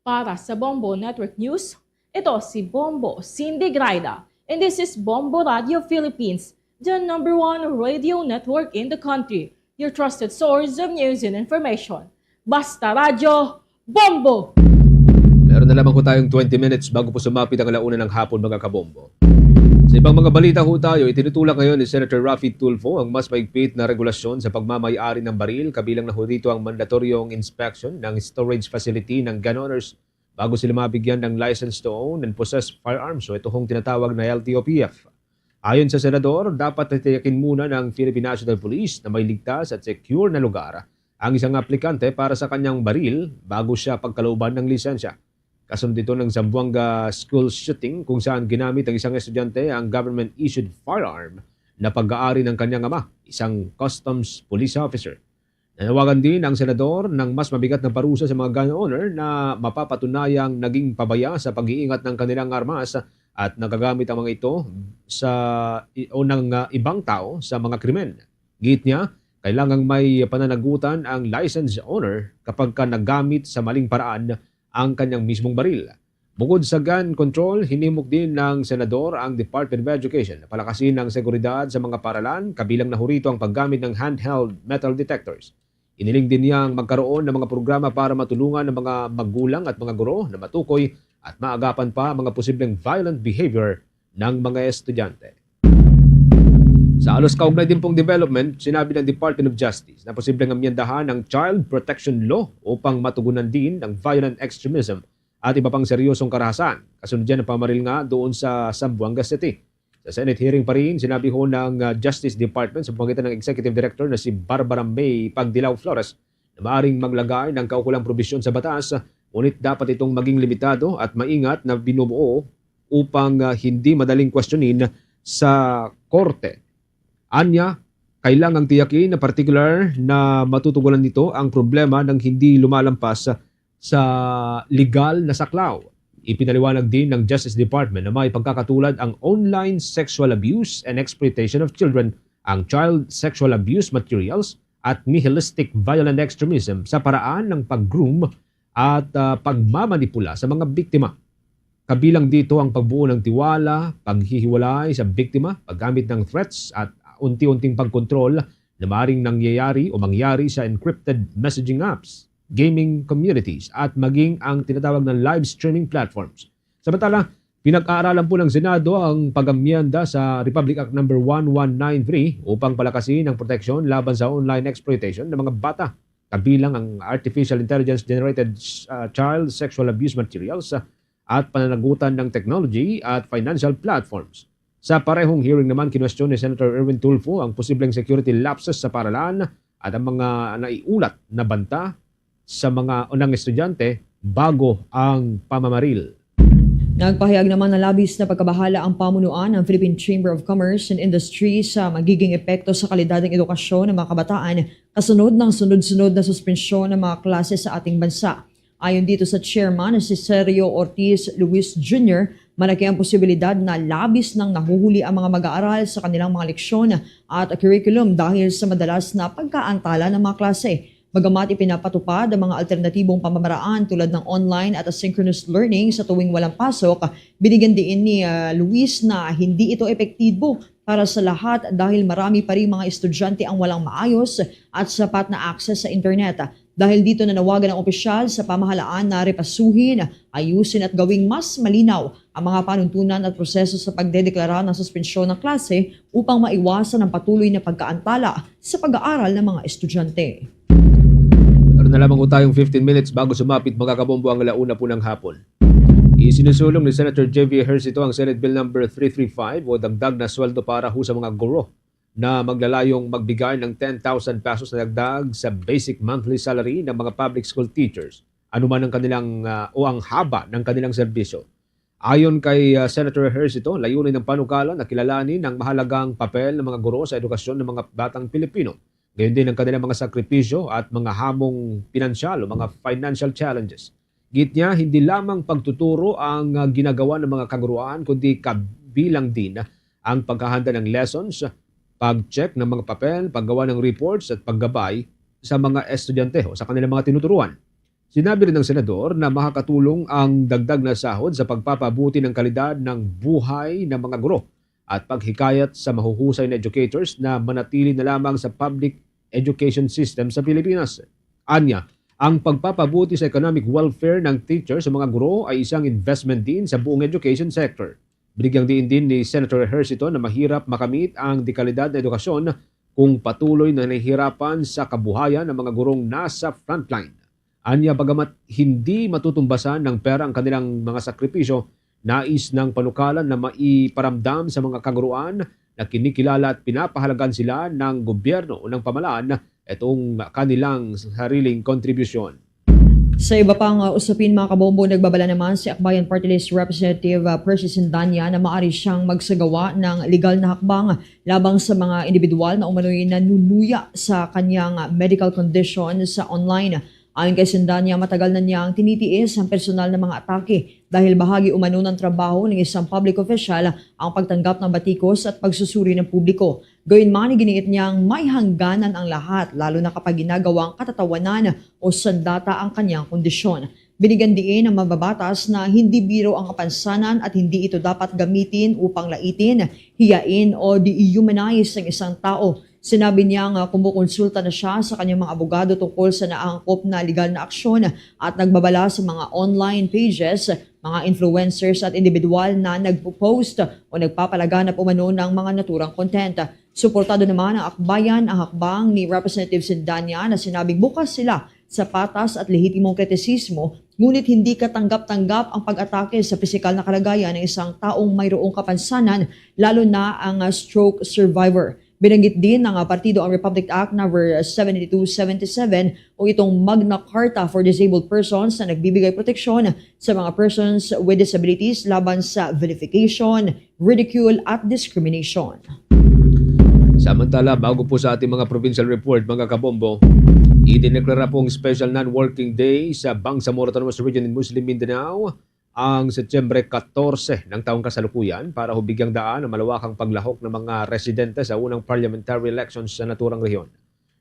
[SPEAKER 5] Para sa Bombo Network News, ito si Bombo Cindy Graida. And this is Bombo Radio Philippines, the #1 radio network in the country. Your trusted source of news and information. Basta Radio, Bombo!
[SPEAKER 21] Meron na lamang po tayong 20 minutes bago po sumapit ang alauna ng hapon, mga kabombo. Sa ibang mga balita ho tayo, itinutulak ngayon ni Senator Raffy Tulfo ang mas maigpit na regulasyon sa pagmamay-ari ng baril, kabilang na ho dito ang mandatoryong inspection ng storage facility ng gun owners bago sila mabigyan ng license to own and possess firearms. So ito hong tinatawag na LTOPF. Ayon sa senador, dapat titiyakin muna ng Philippine National Police na may ligtas at secure na lugar ang isang aplikante para sa kanyang baril bago siya pagkalooban ng lisensya. Kasunod dito ng Zamboanga school shooting kung saan ginamit ng isang estudyante ang government-issued firearm na pag-aari ng kanyang ama, isang customs police officer. Nanawagan din ang senador ng mas mabigat na parusa sa mga gun owner na mapapatunayang naging pabaya sa pag-iingat ng kanilang armas at nagagamit ang mga ito ng ibang tao sa mga krimen. Git niya, kailangang may pananagutan ang license owner kapag ka nagamit sa maling paraan ang kanyang mismong baril. Bukod sa gun control, hinimok din ng senador ang Department of Education na palakasin ang seguridad sa mga paaralan, kabilang na rito ang paggamit ng handheld metal detectors. Iniling din niyang magkaroon ng mga programa para matulungan ng mga magulang at mga guro na matukoy at maagapan pa mga posibleng violent behavior ng mga estudyante. Sa halos kaugnay din pong development, sinabi ng Department of Justice na posibleng amyendahan ng Child Protection Law upang matugunan din ng violent extremism at iba pang seryosong karahasan. Kasunod dyan ang pamaril nga doon sa Zamboanga City. Sa Senate hearing pa rin, sinabi ho ng Justice Department sa pamamagitan ng Executive Director na si Barbara May Pagdilaw Flores na maaaring maglagay ng kaukulang probisyon sa batas, ngunit dapat itong maging limitado at maingat na binubuo upang hindi madaling questionin sa korte. Anya, kailangang tiyakin na particular na matutugunan nito ang problema ng hindi lumalampas sa legal na saklaw. Ipinaliwanag din ng Justice Department na may pagkakatulad ang online sexual abuse and exploitation of children, ang child sexual abuse materials at nihilistic violent extremism sa paraan ng pag-groom at pagmamanipula sa mga biktima. Kabilang dito ang pagbuo ng tiwala, paghihiwalay sa biktima, paggamit ng threats at unti-unting pagkontrol na maaaring nangyayari o mangyari sa encrypted messaging apps, gaming communities at maging ang tinatawag na live streaming platforms. Samantala, pinag-aaralan po ng Senado ang pag-amyenda sa Republic Act No. 1193 upang palakasin ang proteksyon laban sa online exploitation ng mga bata, kabilang ang artificial intelligence-generated child sexual abuse materials at pananagutan ng technology at financial platforms. Sa parehong hearing naman, kinwestiyon ni Senator Erwin Tulfo ang posibleng security lapses sa paaralan at ang mga naiulat na banta sa mga unang estudyante bago ang pamamaril.
[SPEAKER 1] Nagpahayag naman na labis na pagkabahala ang pamunuan ng Philippine Chamber of Commerce and Industry sa magiging epekto sa kalidad ng edukasyon ng mga kabataan kasunod ng sunod-sunod na suspensyon ng mga klase sa ating bansa. Ayon dito sa chairman na si Sergio Ortiz Luis Jr., malaki ang posibilidad na labis nang nahuhuli ang mga mag-aaral sa kanilang mga leksyon at curriculum dahil sa madalas na pagkaantala ng mga klase. Bagamat ipinapatupad ang mga alternatibong pamamaraan tulad ng online at asynchronous learning sa tuwing walang pasok, binigyan din ni Luis na hindi ito epektibo para sa lahat dahil marami pa rin mga estudyante ang walang maayos at sapat na access sa internet. Dahil dito nanawagan ng opisyal sa pamahalaan na repasuhin, ayusin at gawing mas malinaw ang mga panuntunan at proseso sa pagdedeklara ng suspensyon ng klase upang maiwasan ang patuloy na pagkaantala sa pag-aaral ng mga estudyante.
[SPEAKER 21] Meron na lamang po tayong 15 minutes bago sumapit magkakabombo ang alauna po ng hapon. Isinusulong ni Senator J.V. Ejercito ang Senate Bill No. 335 o dagdag na sweldo para ho sa mga guro na maglalayong magbigay ng 10,000 pesos na dagdag sa basic monthly salary ng mga public school teachers, anuman ang kanilang o ang haba ng kanilang serbisyo. Ayon kay Senator Ejercito, layunin ng panukala na kilalanin ang mahalagang papel ng mga guro sa edukasyon ng mga batang Pilipino. Gayon din ang kanilang mga sakripisyo at mga hamong pinansyal o mga financial challenges. Git niya, hindi lamang pagtuturo ang ginagawa ng mga kaguruan, kundi kabilang din ang paghahanda ng lessons, pag-check ng mga papel, paggawa ng reports at paggabay sa mga estudyante o sa kanilang mga tinuturuan. Sinabi rin ng senador na makakatulong ang dagdag na sahod sa pagpapabuti ng kalidad ng buhay ng mga guro at paghikayat sa mahuhusay na educators na manatili na lamang sa public education system sa Pilipinas. Anya, ang pagpapabuti sa economic welfare ng teachers sa mga guro ay isang investment din sa buong education sector. Binigyang diin din ni Senator Ejercito na mahirap makamit ang dekalidad na edukasyon kung patuloy na nahihirapan sa kabuhayan ng mga gurong nasa frontline. Anya bagamat hindi matutumbasan ng pera ang kanilang mga sakripisyo, nais ng panukalan na maiparamdam sa mga kaguruan na kinikilala at pinapahalagan sila ng gobyerno o ng pamalaan itong kanilang sariling kontribusyon.
[SPEAKER 1] Sa iba pang usapin mga kabombo, nagbabala naman si Akbayan Party List Representative Percy Sindanya na maaari siyang magsagawa ng legal na hakbang labang sa mga individual na umano'y nanunuya sa kanyang medical condition sa online. Ayon kay Sindanya, matagal na niyang tinitiis ang personal na mga atake dahil bahagi umano ng trabaho ng isang public official ang pagtanggap ng batikos at pagsusuri ng publiko. Gayunman, iginiit niyang may hangganan ang lahat, lalo na kapag ginagawang katatawanan o sandata ang kanyang kondisyon. Binigyan diin ng mababatas na hindi biro ang kapansanan at hindi ito dapat gamitin upang laitin, hiyain o dehumanize ang isang tao. Sinabi niyang kumukonsulta na siya sa kanyang mga abogado tungkol sa naangkop na legal na aksyon at nagbabala sa mga online pages, mga influencers at individual na nagpo-post o nagpapalaganap umano ng mga naturang content. Suportado naman ng Akbayan ang hakbang ni Representative Sindanya na sinabing bukas sila sa patas at lehitimong kritisismo, ngunit hindi katanggap-tanggap ang pag-atake sa pisikal na kalagayan ng isang taong mayroong kapansanan, lalo na ang stroke survivor. Binanggit din ng partido ang Republic Act No. 7277 o itong Magna Carta for Disabled Persons na nagbibigay proteksyon sa mga persons with disabilities laban sa vilification, ridicule at discrimination.
[SPEAKER 21] Samantala, bago po sa ating mga provincial report, mga kabombo, idineklara pong special non-working day sa Bangsamoro Autonomous Region in Muslim Mindanao ang Setyembre 14 ng taong kasalukuyan para hubigyang daan ang malawakang paglahok ng mga residente sa unang parliamentary elections sa naturang rehiyon.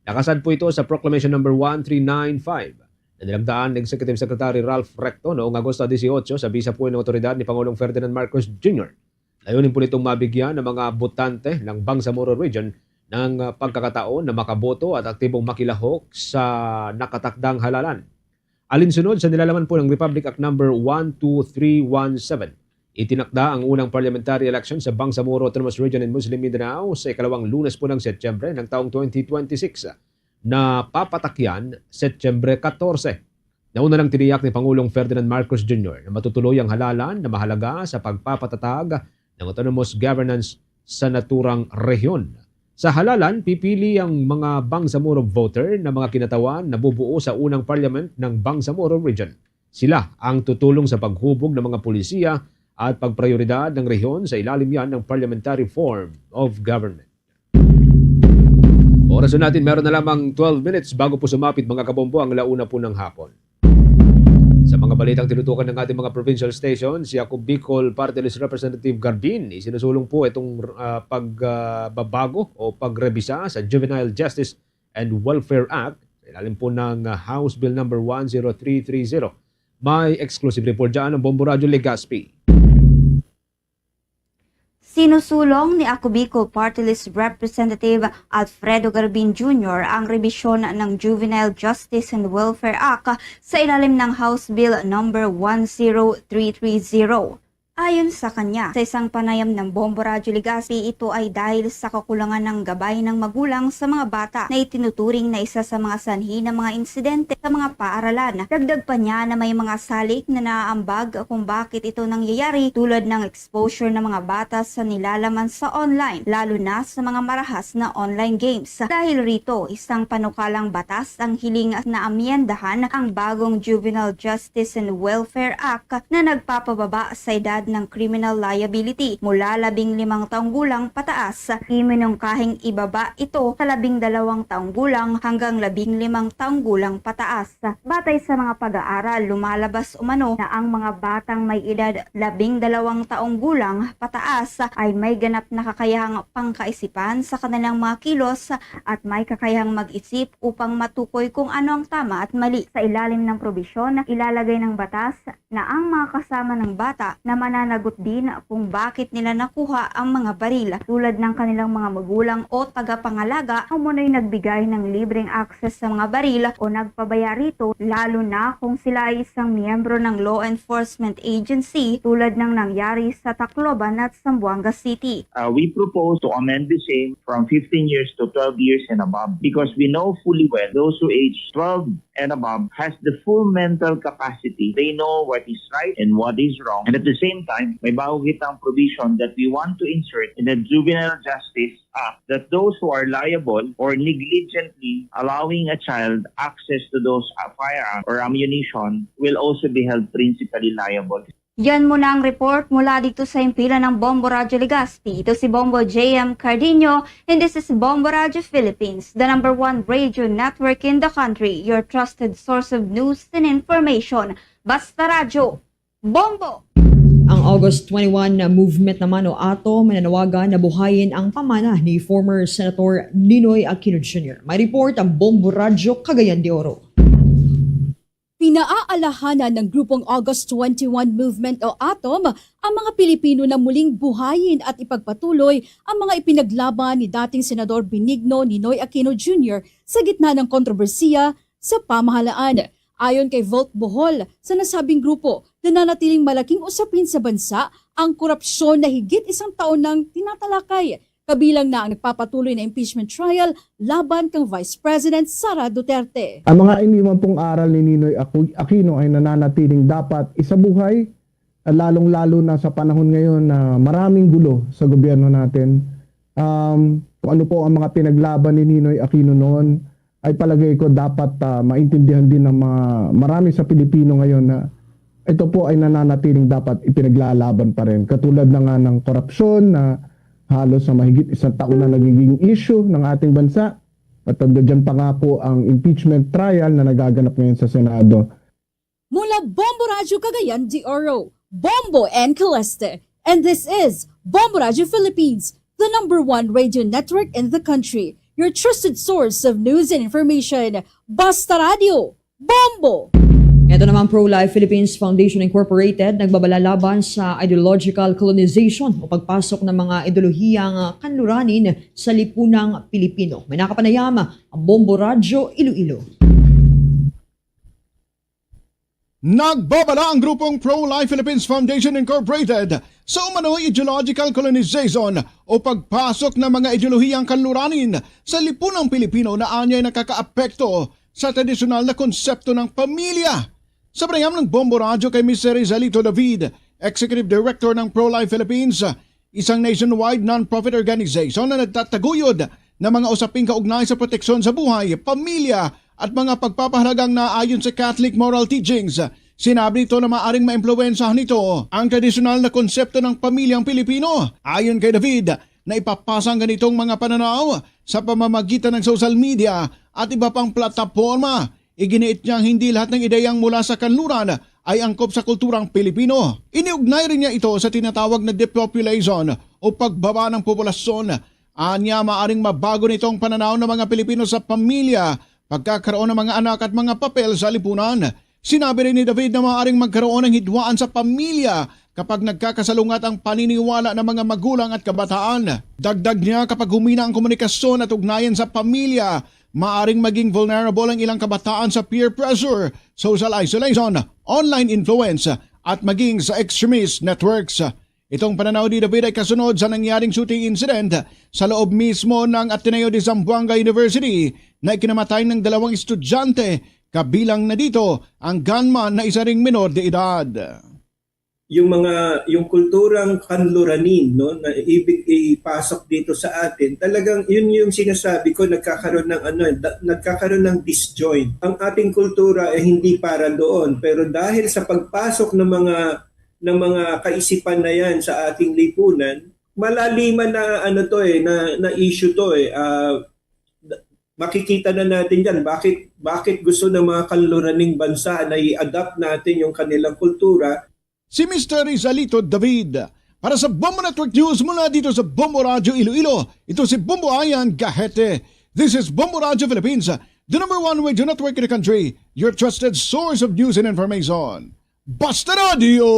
[SPEAKER 21] Nakasad po ito sa Proclamation No. 1395 na nilamdaan ng Executive Secretary Ralph Recto noong Agosto 18 sa bisa po ng otoridad ni Pangulong Ferdinand Marcos Jr. Layunin po nitong mabigyan ng mga botante ng Bangsamoro Region ng pagkakataon na makaboto at aktibong makilahok sa nakatakdang halalan. Alinsunod sa nilalaman po ng Republic Act No. 12317, itinakda ang unang parliamentary election sa Bangsamoro Autonomous Region in Muslim Mindanao sa ikalawang Lunes po ng Setyembre ng taong 2026 na papatakyan Setyembre 14. Nauna lang tiniyak ni Pangulong Ferdinand Marcos Jr. na matutuloy ang halalan na mahalaga sa pagpapatatag ng autonomous governance sa naturang rehiyon. Sa halalan, pipili ang mga Bangsamoro voter na mga kinatawan na bubuo sa unang parliament ng Bangsamoro Region. Sila ang tutulong sa paghubog ng mga pulisya at pagprioridad ng rehiyon sa ilalim yan ng parliamentary form of government. Oras natin, meron na lamang 12 minutes bago po sumapit mga kabombo ang launa po ng hapon. Sa mga balitang tinutukan ng ating mga provincial station, si Ako Bicol Party List Representative Garbin, isinusulong po itong pagbabago o pagrebisa sa Juvenile Justice and Welfare Act, ilalim po ng House Bill No. 10330. May exclusive report dyan ng Bombo Radio Legazpi.
[SPEAKER 7] Sinusulong ni Ako Bicol Party List Representative Alfredo Garbin Jr. ang rebisyon ng Juvenile Justice and Welfare Act sa ilalim ng House Bill No. 10330. Ayon sa kanya, sa isang panayam ng Bombo Radio Legazpi, ito ay dahil sa kakulangan ng gabay ng magulang sa mga bata na itinuturing na isa sa mga sanhi ng mga insidente sa mga paaralan. Dagdag pa niya na may mga salik na naaambag kung bakit ito nangyayari, tulad ng exposure ng mga bata sa nilalaman sa online, lalo na sa mga marahas na online games. Dahil rito, isang panukalang batas ang hiling na amyendahan ang bagong Juvenile Justice and Welfare Act na nagpapababa sa edad ng criminal liability mula 15 taong gulang pataas. Iminungkahing ibaba ito sa 12 taong gulang hanggang 15 taong gulang pataas. Batay sa mga pag-aaral, lumalabas umano na ang mga batang may edad 12 taong gulang pataas ay may ganap na kakayahang pangkaisipan sa kanilang mga kilos at may kakayahang mag-isip upang matukoy kung ano ang tama at mali. Sa ilalim ng probisyon, ilalagay ng batas na ang mga kasama ng bata na Ipananagot din kung bakit nila nakuha ang mga baril tulad ng kanilang mga magulang o tagapangalaga ang muna'y nagbigay ng libreng access sa mga baril o nagpabaya rito, lalo na kung sila ay isang miyembro ng law enforcement agency tulad ng nangyari sa Tacloban at Zamboanga City.
[SPEAKER 10] We propose to amend the same from 15 years to 12 years and above because we know fully well those who age 12 and above has the full mental capacity. They know what is right and what is wrong. And at the same time, may bahugitang provision that we want to insert in the Juvenile Justice Act that those who are liable or negligently allowing a child access to those firearms or ammunition will also be held principally liable.
[SPEAKER 7] Yan muna ang report mula dito sa impilan ng Bombo Radyo Legazpi. Ito si Bombo JM Cardino and this is Bombo Radyo Philippines, the #1 radio network in the country, your trusted source of news and information. Basta Radyo, Bombo!
[SPEAKER 1] Ang August 21 na movement naman o ATO mananawagan na buhayin ang pamana ni former Senator Ninoy Aquino Jr. May report ang Bombo Radyo Cagayan de Oro.
[SPEAKER 22] Pinaaalahanan ng grupong August 21 Movement o ATOM ang mga Pilipino na muling buhayin at ipagpatuloy ang mga ipinaglaban ni dating Senador Benigno Ninoy Aquino Jr. sa gitna ng kontrobersiya sa pamahalaan. Ayon kay Volt Bohol, sa nasabing grupo, nananatiling malaking usapin sa bansa ang korupsyon na higit isang taon nang tinatalakay. Kabilang na ang nagpapatuloy na impeachment trial laban kang Vice President Sara Duterte.
[SPEAKER 15] Ang mga iniwan pong aral ni Ninoy Aquino ay nananatiling dapat isabuhay, lalong-lalo na sa panahon ngayon na maraming gulo sa gobyerno natin. Kung ano po ang mga pinaglaban ni Ninoy Aquino noon, ay palagay ko dapat maintindihan din ng marami sa Pilipino ngayon na ito po ay nananatiling dapat ipinaglalaban pa rin. Katulad na nga ng korupsyon na halos sa mahigit isang taon na nagiging issue ng ating bansa. At dyan pa nga po ang impeachment trial na nagaganap ngayon sa Senado.
[SPEAKER 22] Mula Bombo Radyo Cagayan de Oro, Bombo and Caleste. And this is Bombo Radyo Philippines, the #1 radio network in the country. Your trusted source of news and information. Basta Radio, Bombo!
[SPEAKER 1] Ito naman Pro-Life Philippines Foundation Incorporated nagbabala laban sa ideological colonization o pagpasok ng mga ideolohiyang kanluranin sa lipunang Pilipino. May nakapanayam ang Bombo Radyo Iloilo.
[SPEAKER 23] Nagbabala ang grupong Pro-Life Philippines Foundation Incorporated sa umano'y ideological colonization o pagpasok ng mga ideolohiyang kanluranin sa lipunang Pilipino na anya'y nakakaapekto sa tradisyonal na konsepto ng pamilya. Sa panayam ng Bombo Radyo kay Mr. Rizalito David, Executive Director ng Pro-Life Philippines, isang nationwide non-profit organization na nagtataguyod ng mga usaping kaugnay sa proteksyon sa buhay, pamilya at mga pagpapahalagang naayon sa Catholic moral teachings. Sinabi nito na maaring maimpluwensyahan nito ang tradisyonal na konsepto ng pamilyang Pilipino. Ayon kay David, na ipapasa ang ganitong mga pananaw sa pamamagitan ng social media at iba pang plataforma. Iginiit niyang hindi lahat ng ideyang mula sa kanluran ay angkop sa kulturang Pilipino. Iniugnay rin niya ito sa tinatawag na depopulation o pagbaba ng populasyon. Anya maaring mabago nitong pananaw ng mga Pilipino sa pamilya, pagkakaroon ng mga anak at mga papel sa lipunan. Sinabi rin ni David na maaring magkaroon ng hidwaan sa pamilya kapag nagkakasalungat ang paniniwala ng mga magulang at kabataan. Dagdag niya kapag humina ang komunikasyon at ugnayan sa pamilya, maaring maging vulnerable ang ilang kabataan sa peer pressure, social isolation, online influence at maging sa extremist networks. Itong pananaw ni David ay kasunod sa nangyaring shooting incident sa loob mismo ng Ateneo de Zamboanga University na ikinamatay ng 2 estudyante, kabilang na dito ang gunman na isa ring menor de edad.
[SPEAKER 24] Yung kulturang kanluranin, no, na ibig ipasok dito sa atin, talagang yun yung sinasabi ko, nagkakaroon ng disjoint. Ang ating kultura ay hindi para doon, pero dahil sa pagpasok ng mga kaisipan na yan sa ating lipunan, malaliman na na issue to makikita na natin yan bakit gusto ng mga kanluraning bansa na i-adapt natin yung kanilang kultura.
[SPEAKER 23] Si Mr. Rizalito David. Para sa Bombo Network News mula dito sa Bombo Radyo Iloilo, ito si Bombo Ayan Gahete. This is Bombo Radyo Philippines, the #1 radio network in the country, your trusted source of news and information. Basta Radio!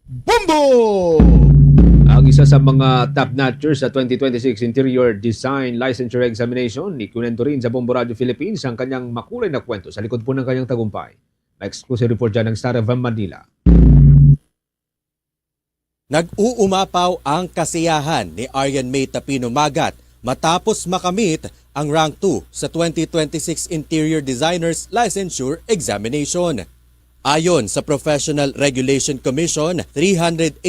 [SPEAKER 23] Bombo!
[SPEAKER 21] Ang isa sa mga top-notchers sa 2026 Interior Design Licensure Examination, ikunento rin sa Bombo Radio Philippines ang kanyang makulay na kwento sa likod po ng kanyang tagumpay. May exclusive report dyan ng Star FM Manila.
[SPEAKER 3] Nag-uumapaw ang kasiyahan ni Aryan May Tapino Magat matapos makamit ang rank 2 sa 2026 Interior Designers Licensure Examination. Ayon sa Professional Regulation Commission, 381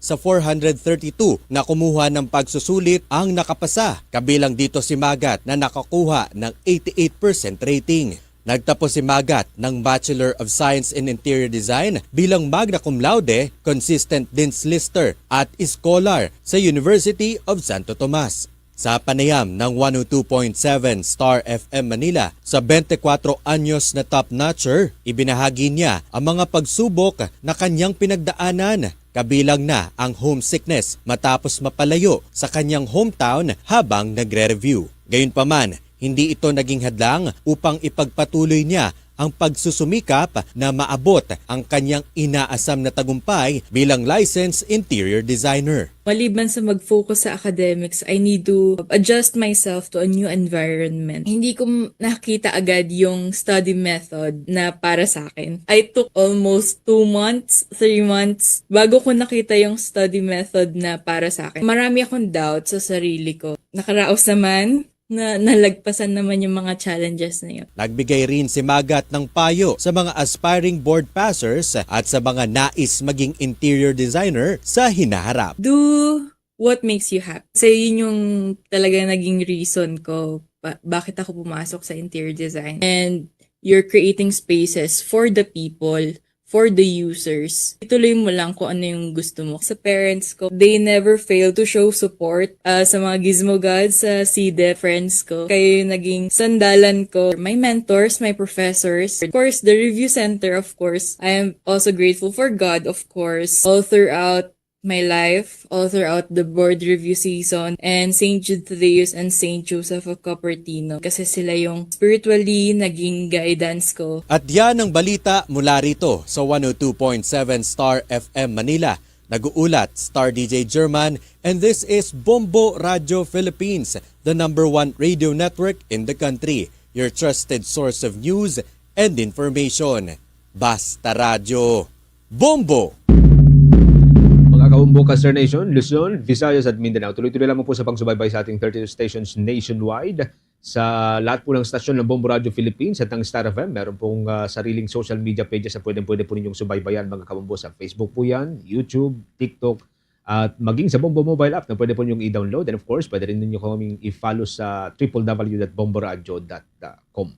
[SPEAKER 3] sa 432 na kumuha ng pagsusulit ang nakapasa. Kabilang dito si Magat na nakakuha ng 88% rating. Nagtapos si Magat ng Bachelor of Science in Interior Design bilang magna cum laude, consistent Dean's Lister at Scholar sa University of Santo Tomas. Sa panayam ng 102.7 Star FM Manila, sa 24 anyos na top-notcher, ibinahagi niya ang mga pagsubok na kanyang pinagdaanan, kabilang na ang homesickness matapos mapalayo sa kanyang hometown habang nagre-review. Gayunpaman, hindi ito naging hadlang upang ipagpatuloy niya ang pagsusumikap na maabot ang kanyang inaasam na tagumpay bilang licensed interior designer.
[SPEAKER 6] Maliban sa mag-focus sa academics, I need to adjust myself to a new environment. Hindi ko nakita agad yung study method na para sa akin. I took almost 2 months, 3 months bago ko nakita yung study method na para sa akin. Marami akong doubt sa sarili ko. Nakaraos naman, na nalagpasan naman yung mga challenges na yun.
[SPEAKER 3] Nagbigay rin si Magat ng payo sa mga aspiring board passers at sa mga nais maging interior designer sa hinaharap.
[SPEAKER 6] Do what makes you happy. Kasi yun yung talaga naging reason ko bakit ako pumasok sa interior design. And you're creating spaces for the people, for the users. Ituloy mo lang kung ano yung gusto mo. Sa parents ko, they never fail to show support sa mga gizmo gods, sa CDE friends ko. Kayo yung naging sandalan ko. My mentors, my professors. Of course, the review center, of course. I am also grateful for God, of course. All throughout my life, all throughout the board review season, and St. Jude Thaddeus and St. Joseph of Cupertino. Kasi sila yung spiritually naging guidance ko.
[SPEAKER 3] At yan ang balita mula rito sa 102.7 Star FM Manila. Nag-uulat Star DJ German, and this is Bombo Radio Philippines, the #1 radio network in the country. Your trusted source of news and information. Basta Radio. Bombo!
[SPEAKER 21] Kaumbo Caster Nation, Luzon, Visayas at Mindanao. Tuloy-tuloy lamang po sa pagsubaybay sa ating 32 stations nationwide. Sa lahat po ng stasyon ng Bombo Radio Philippines at ng Star FM, meron pong sariling social media pages na pwede po ninyong subaybayan mga kabombo. Sa Facebook po yan, YouTube, TikTok, at maging sa Bombo mobile app na pwede po ninyong i-download. And of course, pwede rin ninyo kaming i-follow sa www.bomboradio.com.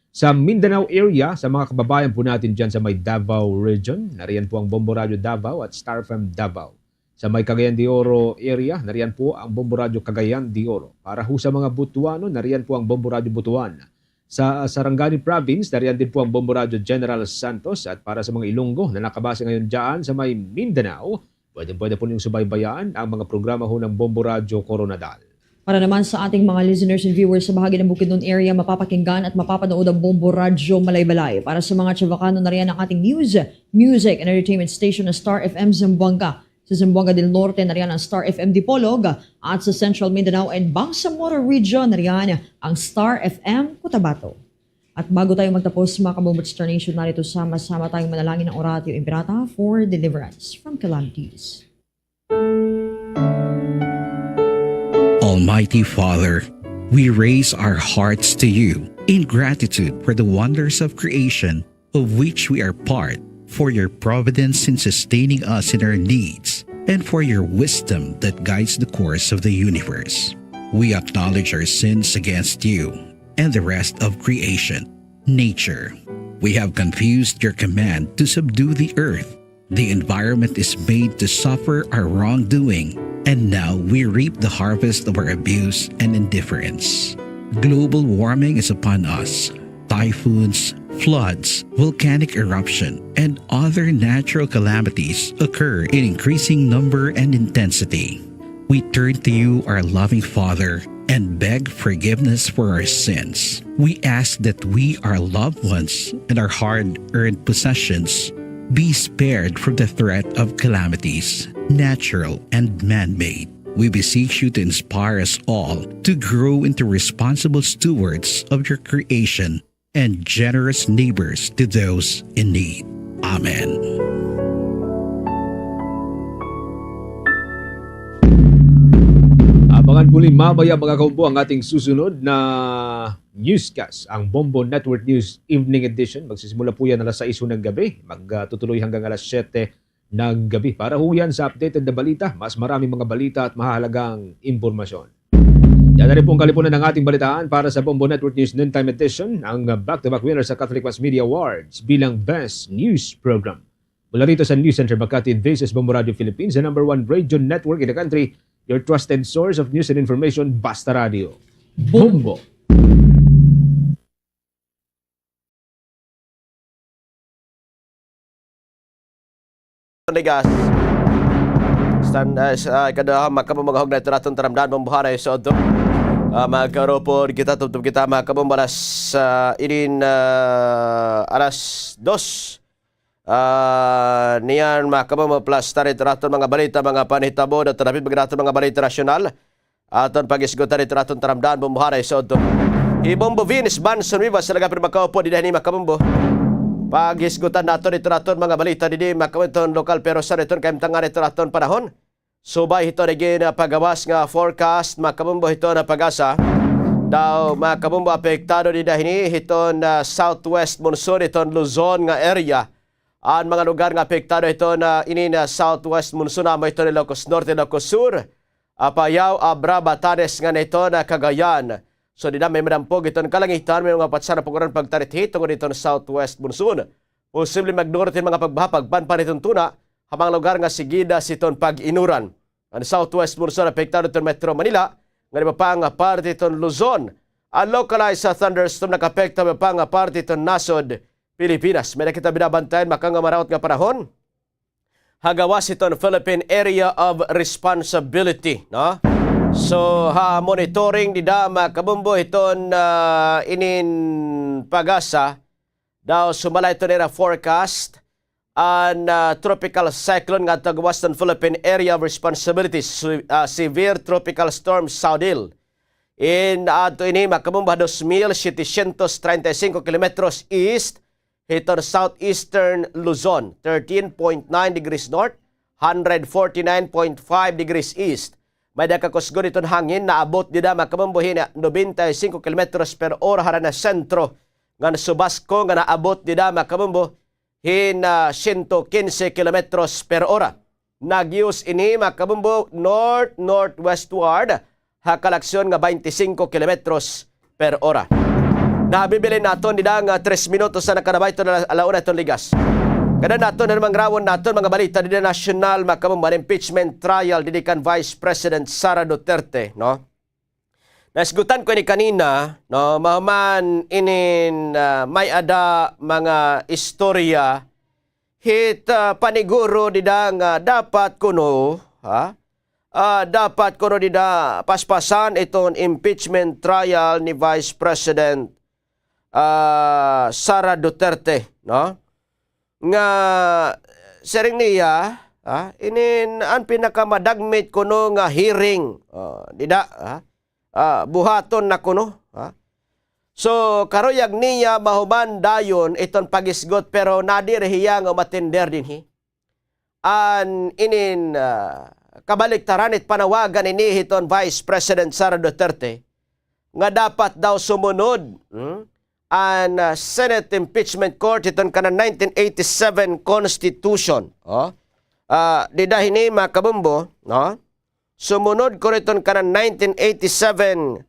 [SPEAKER 21] Sa Mindanao area, sa mga kababayan po natin dyan sa may Davao region, nariyan po ang Bombo Radio Davao at Star FM Davao. Sa may Cagayan de Oro area, nariyan po ang Bombo Radio Cagayan de Oro. Para ho sa mga Butuano, nariyan po ang Bombo Radio Butuan. Sa Sarangani Province, nariyan din po ang Bombo Radio General Santos. At para sa mga Ilonggo na nakabase ngayon dyan sa may Mindanao, pwede po niyong subaybayan ang mga programa ho ng Bombo Radio Coronadal.
[SPEAKER 1] Para naman sa ating mga listeners and viewers sa bahagi ng Bukidnon area, mapapakinggan at mapapanood ang Bombo Radio Malaybalay. Para sa mga Chavacano, nariyan ang ating news, music and entertainment station na Star FM Zamboanga. Sa Zamboanga del Norte, nariyan ang Star FM Dipolog, at sa Central Mindanao and Bangsamoro Region, nariyan ang Star FM Cotabato. At bago tayo magtapos, mga kabombo Star Nation, narito sama-sama tayong manalangin ng Oratio Imperata for deliverance from calamities.
[SPEAKER 9] Almighty Father, we raise our hearts to you in gratitude for the wonders of creation of which we are part, for your providence in sustaining us in our needs, and for your wisdom that guides the course of the universe. We acknowledge our sins against you and the rest of creation, nature. We have confused your command to subdue the earth. The environment is made to suffer our wrongdoing, and now we reap the harvest of our abuse and indifference. Global warming is upon us. Typhoons, floods, volcanic eruption, and other natural calamities occur in increasing number and intensity. We turn to you, our loving Father, and beg forgiveness for our sins. We ask that we, our loved ones, and our hard-earned possessions be spared from the threat of calamities, natural and man-made. We beseech you to inspire us all to grow into responsible stewards of your creation and generous neighbors to those in need. Amen.
[SPEAKER 21] Abangan muli mamaya mga kaumbo ang ating susunod na newscast, ang Bombo Network News Evening Edition. Magsisimula po yan alas 6 ng gabi, magtutuloy hanggang alas 7 ng gabi. Para ho yan sa updated na balita, mas maraming mga balita at mahalagang impormasyon. Yan na rin po ang kalipunan ng ating balitaan para sa Bombo Network News Noontime Edition, ang back-to-back winner sa Catholic Mass Media Awards bilang Best News Program. Mula rito sa News Center Makati, this is Bombo Radio Philippines, the #1 radio network in the country, your trusted source of news and information, Basta Radio. Bombo!
[SPEAKER 8] Ligas kada makamamagahog na itoratong taramdaan mong buhanay sa odo magkaropon kita tubtub kita makamamalas alas 2 niyan makamamaplas tarit raton mga balita mga panitabo na tanapit magraton mga balita nasyonal aton pag-isgutan ito raton taramdaan mong buhanay sa odo Ibombo Venus Banson Vivas sa lagapin makaupo di dahil ni makamambo pag-isgutan naton ito raton mga balita di makawenton lokal pero sa reton kayong tangan ito raton panahon. Subay ito naging pagawas nga forecast makamumbo ito na pag-asa. Daw makamumbo apektado di dahini ito na southwest monsoon ito Luzon nga area. Ang mga lugar nga apektado ito na ini na southwest monsoon amo ito ni Ilocos Norte, Ilocos Sur, Apayao, Abra, Batanes nga ito na Cagayan. So di na may madampog itong kalangitan, may mga patsara pukuran pagtarithit tungkol dito na southwest monsoon. Posible magnorte mga pagbaha, pagbanpan itong tuna, habang lugar nga sigida siton pag-inuran. Ang southwest monsoon apektado itong Metro Manila, nga di ba pa nga parte itong Luzon. Ang localized sa thunderstorm nakapekta ba pa nga parte itong Nasod, Pilipinas. May nakita binabantayan makang marawat nga panahon. Hagawas itong Philippine Area of Responsibility, no? So, monitoring di dama kabumbo iton inin pag-asa daw sumala ito nila forecast an tropical cyclone nga tagawas ng Philippine Area of Responsibility severe tropical storm Saudil in ato ini makabumba 2,735 kilometros east iton southeastern Luzon 13.9 degrees north 149.5 degrees east. May dakakusgo itong hangin na abot dida makamambuhin na 95 km per hora hara na sentro nga subasco nga naabot dida makamambuhin na 115 km per hora. Nagyus ini makamambu north-northwestward hakalaksyon nga 25 km per hora. Nabibili naton dida nga 3 minutos sa nakadabay ito na alauna itong ligas. Kada nato na namang rawon nato mga balita di na national makamumban impeachment trial di kan Vice President Sara Duterte, no? Nasgutan ko ni kanina, no, mahuman inin may ada mga istorya hit paniguro di nga dapat kuno, dapat kuno di paspasan itong impeachment trial ni Vice President Sara Duterte, no? Nga sering niya inin ang pinakamadagmit kuno nga hearing buhaton na kuno so karoyag niya mahuman dayon iton pagisgot pero nadirhiya nga matender dinhi an inin kabaliktaran it panawagan ini hiton Vice President Sara Duterte nga dapat daw sumunod an Senate Impeachment Court iton kana 1987 Constitution. Di dahini makabumbo, no? Sumunod ko iton kana 1987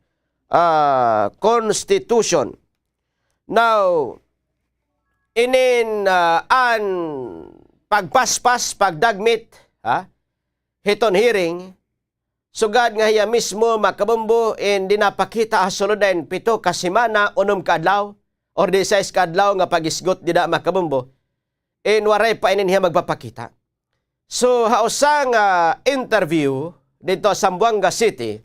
[SPEAKER 8] Constitution. Now, inin an pagpaspas, pagdagmit, hiton hearing, sugad nga hiya mismo makabumbo hindi napakita asulod din 7 ka semana 6 ka adlaw or 16 ka adlaw nga pagisgot dida makabumbo waray pa inin hiya magpapakita. So hausang interview dito sa Zamboanga City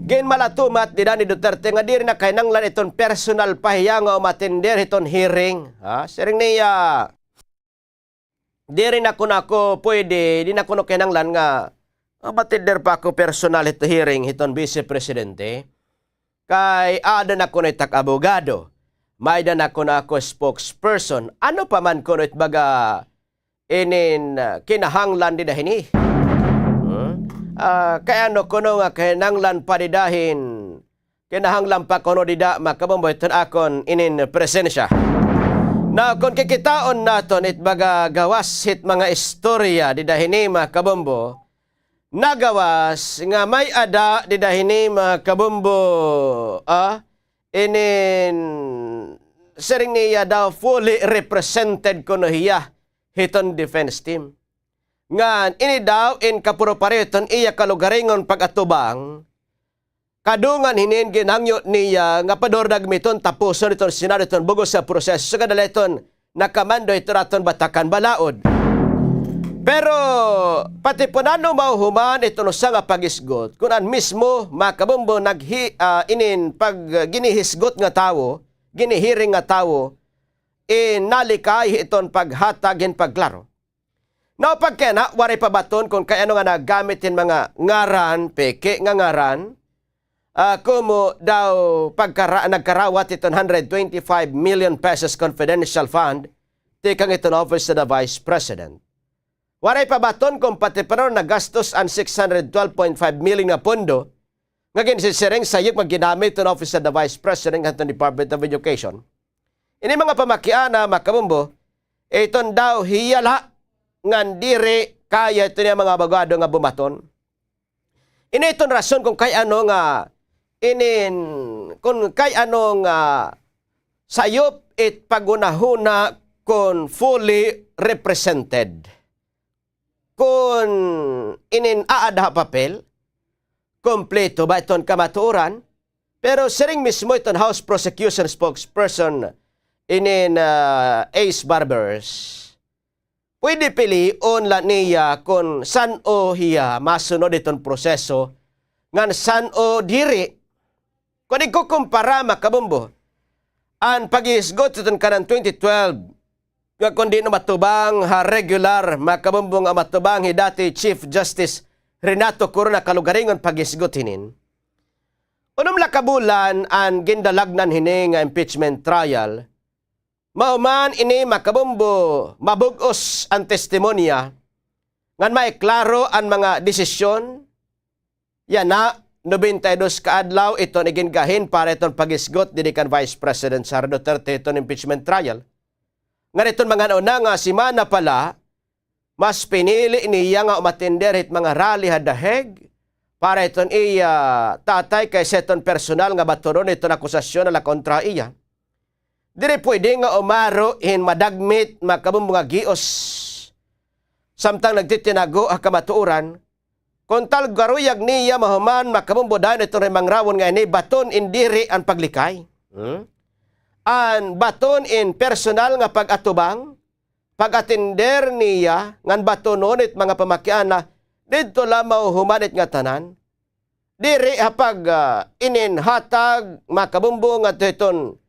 [SPEAKER 8] gin malatumat dida ni Duterte nga diri na kinanglan iton personal pahiya nga umatender iton hearing. Sering niya di rin ako pwede, di na ako kinanglan nga, matider pa ako personal ito hearing hiton Vice Presidente, kay ada na ko na itak abogado, may da na ko spokesperson, ano pa man ko na itbaga kinahanglan di dahini. Kaya ano ko nga kinahanglan pa di dahin, kinahanglan pa ko no di da makabamboy ito akon inin presensya. Na kung kikitaon naton itbaga gawas hit mga istorya di dahini makabombo, nagawas nga may ada di dahini makabombo, inin sering niya daw fully represented ko no hiya hiton defense team. Ngan ini daw in kapuro pareton iya kalugaringon pag-atubang, kadungan hinin ginangyo niya nga padordag miton tapuson iton Senado iton bugos sa proseso so kadala iton nakamando ito raton batakan balaod. Pero pati po nano mauhuman ito no sa nga pagisgot kunan mismo makabombo pag ginihisgot nga tawo, ginihiring nga tawo, nalikay iton paghatagin pagklaro. Now pagkena wari pa baton kung kaya nga nagamitin mga ngaran, peke nga ngaran, kumo daw nagkarawat iton 125 million pesos confidential fund tikang iton office of the Vice President. Waray pa baton kung pati pa nagastos ang 612.5 million na pondo nga ginsisiring sayok magginamit iton office of the Vice President ng Department of Education. Ini mga pamakiana makabumbo, iton daw hiyala ngan dire kaya ito niya mga abogado nga bumaton. Ini iton rason kung kay ano nga kung kay anong sayop it pagunahuna kung fully represented. Kung aada papel, kompleto ba iton kamaturan, pero siring mismo iton House Prosecution Spokesperson Ace Barbers, pwede pilion la niya kung san o hiya masunod iton proseso, ngan san o diri. Kung ikukumpara makabumbo, ang pag-iisgot iton kanang 2012, nga kung di na matubang regular makabumbo nga matubang dati Chief Justice Renato Corona kalugaringon pag-iisgot hinin. Unong lakabulan ang gindalagnan hini nga impeachment trial, mauman ini makabumbo mabugos ang testimonya, ngan may klaro ang mga desisyon, yan na, 92 kaadlaw ito igingahin para itong pag-isgot dinikan Vice President Sara Duterte itong impeachment trial. Nga itong mga nauna nga simana pala, mas pinili niya nga umatender it mga rally hadaheg para itong tatay kay setong personal nga baturon itong akusasyon na kontra iya. Diri pwede nga umaro in madagmit makabong mga gios samtang nagtitinago ang kamatuuran. Kung tal garuyag niya mahuman makabumbodan ito rin mangrawon nga ini baton indiri ang paglikay. An baton in personal nga pag-atubang, pag-atender niya ngan batonon it mga pamakian na dito lang mahuhumanit nga tanan. Diri hapag ininhatag makabumbo nga iton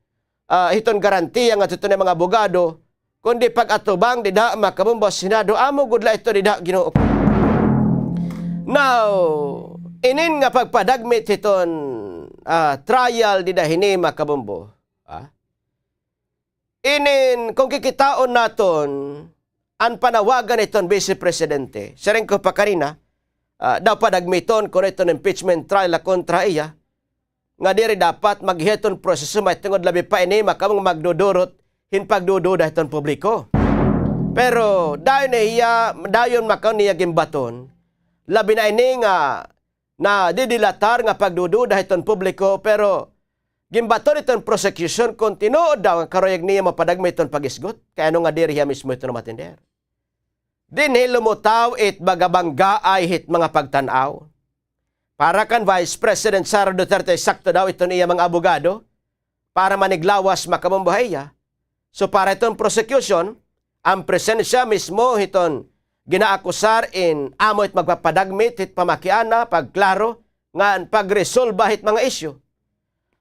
[SPEAKER 8] garantiya nga ito mga abogado, kundi pag-atubang dida makabumbo Senado, amo gudla ito dida Ginoo. Now, inin nga pagpadagmit iton trial di dahini makabumbo. Inin, kung kikitaon naton, ang panawagan iton Vice Presidente, siring ko pa karina, daw padagmiton kung iton impeachment trial na kontra iya, nga diri dapat maghiton proseso may tungod labi pa ini makamang magdudurot hin pagdududa iton publiko. Pero dayon makaw niya gimbaton, labi na ini nga na didilatar nga pagdududa iton publiko, pero gimbaton iton prosecution kung tinuod daw ang karoyag niya mapadagmay iton pagisgot, kaya ano nga diri hiya mismo ito na matender. Dinhi lumutaw it bagabangga ay hit mga pagtanaw. Para kan Vice President Sara Duterte, sakto daw ito niya mga abogado para maniglawas makamambuhaya. So para itong prosecution, ang presensya mismo iton ginaakusar in amo it magpapadagmit hit pamakiana, pagklaro, nga pagresolba hit mga isyu.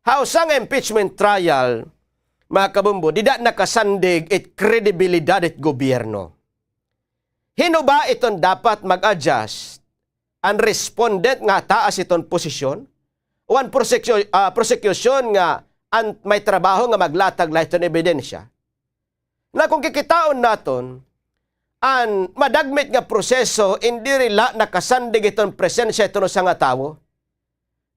[SPEAKER 8] Hausang impeachment trial, mga kabumbo, dida nakasandig it kredibilidad it gobyerno. Hino ba iton dapat mag-adjust ang respondent nga taas iton posisyon? O ang prosecution nga may trabaho nga maglatag la iton ebidensya? Na kung kikitaon naton, ang madagmit nga proseso, hindi rila nakasandig iton presensya iton sa nga tawo.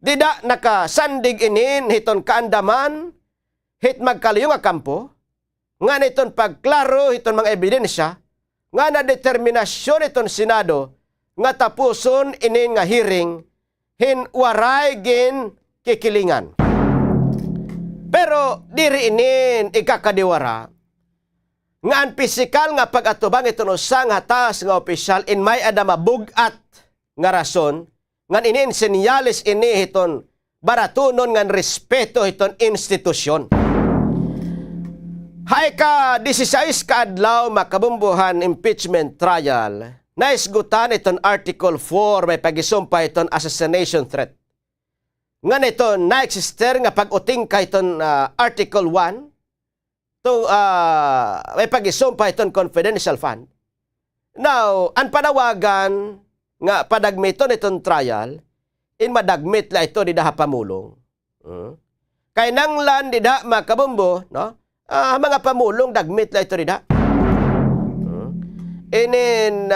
[SPEAKER 8] Dida nakasandig inin hiton kaandaman, hit magkaliyo nga kampo, nga niton pagklaro hiton mga ebidensya, nga na determinasyon iton Senado, nga tapuson inin nga hearing, waray gin kikilingan. Pero diri inin ikakadiwara, nga ang pisikal nga pag-atubang iton usang hatas nga opisyal in may adama bugat nga rason, nga inin senyalis ini hiton baratunon nga respeto hiton institusyon. Hay ka 16 kaadlaw makabumbuhan impeachment trial, naisgutan iton Article 4 may pag-isumpay iton assassination threat. Nga nito na-exister nga pag-uting ka iton Article 1 to may pag-isumpay iton confidential fund. Now, ang panawagan nga padagmiton iton trial, in madagmit la ito di daha pamulong. Kay nanglan di da makabumbo, no? Mga pamulong dagmit la ito rida. Inin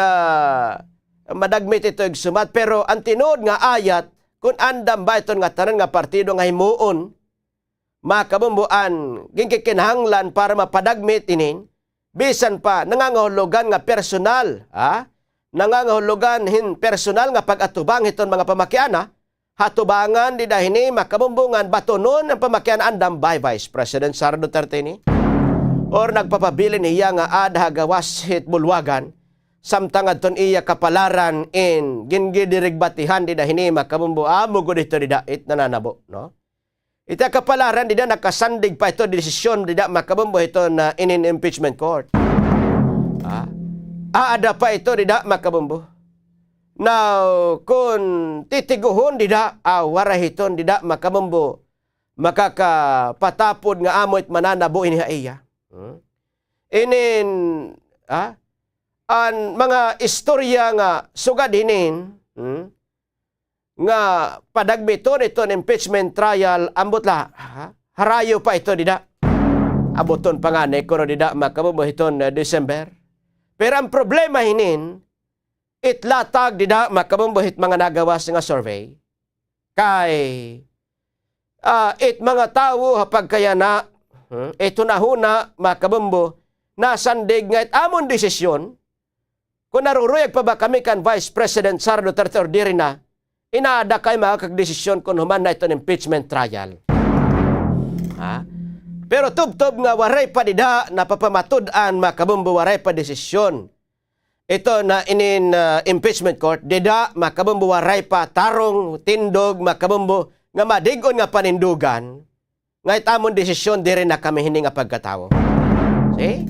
[SPEAKER 8] madagmit ito igsumat, pero ang tinod nga ayat, kung andam ba ito nga tanan nga partido nga himuon, makabumbuan, ginkikinahanglan para mapadagmit inin, bisan pa nangangahulugan nga personal, nangangahulugan personal nga pag-atubang iton mga pamakiana, hatubangan di dahini makabumbungan batonon ang pamakian andam by Vice President Sara Duterte ni or nagpapabilin niya nga adha gawas hit bulwagan samtang adton iya kapalaran in gingidirigbatihan di dahini makabumbu amo gud ito di dait nananabo, no? Ita kapalaran di da nakasandig pa ito desisyon di da makabumbu ito na in impeachment court. Ada pa ito di da makabumbu. Now, kung titiguhon dida, warahiton dida makabumbo, makakapatapod nga amo't mananabo iniha iya. Inin, ang mga istorya nga sugad hinin, nga padagbiton ito impeachment trial, ambot la, harayo pa ito dida. Abuton pa nga kuno dida makabumbo hiton December. Pero ang problema hinin, itlatag dida makabumbuhit mga nagawas nga survey kay it mga tawo hapag kaya na ito na huna makabumbo nasandig nga amon desisyon kung naruruyag pa ba kami kan Vice President Sara Duterte or diri na inaada kay makakagdesisyon kung human na ito impeachment trial. Pero tub-tub nga waray pa dida napapamatud-an makabumbo waray pa desisyon ito na inin impeachment court, dida makabumbu waray pa tarong tindog makabumbu nga madigon nga panindugan nga itamon desisyon diri na kami hini nga pagkatawo. See?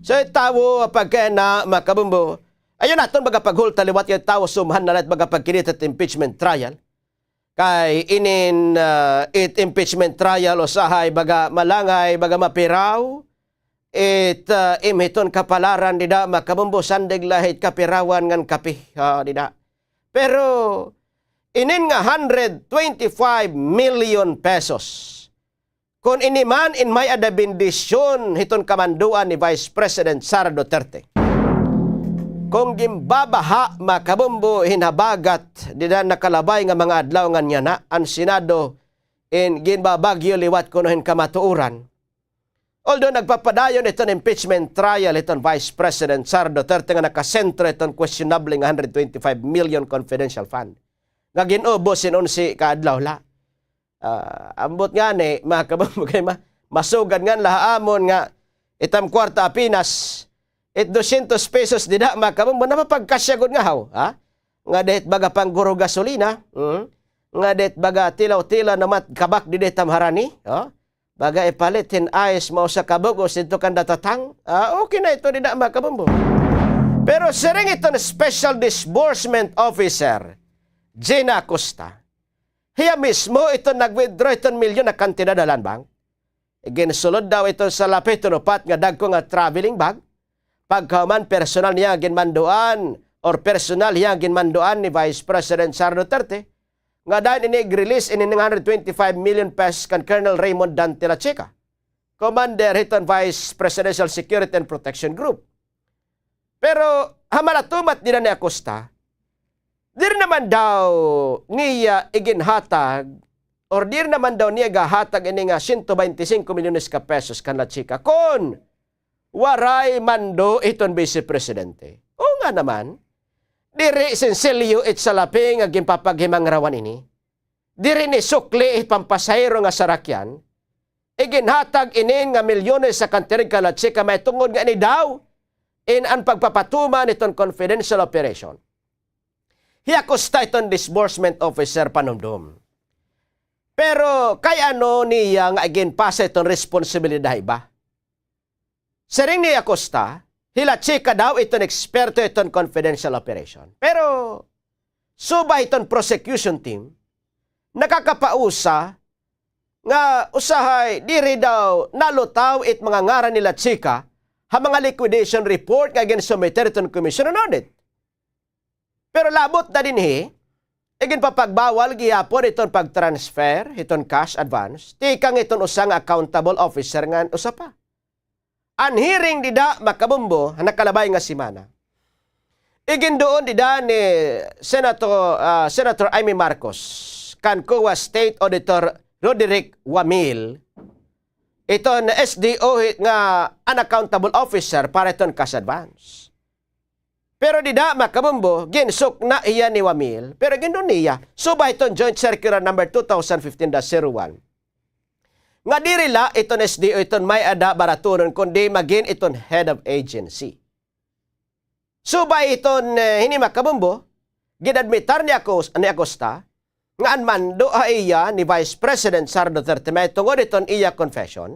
[SPEAKER 8] So itawo pagka na makabumbu ayun naton baga paghulta liwat yung tawo sumhan na baga pagkinit at impeachment trial kay inin impeachment trial usahay baga malangay baga mapiraw imhiton kapalaran dida makabumbo sandig lahit kapirawan ngan kapi dida. Pero inin nga 125 million pesos. Kung iniman in may adabindisyon hiton kamanduan ni Vice President Sara Duterte. Kung gimbabaha makabumbo hinabagat dida nakalabay nga mga adlaw nga niya na ang Senado in ginbabagyo liwat kunohin kamatuuran. Although nagpapadayon itong impeachment trial itong Vice President Sara Duterte nga nakasentro itong questionable nga 125 million confidential fund. Nga ginubos sinunsi kaadlaw la. Ambot nga ni, makabamugay masugad nga lahaamon nga itam kwarta apinas it 200 pesos dida makabambo na mapagkasyagod nga haw. Nga det baga pangguro gasolina. Nga det baga tilaw-tila na kabak di detam harani. Baga ipalitin ayos mo sa kabugos ito kang datatang, okay na ito din na makabumbo. Pero siring ito na Special Disbursement Officer, Gina Acosta, hiya mismo ito nag-withdraw ito milyon na kantidad na land bank. Ginsulod daw ito sa lapit unupat nga dagko nga traveling bag, pagkaman personal niya ginmanduan or personal niya ginmanduan ni Vice President Sara Duterte, nga dahil inig-release in 125 million pesos kan Colonel Raymond Dante Lacheca, Commander hiton Vice Presidential Security and Protection Group. Pero hamalatumat nila ni Acosta, dir naman daw niya iginhatag or dir naman daw niya gahatag ini nga 125 milyones ka pesos kan Lacheca kon waray mando iton Vice Presidente. O nga naman, diri senselyo it salaping nga gimpapaghimang rawan ini. Diri ni sukli it pampasayro nga sarakyan. Iginhatag inin nga milyones sa kantirig ka Lacheca may tungod nga ni daw in ang pagpapatuma nitong confidential operation. Hiakosta iton disbursement officer panumdum. Pero kay ano niya nga iginpasa itong responsibilidad ba? Sering ni Acosta, Lacheca daw iton eksperto iton confidential operation. Pero subay iton prosecution team nakakapausa nga usahay diri daw nalutaw it mga ngaran ni Lacheca ha mga liquidation report nga ginsumiter iton Commission on Audit. Pero labot na din igin papagbawal gihapon iton pagtransfer iton cash advance tikang iton usang accountable officer nga usapa. Ang hearing dida makabumbo nakalabay nga simana. Igin doon dida ni Senator Amy Marcos kan COA State Auditor Roderick Wamil ito na SDO nga unaccountable officer para iton cash advance. Pero dida makabumbo ginsuk na iya ni Wamil pero gindo niya subay iton Joint Circular number 2015-01 nga dirila iton SDO iton may ada baratunon kundi magin iton head of agency. Subay iton hini makabumbo ginadmitar ni Acosta nga anmando iya ni Vice President Sara Duterte may tungod iton iya confession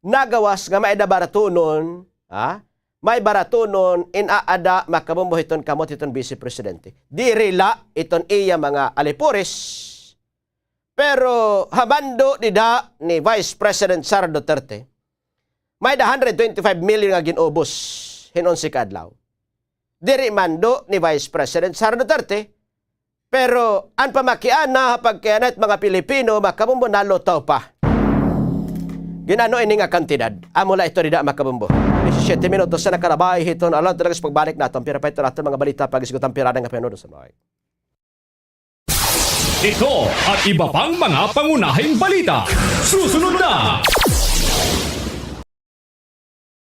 [SPEAKER 8] nagawas nga may ada baratunon may baratunon inaada makabumbo iton kamot iton Vice Presidente. Dirila iton iya mga alipuris. Pero habando dida ni Vice President Sara Duterte, may 125 million nga ginubos hinon si kadlaw. Diri mando ni Vice President Sara Duterte, pero ang pamakian na pagkayanat mga Pilipino makabumbo nalutaw pa. Ginano ini nga kantidad. Amula ito dida makabumbo. 17 minutos sa nakarabay hiton alam talaga sa pagbalik naton pero pa ito natin mga balita pag-isgutan pirada nga penudo sa mga.
[SPEAKER 4] Ito at iba pang mga pangunahing balita. Susunod na!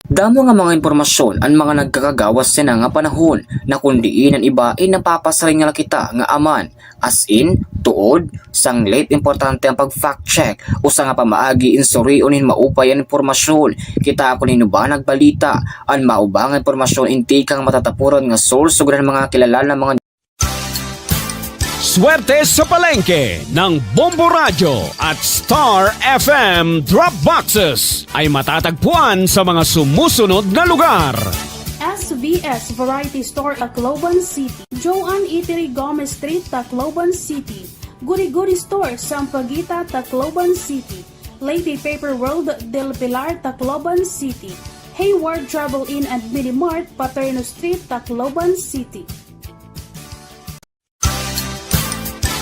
[SPEAKER 2] Damo nga mga impormasyon ang mga nagkakagawas sa nga panahon na kundiin ang iba ay napapasaring nga kita nga aman as in, tuod, sanglit importante ang pag-fact check o sa nga pamaagi insuriunin maupay ang impormasyon. Kita ako ba nagbalita ang maubang impormasyon inti kang matatapuran nga source o mga kilala ng mga
[SPEAKER 4] Swerte sa palengke ng Bombo Radio at Star FM Drop Boxes ay matatagpuan sa mga sumusunod na lugar.
[SPEAKER 13] SVS Variety Store Tacloban City, Joanne Eatery Gomez Street, Tacloban City, Guri-Guri Store, Sampaguita, Tacloban City, Lady Paper World del Pilar, Tacloban City, Hayward Travel Inn and Minimart, Paterno Street, Tacloban City.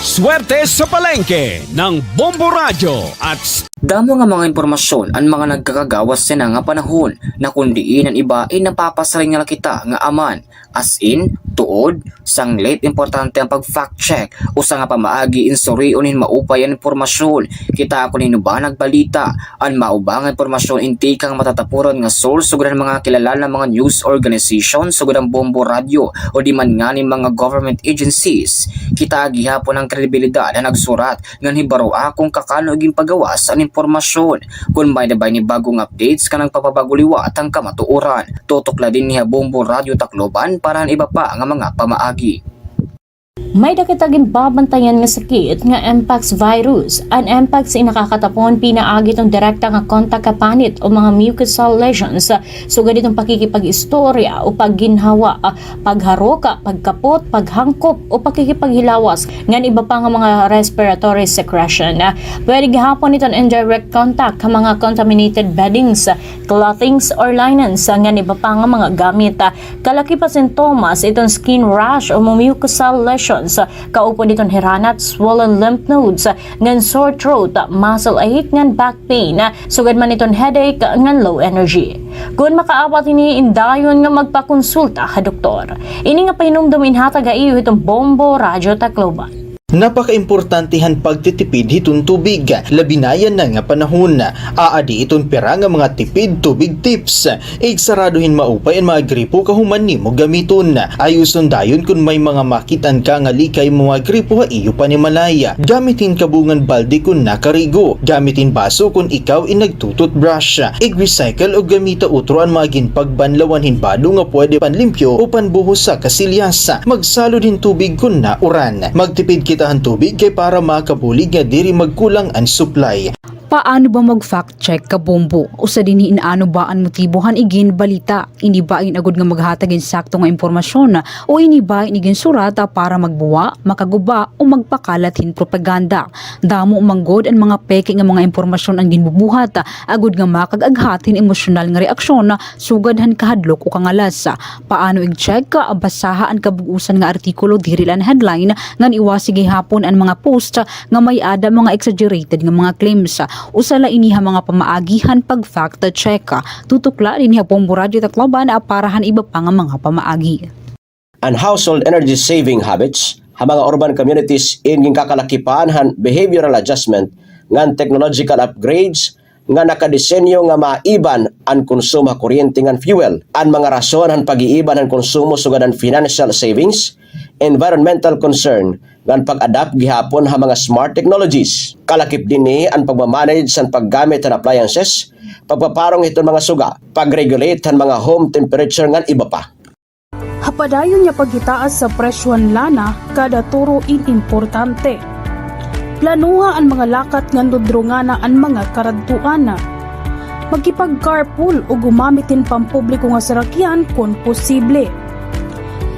[SPEAKER 4] Swerte sa palengke ng Bombo Radio at
[SPEAKER 2] damo nga mga impormasyon ang mga nagkakagawas sa nga panahon na kundiin ang iba ay napapasaring nga kita nga aman as in, tuod, sanglit importante ang pag-fact check o sa nga pamaagi insuriunin maupay ang impormasyon. Kita ako ba nagbalita ang maubang impormasyon inti kang matatapuran nga source o mga kilala ng mga news organizations o Bombo Radio o di man nga ni mga government agencies. Kita gihapon ang kredibilidad na nagsurat nga hibaro akong kakano iging pagawas ang impormasyon. Kung may nabay ni bagong updates ka ng papabaguliwa at ang kamatuuran. Tutok la din niya Bombo Radio Tacloban para ang iba pa nga mga pamaagi.
[SPEAKER 11] May dakitagin babantayan nga sakit nga Mpox virus. Ang Mpox ay nakakatapon pinaagi itong direkta nga kontak kapanit o mga mucosal lesions. Sugad itong pakikipag-istorya o pagginhawa, pagharoka, pagkapot, paghangkop o pakikipaghilawas ngan iba pa nga mga respiratory secretion. Pwede gihapon itong indirect contact ka mga contaminated beddings, clothings or linens ngan iba pa nga mga gamit. Kalaki pa sintomas itong skin rash o mucosal lesions. Kaupo ditong hiranat, swollen lymph nodes, ngan sore throat, muscle ache, ngan back pain, sugad man itong headache, ngan low energy. Kung makaawat ini indayon nga magpakonsulta ka doktor. Ini nga pahinumdum inhatag iyo itong Bombo Radyo Tacloban.
[SPEAKER 14] Napaka-importantihan pagtitipid hitong tubig, labinayan na nga panahon. Aadi itong pera nga mga tipid tubig tips. Igsaraduhin maupay ang mga gripo kahuman nimo gamiton. Ayuson dayon kung may mga makitan ka nga likay mga gripo iyo pa ni malaya. Gamitin kabungan balde kung nakarigo. Gamitin baso kung ikaw inagtututbrush. I-recycle o gamita utro ang mga ginpagbanlawan hinbado nga pwede panlimpyo o panbuhos sa kasilyas. Magsalo din tubig kung nauran. Magtipid kita ang tubig kay para makabulig nga diri magkulang ang supply.
[SPEAKER 16] Paano ba mag-fact check ka bombo? O sa diniin ano ba ang motibohan igin balita? Ini ba in agud nga maghatag insakto nga impormasyon o ini ba igin surata para magbuwa, makaguba o magpakalatin propaganda? Damo manggod ang mga peke nga mga impormasyon ang ginbubuhat agud nga makagaghatin emosyonal nga reaksyon sugadhan kahadlok o kangalas. Paano i-check ka basaha ang kabuusan nga artikulo diri lan headline ngan iwasig hapon ang mga post nga may ada mga exaggerated nga mga claims. Usala iniha mga pamaagihan pag fact check. Tutukla rin niya Bombo Radyo Tacloban parahan iba pa nga mga pamaagi.
[SPEAKER 8] And household energy saving habits, ha mga urban communities ingin kakalakipan han behavioral adjustment ngan technological upgrades nga nakadesenyo nga maiban ang konsumo kuryente ngan fuel. Ang mga rason han pag-iiban ang konsumo sugad ang financial savings, environmental concern, ngan pag-adapt gihapon ha mga smart technologies. Kalakip din ni ang pagmamanage sa paggamit ng appliances, pagpaparong itong mga suga, pag-regulate ang mga home temperature ngan iba pa.
[SPEAKER 13] Hapadayon niya pagitaas sa presyon lana kada turo importante. Planuha ang mga lakat nga dudrungana ang mga karadtuana. Magkipag-carpool o gumamitin pampubliko nga sarakyan kung posible.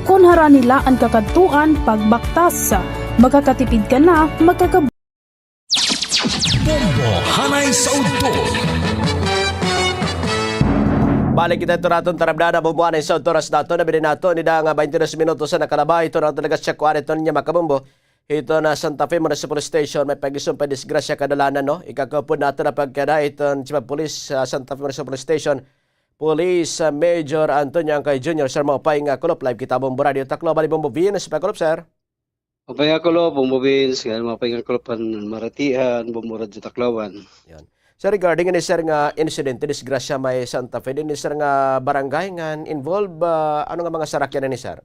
[SPEAKER 13] Kung hara nila ang kakadtuan pagbaktas, magkakatipid ka na, magkakab...
[SPEAKER 4] Bombo Hanay sa Udto.
[SPEAKER 8] Balik kita ito natin tarabdana bumbuhan sa oras nato na bilhin nato ni nga 22 minutos sa nakalaba. Ito na talaga siya kuwan ito niya makabumbo. Ito na Santa Fe Municipal Station may pagisong pa disgrasya kadalanan no. Ikakapod nato na pagkada ito Chief of Police Santa Fe Municipal Station. Police Major Antonio Angkay Jr. Sir Maupay nga kulop live kita Bombo Radio Tacloban ni Bombo Venus pa kulop sir.
[SPEAKER 20] Maupay nga kulop Bombo Venus nga maupay nga kulopan Maratian Bombo Radio Tacloban.
[SPEAKER 8] Yan. Sir regarding ni sir nga incident disgrasya may Santa Fe din ni sir nga barangay nga involve ano nga mga sarakyan ni sir?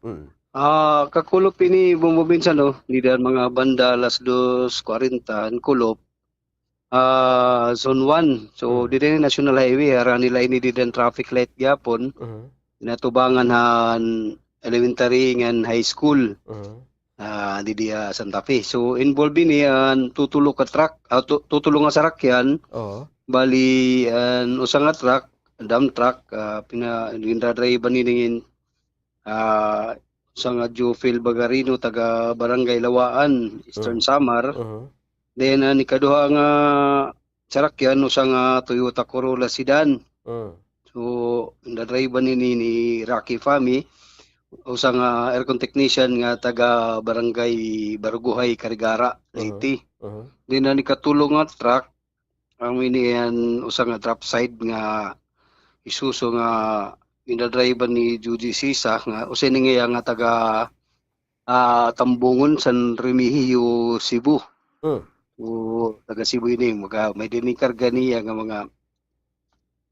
[SPEAKER 20] Kakulop ini Bombo Venus no, di dan mga banda alas 2:40 kulop. Zone 1. So, dito yung National Highway. Hara nila ini dito yung traffic light gyapon. Natubangan han elementary and high school. Di dia Santa Fe. So, involved ini tutulong ka truck, tutulong nga sarakyan. Bali, usang nga truck, dump truck, pinadrive nilingin usang nga Jufil Bagarino, taga Barangay Lawaan, Eastern Samar. Then nikaduha nga sarakyan usang Toyota Corolla sedan. So na-drive ni Rocky Fami usang aircon technician nga taga Barangay Baruguhay, Carigara, Leyte. Then nikatulong nga truck ang iniyan usang drop side nga Isuzu nga na-drive ni Judy Sisa nga usin nga taga Tambungon San Remigio, Cebu. O taga Cebu ini may dinikarga niya nga mga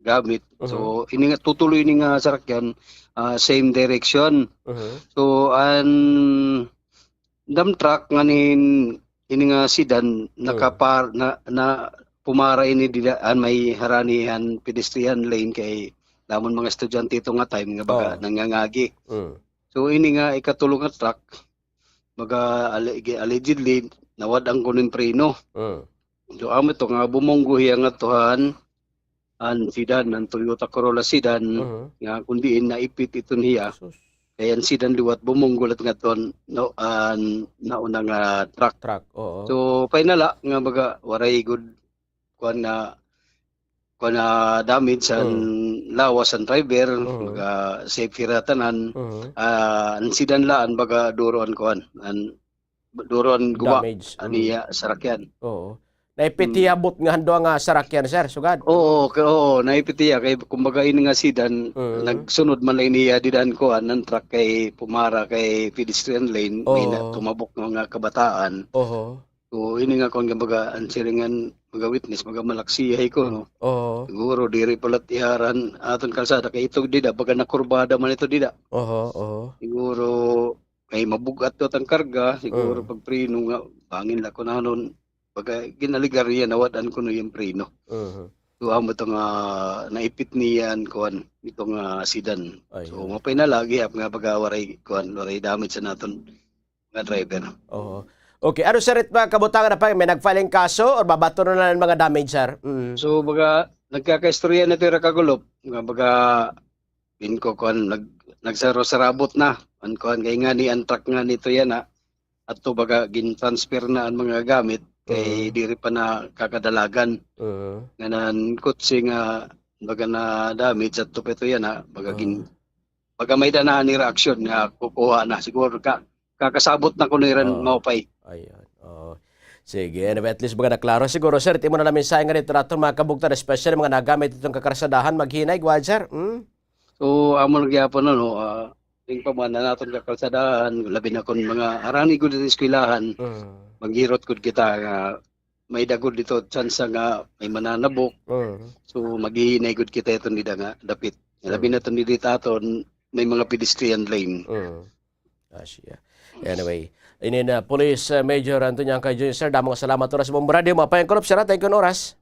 [SPEAKER 20] gamit. So ini nga tutuloy ni nga sarakyan same direction. So an dump truck nga ini nga sedan nakapar na pumara ini didaan may haranihan pedestrian lane kay lamon mga estudyante ito nga time nga baga nangangagi. So ini nga ikatulong nga truck allegedly nawadang ko ng preno. So amo to nga bumongguhi ang atuhan an sedan ang Toyota Corolla sedan nga kundiin naipit ito niya. Kaya ang sedan liwat bumonggulat nga ton nauna nga truck.
[SPEAKER 8] Oo.
[SPEAKER 20] So finala nga baga waray good kuan na damage sa lawas ang driver, baga safety ratanan, ang sedan laan baga duroan kuan, duroan guba
[SPEAKER 8] Damage.
[SPEAKER 20] aniya sarakyan.
[SPEAKER 8] Oo. Naipitiyabot nga hando nga sarakyan, sir, sugad.
[SPEAKER 20] Oo, naipitiya kay kumbaga ini nga sedan nagsunod man lang niya didan kuan ng truck kay pumara kay pedestrian lane, may tumabok nga kabataan.
[SPEAKER 8] Oo.
[SPEAKER 20] So ini nga kuan baga ang siringan mga witness, mga malaksihay ko, no?
[SPEAKER 8] Oo.
[SPEAKER 20] Siguro, diri palat iharan aton kalsada, kay ito dida, baga nakurbada man ito dida.
[SPEAKER 8] Oo.
[SPEAKER 20] Siguro, kay mabugat to ang karga, siguro pag preno nga, bangin la ko na nun, baga ginaligar niya, nawadan ko no yung preno. So, amo ito nga, naipit niyan, kuan, itong sedan. So, mapay na lagi, nga baga waray damage sa naton nga driver.
[SPEAKER 8] Oo. Okay, ano sir, mga kabutangan na pa, may nag-filing kaso or babato na lang mga damage, sir?
[SPEAKER 20] So, baga, nagkakaistorya na ito kakagulop. Baga, ko kuan nagsaro-sarabot na. Kuan kay nga ni ang truck nga nito yan at to baga gin-transfer na ang mga gamit kay diri pa na kakadalagan. Nga nan kutsi nga baga na damage at to peto yan baga may danaan ni reaction nga kukuha na siguro kakasabot na ko niran maupay.
[SPEAKER 8] Ayan. Sige, anyway, at least mga naklaro. Siguro, sir, iti mo na namin sayang nga nito natin mga kabugtan, especially mga nagamit itong kakarasadahan, maghinay, gwad, sir?
[SPEAKER 20] So, amo nagyapon no, ting pamana naton kakarasadahan, labi na kon mga arani gud sa eskwelahan, maghirot gud kita nga may dagod dito, chance nga may mananabok. So, maghihinay gud kita ito nila nga, dapit. Labi na ito nilita aton, may mga pedestrian lane.
[SPEAKER 8] Asya. Anyway, ini na Police Major Antonio Angkay Jr. Sir, damang salamat oras mong radio. Mapayang kulop, sir. Thank you, oras.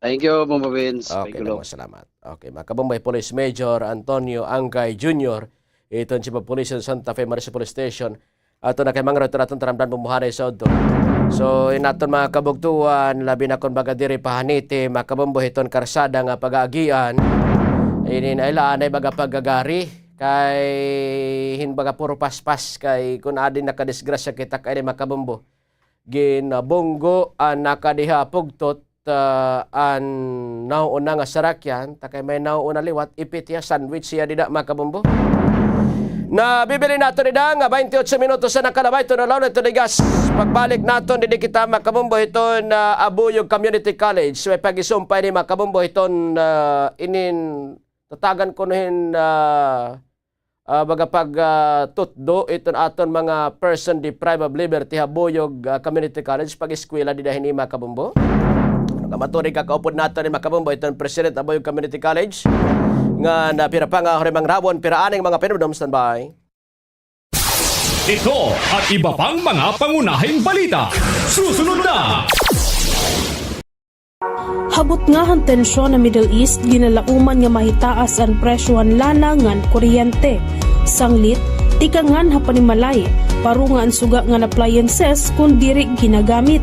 [SPEAKER 20] Thank you, Mama Vince.
[SPEAKER 8] Okay, damang salamat. Okay, makabombay Police Major Antonio Angkay Jr. Ito ang Chief of Police sa Santa Fe Marisa Police Station. Ato na kay mga naton taramdan bumuhanay sa Odo. So, inaton mga kabugtuan, labi na kon baga diri pahaniti, makabomboy iton karsada nga pag-aagian. Ini na ilaan ay baga paggagari. Kay hinbaga puro paspas kay kun adin nakadisgrasya kita kay makabombo ginabonggo an nakadiha pugtot an nauuna nga sarakyan takay may nauuna liwat ipit ya sandwich siya dida makabombo na bibili nato dida nga 28 minutos sa nakalabay to na law ito ni gas pagbalik nato didi kita makabombo ito na Abuyog Community College so pag-isumpay ni makabombo ito inin tatagan ko nuhin baga pag tutdo iton aton mga person deprived of liberty Abuyog Community College pag eskwela di dahin ni makabombo. Kamaturi kakaupod nato ni makabombo iton President Abuyog Community College nga napira pa nga horimang rawon pira aning mga pinudom standby.
[SPEAKER 4] Ito at iba pang mga pangunahing balita. Susunod na!
[SPEAKER 13] Habot nga ang tensyon na Middle East, ginalauman nga mahitaas ang presyohan lana ngan kuryente. Sanglit, tikangan hapanimalay, parungan suga nga appliances kung diri ginagamit.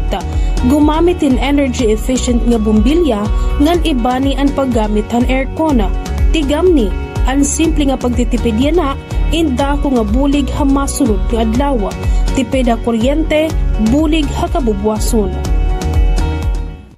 [SPEAKER 13] Gumamit in energy efficient nga bumbilya ngan ibani ang paggamit ang aircon. Tigamni, ang simple nga pagtitipid yana, inda ko nga bulig ha masunod nga adlaw. Tipid ha kuryente, bulig ha kabubwason.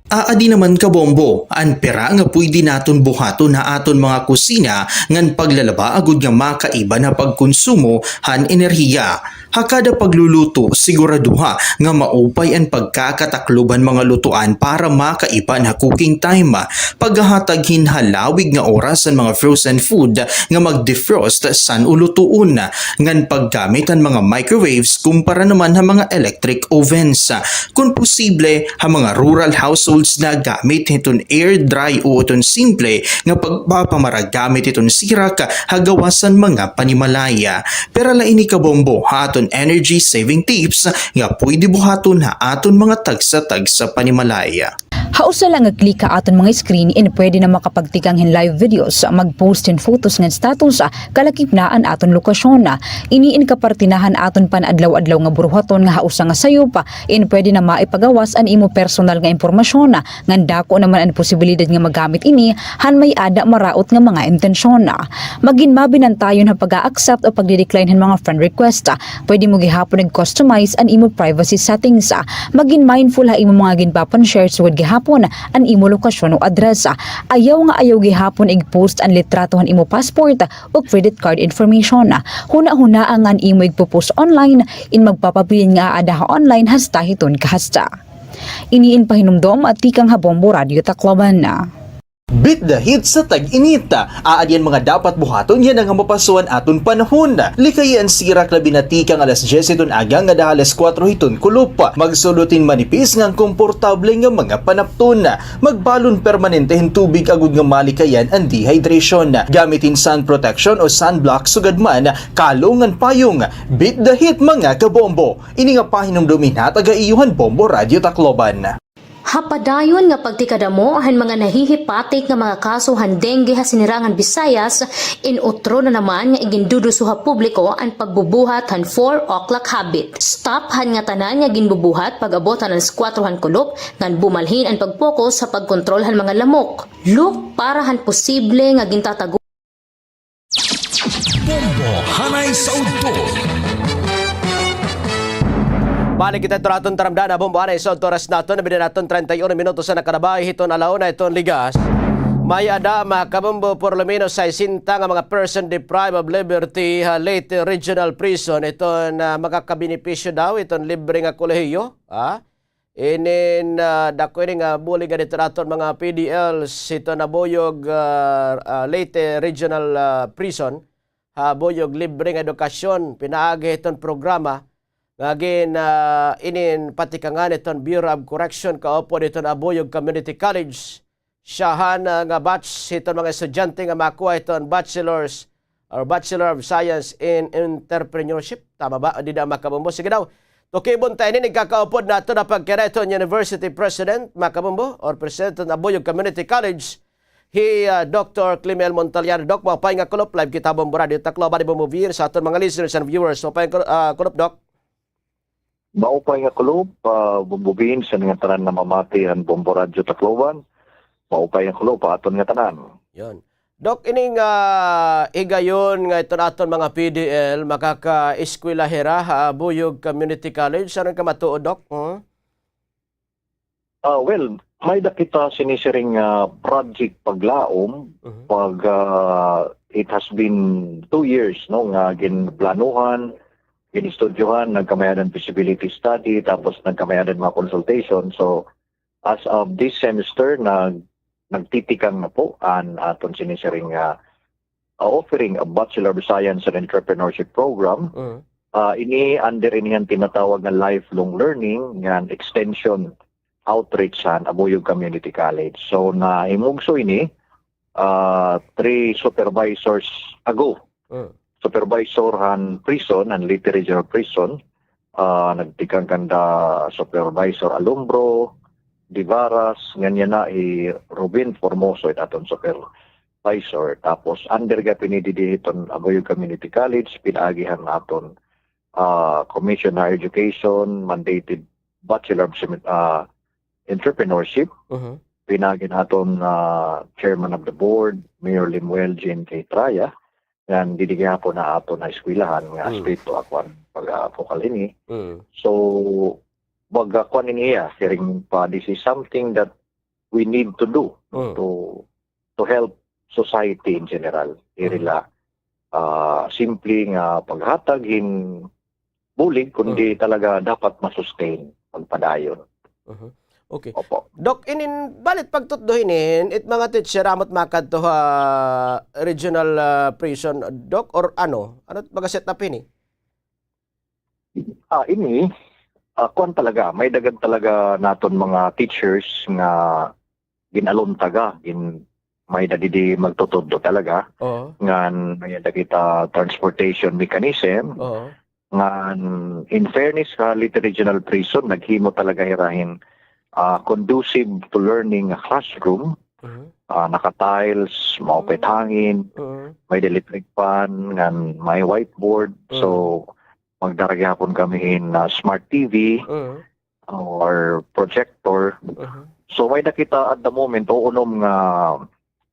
[SPEAKER 14] Aadi naman kabombo, ang pera nga pwede naton buhaton na aton mga kusina ngan paglalaba agud nga makaiba na pagkonsumo han enerhiya. Hakada pagluluto, siguraduha nga maupay ang pagkakatakluban mga lutuan para makaiba na cooking time. Paghahatag hinhalawig nga oras ang mga frozen food nga mag-defrost san ulutuon. Ngan paggamit ang mga microwaves kumpara naman ang mga electric ovens. Kung posible, ang mga rural households na gamit iton air dry o iton simple nga pagpapamaragamit iton sirak hagawasan mga panimalaya. Pero laini kabombo aton energy saving tips nga pwede buhaton na aton mga tagsa-tagsa panimalaya.
[SPEAKER 16] Hausa lang nga click ka aton mga screen in pwede na makapagtikang hin live videos, mag-post in photos ng status, kalakip na an aton lokasyon. Iniin kapartinahan aton pan adlaw-adlaw nga buruhaton nga hausa nga sayop, in pwede na maipagawas an imo personal nga impormasyon. Ngandako naman ang posibilidad nga magamit ini han may ada maraot nga mga intensyon. Magin mabinantayon ha pag-accept o pagdi-decline hin mga friend request. Pwede mo gihapon nag-customize an imo privacy settings. Magin mindful ha imo mga ginpapan share suwad gihapon an imo lokasyon o adresa. Ayaw nga ayaw gihapon ig-post an litrato han imo passport o credit card information. Huna-huna ang an imo ig-post online in magpapabilin nga ada online hasta hiton kahasta. Iniin pahinumdom at tikang Habombo Radio Tacloban na.
[SPEAKER 14] Beat the heat sa tag-inita. Aadyan mga dapat buhaton yan ang mapasuan aton panahon. Likayan sirak labi na tikang alas 10 iton agang nga alas 4 hiton kulup. Magsulutin manipis ngang komportable nga mga panapton. Magbalon permanentehin tubig agud nga malikayan ang dehydration. Gamitin sun protection o sunblock sugad man kalungan payong. Beat the heat mga kabombo. Ini nga pahinumdumin ha taga-iyuhan Bombo Radio Tacloban.
[SPEAKER 11] Hapadayon nga pagtikadamo han mga nahihipatik nga mga kaso han dengue ha sinirangan Visayas, inutro na naman nga iginduduso ha publiko ang pagbubuhat han 4 o'clock habit. Stop han nga tanan nga ginbubuhat pag-abot han 4 han kulop ngan bumalhin ang pagpokus sa pagkontrol han mga lamok. Look para han posible nga gintatago.
[SPEAKER 4] Bombo hanay sa udto.
[SPEAKER 8] Balik kita ito natin taramdaan na bombo anay sa oras natin. Nabili natin 31 minuto sa nakarabay. Hiton alaw na itong ligas. May ada mga kabombo por lo menos sa isinta nga mga person deprived of liberty Leyte Regional Prison. Ito na makakabenepisyo daw. Itong libre nga kolehiyo. Inin dako ini nga buli nga dito natin mga PDLs. Ito na boyog Leyte Regional Prison. Boyog libre nga edukasyon. Pinaagi itong programa. Ngagin inin patikangan iton Bureau of Correction kaupo dito na Aboyog Community College. Siyahan nga batch iton mga estudyante nga makuha iton Bachelor of Science in Entrepreneurship. Tama ba? Di na makabumbo. Sige daw. Tukibon tayo ni nagkakaupod na ito na pagkira iton University President makabumbo or President ng Aboyog Community College. Dr. Climel Montaliano. Doc, mapay nga kulop. Live kita Bombo Radio Tacloban. Bumuvir sa aton mga listeners and viewers. Mapay nga kulop, Doc.
[SPEAKER 12] Maupay nga kulop, bumbubihin sa nga tanan na mamati ang Bombo Radio Tacloban. Maupay nga kulop, aton nga tanan.
[SPEAKER 8] Yun. Dok, ining higayon nga ito aton mga PDL, makaka-eskwelahera, Buyog Community College. Saan ka matuod, Dok?
[SPEAKER 12] Well, may dakita sinisiring project paglaom. Pag it has been 2 years, no, nga ginplanuhan, ginistudyohan, nagkamayanan feasibility study, tapos nagkamayanan mga consultation. So, as of this semester, nagtitikang na po ang aton sinisiring offering a Bachelor of Science and Entrepreneurship program. Ini under inihan tinatawag na lifelong learning, nga extension outreach sa Aboyog Community College. So, naimugso ini 3 supervisors ago. Supervisor han prison, han Leyte Regional Prison, nagtikang kanda Supervisor Alumbro, Divaras, ganyan na Ruben Formoso it aton supervisor. Tapos under ga pinididi iton Aboyog Community College, pinagihan naton Commissioner Education, mandated Bachelor of Entrepreneurship, pinagin naton Chairman of the Board, Mayor Limuel Jean K. Traya, yan didigyan po na ato na eskwelahan nga aspecto akwan pag-apokal ini. So wag akwan niya sharing pa, this is something that we need to do to help society in general. Irila simple nga paghatag in bulig kundi talaga dapat masustain pagpadayon.
[SPEAKER 8] Okay. Opo. Dok, inin balit pagtutduhinin it mga teacher amot makad to regional prison, Dok, or ano baga set up ini?
[SPEAKER 12] Ini kuan talaga may dagan talaga naton mga teachers nga ginalon taga may dadidi magtutudlo talaga. Ngan may dagita transportation mechanism. Ngan in fairness Leyte Regional Prison naghimo talaga hirahin conducive to learning classroom. Naka-tiles, maupit hangin, may electric fan, and may whiteboard. So, magdaragihapon kami in smart TV or projector. So, may nakita at the moment, unom nga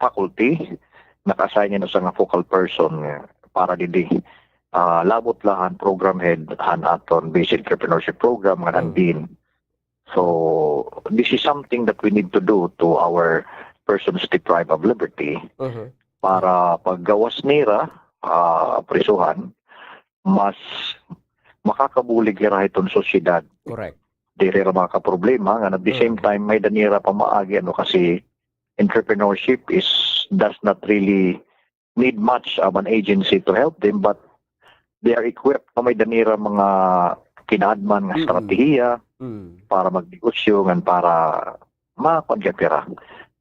[SPEAKER 12] faculty, naka-assign niya sa nga focal person para didi. Labot lahan, program head, han aton basic entrepreneurship program nga nandin. So, this is something that we need to do to our persons deprived of liberty para paggawas nila prisuhan, mas makakabulig nila itong sosyedad.
[SPEAKER 8] Correct.
[SPEAKER 12] Dili ra makaproblema nga at the same time may danira pa maagi kasi entrepreneurship does not really need much of an agency to help them, but they are equipped pa may danira mga kinaadman nga strategiya para magnegosyo ngan para makapagyapira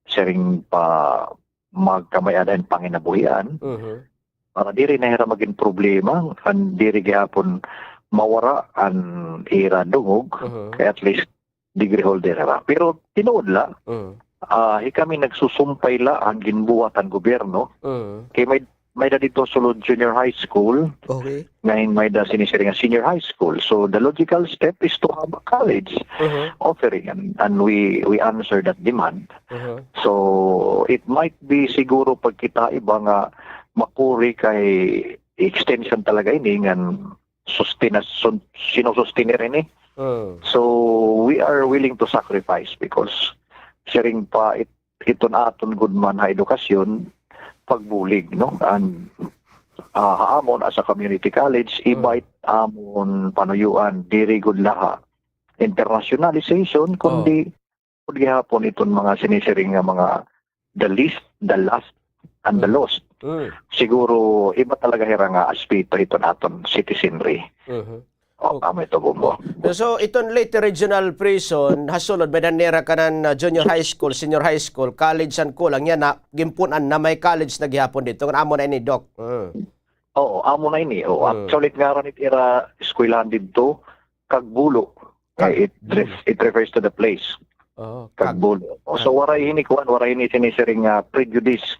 [SPEAKER 12] sering pa magkamayadan panginabuhian para diri na hira maging problema kan diri gihapon mawara an ira dungog kaya at least degree holder ra pero tinuod la kami nagsusumpay la ang ginbuwatan gobyerno kay may da dito sulod junior high school ngayon may da sinisiring nga senior high school so the logical step is to have a college offering and we answer that demand so it might be siguro pag kita iba nga makuri kay extension talaga ini ngan sinusustain rin so we are willing to sacrifice because sharing pa iton aton good man ha edukasyon pagbulig no and haamon as a community college ibait amon panuyuan diri gud laha internationalization kundi gihapon iton mga sinisiring nga mga the least the last and the lost siguro iba talaga hira nga aspeto iton aton citizenry kami ito bumbo.
[SPEAKER 8] So, iton Leyte Regional Prison, hasulod, may nanira ka ng junior high school, senior high school, college and kulang yan na gimpunan na may college na gihapon dito. Amo na ini, Doc.
[SPEAKER 12] Oo, amo na ini. Actually, nga rin itira eskwelahan dito, Kagbulo. It refers to the place. Kagbulo. So, waray hinikuan, waray ini sinisiring prejudice.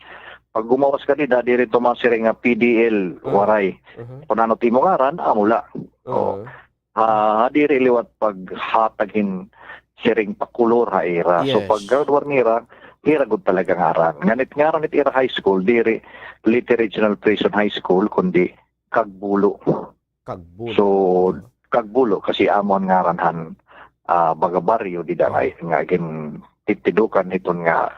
[SPEAKER 12] Pag gumawas ka dito, di rin tumasiring PDL, waray. Kung ano timo ngaran, amula. Di rin liwat paghatagin siring pakulor ha ira. So pag gawar nira, ira gud talaga ngaran. Nganit ngaran it ira high school, di rin Leyte Regional Prison High School, kundi Kagbulo. So, Kagbulo, kasi amon ngaranhan baga baryo, di da nga titidukan iton nga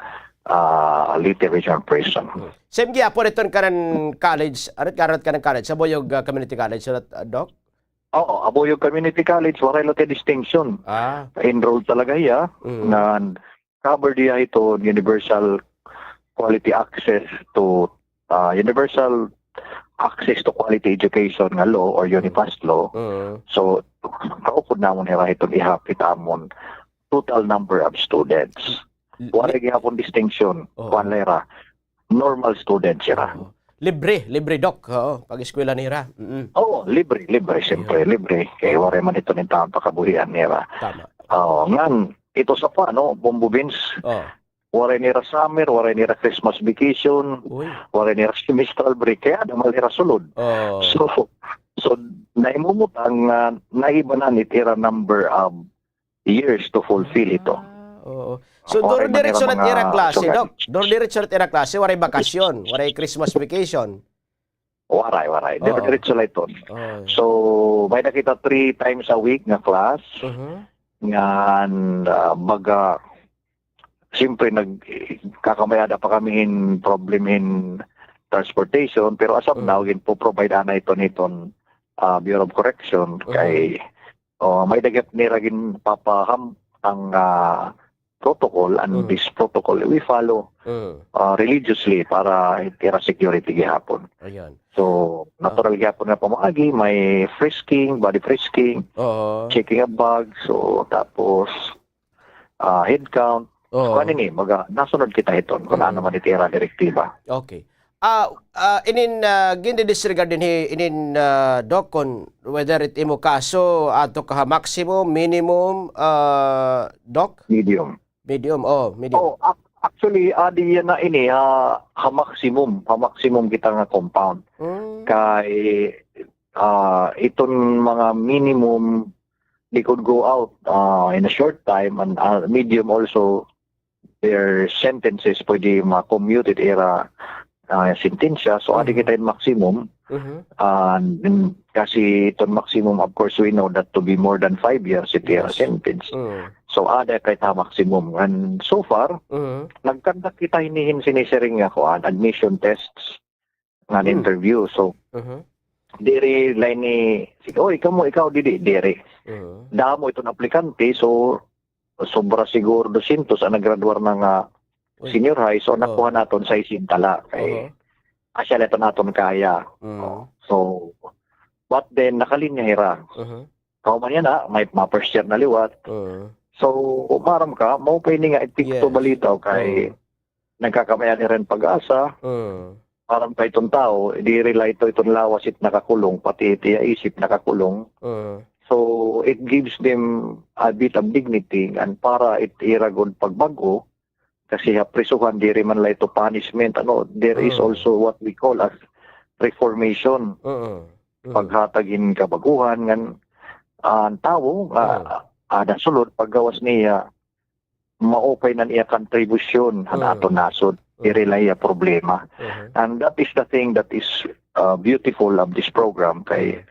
[SPEAKER 12] Leyte Regional Prison.
[SPEAKER 8] Same gihapon iton kanan college, arat ka ng college, sa Boyog Community College, Doc?
[SPEAKER 12] Oo, Aboyog Community College, waray lote distinction. Enroll talaga iya, na cover diya ito universal quality access to quality education nga law or Unipast law. So, kaupod namon hira itong ihapit amon total number of students. Waray gihapon distinction, kuan lera, normal students sira.
[SPEAKER 8] Libre, Doc, pag-eskwela nira.
[SPEAKER 12] Libre, siyempre, libre. Kaya waray man ito ng taong pakabuhian nira.
[SPEAKER 8] Tama.
[SPEAKER 12] Ngan, ito sa pa, Bombo Beans, waray nira summer, waray nira Christmas vacation, waray nira semestral break, kaya damal nira sulod. So, naimumutang naibanan itira number of years to fulfill ito.
[SPEAKER 8] So, doon diretso na tira klase, Doc. Doon diretso na tira klase, waray bakasyon, waray Christmas vacation.
[SPEAKER 12] Waray. Diretso na ito. So, may nakita 3 times a week na class. Ngan, baga, siyempre, nagkakamayada pa kami in problem in transportation. Pero as of now, po-provide na ito nitong Bureau of Correction. Kay, may dagat niragin papaham ang protocol and this protocol we follow religiously para itira security gihapon. So natural gihapon nga pamaagi, may frisking, body frisking, checking a bag, so tapos head count. So kanini nasunod kita iton kung ano man itira direktiba.
[SPEAKER 8] Okay. gindi-disregard din inin Doc kung whether it imo kaso ato ka maximum, minimum, Doc?
[SPEAKER 12] Medium.
[SPEAKER 8] Medium.
[SPEAKER 12] Actually, adi yan na ini, ha maximum kita nga compound. Kay iton mga minimum, they could go out in a short time, and medium also, their sentences pwede ma-commuted era sentensya. So, adi kita yung maximum. And kasi itong maximum, of course, we know that to be more than 5 years, it era sentence. So, ada kita maximum. And so far, nagkandak kita hinihin sinisiring ako admission tests ng interview. So, diri line ni, ikaw, diri. Damo itong aplikante, so, sobra siguro 200 ang naggraduar ng senior high, so nakuha naton sa isintala. Kay, asya leto naton kaya. So, but then, nakalinya hira. Kauman yan may first year na liwat. So, maram ka, maupay ni nga itikto balitaw kay nagkakamayan ni rin pag-asa. Maram pa itong tao, di rely itong lawas it nakakulong, pati itiya isip nakakulong. So, it gives them a bit of dignity and para it iragod pagbago, kasi prisuhan di rin man la ito punishment. There is also what we call as reformation. Paghatagin kabaguhan ngan ang tao ada sulod paggawas niya maupay na niya contribution ato nasod irelay problema. And that is the thing that is beautiful of this program kay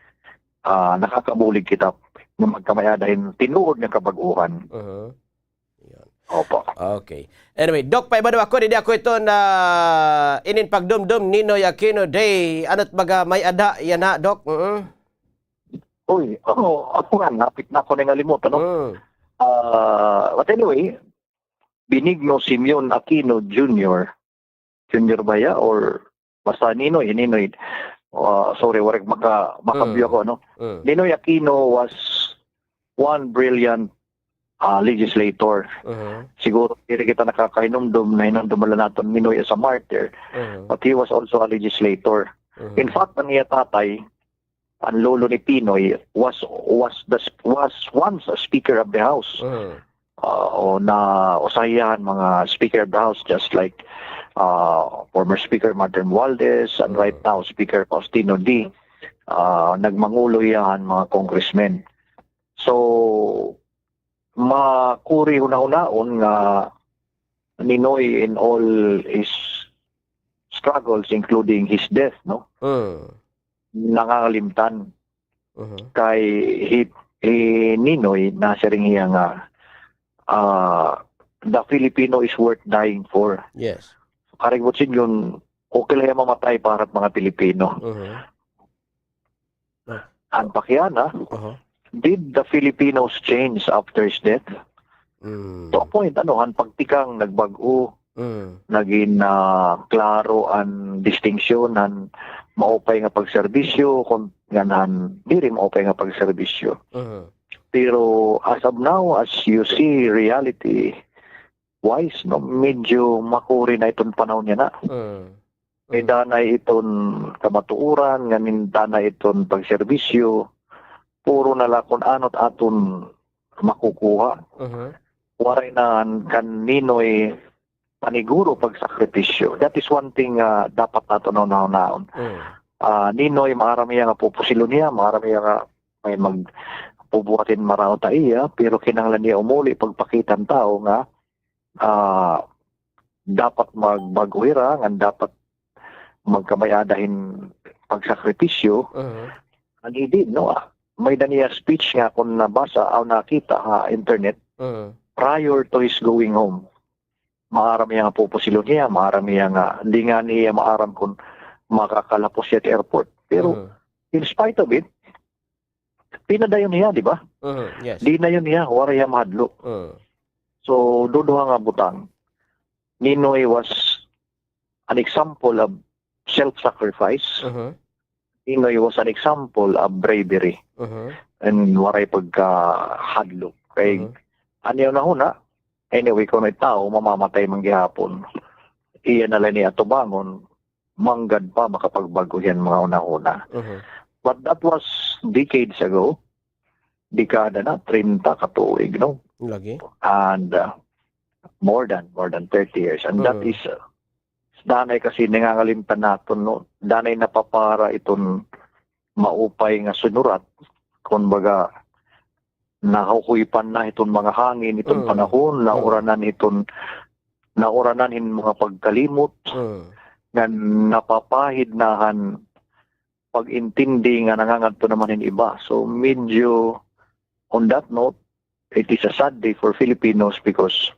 [SPEAKER 12] nakakabulig kita ng magkamayadahin tinuod ng kabaguhan. Opo.
[SPEAKER 8] Okay. Anyway, Doc, paibado ako, hindi ako ito na inin pagdumdum Ninoy Aquino Day. Ano't baga may ada yan na, Doc?
[SPEAKER 12] Uy, ako nga, napit na ako na ngalimutan. But anyway, Benigno Simeon Aquino Jr. Junior ba ya? Or basta Ninoy. Sorry, warig makabyo ako. Ninoy Aquino was one brilliant legislator. Siguro hindi kita nakakainumdum na hinumdumala natin Ninoy as a martyr. But he was also a legislator. In fact, ang iya tatay, ang lolo ni Pinoy, was once a Speaker of the House. Na usayahan mga Speaker of the House just like former Speaker Martin Romualdez and right now Speaker Faustino D. Nagmangulo yan mga congressmen. So, makuri una-unaon nga Ninoy in all his struggles including his death, nakakalimtan. Kay Ninoy na siya rin nga the Filipino is worth dying for.
[SPEAKER 8] Yes.
[SPEAKER 12] Karigwatsin yun, okay lang mamatay para at mga Pilipino. Ang pakyana, did the Filipinos change after his death? To a point, ang pagtikang nagbago, naging klaro ang distinction, ang maupay nga pagserbisyo, kung ganan, di rin maupay nga pagserbisyo. Pero as of now, as you see reality wise, medyo makuri na itong panahon niya na. May danay itong kamatuuran, nganin danay itong pagserbisyo, puro nalakon anot aton makukuha. Waray na kan Ninoy paniguro pagsakripisyo. That is one thing dapat nato naon. Ninoy maarami nga pupusilo niya, maarami nga may magpubuhatin marao ta iya, pero kinahanglan niya umuli pagpakitan tao nga dapat magbaguhira, nga dapat magkamayadahin pagsakripisyo. Ang hindi, may daniya speech nga kung nabasa o nakita internet prior to his going home. Maarami nga pupusilo niya, maarami nga, hindi nga niya maaram kung makakalapos siya at airport. Pero in spite of it, pinadayon niya, di ba?
[SPEAKER 8] Yes.
[SPEAKER 12] Di na yun niya, wala niya mahadlo. So, duduha nga butang. Ninoy was an example of self-sacrifice. Ninoy was an example of bravery. And waray pagkahadlo. Kaya, ano na huna? Anyway, kung may tao, mamamatay manggihapon. Iyan na lang niya tubangon. manggad pa makapagbago yan mga una-una. But that was decades ago. Dekada na, 30 katuig, no?
[SPEAKER 8] Lagi.
[SPEAKER 12] And more than 30 years. And that is, danay kasi nangangalimtan natin, no? Danay napapara itong maupay nga sunurat. Kumbaga, nahuhuipan na itong mga hangin, itong panahon, nauranan mga pagkalimot, nga napapahid nahan pag-intindi nga nangangadto naman yung iba. So medyo on that note, it is a sad day for Filipinos because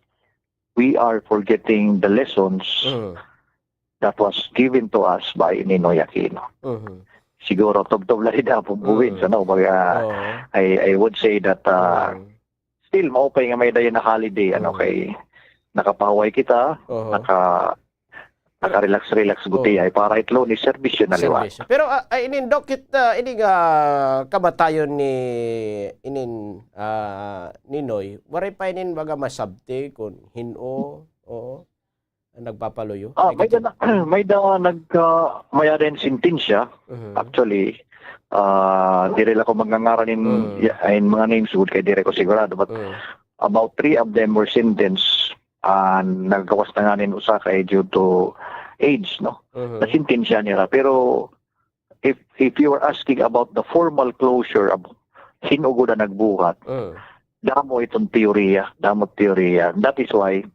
[SPEAKER 12] we are forgetting the lessons that was given to us by Ninoy Aquino. Siguro tubtob lang na bubuwin sa I would say that still maupay nga may dayon na holiday kay nakapaway kita, naka-relax guti ay para itlo ni serbisyo na liwa.
[SPEAKER 8] Pero inin dokit ini nga kamatayon ni Ninoy, waray pa inin baga masabte kun hino nagpapaluyo.
[SPEAKER 12] May rin sintensya. Actually, dire ko magngangaranin mga names good kay dire ko sigurado, but about 3 of them were sentenced. Naggawas na nga nin usa kay due to age, no? Nasintensya nila. Pero if you were asking about the formal closure of sino ko na nagbuhat, damo itong teorya. That is why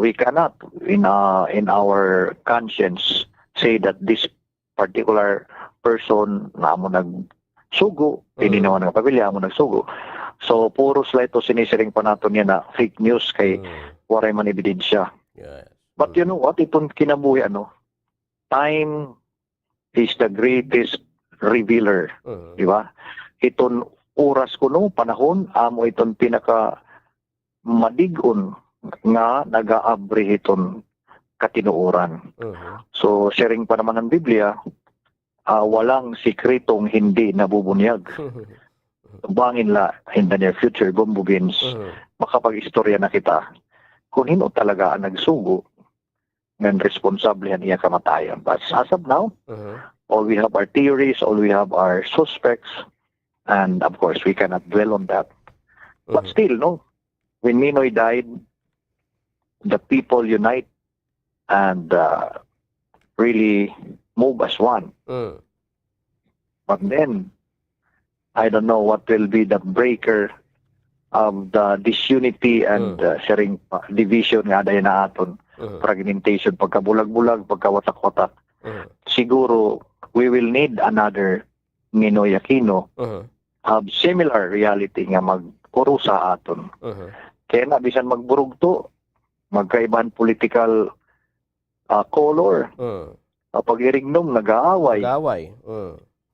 [SPEAKER 12] we cannot in our conscience say that this particular person na mo nagsugo, hindi naman nga pamilya mo nagsugo. So puro sila ito sinisiring pa nato niya na fake news kay waray man ebidensya. But you know what, itong kinabuhi time is the greatest revealer, di ba? Itong oras kuno panahon amo itong pinaka madigon nga nagaabri itong katinuoran. So sharing pa naman ng Biblia, walang sikretong hindi nabubunyag. Bangin la in the near future, bumbugins, makapag-istorya na kita kung hino talaga ang nagsugo ng responsable niya kamatayan. But as of now, all we have our theories, all we have our suspects, and of course, we cannot dwell on that. But still, no, when Ninoy died, the people unite and really move as one. But then, I don't know what will be the breaker of the disunity and sharing division nga dayon na aton, fragmentation, pagkabulag-bulag, pagkawatak-watak. Siguro we will need another Ninoy Aquino have similar reality nga magkurusa aton. Kaya na bisan magburugto, magkaibahan political color, pag-irignom nag-aaway.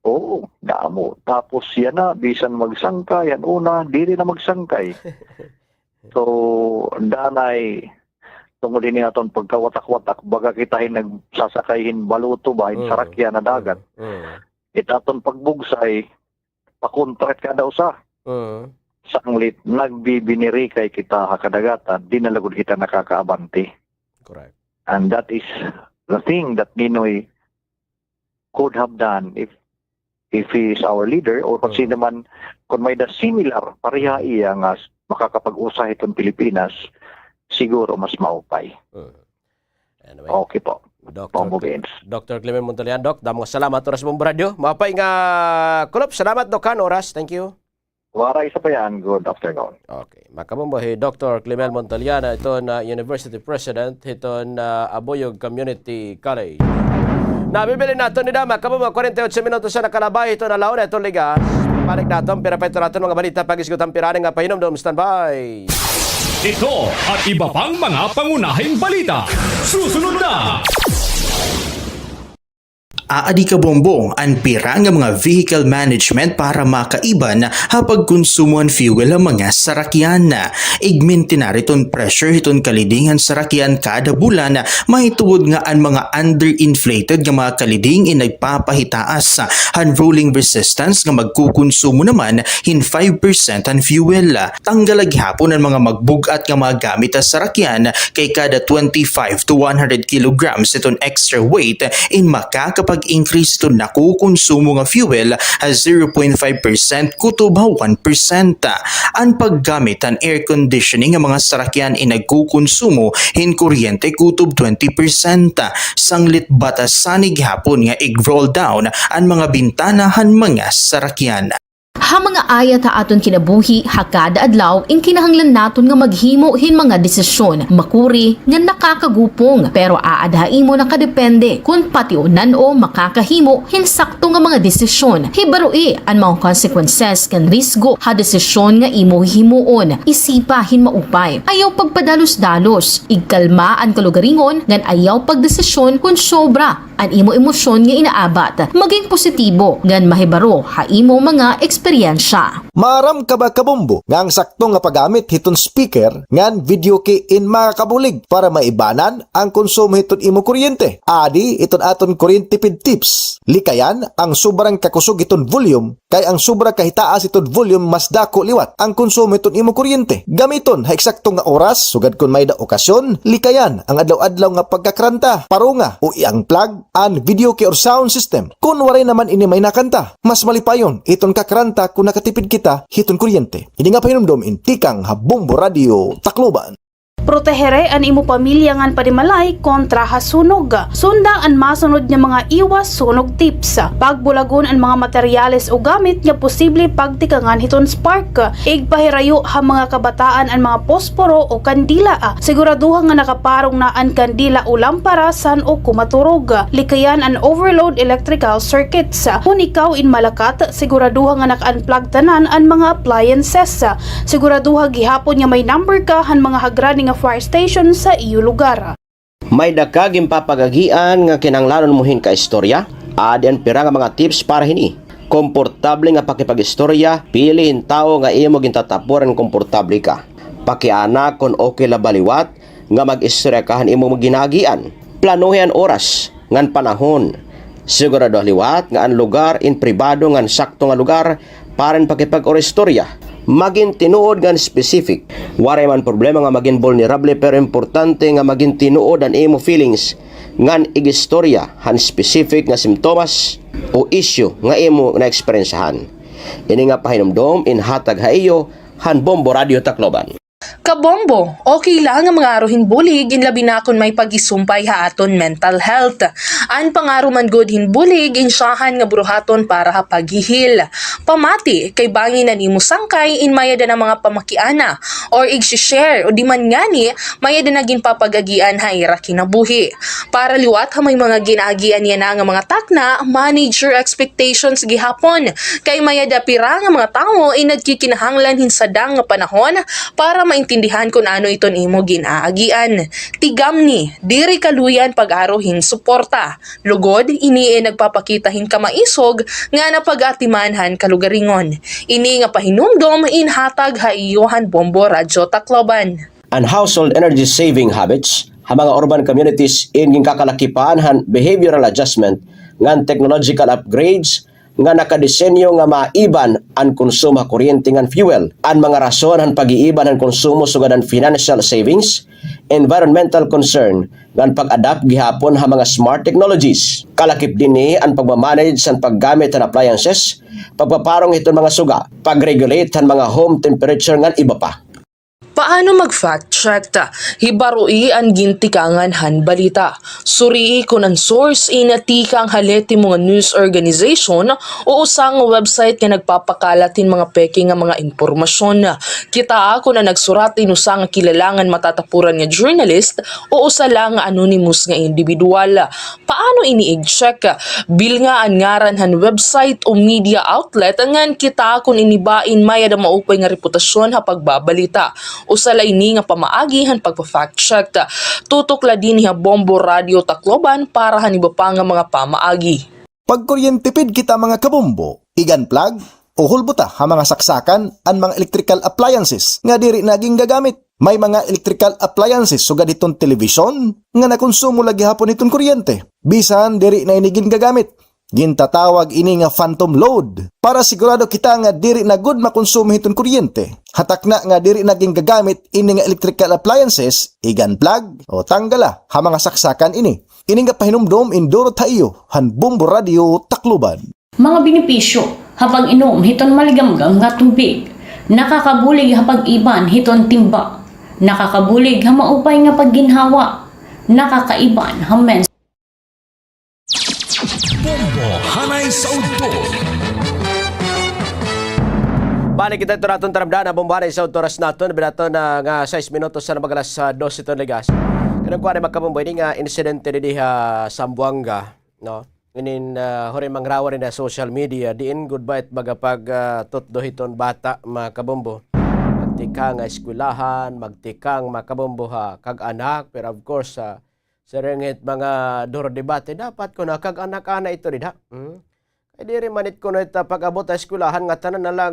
[SPEAKER 12] Oo, damo. Tapos yan na, bisan magsangkay, yan una, di rin na magsangkay. So, danay, tungkol din natin pagkawatak-watak, baga kitahin nagsasakayin baluto ba, sarakya na dagat. Itaton pagbugsay, pakontrat ka daw sa. Sanglit, nagbibiniri kay kita hakadagatan, di nalagod kita nakakaabante.
[SPEAKER 8] Correct.
[SPEAKER 12] And that is the thing that Ninoy could have done if he is our leader or kung sino man, kung may the similar pareha iya nga makakapag-usah itong Pilipinas, siguro mas maupay.
[SPEAKER 8] Anyway,
[SPEAKER 12] okay po.
[SPEAKER 8] Dr. Clement Montolian, Doc, damong salamat oras mong radio. Mapay nga kulop, salamat Doc kan oras. Thank you.
[SPEAKER 12] Waray sa pa yan. Good afternoon.
[SPEAKER 8] Okay. Makabumbahi, Dr. Clement Montolian, ito na University President, ito na Aboyog Community College. Nabibili nato ni Dama, kabuma 48 minutos sa nakalabay, ito na laon, ito ligas. Balik natin, pira-pito natin mga balita, pag-isgot ang piraning nga pahinom doon, standby.
[SPEAKER 4] Ito at iba pang mga pangunahing balita. Susunod na!
[SPEAKER 14] Aadi ka bombo ang pira nga mga vehicle management para makaiban hapag konsumo ang fuel ang mga sarakyan. Igminti na riton pressure hiton kalidingan sarakyan kada bulan may tuwod nga ang mga underinflated nga mga kaliding nagpapahitaas han rolling resistance nga magkukonsumo naman hin 5% ang fuel. Tanggalag hapon ang mga magbugat nga mga gamit sa sarakyan kay kada 25 to 100 kilograms itong extra weight makakapag-increase ito nakukonsumo nga fuel as 0.5% kutob 1%. Ang paggamit ang air conditioning ng mga sarakyan nagkukonsumo hin kuryente kutob 20%. Sanglit batasanig hapon nga i-roll down ang mga bintanahan mga sarakyan.
[SPEAKER 5] Ha mga ayat ha aton kinabuhi hakada adlaw in kinahanglan naton nga maghimo hin mga desisyon makuri nga nakakagupong pero aadhain mo nakadepende kung patiunan o makakahimo hin sakto nga mga desisyon. Hibaroi ang mga consequences kan risgo ha desisyon nga imo himuon isipa hin maupay. Ayaw pagpadalos-dalos igkalma ang kalugaringon ngan ayaw pagdesisyon kung sobra ang imo emosyon nga inaabat. Maging positibo ngan mahibaro ha imo mga eksperyensya.
[SPEAKER 17] Maram ka ba kabombo nga ang sakto nga paggamit hiton speaker ngan video key in makakabulig para maibanan ang konsumo hiton imo kuryente. Adi iton aton kuryente tipid tips. Likayan ang sobrang kakusog iton volume kay ang sobra kahitaas iton volume mas dako liwat ang konsumo hiton imo kuryente. Gamiton ha eksakto nga oras sugad kun may da okasyon. Likayan ang adlaw-adlaw nga pagkakranta, parunga o iyang plug an video key or sound system. Kung waray naman ini may nakanta, mas malipayon iton kakranta kung nakatipid kita hiton kuryente. Hindi nga pahinumdom intikang Bombo Radio Tacloban.
[SPEAKER 13] Protehere an imo pamilya ngan panimalay kontra hasunog. Sunda ang masunod nga mga iwas sunog tips. Pagbulagon ang mga materyales o gamit nga posible pagtikangan hiton spark. Igpahirayo ha mga kabataan ang mga posporo o kandila. Siguraduhan nga nakaparong na ang kandila o lampara san o kumaturog. Likayan ang overload electrical circuits. Kung ikaw in Malakat, siguraduhan nga naka-unplug tanan ang mga appliances. Siguraduhan gihapon nga may number ka han mga hagrani nga fire station sa iyo lugar.
[SPEAKER 8] May dakaging papagagian nga kinanglanon muhin ka istorya. Adi ang pira nga mga tips para hini. Komportable nga pakipag-istorya, piliin tao nga imo gintatapuran komportable ka. Pakiana kon okay la baliwat nga mag-istorya kahan imo maginagian. Planuhin oras ngan panahon. Sigurado liwat nga ang lugar in pribado ngan sakto nga lugar para pakipag-istorya. Maging tinuod nga specific. Waray man problema nga maging vulnerable pero importante nga maging tinuod ang imo feelings ngan igistorya han specific nga simptomas o issue nga imo na eksperyensahan. Ini nga pahinumdom in hatag haiyo han Bombo Radio Tacloban.
[SPEAKER 18] Kabombo, okay lang ang mga aruhin bulig inlabi na kung may pag-isumpay ha aton mental health. An pangaro man good hin bulig insyahan nga buruhaton para ha paghihil. Pamati kay bangin na nimo sangkay in mayada na mga pamakiana or i-share o di man ngani mayada na ginpapagagian ha ira kinabuhi. Para liwat ha may mga ginagian niya na nga mga takna, manage your expectations gihapon. Kay mayada pira nga mga tao inagkikinahanglan hinsadang nga panahon para maintindihan kung ano iton imo ginaagian. Tigamni, diri kaluyan pag-arohin suporta. Lugod, ini nagpapakitahin ka maisog nga napag-atimanhan kalugaringon. Ini nga pahinumdom inhatag haiyohan Bombo Radio Tacloban.
[SPEAKER 8] Ang household energy saving habits, ha mga urban communities in kakalakipan han behavioral adjustment ngan technological upgrades nga nakadesenyo nga maiban ang konsumo kuryente ngan fuel. Ang mga rason han pag-iiban ang konsumo sugad ang financial savings, environmental concern ngan pag-adapt gihapon ha mga smart technologies. Kalakip dinhi ang pagmamanage san paggamit han appliances, pagpaparong iton mga suga, pag-regulate han mga home temperature ngan iba pa.
[SPEAKER 18] Paano mag-fact check ta? Hibaroi ang gintikangan han balita. Suri kung ang source inatikang haleti mga news organization o usang website nga nagpapakalatin mga peke nga mga impormasyon. Kita ako na nagsurat inusang kilalangan matatapuran nga journalist o usa lang nga anonymous nga individual. Paano ini-check? Bil nga ang ngaran han website o media outlet ngan kita kung inibain mayada maupay nga reputasyon ha pagbabalita. Usalay ni nga pamaagihan pagpa-fact check. Tutok la din ha Bombo Radio Tacloban para haniba pa nga mga pamaagi.
[SPEAKER 17] Pagkuryentipid kita mga kabombo, igan plug o hulbuta ha mga saksakan ang mga electrical appliances nga diri naging gagamit. May mga electrical appliances sugad itong television nga nakonsumo lagi hapon itong kuryente. Bisan diri na inigin gagamit. Gintatawag ini nga phantom load para sigurado kita nga diri na good makonsumo itong kuryente. Hatak na nga diri naging gagamit ini nga electrical appliances, igan plug o tanggala ha mga saksakan ini. Ini nga pahinumdom induro tayo han Bombo Radio Tacloban.
[SPEAKER 11] Mga benepisyo habang inom hiton maligamgam nga tubig, nakakabulig habang iban hiton timba, nakakabulig ha maupay nga pagginhawa, nakakaiban ha men.
[SPEAKER 4] Bombo hanay sa udto.
[SPEAKER 8] Balik kita ito natin taramdaan na bombahanay sa oras natin. Binato na nga 6 minutos na magalas sa 12 ito ligas. Kanang kuha na magkabombo, ini nga insidente di sa Zamboanga, no? Inin horin mangrawa rin na social media, diin goodbye at magapag tutdo hiton bata makabombo. Magtikang eskwelahan, magtikang makabombo ha, kag anak, pero of course sa ringit mga duro debate, dapat ko na kag anak-ana ito rin ha. Kaya di rin manit ko na ito pag-abot sa eskwelahan nga tanan na lang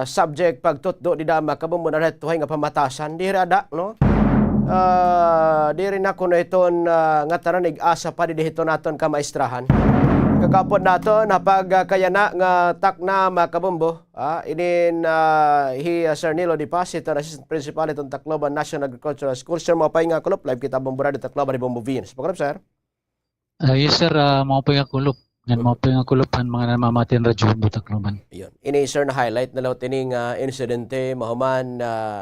[SPEAKER 8] subject pagtutdo di dama kabombo na rin tuhay nga pamatasan, di rin ada, no? Di rin ako na iton nga taranig asa pa di dito naton ka maestrahan. Kakapod naton napag kaya na nga tak na makabombo. Inin Sir Nilo Di Paz, ito Assistant Principal itong Tacloban National Agricultural School. Sir, mga pahinga kulop. Live kita Bombo Radio Tacloban di Bombo Venus. Pakulop, sir?
[SPEAKER 7] Yes, sir. Mga pahinga kulop. Yan, mga pahinga kulopan mga namamatin radyo Bombo Tacloban.
[SPEAKER 8] Ini, sir, na highlight na lahat ining insidente, mahuman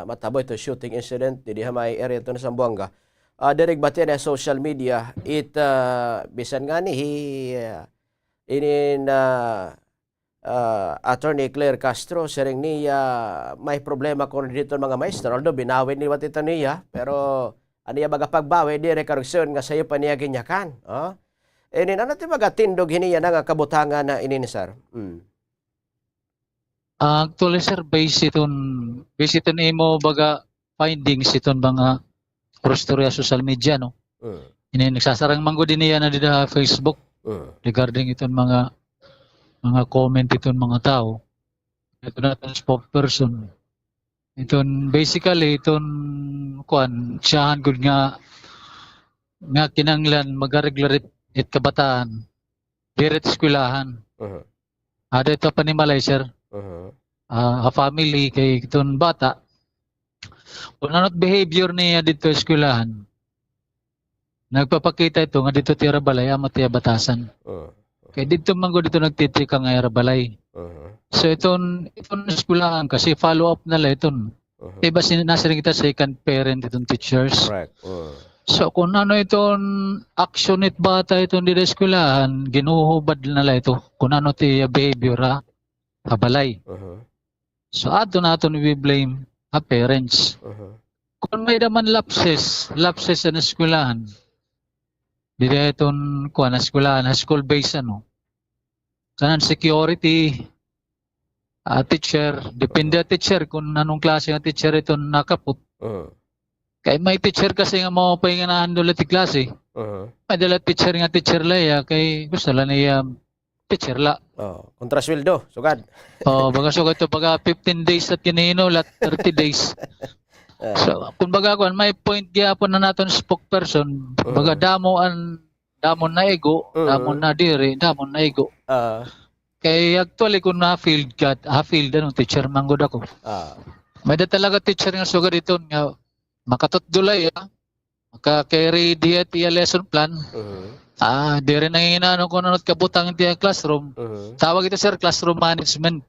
[SPEAKER 8] matabo ito shooting incident di may area ito na Zamboanga. Direct ba na social media, bisan nga ni inin Attorney Claire Castro, siring niya may problema kung dito mga maestro. Although binawin ni watita niya, pero aniya baga pagbawi, di rekarusyon nga sayo pa niya ginyakan. Inin, ano tayo magatindog hiniya na nga kabutangan na inin, sir?
[SPEAKER 7] Actually, sir, based iton imo baga findings iton mga kurustorya social media, no? Ini nagsasarang manggo din niya na dito sa Facebook regarding iton mga comment iton mga tao. Ito na itong spokesperson. Iton basically iton siyahan gud nga kinanglan magaregulate it kabataan diret eskwelahan. Ada ito panimalay, sir. A family kay iton bata kung anot behavior niya dito eskwelahan, nagpapakita ito nga dito tira balay amat tiya batasan. Kaya dito manggo dito nagtitrika nga ira balay. So iton eskwelahan kasi follow up nala iton. Iba nasa kita second parent itong teachers.
[SPEAKER 8] Correct.
[SPEAKER 7] So kung ano iton action it bata iton dito eskwelahan, ginuhubad nala ito. Kung ano tiya behavior ha balay. So ato naton we blame parents. Kung may naman lapses sa eskwelahan, dito itong eskwelahan, school base kanan security, teacher, depende teacher kung anong klase ng teacher itong nakaput. Kaya may teacher kasi nga mo pa yung nahandol at klase. May dala teacher nga teacher laya, kay gusto lang niya teacher la.
[SPEAKER 8] Kontrasweldo, sugad.
[SPEAKER 7] Baga sugad ito, baga 15 days at kinino, lat 30 days. So, kung baga may point gyapon na naton spokesperson, baga damon na ego, damon na diri, damon na ego. Kay actually kung na-field anong teacher manggod ako. May da talaga teacher nga sugad ito nga makatutdulay maka-carry diet iya lesson plan. Di rin nanginginano kung anot kabutang hindi ang classroom. Tawag ito, sir, classroom management.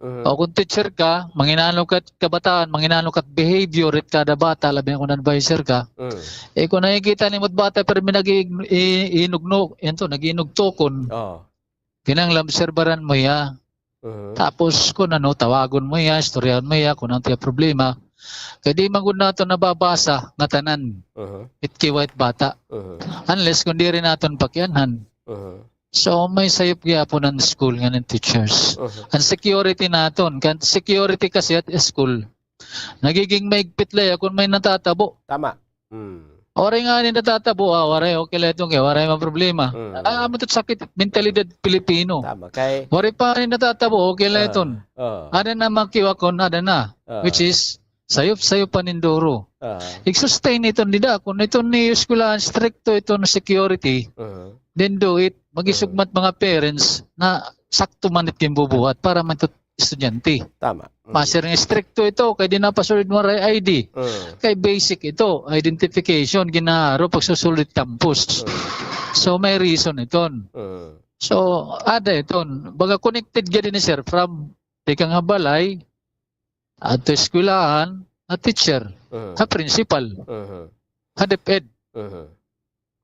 [SPEAKER 7] O kung teacher ka, manginano ka kabataan, manginano ka behavior at kada bata, labi kung advisor ka. Kung nakikita ni mo't bata pero may nag-iinugtokon, kinang-obserbaran mo ya. Tapos kung ano, tawagon mo ya, istoryahan mo ya, kung ano tiya problema. Kaya di magod nato nababasa nga tanan. Itkiwait bata. Unless kung di rin naton pakyanan. So may sayop gyapon ng school nga ng teachers. Ang security naton, kan security kasi at school. Nagiging maigpit laya kung may natatabo.
[SPEAKER 8] Tama.
[SPEAKER 7] Waray nga ni natatabo, waray okay lang itong waray mga problema. Amo ito sakit, mentalidad Pilipino.
[SPEAKER 8] Tama, kay...
[SPEAKER 7] Waray pa ni natatabo, okay lang ito. Ada na makiwakon, ada na. Which is, sayop panindoro. I-sustain ito nila. Kung ito ni eskwelahan, stricto ito na security, then do it. Magisugmat mga parents na sakto manit yung bubuhat para man ito estudyante.
[SPEAKER 8] Tama.
[SPEAKER 7] Master ng stricto ito, kaya di napasulid mo ray ID. Kay basic ito, identification, ginaro pagsusulit campus. So may reason ito. So, ada ito. Baga connected gani ni sir from tika nga balay, at eskwelahan, at teacher, at principal, at DepEd.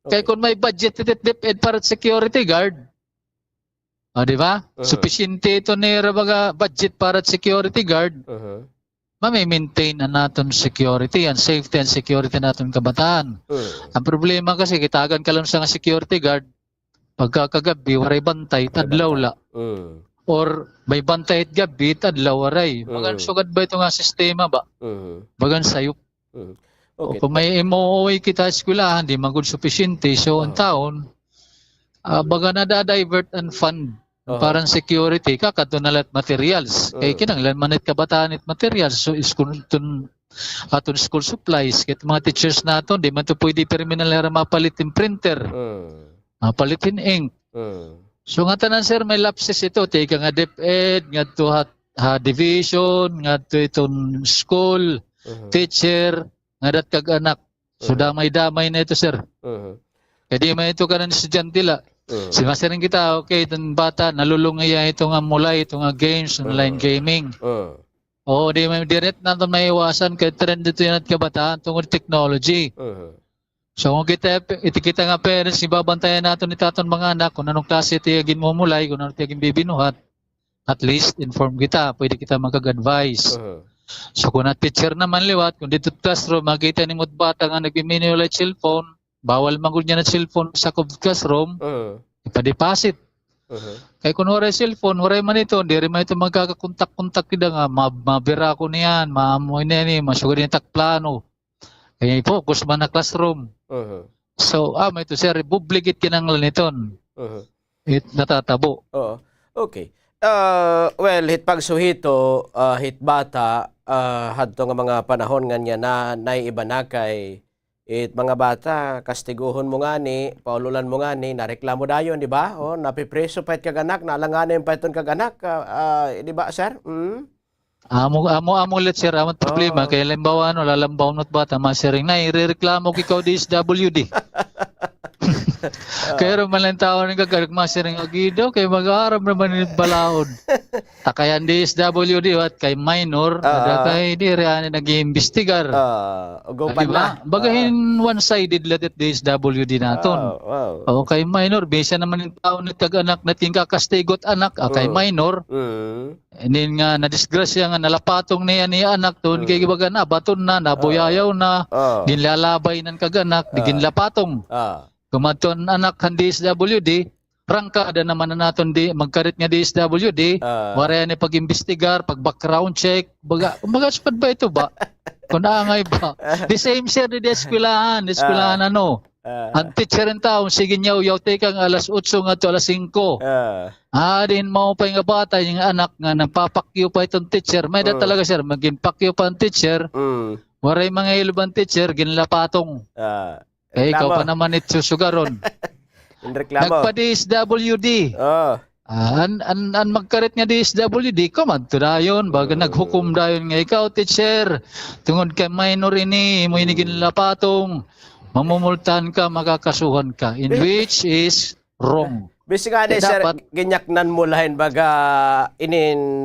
[SPEAKER 7] Kaya kung may budget at DepEd para security guard, di ba? Sufficiente ito ni baga budget para security guard, mami-maintain na natin security and safety and security natin kabataan. Ang problema kasi, kitagan ka lang sa security guard, pagkakagabi, waray bantay, tadlaw la. Or may bantay at gabi, tadlaw waray. Bagan sugad ba ito nga sistema ba? Bagan sayop.
[SPEAKER 8] Okay.
[SPEAKER 7] Kung may MOOI kita eskwelahan, di magud sufficiente. So, ang taon, baga na-divert and fund parang security, kakato na lahat materials. Kaya kinanglan manit kabataan at materials. So, aton school supplies, kaya mga teachers natin, di man ito pwede perminal mapalit yung printer, mapalit yung ink. So nga tanan sir, may lapses ito. Teka nga DepEd, nga to division, nga to itong school, teacher, nga dat kag anak. So damay-damay na ito sir. Kaya di man ito ka ng estudyante la. Simasarin kita, okay, itong bata, nalulungaya ito nga mulay, ito nga games, online gaming. Oo, di man direct na ito may iwasan, kaya trend ito yan at kabataan, tungkol technology. So kung kita nga parents, ibabantayan natin ni taton mga anak, kung anong klase tiyagin mo mulay, kung anong tiyagin bibinuhat, at least inform kita, pwede kita magag-advise. So kung na teacher naman liwat, kung dito classroom, makita ni mo't bata nga nagbiminulay cellphone, bawal magul niya na cellphone sa classroom, ipadeposit. Kaya kung waray cellphone, waray man ito, hindi rin man ito magkakakontak-kontak kita nga, mabira ko niyan, maamoy na yan, masugad niya takplano. Kaya i-focus man na classroom. So, may ito sir, bubligit kinanglan ito. Natatabo.
[SPEAKER 8] Okay. Well, hit pagsuhito, hit bata, hadto nga mga panahon nga niya na naiiba na kay it mga bata, kastiguhon mo nga ni, paululan mo nga ni, nareklamo dayon, di ba? Napipreso pa it kaganak, nalanganin pa itong kaganak, di ba, sir?
[SPEAKER 7] Amo ulit sir, amot problema. Kaya limbawa, lalambaw not bata, masering na, irereklamo kikaw DSWD. Kaya rin malang tao ng gagalag masering agido, kaya mag-aaram naman yung balaod. Takayan DSWD at kay minor, kay di rin nag-iimbestigar. Diba? Bagahin one-sided lahat DSWD naton. O kay minor, bisa naman yung tao nagkag-anak natin kakastigot anak, kay minor. And then nga, na-disgrasya nga, nalapatong niya ni anak to, kaya baga na, baton na, nabuyayaw na, ginlalabay ng kaganak, di ginlapatong. Kumaton anak kan DSWD, prangkada naman na naton di magkarit nga DSWD, wala ni pag-imbestigar, pag-background check, baga spad ba ito ba? Kung naangay ba? The same sir di eskwelahan ano. Ang teacher rin taon, sige niyaw, yaw tekang alas 8 nga to alas 5. Din mo pa yung bata, yung anak nga, napapakyo pa itong teacher. May da talaga sir, mag-impakyo pa ang teacher, waray mga ilubang teacher, ginlapatong. Kaya ikaw pa naman ito sugaron. Nagpa-DSWD. An magkarit nga DSWD, kamad to dayon. Baga naghukom dayon nga ikaw, teacher. Tungod kay minor ini, mo inigin lapatong. Mamumultahan ka, makakasuhan ka. In which is wrong.
[SPEAKER 8] Bisi nga sir, ginyaknan mo lahin baga inin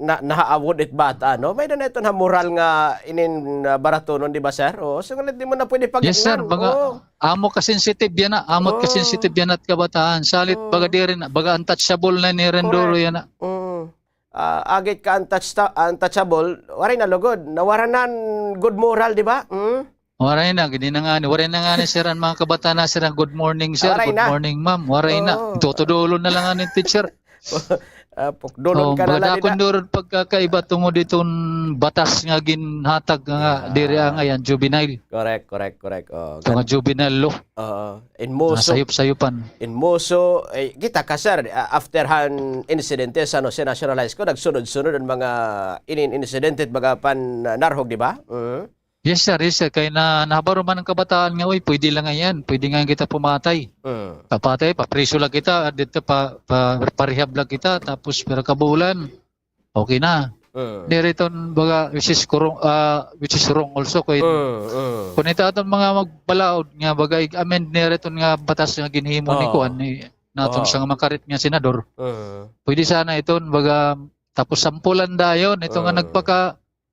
[SPEAKER 8] nahaawod it bata, no? May na ito na moral nga inin baratonon, di ba sir? So di mo na pwede pag
[SPEAKER 7] yes sir, baga amo ka sensitive yan na, amot ka sensitive yan at kabataan. Salit baga di rin, baga untouchable na ni Rendoro yan na.
[SPEAKER 8] Agit ka untouchable, waray na lugod, nawaranan good moral, di ba?
[SPEAKER 7] Waray na, gini na nga ni. Waray na nga ni sir, ang mga kabataan na sir, good morning sir, good morning ma'am. Waray na, tutudulon na lang nga ni teacher.
[SPEAKER 8] Pukdulon ka na lang
[SPEAKER 7] Kung doon pagkakaiba tungod itong batas nga ginhatag nga diri nga yan, juvenile.
[SPEAKER 8] Correct.
[SPEAKER 7] Ito nga juvenile law.
[SPEAKER 8] In Moso,
[SPEAKER 7] Sayop-sayupan.
[SPEAKER 8] in Moso, kita ka sir, after han insidente sa nationalize ko, nagsunod-sunod ang mga insidente at mga panarhog, di ba?
[SPEAKER 7] Yes sir. Kaya nabaro man ang kabataan nga, pwede lang nga yan. Pwede nga kita pumatay. Papatay, papriso lang kita, dito pa-rehab lang kita, tapos pero kabulan, okay na. Neriton baga, which is wrong also. Kaya, kung ito atong mga magbalaod nga, baga, amend neriton nga batas nga ginhimo ni Kuan, naton siyang makarit nga senador. Pwede sana iton, baga, tapos sampulan dayon, ito nga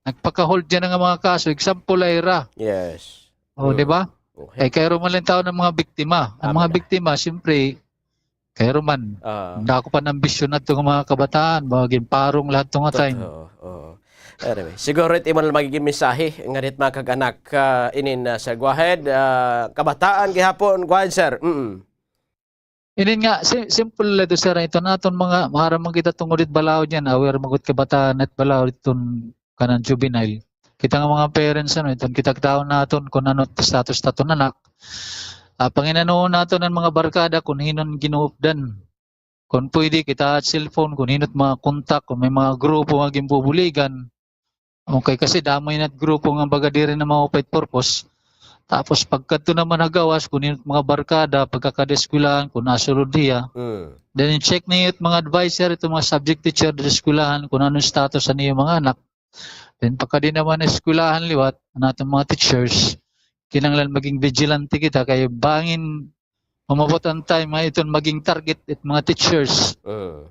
[SPEAKER 7] nagpaka-hold dyan ng mga kaso, example ay ra.
[SPEAKER 8] Yes.
[SPEAKER 7] Di ba? Okay. Kaya ruman tao ng mga biktima. Ang mga biktima, siyempre, kaya ruman. Dako pa ng ambisyon na itong mga kabataan, bagay parong lahat itong time.
[SPEAKER 8] Anyway, siguro ito mo lang magiging mensahe nga dit mga kag-anak inin sa Guahed. Kabataan gihapon, Guahed sir.
[SPEAKER 7] Inin nga, simple ito sir, ito naton mga maharamang kita tungod it balaod yan, aware magut kabataan at balaod itong kanang juvenile. Kita nga mga parents, itong kitagtaon naton kung ano status taton anak. Panginanoon naton ng mga barkada kung hinon ginuupdan. Kung pwede kita at cellphone, kung hinot mga kontak, kung may mga grupo nga gimbubuligan. Okay, kasi damay na grupo nga bagadiri na mga open purpose. Tapos pagkadto naman nagawas, kung hinot mga barkada, pagkakadeskulahan, kung nasulod niya. Then check niyo mga advisor, itong mga subject teacher sa eskulahan, kung anong status sa niyo mga anak. Then pagka din naman eskulahan liwat, natin mga teachers, kinanglan maging vigilante kita, kaya bangin umabot ang time nga itong maging target at mga teachers.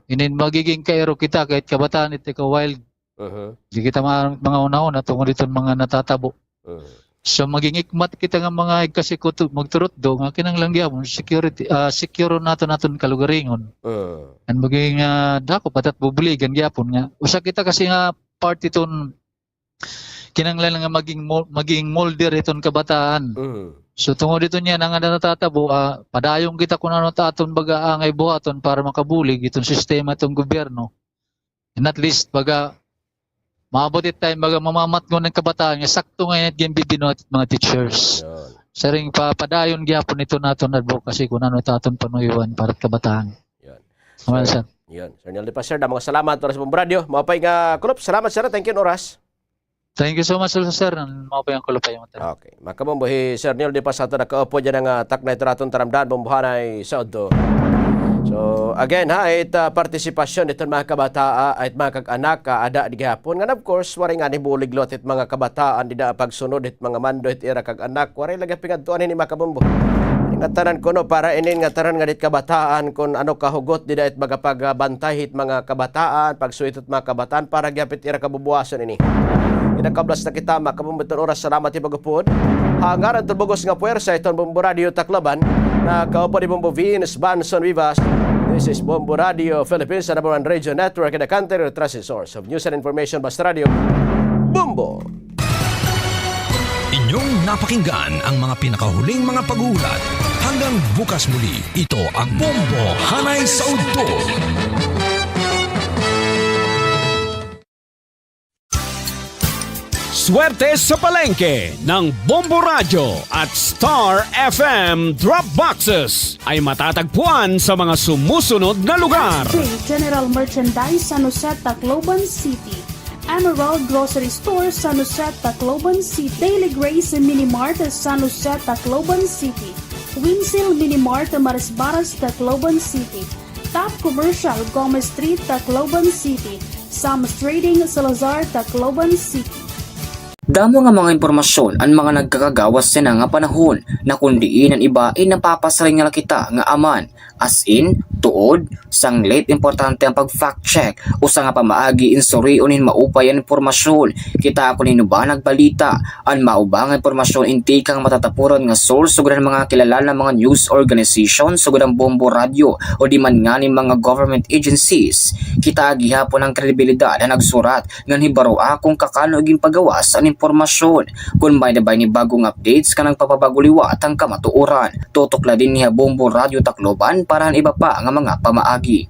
[SPEAKER 7] Inin magiging kairo kita kahit kabataan ito ka wild. Hindi kita mga una-una tungkol itong mga natatabo. So maging ikmat kita nga mga kasi magturot do, nga kinanglan gyapon secure naton kalugaringon. And maging dako patat bubuligan gyapon nga. Usa kita kasi nga part iton kinanglan nga maging molder iton kabataan. So tungod dito niya nga natatabo, padayong kita kung ano taton baga angay buhaton para makabulig itong sistema itong gobyerno. And at least baga maabot it time baga mamamatngon ng kabataan nga sakto ngayon at bibinot mga teachers. Saring padayon gyapon ito naton advocacy kung ano taton panuyuan para kabataan. Amen, sir.
[SPEAKER 8] Yun. Sir Neil De Passer, damang salamat para sa Bombradio. Mapay nga kulop. Salamat sir. Thank you oras.
[SPEAKER 7] Thank you so much sir. Mapay ang kulop yung tayo.
[SPEAKER 8] Okay. Makamumbuhi Sir Neil De Passer na kaupo dyan ng taknay turaton taramdan bumbuhanay sa Odo. So again partisipasyon itong mga kabataan at mga kag-anak ada di gihapon. Nga of course, wari nga ni buliglot it mga kabataan di na pagsunod it mga mando it ira kag-anak. Wari lagi pingadtuan ni makamumbo. Ngatanan ko para inin ngatanan nga dit kabataan kung ano kahugot di dait magapagbantay hit mga kabataan pagsuitot mga kabataan para gyapit ira kabubuason ini. Inakablas na kita makamumbeton oras salamat ibagupod. Hangaran tulbogos nga puwersa iton Bombo Radio Tacloban na kaupo ni Bombo Venus Banson Vivas. This is Bombo Radio Philippines, the number one radio network in the country, the trusted source of news and information. Basta Radio Bombo.
[SPEAKER 4] Inyong napakinggan ang mga pinakahuling mga pag-uulat. Hanggang bukas muli, ito ang Bombo Hanay sa Udto. Swerte sa palengke ng Bombo Radio at Star FM Drop Boxes ay matatagpuan sa mga sumusunod na lugar.
[SPEAKER 13] General Merchandise San Jose, Tacloban City. Emerald Grocery Store, San Jose, Tacloban City. Daily Grace Mini Mart, San Jose, Tacloban City. Winsil Mini Mart, Marisbaras, Tacloban City. Top Commercial, Gomez Street, Tacloban City. Sam's Trading, Salazar, Tacloban City.
[SPEAKER 2] Damo nga mga impormasyon ang mga nagkakagawas sa nga panahon na kundiin ang iba ay napapasaring nga kita nga aman as in, tuod, sang late importante ang pag-fact check o sa nga pamaagi insuriunin maupay ang impormasyon. Kita ako ninuba nagbalita ang maubang impormasyon inti kang matatapuran nga source sugod ang mga kilala na mga news organization sugod ang Bombo Radio o di man nga ni mga government agencies. Kita gihapon ang kredibilidad na nagsurat nga hibaro akong kakano iging pagawas ang impormasyon. Kung may nabay ni bagong updates ka ng papabaguliwat ang kamatuoran. Tutok la din niya Bombo Radio Tacloban para iba pa nga mga pamaagi.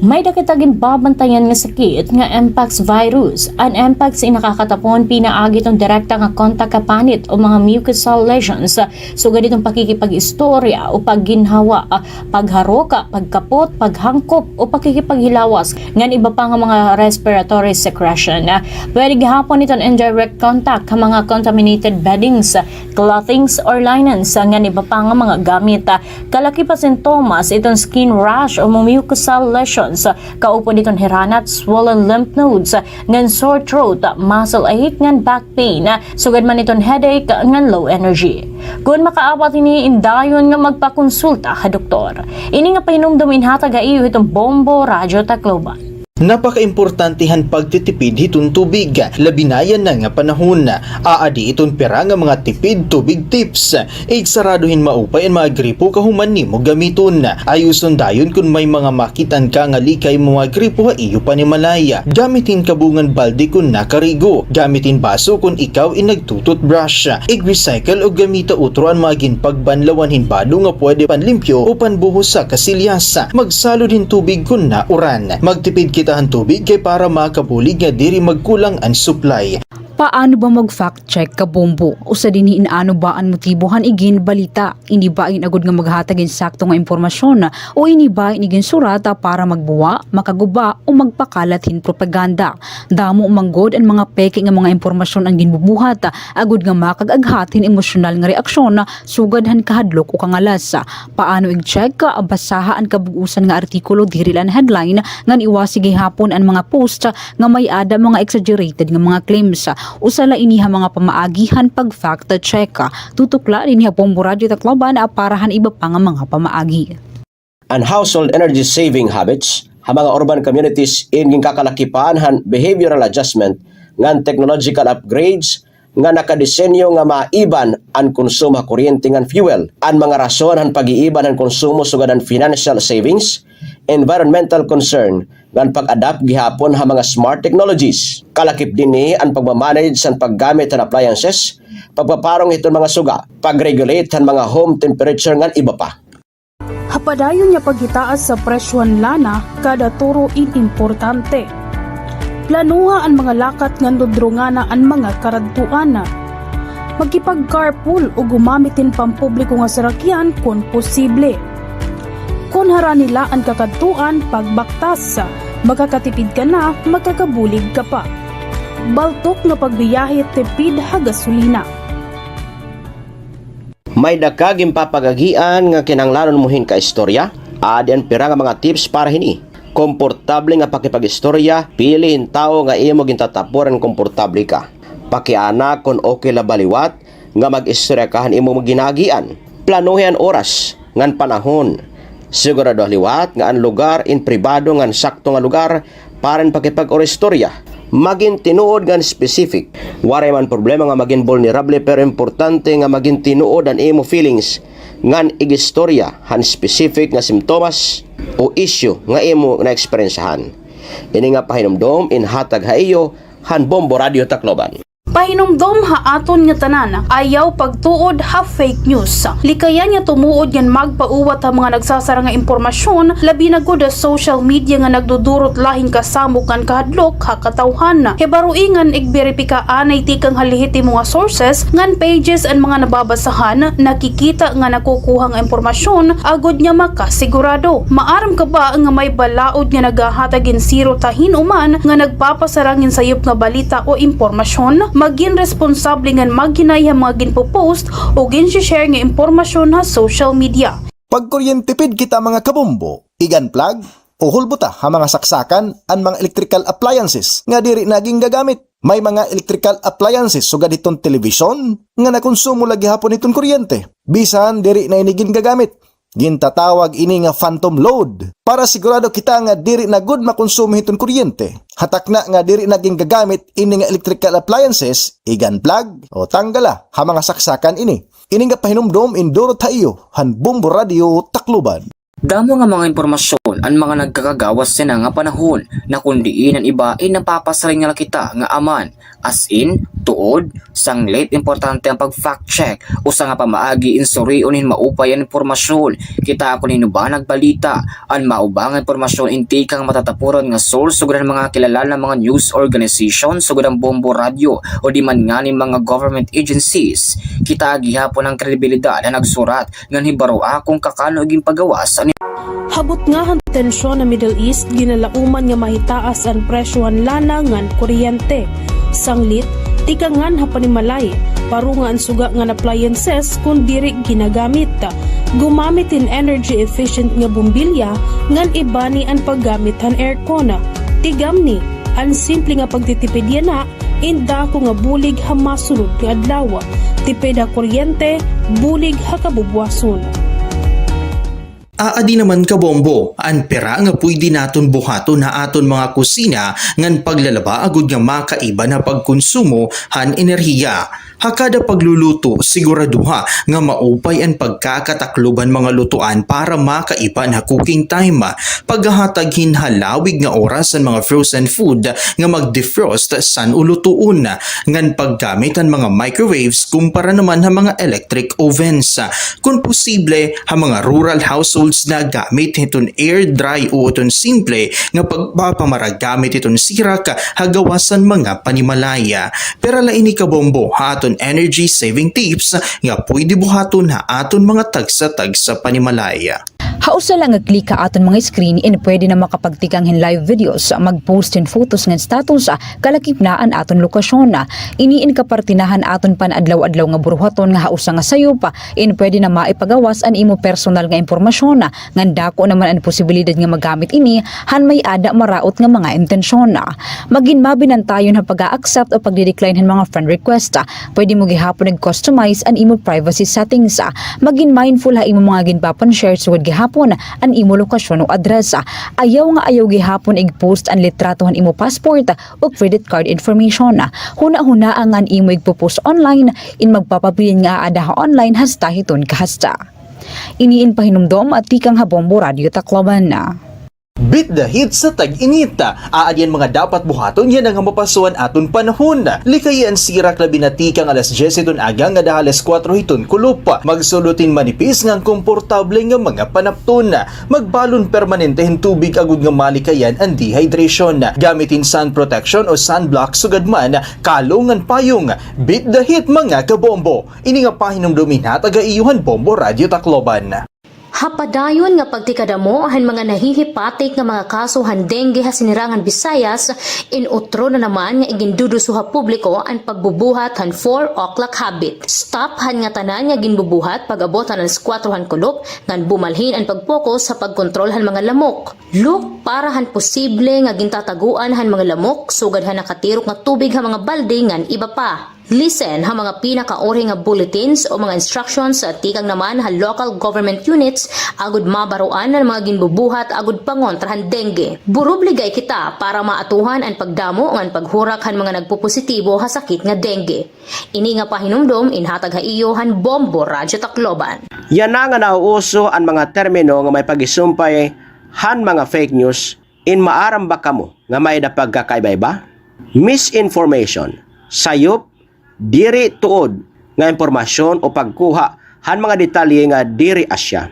[SPEAKER 11] May dakitagin babantayan nga sakit nga Mpox virus. Ang Mpox ay nakakatapon pinaagi itong direkta nga kontak kapanit o mga mucosal lesions. Sugad itong pakikipag-istorya o pagginhawa, pagharoka, pagkapot, paghangkop o pakikipaghilawas. Ngan iba pa nga mga respiratory secretion. Pwede gihapon itong indirect contact ka mga contaminated beddings, clothings or linens. Ngan iba pa nga mga gamit. Kalaki pa sintomas itong skin rash o mucosal lesions. Kaupo ditong hiranat, swollen lymph nodes, ngan sore throat, muscle ache, ngan back pain, sugad man itong headache, ngan low energy. Kung makaapat ini indayon nga magpakonsulta ka doktor. Ini nga pahinumdumin hatag iyo itong Bombo Radio Tacloban.
[SPEAKER 14] Napaka-importantihan pagtitipid hiton tubig, labinayan na nga panahon. Aadi iton pera nga mga tipid tubig tips. Igsaraduhin maupay ang mga gripo kahuman nimo gamiton. Ayuson dayon kung may mga makitan ka nga likay mga gripo ha iyo panimalaya. Gamitin kabungan balde kung nakarigo. Gamitin baso kung ikaw inagtututbrush. I-recycle o gamita utro ang mga ginpagbanlawan hinbado nga pwede panlimpyo o panbuhos sa kasilyas. Magsalod hin tubig kung nauran. Magtipid kita ang tubig kay para makabulig nga diri magkulang ang supply.
[SPEAKER 16] Paano ba mag-fact check ka bombo? O sa diniin ano ba ang motibohan igin balita? Ini ba in agud nga maghatagin sakto nga impormasyon? O ini ba igin surata para magbuwa, makaguba o magpakalatin propaganda? Damo manggod ang mga peke nga mga impormasyon ang ginbubuhat, agud nga makagaghatin emosyonal nga reaksyon, sugadhan kahadlok o kangalas. Paano i-check ka? Basaha ang kabuusan nga artikulo diri lan headline ngan iwasig hapon ang mga post nga may ada mga exaggerated nga mga claims. Usala iniha mga pamaagihan pag fact check. Tutukla iniha Bombo Radio Tacloban parahan iba pa nga mga pamaagi.
[SPEAKER 8] And household energy saving habits, ha mga urban communities in kakalakipan han behavioral adjustment ngan technological upgrades nga nakadesenyo nga maiban ang konsumo ha kuryente ngan fuel. Ang mga rason han pag-iiban ang konsumo sugad ang financial savings, environmental concern, ngan pag-adapt gihapon ha mga smart technologies. Kalakip din ni ang pagmamanage sa paggamit ng appliances, pagpaparong itong mga suga, pag-regulate ang mga home temperature ngan iba pa.
[SPEAKER 13] Hapadayon niya pagitaas sa presyon lana kada turo importante. Planuha ang mga lakat nga dudrungana ang mga karadtuan. Magkipag-carpool o gumamitin pampubliko nga sarakyan kung posible. Kung hara nila ang kakadtuan pagbaktas, makakatipid ka na, makakabulig ka pa. Baltok nga pagbiyahe tipid ha gasolina.
[SPEAKER 8] May dakaging papagagian nga kinanglanon muhin ka istorya, adi ang pira nga mga tips para hini. Komportable nga pakipag-istorya, piliin tao nga imo gintatapuran komportable ka. Pakiana kung okay la baliwat nga mag-istorya kahan imo maginagian. Planuhin oras ngan panahon. Sigurado liwat nga ang lugar in pribado ngan sakto nga lugar para pakipag-istorya. Maging tinuod ngan specific. Waray man problema nga maging vulnerable pero importante nga maging tinuod ang imo feelings ngan igistorya han specific nga simptomas o issue nga imo na eksperyensahan. Ini nga pahinumdom in hatag haiyo han Bombo Radio Tacloban.
[SPEAKER 13] Pahinumdom ha aton nga tanan, ayaw pagtuod ha fake news. Likayan niya tumuod yan magpauwat ha mga nagsasara nga impormasyon, labi na gud sa social media nga nagdudurot lahing kasamok kan kahadlok ha katawhan. Hebaruingan igberipika anay tikang halihiti mga sources ngan pages and mga nababasahan, nakikita nga nakukuha nga impormasyon, agud niya makasigurado. Maaram ka ba nga may balaod nga nagahatagin zero tahin uman nga nagpapasarangin sayop nga balita o impormasyon? Maging responsable nga maghinay mga ginpopost o ginshare nga impormasyon ha social media.
[SPEAKER 17] Pagkuryentipid kita mga kabombo, igan plug o hulbuta ha mga saksakan ang mga electrical appliances nga diri naging gagamit. May mga electrical appliances sugad itong television nga nakonsumo lagi hapon itong kuryente. Bisan diri na inigin gagamit. Gintatawag ini nga phantom load para sigurado kita nga diri na good makonsumo itong kuryente. Hatak na nga diri naging gagamit ini nga electrical appliances, igan plug o tanggala ha mga saksakan ini. Ini nga pahinumdom induro tayo han Bombo Radio Tacloban.
[SPEAKER 2] Damo nga mga impormasyon ang mga nagkakagawas sa nga panahon na kundiin ang iba ay napapasaring nga kita nga aman as in tuod sanglit importante ang pag-fact check o sa nga pamaagi insurion hin maupay ang impormasyon kita ako ba nagbalita ang maubang impormasyon inti kang matatapuran nga source sugod ang mga kilala na mga news organization sugod ang Bombo Radio o di man nga ni mga government agencies kita gihapon ang kredibilidad na nagsurat nga hibaro akong kakano iging pagawas ani
[SPEAKER 13] Habot nga ang tensyon na Middle East, ginalauman nga mahitaas ang presyohan lana ngan kuryente. Sanglit, tikangan hapanimalay, paro nga ang suga nga appliances kung diri ginagamit. Gumamit in energy efficient nga bumbilya ngan ibani ang paggamit han aircon. Tigam ni, ang simple nga pagtitipid yana, inda ko nga bulig ha masunod nga adlaw. Tipid ha kuryente, bulig ha kabubwason.
[SPEAKER 14] Aadi naman ka bombo, ang pera nga pwede naton buhaton na aton mga kusina ngan paglalaba agud nga makaiba na pagkonsumo han enerhiya. Hakada pagluluto siguraduha nga maupay ang pagkakatakluban mga lutuan para makaiba na cooking time. Paghahatag hinhalawig nga oras ang mga frozen food nga mag-defrost san ulutuon. Ngan paggamit ang mga microwaves kumpara naman ha mga electric ovens. Kung posible ha mga rural households na gamit iton air dry o iton simple nga pagpapamaragamit iton sirak hagawasan mga panimalaya. Pero lain ni kabombo haton energy saving tips nga pwede buhaton ha aton mga tagsa-tagsa panimalaya.
[SPEAKER 16] Hausa lang nga-click ka aton mga screen and pwede na makapagtikang hin live videos, mag-post in photos ng status, kalakip na an aton lokasyon. Iniin kapartinahan aton panadlaw-adlaw nga buruhaton nga hausa nga sayop, and pwede na maipagawas an imo personal nga impormasyon. Ngan dako naman ang posibilidad nga magamit ini, han may ada maraot nga mga intensyon. Maginmabinan tayo na pag-a-accept o pag-decline ng mga friend request. Pwede mo gihapon nag-customize an imo privacy settings. Magin mindful ha imo mga ginpapan share sugod gihapon an imo lokasyon o address. Ayaw nga ayaw gihapon ig-post ang litratohan imo passport o credit card information. Huna-huna ang an imo ig-post online in magpapabilin nga ada online hasta hiton kahasta. Iniin pahinumdom at tikang Habombo Radio Tacloban na.
[SPEAKER 14] Beat the heat sa tag-inita. Aadyan mga dapat buhaton yan ang mapasuan aton panahon. Likayan sirak labi na tikang alas 10 iton agang nga alas 4 hiton kulup. Magsulutin manipis ngang komportable nga mga panapton. Magbalon permanente hin tubig agud nga malikayan ang dehydration. Gamitin sun protection o sunblock sugad man kalungan payong. Beat the heat mga kabombo. Ini nga pahinumdumin ha taga-iyuhan Bombo Radio Tacloban.
[SPEAKER 11] Hapadayon nga pagtikadamo han mga nahihipatik nga mga kaso han dengue ha sinirangan Visayas in utro na naman nga iginduduso ha publiko ang pagbubuhat han 4 o'clock habit. Stop han nga tanan nga ginbubuhat pag-abot han 4 han kulop ngan bumalhin ang pagpokus sa pagkontrol han mga lamok. Look para han posible nga gintataguan han mga lamok sugad han nakatirok nga tubig ha mga balde ngan iba pa. Listen ha mga pinakauri nga bulletins o mga instructions sa tikang naman ha local government units agud mabaruan ng mga ginbubuhat agud pangontrahan dengue. Burubligay kita para maatuhan ang pagdamo ngan paghurak han mga nagpupositibo ha sakit nga dengue. Ini nga pahinumdom inhatag ha iyo han Bombo Radio Tacloban.
[SPEAKER 8] Yan na nga nauuso ang mga termino nga may pagisumpay han mga fake news in maaramba kamo nga may na pagkakaiba-iba. Misinformation, sayop, diri tuod nga impormasyon o pagkuha han mga detalye nga diri asya.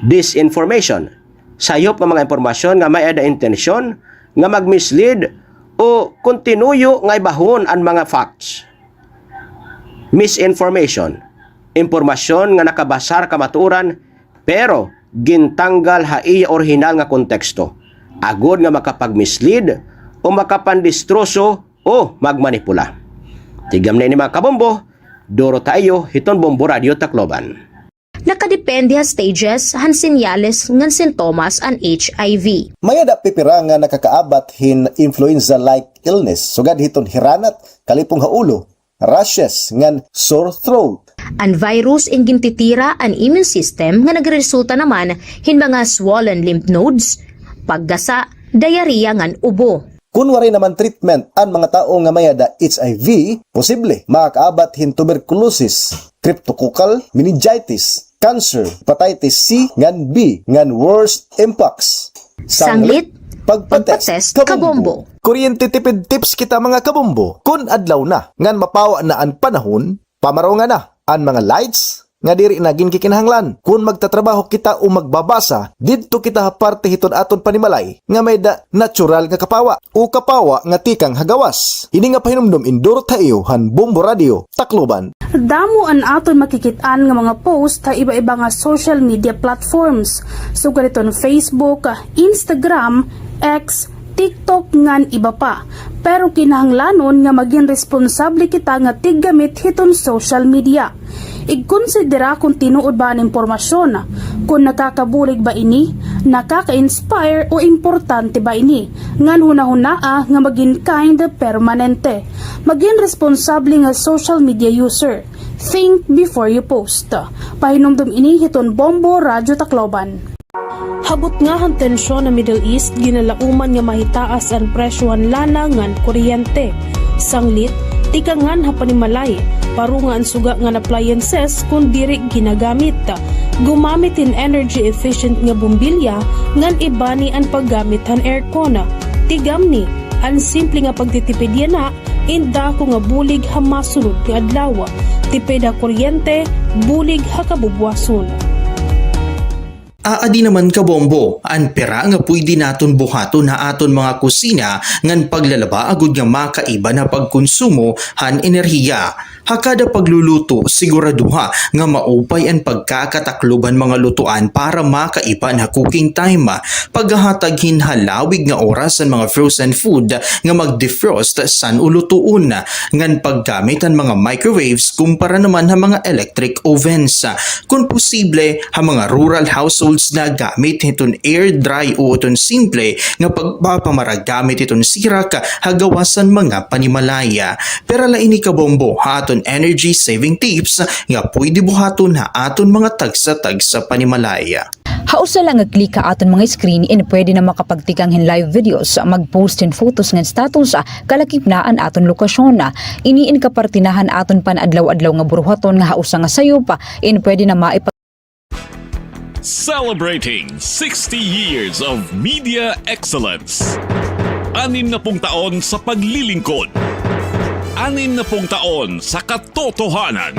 [SPEAKER 8] Disinformation, sayop nga mga impormasyon nga may ada intensyon nga magmislead o kontinuyo nga ibahon ang mga facts. Misinformation, impormasyon nga nakabasar kamaturan pero gintanggal ha iya orihinal nga konteksto agod nga makapag-mislead o makapandistroso o magmanipula. Tigam na ini mga kabombo, duro tayo hiton Bombo Radio Tacloban.
[SPEAKER 11] Nakadepende ha stages han senyales ngan sintomas an HIV.
[SPEAKER 17] Mayada pipira nga nakakaabat hin influenza-like illness sugad hiton hiranat, kalipong haulo, rashes ngan sore throat.
[SPEAKER 11] An virus ing gintitira an immune system nga nagresulta naman hin mga swollen lymph nodes, paggasa, diarrhea ngan ubo.
[SPEAKER 17] Kung waray naman treatment ang mga tao nga mayada HIV, posible makakaabat hin tuberculosis, cryptococcal meningitis, cancer, hepatitis C, ngan B, ngan worst impacts.
[SPEAKER 5] Sanglit,
[SPEAKER 17] pagpatest, kabombo. Kuryente tipid tips kita mga kabombo. Kun adlaw na, ngan mapawa na ang panahon, pamaraw nga na, ang mga lights, nga diri naging kikinahanglan. Kung magtatrabaho kita o magbabasa, didto kita haparte hiton aton panimalay nga may natural nga kapawa o kapawa nga tikang hagawas. Ini nga pahinumdum induro tayo han Bombo Radio Tacloban.
[SPEAKER 13] Damo an aton makikitaan nga mga post sa iba-iba nga social media platforms. So gariton Facebook, Instagram, X, TikTok ngan iba pa. Pero kinahanglanon nga maging responsable kita nga tiggamit hiton social media. Igkonsidera kung tinuod ba ang impormasyon, kung nakakabulig ba ini, nakaka-inspire o importante ba ini, ngan hunahunaa nga maging kind permanente. Maging responsable nga social media user. Think before you post. Pahinumdum ini hiton Bombo Radio Tacloban. Habot nga ang tensyon na Middle East, ginalauman nga mahitaas ang presyohan lana ngan kuryente. Sanglit, tikangan hapanimalay, parungan suga nga appliances kung diri ginagamit. Gumamit in energy efficient nga bumbilya ngan ibani ang paggamit han aircon. Tigam ni, ang simple nga pagtitipid yana, inda ko nga bulig ha masunod nga adlaw. Tipid ha kuryente, bulig ha kabubwason.
[SPEAKER 14] Aadi naman kabombo, ang pera nga pwede naton buhaton na aton mga kusina ngan paglalaba agud nga makaiba na pagkonsumo han enerhiya. Hakada pagluluto, siguraduha nga maupay ang pagkakatakluban mga lutuan para makaiba na cooking time. Paghahatag hinhalawig nga oras ang mga frozen food nga mag-defrost san ulutuon. Ngan paggamit ang mga microwaves kumpara naman ha mga electric ovens. Kung posible, ha mga rural households na gamit iton air dry o iton simple nga pagpapamaragamit iton sirak hagawasan mga panimalaya. Pero laini kabombo ha aton energy saving tips nga pwede buhaton na aton mga tagsa-tagsa panimalaya.
[SPEAKER 16] Hausa lang nga-click ka aton mga screen and pwede na makapagtikang hin live videos, mag-post in photos ng status, kalakip na ang aton lokasyon. Iniin kapartinahan aton pan adlaw-adlaw nga buruhaton nga hausa nga sayo pa and pwede na
[SPEAKER 4] Celebrating 60 years of media excellence. 60 taon sa paglilingkod. 60 taon sa katotohanan.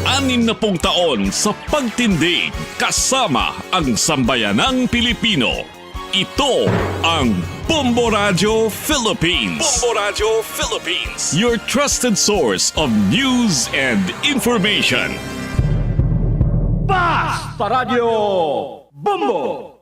[SPEAKER 4] 60 taon sa pagtindig kasama ang sambayanang Pilipino. Ito ang Bombo Radio Philippines. Bombo Radio Philippines. Your trusted source of news and information. Basta Radio Bombo!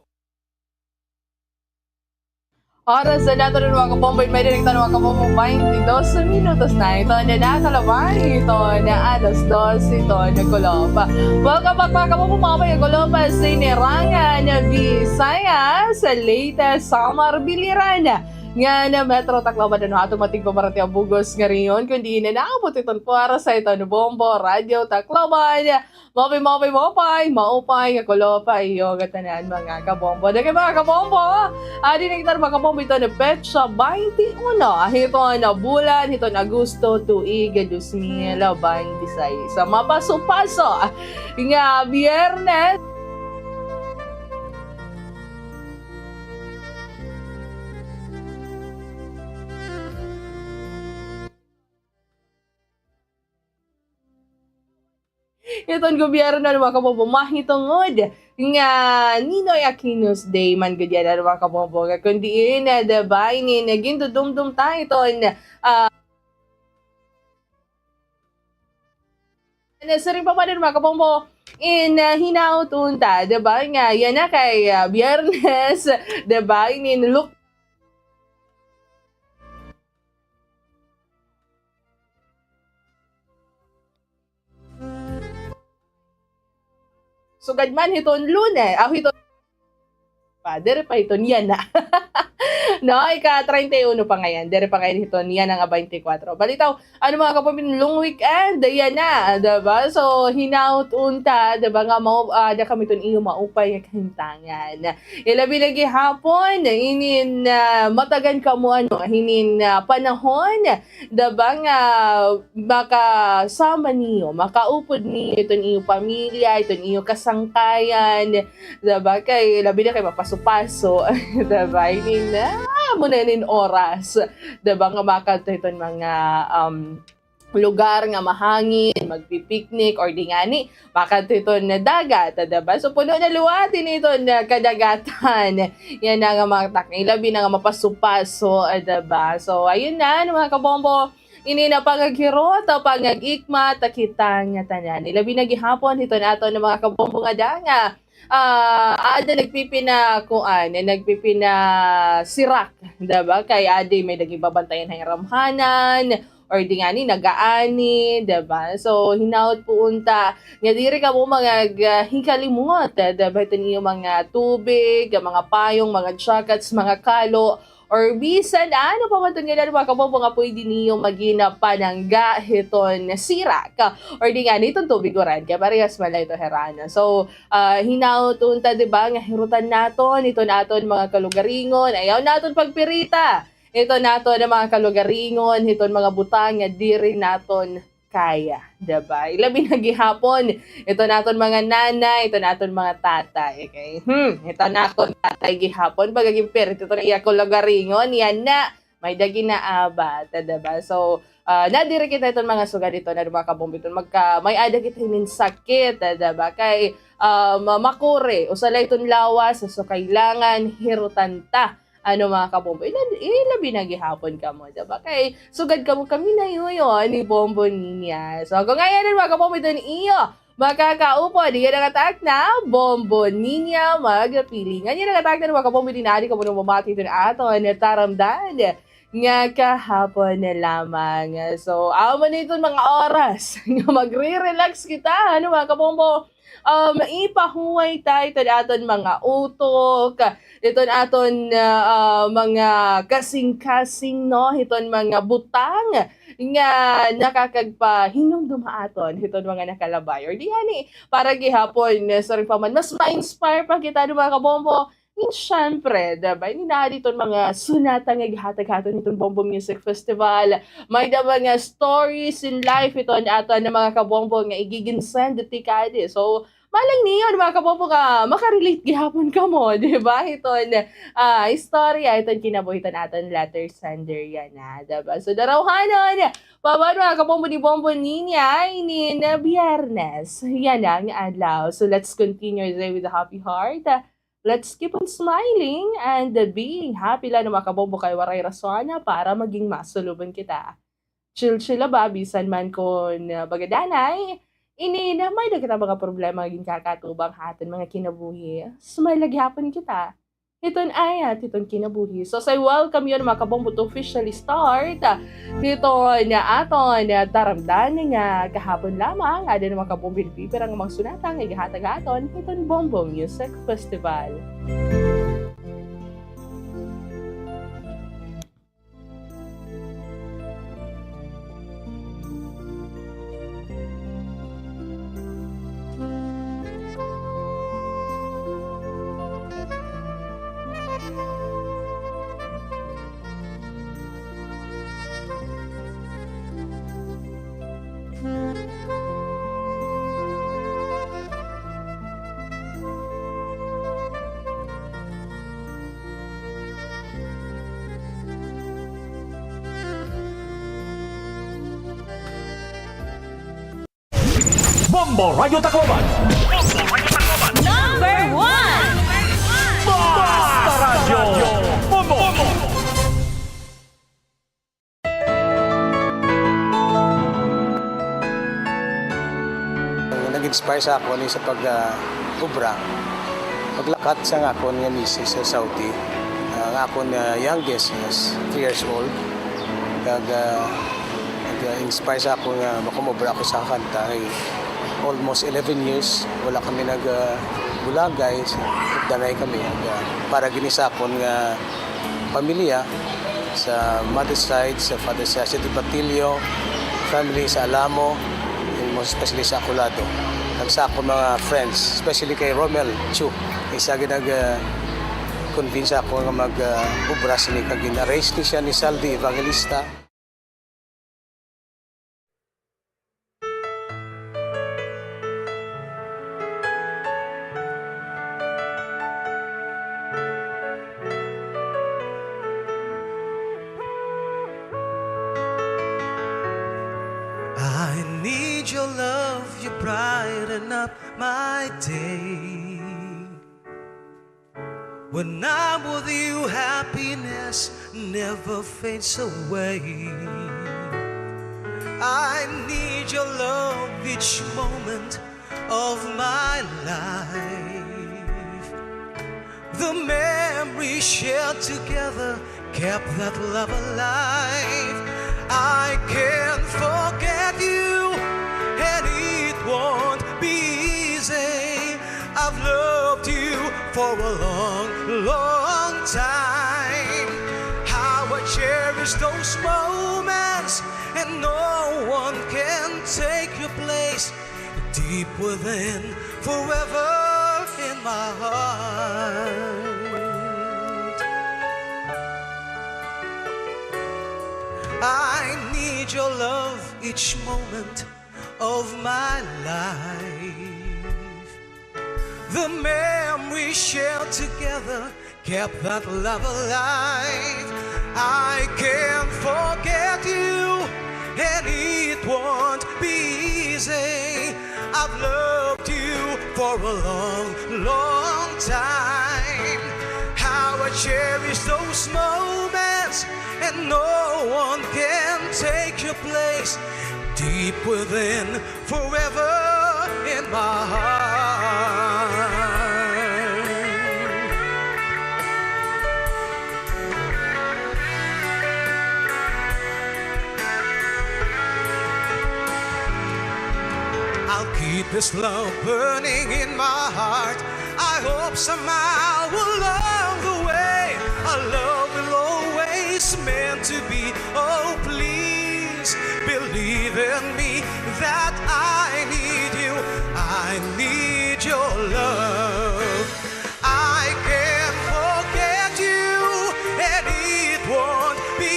[SPEAKER 10] Oras na nato rin mga kabombo, may dinig tanong mga kabombo, 22 minutos na ito na nakalabay, ito na alas 2, ito na Kuloba. Welcome back mga kabombo, mga Kuloba sa inirangan na Visaya sa latest summer biliran nga na Metro Tacloban na automatic pamarati ang bugos nga riyon kundi na naabot itong para sa ito na Bombo Radio Tacloban. Maupay nga Kuloba iyo gatanan mga kabombo. Dagay mga kabombo, dinigtar mga kabombo ito na Petsa 21 ito na bulan, ito na Agosto tuig 2026 sa mapaso-paso nga Biyernes. Itong gobyerno na mga kabombo, mahitungod nga Ninoy Aquino's Day man gadyan na mga kabombo. Kundi na diba, naging dudumdum tayo ito nasari pa din mga kabombo hinautunta, diba nga yan na kay Biyernes, diba look sugad man hiton Lunes, hiton Father pa hiton yan na. No, ika-31 pa ngayon. Dere pa ngayon ito, yan ang 24. Balitaw, ano mga kapamilya, long weekend, yan na, diba? So, hinaut unta, diba nga mo, da kami ito iyo maupay kahintangan. Ilabi lagi hapon, inin matagan ka mo, hinin panahon, diba nga makasama niyo, makaupod niyo, ito niyo pamilya, ito niyo kasangkayan, diba? Kay, labi na kayo mapasupaso, diba? Inin muna nin oras, diba nga makalto ito mga lugar nga mahangin, magpipiknik, or di nga ni, makalto ito na dagat, diba? So, puno na luwatin ito na kadagatan. Yan na nga mga taknilabi na nga mapasupaso, diba? So, ayun na, mga kabombo, ini na pangaghirot o pangagikma, takitang nga tanan. Ilabi na gihapon, ito na ito ng mga kabombo nga danga. Ada nagpipina sirak, diba? Kay adi may nagibabantayan ng ramhanan, or di nga ni nagaani, diba? So, hinaut po unta. Nga diri ka mo mga hikalimot, diba? Ito niyo mga tubig, mga payong, mga jackets, mga kalo, or bisan, ano pa man ito nga mga kabombo nga pwede niyo magina panangga hiton sirak. Or di nga nitong tubigoran, kaya parehas malay ito herana. So, hinautunta, diba, nga hirutan naton, ito naton mga kalugaringon, ayaw naton pagpirita. Ito naton na mga kalugaringon, ito mga butang, nga diri naton kaya, diba? Ilabi na gihapon, ito naton mga nanay, ito naton mga tatay, okay? Ito naton tatay gihapon, pagagimpirit, ito na iya kalugaringon, yan na, may dagi na abat, diba? So, nadiri kita itong mga suga dito na mga kabombo ito, may ada kita hinin sakit, diba? Kay makure, usalay itong lawas, so kailangan hirutan ta. Ano mga kabombo, ilabi na gihapon ka mo, diba? Kay sugad ka mo kami na yun, ni Bombo Ninya. So, kung ngayon mga kabombo ito iyo, makakaupo, di ka nakatak na Bombo Ninya magpilingan. Yan nakatak na mga kabombo, dinari ka mo nung mamati ito na ato, taramdan nga kahapon na lamang. So, amo na ito mga oras, magre-relax kita, ano mga kabombo, ipahuway tayo ito aton mga utok, ito aton mga kasing-kasing, no? Ito mga butang nga nakakagpahinom dumaaton, ito mga nakalabay. Or di yani, para gihapon, sorry pa man, mas ma-inspire pa kita ng mga kabombo. Siyempre, diba? Hindi na dito mga sunata nga gihatag-haton itong Bombo Music Festival. May da mga stories in life ito ato na mga kabombo nga igiginsend iti kadi. So, malang niyon mga kabombo ka, makarelate gihapon ka mo, diba? Ito istorya, ito kinabuhitan natin letter sender yan na, diba? So, darawhanon, paano mga kabombo ni Bombo Ninya, ini na Biyernes. Yan ang adlaw. So, let's continue the day with a happy heart. Let's keep on smiling and being happy lang na makabombo kay waray rasona para maging masuluban kita. Chill-chill ba, bisan man kon bagadanay, ini na may kita mga problema maging kakatubang hatin mga kinabuhi. Smile lagi hapon kita. Iton ayat, iton kinabuhi. So, say welcome yun mga kabombo to officially start. Dito na aton taramdan nga kahapon lamang. Ada na mga kabombo pero ang mga sunatang igahatag-aton. Iton Bombo Music Festival.
[SPEAKER 4] Bombo Radio Tacloban.
[SPEAKER 15] Number 1.
[SPEAKER 4] Basta Radio. Bombo.
[SPEAKER 19] Nag-inspire sa ako ni sa pag-ubra. Paglakat sa nga ako niya misis sa Saudi. Ang ako na youngest is 3 years old. Nag-inspire sa ako nga makumubra ako sa kanta. Almost 11 years, wala kami nag-bulagay, danay kami. Para ginisakon nga pamilya, sa mother's side, sa father's side, sa Batilio, family sa Alamo, and most especially sa Aculado. Sa ako mga friends, especially kay Romel Chu, isa convince ako nga mag-ubra sini kag gina-raise ni siya ni Saldi Evangelista.
[SPEAKER 15] I need your love, you brighten up my day. When I'm with you, happiness never fades away. I need your love each moment of my life. The memories shared together kept that love alive. I can't forget you, and it won't be easy. I've loved you for a long, long time. How I cherish those moments, and no one can take your place. Deep within, forever in my heart. I need your love each moment of my life. The memories shared together kept that love alive. I can't forget you, and it won't be easy. I've loved you for a long, long time. How I cherish those moments, and no one can take your place. Deep within, forever in my heart. I'll keep this love burning in my heart. I hope somehow along the way our love will always meant to be. Oh, please believe in me that I need you. I need your love. I can't forget you, and it won't be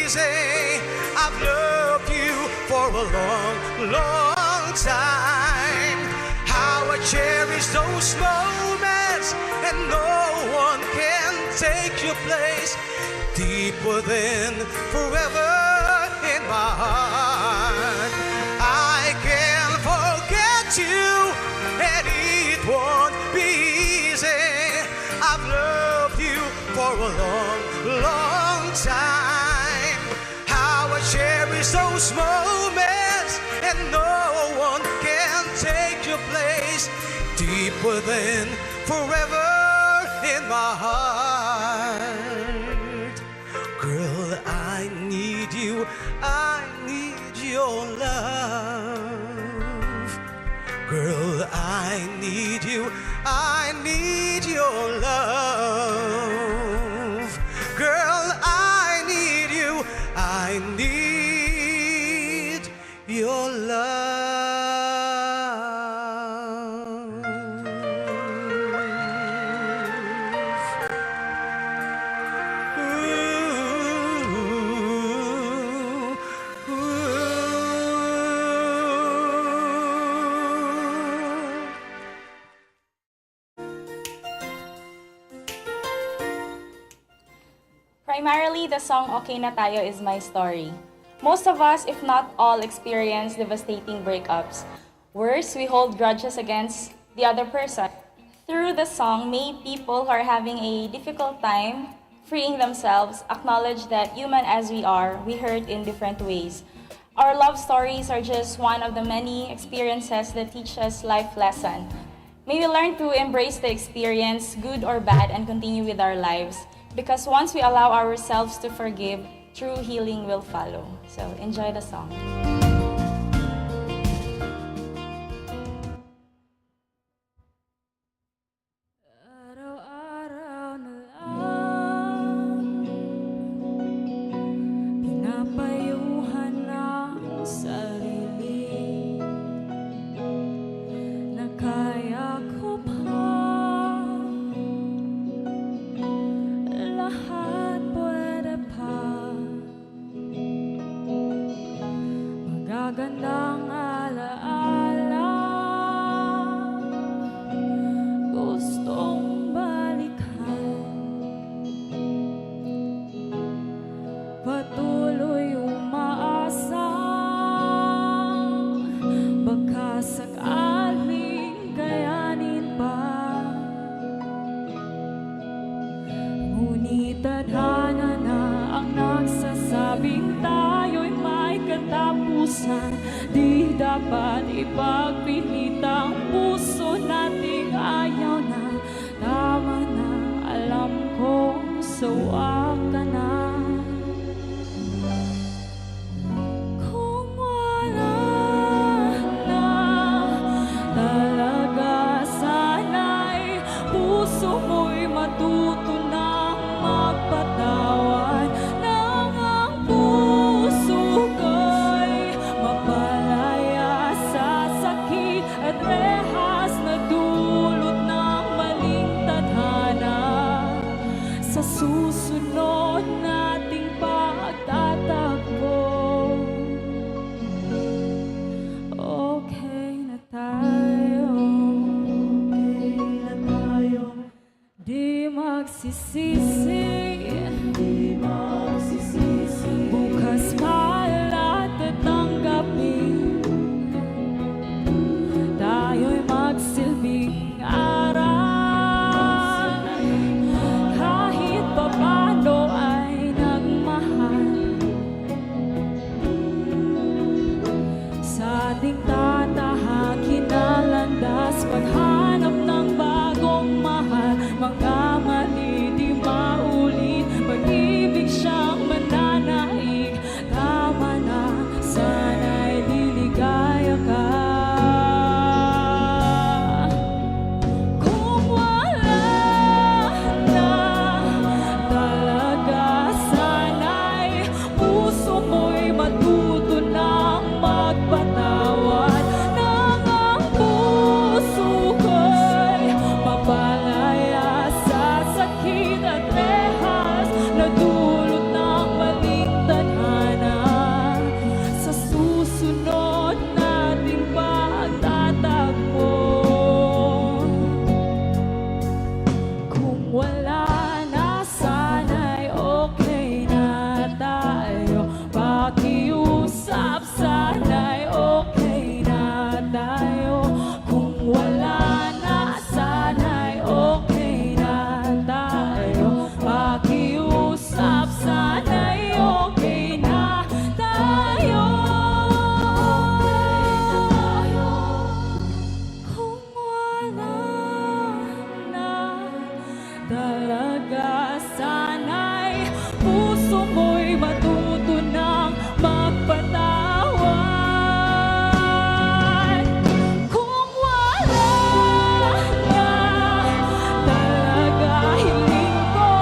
[SPEAKER 15] easy. I've loved you for a long, long time. How I cherish those moments, and no one can take your place. Deep within, forever in my heart. I can't forget you, and it won't be easy. I've loved you for a long, long time. How I cherish those moments, and no one can take your place. Deep within, forever in my heart. Girl, I need you, I need your love. Girl, I need you, I need your love. Girl, I need you, I need your love.
[SPEAKER 22] Primarily, the song Okay Na Tayo is my story. Most of us, if not all, experience devastating breakups. Worse, we hold grudges against the other person. Through the song, may people who are having a difficult time freeing themselves acknowledge that human as we are, we hurt in different ways. Our love stories are just one of the many experiences that teach us life lesson. May we learn to embrace the experience, good or bad, and continue with our lives. Because once we allow ourselves to forgive, true healing will follow. So enjoy the song.
[SPEAKER 23] Araw-araw na lang
[SPEAKER 3] katapusan. Di dapat ipagpilit ang puso nating ayaw na. Tama na, alam ko, sawa ka na. Kung wala na talaga, sana'y puso mo'y matuto ng magpatawad. Nang ang puso ko'y mapalaya sa sakit at rehas na dulot ng maling tadhana. Sa susunod nating pagtatagpo, okay na tayo, di magsisisi, bukas palat at tanggapin, tayo'y magsilbing aral, kahit papano ay nagmahal. Sa ating tatahakin na landas, paghanap ng bagong mahal, mga mali di maulit, pag-ibig siyang mananaig. Tama na, sana'y liligaya ka. Kung wala na talaga, sana'y puso mo'y matuto ng magpatawad. Nang ang puso ko'y mapalaya sa sakit at rehas na dulot ng maling tadhana. Sa susunod nating pagtatagpo, kung wala na, sana'y okay na tayo. Pakiusap, sana'y okay na tayo. Kung wala na, sana'y okay na tayo. Pakiusap, sana'y okay na tayo. Kung wala na talaga, sana'y puso mo'y matuto ng magpatawad. Kung wala na talaga, hiling ko,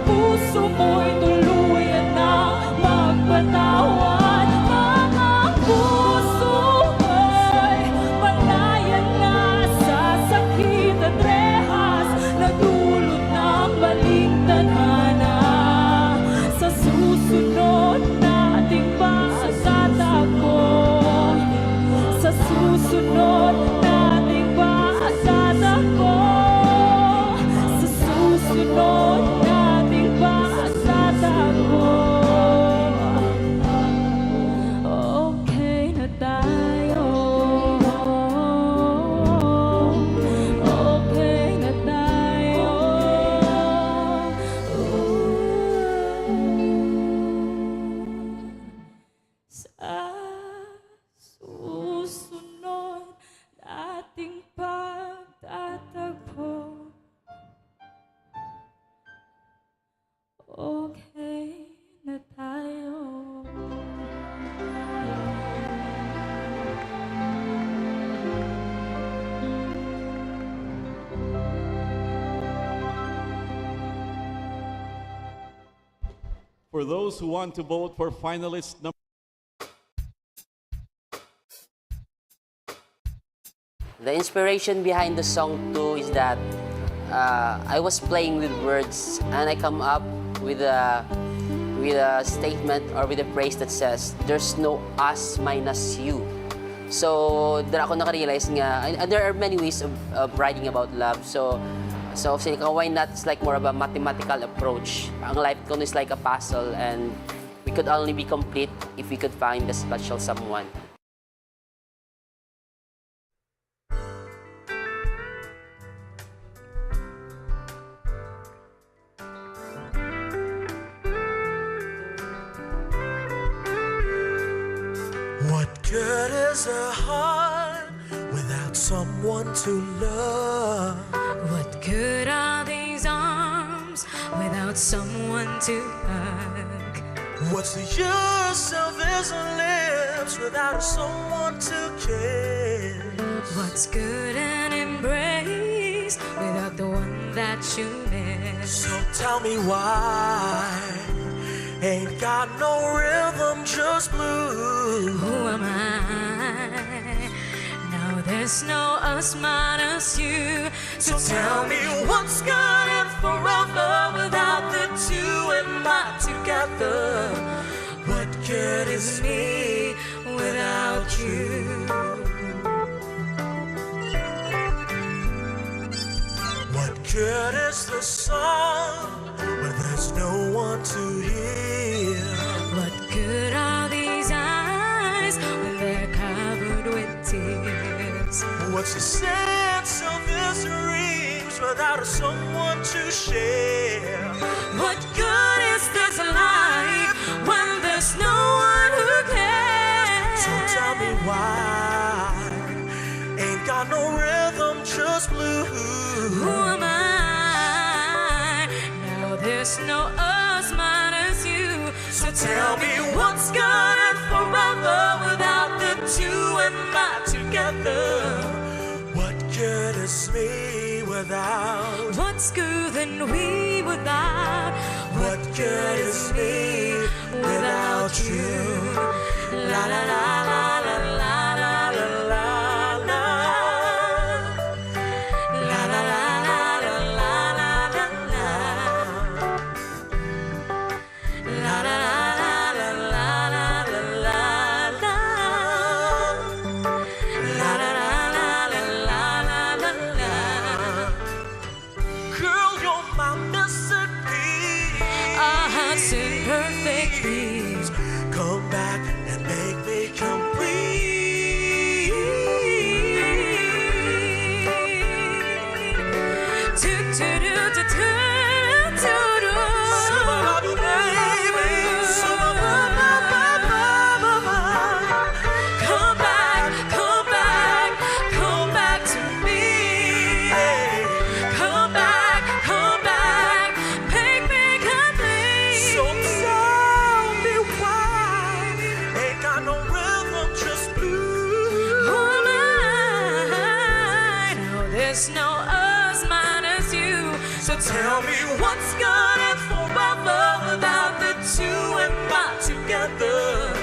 [SPEAKER 3] puso mo'y tuluyan ng magpatawad. Mga puso ko'y malaya na sa sakit at rehas na dulot ng maling tadhana. Sa susunod nating pagtatagpo, sa susunod nating pagtatagpo, sa susunod nating pagtatagpo, okay na tayo, okay na tayo. Sa susunod nating pagtatagpo, okay na tayo.
[SPEAKER 6] For those who want to vote for finalist number
[SPEAKER 23] The inspiration behind the song too is that I was playing with words and I come up with a statement or with a phrase that says, "There's no us minus you." So, doon ako nakarealize nga, and there are many ways of writing about love. So why not? It's like more of a mathematical approach. Ang life ko is like a puzzle and we could only be complete if we could find the special someone.
[SPEAKER 15] What is a heart without someone to love?
[SPEAKER 3] What good are these arms without someone to hug?
[SPEAKER 15] What's the use of these lips without someone to kiss?
[SPEAKER 3] What's good an embrace without the one that you miss?
[SPEAKER 15] So tell me why ain't got no rhythm, just blues.
[SPEAKER 3] Who am I? Now there's no us minus you.
[SPEAKER 15] So tell me what's good and forever without the two and not together. What good is me without you? What good is the song when there's no one to hear?
[SPEAKER 3] What good are these eyes when they're covered with tears?
[SPEAKER 15] What's the sense of these dreams without someone to share?
[SPEAKER 3] What good is this life when there's no one who cares?
[SPEAKER 15] So tell me why ain't got no rhythm, just blues.
[SPEAKER 3] Who am I? Now there's no us minus you.
[SPEAKER 15] So tell me what's good and forever without the two and not together. What good is me without?
[SPEAKER 3] What's good than we without?
[SPEAKER 15] What good is me without you? La la la la la la la la la. La la la la la la la la la. La la la la la la la la la. La la la la la la la la la. Girl, you're my missing piece.
[SPEAKER 3] Our hearts in perfect peace.
[SPEAKER 15] Come back and make me complete.
[SPEAKER 3] Come back, come back, come back to me. Come back, make me complete.
[SPEAKER 15] So tell me why ain't got no rhythm, just blues.
[SPEAKER 3] Who am I? Now there's no us minus you. So
[SPEAKER 15] Tell me what's good and forever without the two and not together.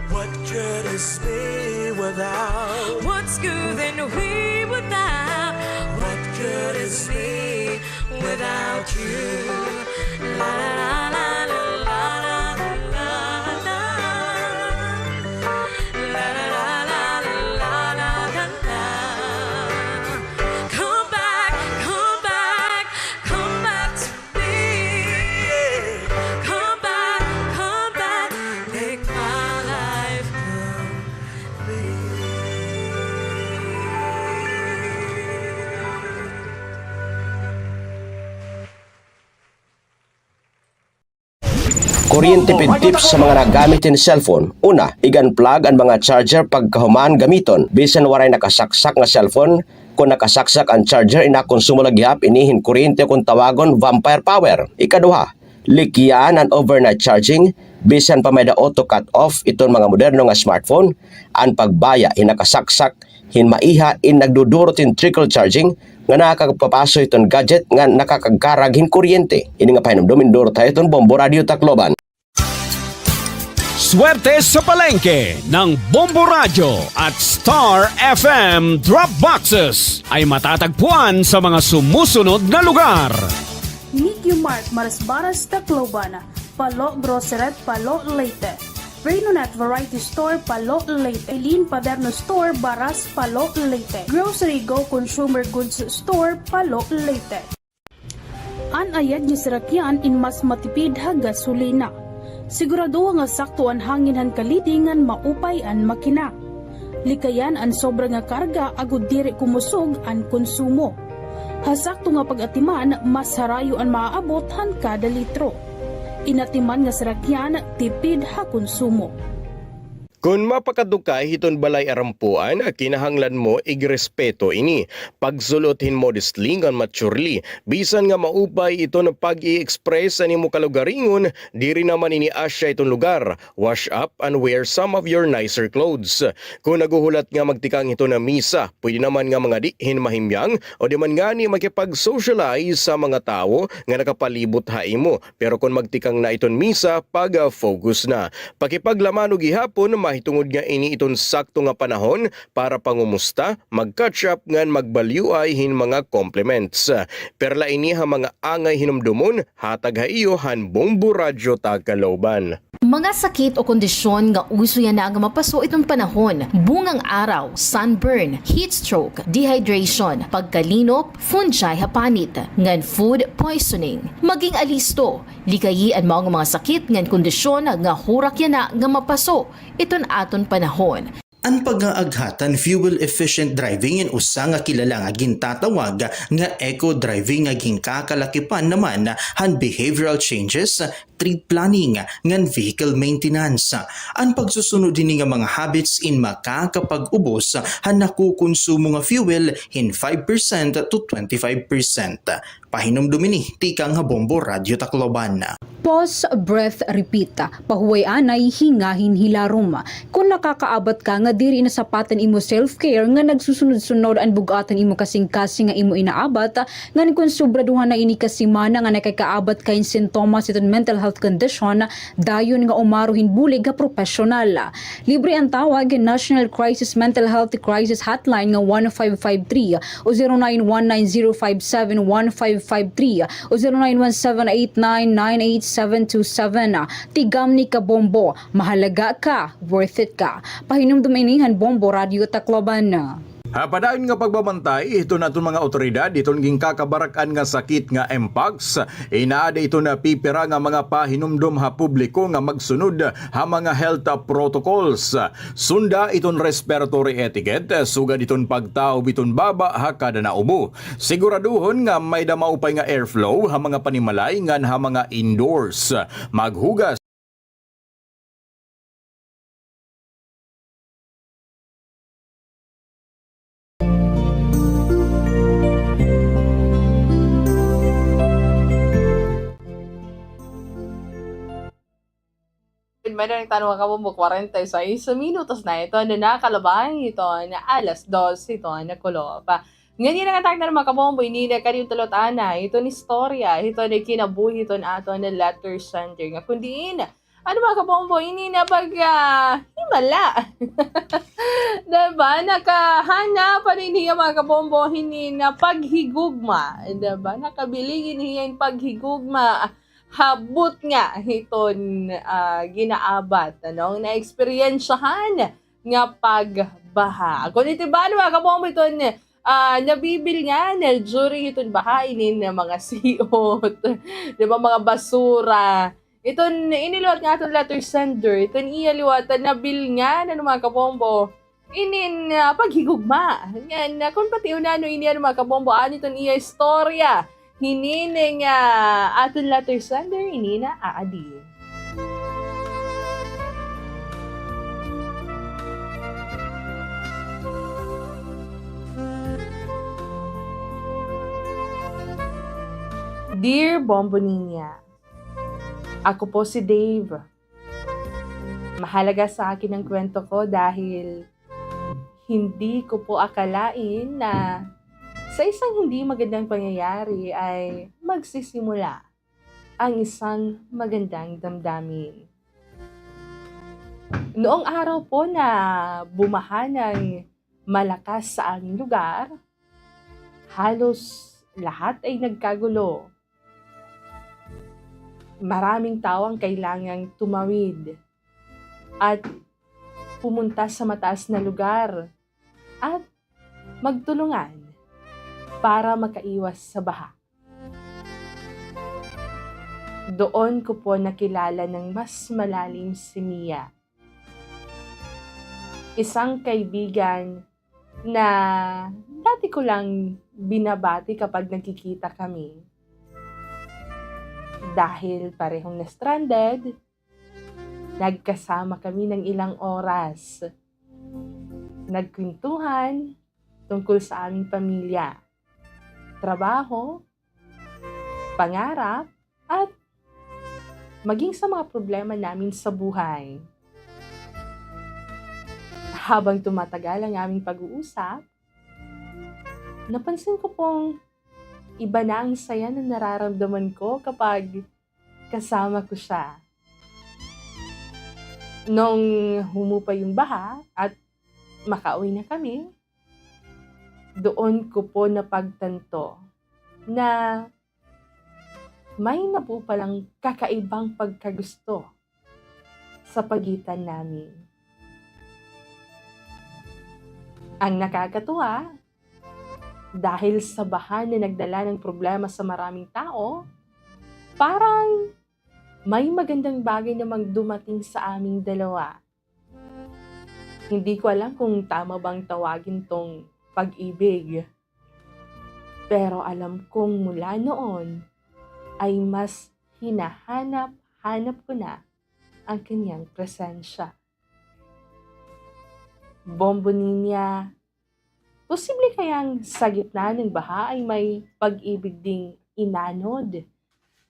[SPEAKER 15] What good is me without?
[SPEAKER 3] What's good than we without?
[SPEAKER 15] What good is me without you?
[SPEAKER 3] La la la la la la la la la. La la la la la la la la. Come back, come back, come back to me. Come back, make my life
[SPEAKER 8] Kuryente tips sa mga nagamit ng cellphone. Una, i-unplug ang mga charger pagkahuman gamiton. Bisan waray nakasaksak nga cellphone, kung nakasaksak ang charger inakonsumo lagyap inihin kuryente kung tawagon vampire power. Ikaduha, likyan ang overnight charging. Bisan pa may da auto cut off iton mga moderno nga smartphone, ang pagbaya hinakasaksak hinmaiha in nagdudurot in trickle charging nga nakakapapaso iton gadget nga nakakagkarag hin kuryente. Ini nga pahinumdumin duro tayo iton Bombo Radio Tacloban.
[SPEAKER 4] Swerte sa palengke ng Bombo Radio at Star FM Drop Boxes ay matatagpuan sa mga sumusunod na lugar.
[SPEAKER 13] Nikki Mart, Marisbaras, Tacloban, Palo Grocery, Palo Leyte, Renonet Variety Store, Palo Leyte, Eileen Paderno Store, Baras, Palo Leyte, Grocery Go Consumer Goods Store, Palo Leyte. Anayad ni Sirakyan in mas matipid ha gasolina. Sigurado nga sakto ang hangin han kalidingan maupay an makina. Likayan ang sobra nga karga agud diri kumusog ang konsumo. Hasakto nga pag-atiman mas harayo ang maaabot han kada litro. Inatiman nga Sirakyan tipid ha konsumo.
[SPEAKER 1] Kung mapakadukay hiton balay arampuan, kinahanglan mo igrespeto ini. Pagsulot modestly ngan maturely. Bisan nga maupay ito na pag-i-express sa nimo kalugaringon, diri naman ini asya itong lugar. Wash up and wear some of your nicer clothes. Kung naguhulat nga magtikang ito na misa, pwede naman nga mga dihin mahimyang o di man nga ni makipag-socialize sa mga tao nga nakapalibot haimo. Pero kung magtikang na iton misa, pag-focus na. Pakipaglaman og gihapon, mahitungod nga ini iton sakto nga panahon para pangumusta, mag-catch up ngan magbalyuay hin mga compliments. Perla ini ha mga angay hinumdumon, hatag ha iyo han Bombo Radyo Tagkalooban.
[SPEAKER 5] Mga sakit o kondisyon nga uso yan na nga mapaso itong panahon, bungang araw, sunburn, heat stroke, dehydration, pagkalinop, fungi hapanit, ngan food poisoning. Maging alisto, likayi ang mga sakit ngan kondisyon nga hurak yan na nga mapaso iton aton panahon.
[SPEAKER 14] Ang pag-aaghatan fuel-efficient driving in usa nga kilala nga gintatawag nga eco-driving nga ginkakalakipan naman han behavioral changes, trip planning, ngan vehicle maintenance. Ang pagsusunod din nga mga habits in makakapag-ubos han nakukonsumo nga fuel in 5% to 25%. Pahinom dumini, tikang Bombo Radyo Tacloban.
[SPEAKER 16] Pause, breath, repeat. Pahuway anay, hingahin hilarom. Kung nakakaabat ka nga diri na sapatan imo self-care nga nagsusunod-sunod ang bugatan imo kasing-kasing nga imo inaabat, nga kung sobraduhan na ini kasimana nga nakakaabat kain sintomas iton mental health condition, dayon nga umaruhin bulig nga professional. Libre ang tawag National Crisis Mental Health Crisis Hotline nga 1553 o 0919-057-1553 o 0917-899-8727. Tigam ni Kabombo, mahalaga ka, worth it ka. Pahinom duminihan Bombo Radyo Tacloban.
[SPEAKER 9] Padayon nga pagbabantay, ito na itong mga otoridad, itong ginkakabarakan nga sakit nga Mpox. Inaada ito na pipira nga mga pahinumdom ha publiko nga magsunod ha mga health protocols. Sunda itong respiratory etiquette, sugad itong pagtao bitong baba ha kada naubo. Siguraduhon nga may damaupay nga airflow ha mga panimalay ngan ha mga indoors. Maghugas
[SPEAKER 10] Meron ng tanong ka mo 46 minutos na ito na nakalabang ito na alas 2 ito na kulopa. Ngayon na nga tayo na mga kabombo, hindi na kanyung tulutan na ito ni istorya, ito na kinabuhi ito na ato na letter sender nga kundiin. Ano mga kabombo, hindi na himala. Diba? Nakahanapan niya mga kabombo, hindi na paghigugma. Diba? Nakabiligin niya yung paghigugma. Habot nga iton ginaabat na-experiensyahan nga pagbaha. Kung ito ba mga kabombo iton nabibil nga na during iton bahainin ng mga siot, di ba mga basura. Iton iniluwat nga iton letter sender, iton iyaliwatan nabil nga na mga kabombo inin paghigugma. Yan, kung pati unano ini mga kabombo, ano iton iya istorya. Hinining aton letter sender, inina aadi. Dear Bombo Ninya, ako po si Dave. Mahalaga sa akin ang kwento ko dahil hindi ko po akalain na sa isang hindi magandang pangyayari ay magsisimula ang isang magandang damdamin. Noong araw po na bumaha ng malakas sa aming lugar, halos lahat ay nagkagulo. Maraming tao ang kailangang tumawid at pumunta sa mataas na lugar at magtulungan para makaiwas sa baha. Doon ko po nakilala ng mas malalim si Mia. Isang kaibigan na dati ko lang binabati kapag nagkikita kami. Dahil parehong na-stranded, Nagkasama kami ng ilang oras. Nagkwentuhan tungkol sa aming pamilya, trabaho, pangarap, at maging sa mga problema namin sa buhay. Habang tumatagal ang aming pag-uusap, napansin ko pong iba na ang saya na nararamdaman ko kapag kasama ko siya. Nung humupa yung baha at makauwi na kami, doon ko po napagtanto na may napo palang kakaibang pagkagusto sa pagitan namin. Ang nakakatuwa, dahil sa baha na nagdala ng problema sa maraming tao, parang may magandang bagay namang dumating sa aming dalawa. Hindi ko alam kung tama bang tawagin tong pag-ibig. Pero alam kong mula noon ay mas hinahanap-hanap ko na ang kanyang presensya. Bombo niya, posible kayang sa gitna ng baha ay may pag-ibig ding inanod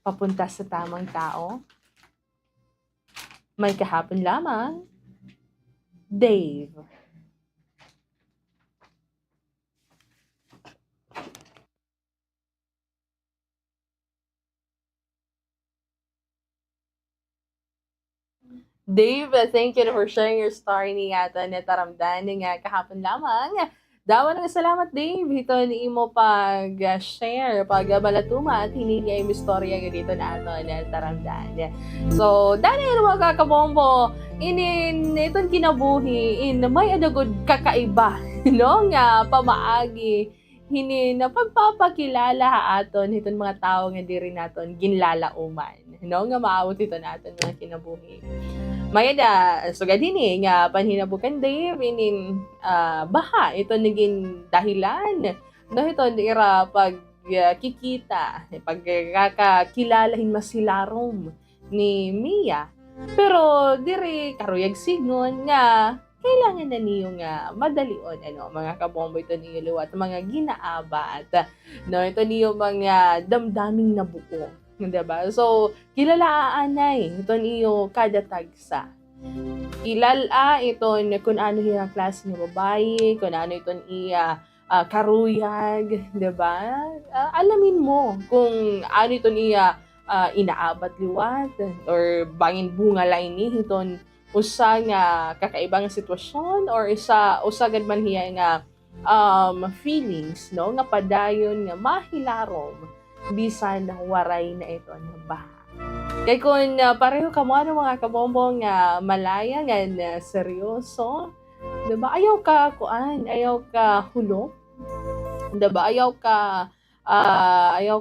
[SPEAKER 10] papunta sa tamang tao? May kahapon lamang, Dave. Dave, thank you for sharing your story ni yata na taramdan nga kahapon lamang. Dawa ng salamat, Dave. Ito ni mo pag-share, pag-balatuma at hiningi yung istorya nga dito na ato na taramdan. So, dahil mga kakabombo, itong kinabuhi, may adagod kakaiba, no? Nga pamaagi, na pagpapakilala aton itong mga tao nga diri naton ginlalauman, no? Nga maawat ito naton mga kinabuhi. Mayada, so gadini nga panhinabukan Dave baha ito naging dahilan no ito ira pagkikita pagkakakilalahin masilarom ni Mia, pero diri karuyag signon nga kailangan na niyo nga madalion mga kabombo ito niyo liwat mga ginaaba at no ito niyo mga damdaming nabuo. Diba? So, kilalaan na ito niyo kada tagsa. Kilala ito kung ano yung klase ng babae, kung ano ito iya karuyag, diba? Alamin mo kung ano ito niya inaabat liwat or bangin bunga lain ni iton usa nga kakaibang sitwasyon or usagad man hiya nga feelings no nga padayon nga mahilarom bisan waray na ito na baha. Kaya kung pareho ka mo mga kabombo nga malaya nga na seryoso, diba? Ayaw ka hulog, diba? Ayaw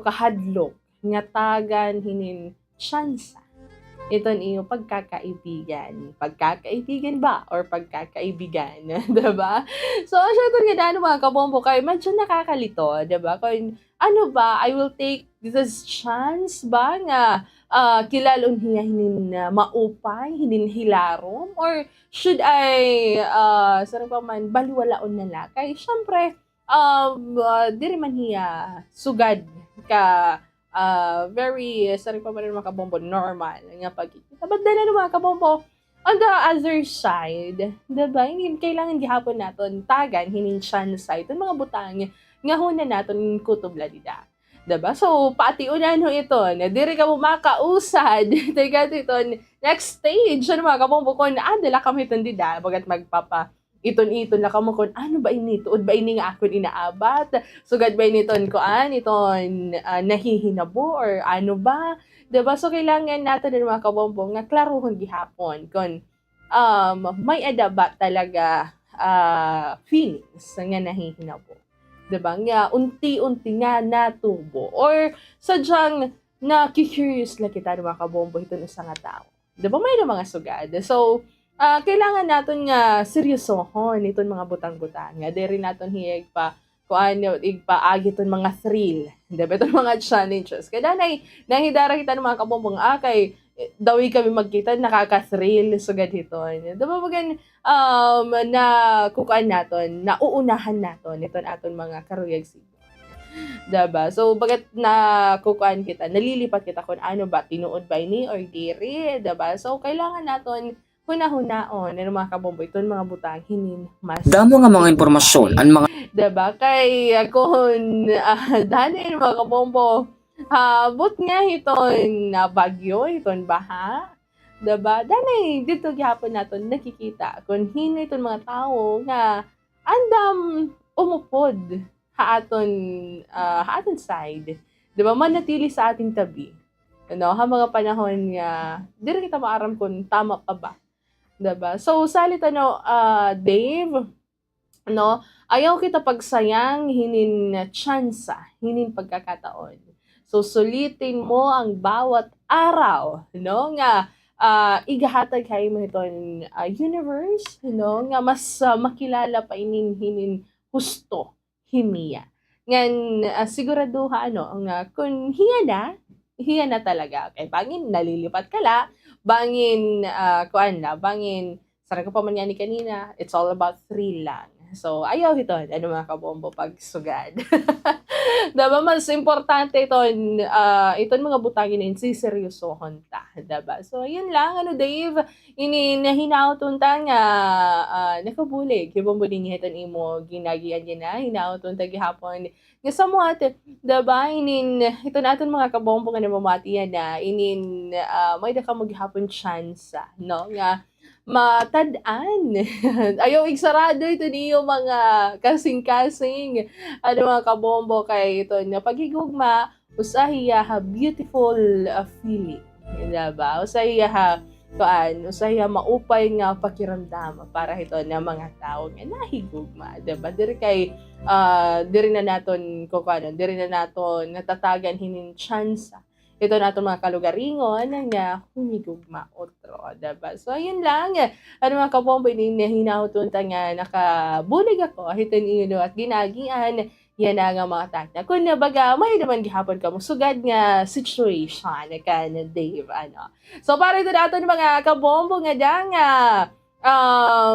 [SPEAKER 10] ka hadlok, nga tagan hinin tsansa. Ito niyo pagkakaibigan. Pagkakaibigan ba? Or pagkakaibigan? Diba? So, syempre nga dano mga kabombo kayo, medyo nakakalito. Diba? Kung ano ba, I will take this chance ba nga kilalon hiya hinin maupay, hinin hilarom? Or should I, sarang pa man, baliwalaon na la? Kaya syempre, diri man hiya sugad ka very, sorry pa man mga kabombo, normal nga pagkikita. But then, mga kabombo, on the other side, diba, hindi kailangan gihapon naton tagan, hinin chance ito, mga butang, nga huna naton kutob ladida. Diba? So, pati unan ho ito, na diri ka mo makausad, teka ito, next stage, mga kabombo, kung dala kami itong dida, bagat magpapa, iton na kamo kon ano ba ini tuod ba ini nga akon inaabat sugad ba initon koan iton nahihinabo or ano ba, diba? So kailangan natin ng mga kabombo nga klaruhon gihapon kon may adaba talaga feelings nga nahihinabo, diba? Nga unti-unti nga natubo or sadyang na-curious lang kita ng mga kabombo iton usa nga tao, diba? May mga sugad. So kailangan naton nga seryosohon itong mga butang-butang. Nga, diri naton hiyag pa, kuan igpaagi itong mga thrill. Diba? Itong mga challenges. Kaya nahidara kita ng mga kabombong, kay dawi kami magkita, nakaka-thrill so gaditon. Diba magan na kukaan naton, nauunahan naton iton aton mga karuyag siguro. Diba? So, bagat na kukuan kita, nalilipat kita kung ano ba, tinuod ba ini or diri, diba? So, kailangan naton huna-hunaon, ano mga kabombo, ito mga butang, hinin mas.
[SPEAKER 2] Damo nga mga impormasyon ang mga
[SPEAKER 10] Diba? Kay kung dahil mga kabombo, but nga iton bagyo, iton baha, diba? Dahil dito gihapon naton nakikita kung hino iton mga tao nga andam umupod haaton side. Diba? Manatili sa ating tabi. Ano, ha mga panahon nga, di rin kita maaram kung tama pa ba. Diba? So, salit Dave, no, ayaw kita pagsayang hinin tsansa, hinin pagkakataon. So, sulitin mo ang bawat araw, no, nga igahatag kayo mo itong universe, no, nga mas makilala pa hinin husto, himiya. Ngan, siguraduha, kung hiya na talaga. Okay, bangin, nalilipat ka la, bangin, sarang ko pa man yan ni kanina, it's all about thrill lang. So, ayaw ito, mga kabombo, pagsugad. Diba, mas importante ito mga butangin na siseryosohon ta. Diba? So, yun lang, Dave, nahinaw-tun ta nga, nakabulig, hibambuling niya ito imo, ginagian niya na, hinaw-tun ta gihapon, nga samuat, diba, ito natin mga kabombo nga namamatiyan na, may da ka maghapon chance, no, nga, matadaan. Ayaw igsarado ito niyo mga kasing-kasing mga kabombo kay ito na paghigugma usahiya ha beautiful feeling. Diba? Usahiya maupay nga pakiramdam para ito na mga tao nga nahigugma. Diba? Diri na naton natatagan hinin tsansa. Ito na itong mga kalugaringon nga humigugma otro, diba? So, ayun lang. Mga kabombo, hinahutunta nga nakabulig ako. Ito niyo at ginagian. Yan na nga mga takna. Kung nabaga, may naman gihapon ka mo sugad nga situation ka na Dave. So, para ito na ito mga kabombo nga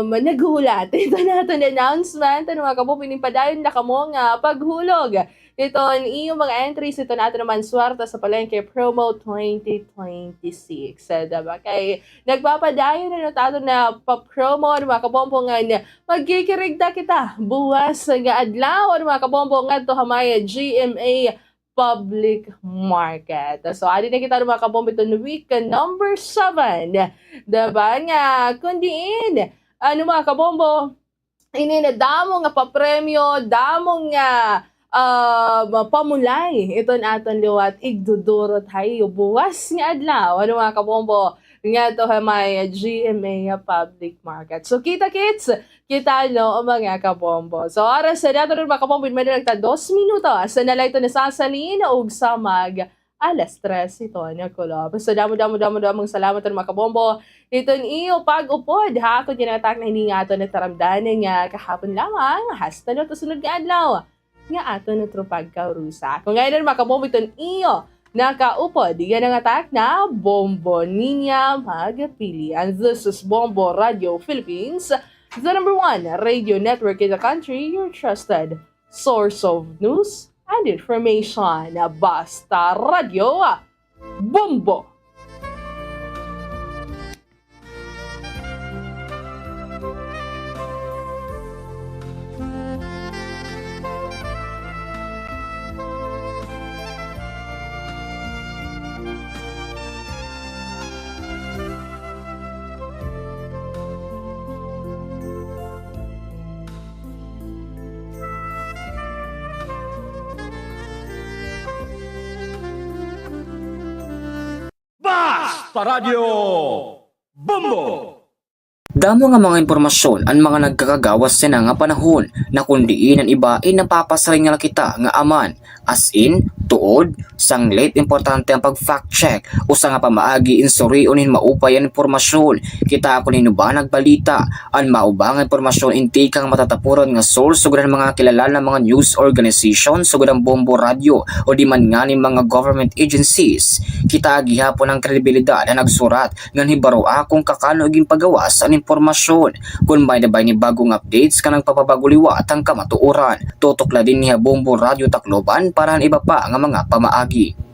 [SPEAKER 10] nagulat. Ito na ito announcement. Mga kabombo, padayon na kamo nga paghulog. Ito ang iyong mga entries. Ito natin naman swarta sa Palengke Promo 2026. Diba? Kay nagpapadayon na tato na pa-promo mga kabombo nga magkikirigda kita buwas nga adlaw mga kabombo nga to hamaya GMA Public Market. So, adi na kita mga kabombo ito na week number 7. Diba? Nga kundiin mga kabombo ininadamo nga pa-premyo, damong nga pamulay iton aton liwat igdudurot hayo buwas nga adlaw mga kabombo nga to may GMA Public Market. So kita-kits kita mga kabombo. So oras sa dato mga kabombo may nagta 2 minuto sa nalay ito nasasalin og samag alas 3 ito na kulo. So damo-damong salamat mga kabombo. Iton iyo pag-upod ha kung ginatak na hininga ato na taramdanan nga kahapon lamang hasta no to sunod nga adlaw nga ato na tropag kaurusa. Kung ngayon mga kabombo iton iyo nakaupod, yan ang atak na Bombo Ninya Magpili. And this is Bombo Radio Philippines, the #1 radio network in the country, your trusted source of news and information. Basta Radio Bombo!
[SPEAKER 4] Basta Radio Bombo!
[SPEAKER 2] Damo nga mga impormasyon ang mga nagkakagawas sa nga panahon na kundiin ang iba ay napapasaring nga kita nga aman as in, tuod, sanglit importante ang pag-fact check o sa nga pamaagi insuriunin maupay ang impormasyon. Kita ako ba nagbalita ang maubang impormasyon inti kang matatapuran nga source sugod ang mga kilala na mga news organization sugod ang Bombo Radio o di man nga ni mga government agencies. Kita gihapon ang kredibilidad na nagsurat nga hibaro akong kakano iging pagawas ang impormasyon. Kung may nabay ni bagong updates ka ng papabaguliwat ang kamatuoran. Tutok din niya Bombo Radio Tacloban para ang iba pa nga mga pamaagi.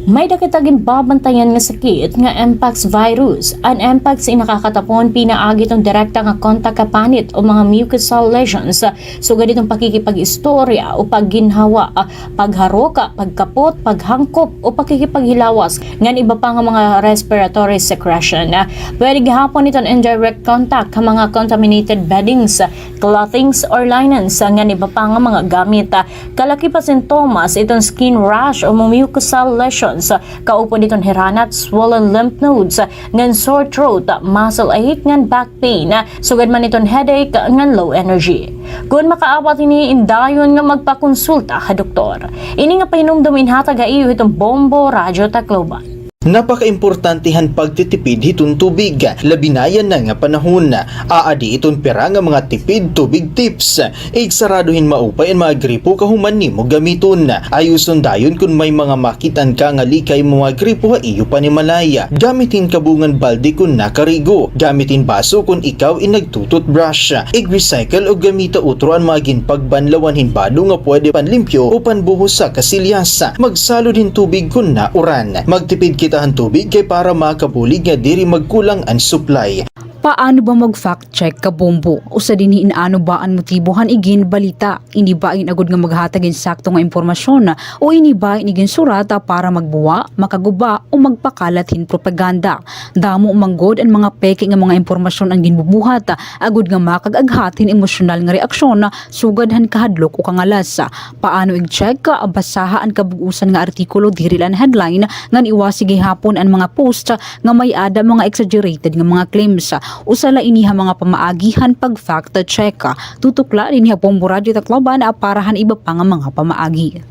[SPEAKER 11] May dakitagin babantayan nga sakit nga Mpox virus. Ang Mpox ay nakakatapon pinaagi itong direkta nga kontak kapanit o mga mucosal lesions. Sugad itong pakikipag-istorya o pagginhawa, pagharoka, pagkapot, paghangkop o pakikipaghilawas ngan iba pa nga mga respiratory secretion. Pwede gihapon itong indirect contact ka mga contaminated beddings, clothings or linens ngan iba pa nga mga gamit. Kalaki pa sintomas itong skin rash o mucosal lesions. Kaupo ditong hiranat, swollen lymph nodes, ngan sore throat, muscle ache, ngan back pain, sugad man itong headache, ngan low energy. Kung makaawat ini indayon nga magpakonsulta ka doktor. Ini nga pahinumdum inhatag iyo itong Bombo Radio Tacloban.
[SPEAKER 14] Napaka-importantihan pagtitipid hiton tubig, labinayan na nga panahon. Aadi iton pera nga mga tipid tubig tips. Igsaraduhin maupay ang mga gripo kahuman nimo gamiton. Ayuson dayon kung may mga makitan ka nga likay mga gripo ha iyo pa ni malaya. Gamitin kabungan balde kung nakarigo. Gamitin baso kung ikaw inagtutot brush. Ig-recycle o gamita utro ang mga ginpagbanlawan hinbado nga pwede panlimpyo o panbuhos sa kasilyas. Magsalod hin tubig kung nauran. Magtipid kita tubig kay para makabulig nga diri magkulang ang supply.
[SPEAKER 16] Paano ba mag-fact check ka Bombo? O sa diniin ano ba ang motibohan igin balita? Ini ba in agud nga maghatagin sakto nga impormasyon o ini ba igin surata para magbuwa, makaguba o magpakalatin propaganda? Damo manggod ang mga peke nga mga impormasyon ang ginbubuhat agud nga makagaghatin emosyonal nga reaksyon sugadhan kahadlok o kangalas. Paano i-check ka basaha ang kabuusan nga artikulo diri lan headline ngan iwasig hapon ang mga post nga may ada mga exaggerated nga mga claims. Usala iniha mga pamaagihan pag fact check. Tutukla iniha Bombo Radio Tacloban parahan iba pa nga mga pamaagi.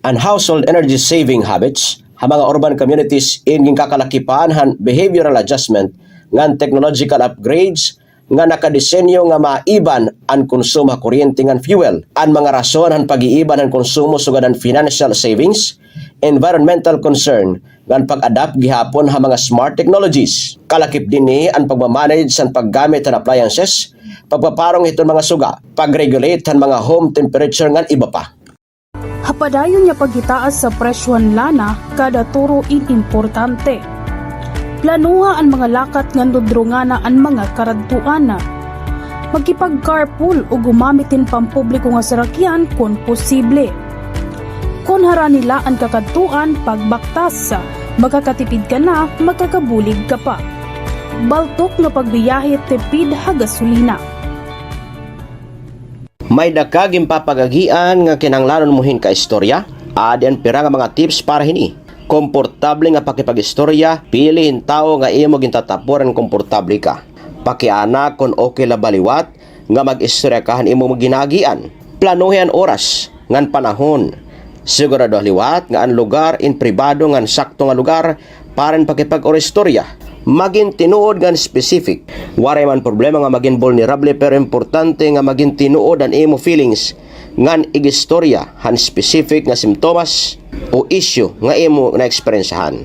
[SPEAKER 8] And household energy saving habits, ha mga urban communities inging kakalakipan han behavioral adjustment ngan technological upgrades nga nakadesenyo nga maiban ang konsumo ha kuryente ngan fuel. Ang mga rason han pag-iiban ang konsumo sugad ang financial savings, environmental concern, ngan pag-adapt gihapon ha mga smart technologies. Kalakip din ni ang pagmamanage sa paggamit ng appliances, pagpaparong itong mga suga, pag-regulate ang mga home temperature ngan iba pa.
[SPEAKER 13] Hapadayon niya pagitaas sa presyon lana kada turo importante. Planuha ang mga lakat nga dudrungana ang mga karadtuan. Magkipag-carpool o gumamitin pampubliko nga sarakyan kung posible. Kung hara nila ang kakadtuan pagbaktas, makakatipid ka na, makakabulig ka pa. Baltok nga pagbiyahe tipid ha gasolina.
[SPEAKER 8] May dakaging papagagian nga kinanglanon muhin ka istorya, adian pira nga mga tips para hini. Komportable nga pakipag-istorya, piliin tao nga imo gintatapuran komportable ka. Pakiana kung okay la baliwat nga mag-istorya kahan imo maginagian. Planuhin oras ngan panahon. Sigurado liwat nga ang lugar in pribado ngan sakto nga lugar para pakipag-istorya. Maging tinuod ngan specific. Waray man problema nga maging vulnerable pero importante nga maging tinuod ang imo feelings ngan igistorya han specific nga simptomas o issue nga imo na eksperyensahan.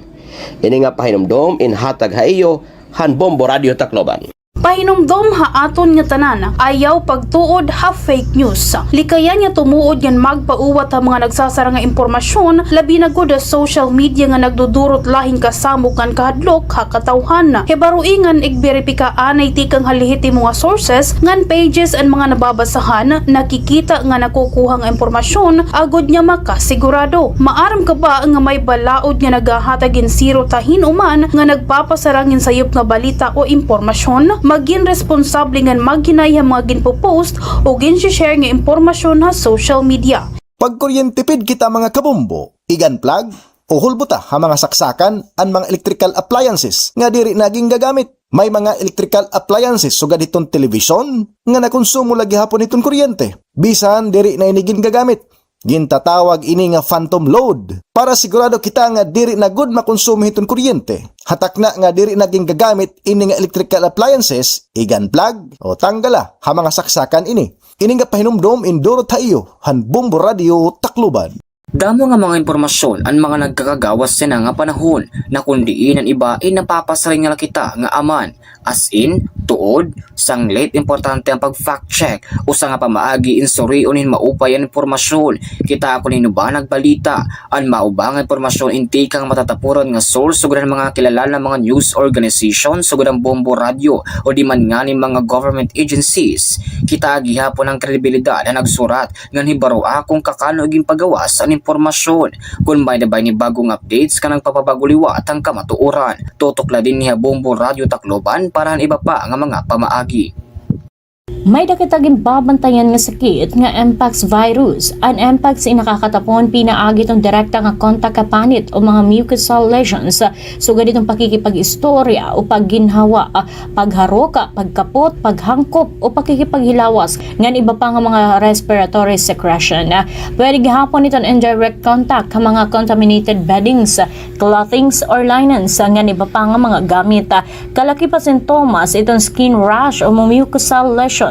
[SPEAKER 8] Ini nga pahinumdom in hatag ha iyo han Bombo Radio Tacloban.
[SPEAKER 13] Pahinumdom ha aton nga tanan, ayaw pagtuod ha fake news. Likayan niya tumuod yan magpauwat ha mga nagsasara nga impormasyon, labi na gud sa social media nga nagdudurot lahing kasamok ngan kahadlok ha katawhan. Hebaruingan igberipika anay tikang halihiti mga sources ngan pages and mga nababasahan, nakikita nga nakukuha nga impormasyon agud niya makasigurado. Maaram ka ba nga may balaod nga nagahatagin zero tahin uman nga nagpapasarangin sayop nga balita o impormasyon? Maging responsable nga maghinay ha mga ginpopost o ginshare nga impormasyon ha social media.
[SPEAKER 17] Pagkuryentipid kita mga kabombo, igan plug o hulbuta ha mga saksakan ang mga electrical appliances nga diri naging gagamit. May mga electrical appliances sugad itong television nga nakonsumo lagi hapon itong kuryente. Bisan diri na inigin gagamit. Gintatawag ini nga phantom load para sigurado kita nga diri na good makonsumo itong kuryente. Hatak na nga diri naging gagamit ini nga electrical appliances, igan plug o tanggala ha mga saksakan ini. Ini nga pahinumdom induro tayo han Bombo Radio Tacloban.
[SPEAKER 2] Damo nga mga impormasyon ang mga nagkakagawas sa nga panahon na kundiin ang iba ay napapasaring nga kita nga aman as in tuod sang late importante ang pag-fact check o sa nga pamaagi insuriunin maupay ang impormasyon kita ako ba nagbalita ang maubang impormasyon inti kang matatapuran nga source sugod ang mga kilala mga news organization sugod ang Bombo Radio o di man nga ni mga government agencies kita gihapon ang kredibilidad na nagsurat nga hibaro akong kakano iging pagawas ang impormasyon kung may nabay ni bagong updates kanang papabaguliwat ang kamatuoran tutok la din niya Bombo Radio Tacloban para iba pa nga mga pamaagi.
[SPEAKER 11] May dakitaging babantayan nga sakit nga Mpox virus. Ang Mpox ay nakakatapon pinaagi itong direkta nga kontak kapanit o mga mucosal lesions. Sugad itong pakikipag-istorya o pagginhawa, pagharoka, pagkapot, paghangkop o pakikipaghilawas ngan iba pa nga mga respiratory secretion. Pwede gihapon itong indirect contact ka mga contaminated beddings, clothings or linens ngan iba pa nga mga gamit. Kalaki pa sintomas itong skin rash o mucosal lesions.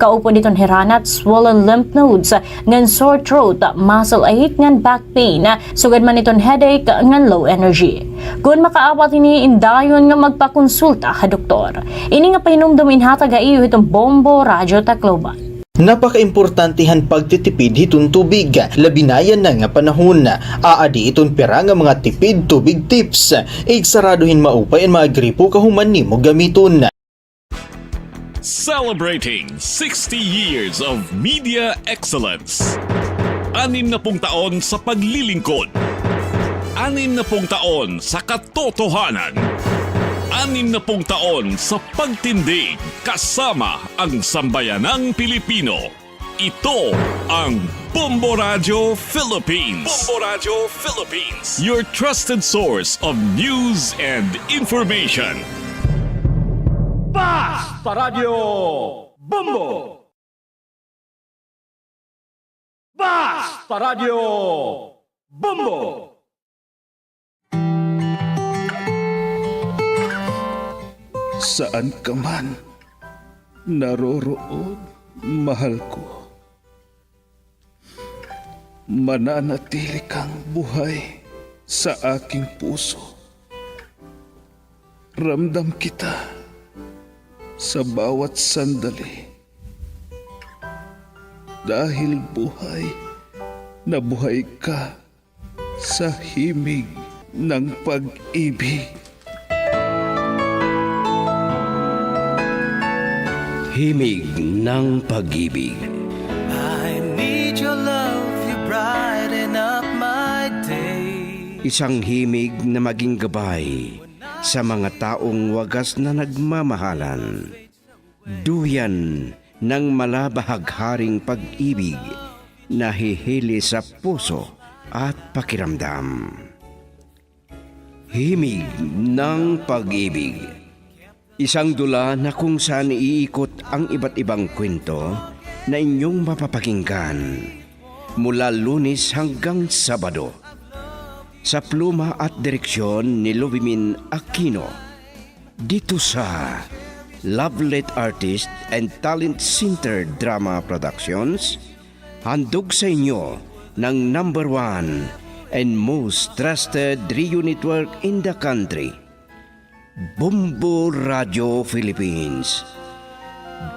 [SPEAKER 11] Kaupo nitong hiranat, swollen lymph nodes, ngan sore throat, muscle ache, ngan back pain, sugad man itong headache, ngan low energy. Kung makaawat ini indayon nga magpakonsulta ka doktor. Ini nga pahinumdumin hatag iyo itong Bombo Radio Tacloban.
[SPEAKER 14] Napaka-importantihan pagtitipid hitong tubig, labinayan na nga panahon. Aadi itong pera nga mga tipid tubig tips. Igsaraduhin maupay ang mga gripo kahuman nimo gamiton.
[SPEAKER 4] Celebrating 60 years of media excellence. 60 taon sa paglilingkod. 60 taon sa katotohanan. 60 taon sa pagtindig kasama ang sambayanang Pilipino. Ito ang Bombo Radio Philippines. Bombo Radio Philippines. Your trusted source of news and information.
[SPEAKER 12] Basta Radio Bombo! Basta Radio Bombo!
[SPEAKER 20] Saan ka man naroroon, mahal ko. Mananatili kang buhay sa aking puso. Ramdam kita sa bawat sandali. Dahil buhay na buhay ka sa himig ng pag-ibig.
[SPEAKER 21] Himig ng pag-ibig.
[SPEAKER 15] I need your love, you brighten up my day.
[SPEAKER 21] Isang himig na maging gabay sa mga taong wagas na nagmamahalan. Duyan ng malabahagharing pag-ibig na hihili sa puso at pakiramdam. Himig ng pag-ibig. Isang dula na kung saan iikot ang iba't ibang kwento na inyong mapapakinggan mula Lunes hanggang Sabado. Sa pluma at direksyon ni Luvimin Aquino. Dito sa Lovelet Artist and Talent Center Drama Productions, handog sa inyo ng #1 and most trusted radio network in the country, Bombo Radio Philippines.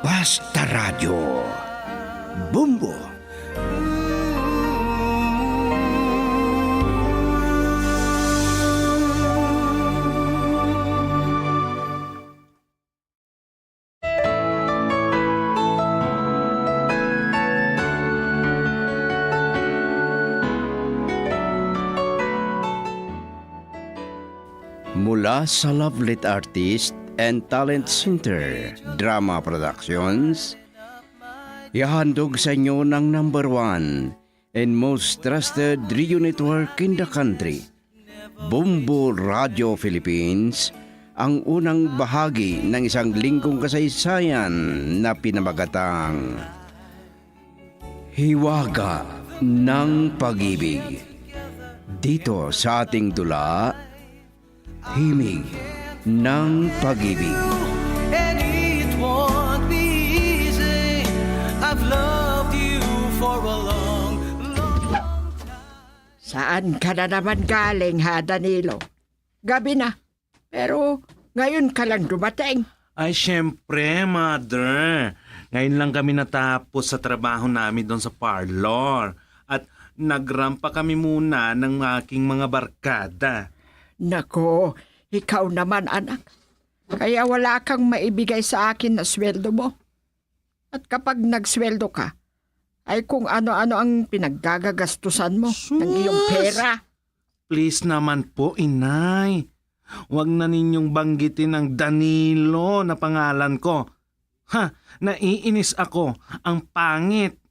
[SPEAKER 21] Basta Radio Bombo. Mula sa Lovelet Artist and Talent Center Drama Productions, ihandog sa inyo ng #1 and most trusted radio network in the country, Bombo Radio Philippines, ang unang bahagi ng isang linggong kasaysayan na pinamagatang Hiwaga ng Pag-ibig. Dito sa ating tula, Himig ng Pag-ibig.
[SPEAKER 15] And it won't be easy. I've loved you for a long, long
[SPEAKER 7] Saan ka na naman galing ha, Danilo? Gabi na. Pero ngayon ka lang dumating.
[SPEAKER 18] Ay, syempre, Mother. Ngayon lang kami natapos sa trabaho namin doon sa parlor. At nagrampa kami muna ng aking mga barkada.
[SPEAKER 7] Nako, ikaw naman anak. Kaya wala kang maibigay sa akin na sweldo mo. At kapag nagsweldo ka, ay kung ano-ano ang pinaggagagastusan mo ng iyong pera.
[SPEAKER 18] Please naman po, Inay. Huwag na ninyong banggitin ang Danilo na pangalan ko. Ha, naiinis ako. Ang pangit.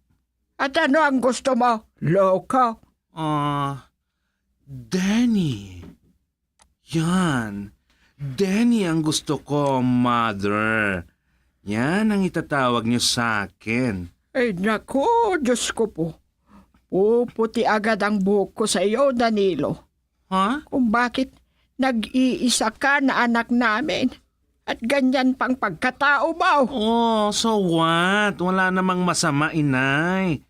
[SPEAKER 7] At ano ang gusto mo? Loko?
[SPEAKER 18] Danny. Yan. Danny ang gusto ko, Mother. Yan ang itatawag niyo sa akin.
[SPEAKER 7] Ay nako, Diyos ko po. Puputi agad ang buhok ko sa iyo, Danilo.
[SPEAKER 18] Ha?
[SPEAKER 7] Kung bakit nag-iisa ka na anak namin. At ganyan pang pagkatao mo.
[SPEAKER 18] Oh, so what? Wala namang masama, Inay.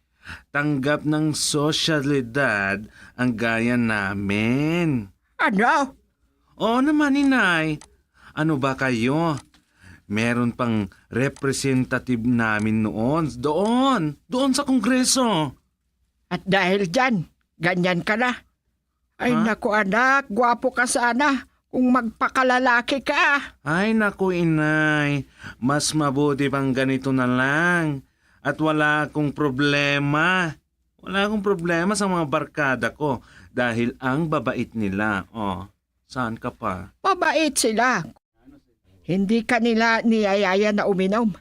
[SPEAKER 18] Tanggap ng sosyalidad ang gaya namin.
[SPEAKER 7] Ano?
[SPEAKER 18] Oo naman, Inay. Ano ba kayo? Meron pang representative namin noon. Doon sa Kongreso.
[SPEAKER 7] At dahil dyan, ganyan ka na. Ay naku anak, gwapo ka sana kung magpakalalaki ka.
[SPEAKER 18] Ay naku, Inay. Mas mabuti pang ganito na lang. At wala akong problema. Wala akong problema sa mga barkada ko dahil ang babait nila. Oh, saan ka pa?
[SPEAKER 7] Mabait sila. Hindi ka nila niyayaya na uminom.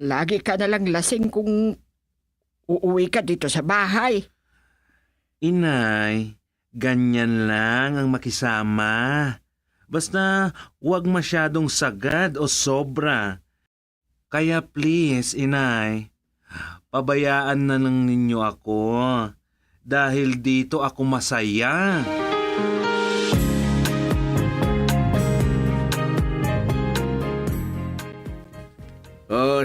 [SPEAKER 7] Lagi ka na lang lasing kung uuwi ka dito sa bahay.
[SPEAKER 18] Inay, ganyan lang ang makisama. Basta huwag masyadong sagad o sobra. Kaya please, Inay, pabayaan na lang ninyo ako. Dahil dito ako masaya.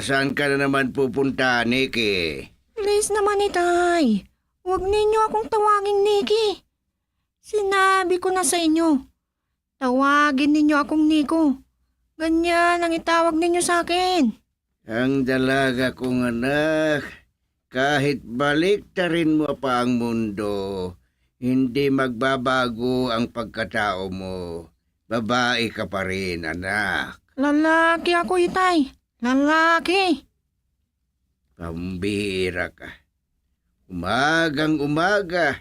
[SPEAKER 21] Saan ka na naman pupunta, Nikki?
[SPEAKER 19] Please naman, Itay. Huwag ninyo akong tawaging Nikki. Sinabi ko na sa inyo. Tawagin ninyo akong Nico. Ganyan ang itawag ninyo sa akin.
[SPEAKER 21] Ang dalaga kong anak, kahit baliktarin mo pa ang mundo, hindi magbabago ang pagkatao mo. Babae ka pa rin, anak.
[SPEAKER 19] Lalaki ako, Itay. Lalaki.
[SPEAKER 21] Pambihira ka. Umagang umaga,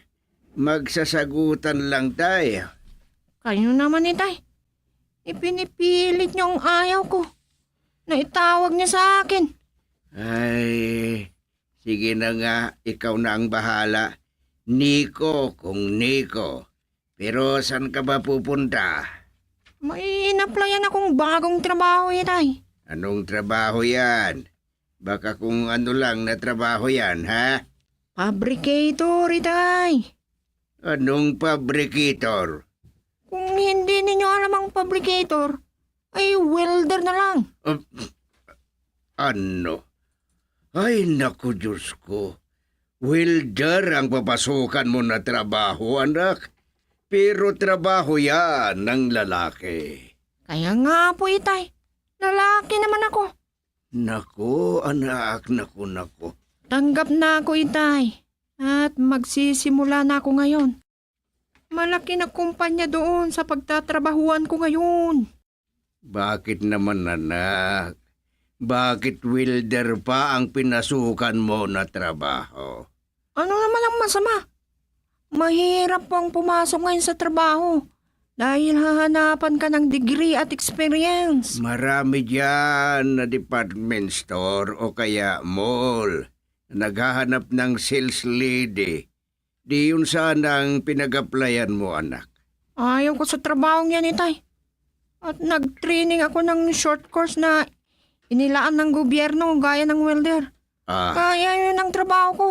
[SPEAKER 21] magsasagutan lang tayo.
[SPEAKER 19] Kayo naman, Itay. Ipinipilit niyo ang ayaw ko na itawag niya sa akin.
[SPEAKER 21] Ay, sige na nga, ikaw na ang bahala. Nico kung Nico. Pero saan ka ba pupunta?
[SPEAKER 19] May in-applyan akong bagong trabaho, Itay.
[SPEAKER 21] Anong trabaho yan? Baka kung ano lang na trabaho yan, ha?
[SPEAKER 19] Fabricator, Itay.
[SPEAKER 21] Anong fabricator?
[SPEAKER 19] Kung hindi ninyo alam ang fabricator, ay welder na lang.
[SPEAKER 21] Ano? Ay, naku, Diyos ko. Welder ang papasukan mo na trabaho, anak. Pero trabaho yan ng lalaki.
[SPEAKER 19] Kaya nga po, Itay. Lalaki naman ako.
[SPEAKER 21] Naku, anak, naku.
[SPEAKER 19] Tanggap na ako, Itay. At magsisimula na ako ngayon. Malaki na kumpanya doon sa pagtatrabahuan ko ngayon.
[SPEAKER 21] Bakit naman, anak? Bakit welder pa ang pinasukan mo na trabaho?
[SPEAKER 19] Ano naman ang masama? Mahirap pong pumasok ngayon sa trabaho dahil hahanapan ka ng degree at experience.
[SPEAKER 21] Marami dyan na department store o kaya mall. Naghahanap ng sales lady. Di yun sana ang pinag-applyan mo, anak.
[SPEAKER 19] Ayaw ko sa trabaho yan, Itay.
[SPEAKER 7] At nag-training ako ng short course na inilaan ng gobyerno gaya ng welder. Kaya yun ang trabaho ko.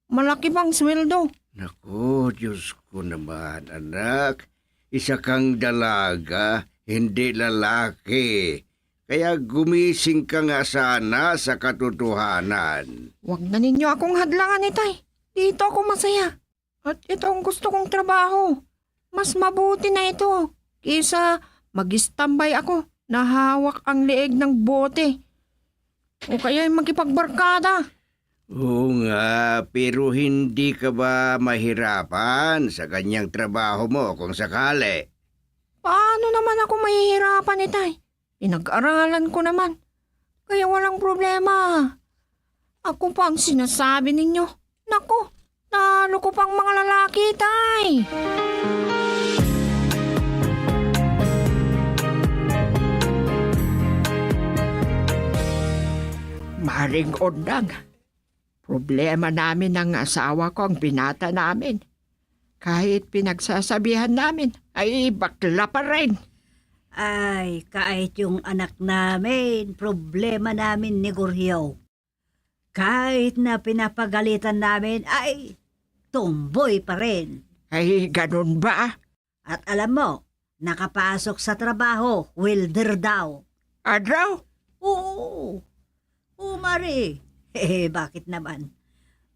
[SPEAKER 7] Malaki pang sweldo.
[SPEAKER 21] Naku, Diyos ko naman, anak. Isa kang dalaga, hindi lalaki. Kaya gumising ka nga sana sa katotohanan.
[SPEAKER 7] Huwag na ninyo akong hadlangan, Itay. Dito ako masaya. At ito ang gusto kong trabaho. Mas mabuti na ito kaysa mag-istambay ako na hawak ang leeg ng bote. O kaya makipagbarkada.
[SPEAKER 21] Oo nga, pero hindi ka ba mahirapan sa kanyang trabaho mo kung sakali?
[SPEAKER 7] Paano naman ako mahihirapan, Itay? Pinag-aralan ko naman. Kaya walang problema. Ako pa ang sinasabi ninyo. Naku, talo ko pang mga lalaki, Tay. Maring Undag, problema namin ng asawa ko ang binata namin. Kahit pinagsasabihan namin, ay bakla pa rin.
[SPEAKER 6] Ay, kahit yung anak namin, problema namin ni Gurhiyaw. Kahit na pinapagalitan namin, ay tumboy pa rin.
[SPEAKER 7] Ay, ganun ba?
[SPEAKER 6] At alam mo, nakapasok sa trabaho, welder daw.
[SPEAKER 7] Daw?
[SPEAKER 6] Oo. Oo, Mari. Bakit naman?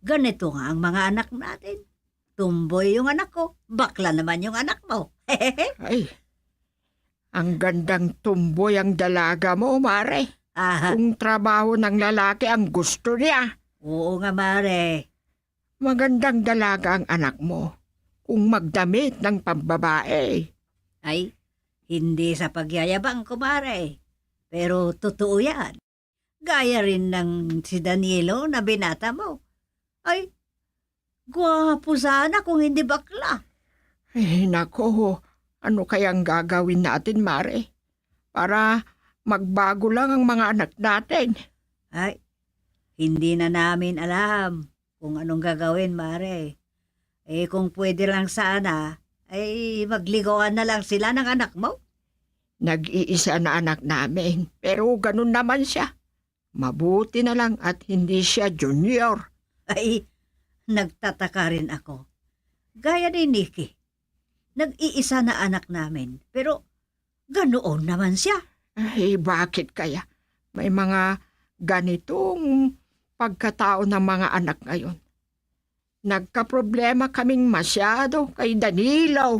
[SPEAKER 6] Ganito nga ang mga anak natin. Tumboy yung anak ko, bakla naman yung anak mo.
[SPEAKER 7] Ay, ang gandang tumboy ang dalaga mo, Mare. Kung trabaho ng lalaki ang gusto niya.
[SPEAKER 6] Oo nga, Mare.
[SPEAKER 7] Magandang dalaga ang anak mo kung magdamit ng pambabae.
[SPEAKER 6] Ay, hindi sa pagyayabang ko, Mare. Pero totoo yan. Gaya rin ng si Danilo na binata mo. Ay, gwapo sana kung hindi bakla.
[SPEAKER 7] Nako, ano kayang gagawin natin, Mare? Para magbago lang ang mga anak natin.
[SPEAKER 6] Ay, hindi na namin alam kung anong gagawin, Mare. Kung pwede lang sana, ay magligawan na lang sila ng anak mo.
[SPEAKER 7] Nag-iisa na anak namin, pero ganun naman siya. Mabuti na lang at hindi siya junior.
[SPEAKER 6] Ay, nagtataka rin ako. Gaya ni Nikki. Nag-iisa na anak namin, pero ganoon naman siya.
[SPEAKER 7] Ay, bakit kaya? May mga ganitong pagkatao ng mga anak ngayon. Nagkaproblema kaming masyado kay Danilo.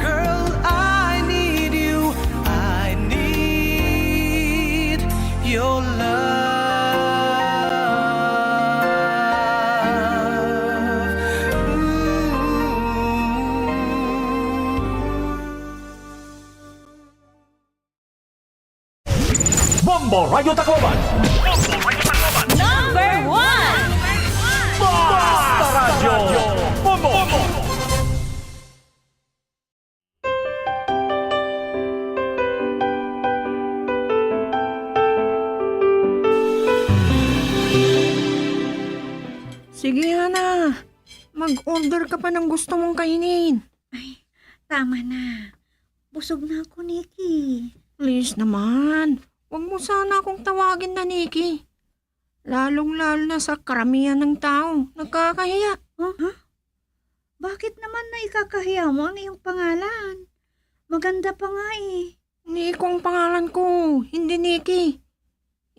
[SPEAKER 15] Girl, I need you. I need your love.
[SPEAKER 12] Bombo Radio Tacloban.
[SPEAKER 3] Number 1!
[SPEAKER 12] Basta Radio Bombo.
[SPEAKER 7] Sige, Hana. Mag-order ka pa ng gusto mong kainin.
[SPEAKER 6] Tama na. Busog na ako, Nikki.
[SPEAKER 7] Please naman. Huwag mo sana akong tawagin na Nikki. Lalong-lalo na sa karamihan ng tao. Nagkakahiya.
[SPEAKER 6] Huh? Bakit naman na ikakahiya mo ang iyong pangalan? Maganda pa nga eh.
[SPEAKER 7] Nico ang pangalan ko, hindi Nikki.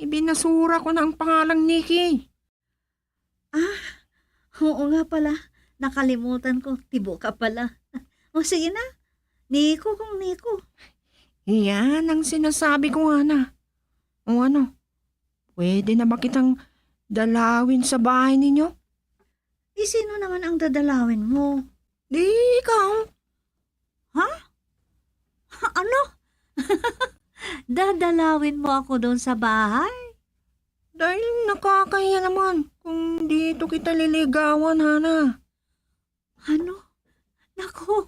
[SPEAKER 7] Ibinasura ko na ang pangalang Nikki.
[SPEAKER 6] Oo nga pala. Nakalimutan ko. Tibo ka pala. O sige na. Nico kung Nico.
[SPEAKER 7] Iyan ang sinasabi ko, Hana. O ano, pwede na ba kitang dalawin sa bahay ninyo?
[SPEAKER 6] Sino naman ang dadalawin mo?
[SPEAKER 7] Di ikaw.
[SPEAKER 6] Ha? Ano? Dadalawin mo ako doon sa bahay?
[SPEAKER 7] Dahil nakakahiya naman kung dito kita liligawan, Hana.
[SPEAKER 6] Ano? Naku.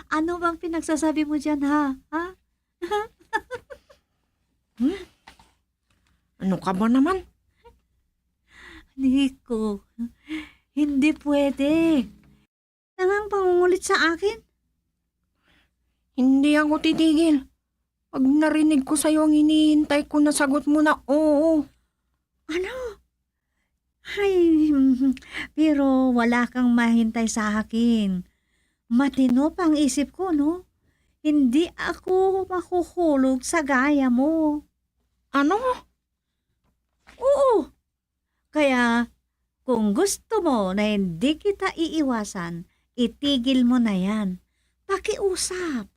[SPEAKER 6] Ano bang pinagsasabi mo dyan, ha?
[SPEAKER 7] Ano ka ba naman?
[SPEAKER 6] Nico, hindi pwede. Nangang pangungulit sa akin?
[SPEAKER 19] Hindi ako titigil. Pag narinig ko sa'yo ang hinihintay ko na sagot mo na oo.
[SPEAKER 6] Ano? Ay, pero wala kang mahintay sa akin. Matino pang isip ko, no? Hindi ako makuhulog sa gaya mo.
[SPEAKER 19] Ano?
[SPEAKER 6] Oo. Kaya, kung gusto mo na hindi kita iiwasan, itigil mo na yan. Pakiusap.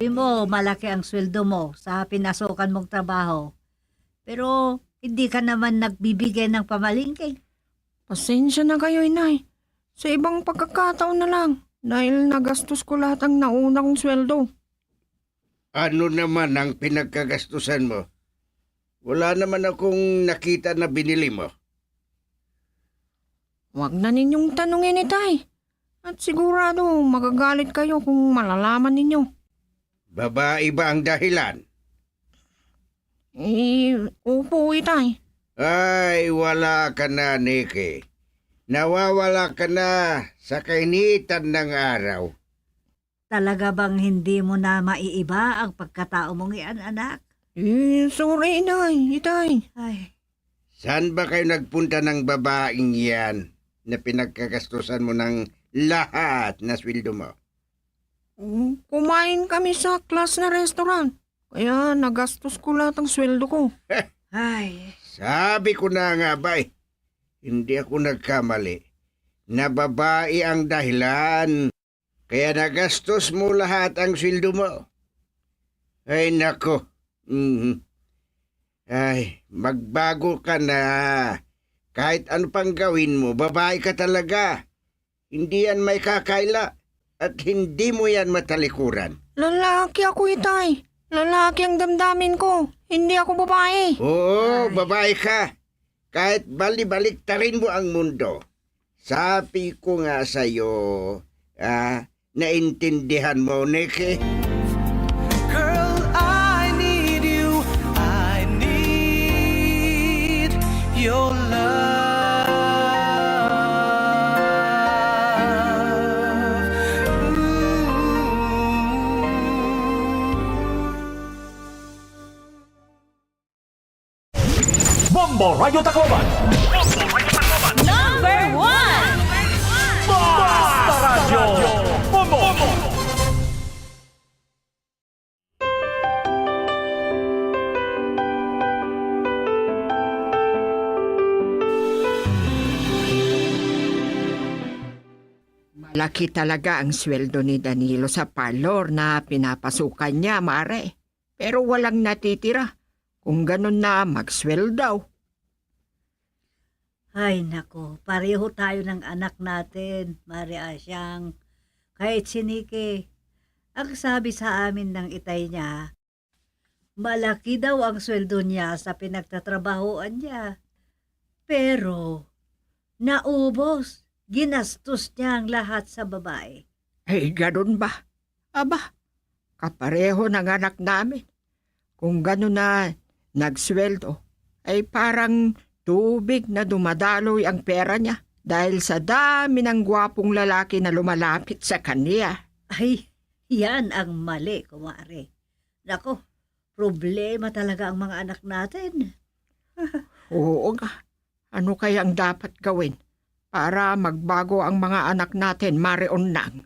[SPEAKER 6] Sabi mo, malaki ang sweldo mo sa pinasukan mong trabaho. Pero hindi ka naman nagbibigay ng pamalingke.
[SPEAKER 19] Pasensya na kayo, inay. Sa ibang pagkakataon na lang. Dahil nagastos ko lahat ang nauna kong sweldo.
[SPEAKER 21] Ano naman ang pinagkagastusan mo? Wala naman akong nakita na binili mo.
[SPEAKER 19] Huwag na ninyong tanungin, itay. At sigurado magagalit kayo kung malalaman ninyo.
[SPEAKER 21] Babae ba ang dahilan?
[SPEAKER 19] Opo, itay.
[SPEAKER 21] Ay, wala ka na, Nikki. Nawawala ka na sa kainitan ng araw.
[SPEAKER 6] Talaga bang hindi mo na maiiba ang pagkatao mong iyan, anak?
[SPEAKER 19] Sorry, inay, itay.
[SPEAKER 6] Ay.
[SPEAKER 21] Saan ba kayo nagpunta ng babaeng yan na pinagkagastusan mo ng lahat na sweldo mo?
[SPEAKER 19] Kumain kami sa class na restaurant. Kaya nagastos ko lahat ng sweldo ko.
[SPEAKER 6] Ay.
[SPEAKER 21] Sabi ko na nga ba hindi ako nagkamali. Na babae ang dahilan. Kaya nagastos mo lahat ang sweldo mo. Ay nako. Ay, magbago ka na. Kahit ano pang gawin mo, babae ka talaga. Hindi yan may kakaila. At hindi mo yan matalikuran.
[SPEAKER 19] Lalaki ako, itay. Lalaki ang damdamin ko. Hindi ako babae.
[SPEAKER 21] Oo, babae ka. Kahit bali-baliktarin mo ang mundo. Sabi ko nga sa'yo, naintindihan mo, Nikki?
[SPEAKER 15] Girl, I need you. I need your love.
[SPEAKER 12] Bombo Radio Tacloban.
[SPEAKER 3] Number 1!
[SPEAKER 12] Basta Radio Bombo.
[SPEAKER 7] Malaki talaga ang sweldo ni Danilo sa parlor na pinapasukan niya, Mare. Pero walang natitira. Kung ganun na, mag-sweldo daw.
[SPEAKER 6] Ay nako, pareho tayo ng anak natin, Maria Asyang. Kahit si Nikki, ang sabi sa amin ng itay niya, malaki daw ang sweldo niya sa pinagtatrabahoan niya. Pero, naubos, ginastos niya ang lahat sa babae.
[SPEAKER 7] Ay, ganun ba? Aba, kapareho ng anak namin. Kung ganun na nagsweldo, ay parang tubig na dumadaloy ang pera niya dahil sa dami ng gwapong lalaki na lumalapit sa kanya.
[SPEAKER 6] Ay, yan ang mali, kumare. Nako, problema talaga ang mga anak natin.
[SPEAKER 7] Oo nga. Ano kaya ang dapat gawin para magbago ang mga anak natin, Marion Nang?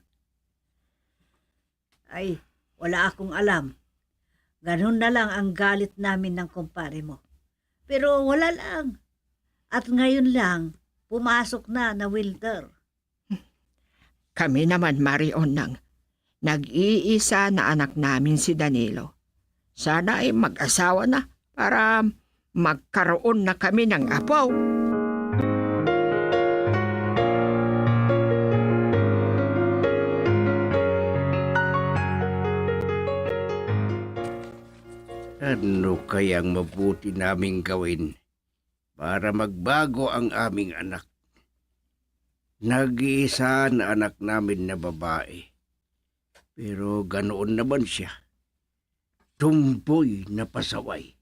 [SPEAKER 6] Ay, wala akong alam. Ganun na lang ang galit namin ng kumpare mo. Pero wala lang. At ngayon lang, pumasok na Wilter.
[SPEAKER 7] Kami naman, Marion Nang, nag-iisa na anak namin si Danilo. Sana ay mag-asawa na para magkaroon na kami ng apo.
[SPEAKER 21] Ano kayang mabuti naming gawin para magbago ang aming anak? Nag-iisa na anak namin na babae. Pero ganoon naman siya. tumboy na pasaway.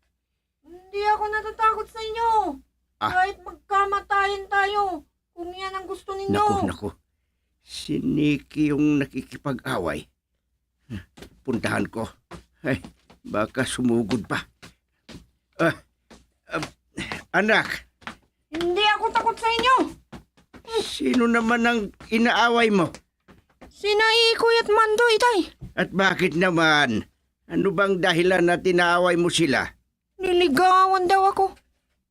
[SPEAKER 19] Hindi ako natatakot sa inyo. Kahit magkamatayin tayo, kung yan ang gusto ninyo.
[SPEAKER 21] Naku. Si Nikki yung nakikipag-away. Puntahan ko. Ay, baka sumugod pa. Anak,
[SPEAKER 19] Hindi ako takot sa inyo.
[SPEAKER 21] sino naman ang inaaway mo?
[SPEAKER 19] Sina Ikoy at Mando, itay.
[SPEAKER 21] At bakit naman? Ano bang dahilan na tinaaway mo sila?
[SPEAKER 19] Niligawan daw ako.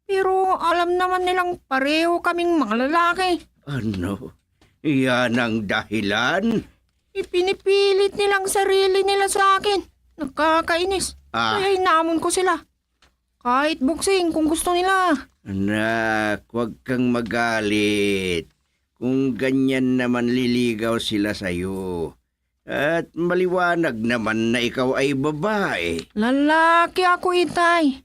[SPEAKER 19] Pero alam naman nilang pareho kaming mga lalaki.
[SPEAKER 21] Ano? Iyan ang dahilan?
[SPEAKER 19] Ipinipilit nilang sarili nila sa akin. Nakakainis. Kaya hinamon ko sila. Kahit buksing kung gusto nila.
[SPEAKER 21] Anak, huwag kang magalit. Kung ganyan naman liligaw sila sa'yo. At maliwanag naman na ikaw ay babae.
[SPEAKER 19] Lalaki ako, itay.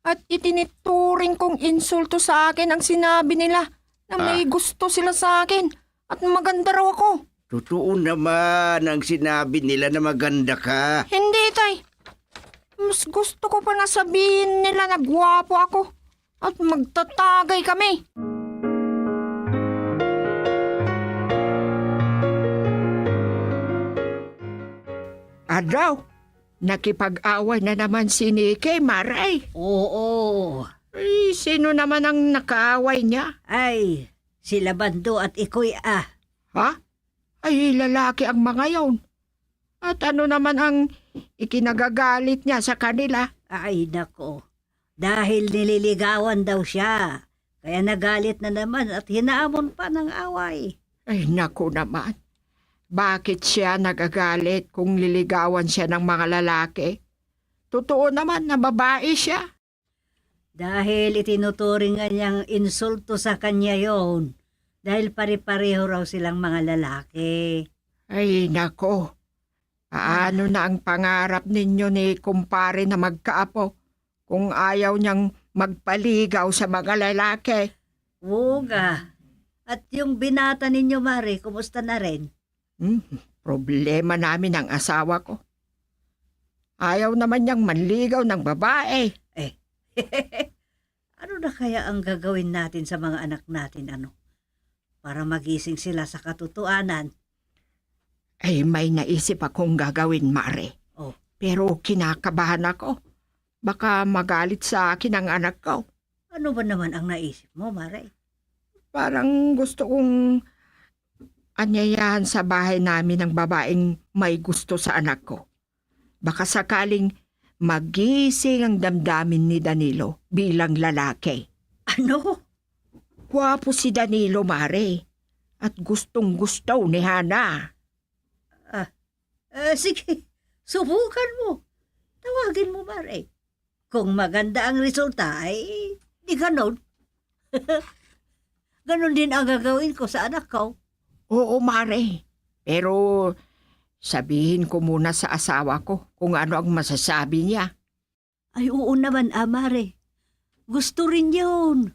[SPEAKER 19] At itinituring kong insulto sa akin ang sinabi nila na may gusto sila sa akin at maganda raw ako.
[SPEAKER 21] Totoo naman ang sinabi nila na maganda ka.
[SPEAKER 19] Hindi, tay. Mas gusto ko pa na sabihin nila na gwapo ako at magtatagay kami.
[SPEAKER 7] Adaw, nakipag-away na naman si Nikki, Maray.
[SPEAKER 6] Oo.
[SPEAKER 7] Ay, sino naman ang nakaaway niya?
[SPEAKER 6] Ay, sila Bando at Ikoy
[SPEAKER 7] Ha? Ay, lalaki ang mga yon. At ano naman ang ikinagagalit niya sa kanila?
[SPEAKER 6] Ay, nako. Dahil nililigawan daw siya. Kaya nagalit na naman at hinaamon pa ng away.
[SPEAKER 7] Ay, naku naman. Bakit siya nagagalit kung liligawan siya ng mga lalaki? Totoo naman na babae siya.
[SPEAKER 6] Dahil itinuturing nga niyang insulto sa kanya yon. Dahil pare-pareho raw silang mga lalaki.
[SPEAKER 7] Ay, nako. Paano na ang pangarap ninyo ni kumpare na magkaapo kung ayaw niyang magpaligaw sa mga lalaki?
[SPEAKER 6] Wuga. At yung binata ninyo, Mare, kumusta na rin?
[SPEAKER 7] Problema namin ang asawa ko. Ayaw naman niyang manligaw ng babae.
[SPEAKER 6] Ano na kaya ang gagawin natin sa mga anak natin, para magising sila sa katotohanan?
[SPEAKER 7] Ay, may naisip akong gagawin, Mare. Pero kinakabahan ako. Baka magalit sa akin ang anak ko.
[SPEAKER 6] Ano ba naman ang naisip mo, Mare?
[SPEAKER 7] Parang gusto kong anyayahan sa bahay namin ang babaeng may gusto sa anak ko. Baka sakaling magising ang damdamin ni Danilo bilang lalaki.
[SPEAKER 6] Ano?
[SPEAKER 7] Gwapo si Danilo, Mare. At gustong-gusto ni Hana.
[SPEAKER 6] Sige, subukan mo. Tawagin mo, Mare. Kung maganda ang resulta, ay di ganon. Ganon din ang gagawin ko sa anak ko.
[SPEAKER 7] Oo, Mare. Pero sabihin ko muna sa asawa ko kung ano ang masasabi niya.
[SPEAKER 6] Ay, oo naman, Mare. Gusto rin yun.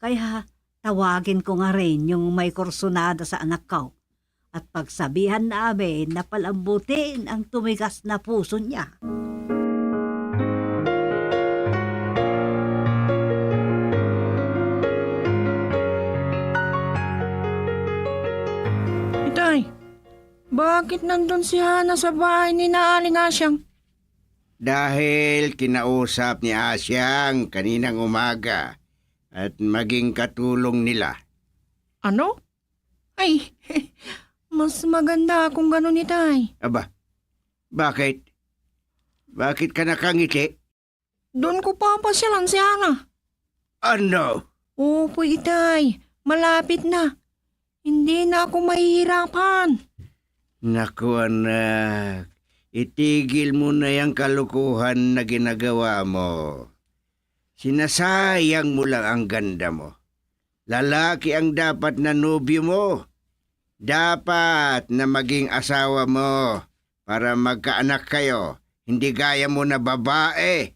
[SPEAKER 6] Kaya tawagin ko nga rin yung may kursunada sa anak ko. At pagsabihan namin na palambutin ang tumigas na puso niya.
[SPEAKER 19] Itay, bakit nandun si Hana sa bahay ni Naaling Asyang?
[SPEAKER 21] Dahil kinausap ni Asyang kaninang umaga at maging katulong nila.
[SPEAKER 19] Ano? Ay, mas maganda kung ganun, itay.
[SPEAKER 21] Aba, bakit? Bakit ka nakangiti?
[SPEAKER 19] Doon ko papasyalan si Hana.
[SPEAKER 21] Ano?
[SPEAKER 19] Opo, itay. Malapit na. Hindi na ako mahihirapan.
[SPEAKER 21] Naku, anak. Itigil mo na yung kalukuhan na ginagawa mo. Sinasayang mo lang ang ganda mo. Lalaki ang dapat na nobyo mo. Dapat na maging asawa mo para magkaanak kayo. Hindi gaya mo na babae.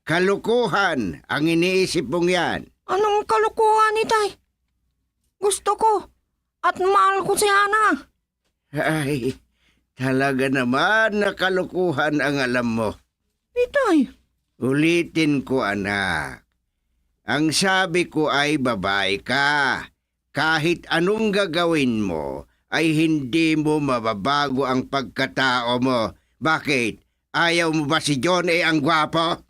[SPEAKER 21] Kalukuhan ang iniisip mong yan.
[SPEAKER 19] Anong kalukuhan, itay? Gusto ko at mahal ko si Hana.
[SPEAKER 21] Ay, talaga naman na kalukuhan ang alam mo.
[SPEAKER 7] Itoy.
[SPEAKER 21] Ulitin ko, anak. Ang sabi ko ay babae ka. Kahit anong gagawin mo, ay hindi mo mababago ang pagkatao mo. Bakit? Ayaw mo ba si John ang gwapo?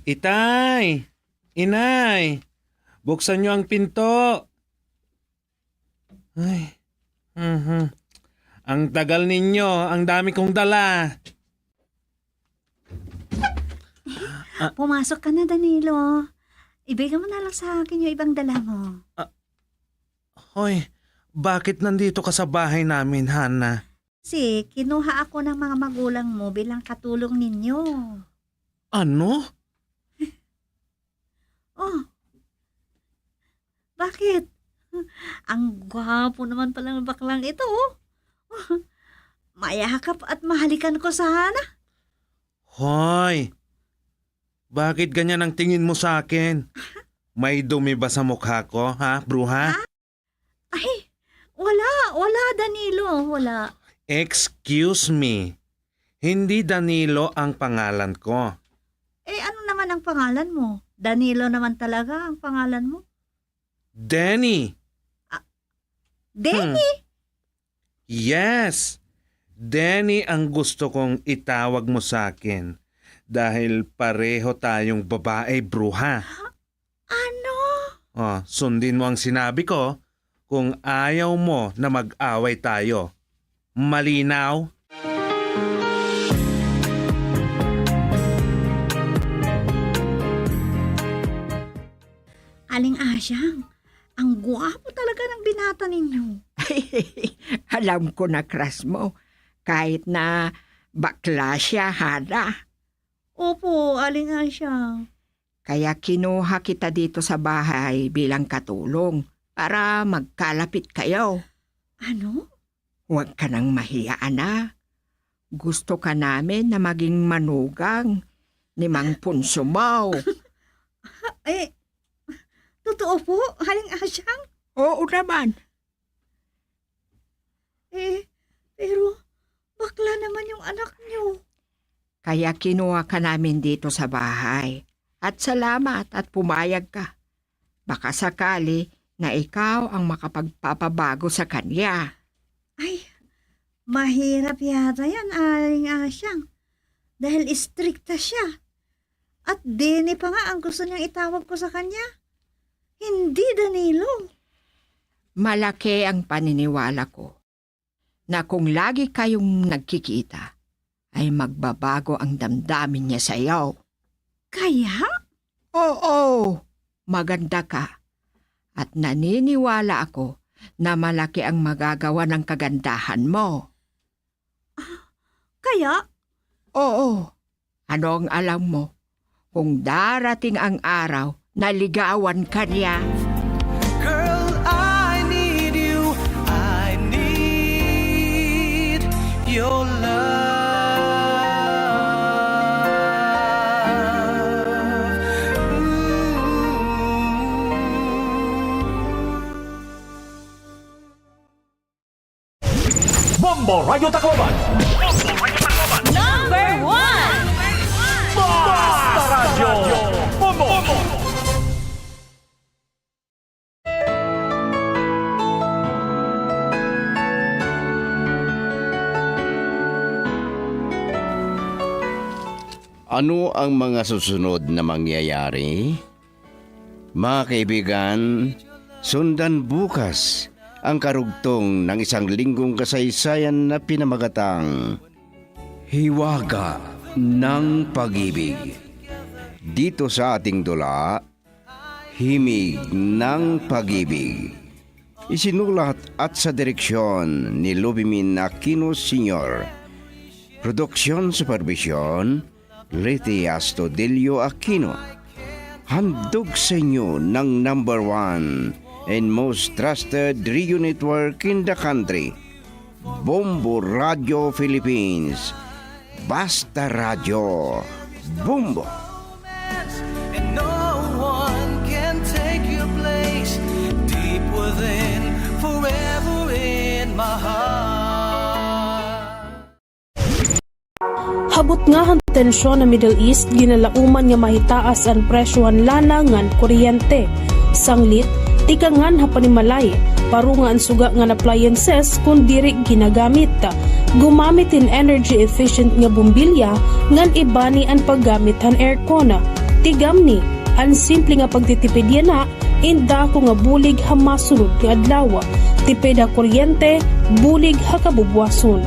[SPEAKER 18] Itay! Inay! Buksan niyo ang pinto! Ay, ang tagal ninyo, ang dami kong dala.
[SPEAKER 6] Pumasok ka na, Danilo. Ibigay mo na lang sa akin yung ibang dala mo.
[SPEAKER 18] Hoy, bakit nandito ka sa bahay namin, Hana?
[SPEAKER 6] Kasi kinuha ako ng mga magulang mo bilang katulong ninyo.
[SPEAKER 18] Ano?
[SPEAKER 6] Oh, bakit? Ang gwapo naman pala ng baklang ito. Mayakap at mahalikan ko sana.
[SPEAKER 18] Hoy! Bakit ganyan ang tingin mo sa akin? May dumi ba sa mukha ko, ha, bruha?
[SPEAKER 6] Ay, wala, Danilo, wala.
[SPEAKER 18] Excuse me. Hindi Danilo ang pangalan ko.
[SPEAKER 6] Ano naman ang pangalan mo? Danilo naman talaga ang pangalan mo.
[SPEAKER 18] Danny.
[SPEAKER 6] Danny?
[SPEAKER 18] Yes. Danny ang gusto kong itawag mo sa akin. Dahil pareho tayong babae, bruha.
[SPEAKER 6] Ano?
[SPEAKER 18] Sundin mo ang sinabi ko kung ayaw mo na mag-away tayo. Malinaw?
[SPEAKER 6] Aling Asyang, ang gwapo talaga ng binata ninyo.
[SPEAKER 7] Alam ko na crush mo. Kahit na bakla siya, Hana.
[SPEAKER 6] Opo, Aling Asyang.
[SPEAKER 7] Kaya kinuha kita dito sa bahay bilang katulong para magkalapit kayo.
[SPEAKER 6] Ano?
[SPEAKER 7] Huwag ka nang mahiya, anak. Gusto ka namin na maging manugang ni Mang Punsumaw.
[SPEAKER 6] Totoo po, Aling Asyang?
[SPEAKER 7] Oo naman.
[SPEAKER 6] Pero bakla naman yung anak niyo.
[SPEAKER 7] Kaya kinuha ka namin dito sa bahay. At salamat at pumayag ka. Baka sakali na ikaw ang makapagpapabago sa kanya.
[SPEAKER 6] Ay, mahirap yata yan, Aling Asyang. Dahil istrikta siya. At Dene pa nga ang gusto niyang itawag ko sa kanya. Hindi Danilo.
[SPEAKER 7] Malaki ang paniniwala ko na kung lagi kayong nagkikita, ay magbabago ang damdamin niya sa iyo.
[SPEAKER 6] Kaya?
[SPEAKER 7] Oo, maganda ka. At naniniwala ako na malaki ang magagawa ng kagandahan mo.
[SPEAKER 6] Kaya?
[SPEAKER 7] Oo. Ano ang alam mo? Kung darating ang araw na ligawan ka niya.
[SPEAKER 15] Girl, I need you. I need your love.
[SPEAKER 12] Bombo Radio Tacloban.
[SPEAKER 3] Number 1!
[SPEAKER 12] Basta Radio Bombo.
[SPEAKER 21] Ano ang mga susunod na mangyayari? Mga kaibigan, sundan bukas ang karugtong ng isang linggong kasaysayan na pinamagatang Hiwaga ng Pag-ibig. Dito sa ating dula, Himig ng Pag-ibig. Isinulat at sa direksyon ni Lubimin Aquino Sr. Produksyon Supervision, Leti Astudillo Aquino. Handog sa inyo ng number 1 and most trusted radio network in the country, Bombo Radio Philippines. Basta Radio Bombo.
[SPEAKER 15] And no one can take your place deep within.
[SPEAKER 13] Habot nga ang tensyon na Middle East, ginalauman nga mahitaas ang presyohan lana ngan kuryente. Sanglit, tikangan hapanimalay, paro nga ang suga nga appliances kung diri ginagamit. Gumamit in energy efficient nga bumbilya ngan ibani ang paggamit han aircon. Tigam ni, ang simple nga pagtitipid yan na, inda ko nga bulig ha masunod nga adlaw. Tipid ha kuryente, bulig ha kabubwason.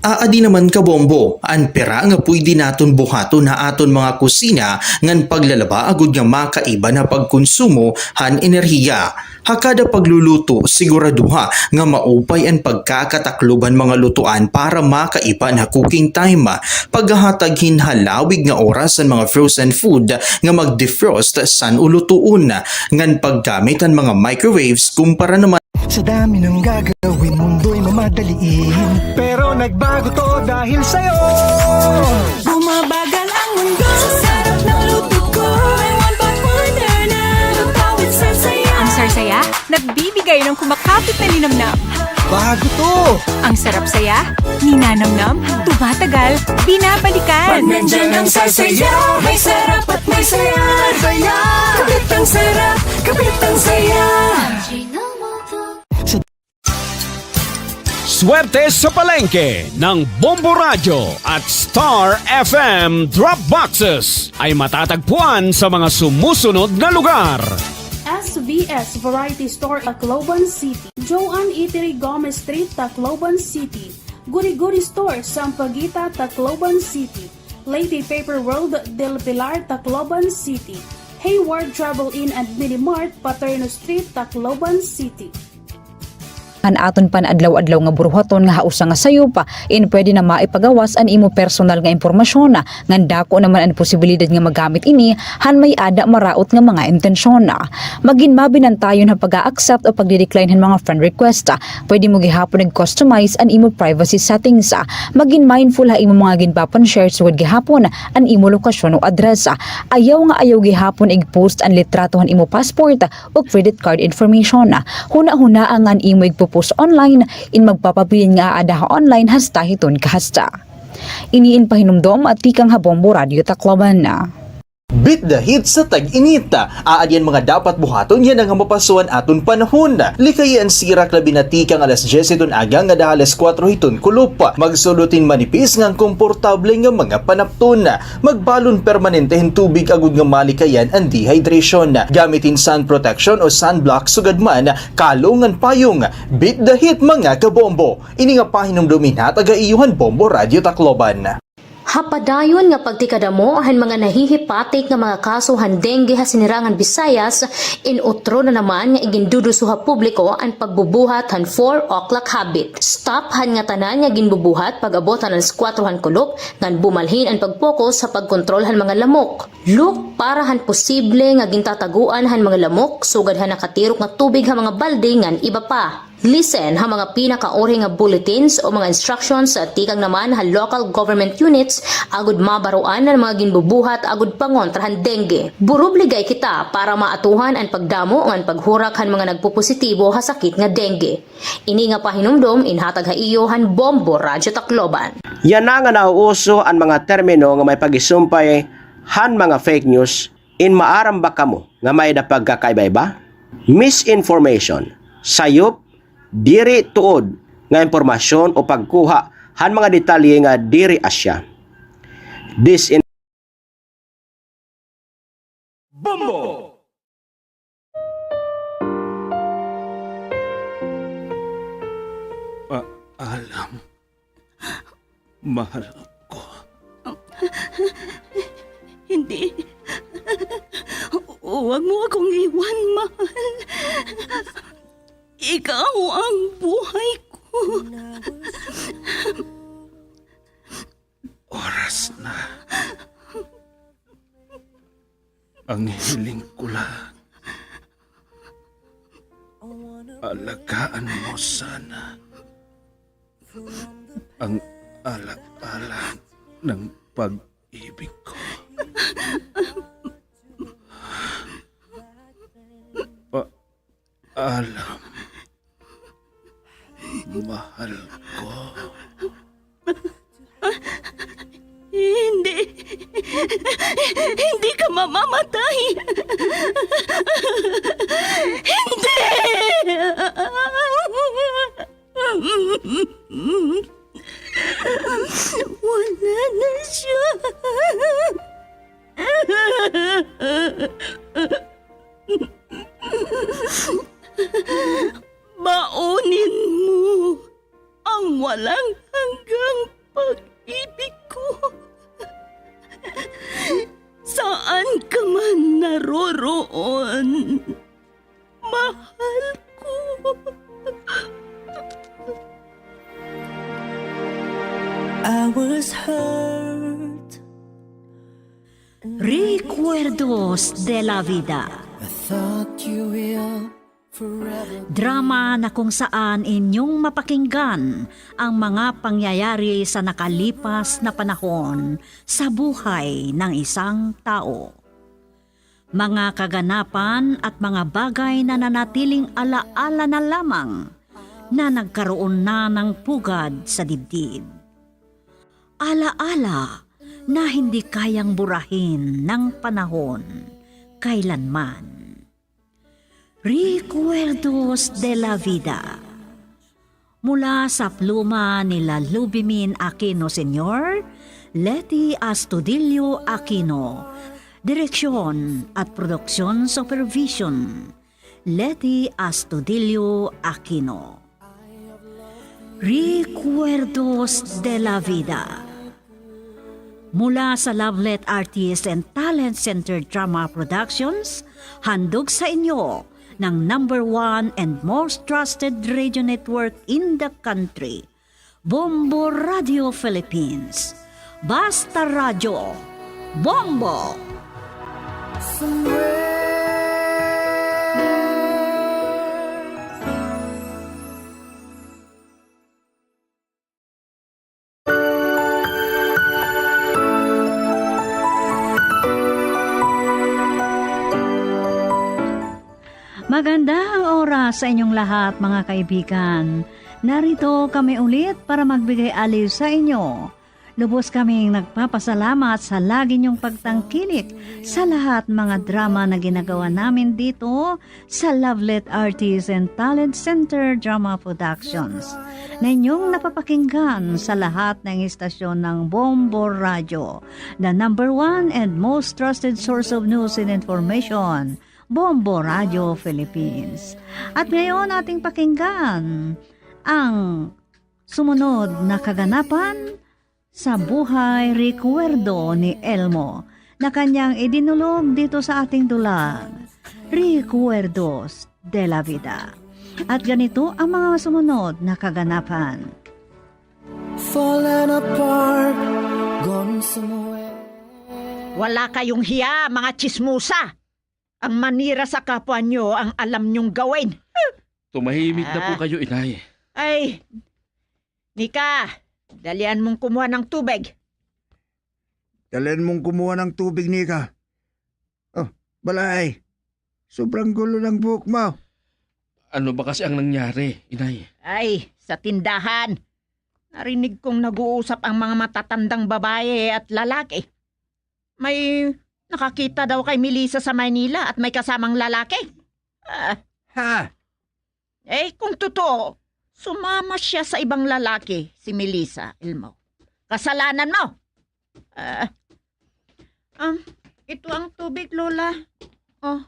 [SPEAKER 14] Aadi naman ka bombo, ang pera nga pwede naton buhaton na aton mga kusina ngan paglalaba agud nga makaiba na pagkonsumo han enerhiya. Hakada pagluluto siguraduha nga maupay ang pagkakatakluban mga lutuan para makaiba na cooking time. Paghahatag hinhalawig nga oras ang mga frozen food nga mag-defrost san ulutuon. Ngan paggamit ang mga microwaves kumpara naman
[SPEAKER 15] Sa dami ng gagawin, mundo'y mamadaliin. Pero nagbago to dahil sa'yo.
[SPEAKER 3] Bumabagal ang mundo sa sarap ng luto ko. May one pot wonder na lutawid sa saya.
[SPEAKER 1] Ang sarsaya, nagbibigay ng kumakapit na linamnam.
[SPEAKER 15] Bago to!
[SPEAKER 1] Ang sarap saya, ninanamnam, tumatagal, binabalikan.
[SPEAKER 3] Pag nandyan ang sarsaya, may sarap at may saya. Saya! Kapit ang sarap, kapit ang saya.
[SPEAKER 4] Swerte sa palengke ng Bombo Radio at Star FM Drop Boxes ay matatagpuan sa mga sumusunod na lugar.
[SPEAKER 13] SVS Variety Store Tacloban City, Joan Eatery Gomez Street, Tacloban City, Guri-Guri Store Sampaguita, Tacloban City, Lady Paper World del Pilar, Tacloban City, Hayward Travel Inn and Minimart, Paterno Street, Tacloban City.
[SPEAKER 16] An aton pan adlaw-adlaw nga buruhaton nga hausa nga sayo pa pwede na maipagawas an imo personal nga impormasyon nga dako naman ang posibilidad nga magamit ini han may ada maraot nga mga intensyon. Magin mabinantayon ha pag-accept o pagdidecline han mga friend request. Pwede mo gihapon nag-customize an imo privacy settings. Magin mindful ha imo mga ginpapan share sugod gihapon an imo lokasyon o address. Ayaw nga ayaw gihapon ig-post an litrato han imo passport o credit card information. Huna-huna ang an imo post online in magpapabilin nga ada online hasta hiton kahasta. Iniin pahinumdom at tikang Habombo Radio Tacloban na.
[SPEAKER 14] Beat the heat sa tag-init. Aadyan mga dapat buhaton yan ang mapasuan aton panahon. Likayan sirak labi na tikang alas 10 iton agang nga dahalas 4 hiton kulup. Magsulutin manipis ngang komportable nga mga panapton. Magbalon permanentehen tubig agud nga malikayan ang dehydration. Gamitin sun protection o sunblock sugadman kalungan payong. Beat the heat mga kabombo. Ini nga pahinumdumin ha taga-iyuhan Bombo Radio Tacloban.
[SPEAKER 5] Hapadayon nga pagtikadamo han mga nahihipatik nga mga kaso han dengue ha sinirangan Visayas inutro na naman nga iginduduso ha publiko ang pagbubuhat han 4 o'clock habit. Stop han nga tanan nga ginbubuhat pag-abot han 4 han kulop ngan bumalhin ang pagpokus sa pagkontrol han mga lamok. Look para han posible nga gintataguan han mga lamok sugad han nakatirok nga tubig ha mga balde ngan iba pa. Listen ha mga pinakauri nga bulletins o mga instructions sa tikang naman ha local government units agud mabaruan ng mga ginbubuhat agud pangontrahan dengue. Burubligay kita para maatuhan ang pagdamo ngan paghurak han mga nagpupositibo ha sakit nga dengue. Ini nga pahinumdom inhatag ha iyo han Bombo Radio Tacloban.
[SPEAKER 8] Yan na nga nauuso ang mga termino nga may pagisumpay han mga fake news in maaram ba kamo nga may na pagkakaiba-iba? Misinformation, sayop, diri tuod nga impormasyon o pagkuha han mga detalye nga diri asya.
[SPEAKER 12] Bombo!
[SPEAKER 20] Alam, mahal ko.
[SPEAKER 3] Hindi. Huwag mo akong iwan, mahal. Ikaw ang buhay ko.
[SPEAKER 20] Oras na. Ang hiling ko lang. Alagaan mo sana ang alak-alak ng pag-ibig ko. Alam, mahal ko.
[SPEAKER 9] Hindi ka mamamatay. Hindi! Wala na siya. Baunin mo ang walang hanggang pag-ibig ko. Saan ka man naroroon, mahal ko.
[SPEAKER 3] I was hurt.
[SPEAKER 6] Recuerdos de la Vida.
[SPEAKER 3] I thought you will forever.
[SPEAKER 6] Drama na kung saan inyong mapakinggan ang mga pangyayari sa nakalipas na panahon sa buhay ng isang tao. Mga kaganapan at mga bagay na nanatiling alaala na lamang na nagkaroon na ng pugad sa dibdib. Alaala na hindi kayang burahin ng panahon kailanman. Recuerdos de la Vida. Mula sa pluma nila Lubimin Aquino Sr., Leti Astudillo Aquino, Direksyon at Produksyon Supervision, Leti Astudillo Aquino. Recuerdos de la Vida. Mula sa Lovelet Artist and Talent Center Drama Productions, handog sa inyo ng #1 and most trusted radio network in the country, Bombo Radio Philippines. Basta Radio, Bombo! Magandang oras sa inyong lahat, mga kaibigan. Narito kami ulit para magbigay aliw sa inyo. Lubos kaming nagpapasalamat sa lagi niyong pagtangkilik sa lahat mga drama na ginagawa namin dito sa Lovelet Artist and Talent Center Drama Productions na inyong napapakinggan sa lahat ng istasyon ng Bombo Radio, the #1 and most trusted source of news and information, Bombo Radio Philippines. At ngayon ating pakinggan ang sumunod na kaganapan sa buhay recuerdo ni Elmo na kanyang idinulog dito sa ating dulang, Recuerdos de la Vida. At ganito ang mga sumunod na kaganapan.
[SPEAKER 3] Falling apart, gone somewhere.
[SPEAKER 22] Wala kayong hiya, mga tsismusa! Ang manira sa kapwa nyo ang alam nyong gawin.
[SPEAKER 20] Tumahimik na po kayo, inay.
[SPEAKER 22] Ay, Nika, dalian mong kumuha ng tubig.
[SPEAKER 23] Dalian mong kumuha ng tubig, Nika. Oh, balay. Sobrang gulo ng buhok mo.
[SPEAKER 20] Ano ba kasi ang nangyari, inay?
[SPEAKER 22] Ay, sa tindahan. Narinig kong nag-uusap ang mga matatandang babae at lalaki. May nakakita daw kay Melissa sa Manila at may kasamang lalaki.
[SPEAKER 23] Ha?
[SPEAKER 22] Eh, kung totoo, sumama siya sa ibang lalaki, si Melissa, Elmo. Kasalanan mo. Ito ang tubig, Lola. Oh.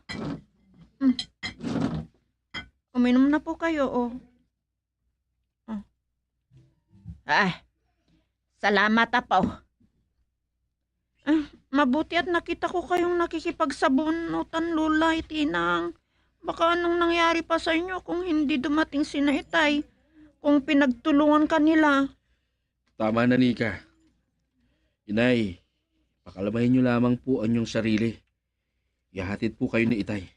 [SPEAKER 22] Uminom na po kayo, oh. Salamat, Apaw. Mabuti at nakita ko kayong nakikipagsabunutan, Lola, Itinang. Baka anong nangyari pa sa inyo kung hindi dumating si Naitay, kung pinagtulungan kanila.
[SPEAKER 20] Tama na, Nika. Inay, pakalamahin niyo lamang po ang inyong sarili. Ihahatid po kayo ni Itay.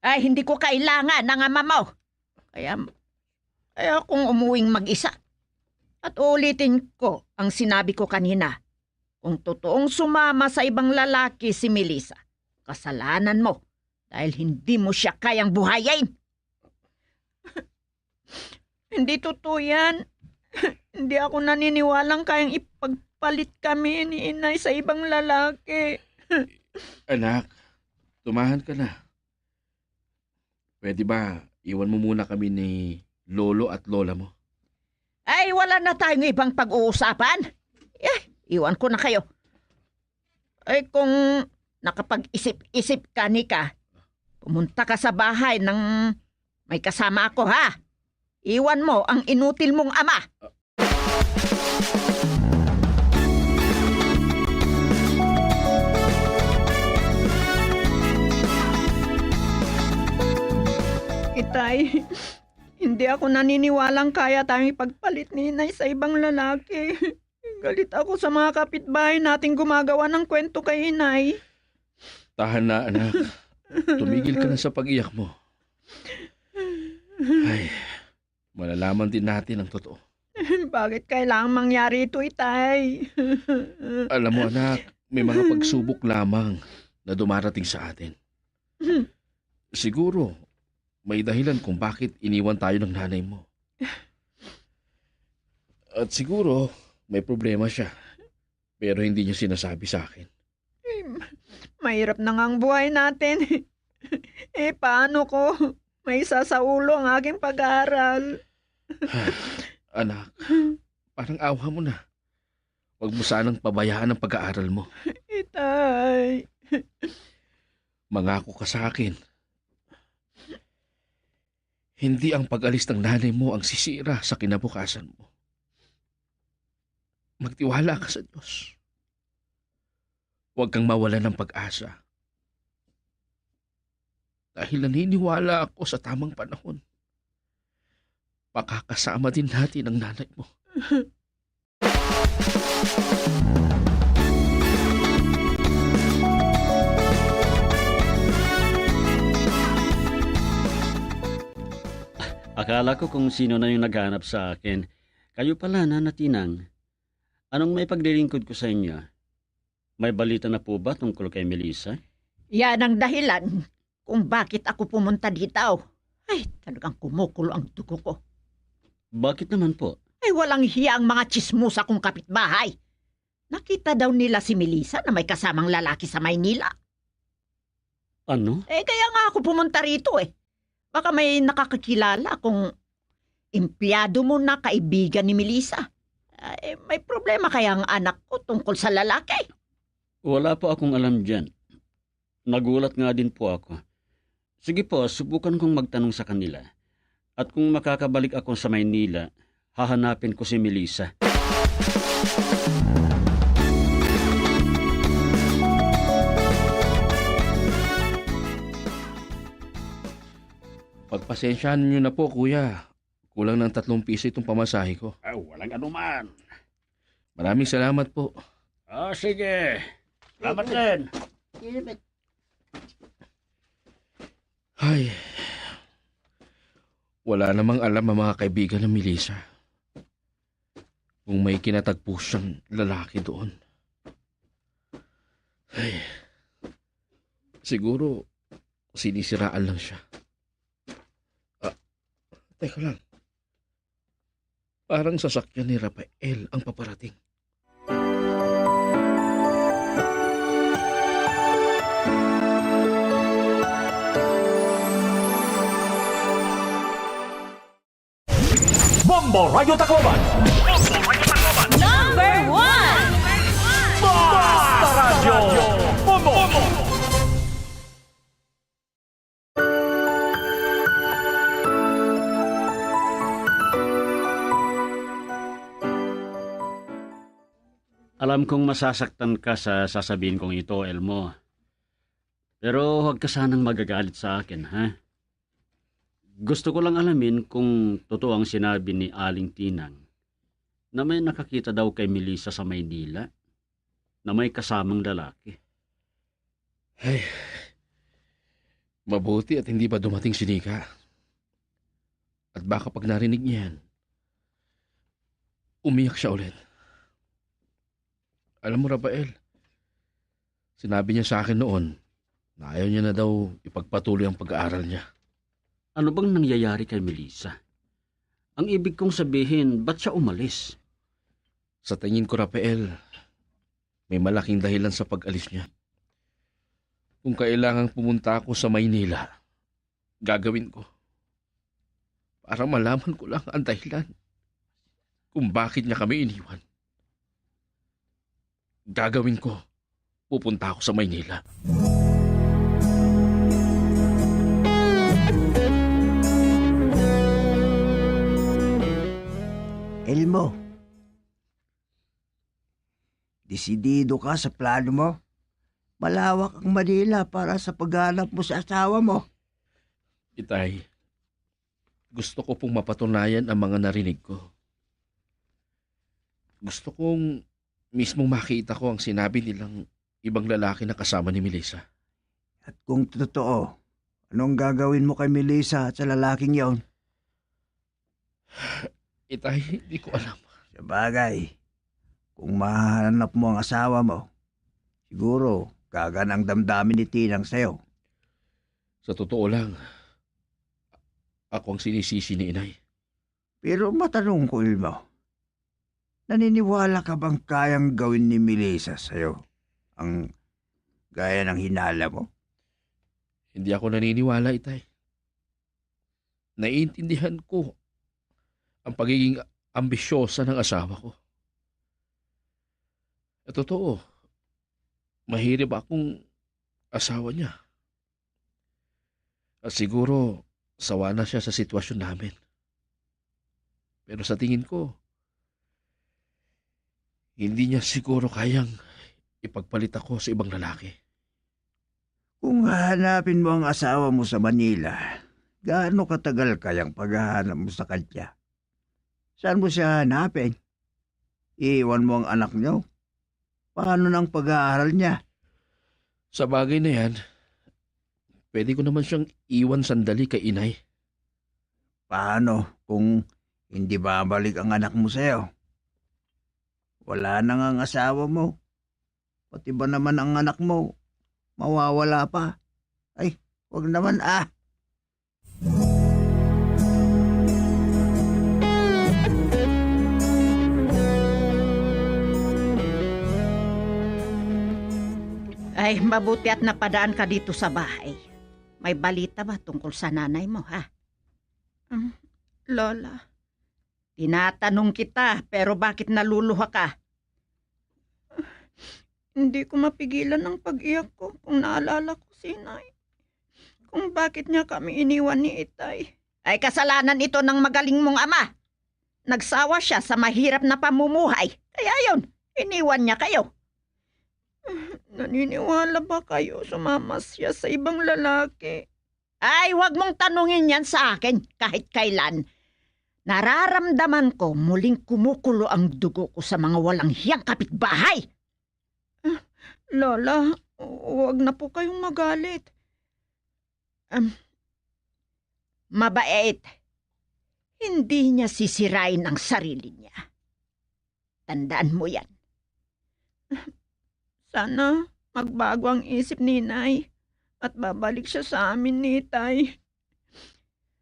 [SPEAKER 22] Ay, hindi ko kailangan ng ama mo. Kaya kung umuwing mag-isa. At ulitin ko ang sinabi ko kanina. Kung totoong sumama sa ibang lalaki si Melissa, kasalanan mo dahil hindi mo siya kayang buhayin. Hindi totoo yan. Hindi ako naniniwalang kayang magpalit kami ni inay sa ibang lalaki.
[SPEAKER 20] Anak, tumahan ka na. Pwede ba iwan mo muna kami ni lolo at lola mo?
[SPEAKER 22] Ay, wala na tayong ibang pag-uusapan. Iwan ko na kayo. Ay, kung nakapag-isip-isip ka, Nika, pumunta ka sa bahay ng may kasama ako, ha? Iwan mo ang inutil mong ama. Itay, hindi ako naniniwalang kaya tayong ipagpalit ni inay sa ibang lalaki. Galit ako sa mga kapitbahay nating gumagawa ng kwento kay inay.
[SPEAKER 20] Tahan na, anak. Tumigil ka na sa pag-iyak mo. Ay, malalaman din natin ang totoo.
[SPEAKER 22] Bakit kailangang mangyari ito, Itay?
[SPEAKER 20] Alam mo, anak, may mga pagsubok lamang na dumarating sa atin. Siguro, may dahilan kung bakit iniwan tayo ng nanay mo. At siguro, may problema siya. Pero hindi niya sinasabi sa akin.
[SPEAKER 22] Mahirap na nga ang buhay natin. Paano ko? May isa sa ulo ang aking pag-aaral.
[SPEAKER 20] Anak, parang awa mo na. Huwag mo sanang pabayaan ang pag-aaral mo.
[SPEAKER 22] Itay.
[SPEAKER 20] Mangako ka sa akin. Hindi ang pag-alis ng nanay mo ang sisira sa kinabukasan mo. Magtiwala ka sa Diyos. Huwag kang mawala ng pag-asa. Dahil naniniwala ako sa tamang panahon. Makakasama din natin ang nanay mo.
[SPEAKER 2] Akala ko kung sino na yung naghanap sa akin. Kayo pala, Nanatinang. Anong may paglilingkod ko sa inyo? May balita na po ba tungkol kay Melissa?
[SPEAKER 22] Yan ang dahilan kung bakit ako pumunta dito. Ay, talagang kumukulo ang dugo ko.
[SPEAKER 2] Bakit naman po?
[SPEAKER 22] Ay, walang hiya ang mga tsismusa kong kapitbahay. Nakita daw nila si Melissa na may kasamang lalaki sa Maynila.
[SPEAKER 2] Ano?
[SPEAKER 22] Kaya nga ako pumunta rito Baka may nakakakilala kung empleyado mo na kaibigan ni Melissa. May problema kaya ang anak ko tungkol sa lalaki?
[SPEAKER 2] Wala po akong alam dyan. Nagulat nga din po ako. Sige po, subukan kong magtanong sa kanila. At kung makakabalik ako sa Maynila, hahanapin ko si Melissa.
[SPEAKER 20] Pagpasensyahan niyo na po, kuya. Kulang ng 3 piso itong pamasahe ko.
[SPEAKER 4] Walang anuman.
[SPEAKER 20] Maraming salamat po.
[SPEAKER 4] Sige. Salamat din.
[SPEAKER 20] Ay, wala namang alam ang mga kaibigan ng Melissa. Kung may kinatagpo siyang lalaki doon. Ay, siguro sinisiraan lang siya. Teka lang. Parang sasakyan ni Rafael ang paparating.
[SPEAKER 12] Bombo Radio Tacloban.
[SPEAKER 1] Number 1!
[SPEAKER 12] Basta Radio Bombo.
[SPEAKER 2] Alam kong masasaktan ka sa sasabihin kong ito, Elmo. Pero huwag ka sanang magagalit sa akin, ha? Gusto ko lang alamin kung totoo ang sinabi ni Aling Tinang na may nakakita daw kay Melissa sa Maynila na may kasamang lalaki.
[SPEAKER 20] Ay, mabuti at hindi pa dumating si Nika. At baka pag narinig niya yan, umiyak siya ulit. Alam mo, Rafael, sinabi niya sa akin noon na ayaw niya na daw ipagpatuloy ang pag-aaral niya.
[SPEAKER 2] Ano bang nangyayari kay Melissa? Ang ibig kong sabihin, ba't siya umalis?
[SPEAKER 20] Sa tingin ko, Rafael, may malaking dahilan sa pag-alis niya. Kung kailangang pumunta ako sa Maynila, gagawin ko. Para malaman ko lang ang dahilan kung bakit niya kami iniwan. Gagawin ko. Pupunta ako sa Maynila.
[SPEAKER 23] Elmo, desidido ka sa plano mo? Malawak ang Manila para sa paghanap mo sa asawa mo.
[SPEAKER 20] Itay, gusto ko pong mapatunayan ang mga narinig ko. Gusto kong mismong makita ko ang sinabi nilang ibang lalaki na kasama ni Melissa.
[SPEAKER 23] At kung totoo, anong gagawin mo kay Melissa at sa lalaking yon?
[SPEAKER 20] Itay, hindi ko alam.
[SPEAKER 23] Sabagay, kung mahanap mo ang asawa mo, siguro gaganang damdamin ni Tinang sa'yo.
[SPEAKER 20] Sa totoo lang, ako ang sinisisi ni Inay.
[SPEAKER 23] Pero matanong ko, Elmo, naniniwala ka bang kayang gawin ni Melissa sa'yo ang gaya ng hinala mo?
[SPEAKER 20] Hindi ako naniniwala, Itay. Naiintindihan ko ang pagiging ambisyosa ng asawa ko. At totoo, mahirap akong asawa niya. At siguro, sawa na siya sa sitwasyon namin. Pero sa tingin ko, hindi niya siguro kayang ipagpalit ako sa ibang lalaki.
[SPEAKER 23] Kung hahanapin mo ang asawa mo sa Manila, gaano katagal kayang paghahanap mo sa kanya? Saan mo siya hanapin? Iiwan mo ang anak niyo? Paano nang pag-aaral niya?
[SPEAKER 20] Sa bagay na yan, pwede ko naman siyang iwan sandali kay Inay.
[SPEAKER 23] Paano kung hindi babalik ang anak mo sa'yo? Wala na nga ang asawa mo. Pati ba naman ang anak mo? Mawawala pa. Ay, wag naman ah.
[SPEAKER 22] Ay, mabuti at napadaan ka dito sa bahay. May balita ba tungkol sa nanay mo, ha?
[SPEAKER 19] Lola,
[SPEAKER 22] Tinatanong kita, pero bakit naluluha ka?
[SPEAKER 19] hindi ko mapigilan ang pag-iyak ko kung naalala ko si Inay. Kung bakit niya kami iniwan ni Itay.
[SPEAKER 22] Ay, kasalanan ito ng magaling mong ama. Nagsawa siya sa mahirap na pamumuhay. Kaya yun, iniwan niya kayo.
[SPEAKER 19] Naniniwala ba kayo sumama siya sa ibang lalaki?
[SPEAKER 22] Ay, wag mong tanungin yan sa akin kahit kailan. Nararamdaman ko muling kumukulo ang dugo ko sa mga walang hiyang kapitbahay.
[SPEAKER 19] Lola, huwag na po kayong magalit.
[SPEAKER 22] Mabait. Hindi niya sisirain ang sarili niya. Tandaan mo yan.
[SPEAKER 19] Sana magbago ang isip ni Inay at babalik siya sa amin ni Itay.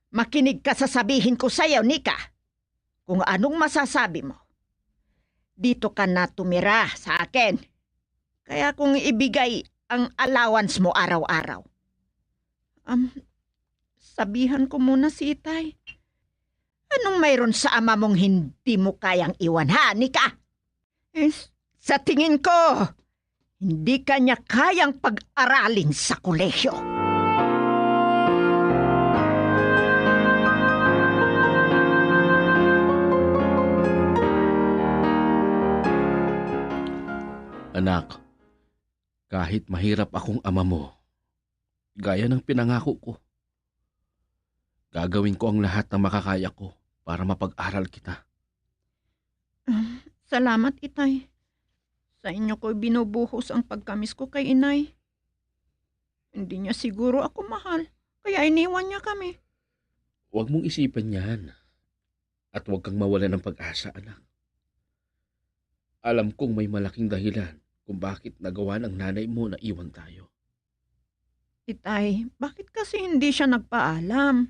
[SPEAKER 22] Makinig ka sa sabihin ko sa'yo, Nika. Kung anong masasabi mo. Dito ka na tumira sa akin. Kaya kung ibigay ang allowance mo araw-araw.
[SPEAKER 19] Sabihan ko muna si Itay.
[SPEAKER 22] Anong mayroon sa ama mong hindi mo kayang iwan, ha, Nika? Sa tingin ko, hindi ka niya kayang pag-aralin sa kolehiyo.
[SPEAKER 20] Anak, kahit mahirap akong ama mo, gaya ng pinangako ko, gagawin ko ang lahat ng makakaya ko para mapag-aral kita.
[SPEAKER 19] Salamat, Itay. Sa inyo ko'y binubuhos ang pagkamis ko kay Inay. Hindi niya siguro ako mahal, kaya iniwan niya kami.
[SPEAKER 20] Huwag mong isipan yan. At huwag kang mawala ng pag-asa, anak. Alam kong may malaking dahilan kung bakit nagawa ng nanay mo na iwan tayo.
[SPEAKER 19] Itay, bakit kasi hindi siya nagpaalam?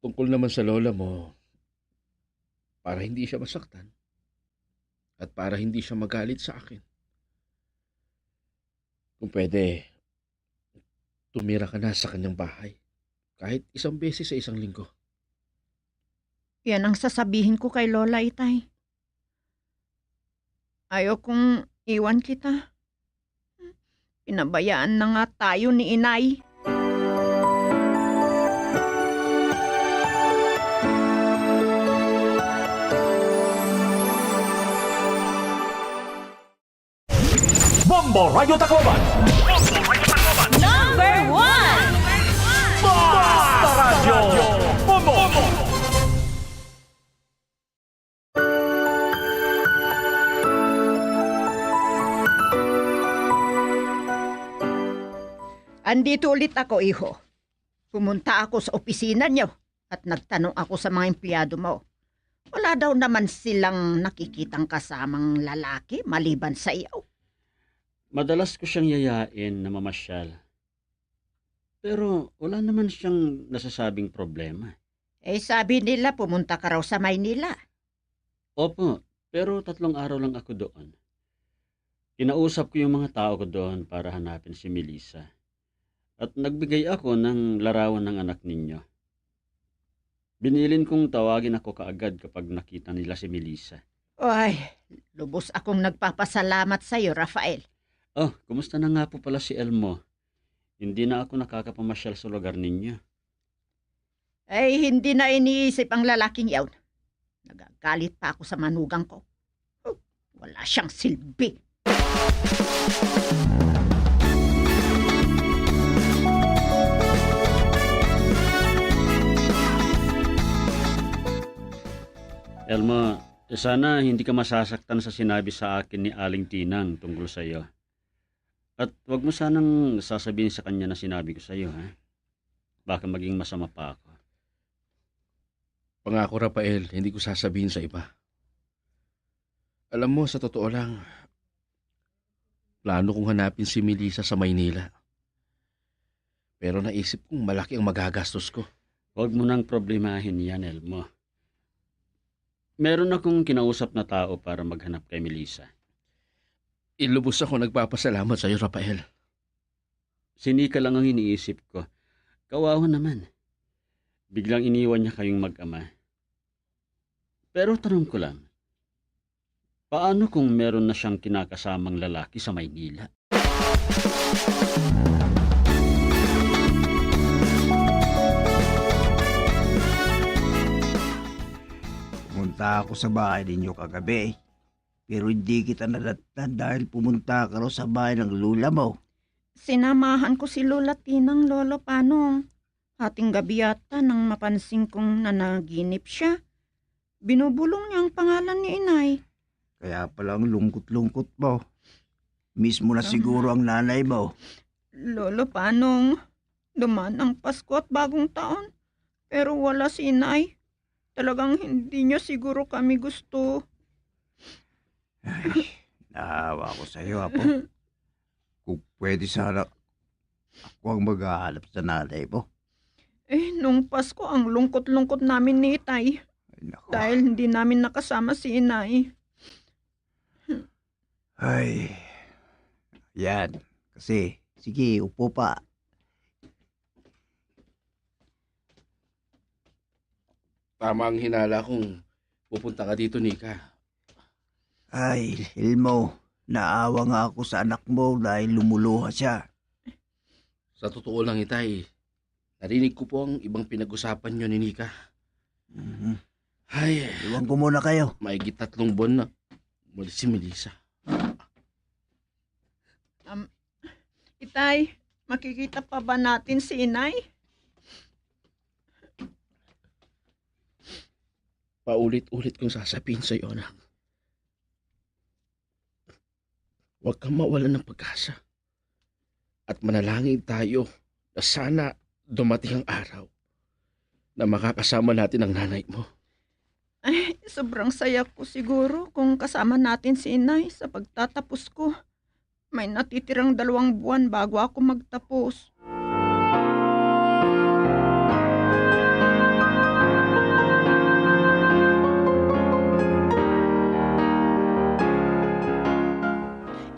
[SPEAKER 20] Tungkol naman sa lola mo, para hindi siya masaktan at para hindi siya magalit sa akin. Kung pwede, tumira ka na sa kanyang bahay. Kahit isang beses sa isang linggo.
[SPEAKER 22] Yan ang sasabihin ko kay Lola, Itay. Ayaw kong iwan kita. Pinabayaan na nga tayo ni Inay.
[SPEAKER 12] Bombo Radio Tacloban.
[SPEAKER 1] Number 1!
[SPEAKER 12] Basta Radio Bombo.
[SPEAKER 22] Andito ulit ako, iho. Pumunta ako sa opisina niyo at nagtanong ako sa mga empleyado mo. Wala daw naman silang nakikitang kasamang lalaki maliban sa iyo.
[SPEAKER 2] Madalas ko siyang yayain na mamasyal. Pero wala naman siyang nasasabing problema.
[SPEAKER 22] Eh sabi nila pumunta ka raw sa Maynila.
[SPEAKER 2] Opo, pero 3 araw lang ako doon. Kinausap ko yung mga tao ko doon para hanapin si Melissa. At nagbigay ako ng larawan ng anak ninyo. Binilin kong tawagin ako kaagad kapag nakita nila si Melissa.
[SPEAKER 22] Ay, lubos akong nagpapasalamat sa iyo, Rafael.
[SPEAKER 2] Oh, kumusta na nga po pala si Elmo? Hindi na ako nakakapamasyal sa lugar ninyo.
[SPEAKER 22] Ay, hindi na iniisip ang lalaking yawn. Nagagalit pa ako sa manugang ko. Wala siyang silbi.
[SPEAKER 2] Elmo, sana hindi ka masasaktan sa sinabi sa akin ni Aling Tinang tungkol sa iyo. At wag mo sanang sasabihin sa kanya na sinabi ko sa iyo, ha? Baka maging masama pa ako.
[SPEAKER 20] Pangako, Rafael, hindi ko sasabihin sa iba. Alam mo, sa totoo lang, plano kong hanapin si Melissa sa Maynila. Pero naisip kong malaki ang magagastos ko.
[SPEAKER 2] Huwag mo nang problemahin yan, Elmo. Meron akong kinausap na tao para maghanap kay Melissa.
[SPEAKER 20] Ilubos ako nagpapasalamat sa iyo, Rafael.
[SPEAKER 2] Sinika lang ang iniisip ko. Kawawa naman. Biglang iniwan niya kayong mag-ama. Pero tanong ko lang, paano kung meron na siyang kinakasamang lalaki sa Maynila?
[SPEAKER 23] Pumunta ako sa bahay ninyo kagabi. Pero hindi kita nadatnan dahil pumunta ka raw sa bahay ng lula mo.
[SPEAKER 22] Sinamahan ko si Lola Tinang, Lolo Panong. Hating gabi yata nang mapansin kong nanaginip siya. Binubulong niya ang pangalan ni Inay.
[SPEAKER 23] Kaya palang lungkot-lungkot mo. Mismo na siguro ang nanay mo.
[SPEAKER 22] Lolo Panong, dumaan ang Pasko at Bagong Taon. Pero wala si Inay. Talagang hindi niya siguro kami gusto.
[SPEAKER 23] Ay, naawa ko sa iyo, Apo. Kung pwede sana ako ang maghahanap sa nanay mo.
[SPEAKER 22] Eh, nung Pasko ang lungkot-lungkot namin ni Itay. Dahil hindi namin nakasama si Inay.
[SPEAKER 23] Ay, yan. Kasi, sige, upo pa.
[SPEAKER 20] Tama ang hinala kong pupunta ka dito, Nika.
[SPEAKER 23] Ay, Elmo, naawa nga ako sa anak mo dahil lumuluha siya.
[SPEAKER 20] Sa totoo lang, Itay, narinig ko po ang ibang pinag-usapan nyo ni Nika. Ay,
[SPEAKER 23] iwan ko muna kayo.
[SPEAKER 20] Maigit 3 buwan na muli si Melissa.
[SPEAKER 22] Itay, makikita pa ba natin si Inay?
[SPEAKER 20] Paulit-ulit kong sasabihin sa iyo, anak. Huwag kang mawalan ng pag-asa. At manalangin tayo na sana dumating ang araw na makakasama natin ang nanay mo.
[SPEAKER 22] Ay, sobrang saya ko siguro kung kasama natin si Inay sa pagtatapos ko. May natitirang 2 buwan bago ako magtapos.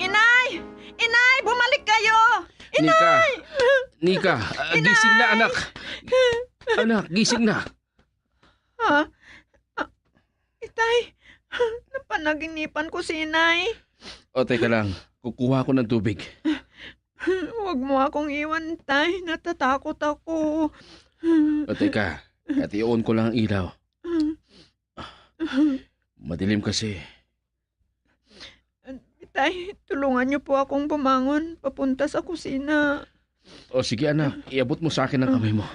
[SPEAKER 22] Inay! Inay! Bumalik kayo!
[SPEAKER 20] Nika, gising na anak. Anak, gising na.
[SPEAKER 22] Ha? Itay, napanaginipan ko si inay.
[SPEAKER 20] O teka lang, kukuha ko ng tubig.
[SPEAKER 22] Huwag mo akong iwan, tay. Natatakot ako.
[SPEAKER 20] O teka, at i-on ko lang ang ilaw. Madilim kasi.
[SPEAKER 22] Tay, tulungan niyo po akong bumangon papunta sa kusina.
[SPEAKER 20] O sige anak, iabot mo sa akin ang kamay mo.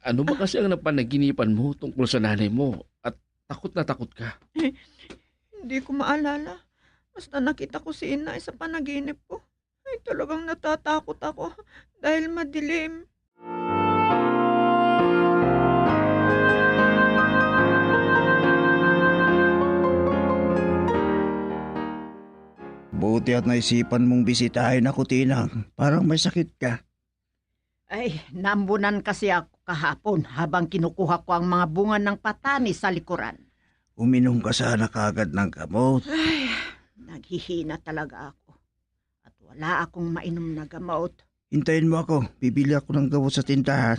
[SPEAKER 20] Ano ba kasi ang napanaginipan mo tungkol sa nanay mo at takot na takot ka?
[SPEAKER 22] Hindi ko maalala. Basta nakita ko si inay sa panaginip ko. Ay, talagang natatakot ako dahil madilim.
[SPEAKER 23] Buti at naisipan mong bisitahin ako, Tinang. Parang may sakit ka.
[SPEAKER 22] Ay, nambunan kasi ako kahapon habang kinukuha ko ang mga bunga ng patani sa likuran.
[SPEAKER 23] Uminom ka sana kagad ng gamot.
[SPEAKER 22] Ay, naghihina talaga ako. At wala akong mainom na gamot.
[SPEAKER 23] Hintayin mo ako. Bibili ako ng gamot sa tindahan.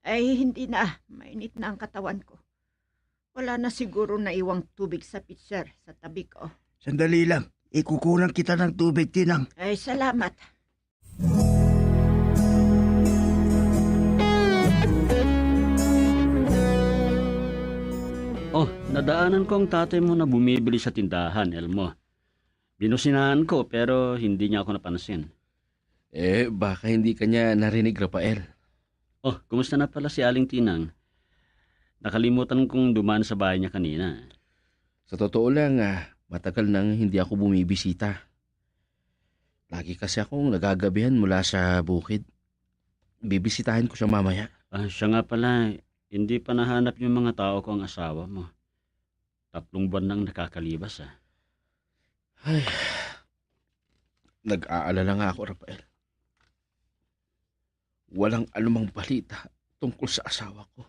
[SPEAKER 22] Ay, hindi na. Mainit na ang katawan ko. Wala na siguro na iwang tubig sa pitcher sa tabi ko.
[SPEAKER 23] Sandali lang. Ikukulang kita ng tubig, Tinang.
[SPEAKER 22] Ay, salamat.
[SPEAKER 2] Oh, nadaanan ko ang tatay mo na bumibili sa tindahan, Elmo. Binusinahan ko pero hindi niya ako napansin.
[SPEAKER 20] Baka hindi kanya narinig, Rafael.
[SPEAKER 2] Oh, kumusta na pala si Aling Tinang? Nakalimutan kong dumaan sa bahay niya kanina.
[SPEAKER 20] Sa totoo lang, matagal nang hindi ako bumibisita. Lagi kasi akong nagagabihan mula sa bukid. Bibisitahin ko siya mamaya.
[SPEAKER 2] Siya nga pala, hindi pa nahanap yung mga tao ko ang asawa mo. 3 buwan nang nakakalipas.
[SPEAKER 20] Ay, nag-aalala nga ako, Rafael. Walang anumang balita tungkol sa asawa ko.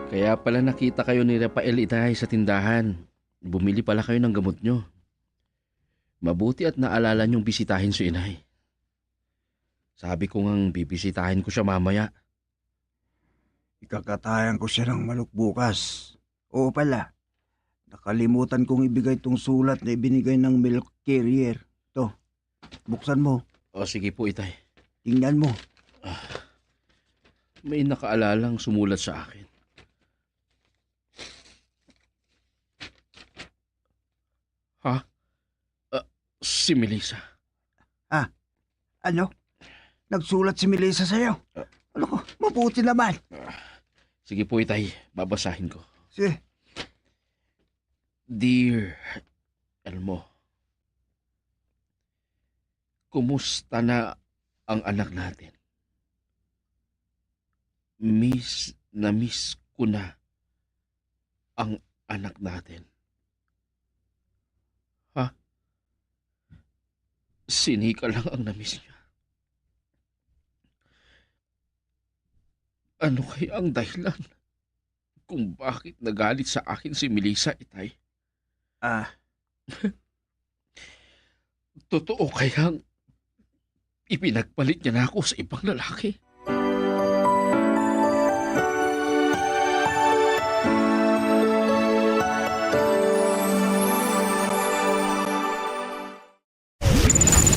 [SPEAKER 20] Kaya pala nakita kayo ni Rafael Itay sa tindahan. Bumili pala kayo ng gamot nyo. Mabuti at naalala nyong bisitahin si inay. Sabi ko ngang bibisitahin ko siya mamaya.
[SPEAKER 23] Ikakatayan ko siya ng manok bukas. Oo pala. Nakalimutan kong ibigay tong sulat na ibinigay ng milk carrier. Ito, buksan mo.
[SPEAKER 20] O sige po, Itay.
[SPEAKER 23] Tingnan mo.
[SPEAKER 20] May nakaalalang sumulat sa akin. Ha? Si Melissa.
[SPEAKER 23] Ano? Nagsulat si Melissa sa'yo? Ano ko? Mabuti naman.
[SPEAKER 20] Sige po, Itay. Babasahin ko.
[SPEAKER 23] Sige.
[SPEAKER 20] Dear Elmo, kumusta na ang anak natin? Miss ko na ang anak natin. Ha? Sinika lang ang namiss niya. Ano kaya ang dahilan kung bakit nagalit sa akin si Melissa, Itay? Totoo kayang ipinagpalit niya na ako sa ibang lalaki?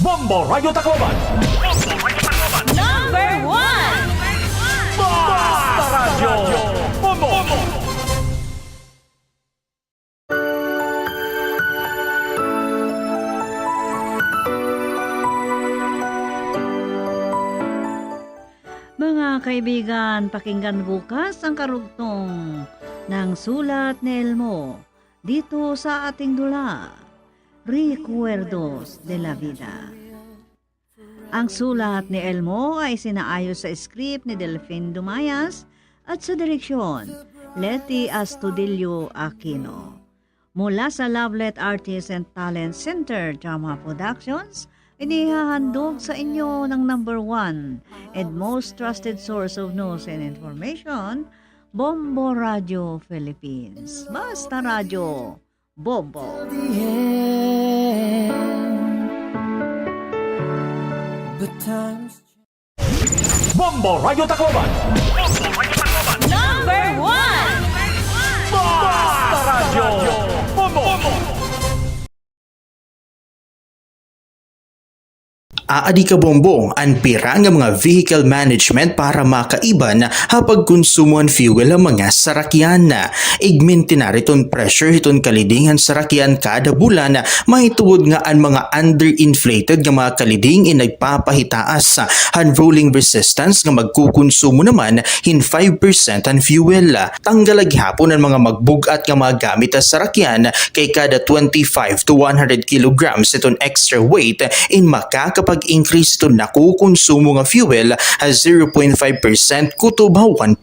[SPEAKER 12] Bombo Radio Tacloban.
[SPEAKER 1] Number 1!
[SPEAKER 12] Basta Radio Bombo.
[SPEAKER 6] Mga kaibigan, pakinggan bukas ang karugtong ng sulat ni Elmo dito sa ating dula, Recuerdos de la Vida. Ang sulat ni Elmo ay sinaayos sa script ni Delphine Dumayas at sa direksyon, Leti Astudillo Aquino. Mula sa Lovelet Artists and Talent Center Drama Productions, inihahandog sa inyo ng number 1 and most trusted source of news and information, Bombo Radio Philippines. Basta Radio, Bombo.
[SPEAKER 12] Bombo Radio Tacloban.
[SPEAKER 1] Number 1!
[SPEAKER 12] Basta Radio Bombo.
[SPEAKER 14] Aadi ka bombo, ang pira nga mga vehicle management para makaiban hapag konsumuan fuel ang mga sarakyan. Igminti na riton pressure hiton kaliding ang sarakyan kada bulan, mahituod nga ang mga underinflated nga mga kaliding nagpapahitaas han rolling resistance nga magkukonsumo naman hin 5% ang fuel. Tanggalag hapon ang mga magbugat nga mga gamit sa sarakyan kay kada 25 to 100 kilograms iton extra weight in makakapag-increase ito nakukonsumo nga fuel as 0.5% kutob 1%.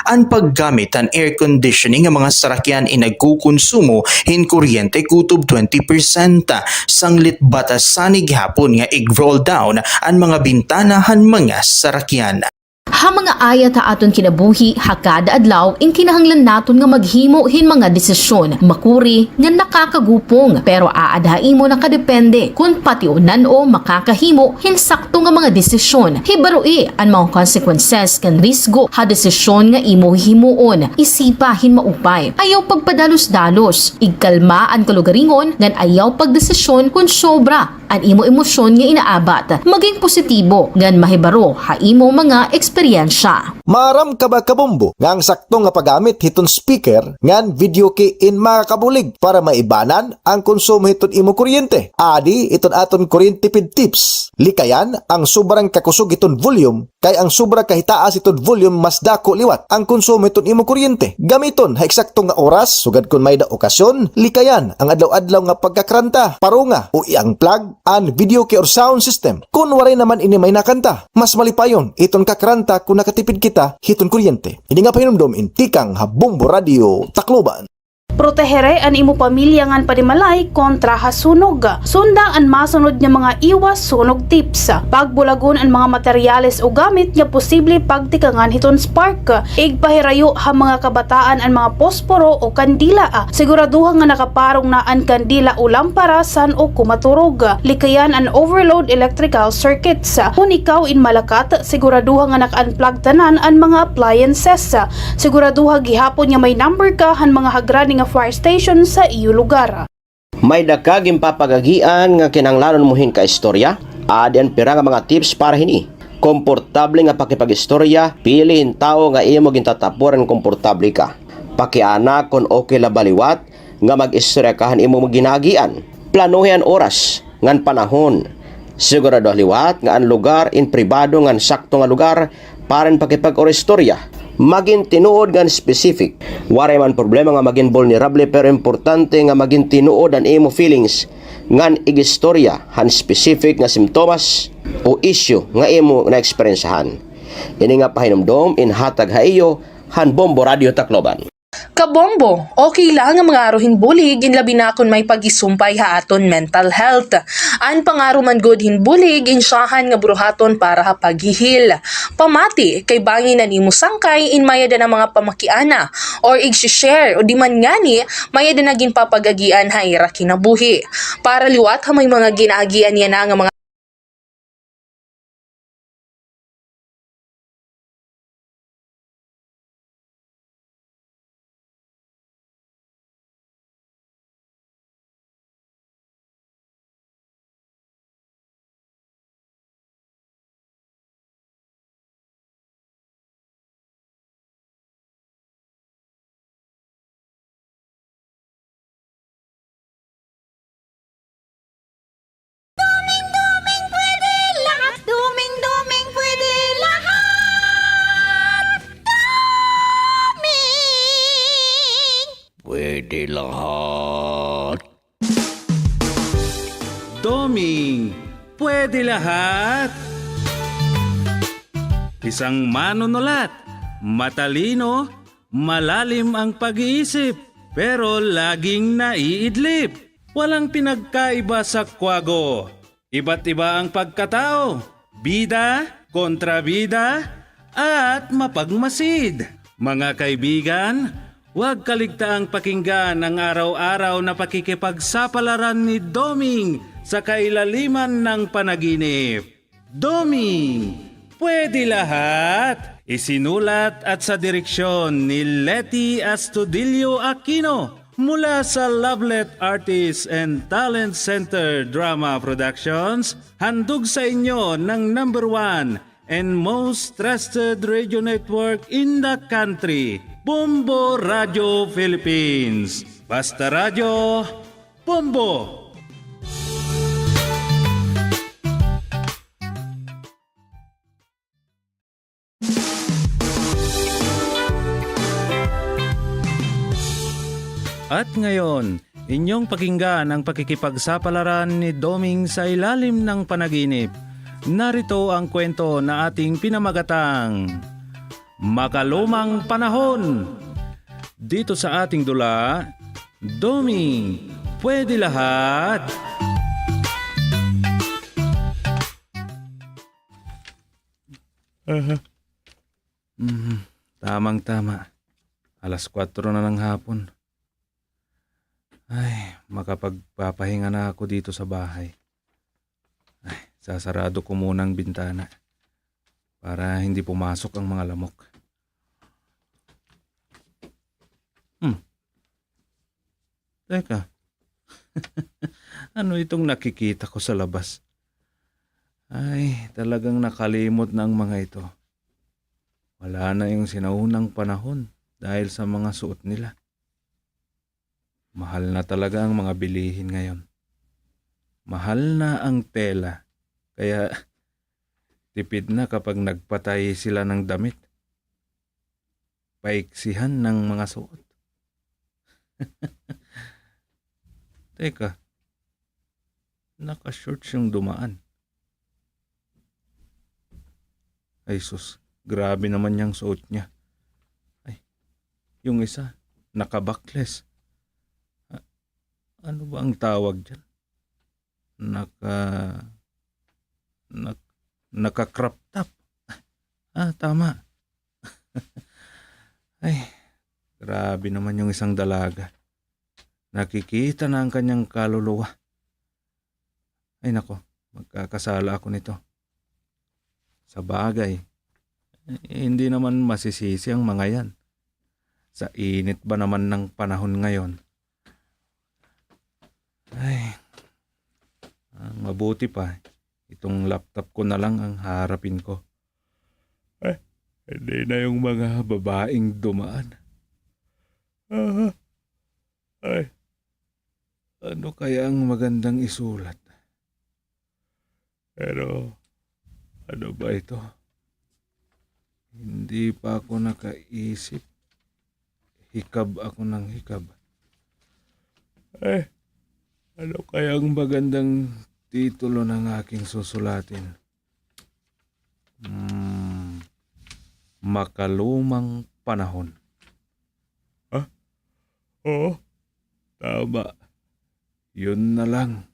[SPEAKER 14] Ang paggamit ang air conditioning ng mga sarakyan nagkukonsumo hin kuryente kutob 20%. Sanglit batasanig hapon nga i-roll down ang mga bintana han mga sarakyan.
[SPEAKER 5] Ha mga ayat ha aton kinabuhi, hakada adlaw, in kinahanglan naton nga maghimo hin mga desisyon, makuri, nga nakakagupong, pero aadhain mo nakadepende, kung patiunan o makakahimo, hin sakto nga mga desisyon. Hibaroi, ang mga consequences kan risgo, ha desisyon nga imo himuon, isipa hin maupay, ayaw pagpadalos-dalos, igkalma ang kalugaringon, ngan ayaw pagdesisyon kung sobra, ang imo emosyon nga inaabat, maging positibo, ngan mahibaro, ha imo mga eksperyensya.
[SPEAKER 10] Maram ka ba kabombo nga ang sakto nga paggamit hiton speaker ngan video key in makakabulig para maibanan ang konsumo hiton imo kuryente. Adi iton aton kuryente tipid tips. Likayan ang sobrang kakusog iton volume kay ang sobra kahitaas iton volume mas dako liwat ang konsumo hiton imo kuryente. Gamiton ha eksakto nga oras sugad kun may da okasyon. Likayan ang adlaw-adlaw nga pagkakranta, parunga o iyang plug an video key or sound system. Kun waray naman ini may nakanta, mas malipayon iton kakranta kung nakatipid kita hiton kuryente. Hindi nga pahinumdom intikang Bombo Radio Tacloban.
[SPEAKER 13] Protehere an imo pamilya ngan panimalay kontra hasunog. Sundang an masunod nga mga iwas sunog tips. Pagbulagon ang mga materyales o gamit nga posible pagtikangan hiton spark. Igpahirayo ha mga kabataan ang mga posporo o kandila. Siguraduhan nga nakaparong na ang kandila o lampara san o kumaturog. Likayan an overload electrical circuits. Kung ikaw in Malakat, siguraduhan nga naka-unplug tanan ang mga appliances. Siguraduhan gihapon nga may number ka han mga hagrani nga fire station sa iyo lugar.
[SPEAKER 8] May dakaging papagagian nga kinanglanon muhin ka istorya, adi ang pira nga mga tips para hini. Komportable nga pakipag-istorya, pilihin tao nga imo gintatapuran komportable ka. Pakiana kon okay la baliwat nga mag-istorya kahan imo ginagian. Planuhin oras ngan panahon. Sigurado liwat nga ang lugar in pribado ngan sakto nga lugar paran pakipag-istorya. Maging tinuod nga specific. Waray man problema nga maging vulnerable pero importante nga maging tinuod ang imo feelings ngan igistorya han specific nga simptomas o issue nga imo na eksperyensahan. Ini nga pahinumdom in hatag haiyo han Bombo Radio Tacloban.
[SPEAKER 11] Kabombo, okay lang ang mga aruhin bulig inlabi na kung may pag-isumpay haaton mental health. An pangaro man good hinbulig insyahan nga buruhaton para ha paghihil. Pamati kay bangin na nimo sangkay in mayada na mga pamakiana or i-share o di man ngani mayada na ginpapagagian ha ira kinabuhi. Para liwat ha may mga ginaagian niya na nga mga
[SPEAKER 8] Pwede lahat.
[SPEAKER 18] Doming, pwede lahat. Isang manunulat, matalino, malalim ang pag-iisip, pero laging naiidlip. Walang pinagkaiba sa kwago. Iba't iba ang pagkatao, bida, kontrabida, at mapagmasid. Mga kaibigan, huwag kaligtaang pakinggan ang araw-araw na pakikipagsapalaran ni Doming sa kailaliman ng panaginip. Doming, pwede lahat. Isinulat at sa direksyon ni Letty Astudillo Aquino mula sa Lovelet Artists and Talent Center Drama Productions, handog sa inyo ng #1 and most trusted radio network in the country, Bombo Radio Philippines. Basta Radio, Bombo! At ngayon, inyong pakinggan ang pakikipagsapalaran ni Doming sa ilalim ng panaginip. Narito ang kwento na ating pinamagatang Makalumang Panahon. Dito sa ating dula, Doming, pwede lahat. Tamang-tama. 4:00 na ng hapon. Ay, makapagpapahinga na ako dito sa bahay. Ay, sasarado ko muna ang bintana para hindi pumasok ang mga lamok. Teka, ano itong nakikita ko sa labas? Ay, talagang nakalimot na ang mga ito. Wala na yung sinaunang panahon dahil sa mga suot nila. Mahal na talaga ang mga bilihin ngayon. Mahal na ang tela, kaya tipid na kapag nagpatay sila ng damit. Paiksihan ng mga suot. Teka, naka-shorts yung dumaan. Ay sus, grabe naman yung suot niya. Ay, yung isa, naka-backless. Ano ba ang tawag dyan? Naka-crop top. Tama. Ay, grabe naman yung isang dalaga. Nakikita na ang kanyang kaluluwa. Ay nako, magkakasala ako nito. Sa bagay, hindi naman masisisi ang mga yan. Sa init ba naman ng panahon ngayon? Ay, mabuti pa. Itong laptop ko na lang ang harapin ko. Ay, hindi na yung mga babaeng dumaan. Ay, ano kaya ang magandang isulat? Pero, ano ba ito? Hindi pa ako nakaisip. Hikab ako ng hikab. Ay, ano kaya ang magandang titulo ng aking susulatin? Makalumang Panahon. Oo, tama. Yun na lang.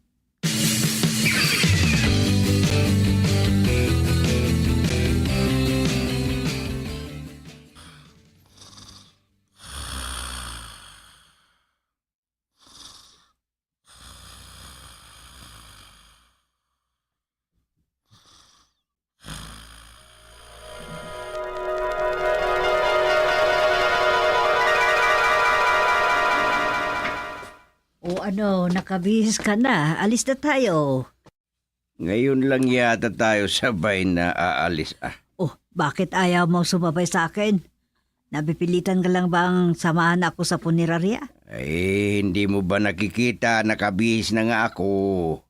[SPEAKER 6] O ano, nakabihis ka na. Alis na tayo.
[SPEAKER 7] Ngayon lang yata tayo sabay na aalis
[SPEAKER 6] Oh, bakit ayaw mo sumabay sa akin? Napipilitan ka lang bang samahan ako sa punerarya?
[SPEAKER 7] Ay, hindi mo ba nakikita nakabihis na nga ako?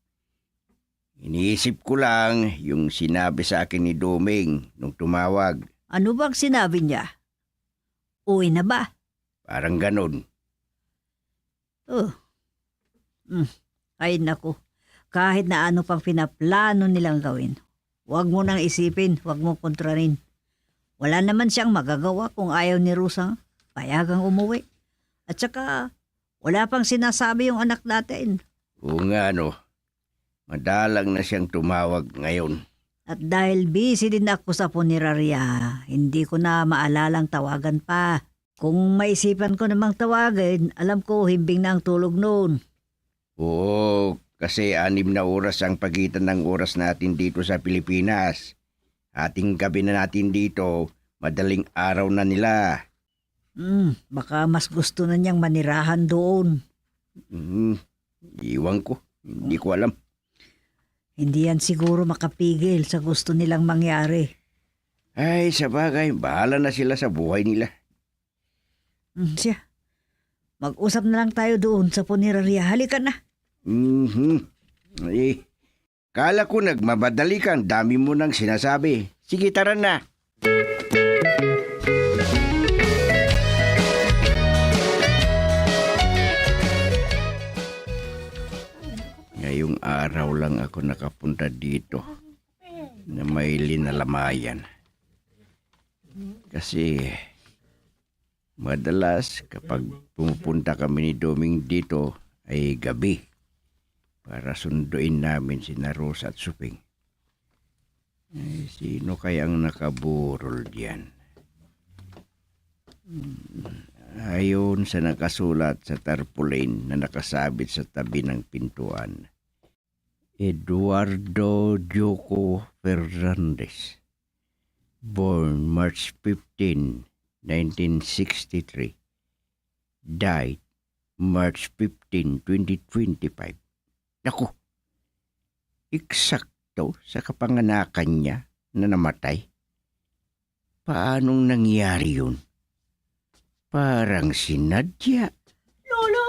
[SPEAKER 7] Iniisip ko lang yung sinabi sa akin ni Doming nung tumawag.
[SPEAKER 6] Ano bang sinabi niya? Uwi na ba?
[SPEAKER 7] Parang ganun.
[SPEAKER 6] Ay naku, kahit na ano pang pinaplano nilang gawin, huwag mo nang isipin, huwag mo kontrarin. Wala naman siyang magagawa kung ayaw ni Rusang payagang umuwi. At saka, wala pang sinasabi yung anak natin.
[SPEAKER 7] Oo nga no. Madalang na siyang tumawag ngayon.
[SPEAKER 6] At dahil busy din ako sa punerarya, hindi ko na maalalang tawagan pa. Kung maisipan ko namang tawagin, alam ko himbing na ang tulog noon.
[SPEAKER 7] Oo, kasi 6 na oras ang pagitan ng oras natin dito sa Pilipinas. Ating gabi na natin dito, madaling araw na nila.
[SPEAKER 6] Baka mas gusto na niyang manirahan doon.
[SPEAKER 7] Iwan ko, hindi ko alam.
[SPEAKER 6] Hindi yan siguro makapigil sa gusto nilang mangyari.
[SPEAKER 7] Ay, sabagay, bahala na sila sa buhay nila.
[SPEAKER 6] Siya, mag-usap na lang tayo doon sa punerarya. Halika na.
[SPEAKER 7] Eh, kala ko nagmabadali ka, dami mo nang sinasabi. Sige, tara na. Ngayong araw lang ako nakapunta dito na may linalamayan. Kasi madalas kapag pumupunta kami ni Doming dito ay gabi para sunduin namin sina Rosa at Suping. Ay, sino kayang nakaburol diyan? Ayon sa nakasulat sa tarpaulin na nakasabit sa tabi ng pintuan, Eduardo Joko Fernandez, born March 15, 1963, died March 15, 2025. Naku, eksakto sa kapanganakan niya na namatay. Paanong nangyari yun? Parang sinadya.
[SPEAKER 6] Lolo!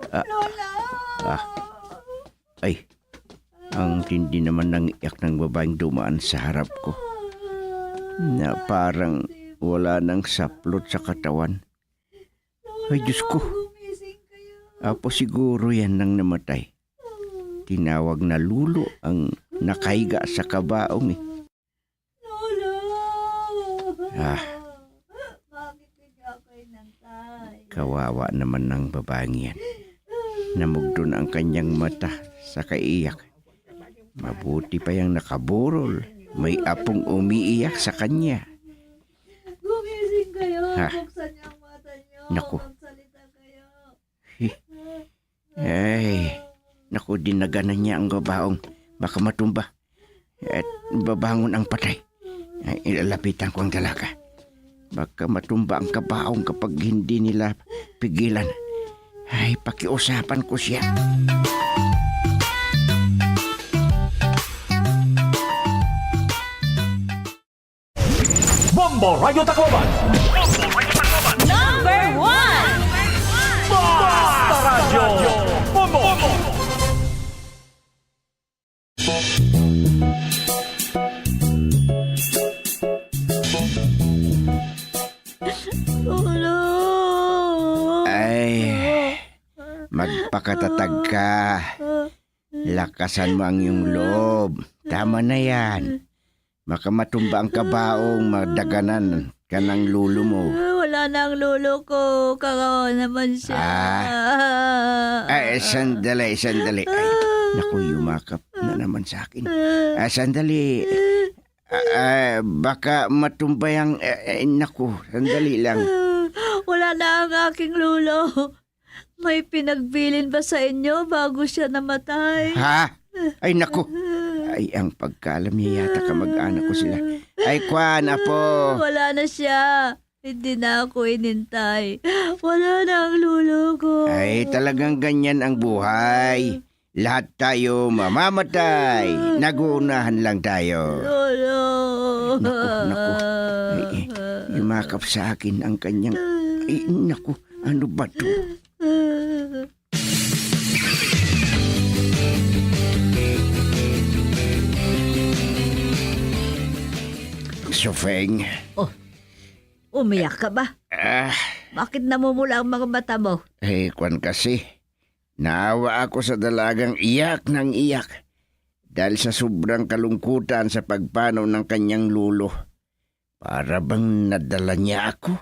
[SPEAKER 6] Lola!
[SPEAKER 7] Ay, ang tindi naman ng iyak ng babaeng dumaan sa harap ko. Na parang wala nang saplot sa katawan. Ay, Diyos ko. Apo siguro yan nang namatay. Tinawag na lulo ang nakaiga sa kabaong eh. Kawawa naman ng babaeng yan. Namugdo na ang kanyang mata sa kaiyak. Mabuti pa yung nakaburol. May apong umiiyak sa kanya.
[SPEAKER 6] Gumising kayo. Buksan niyo ang mata niyo.
[SPEAKER 7] Naku.
[SPEAKER 6] Magsalita kayo.
[SPEAKER 7] Ay, naku, dinaganan niya ang babaong. Baka matumba. At babangon ang patay. Ay, ilalapitan ko ang dalaga. Baka matumba ang kabaong kapag hindi nila pigilan. Ay, pakiusapan ko siya.
[SPEAKER 12] Bombo Radio Tacloban.
[SPEAKER 1] Number 1!
[SPEAKER 12] Basta Radio Bombo.
[SPEAKER 7] Ay, magpakatatag ka. Lakasan mo ang iyong loob. Tama na yan. Baka matumba ang kabaong, madaganan ka ng lulo mo.
[SPEAKER 6] Wala na ang lolo ko. Kakawa naman siya.
[SPEAKER 7] Ay, sandali. Ay, naku, yumakap na naman sa akin. Sandali. Baka matumba yung... naku, sandali lang.
[SPEAKER 6] Wala na ang aking lolo. May pinagbilin ba sa inyo bago siya namatay?
[SPEAKER 7] Ha? Ay, naku. Ay, ang pagkalam niya yata kamag-anak ko sila. Ay, Kwan, apo.
[SPEAKER 6] Wala na siya. Hindi na ako inintay. Wala na ang lolo ko.
[SPEAKER 7] Ay, talagang ganyan ang buhay. Lahat tayo mamamatay. Naguunahan lang tayo.
[SPEAKER 6] Lolo.
[SPEAKER 7] Naku. Ay, yumakap sa akin ang kanyang... Ay, naku. Ano ba to? Sofeng.
[SPEAKER 6] Oh, umiyak ka ba? Bakit namumula ang mga mata mo?
[SPEAKER 7] Kwan kasi. Naawa ako sa dalagang iyak ng iyak. Dahil sa sobrang kalungkutan sa pagpanaw ng kanyang lulo. Para bang nadala niya ako?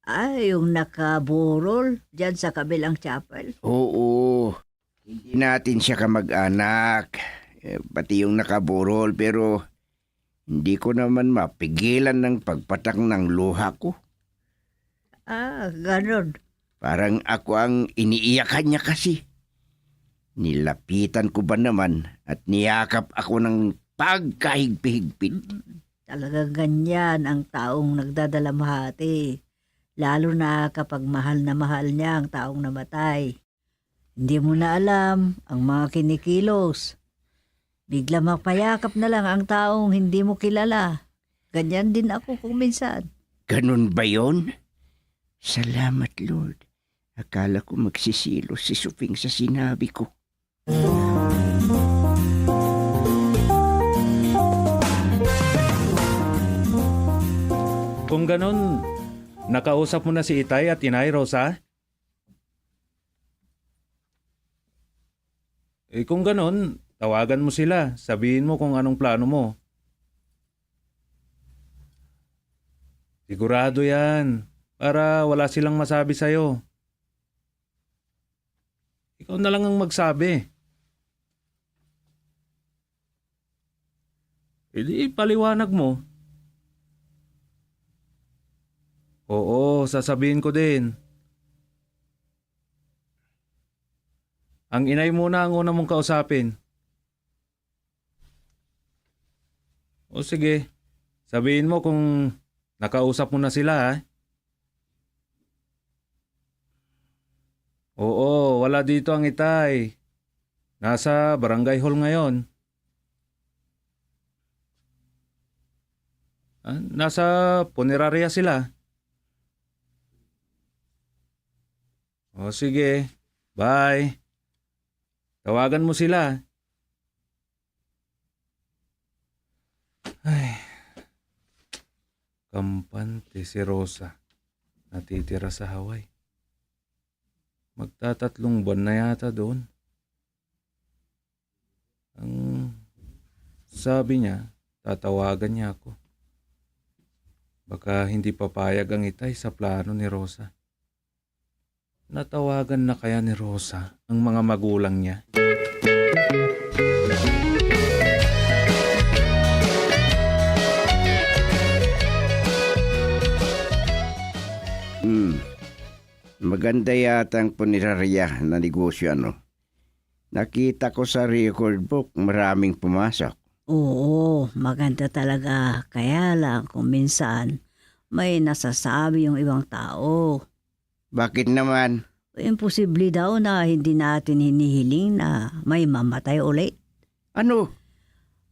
[SPEAKER 6] Ay, yung nakaburol dyan sa kabilang chapel.
[SPEAKER 7] Oo. Hindi natin siya kamag-anak. Pati yung nakaburol pero hindi ko naman mapigilan ng pagpatak ng luha ko.
[SPEAKER 6] Ganon.
[SPEAKER 7] Parang ako ang iniiyakan niya kasi. Nilapitan ko ba naman at niyakap ako ng pagkahigpit.
[SPEAKER 6] Talagang ganyan ang taong nagdadalamhati. Lalo na kapag mahal na mahal niya ang taong namatay. Hindi mo na alam ang mga kinikilos. Bigla mapayakap na lang ang taong hindi mo kilala. Ganyan din ako kung minsan.
[SPEAKER 7] Ganun ba yon? Salamat, Lord. Akala ko magsisilos si Suping sa sinabi ko.
[SPEAKER 18] Kung ganon, nakausap mo na si Itay at Inay, Rosa? Kung ganon, tawagan mo sila. Sabihin mo kung anong plano mo. Sigurado yan. Para wala silang masabi sa'yo. Ikaw na lang ang magsabi. Di paliwanag mo. Oo, sasabihin ko din. Ang inay muna ang una mong kausapin. O sige, sabihin mo kung nakausap mo na sila, ha? Oo, wala dito ang Itay. Nasa barangay hall ngayon. Nasa punerarya sila. O sige, bye. Tawagan mo sila. Ay, kampante si Rosa. Natitira sa Hawaii. Magtatatlong buwan na yata doon. Ang sabi niya, tatawagan niya ako. Baka hindi papayag ang Itay sa plano ni Rosa. Natawagan na kaya ni Rosa ang mga magulang niya?
[SPEAKER 7] Maganda yata ang punerarya na negosyo, ano? Nakita ko sa record book, maraming pumasok.
[SPEAKER 6] Oo, maganda talaga. Kaya lang kung minsan may nasasabi yung ibang tao.
[SPEAKER 7] Bakit naman?
[SPEAKER 6] Imposible daw na hindi natin hinihiling na may mamatay ulit.
[SPEAKER 7] Ano?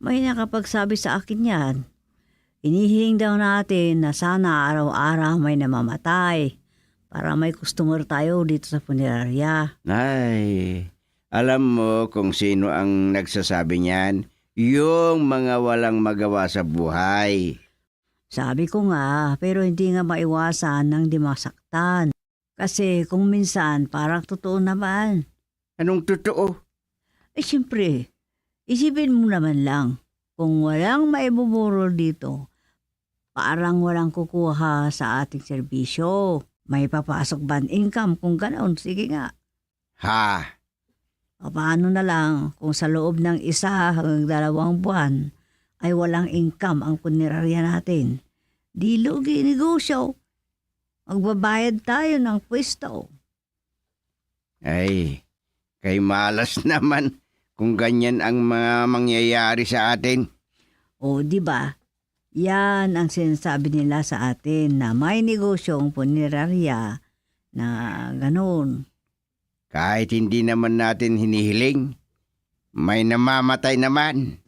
[SPEAKER 6] May nakapagsabi sa akin yan. Hinihiling daw natin na sana araw-araw may namamatay para may customer tayo dito sa punerarya.
[SPEAKER 7] Ay, alam mo kung sino ang nagsasabi niyan? Yung mga walang magawa sa buhay.
[SPEAKER 6] Sabi ko nga, pero hindi nga maiwasan ng di masaktan. Kasi kung minsan parang totoo naman.
[SPEAKER 7] Anong totoo?
[SPEAKER 6] Siyempre, isipin mo naman lang, kung walang maibuburol dito, parang walang kukuha sa ating serbisyo. May papasok ba ang income kung ganoon? Sige nga.
[SPEAKER 7] Ha?
[SPEAKER 6] Paano na lang kung sa loob ng 1 hanggang 2 buwan ay walang income ang punerarya natin? Di lugi negosyo. Magbabayad tayo ng pwesto.
[SPEAKER 7] Ay, kay malas naman kung ganyan ang mga mangyayari sa atin.
[SPEAKER 6] O, di ba? Yan ang sinasabi nila sa atin na may negosyong punerarya na ganun.
[SPEAKER 7] Kahit hindi naman natin hinihiling, may namamatay naman.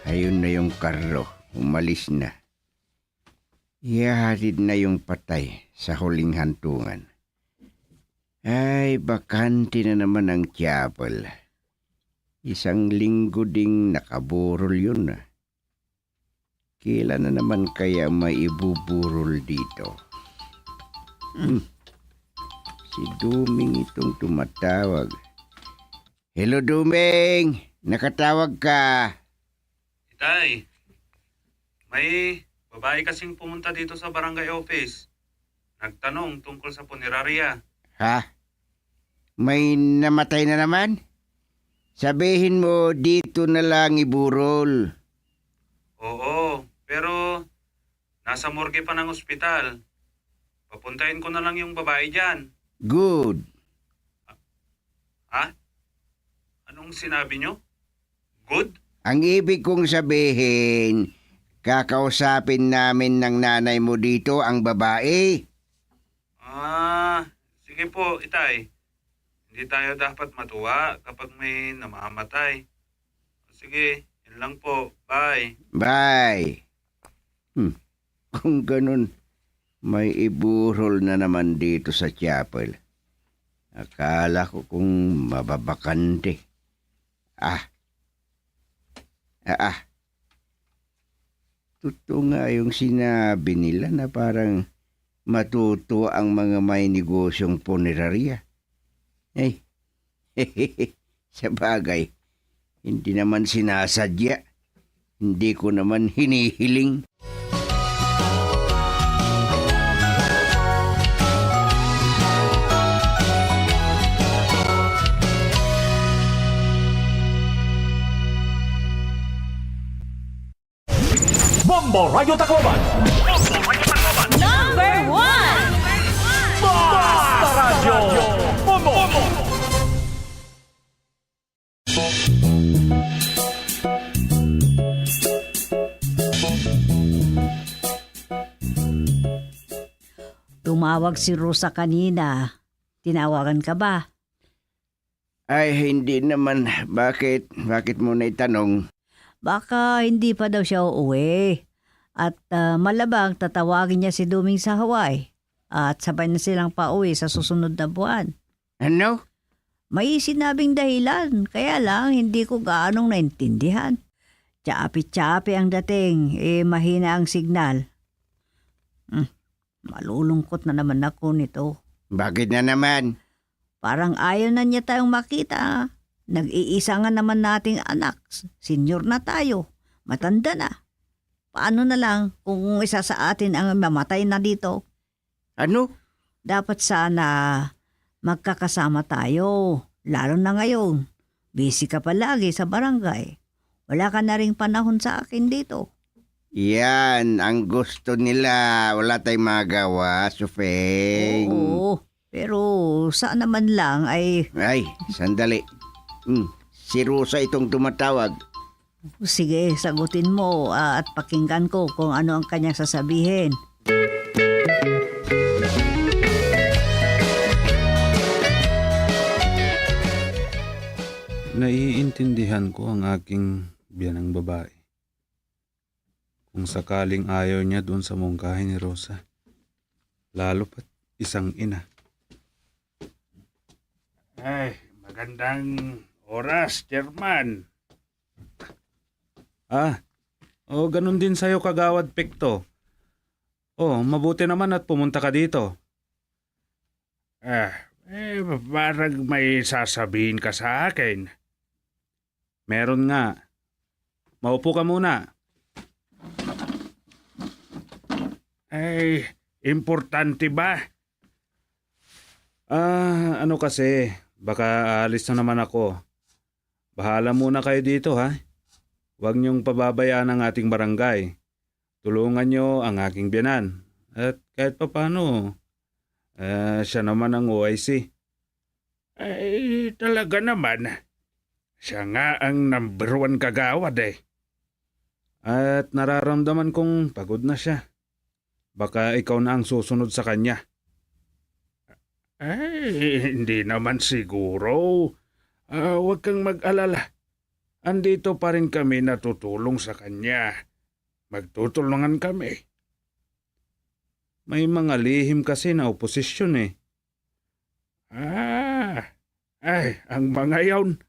[SPEAKER 7] Ayun na yung karlo, umalis na. Ihahatid na yung patay sa huling hantungan. Ay, bakante na naman ang chapel. 1 linggo ding nakaburol yun. Kailan na naman kaya maibuburol dito? Si Duming itong tumatawag. Hello, Duming! Nakatawag ka.
[SPEAKER 18] Itay, may babae kasing pumunta dito sa barangay office. Nagtanong tungkol sa punerarya.
[SPEAKER 7] Ha? May namatay na naman? Sabihin mo, dito na lang iburol.
[SPEAKER 18] Oo, pero nasa morgue pa ng ospital. Papuntahin ko na lang yung babae dyan.
[SPEAKER 7] Good.
[SPEAKER 18] Ha? Anong sinabi nyo? Good?
[SPEAKER 7] Ang ibig kong sabihin, kakausapin namin ng nanay mo dito ang babae.
[SPEAKER 18] Sige po, Itay. Hindi tayo dapat matuwa kapag may namamatay. Sige, yun lang po. Bye.
[SPEAKER 7] Bye. Kung ganun, may iburol na naman dito sa chapel. Akala ko kung mababakante. Totoo nga yung sinabi nila na parang matuto ang mga may negosyong punerarya. Ay, sa bagay, hindi naman sinasadya. Hindi ko naman hinihiling.
[SPEAKER 12] Bombo Radio Tacloban.
[SPEAKER 1] Number 1!
[SPEAKER 12] Basta Radio Bombo.
[SPEAKER 6] Tumawag si Rosa kanina. Tinawagan ka ba?
[SPEAKER 7] Ay, hindi naman. Bakit? Bakit mo na itanong?
[SPEAKER 6] Baka hindi pa daw siya uuwi. At malabang tatawagin niya si Duming sa Hawaii. At sabay na silang pauwi sa susunod na buwan.
[SPEAKER 7] Ano?
[SPEAKER 6] May sinabing dahilan. Kaya lang hindi ko gaanong naintindihan. Tsapi-tsapi ang dating. Mahina ang signal. Malulungkot na naman ako nito.
[SPEAKER 7] Bakit na naman?
[SPEAKER 6] Parang ayaw na niya tayong makita. Nag-iisa nga naman nating anak. Senior na tayo. Matanda na. Paano na lang kung isa sa atin ang mamatay na dito?
[SPEAKER 7] Ano?
[SPEAKER 6] Dapat sana magkakasama tayo. Lalo na ngayon. Busy ka palagi sa barangay. Wala ka na ring panahon sa akin dito.
[SPEAKER 7] Yan, ang gusto nila. Wala tayong magawa, Sufeng.
[SPEAKER 6] Oo, pero saan naman lang ay...
[SPEAKER 7] Ay, sandali. Si Rosa itong tumatawag.
[SPEAKER 6] Sige, sagutin mo at pakinggan ko kung ano ang kanyang sasabihin.
[SPEAKER 18] Naiintindihan ko ang aking biyanang babae. Kung sakaling ayaw niya doon sa mungkahi ni Rosa. Lalo pat isang ina.
[SPEAKER 15] Ay, magandang oras, Chairman.
[SPEAKER 18] Ganun din sa'yo, Kagawad Pekto. Mabuti naman at pumunta ka dito.
[SPEAKER 15] Parang may sasabihin ka sa akin.
[SPEAKER 18] Meron nga. Maupo ka muna.
[SPEAKER 15] Ay, importante ba?
[SPEAKER 18] Ano kasi, baka alis na naman ako. Bahala muna kayo dito, ha? Huwag niyong pababayaan ang ating barangay. Tulungan niyo ang aking biyanan. At kahit papano, siya naman ang OIC.
[SPEAKER 15] Ay, talaga naman. Siya nga ang number 1 kagawad eh.
[SPEAKER 18] At nararamdaman kong pagod na siya. Baka ikaw na ang susunod sa kanya.
[SPEAKER 15] Ay, hindi naman siguro. Huwag kang mag-alala. Andito pa rin kami natutulong sa kanya. Magtutulungan kami.
[SPEAKER 18] May mga lihim kasi na oposisyon eh.
[SPEAKER 15] Ang mga yawn.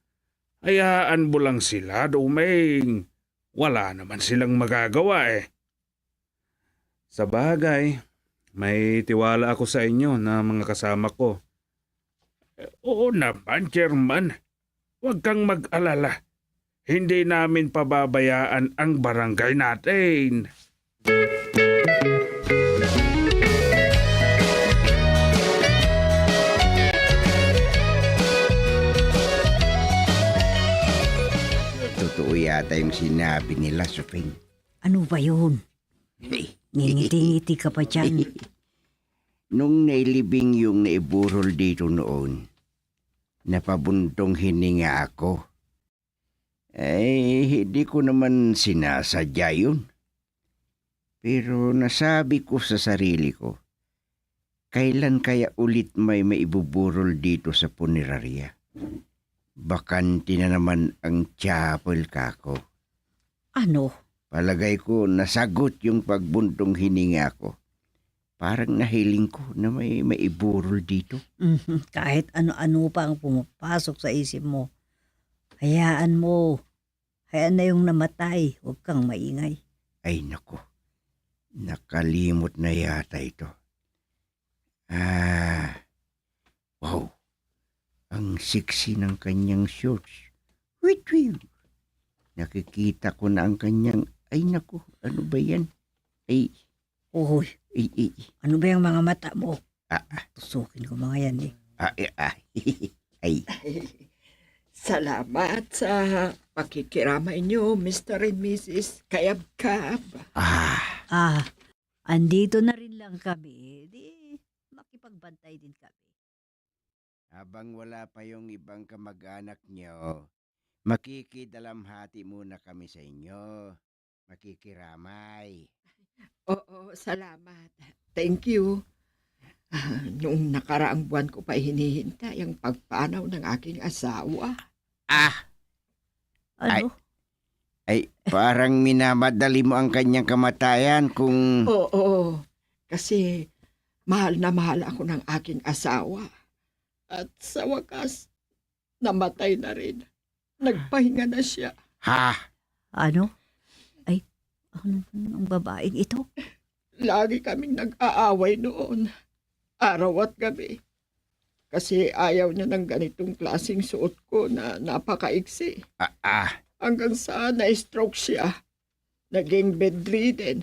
[SPEAKER 15] Hayaan mo lang sila, Duming. Wala naman silang magagawa eh.
[SPEAKER 18] Sa bagay, may tiwala ako sa inyo na mga kasama ko.
[SPEAKER 15] Oo naman, Chairman. Huwag kang mag-alala. Hindi namin pababayaan ang barangay natin.
[SPEAKER 7] totoo yata yung sinabi nila, Sufing.
[SPEAKER 6] Ano ba yun? Ngingiti-ngiti ka pa dyan.
[SPEAKER 7] Nung nailibing yung naiburol dito noon, napabuntong hininga ako. Ay, hindi ko naman sinasadya yun. Pero nasabi ko sa sarili ko, kailan kaya ulit may maibuburol dito sa punerarya? Bakante na naman ang chapel kako.
[SPEAKER 6] Ano?
[SPEAKER 7] Palagay ko nasagot yung pagbuntong hininga ko. Parang nahiling ko na may maiburol dito.
[SPEAKER 6] Kahit ano-ano pa ang pumapasok sa isip mo. Hayaan mo. Hayaan na yung namatay. Huwag kang maingay.
[SPEAKER 7] Ay nako, nakalimot na yata ito. Wow. Ang sexy ng kanyang shorts. Wait. Nakikita ko na ang kanyang... Ay nako, ano ba yan? Ay...
[SPEAKER 6] Uy, ano ba yung mga mata mo? Tusukin ko mga yan eh.
[SPEAKER 7] Ay.
[SPEAKER 16] Salamat sa pakikiramay niyo, Mr. and Mrs. Kayab-Kab.
[SPEAKER 6] Andito na rin lang kami. Di, makipagbantay din kami.
[SPEAKER 7] Habang wala pa yung ibang kamag-anak niyo, makikidalamhati muna kami sa inyo. Makikiramay.
[SPEAKER 16] Oo, salamat. Thank you. Noong nakaraang buwan ko pa hinihintay ang pagpanaw ng aking asawa.
[SPEAKER 6] Ano?
[SPEAKER 7] Ay, parang minamadali mo ang kanyang kamatayan kung...
[SPEAKER 16] Oo, kasi mahal na mahal ako ng aking asawa. At sa wakas, namatay na rin. Nagpahinga na siya.
[SPEAKER 6] Ano? Ano ang babaeng ito?
[SPEAKER 16] Lagi kaming nag-aaway noon, araw at gabi. Kasi ayaw niya ng ganitong klaseng suot ko na napakaiksi. Hanggang sa na-stroke siya, naging bedridden.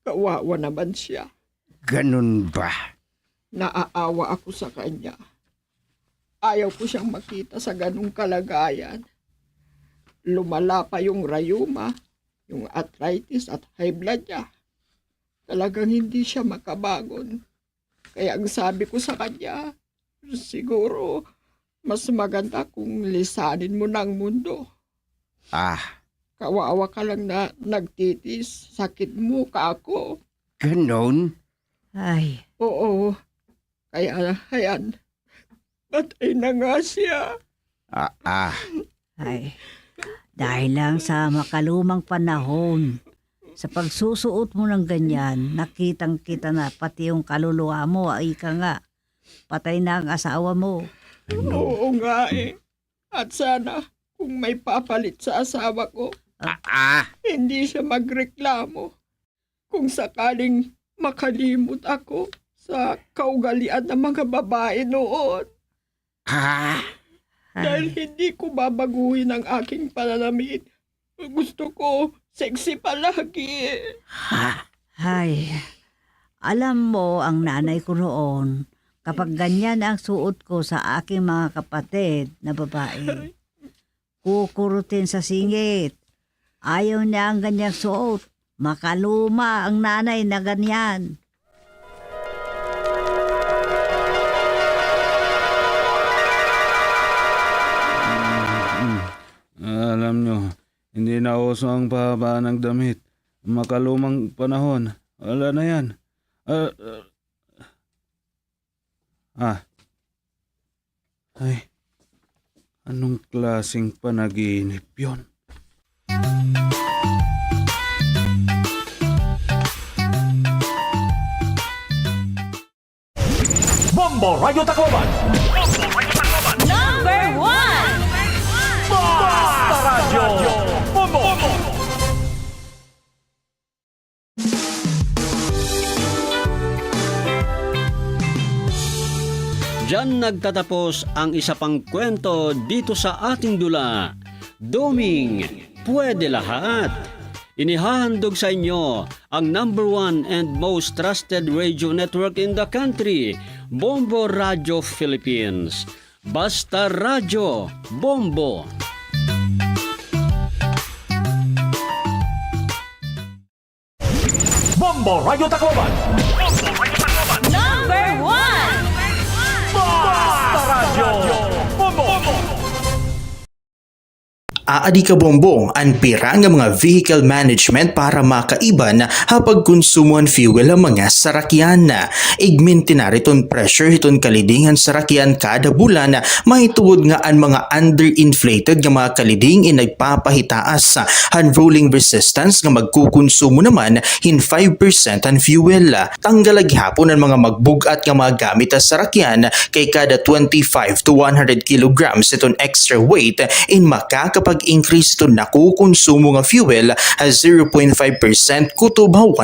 [SPEAKER 16] Kawawa naman siya.
[SPEAKER 7] Ganun ba?
[SPEAKER 16] Naaawa ako sa kanya. Ayaw ko siyang makita sa ganung kalagayan. Lumala pa yung rayuma, yung arthritis at high blood niya. Talagang hindi siya makabangon. Kaya ang sabi ko sa kanya, siguro mas maganda kung lisanin mo ng mundo. Kawawa ka lang na nagtitis. Sakit mo ka ako.
[SPEAKER 7] Ganon?
[SPEAKER 6] Ay.
[SPEAKER 16] Oo. Kaya, ayan. Patay na nga siya.
[SPEAKER 6] Ay. Dahil lang sa makalumang panahon, sa pagsusuot mo ng ganyan, nakitang-kita na pati yung kaluluwa mo, ay ka nga, patay na ang asawa mo.
[SPEAKER 16] Oo nga eh. At sana, kung may papalit sa asawa ko, hindi siya magreklamo. Kung sakaling makalimot ako sa kaugalian ng mga babae noon. Dahil hindi ko babaguhin ang aking pananamit. Gusto ko sexy palagi.
[SPEAKER 6] Ay, alam mo ang nanay ko noon, kapag ganyan ang suot ko sa aking mga kapatid na babae, kukurutin sa singit. Ayaw niya ang ganyang suot. Makaluma ang nanay na ganyan.
[SPEAKER 15] Alam nyo, hindi na uso ang pahaba ng damit. Makalumang panahon. Wala na yan. Ay, anong klaseng panaginip yun?
[SPEAKER 12] Bombo Radio Tacloban.
[SPEAKER 1] Number 1!
[SPEAKER 12] Basta Radio Bombo.
[SPEAKER 2] Diyan nagtatapos ang isa pang kwento dito sa ating dula. Doming, pwede lahat. Inihahandog sa inyo ang number 1 and most trusted radio network in the country, Bombo Radio Philippines. Basta Radio Bombo.
[SPEAKER 12] Bombo Radio Tacloban.
[SPEAKER 1] Number 1!
[SPEAKER 12] Basta Radio Bombo.
[SPEAKER 14] Aadi ka bombong ang pira nga mga vehicle management para makaiban hapag konsumoan fuel ang mga sarakyan. Igmin tinariton pressure hiton kalidingan sarakyan kada bulan mahituod nga ang mga underinflated nga mga kaliding nagpapahitaas han rolling resistance nga magkukonsumo naman hin 5% ang fuel. Tanggalag hapon ang mga magbugat nga mga gamit sa sarakyan kay kada 25 to 100 kilograms iton extra weight in makakapag-increase ito nakukonsumo nga fuel as 0.5% kutob 1%.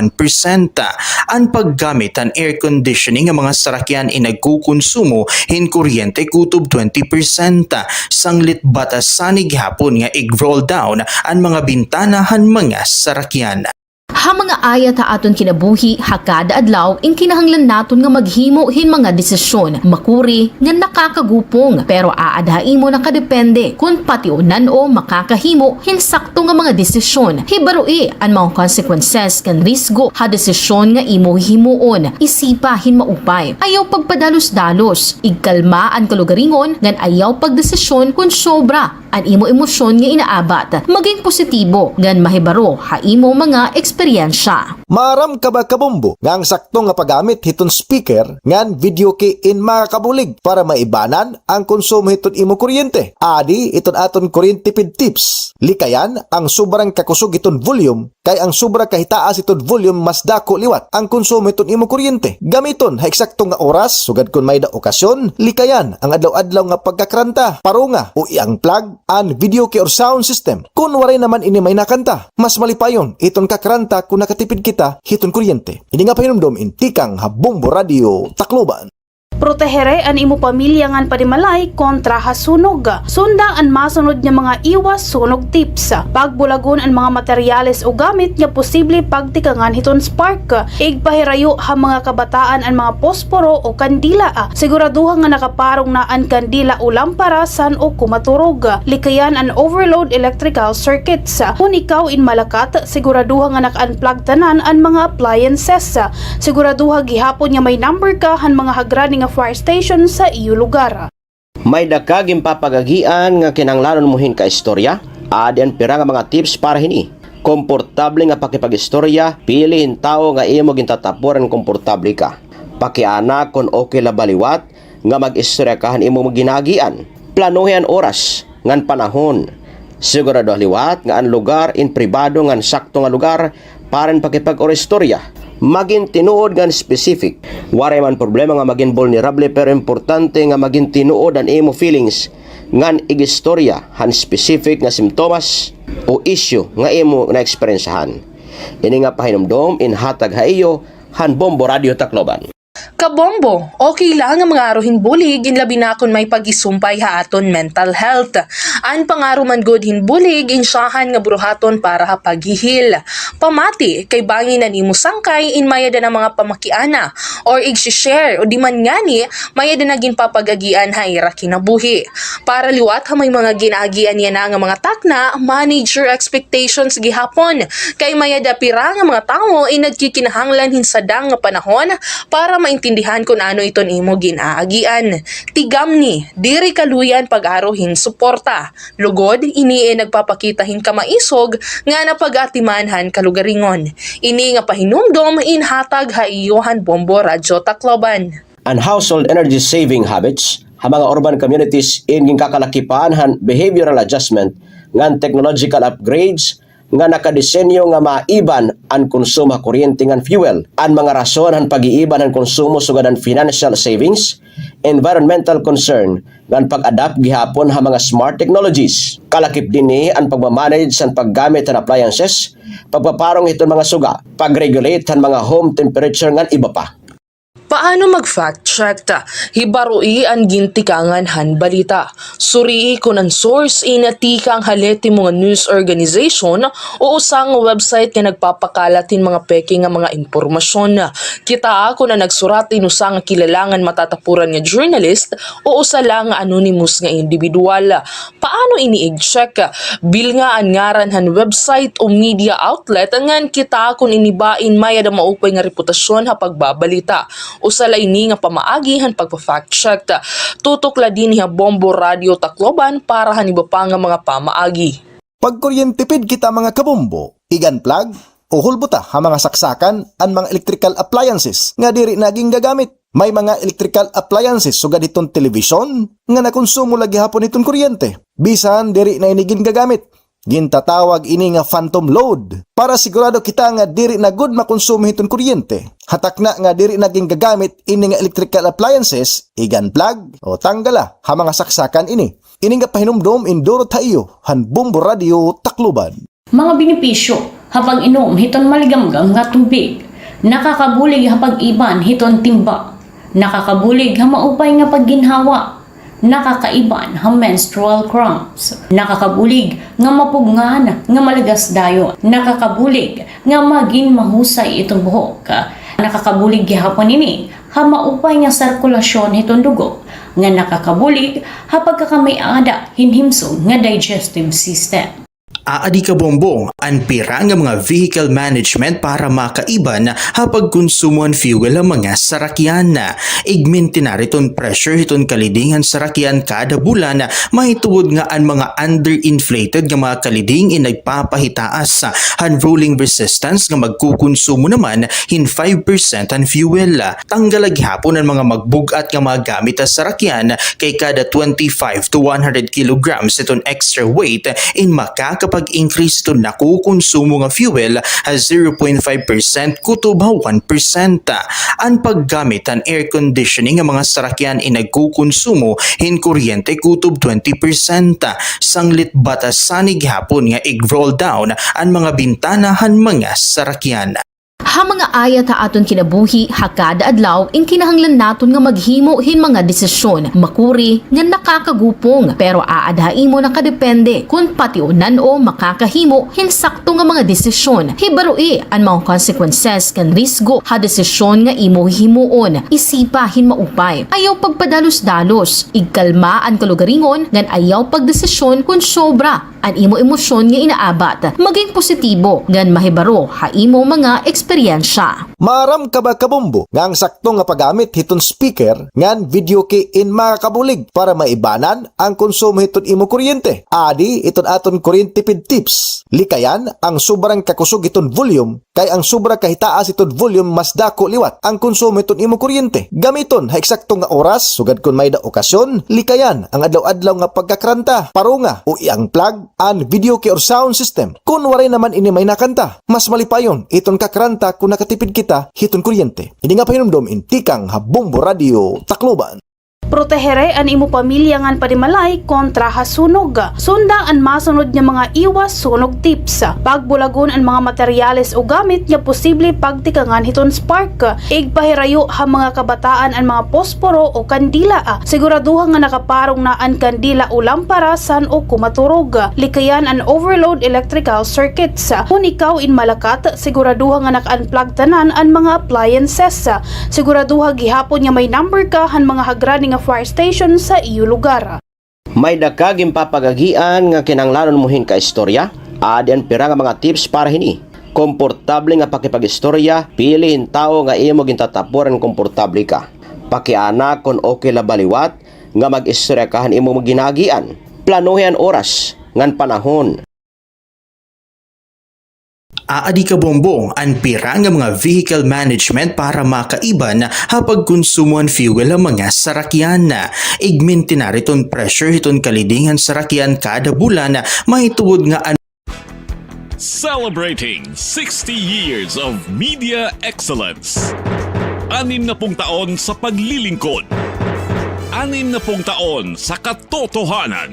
[SPEAKER 14] Ang paggamit ang air conditioning nga mga sarakyan nagkukonsumo hin kuryente kutob 20%. Sanglit batasanig hapon nga i-roll down ang mga bintanahan mga sarakyan.
[SPEAKER 5] Ha mga ayat ha aton kinabuhi hakada adlaw ing kinahanglan naton nga maghimo hin mga desisyon makuri nga nakakagupong pero aadhain mo nakadepende kung patiunan o makakahimo hin sakto nga mga desisyon. Hibaroi ang mga consequences kan risgo ha desisyon nga imo himuon. Isipa hin maupay. Ayaw pagpadalos-dalos. Igkalma ang kalugaringon ngan ayaw pagdesisyon kung sobra ang imo emosyon nga inaabat. Maging positibo ngan mahibaro ha imo mga eksperyensya.
[SPEAKER 10] Maram ka ba kabombo nga ang sakto nga paggamit hiton speaker ngan video kay in makakabulig para maibanan ang konsumo hiton imo kuryente. Adi iton aton kuryente tipid tips. Likayan ang sobrang kakusog iton volume kay ang sobra kahitaas iton volume mas dako liwat ang konsumo hiton imo kuryente. Gamiton ha eksakto nga oras sugad kun may da okasyon. Likayan ang adlaw-adlaw nga pagkakranta, parunga o iyang plug an video key or sound system. Kung waray naman ini may nakanta, mas malipayon iton kakranta kung nakatipid kita hiton kuryente. Hindi nga pahinumdom intikang ha Bombo Radio Tacloban.
[SPEAKER 13] Protehere an imo pamilya ngan panimalay kontra hasunog. Sunda ang masunod nga mga iwas sunog tips. Pagbulagon ang mga materyales o gamit nga posible pagtikangan hiton spark. Igpahirayo ha mga kabataan ang mga posporo o kandila. Siguraduhan nga nakaparong na ang kandila o lampara san o kumaturog. Likayan ang overload electrical circuits. Kung ikaw in Malakat, siguraduhan nga naka-unplug tanan ang mga appliances. Siguraduhan gihapon nga may number ka han mga hagrani nga fire station sa iyo lugar.
[SPEAKER 8] May dakaging papagagian nga kinanglanon muhin ka istorya. Adi ang pira nga mga tips para hini. Komportable nga pakipag-istorya, piliin tao nga imo gintatapuran komportable ka. Pakiana kon okay la baliwat nga mag-istorya kahan imo ginagian. Planuhin oras ngan panahon. Sigurado liwat nga ang lugar in pribado ngan sakto nga lugar para pakipag-istorya. Maging tinuod nga specific. Waray man problema nga maging vulnerable pero importante nga maging tinuod ang imo feelings ngan igistorya han specific nga simptomas o issue nga imo na eksperyensahan. Ini nga pahinumdom in hatag haiyo han Bombo Radio Tacloban.
[SPEAKER 11] Kabombo, okay lang ang mga aruhin bulig inlabi na kung may pag-isumpay ha aton mental health. An pangaro man good hinbulig insyahan nga buruhaton para ha paghihil. Pamati kay bangin na nimo sangkay in mayada na mga pamakiana or i-share o di man ngani mayada na ginpapagagian ha ira kinabuhi. Para liwat ha may mga ginagian niya na nga mga takna, manage your expectations gihapon. Kay mayada pira nga mga tao inagkikinahanglan hinsadang nga panahon para maintindihan kung ano iton imo ginaagian. Tigam ni, diri kaluyan pag-aruhin suporta. Lugod, ini nagpapakitahin ka maisog nga napag-atimanhan kalugaringon. Ini nga pahinumdom inhatag haiyohan Bombo Radio Tacloban.
[SPEAKER 8] Ang household energy saving habits, ha mga urban communities in kakalakipan han behavioral adjustment ngan technological upgrades nga nakadesenyo nga maiban ang konsumo kuryente ngan fuel. Ang mga rason han pag-iiban ang konsumo sugad ang financial savings, environmental concern ngan pag-adapt gihapon ha mga smart technologies. Kalakip dinhi ang pagmamanage san paggamit han appliances, pagpaparong iton mga suga, pag-regulate han mga home temperature ngan iba pa.
[SPEAKER 11] Paano mag-fact check? Hibarui ang gintikangan han balita. Surii ko ng source inatikang haleti mga news organization o usang website nga nagpapakalatin mga peke nga mga impormasyon. Kita ako na nagsuratin usang kilalangan matatapuran nga journalist o usala nga anonymous nga individual. Paano ini-check? Bil nga ang ngaran han website o media outlet ngan kita ako inibain maya da maupay nga reputasyon ha pagbabalita. Usala ini nga pamaagihan pagpa-fact check. Tutok la din ha Bombo Radio Tacloban para haniba pa nga mga pamaagi.
[SPEAKER 10] Pagkuryentipid kita mga kabombo, igan plug o hulbuta ha mga saksakan ang mga electrical appliances nga diri naging gagamit. May mga electrical appliances sugad itong television nga nakonsumo lagi hapon itong kuryente. Bisan diri na inigin gagamit. Gintatawag ini nga phantom load para sigurado kita nga diri na good makonsumo itong kuryente. Hatak na nga diri naging gagamit ini nga electrical appliances, igan plug o tanggala ha mga saksakan ini. Ini nga pahinumdom induro tayo han Bombo Radio Tacloban.
[SPEAKER 9] Mga benepisyo habang inom hiton maligamgam nga tubig, nakakabulig hapag iban hiton timba, nakakabulig ha maupay nga pagginhawa, nakakaiban ha menstrual cramps, nakakabulig nga mapugngan nga malagas dayon, nakakabulig nga maging mahusay itong buhok, nakakabulig gihapon ini ha maupay nga sirkulasyon hitong dugo, nga nakakabulig ha pagkakamay-ada hinhimsog nga digestive system.
[SPEAKER 14] Aadi ka bombo, ang pira nga mga vehicle management para makaiban hapag konsumo ang fuel ang mga sarakyan. Igminti na riton pressure hiton kalidingan sarakyan kada bulan, mahituod nga ang mga underinflated nga mga kaliding nagpapahitaas han rolling resistance nga magkukonsumo naman hin 5% ang fuel. Tanggalag hapon ang mga magbugat nga mga gamit sa sarakyan kay kada 25 to 100 kilograms iton extra weight in pag-increase ito nakukonsumo nga fuel as 0.5% kutob 1%. Ang paggamit ang air conditioning ng mga sarakyan ay nagkukonsumo hin kuryente kutob 20%. Sanglit batas sanig hapon nga i-roll down ang mga bintana han mga sarakyan.
[SPEAKER 5] Ha mga ayat ha aton kinabuhi hakada adlaw in kinahanglan naton nga maghimo hin mga desisyon makuri nga nakakagupong pero aadhain mo nakadepende kung patiunan o makakahimo hin sakto nga mga desisyon. Hibarui ang mga consequences kan risgo ha desisyon nga imo himuon. Isipa hin maupay. Ayaw pagpadalos-dalos. Igkalma ang kalugaringon ngan ayaw pagdesisyon kung sobra ang imo emosyon nga inaabat. Maging positibo ngan mahibaro ha imo mga eksperyensya.
[SPEAKER 10] Maram ka ba kabombo nga ang sakto nga paggamit hiton speaker ngan video kay in makakabulig para maibanan ang konsumo hiton imo kuryente. Adi iton aton kuryentipid tips. Likayan ang sobrang kakusog iton volume kay ang sobra kahitaas iton volume mas dako liwat ang konsumo hiton imo kuryente. Gamiton ha eksakto nga oras sugad kun may da okasyon. Likayan ang adlaw-adlaw nga pagkakranta, parunga o iyang plug an video key or sound system. Kung waray naman ini may nakanta, mas malipayon iton kakranta kung nakatipid kita hiton kuryente. Hindi nga pahinumdom intikang ha Bombo Radio Tacloban.
[SPEAKER 13] Protehere an imo pamilya ngan panimalay kontra hasunog. Sunda ang masunod nga mga iwas sunog tips. Pagbulagon ang mga materyales o gamit nga posible pagtikangan hiton spark. Igpahirayo ha mga kabataan ang mga posporo o kandila. Siguraduhan nga nakaparong na ang kandila o lampara san o kumaturog. Likayan ang overload electrical circuits. Kung ikaw in Malakat, siguraduhan nga naka-unplug tanan ang mga appliances. Siguraduhan gihapon nga may number ka han mga hagrani nga fire station sa iyo lugar.
[SPEAKER 8] May dakaging papagagian nga kinanglanon muhin ka istorya. Adi ang pira nga mga tips para hini. Komportable nga pakipag-istorya, piliin tao nga imo gintatapuran komportable ka. Pakiana kon okay la baliwat nga mag-istorya kahan imo maginagian. Planuhin oras ngan panahon.
[SPEAKER 14] Aadi ka bombo, ang pira nga mga vehicle management para makaiban hapag konsumo ang fuel ang mga sarakyan. Igminti na riton pressure hiton kalidingan sarakyan kada bulan, mahituod nga
[SPEAKER 4] Celebrating 60 years of media excellence. 60 taon sa paglilingkod. 60 taon sa katotohanan.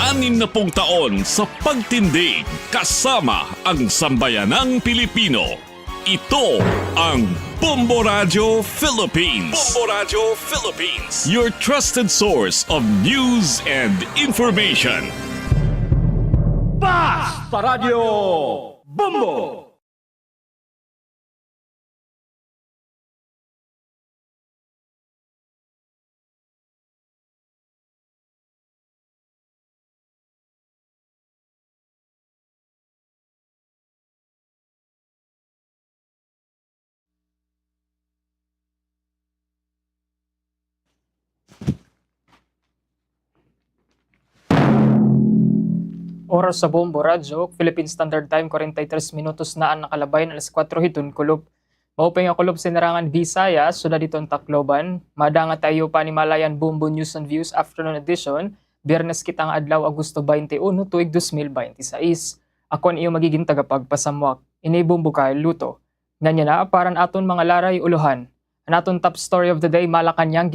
[SPEAKER 4] 60 taon sa pagtindig kasama ang sambayanang Pilipino. Ito ang Bombo Radio Philippines. Bombo Radio Philippines. Your trusted source of news and information.
[SPEAKER 12] Basta Radio Bombo!
[SPEAKER 3] Oras sa Bombo Radyo, Philippine Standard Time, 43 minutos na ang nakalabayan, alas 4 hitun kulob. Maupay nga kulob sinarangan Visayas, sula ditong Tacloban. Madanga tayo panimalayan Bombo News and Views Afternoon Edition, Biyernes kitang adlaw Agosto 21, tuig 2026. Ako ang iyo magiging tagapagpasamwak. Ini Bombo kay Luto. Ganyan na, paran aton mga laray uluhan. Ang aton top story of the day, Malacanang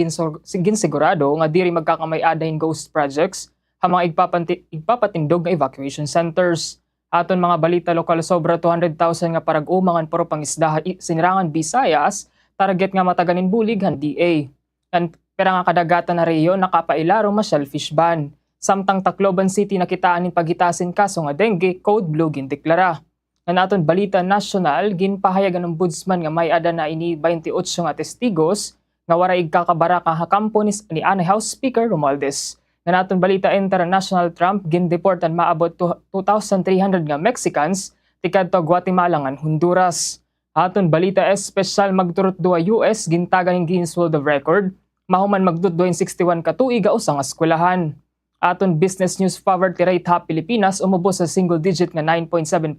[SPEAKER 3] ginsigurado nga diri magkakamay-adahin ghost projects, hamang igpapatindog nga evacuation centers. Aton mga balita lokal, sobra 200,000 nga parag-umangan puro pangisda sinirangan Visayas, target nga mataganin bulig han DA. Kan pera nga kadagatan na rehiyon nakapailarong ma shellfish ban. Samtang Tacloban City nakitaanin paghitasin kaso nga dengue, code blue gindeklara. Nga aton balita nasyonal, ginpahayagan ng ombudsman nga may ada na ini 28 nga testigos nga wara igkakabara ka hakampo ni House Speaker Romualdez. Nga naton balita international, Trump gin-deport ang maabot 2,300 nga Mexicans tikadto Guatemala ngan Honduras. Aton balita espesyal magturot duwa US gintagan ng Guinness World of Record mahuman magdudduin 61 ka tuig usang eskwelahan. Aton business news, poverty rate ha Pilipinas umubos sa single digit nga 9.7%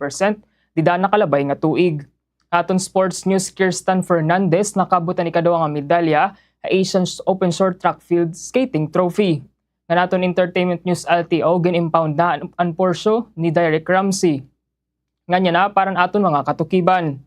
[SPEAKER 3] dida nakalabay nga tuig. Aton sports news, Kirsten Fernandez nakabutan ni kadawa nga medalya sa Asian Open Short Track Field Skating Trophy. Nga naton entertainment news, LTO gin-impound na ang Porsche ni Derek Ramsey. Nganya na paran aton mga katukiban.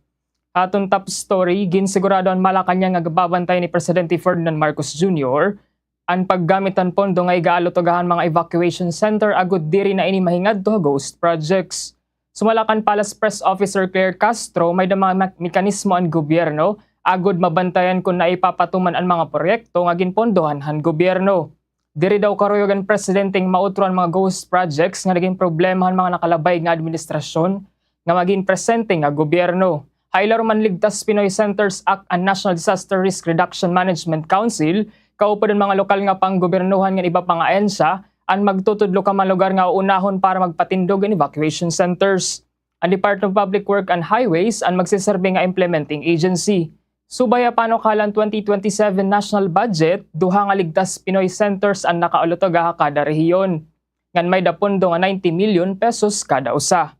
[SPEAKER 3] Aton top story, ginsigurado ang Malacanang nga gababantay ni Presidente Ferdinand Marcos Jr. ang paggamitan pondo nga igaalotagahan mga evacuation center agud diri na ini mahingad to ghost projects. Sumalakan Palace Press Officer Claire Castro, may mga mekanismo ang gobyerno agud mabantayan kung naipapatuman ang mga proyekto nga ginpondohan han gobyerno. Diri daw karoyogan presidenteng mautro ang mga ghost projects nga naging problemahan mga nakalabay nga administrasyon nga maging presente nga gobyerno. Hailaro man Ligtas Pinoy Centers Act and National Disaster Risk Reduction Management Council, kaupod ang mga lokal nga panggobernuhan nga iba pang ahensya, ang magtutudlo ka man lugar nga unahon para magpatindog ang evacuation centers. Ang Department of Public Work and Highways ang magsiserbe nga implementing agency. Subaya panukalan 2027 national budget, duha nga Ligtas Pinoy Centers ang nakaalutoga kada rehiyon. Ngan may dapondo nga 90 million pesos kada usa.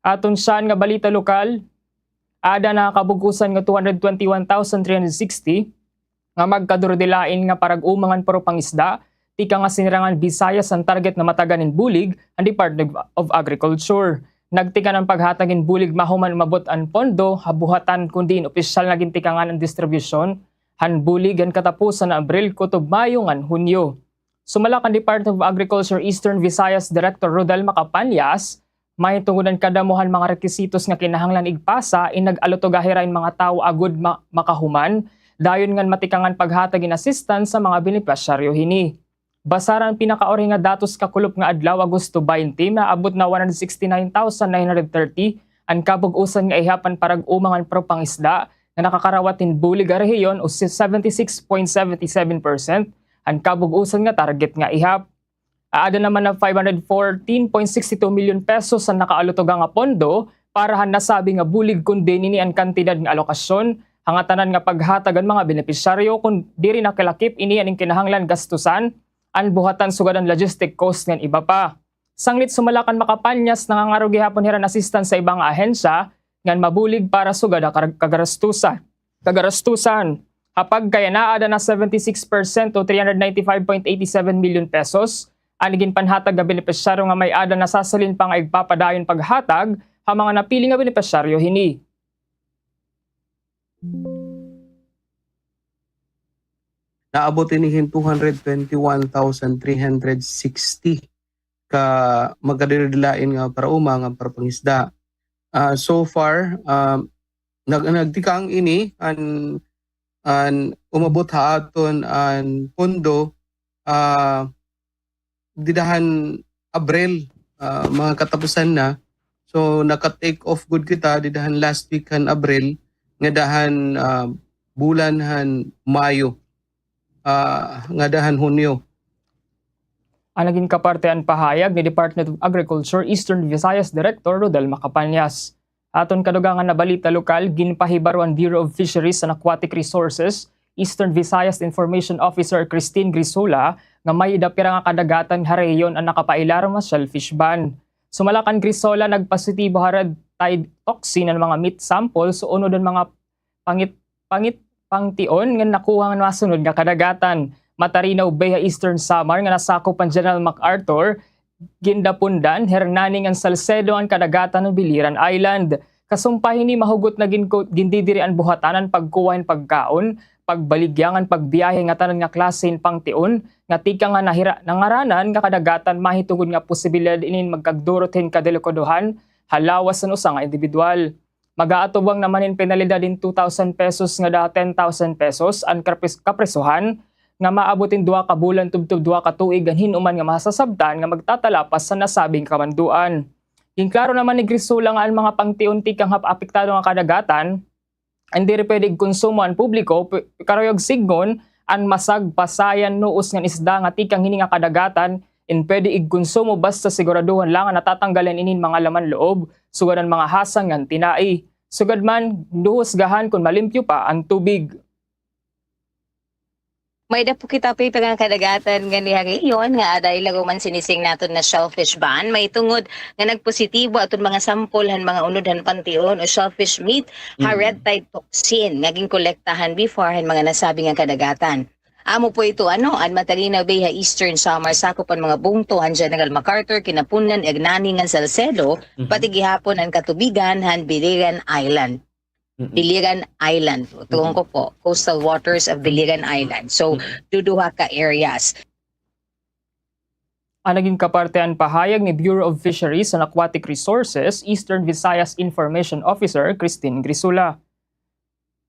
[SPEAKER 3] Aton saan nga balita lokal, ada nakakabugusan nga 221,360 nga magkadurdilain nga parag-umangan puro pangisda, tika nga sinirangan Visayas ang target na mataganin bulig ang Department of Agriculture. Nagtika ng paghatagin bulig mahuman mabot ang pondo, habuhatan kundi opisyal na gintikangan ang distribusyon, han bulig ang katapusan na Abril kutob Mayo ngan Hunyo. Sumalak ang Department of Agriculture Eastern Visayas Director Rodel Macapanyas, may tungudan kadamuhan mga rekisitos nga kinahanglan igpasa in nag-alotogahirain mga tao agud makahuman, dayon ngan matikangan paghatagin assistance sa mga benepisyaryo hini. Basaran pinakaori nga datos kakulop nga adlaw Agosto 20 na abot na 169,930 ang kabug-usan nga ihapan parag umangan pro pangisda na nakakarawatin bulig a rehiyon o 76.77% ang kabug-usan nga target nga ihap. Aada naman na 514.62 million pesos ang nakaalutoga nga pondo para han nasabi nga bulig kundi nini ang kantidad nga alokasyon hangatanan nga paghatagan mga benepisyaryo kun diri nakilakip ini aning kinahanglan gastusan ang buhatan sugadan logistic cost ng iba pa. Sanglit sumalakan Macapanyas nangangaro gihapon hiran assistance sa ibang ahensya ngan mabulig para sugada kagarastusan. Kapag kaya naada na 76% o 395.87 million pesos, anigin panhatag nga benepisyaryo nga may ada na sasalin pa nga igpapadayon paghatag ha mga napili nga benepisyaryo hini.
[SPEAKER 17] Naabot inihin 221,360 ka magkadirilain nga para umang para pangisda. So far, nagtikang ini an umabot haaton an pondo didahan Abril mga katapusan na. So naka-take off good kita didahan last week han Abril nga dahan bulan han Mayo nga dahan Hunyo.
[SPEAKER 3] Ang naging kapartean pahayag ni Department of Agriculture Eastern Visayas Director Rodel Macapanyas. Aton kadugangan na balita lokal, ginpahibaruan Bureau of Fisheries and Aquatic Resources Eastern Visayas Information Officer Christine Grisula nga may idapira nga kadagatan harayon ang nakapailaram nga shellfish ban. Sumalakan Grisola nagpositibo harad tide toxin ang mga meat samples so unod ang mga pangtion nga nakuha nga masunod nga kadagatan. Matarinaw Bay Eastern Samar nga nasakop ang General MacArthur, Gindapundan, Hernaning ang Salcedo ang kadagatan ng Biliran Island. Kasumpahin ni mahugot na gindidiri ang buhatanan pagkuwain pagkaon, pagbaligyangan pagbiyahe nga tanan nga klasen pangtion, nga tika nga nangaranan nga kadagatan mahitungod nga posibilidad inin magkagdurot kadelikoduhan, halawas sa usa nga individual. Mag-aatubang naman in penalidad in 2,000 pesos nga da 10,000 pesos ang kapresuhan nga maabotin 2 ka bulan tubtub 2 ka tuig ang hinuman nga masasabtan nga magtatalapas sa nasabing kamanduan. Klaro naman ni Grisula nga ang mga pangtiunti kang apektado nga kadagatan, hindi rin pwede konsumo ang publiko, karayog signon ang masagpasayan nuos nga isda nga tikang hini nga kadagatan, in pwede igkonsumo basta siguraduhan lang nga natatanggalan inin mga laman loob, sugad ang mga hasang nga tinai. Sugad man, duhusgahan kung malimpyo pa ang tubig.
[SPEAKER 19] May dapo kita pa nga kadagatan nga nihagiyon nga aday lago man sinising naton na shellfish ban may tungod nga nagpositibo aton mga sampolhan mga unodhan pantion o shellfish meat ha red tide toxin nga ginkolektahan before han mga nasabi nga kadagatan. Amo po ito an Matarinaw Bay Eastern Samar sakop ang mga bungto han General MacArthur Kinapunan Egnani nga Salcedo pati gihapon ang katubigan han Biliran Island. Biliran Island. Tuong ko po, coastal waters of Biliran Island. So, duduha ka areas.
[SPEAKER 3] Ang naging kapartean pahayag ni Bureau of Fisheries and Aquatic Resources Eastern Visayas Information Officer Christine Grisula.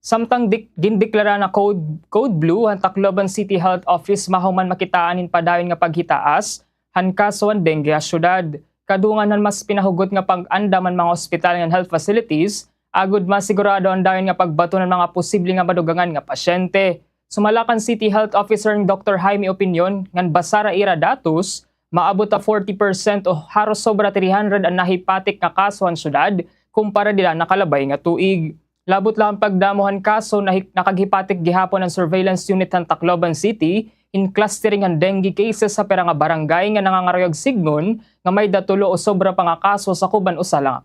[SPEAKER 3] Samtang gindeklara na Code Blue ang Tacloban City Health Office mahuman makitaanin padayon nga paghitaas han kaso ang dengue sa syudad. Kadungan han mas pinahugot nga pag-andaman mga ospital nga health facilities agud masigurado ang dayon nga pagbato ng mga posible nga madugangan nga pasyente. Sumalakan City Health Officer ng Dr. Jaime Opinion ngan basara ira datos maabot ta 40% o haros sobra 300 ang nahipatik nga kaso ang syudad kumpara dila nakalabay nga tuig. Labot lang pagdamuhan kaso na nakaghipatik gihapon ang surveillance unit ng Tacloban City in clustering ang dengue cases sa pera nga barangay nga nangangarayog signon nga may datulo o sobra pa nga kaso sa kuban usa nga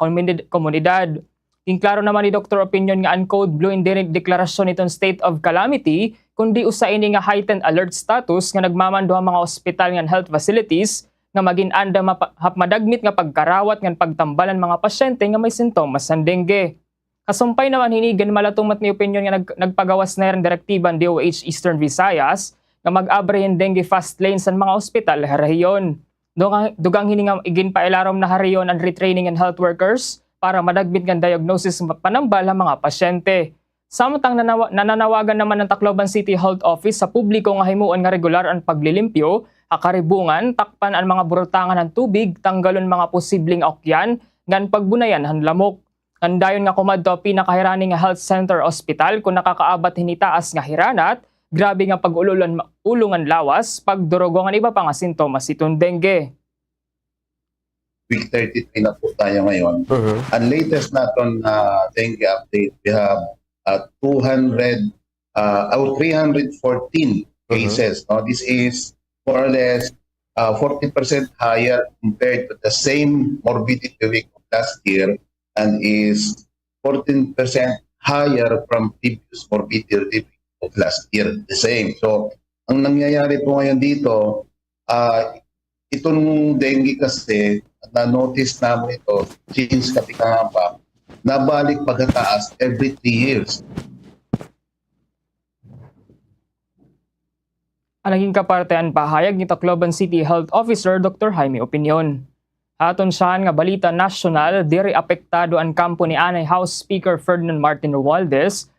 [SPEAKER 3] komunidad. Klaro naman ni Dr. Opinion nga ang Code Blue hindi rin deklarasyon itong state of calamity, kundi usa ini nga heightened alert status nga nagmamando ang mga ospital nga health facilities nga maging anda madagmit nga pagkarawat nga pagtambalan mga pasyente nga may sintomas ng dengue. Kasumpay naman hinigan malatumat ni Opinion nga nagpagawas na rin direktiban DOH Eastern Visayas nga mag-abre dengue fast lanes sa mga ospital harayon. Dugang hininga igin pailarom na harayon ang retraining and health workers para madagmit ng diagnosis panambal ang mga pasyente. Samtang nananawagan naman ng Tacloban City Health Office sa publiko nga himuon nga regular ang paglilimpyo, akaribungan, takpan ang mga burutangan ng tubig, tanggalon mga posibleng okyan, ngan pagbunayan ang lamok. Andayon nga kumadto pinakahirani nga health center hospital kung nakakaabat hinitaas nga hiranat, grabe nga pag-ulungan lawas, pagdurugongan iba pa nga sintomas itong dengue.
[SPEAKER 21] Week 33 na po tayo ngayon. Ang latest natin dengue update, we have 314 cases. No? This is more or less 40% higher compared to the same morbidity week of last year and is 14% higher from previous morbidity week of last year. The same. So, ang nangyayari po ngayon dito, itong dengue kasi, na-notice namin ito since kapikahaba, nabalik pagkataas every 3 years.
[SPEAKER 3] Ang naging kapartean pahayag ni Tacloban City Health Officer Dr. Jaime Opinion. Haton siyan nga balita nasyonal, diri apektado ang kampo ni Anay House Speaker Ferdinand Martin Romualdez,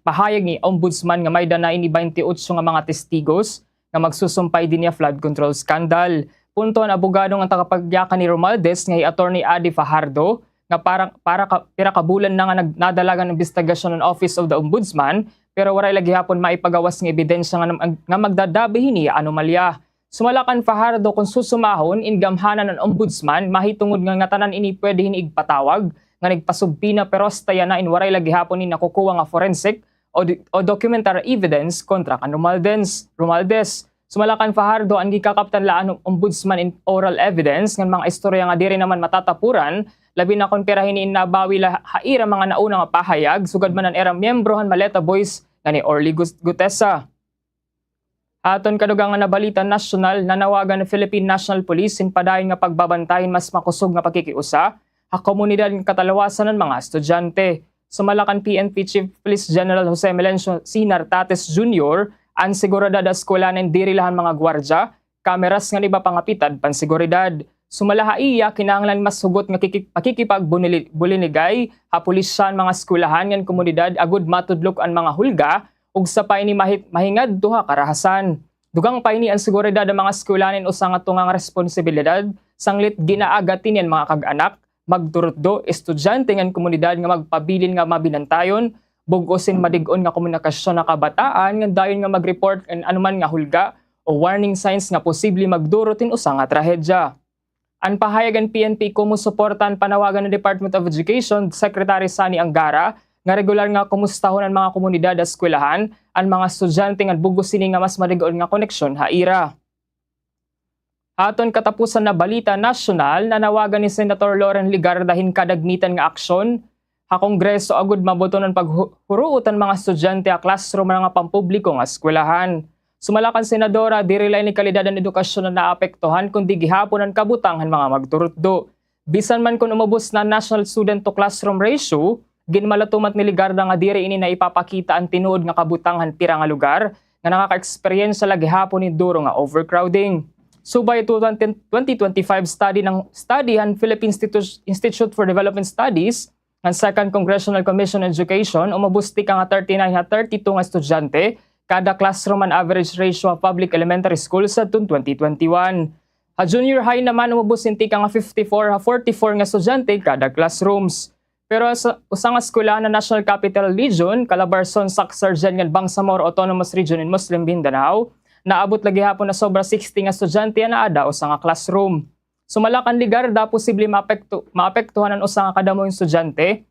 [SPEAKER 3] pahayag ni Ombudsman nga may danain ni 28 nga mga testigos nga magsusumpay din niya flood control scandal. Punto ang abogado nga tagapagyakan ni Romualdez nga Attorney Adi Fajardo nga pira kabulan na nga nadalagan ng investigasyon ng Office of the Ombudsman pero waray lagi hapon maipagawas ng ebidensya nga magdadabi ni anomalya. Sumalakan Fajardo kung susumahon in gamhanan ng Ombudsman mahitungod nga tanan ini pwede hini igpatawag nga nagpasubpina pero staya na in waray lagi hapon ni nakukuha nga forensic o documentary evidence kontra kan Romualdez. Sumalakan Fajardo ang gikakaptan laan ng Ombudsman in oral evidence ng mga istorya nga diri naman matatapuran labi na kon pirahin ni nabawi haira mga nauna nga pahayag sugad man ang era miyembrohan Maleta Boys nga ni Orly Gutesa. Aton kadugang nga nabalita nasyonal nanawagan ng Philippine National Police in padayon nga pagbabantayan mas makusog nga pakikiusa ha komunidad ng katalawasan ng mga estudyante. Sumalakan PNP Chief Police General Jose Melencio C. Nartates Jr. ang seguridad da eskwela ng dirilahan mga gwardya, kameras nga iba pangapitad pansiguridad. Sumalaha iya kinahanglan mas hugot nga pakikipagbulinigay ha pulisyan mga eskwelahan ng komunidad agud matudlok ang mga hulga ug sa pay ni mahingad duha karahasan. Dugang pay ni ang seguridad ng mga eskwelahan usa nga tungang responsibilidad sanglit ginaagatin yan mga kag-anak magturutdo estudyante ng komunidad nga magpabilin nga mabinantayon bugosin madig-on nga komunikasyon na kabataan nga dayon nga mag-report and anuman nga hulga o warning signs nga posible magdurutin usa nga trahedya. Ang pahayagan PNP kumusuportan panawagan ng Department of Education Secretary Sani Angara nga regular nga kumustahon ang mga komunidad at eskwelahan ang mga estudyante nga bugosin nga mas madig-on nga koneksyon haira. Aton katapusan na balita nasyonal nanawagan ni Senator Loren Ligarda kadagmitan nga aksyon ha Kongreso agud maboton ang paghuruotan mga estudyante a classroom nga pampubliko nga eskwelahan. Sumalakan Senadora dirilay ni kalidad ng edukasyon na naapektuhan kundi gihapon ang kabutanghan mga magturutdo. Bisan man kung umubos na national student to classroom ratio, ginmalatumat ni Ligarda nga diri ini na ipapakita ang tinuod nga kabutanghan pira nga lugar nga nakaka-experience sa lagi hapon ni duro nga overcrowding. Subay 2025 studyhan Philippine Institute for Development Studies ang Second Congressional Commission on Education umabusti ka nga 39 nga 32 nga estudyante kada classroom an average ratio of public elementary school sa 2021. Ha junior high naman umubusinti ka nga 54 nga 44 nga estudyante kada classrooms. Pero sa usang eskwela na National Capital Region, Calabarzon, Sacsargen, nga Bangsamoro Autonomous Region in Muslim Mindanao, naabot lagi hapon na sobra 60 nga estudyante na ada usa nga classroom. Sumalakan Ligarda posible maapektuhan ang usa nga kadamo estudyante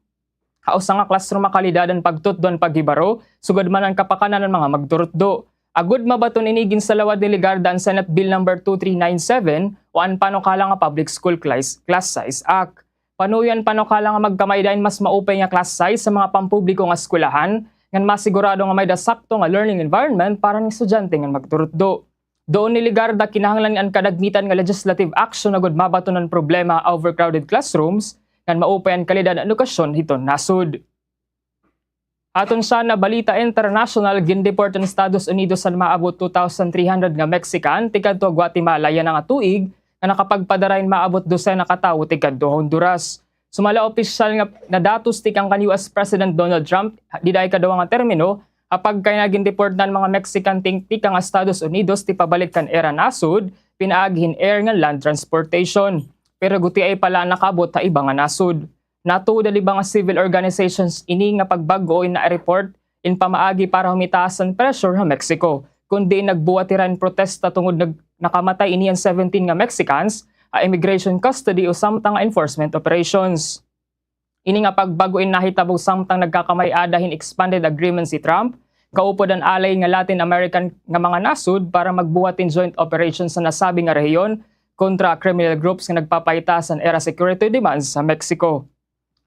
[SPEAKER 3] ha usa nga classroom makalidadan pagtutdon paghibaro sugod man ang kapakanan ng mga magturutdo. Agud mabaton inigin sa lawad ni Ligarda ang Senate Bill number 2397 o ang panukala nga Public School Class Size Act. Panuyan panukala nga magkamaydain mas maupay nga class size sa mga pampubliko nga eskwelahan ngan masigurado nga may dasakto nga learning environment para ng estudyante nga magturutdo. Doon ni Ligarda kinahanglan ang kadagmitan nga legislative action agud mabaton ang problema overcrowded classrooms ngan maupay ang kalidad ng edukasyon hiton nasud. Aton sa na balita international gindeport ang Estados Unidos sa maabot 2,300 nga Mexican tikadto Guatemala yan nga tuig nga nakapagpadarain maabot 12 na katawo tikadto Honduras. Sumala opisyal nga nadatos tikang kan US President Donald Trump diday kadawa nga termino apag kay naging deportan mga Mexican tikang Estados Unidos ti pabalik kan era nasud pinaaghin air nga land transportation. Pero guti ay pala nakabot ta iba nga nasud. Natuod dali ba nga civil organizations ini nga pagbago in na-report in pamaagi para humitasan pressure sa Mexico. Kundi nagbuwatiran protesta tungod nakamatay ini ang 17 nga Mexicans a immigration custody o samtang enforcement operations. Ini nga pagbago in nahitabog samtang nagkakamay-adahin expanded agreement si Trump, kaupod ang alay nga Latin American nga mga nasud para magbuhatin joint operations sa nasabi nga rehiyon kontra criminal groups nga nagpapaytasan era security demands sa Mexico.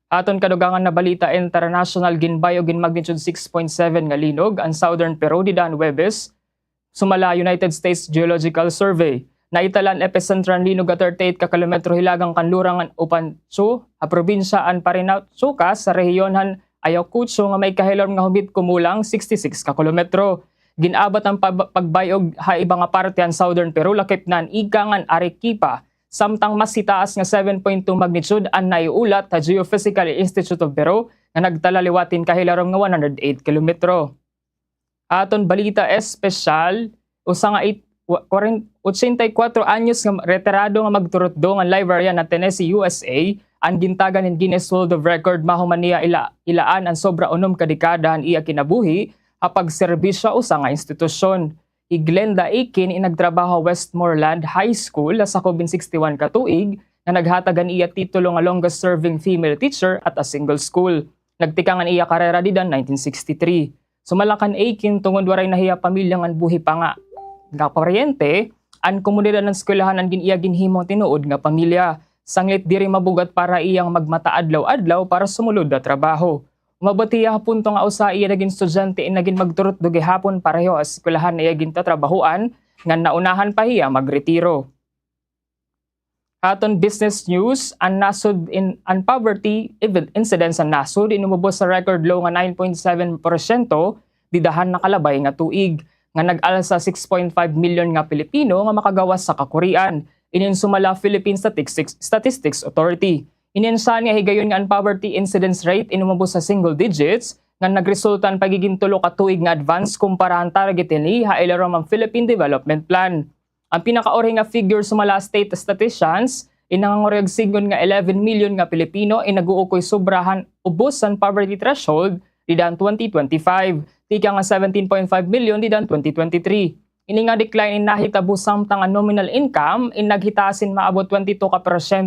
[SPEAKER 3] Aton kadugangan na balita international ginbayo gin magnitude 6.7 nga linog ang southern Peru didan Huwebes. Sumala United States Geological Survey. Naitalan epicentran linog at 38 ka kilometro hilagang kanlurang upan Chu, a probinsya an Parinaut Sucas sa rehiyonhan Ayacucho nga may kahilom nga humit kumulang 66 ka kilometro. Ginabot ang pagbayog ha iba nga parte ang southern Peru lakip nan igangan Arequipa Samtang mas itaas nga 7.2 magnitude ang naiulat sa Geophysical Institute of Peru nga nagtala liwatin kahilarom nga 108 kilometro. Aton balita espesyal, usa nga 84 anyos nga retirado nga magturutdo nga librarian na Tennessee, USA, ang gintagan ng Guinness World of Record mahuman niya ilaan ang sobra 6 ka dekada ang iya kinabuhi hapag serbisyo usa nga institusyon. Glenda Aiken inagtrabaho Westmoreland High School sa COVID-61 ka tuig nga naghatagan iya titulo nga longest serving female teacher at a single school. Nagtikangan iya karera didan 1963. Sumalakan Aiken tungod waray nahiya pamilya nga buhi pa nga. Nga paryente, ang komunidad ng eskwelahan ang iya ginhimong tinuod nga pamilya. Sanglit diri mabugat para iyang magmata adlaw-adlaw para sumulod na trabaho. Umabatiya punto nga usa iya naging estudyante naging magturot do gihapon pareho as eskwelahan na iya gintatrabahuan nga naunahan pa hiya magretiro. Aton business news, ang nasod in poverty incidence ang nasod inumubos sa record low nga 9.7% didahan na kalabay nga tuig nga nag-ala sa 6.5 million nga Pilipino nga makagawas sa kakurian. Inin sumala Philippine Statistics Authority. Ininsahan nga higayon nga ang poverty incidence rate inumubos sa single digits nga nagresultan pagiging tulo ka tuig nga advance kumparahan target ni hailarom ang Philippine Development Plan. Ang pinakaori nga figure sumala state statisticians inangangoreg sigon nga 11 million nga Pilipino inaguukoy sobrahan ubos ang poverty threshold didan 2025. Tika nga 17.5 million didan 2023. Ini nga decline in nahitabo samtang ang nominal income in naghitasin maabot 22%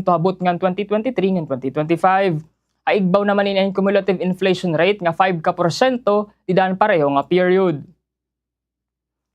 [SPEAKER 3] habot nga 2023 ng 2025. Aigbaw naman in ang cumulative inflation rate nga 5% didan pareho nga period.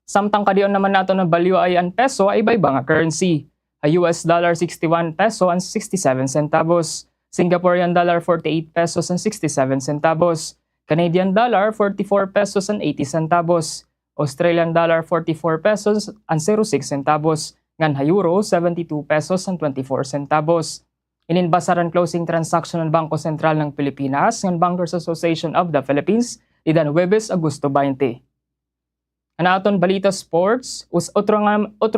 [SPEAKER 3] Samtang kadiyon naman nato ng value ay ang peso ay iba-iba nga currency. A US dollar 61 peso and 67 centavos, Singaporean dollar 48 pesos and 67 centavos, Canadian dollar 44 pesos and 80 centavos. Australian dollar 44 pesos and 06 centavos, ngan euro 72 pesos and 24 centavos. Ininbasaran closing transaction ng Bangko Sentral ng Pilipinas ng Bankers Association of the Philippines idan Huwebes, Agosto 20. Anaton balita sports, otro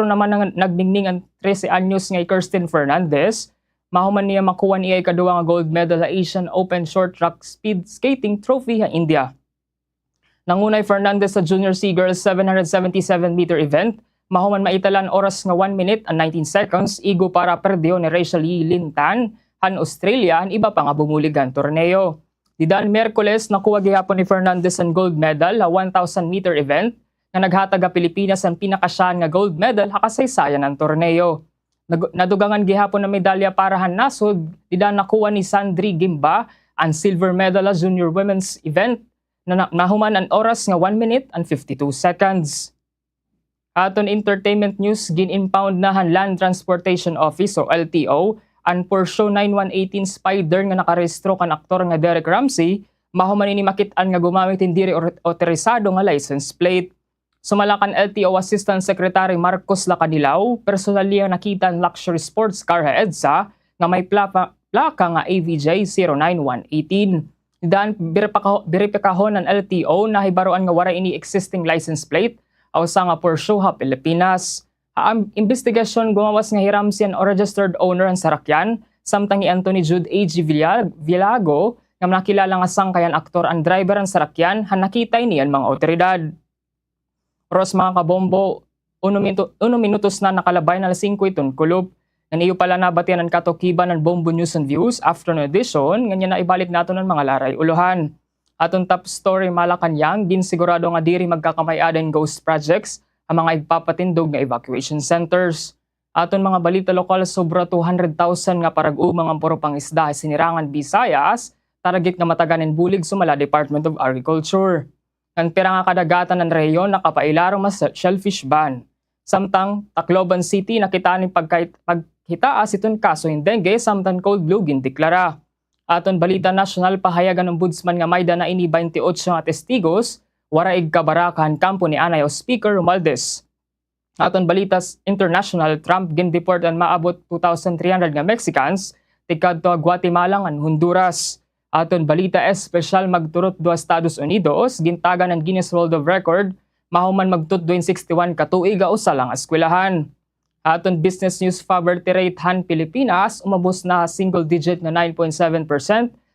[SPEAKER 3] naman ang nagningning ang 13 anyos nga Kirsten Fernandez, mahuman niya makuha niya ikaduwa nga gold medal sa Asian Open Short Track Speed Skating Trophy sa India. Nangunay Fernandez sa Junior C Girls 777-meter event, mahuman maitalan oras nga 1 minute and 19 seconds, igo para perdiyo ni Rachel Lee Lintan, han Australia, han iba pa nga bumuligan torneo. Didan Merkules, nakuha gihapon ni Fernandez ang gold medal sa 1,000-meter event, na naghatag ang Pilipinas ang pinakasyan nga gold medal hakasaysayan ng torneo. Nadugangan gihapon na medalya para han nasod, didan nakuha ni Sandri Gimba ang silver medal sa Junior Women's event, na nahuman ang oras nga 1 minute and 52 seconds. Aton entertainment news, gin-impound na han Land Transportation Office o LTO ang Porsche 9118 Spider nga nakarehistro kan aktor nga Derek Ramsey, mahuman ini makitaan nga gumamit hindi otorisado nga license plate. Sumalakan LTO Assistant Secretary Marcos Lacanilaw, personalya nakita ang luxury sports car sa EDSA nga may plaka nga AVJ 09118. Dan biripikahon ng LTO na hibaruan nga wala ini existing license plate aw sa nga Porsche Pilipinas. Ang investigasyon gumawas nga hiramsian o registered owner ang sarakyan, samtang ni Anthony Jude A.G. Villago nga nakilala nga sangkayan aktor ang driver ang sarakyan han nakitay niyan mga otoridad. Ros mga kabombo, 1 minutos na nakalabay na 5 itong kulop. Naniyo pala nabatian ang katokiban ng Bombo News and Views afternoon edition, ganyan na ibalik nato ng mga laray uluhan. Atong top story Malacanang, ginsigurado nga diri magkakamayadan ghost projects ang mga igpapatindog na evacuation centers. Aton mga balita lokal, sobra 200,000 nga parag-umang ang puro pangisda sinirangan Visayas, target nga mataganin bulig sumala Department of Agriculture. Ang pera nga kadagatan ng rehiyon nakapailarong mas shellfish ban. Samtang Tacloban City nakita ni paghitaas iton kaso in dengue samtang cold blue gindeklara. Aton balita nasyonal, pahayagan ng Ombudsman nga mayda na ini 28 nga testigos waraig kabarakan kampo ni Anay o Speaker Romualdez. Aton balitas international, Trump gindeport ang maabot 2,300 nga Mexicans tikadto Guatemala ngan Honduras. Aton balita espesyal, magturot do Estados Unidos gintagan ng Guinness World of Record mahuman magtutduin 61 ka tuig usa lang eskwelahan. Aton business news poverty rate han Pilipinas umabos na single digit na 9.7%,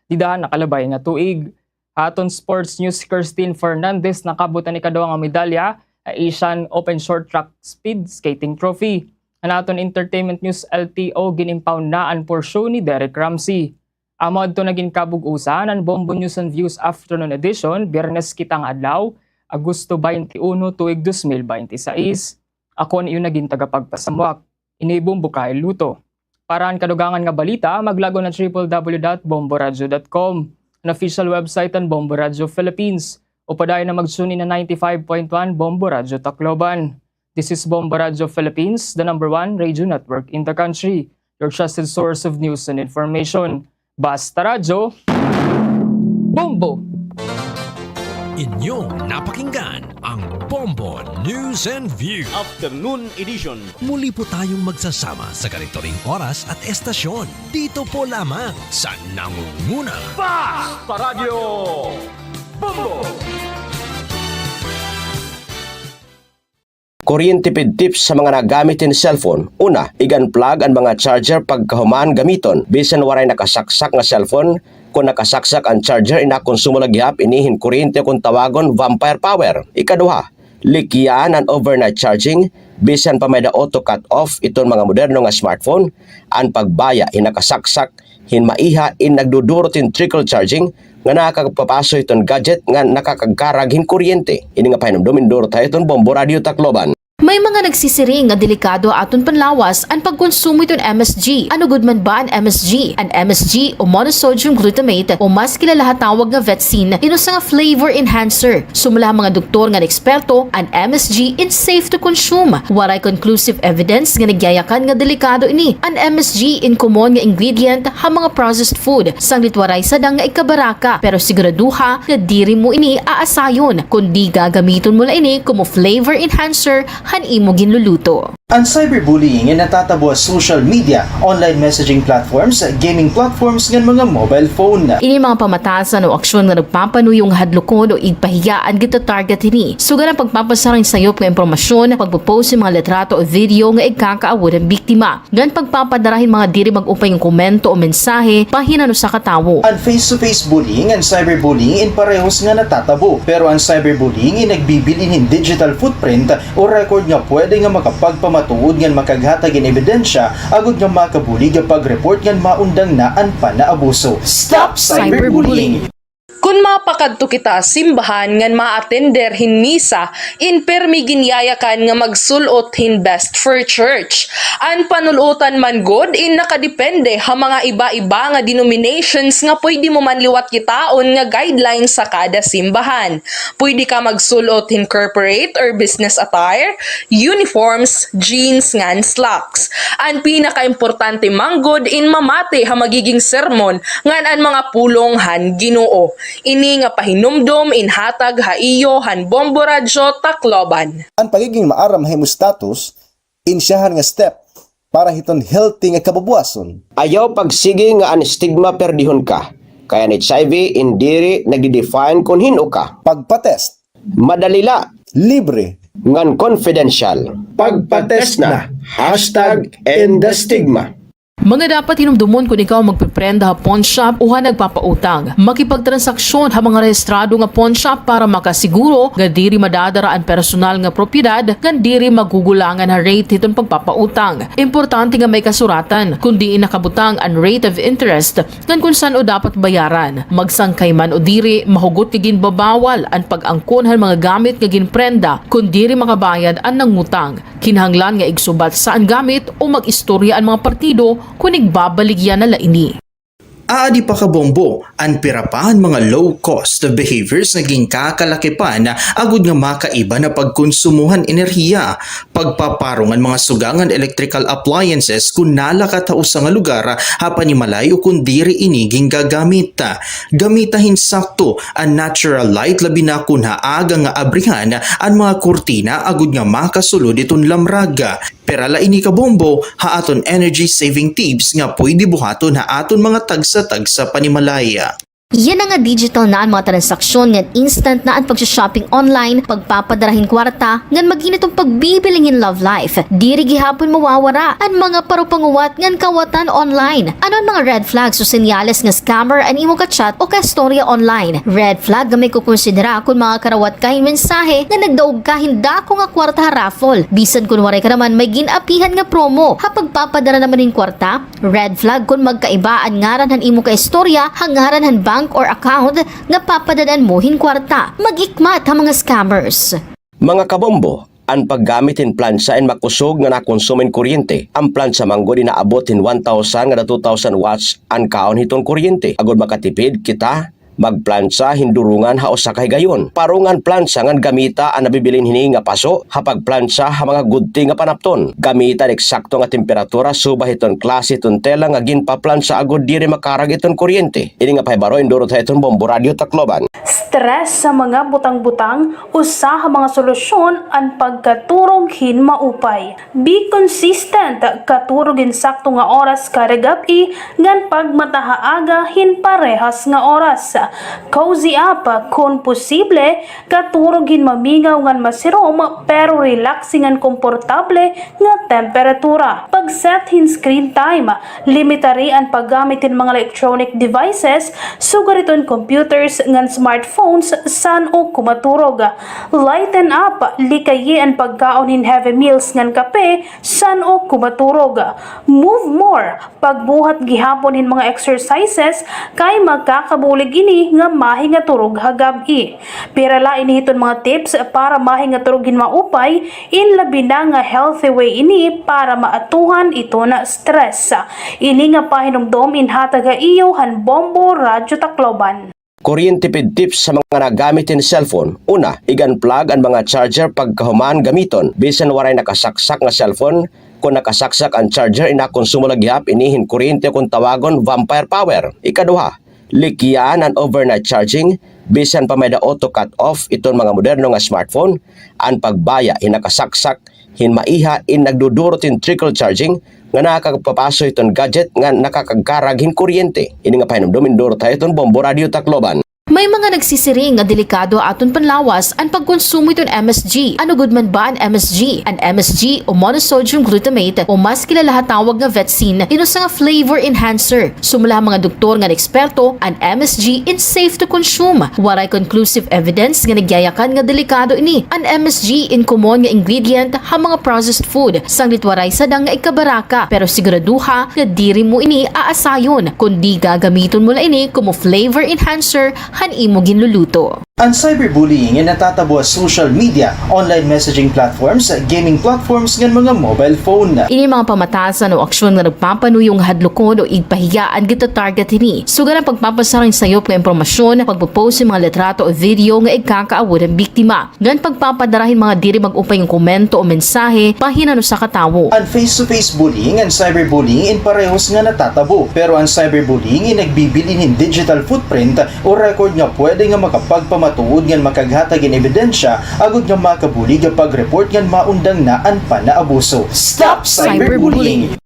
[SPEAKER 3] didahan nakalabay nga tuig. Aton sports news Kirstine Fernandez nakabutan ni kadua nga medalya Asian Open Short Track Speed Skating Trophy. Aton entertainment news LTO ginimpound na ang porsyon ni Derek Ramsey. Amod to naging kabug-usan ang Bombo News and Views Afternoon Edition, Biyernes kitang adlaw, Agosto 21 tuig 2026. Ako ang iyong naging tagapagpasamuak. Inibong Bukay Luto. Para ang kadugangan nga balita, maglago na www.bomboradio.com. An official website ng Bombo Radio Philippines. O padayon na mag-tune in na 95.1 Bombo Radio Tacloban. This is Bombo Radio Philippines, the #1 radio network in the country. Your trusted source of news and information. Basta Radyo, Bombo!
[SPEAKER 4] Inyong napakinggan ang Bombo News and Views
[SPEAKER 12] Afternoon Edition.
[SPEAKER 4] Muli po tayong magsasama sa ganito ring oras at estasyon. Dito po lamang sa nangunguna.
[SPEAKER 12] Basta Radio Bombo!
[SPEAKER 8] Kuryente-pid tips sa mga nagamitin cellphone. Una, i-unplug ang mga charger pagkahuman gamiton. Bisan waray nakasaksak nga cellphone, kung nakasaksak ang charger, inakonsumo lagyap, inihin kuryente kung tawagon vampire power. Ikaduha, likyan ang overnight charging. Bisan pa may da auto cut off iton mga moderno nga smartphone, ang pagbaya inakasaksak, hinmaiha in nagdudurot in trickle charging, nga nakakapapaso iton gadget nga nakakagkarag hin kuryente. Ini nga pahinumdum induro tayo iton Bombo Radio Tacloban.
[SPEAKER 5] May mga nagsisiring nga delikado aton panlawas ang pagkonsumo iton MSG. Ano gud man ba ang MSG? Ang MSG o monosodium glutamate o mas kilala tawag nga Vetsin inusa nga flavor enhancer. Sumula mga doktor nga eksperto, ang MSG is safe to consume. Waray conclusive evidence nga nagyayakan nga delikado ini. Ang MSG in common nga ingredient ha mga processed food. Sanglit waray sadang nga ikabaraka pero siguraduha nga diri mo ini aasayon kundi gagamiton mo la ini como flavor enhancer han imo ginluluto.
[SPEAKER 14] Ang cyberbullying ay natatabo sa social media, online messaging platforms, gaming platforms ng mga mobile phone.
[SPEAKER 5] Ini mga pamatasan o aksyon nga nagpapanuyong hadlokon o igpahiyaan gito target ini. Sugan ang pagpapasarang sayop nga impormasyon, pagpopost ng mga litrato o video nga igkakaawod ang biktima. Gan pagpapadarahin mga diri mag-upay ng komento o mensahe pahinano sa katawo.
[SPEAKER 14] Ang face-to-face bullying and cyberbullying in parehos nga natatabo. Pero ang cyberbullying ay nagbibilin in digital footprint o record nga pwede nga makapagpamatuod nga makaghatag in ebidensya agud nga makabuli nga pag-report nga maundang naan pa na abuso.
[SPEAKER 5] Stop cyberbullying!
[SPEAKER 11] Kung mapakadto kita simbahan ngan ma-attender hin misa, in permi ginyayakan nga magsulot hin best for church. An panulutan man god in nakadepende ha mga iba-iba nga denominations nga pwede mo man liwat kitaon nga guidelines sa kada simbahan. Pwede ka magsulot hin corporate or business attire, uniforms, jeans ngan slacks. An pinaka-importante man god in mamate ha magiging sermon ngan an mga pulong han Ginoo. Ini nga pahinumdom inhatag haiyo han Bombo Radio Tacloban.
[SPEAKER 10] Ang pagiging maaram hemostatus, insyahan nga step para hiton healthy nga kababuason.
[SPEAKER 8] Ayaw pagsige nga ang stigma perdihon ka. Kaya ni HIV indiri nagdi-define kung hino ka.
[SPEAKER 10] Pagpatest.
[SPEAKER 8] Madalila.
[SPEAKER 10] Libre.
[SPEAKER 8] Ngan confidential. Pagpatest na. #End the stigma.
[SPEAKER 5] Mga dapat hinumdumon kung ikaw magpiprenda ha pawn shop o ha nagpapautang. Makipagtransaksyon ha mga rehistrado nga pawn shop para makasiguro nga diri madadara ang personal nga propiedad nga diri magugulangan ha rate hiton pagpapautang. Importante nga may kasuratan kundi nakabutang ang rate of interest ngan kung saan o dapat bayaran. Magsangkay man o diri mahugot nga ginbabawal ang pag-angkon ha mga gamit nga ginprenda kung diri makabayad ang nangutang. Kinahanglan nga igsubat saan gamit o mag-istorya ang mga partido kung igbabaligyan na laini.
[SPEAKER 14] Aadi pa kabombo, ang pirapahan mga low-cost behaviors naging kakalakipan na agud nga makaiba na pagkonsumuhan enerhiya, pagpaparungan mga sugangan electrical appliances kung nalakataos sa nga lugar hapanimalay o kung diri iniging gagamit. Gamitahin sakto ang natural light labi na kung haaga nga abrihan ang mga kurtina agud nga makasulod iton lamraga. Pero laini kabombo, haaton energy saving tips nga pwede buhaton haaton mga tagsa-tagsa panimalaya.
[SPEAKER 5] Yan nga digital na ang mga transaksyon ngan instant na ang pagsha-shopping online, pagpapadarahin kwarta, ngan maginitong pagbibilingin love life. Diri gihapon mawawara ang mga parupanguwat ngan kawatan online. Ano ang mga red flags o senyales nga scammer ang imo ka-chat o ka-storya online? Red flag nga may kukonsidera kung mga karawat kahin mensahe nga nagdaog ka hinda ko nga kwarta raffle. Bisan kung waray ka naman may ginapihan nga promo. Hapagpapadara naman yung kwarta, red flag kung magkaiba ang ngaran han imo ka-istorya hangaran han bank or account nga papadadan mo hin kwarta. Mag-ikmat ang mga scammers.
[SPEAKER 8] Mga kabombo, ang paggamitin plansa and makusog nga nakonsumen kuryente. Ang plansa manggod inaabot hin 1,000 nga 2,000 watts ang kaon hiton kuryente. Agod makatipid kita, magplansa hindurungan ha usakay gayon. Parungan plansa ngan gamita ang nabibilin hini nga paso, hapag plansa ha mga gudti nga panapton. Gamita eksakto nga temperatura subah iton klase iton tela nga ginpaplansa agod diri makarag iton kuryente. Ini nga pahibaro indurot ha iton Bombo Radio Tacloban.
[SPEAKER 13] Stress sa mga butang-butang, usa mga solusyon ang pagkaturog hin maupay. Be consistent, katurogin sakto nga oras kada gabi, ngan pagmatahaaga hin parehas nga oras. Cozy up kung posible, katurogin mamingaw ngan masirom pero relaxing ngan komportable nga temperatura. Pag-set hin screen time, limitary ang paggamit hin mga electronic devices, sugariton computers ngan smartphones san o kumaturog. Lighten up, likayi ang pagkaon hin heavy meals ngan kape san o kumaturog. Move more, pagbuhat gihapon hin mga exercises kay magkakabulig ini nga mahinga turog hagabi. Pirala inihiton mga tips para mahinga turogin maupay in labi na nga healthy way ini para maatuhan ito na stress. Ini nga pahinumdom in hataga iyo han Bombo Radio Tacloban.
[SPEAKER 8] Kuryentipid tips sa mga nagamitin cellphone. Una, i-unplug ang mga charger pagkahuman gamiton. Bisan waray nakasaksak nga cellphone, kung nakasaksak ang charger inakonsumo lagyap inihin kuryente kung tawagon vampire power. Ikaduha, likyan ang overnight charging. Bisan pa may da auto cut off iton mga moderno nga smartphone, ang pagbaya hinakasaksak hinmaiha in nagdudurot in trickle charging nga nakakapapaso iton gadget nga nakakagarag hin kuryente. Ini nga pahinumdum induro tayo iton Bombo Radio Tacloban.
[SPEAKER 5] May mga nagsisiring nga delikado aton panlawas ang pagkonsumo iton MSG. Ano gud man ba ang MSG? Ang MSG o monosodium glutamate o mas kilala tawag nga Vetsin inusa nga flavor enhancer. Sumala mga doktor nga eksperto, ang MSG is safe to consume. Waray conclusive evidence nga nagyayakan nga delikado ini. Ang MSG in common nga ingredient ha mga processed food. Sanglit waray sadang nga ikabaraka pero siguraduha nga diri mo ini aasayon kundi gagamiton mo la ini como flavor enhancer han imo ginluluto.
[SPEAKER 14] Ang cyberbullying ay natatabo sa social media, online messaging platforms, gaming platforms ng mga mobile phone.
[SPEAKER 5] Ini mga pamatasan o aksyon nga nagpapanuyong hadlokon o igpahiyaan kita target ini. Sugan ang pagpapasarang sayop nga impormasyon, pagpopost ng mga litrato o video nga igkakaawod ang biktima. Gan pagpapadarahin mga diri mag-upay ng komento o mensahe pahinano sa katawo.
[SPEAKER 14] Ang face-to-face bullying and cyberbullying in parehos nga natatabo. Pero ang cyberbullying ay nagbibilin ng digital footprint o record nga pwede nga makapagpamatuod ngan makaghatag in ebidensya agud nga makabuli nga pag-report ngan maundang na ang panaabuso. Stop cyberbullying!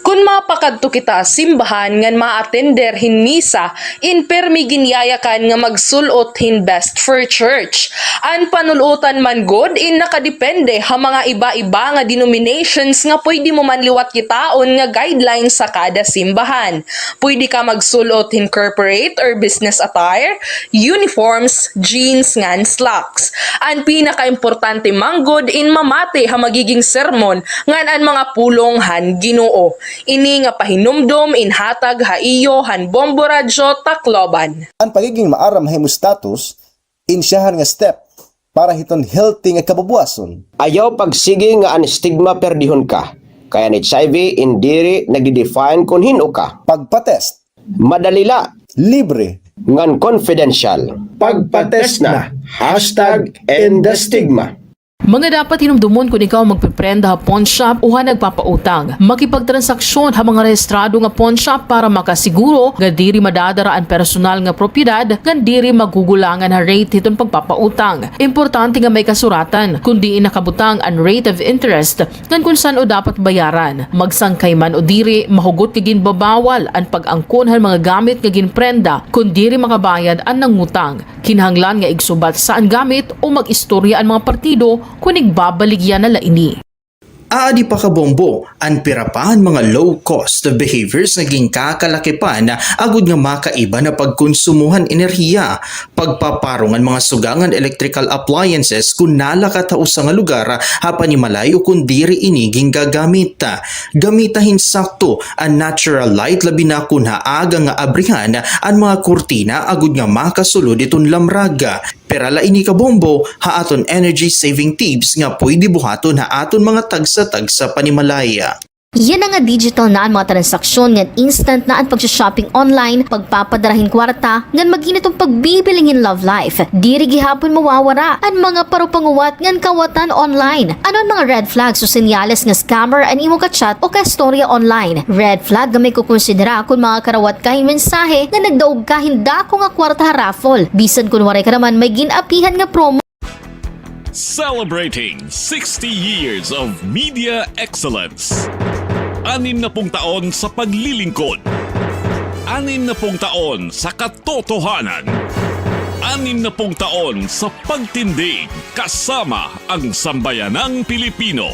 [SPEAKER 11] Kung mapakadto kita simbahan ngan ma-attender hin misa, in permi ginyayakan nga magsulot hin best for church. An panulutan man god in nakadepende ha mga iba-iba nga denominations nga pwede mo man liwat kitaon nga guidelines sa kada simbahan. Pwede ka magsulot hin corporate or business attire, uniforms, jeans ngan slacks. An pinaka-importante man god in mamate ha magiging sermon ngan an mga pulong han Ginoo. Ini nga pahinumdom inhatag haiyo han Bombo Radio Tacloban.
[SPEAKER 10] Ang pagiging maaram hemostatus, insyahan nga step para hiton healthy nga kababuason.
[SPEAKER 8] Ayaw pagsige nga ang stigma perdihon ka. Kaya ni HIV indiri nagdi-define kung hino ka.
[SPEAKER 10] Pagpatest.
[SPEAKER 8] Madalila.
[SPEAKER 10] Libre.
[SPEAKER 8] Ngan confidential. Pagpatest na. #EndTheStigma.
[SPEAKER 5] Mga dapat hinumdumon kung ikaw magpiprenda ha pawn shop o ha nagpapautang. Makipagtransaksyon ha mga rehistrado nga pawn shop para makasiguro nga diri madadaraan personal nga propiedad nga diri magugulangan ha rate hiton pagpapautang. Importante nga may kasuratan kung diin nakabutang ang rate of interest ngan kung saan o dapat bayaran. Magsangkay man o diri mahugot kagin babawal ang pag-angkon ha mga gamit nga ginprenda kung diri makabayad ang nangutang. Kinahanglan nga igsubat saan gamit o mag-istorya ang mga partido kung igbabaligyan na laini.
[SPEAKER 14] Aadi pa kabombo, ang pirapahan mga low-cost behaviors naging kakalakipan na agud nga makaiba na pagkonsumuhan enerhiya, pagpaparungan mga sugangan electrical appliances kung nalakatao sa nga lugar hapanimalay o kung diri iniging gagamit. Gamitahin sakto ang natural light labi na kun haaga nga abrihan ang mga kurtina agud nga makasulod iton lamraga. Pero laini kabombo, haaton energy saving tips nga pwede buhaton haaton mga tagsa-tagsa panimalaya.
[SPEAKER 20] Yan nga digital na ang mga transaksyon ngan instant na ang pag-shopping online, pagpapadarahin kwarta, ngan maginitong pagbibilingin love life. Diri gihapon mawawara ang mga parupanguwat ngan kawatan online. Ano ang mga red flags o senyales nga scammer ang imo ka-chat o ka-storya online? Red flag nga may kukonsidera kung mga karawat kahing mensahe nga nagdaog ka hinda ko nga kwarta raffle. Bisan kung waray ka naman may ginapihan nga promo.
[SPEAKER 4] Celebrating 60 years of media excellence. 60 taon sa paglilingkod. 60 taon sa katotohanan. 60 taon sa pagtindig kasama ang sambayanang Pilipino.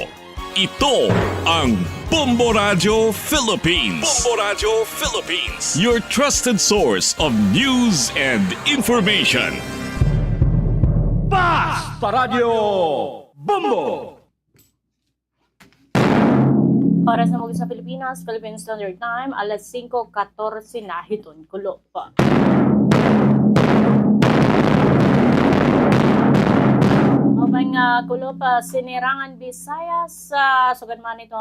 [SPEAKER 4] Ito ang Bombo Radio Philippines. Bombo Radio Philippines. Your trusted source of news and information.
[SPEAKER 12] Basta Radio Bombo!
[SPEAKER 9] Oras na mo sa Pilipinas, Philippine Standard Time, alas 5:14 na hiton kulo pa. Mabang kulo pa sinirangan Visayas sa sugad man ito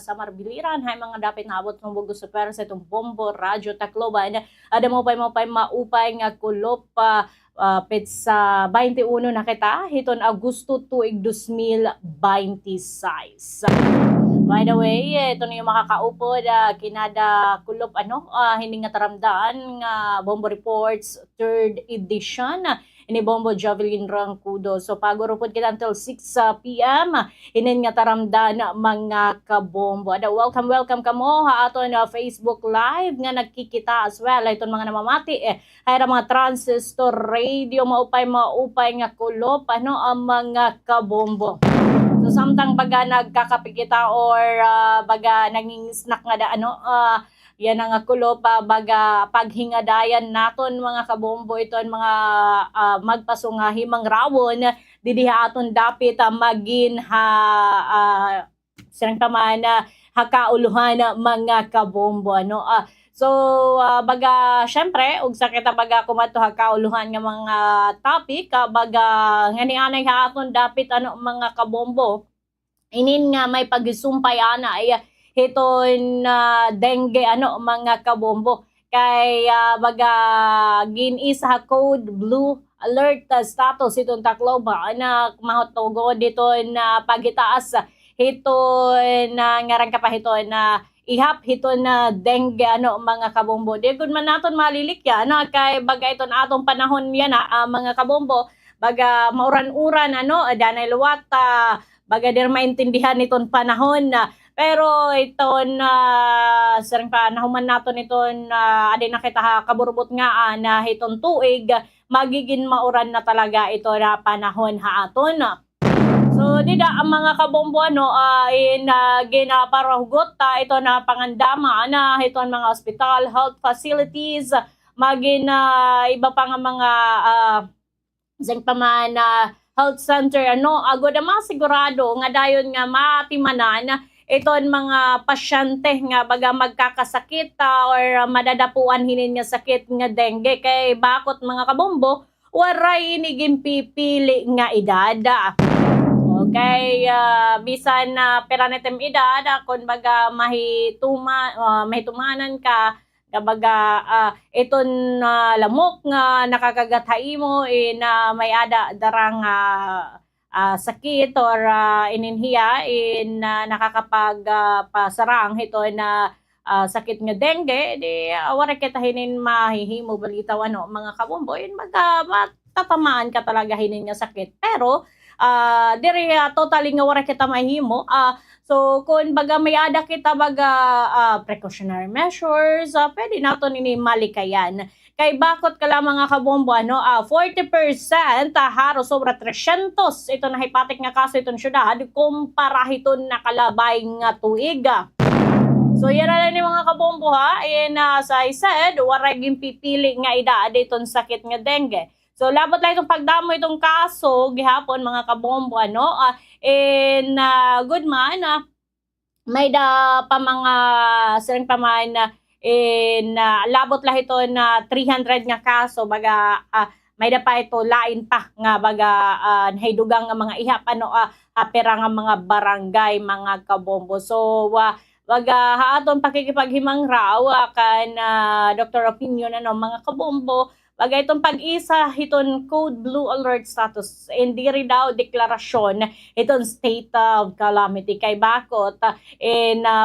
[SPEAKER 9] sa Marbiliran hay mga dapat naabot ng bugo sa pero sa itong Bombo Radio Tacloban. Ada mo pa maupay nga kulo pa sa 21 na kita hiton Agosto tuig 2026. By the way, ito na yung makakaupod kinada kulop hindi nga taramdaan nga Bombo Reports 3rd edition ini Bombo Javelin Rancudo. So pagurupod kita until 6 p.m. inin nga taramdaan mga kabombo. Ada welcome kamo ha aton Facebook Live nga nagkikita as well. Iton mga namamati hayra mga transistor radio maupay nga kulop ang mga kabombo. So samtang baga nagkakapikita or baga naging snack nga yan ang kulo pa baga paghingadayan naton mga kabombo ito ang mga magpasungahi mang rawon didiha aton dapit magin sirang taman hakauluhan mga kabombo So, baga, syempre, ug sa kita baga kumato hakauluhan nga mga topic, baga, ngani-anay haaton dapit mga kabombo, inin nga may pagisumpay ay hiton dengue mga kabombo. Kay, baga, ginis code blue alert status itong Tacloban na mahotogo dito na pagitaas hiton ngarang kapahiton na ihap hiton na dengue mga kabombo. Di gud man naton malilikya kay baga iton atong panahon yan mga kabombo baga mauran-uran danay luwata baga dir maintindihan iton panahon pero iton sareng panahon man naton iton adi nakita kaburbot nga na hiton tuig magiging mauran na talaga ito na panahon aton. So dida ang mga kabombo ginaparugot ito na pangandama na ito ang mga hospital, health facilities, magin iba pa nga mga health center agud na sigurado nga dayon nga matimanan ito ang mga pasyente nga baga magkakasakit or madadapuan hinin nga sakit nga dengue kay bakot mga kabombo waray iniging pipili nga edad. Okay, bisan peranetem edad kung baga mahitumanan ka kabaga iton lamok nga nakakagathay mo na may ada darang
[SPEAKER 18] sakit or ininhiya in nakakapagpasarang ito na sakit nga dengue, di wala kita hinin mahihimo balitaw mga kabombo, matatamaan ka talaga hinin nga sakit. Pero diri totally nga wala kita mahihimo. So kung baga may ada kita baga precautionary measures, pwede nato nini malikayan. Kay bakot ka lang mga kabombo 40% haro sobra 300 ito na hipatik nga kaso itong syudad kumpara hiton nakalabay nga tuig. So yan na ni mga kabombo and as I said, waraging pipili nga idad itong sakit nga dengue. So labot lang itong pagdamo itong kaso gihapon mga kabombo and good man may da pa mga siring pa man labot lang ito na 300 nga kaso baga may da pa ito lain pa nga baga nahidugang nga mga ihap pera nga mga barangay mga kabombo. So haadon pakikipaghimang raw kan Dr. Opinion mga kabombo bagay itong pag-isa hiton code blue alert status hindi rin daw deklarasyon itong state of calamity kay bakot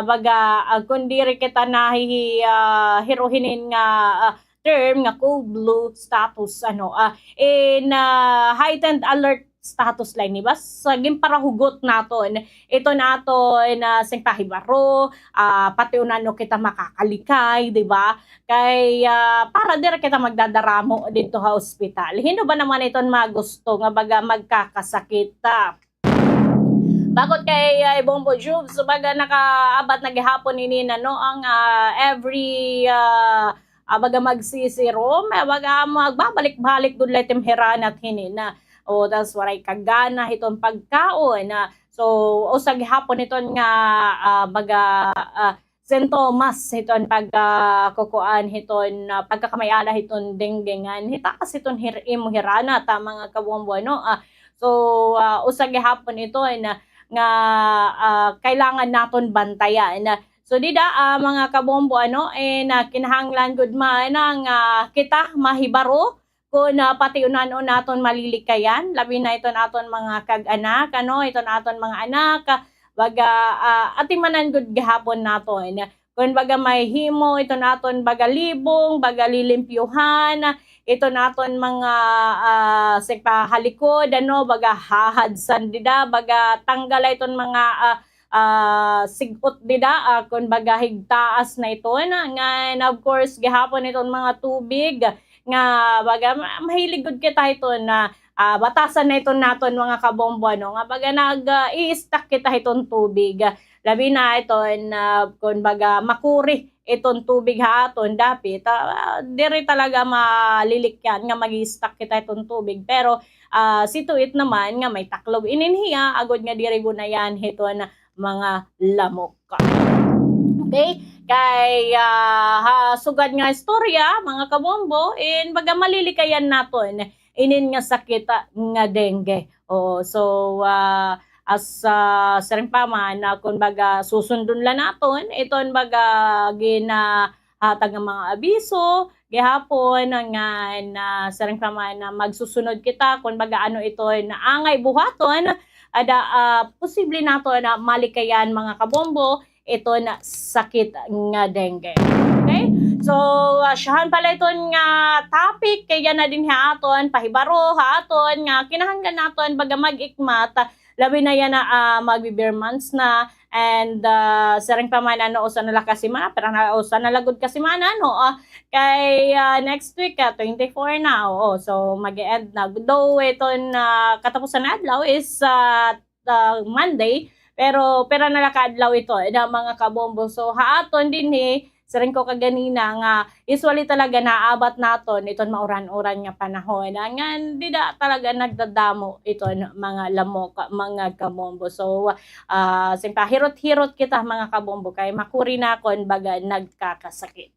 [SPEAKER 18] baga kundi rin kita hiruhinin nga term nga code blue status heightened alert status line ni ba saging para hugot naton ito naton sing pahibaro pati unano kita makakalikay di ba kay para dire kita magdadaramo dito sa ospital hindo ba naman iton magusto nga baga magkakasakit bakot kay Bombo Jubes baga nakaabot na gihapon ini ang every baga magsisiro baga magbabalik-balik dun letim hiran at hinin that's waray kagana hiton pagkaon so usag hapon iton nga baga sintomas hiton pagkukuan hiton pagkakamayala hiton denggengan hitakas hiton hirana ta mga kabombo so usag hapon ito nga kailangan naton bantayan so dida mga kabombo kinahanglan gud man nga kita mahibaro kung pati unan naton malilikayan labi na ito naton mga kag-anak ito naton mga anak baga atimanan gud gihapon naton kung baga may himo ito naton baga libong baga lilimpyuhan ito naton mga halikod baga hahadsan dida baga tanggal iton mga sigot dida kung baga higtaas na ito nga of course gihapon iton mga tubig nga baga mahilig gud kita ito na batasan na ito naton mga kabombo nga baga nag-i-stack kita itong tubig labi na ito kung baga makuri itong tubig haton dapit diri talaga malilikyan nga mag-i-stack kita itong tubig pero situit naman nga may taklob ininhiya agod nga diri gunayan ito na mga lamok. Okay? Kay sugad nga istorya mga kabombo baga malilikayan naton inin nga sakit nga dengue. So as saring paman kung baga susundon la naton iton baga ginahatag nga mga abiso gihapon nga saring paman magsusunod kita kung baga ito na angay buhaton ada posible nato na malikayan mga kabombo ito na sakit nga dengue. Okay? So, siyahan pala ito nga topic, kaya na din haton, pahibaro haton, nga kinahanglan naton baga mag-ikmat, labi na yan na mag-bear months na, and saring paman usan nala kasimana, pero usan nalagod kasimana, kay next week, 24 na, so mag-end na. Though ito na katapusan na adlaw is Monday, pero nalakadlaw ito na mga kabombo. So haaton din saring ko kaganina nga usually talaga naabat naton iton mauran-uran nga panahon nga dida talaga nagdadamo iton mga lamok mga kabombo. So simpa hirot-hirot kita mga kabombo kay makuri na kon baga nagkakasakit.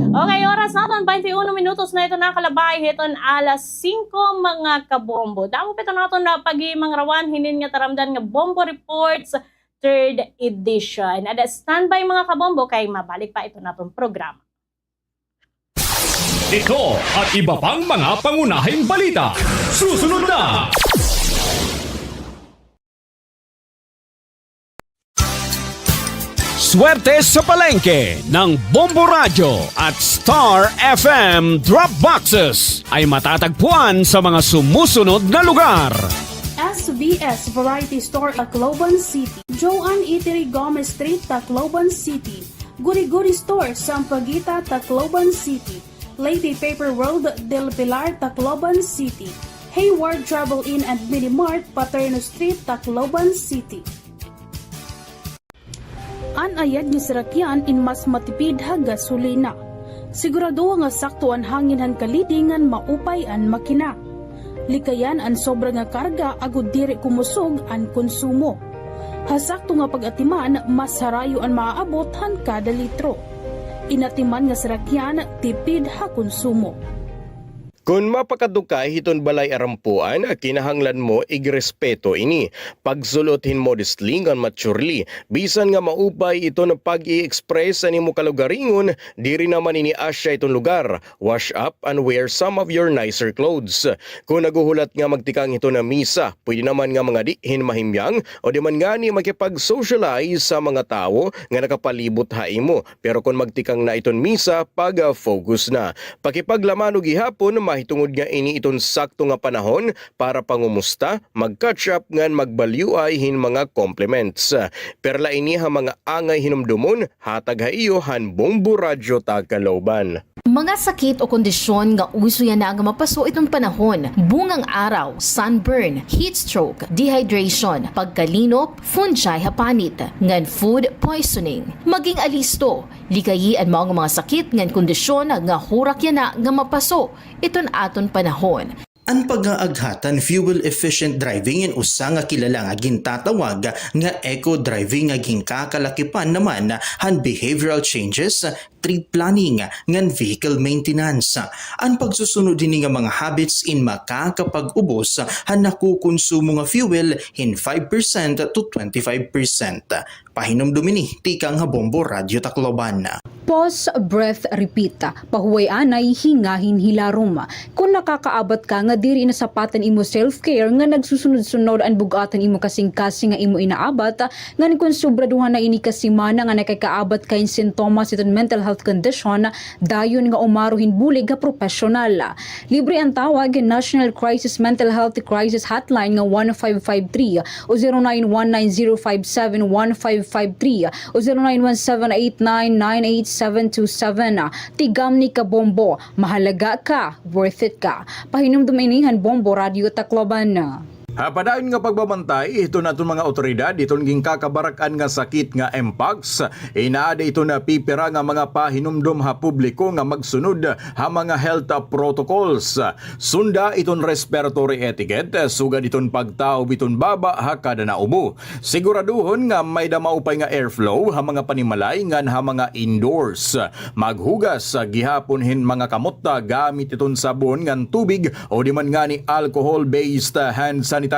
[SPEAKER 18] Okay, oras natin, 21 minutos na ito nakalabay, hiton alas 5 mga kabombo. Damo pito natin na pag-imang rawan, hinin nga taramdan nga Bombo Reports 3rd edition. Ada standby mga kabombo, kay mabalik pa ito natong programa.
[SPEAKER 4] Ito at iba pang mga pangunahing balita. Susunod na! Swerte sa palengke ng Bombo Radio at Star FM Drop Boxes ay matatagpuan sa mga sumusunod na lugar.
[SPEAKER 13] SVS Variety Store Tacloban City, Joan Eatery Gomez Street, Tacloban City, Guri-Guri Store Sampaguita, Tacloban City, Lady Paper World Del Pilar, Tacloban City, Hayward Travel Inn and Minimart, Paterno Street, Tacloban City. Anayad nga sirakyan in mas matipid ha gasolina. Sigurado nga sakto ang hangin han kalidingan maupay an makina. Likayan ang sobra nga karga agud diri kumusog ang konsumo. Hasakto nga pag-atiman mas harayo ang maaabot han kada litro. Inatiman nga sirakyan tipid ha konsumo.
[SPEAKER 7] Kung mapakadukay hiton balay arampuan, kinahanglan mo igrespeto ini. Pagsulothin modestly ngan maturely, bisan nga maupay ito na pag-i-express ani mo kalugaringon, diri naman ini asya itong lugar. Wash up and wear some of your nicer clothes. Kung naguhulat nga magtikang ito na misa, pwede naman nga mga dihin mahimyang o di man nga ni makipag-socialize sa mga tao nga nakapalibot haimo. Pero kung magtikang na iton misa, pag-focus na. Pakipaglaman o gihapon, mahitungod nga ini iton sakto nga panahon para pangumusta, mag-catch up ngan magbaliw ay hin mga compliments. Perla ini ha mga angay hinumdumon, hatag ha iyo han Bombo Radyo Tacloban.
[SPEAKER 5] Mga sakit o kondisyon nga uso yan na nga mapaso itong panahon, bungang araw, sunburn, heat stroke, dehydration, pagkalinop, fungi hapanit, ngan food poisoning. Maging alisto, likayi ang mga sakit ngan kondisyon nga hurak yan na nga mapaso iton aton panahon.
[SPEAKER 14] Ang pag-aaghatan fuel-efficient driving yan usa nga kilala nga gintatawag nga eco-driving nga ginkakalakipan naman han behavioral changes, trip planning, ngan vehicle maintenance. Ang pagsusunod din nga mga habits in makakapag-ubos han nakukonsumo nga fuel in 5% to 25%. Pahinom dumini, tikang Bombo Radyo Tacloban.
[SPEAKER 22] Pause, breath, repeat. Pahuway anay, hingahin hilarom. Kung nakakaabot ka nga diri na sapatan imo self-care nga nagsusunod-sunod ang bugatan imo kasing-kasing nga imo inaabat, nga kung sobraduhan na ini kasimana nga nakakaabat kain sintomas iton mental health condition, dayon nga umaruhin bulig nga profesional. Libre ang tawag National Crisis Mental Health Crisis Hotline nga 1553 o 0919-057-1553 o 0917-899-8 727. Tigam ni ka Bombo, mahalaga ka, worth it ka. Pahinom duminihan Bombo Radio Tacloban.
[SPEAKER 23] Padayon nga pagbabantay, ito na itong mga otoridad, itong ginkakabarakan nga sakit nga Mpox. Inaada ito na pipira nga mga pahinumdum ha publiko nga magsunod ha mga health protocols. Sunda itong respiratory etiquette, sugad itong pagtao bitong baba ha kada naubo. Siguraduhon nga may damaupay nga airflow ha mga panimalay ngan ha mga indoors. Maghugas gihapon hin mga kamotta gamit itong sabon ngan tubig o di man nga ni alcohol-based hand sanitizer.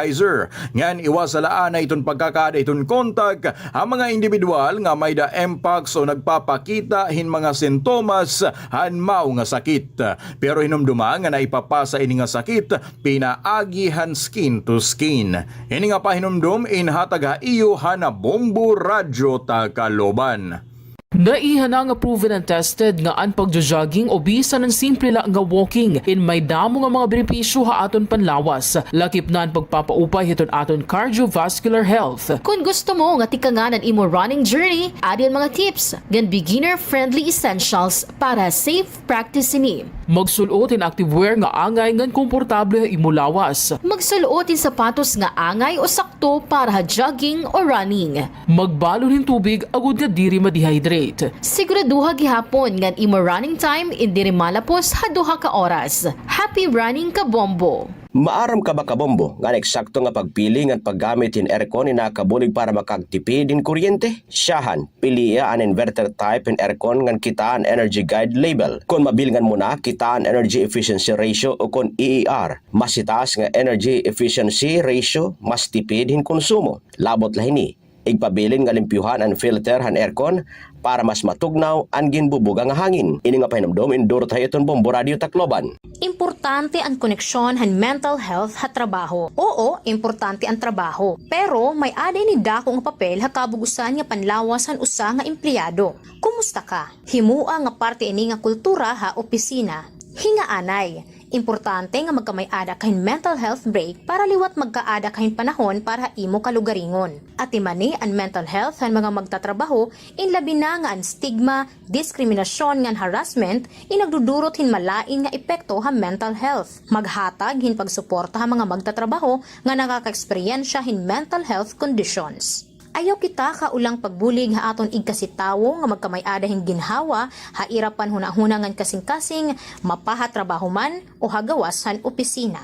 [SPEAKER 23] Ngan iwasalaan na itong pagkakada itong kontak ang mga individual nga may da Mpox o nagpapakita hin mga sintomas han mao nga sakit. Pero hinumduma nga naipapasa ini nga sakit pinaagihan skin to skin. Ini nga pahinumdum inhatag ha iyo hana Bombo Radyo Tacloban.
[SPEAKER 24] Naihan nga proven and tested nga ang pagja-jogging o bisan ng simple lang nga walking in may damo nga mga benepisyo ha aton panlawas. Lakip na ang pagpapaupay hiton aton cardiovascular health.
[SPEAKER 5] Kung gusto mo nga tikanganan imo running journey, adin mga tips gan beginner-friendly essentials para safe practice ini.
[SPEAKER 24] Magsulot in activewear nga angay ngan komportable imo lawas.
[SPEAKER 5] Magsulot in sapatos nga angay o sakto para ha jogging o running.
[SPEAKER 24] Magbalon in tubig agud nga diri ma-dehydrate.
[SPEAKER 5] Siguraduha gihapon ngan imo running time indiri malapos ha 2 ka oras. Happy running ka Bombo!
[SPEAKER 8] Maaram ka ba kabombo nga eksakto nga pagpili nga paggamit in aircon na kabulig para makagtipid din kuryente? Siyahan, piliya an inverter type in aircon nga kitaan energy guide label. Kung mabilngan mo na kitaan energy efficiency ratio o kung EER, mas itaas nga energy efficiency ratio, mas tipid hin konsumo. Labot lahini, Igpabilin nga limpyuhan ang filter han aircon para mas matugnaw ang ginbubog ang hangin. Ini nga pahinumdom induro tayo itong Bombo Radio Tacloban.
[SPEAKER 2] Importante ang koneksyon han mental health ha trabaho. Oo, importante ang trabaho. Pero may aday ni dako nga papel ha kabugusan nga panlawas han usa nga empleyado. Kumusta ka? Himua nga parte ini nga kultura ha opisina. Hingaanay. Importante nga magkamay-ada kahin mental health break para liwat magkaada kahin panahon para imo kalugaringon. At imani ang mental health han mga magtatrabaho in labi na nga ang stigma, diskriminasyon nga harassment inagdudurot hin malain nga epekto ha mental health. Maghatag hin pagsuporta ha mga magtatrabaho nga nakaka-eksperyensya hin mental health conditions. Ayaw kita kaulang pagbulig ha aton igkasitawo nga magkamay-ada hin ginhawa ha irapan hunahunangan kasing-kasing mapahatrabaho man o hagawas han opisina.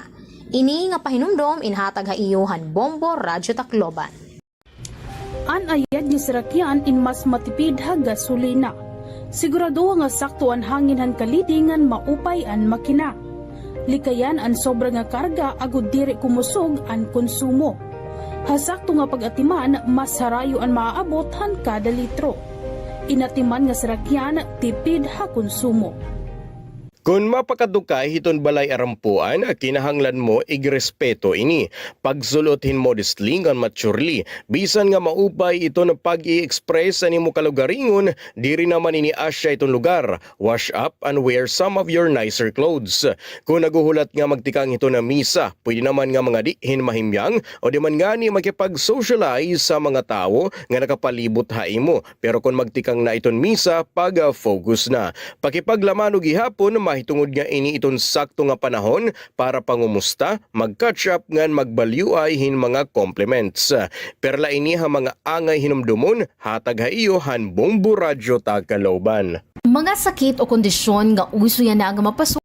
[SPEAKER 2] Ini nga pahinumdom inhatag ha iyohan Bombo Radio Tacloban.
[SPEAKER 13] Anayad ni Sirakyan in mas matipid ha gasolina. Sigurado nga sakto ang hangin han kalidingan maupay an makina. Likayan ang sobra nga karga agud diri kumusog ang konsumo. Hasakto nga pag-atiman, mas harayo ang maaabot han kada litro. Inatiman nga Sirakyan, tipid ha konsumo.
[SPEAKER 7] Kung mapakadukay hiton balay arampuan, kinahanglan mo igrespeto ini. Pagsulothin modestly ngan maturely, bisan nga maupay ito na pag-i-express ani mo kalugaringon, diri naman ini asya itong lugar. Wash up and wear some of your nicer clothes. Kung naguhulat nga magtikang ito na misa, pwede naman nga mga dihin mahimyang o di man nga ni makipag-socialize sa mga tao nga nakapalibot ha imo. Pero kung magtikang na iton misa, pag-focus na. Pakipaglaman o gihapon, mahitungod nga ini iton sakto nga panahon para pangumusta, mag-catch up ngan magbalyuay hin mga compliments. Perla ini ha mga angay hinumdumon, hatag ha iyo han Bombo Radio Tacloban.
[SPEAKER 5] Mga sakit o kondisyon nga uso yan na nga mapasok.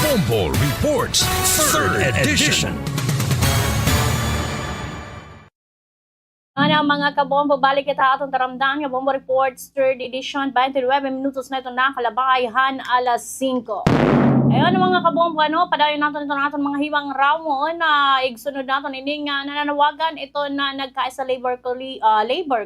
[SPEAKER 4] Bombo Reports 3rd Edition.
[SPEAKER 18] Ano mga kabombo, balik kita atong taramdan nga Bombo Reports 3rd Edition, 29 minutos na ito na kalabayan alas 5. Ayun mga kabombo, padayon natin ito mga hiwang ramon na igsunod natin ini nga nananawagan ito na nagkaisa labor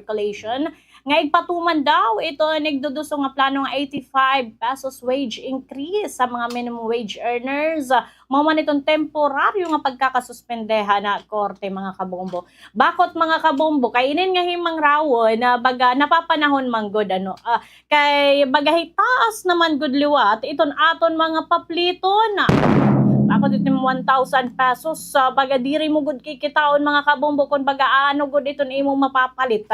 [SPEAKER 18] collation nga igpatuman daw ito nagduduso nga plano nga 85 pesos wage increase sa mga minimum wage earners. Mauman itong temporaryo nga pagkakasuspendehan na korte mga kabombo. Bakot mga kabombo, kay inin nga himang rawon na baga napapanahon manggod kay bagahitaas naman good liwat iton aton mga papliton na. Bakit ito 1,000 pesos baga diri mo gud kikitaon mga kabombo kung baga ano gud iton imo mapapalit.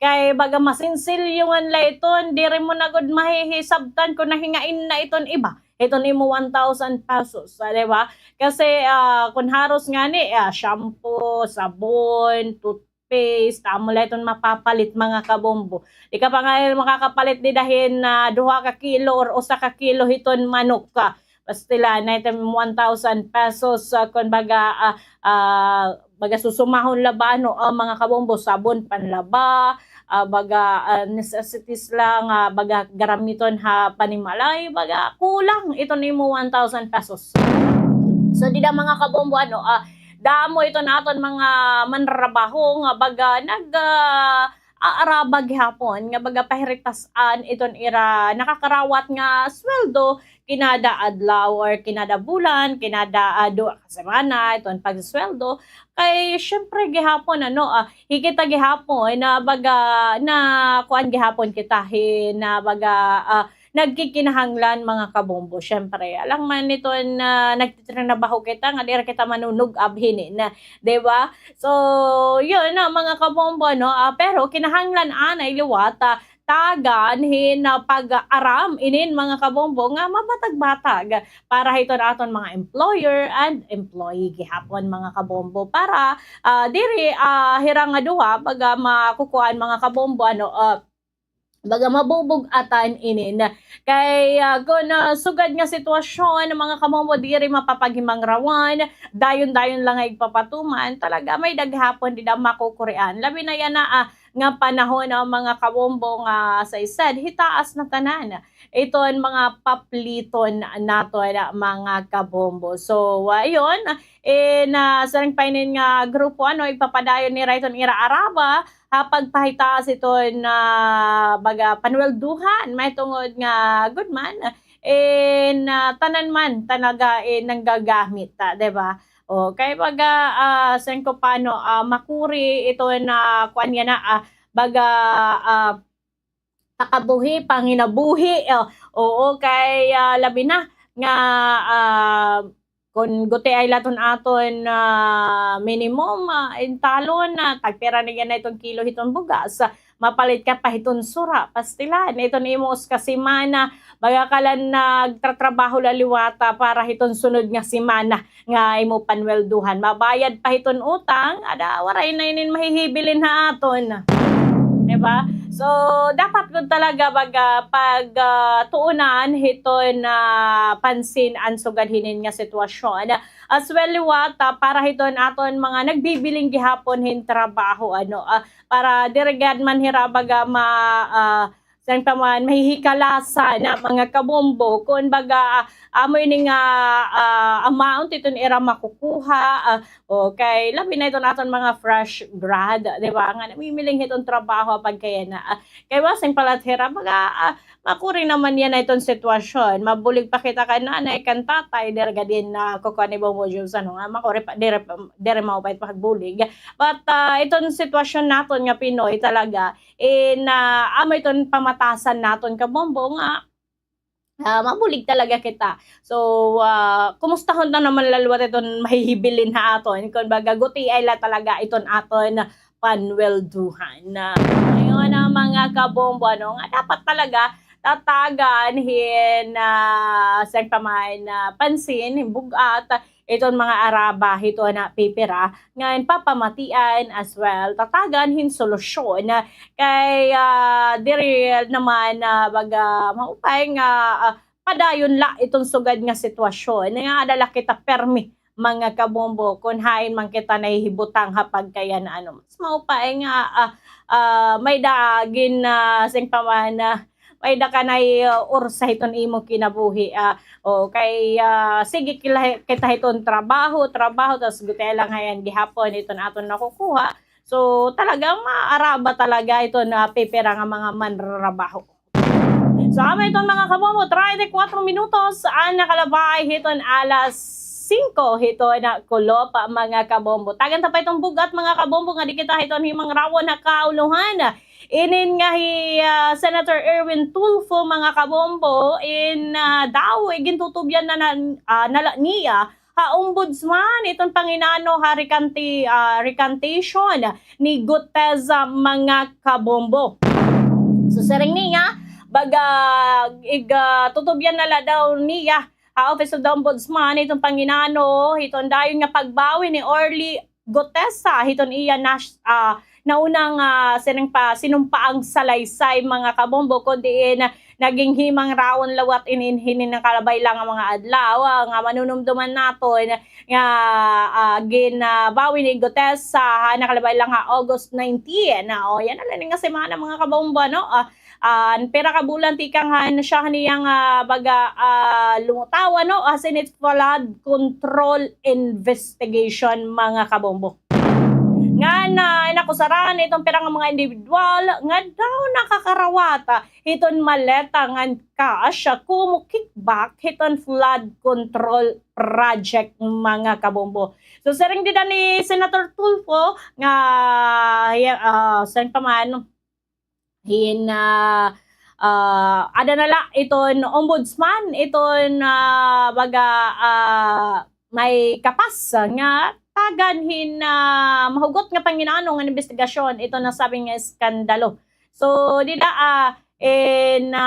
[SPEAKER 18] Kay baga masinsil yung anla iton diri mo na gud mahihisabtan kung nahingain na iton iba. Ito ni mo 1,000 pesos, di ba? Kasi kung haros nga ni, shampoo, sabon, toothpaste, amo lang itong mapapalit mga kabombo. Di ka pa nga makakapalit di dahil na 2 ka kilo or 1 ka kilo hiton manok ka. Bastila na ito 1,000 pesos kung baga susumahon labano mga kabombo, sabon panlaba, baga necessities lang, baga garamiton ha panimalay, baga kulang ito ni mo 1,000 pesos. So di da mga kabombo damo ito naton mga manrabaho nga baga aarabag hapon nga baga pahiritasan iton ira nakakarawat nga sweldo kinada adlaw or kinada bulan, kinada 2 ka semana iton pagsweldo. Kay syempre gihapon higita gihapon na baga na kuan gihapon kita na baga nagkikinahanglan mga kabombo. Syempre alang man nito na nagtitrabaho kita nga dira kita manunog abhini na, di ba? So yun mga kabombo pero kinahanglan anay liwat tagan hin pag-aram inin mga kabombo nga mabatag-batag para ito aton mga employer and employee gihapon mga kabombo para diri hirang nga duha pag makukuan mga kabombo baga mabubog atan inin kay kung sugad nga sitwasyon ng mga kabombo diri mapapaghimang rawan dayon-dayon lang ay papatuman talaga may daghapon di da makukurian labi na yan nga panahon ng mga kabombo nga sa isad hitaas na tanan iton mga papliton naton mga kabombo. So ayun, sarang painin nga grupo ipapadayon ni Rayton ira araba pagpahitaas iton na baga panwelduhan may tungod nga good man tanan man tanaga nanggagamit di ba? O kay baga sen ko paano makuri ito na kuan nga na baga takabuhi panginabuhi oo kay labi na nga kung guti ay laton aton minimum intalon tagpera na yan itong kilo hiton bugas mapalit ka pa hiton sura pastilan iton imos kasi mana baga kalan nagtatrabaho laliwata para hiton sunod nga simana nga imo panwelduhan mabayad pa hiton utang ada waray na inin mahihibilin ha aton diba? So dapat gud talaga baga pag tuunan hiton pansin ang sugadhinin nga sitwasyon as well para hiton aton mga nagbibiling gihapon hin trabaho para dirigad man hira baga sang paman mahihikalasan na mga kabombo kung baga amoy ning amount iton ira makukuha okay labi na iton aton mga fresh grad di ba nga namimiling iton trabaho pag kaya na kay wasing palathira baga makuri naman yan na iton sitwasyon mabulig pa kita ka nanay kan tatay derga din na kukuha mo mo nga makuri pa dere maupait pagbulig but iton sitwasyon naton nga Pinoy talaga amoy iton pamatasan naton kabombo nga mabulig talaga kita. So, kumustahon na naman lalwat iton mahihibilin ha aton. Kung baga guti ay talaga iton aton panwelduhan. Ngayon mga kabombo, nga dapat talaga tatagan sa paman pansin, bugat, iton mga araba, ito na pipira, ngayon papamatian as well, tatagan solusyon, kay diri naman baga maupay nga padayon la itong sugad nga sitwasyon, nga adala kita permi, mga kabombo, kung hain man kita nahihibutang hapag kaya na mas maupay nga may dagin sing paman ay da kanay ursa hiton imo kinabuhi kay sige kita hiton trabaho tas gutay lang hayan gihapon iton aton nakukuha so talagang maaraba talaga ito na pipira nga mga manrabaho. So amo iton mga kabombo 34 minutos ang nakalabay hiton alas 5 hiton na kulop mga kabombo. Tagan ta pa itong bugat mga kabombo nga di kita hiton himang rawon na kauluhan. Inin nga Senator Erwin Tulfo mga kabombo daw gintutubyan na niya ombudsman itong panginano recantation ni Gutez mga kabombo. So sering niya baga tutubyan na daw niya Office of the Ombudsman itong panginano hiton dayon nga pagbawi ni Orly Gutesa hiton iya naunang sinumpaang salaysay mga kabombo kundi naging himang rawon lawat hinin ng kalabay lang ang mga adlaw nga manunumduman naton nga ginabawi ni Gutesa nakalabay lang August 19 yan na nga semana mga kabombo pera ka bulan tikang siya kaniyang baga lumutawa Senate Flood Control Investigation mga kabombo. Nga inakusaran itong pera ng mga individual nga daw nakakarawata hiton maleta ngan cash kumu kickback hiton flood control project mga kabombo. So sering din ni Senator Tulfo nga saan pa man ada nala iton ombudsman iton baga may kapas nga taganhin mahugot nga panginano nga investigasyon ito na sabi nga skandalo. So dila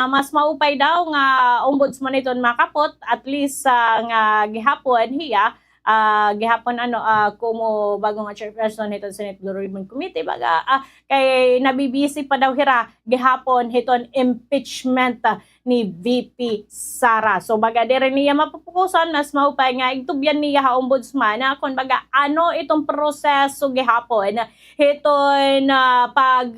[SPEAKER 18] mas maupay daw nga ombudsman iton makapot at least nga gihapon hiya gihapon kumo bago nga chairperson hiton Senate Blue Ribbon Committee baga kay nabibisi pa daw hira gihapon hiton impeachment ni VP Sara. So baga dire niya mapupukusan mas maupay nga igtubyan niya ombudsman kung baga itong proseso gihapon hiton pag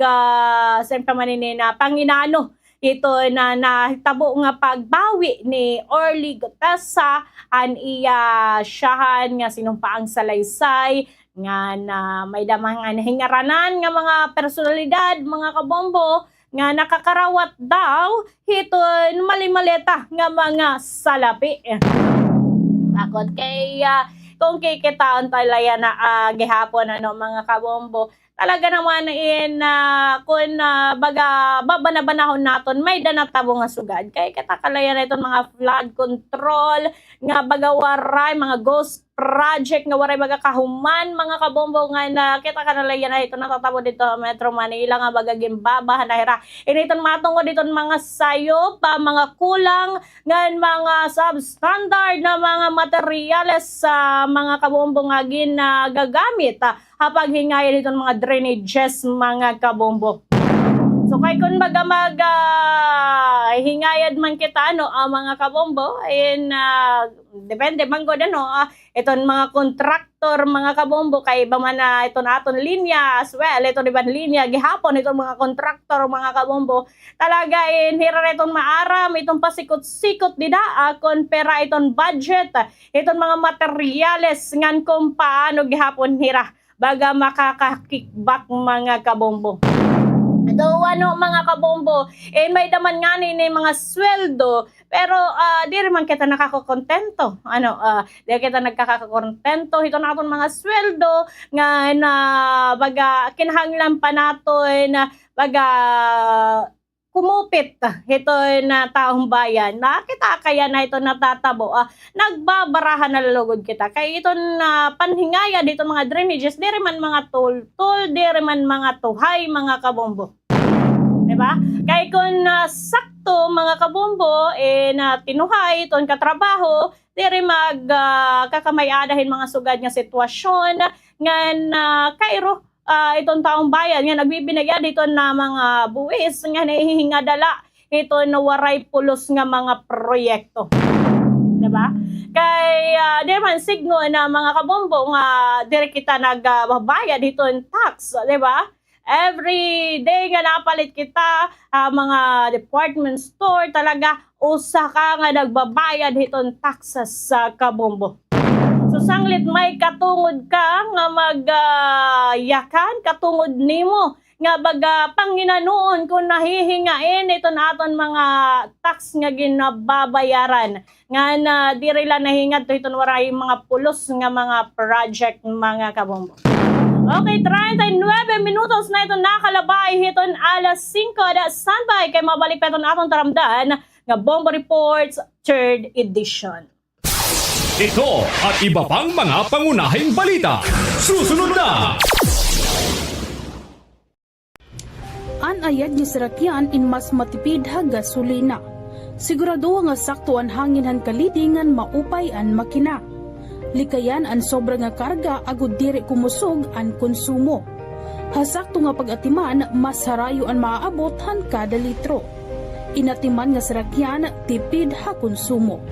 [SPEAKER 18] siyempre maninin panginano ito na nahitabo nga pagbawi ni Orly Gutesa an iya siyahan nga sinumpaang salaysay nga na may damang nga nahingaranan nga mga personalidad, mga kabombo nga nakakarawat daw hiton malimaleta nga mga salapi. Bakit kay kung kikitaon talaya na gihapon mga kabombo, talaga naman kung baga babanabanahon naton may danatabo nga sugad kay katakalaya na itong mga flood control nga baga waray mga ghost project nga waray baga kahuman mga kabombo nga na kita kanalaya na ito natatabo dito Metro Manila nga baga gimbabahan na hira initon matungod dito mga sayo pa mga kulang nga mga substandard na mga materyales sa mga kabombo nga ginagagamit hapag hingayan itong mga drainages mga kabombo. So kay kung baga hingayad man kita mga kabombo depende man gud iton mga kontraktor mga kabombo kay ba man iton aton linya as well ito diban linya gihapon itong mga kontraktor mga kabombo talaga hira iton maaram itong pasikot-sikot dida kon pera iton budget iton mga materyales ngan kung paano gihapon hira baga makaka-kickback mga kabombo. Do mga kabombo may daman nga ni mga sweldo pero di rin kita nakakakontento di kita nagkakakontento ito na aton mga sweldo nga na baga kinahanglan pa naton baga kumupit ito na taong bayan na kita kaya na ito natatabo nagbabarahan na lalugod kita kaya ito na panhingaya dito mga drainages di rin man mga tul-tul di rin man mga tuhay mga kabombo. Diba? Kaya kung sakto mga kabombo na tinuhay itong katrabaho, di rin magkakamayadahin mga sugad nga sitwasyon nga kairo itong taong bayan nga nagbibinagya dito na mga buwis nga nahihingadala ito na waray pulos nga mga proyekto. Diba? Kaya di man signo na mga kabombo nga di kita nagbabayad dito ng tax, diba? Every day nga napalit kita mga department store talaga usa ka nga nagbabayad hiton taxes sa kabombo. So sanglit may katungod ka nga magyakan katungod nimo nga baga panginanuon kung nahihingain ito naton mga tax nga ginababayaran nga na diri la nahingad to iton waray mga pulos nga mga project mga kabombo. Okay, 39 minutos na ito nakalabay hiton alas 5 da standby kay mabalik pa ito na atong taramdan nga Bombo Reports 3rd edition.
[SPEAKER 4] Ito at iba pang mga pangunahing balita. Susunod na!
[SPEAKER 13] Anayad ni Sarakian in mas matipid ha gasolina. Sigurado nga sakto ang hangin han kalidingan maupay an makina. Likayan ang sobra nga karga agud diri kumusog ang konsumo. Hasakto nga pag-atiman mas harayo ang maaabot han kada litro. Inatiman nga Sarakian tipid ha konsumo.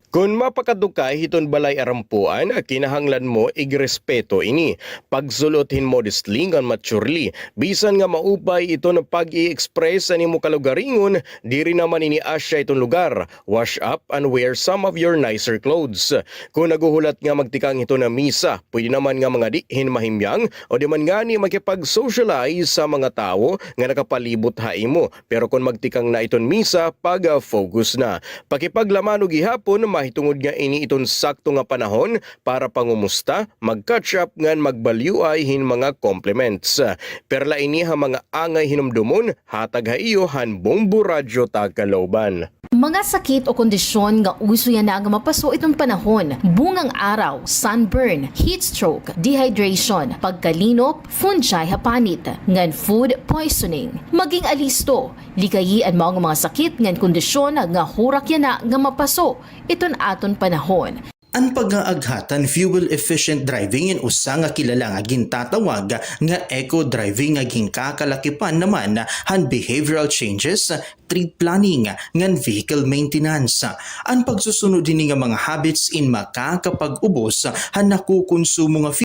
[SPEAKER 7] Kung mapakadukay hiton balay arampuan, kinahanglan mo igrespeto ini. Pagsulothin modestly ngan maturely. Bisan nga maupay ito na pag-i-express ani mo kalugaringon, diri naman ini asya itong lugar. Wash up and wear some of your nicer clothes. Kung naguhulat nga magtikang ito na misa, pwede naman nga mga dihin mahimyang o di man nga ni makipag-socialize sa mga tao nga nakapalibot haimo. Pero kung magtikang na iton misa, pag-focus na. Pakipaglaman o gihapon, mahitungod nga ini iton sakto nga panahon para pangumusta, mag-catch up ngan magbaliw hin mga compliments. Perla ini ha mga angay hinumdumon, hatag ha iyo han Bombo Radyo Tagkalooban.
[SPEAKER 5] Mga sakit o kondisyon nga uso yan na nga mapaso itong panahon, bungang araw, sunburn, heat stroke, dehydration, pagkalinop, fungi hapanit, ngan food poisoning. Maging alisto, likayian mo ang mga sakit ngan kondisyon nga hurak yan na nga mapaso iton aton panahon.
[SPEAKER 14] Ang pag-aaghatan fuel-efficient driving in usa nga kilala nga gintatawag nga eco-driving nga ginkakalakipan naman han behavioral changes, trip planning, ngan vehicle maintenance. Ang pagsusunod din nga mga habits in makakapag-ubos han nakukonsumo nga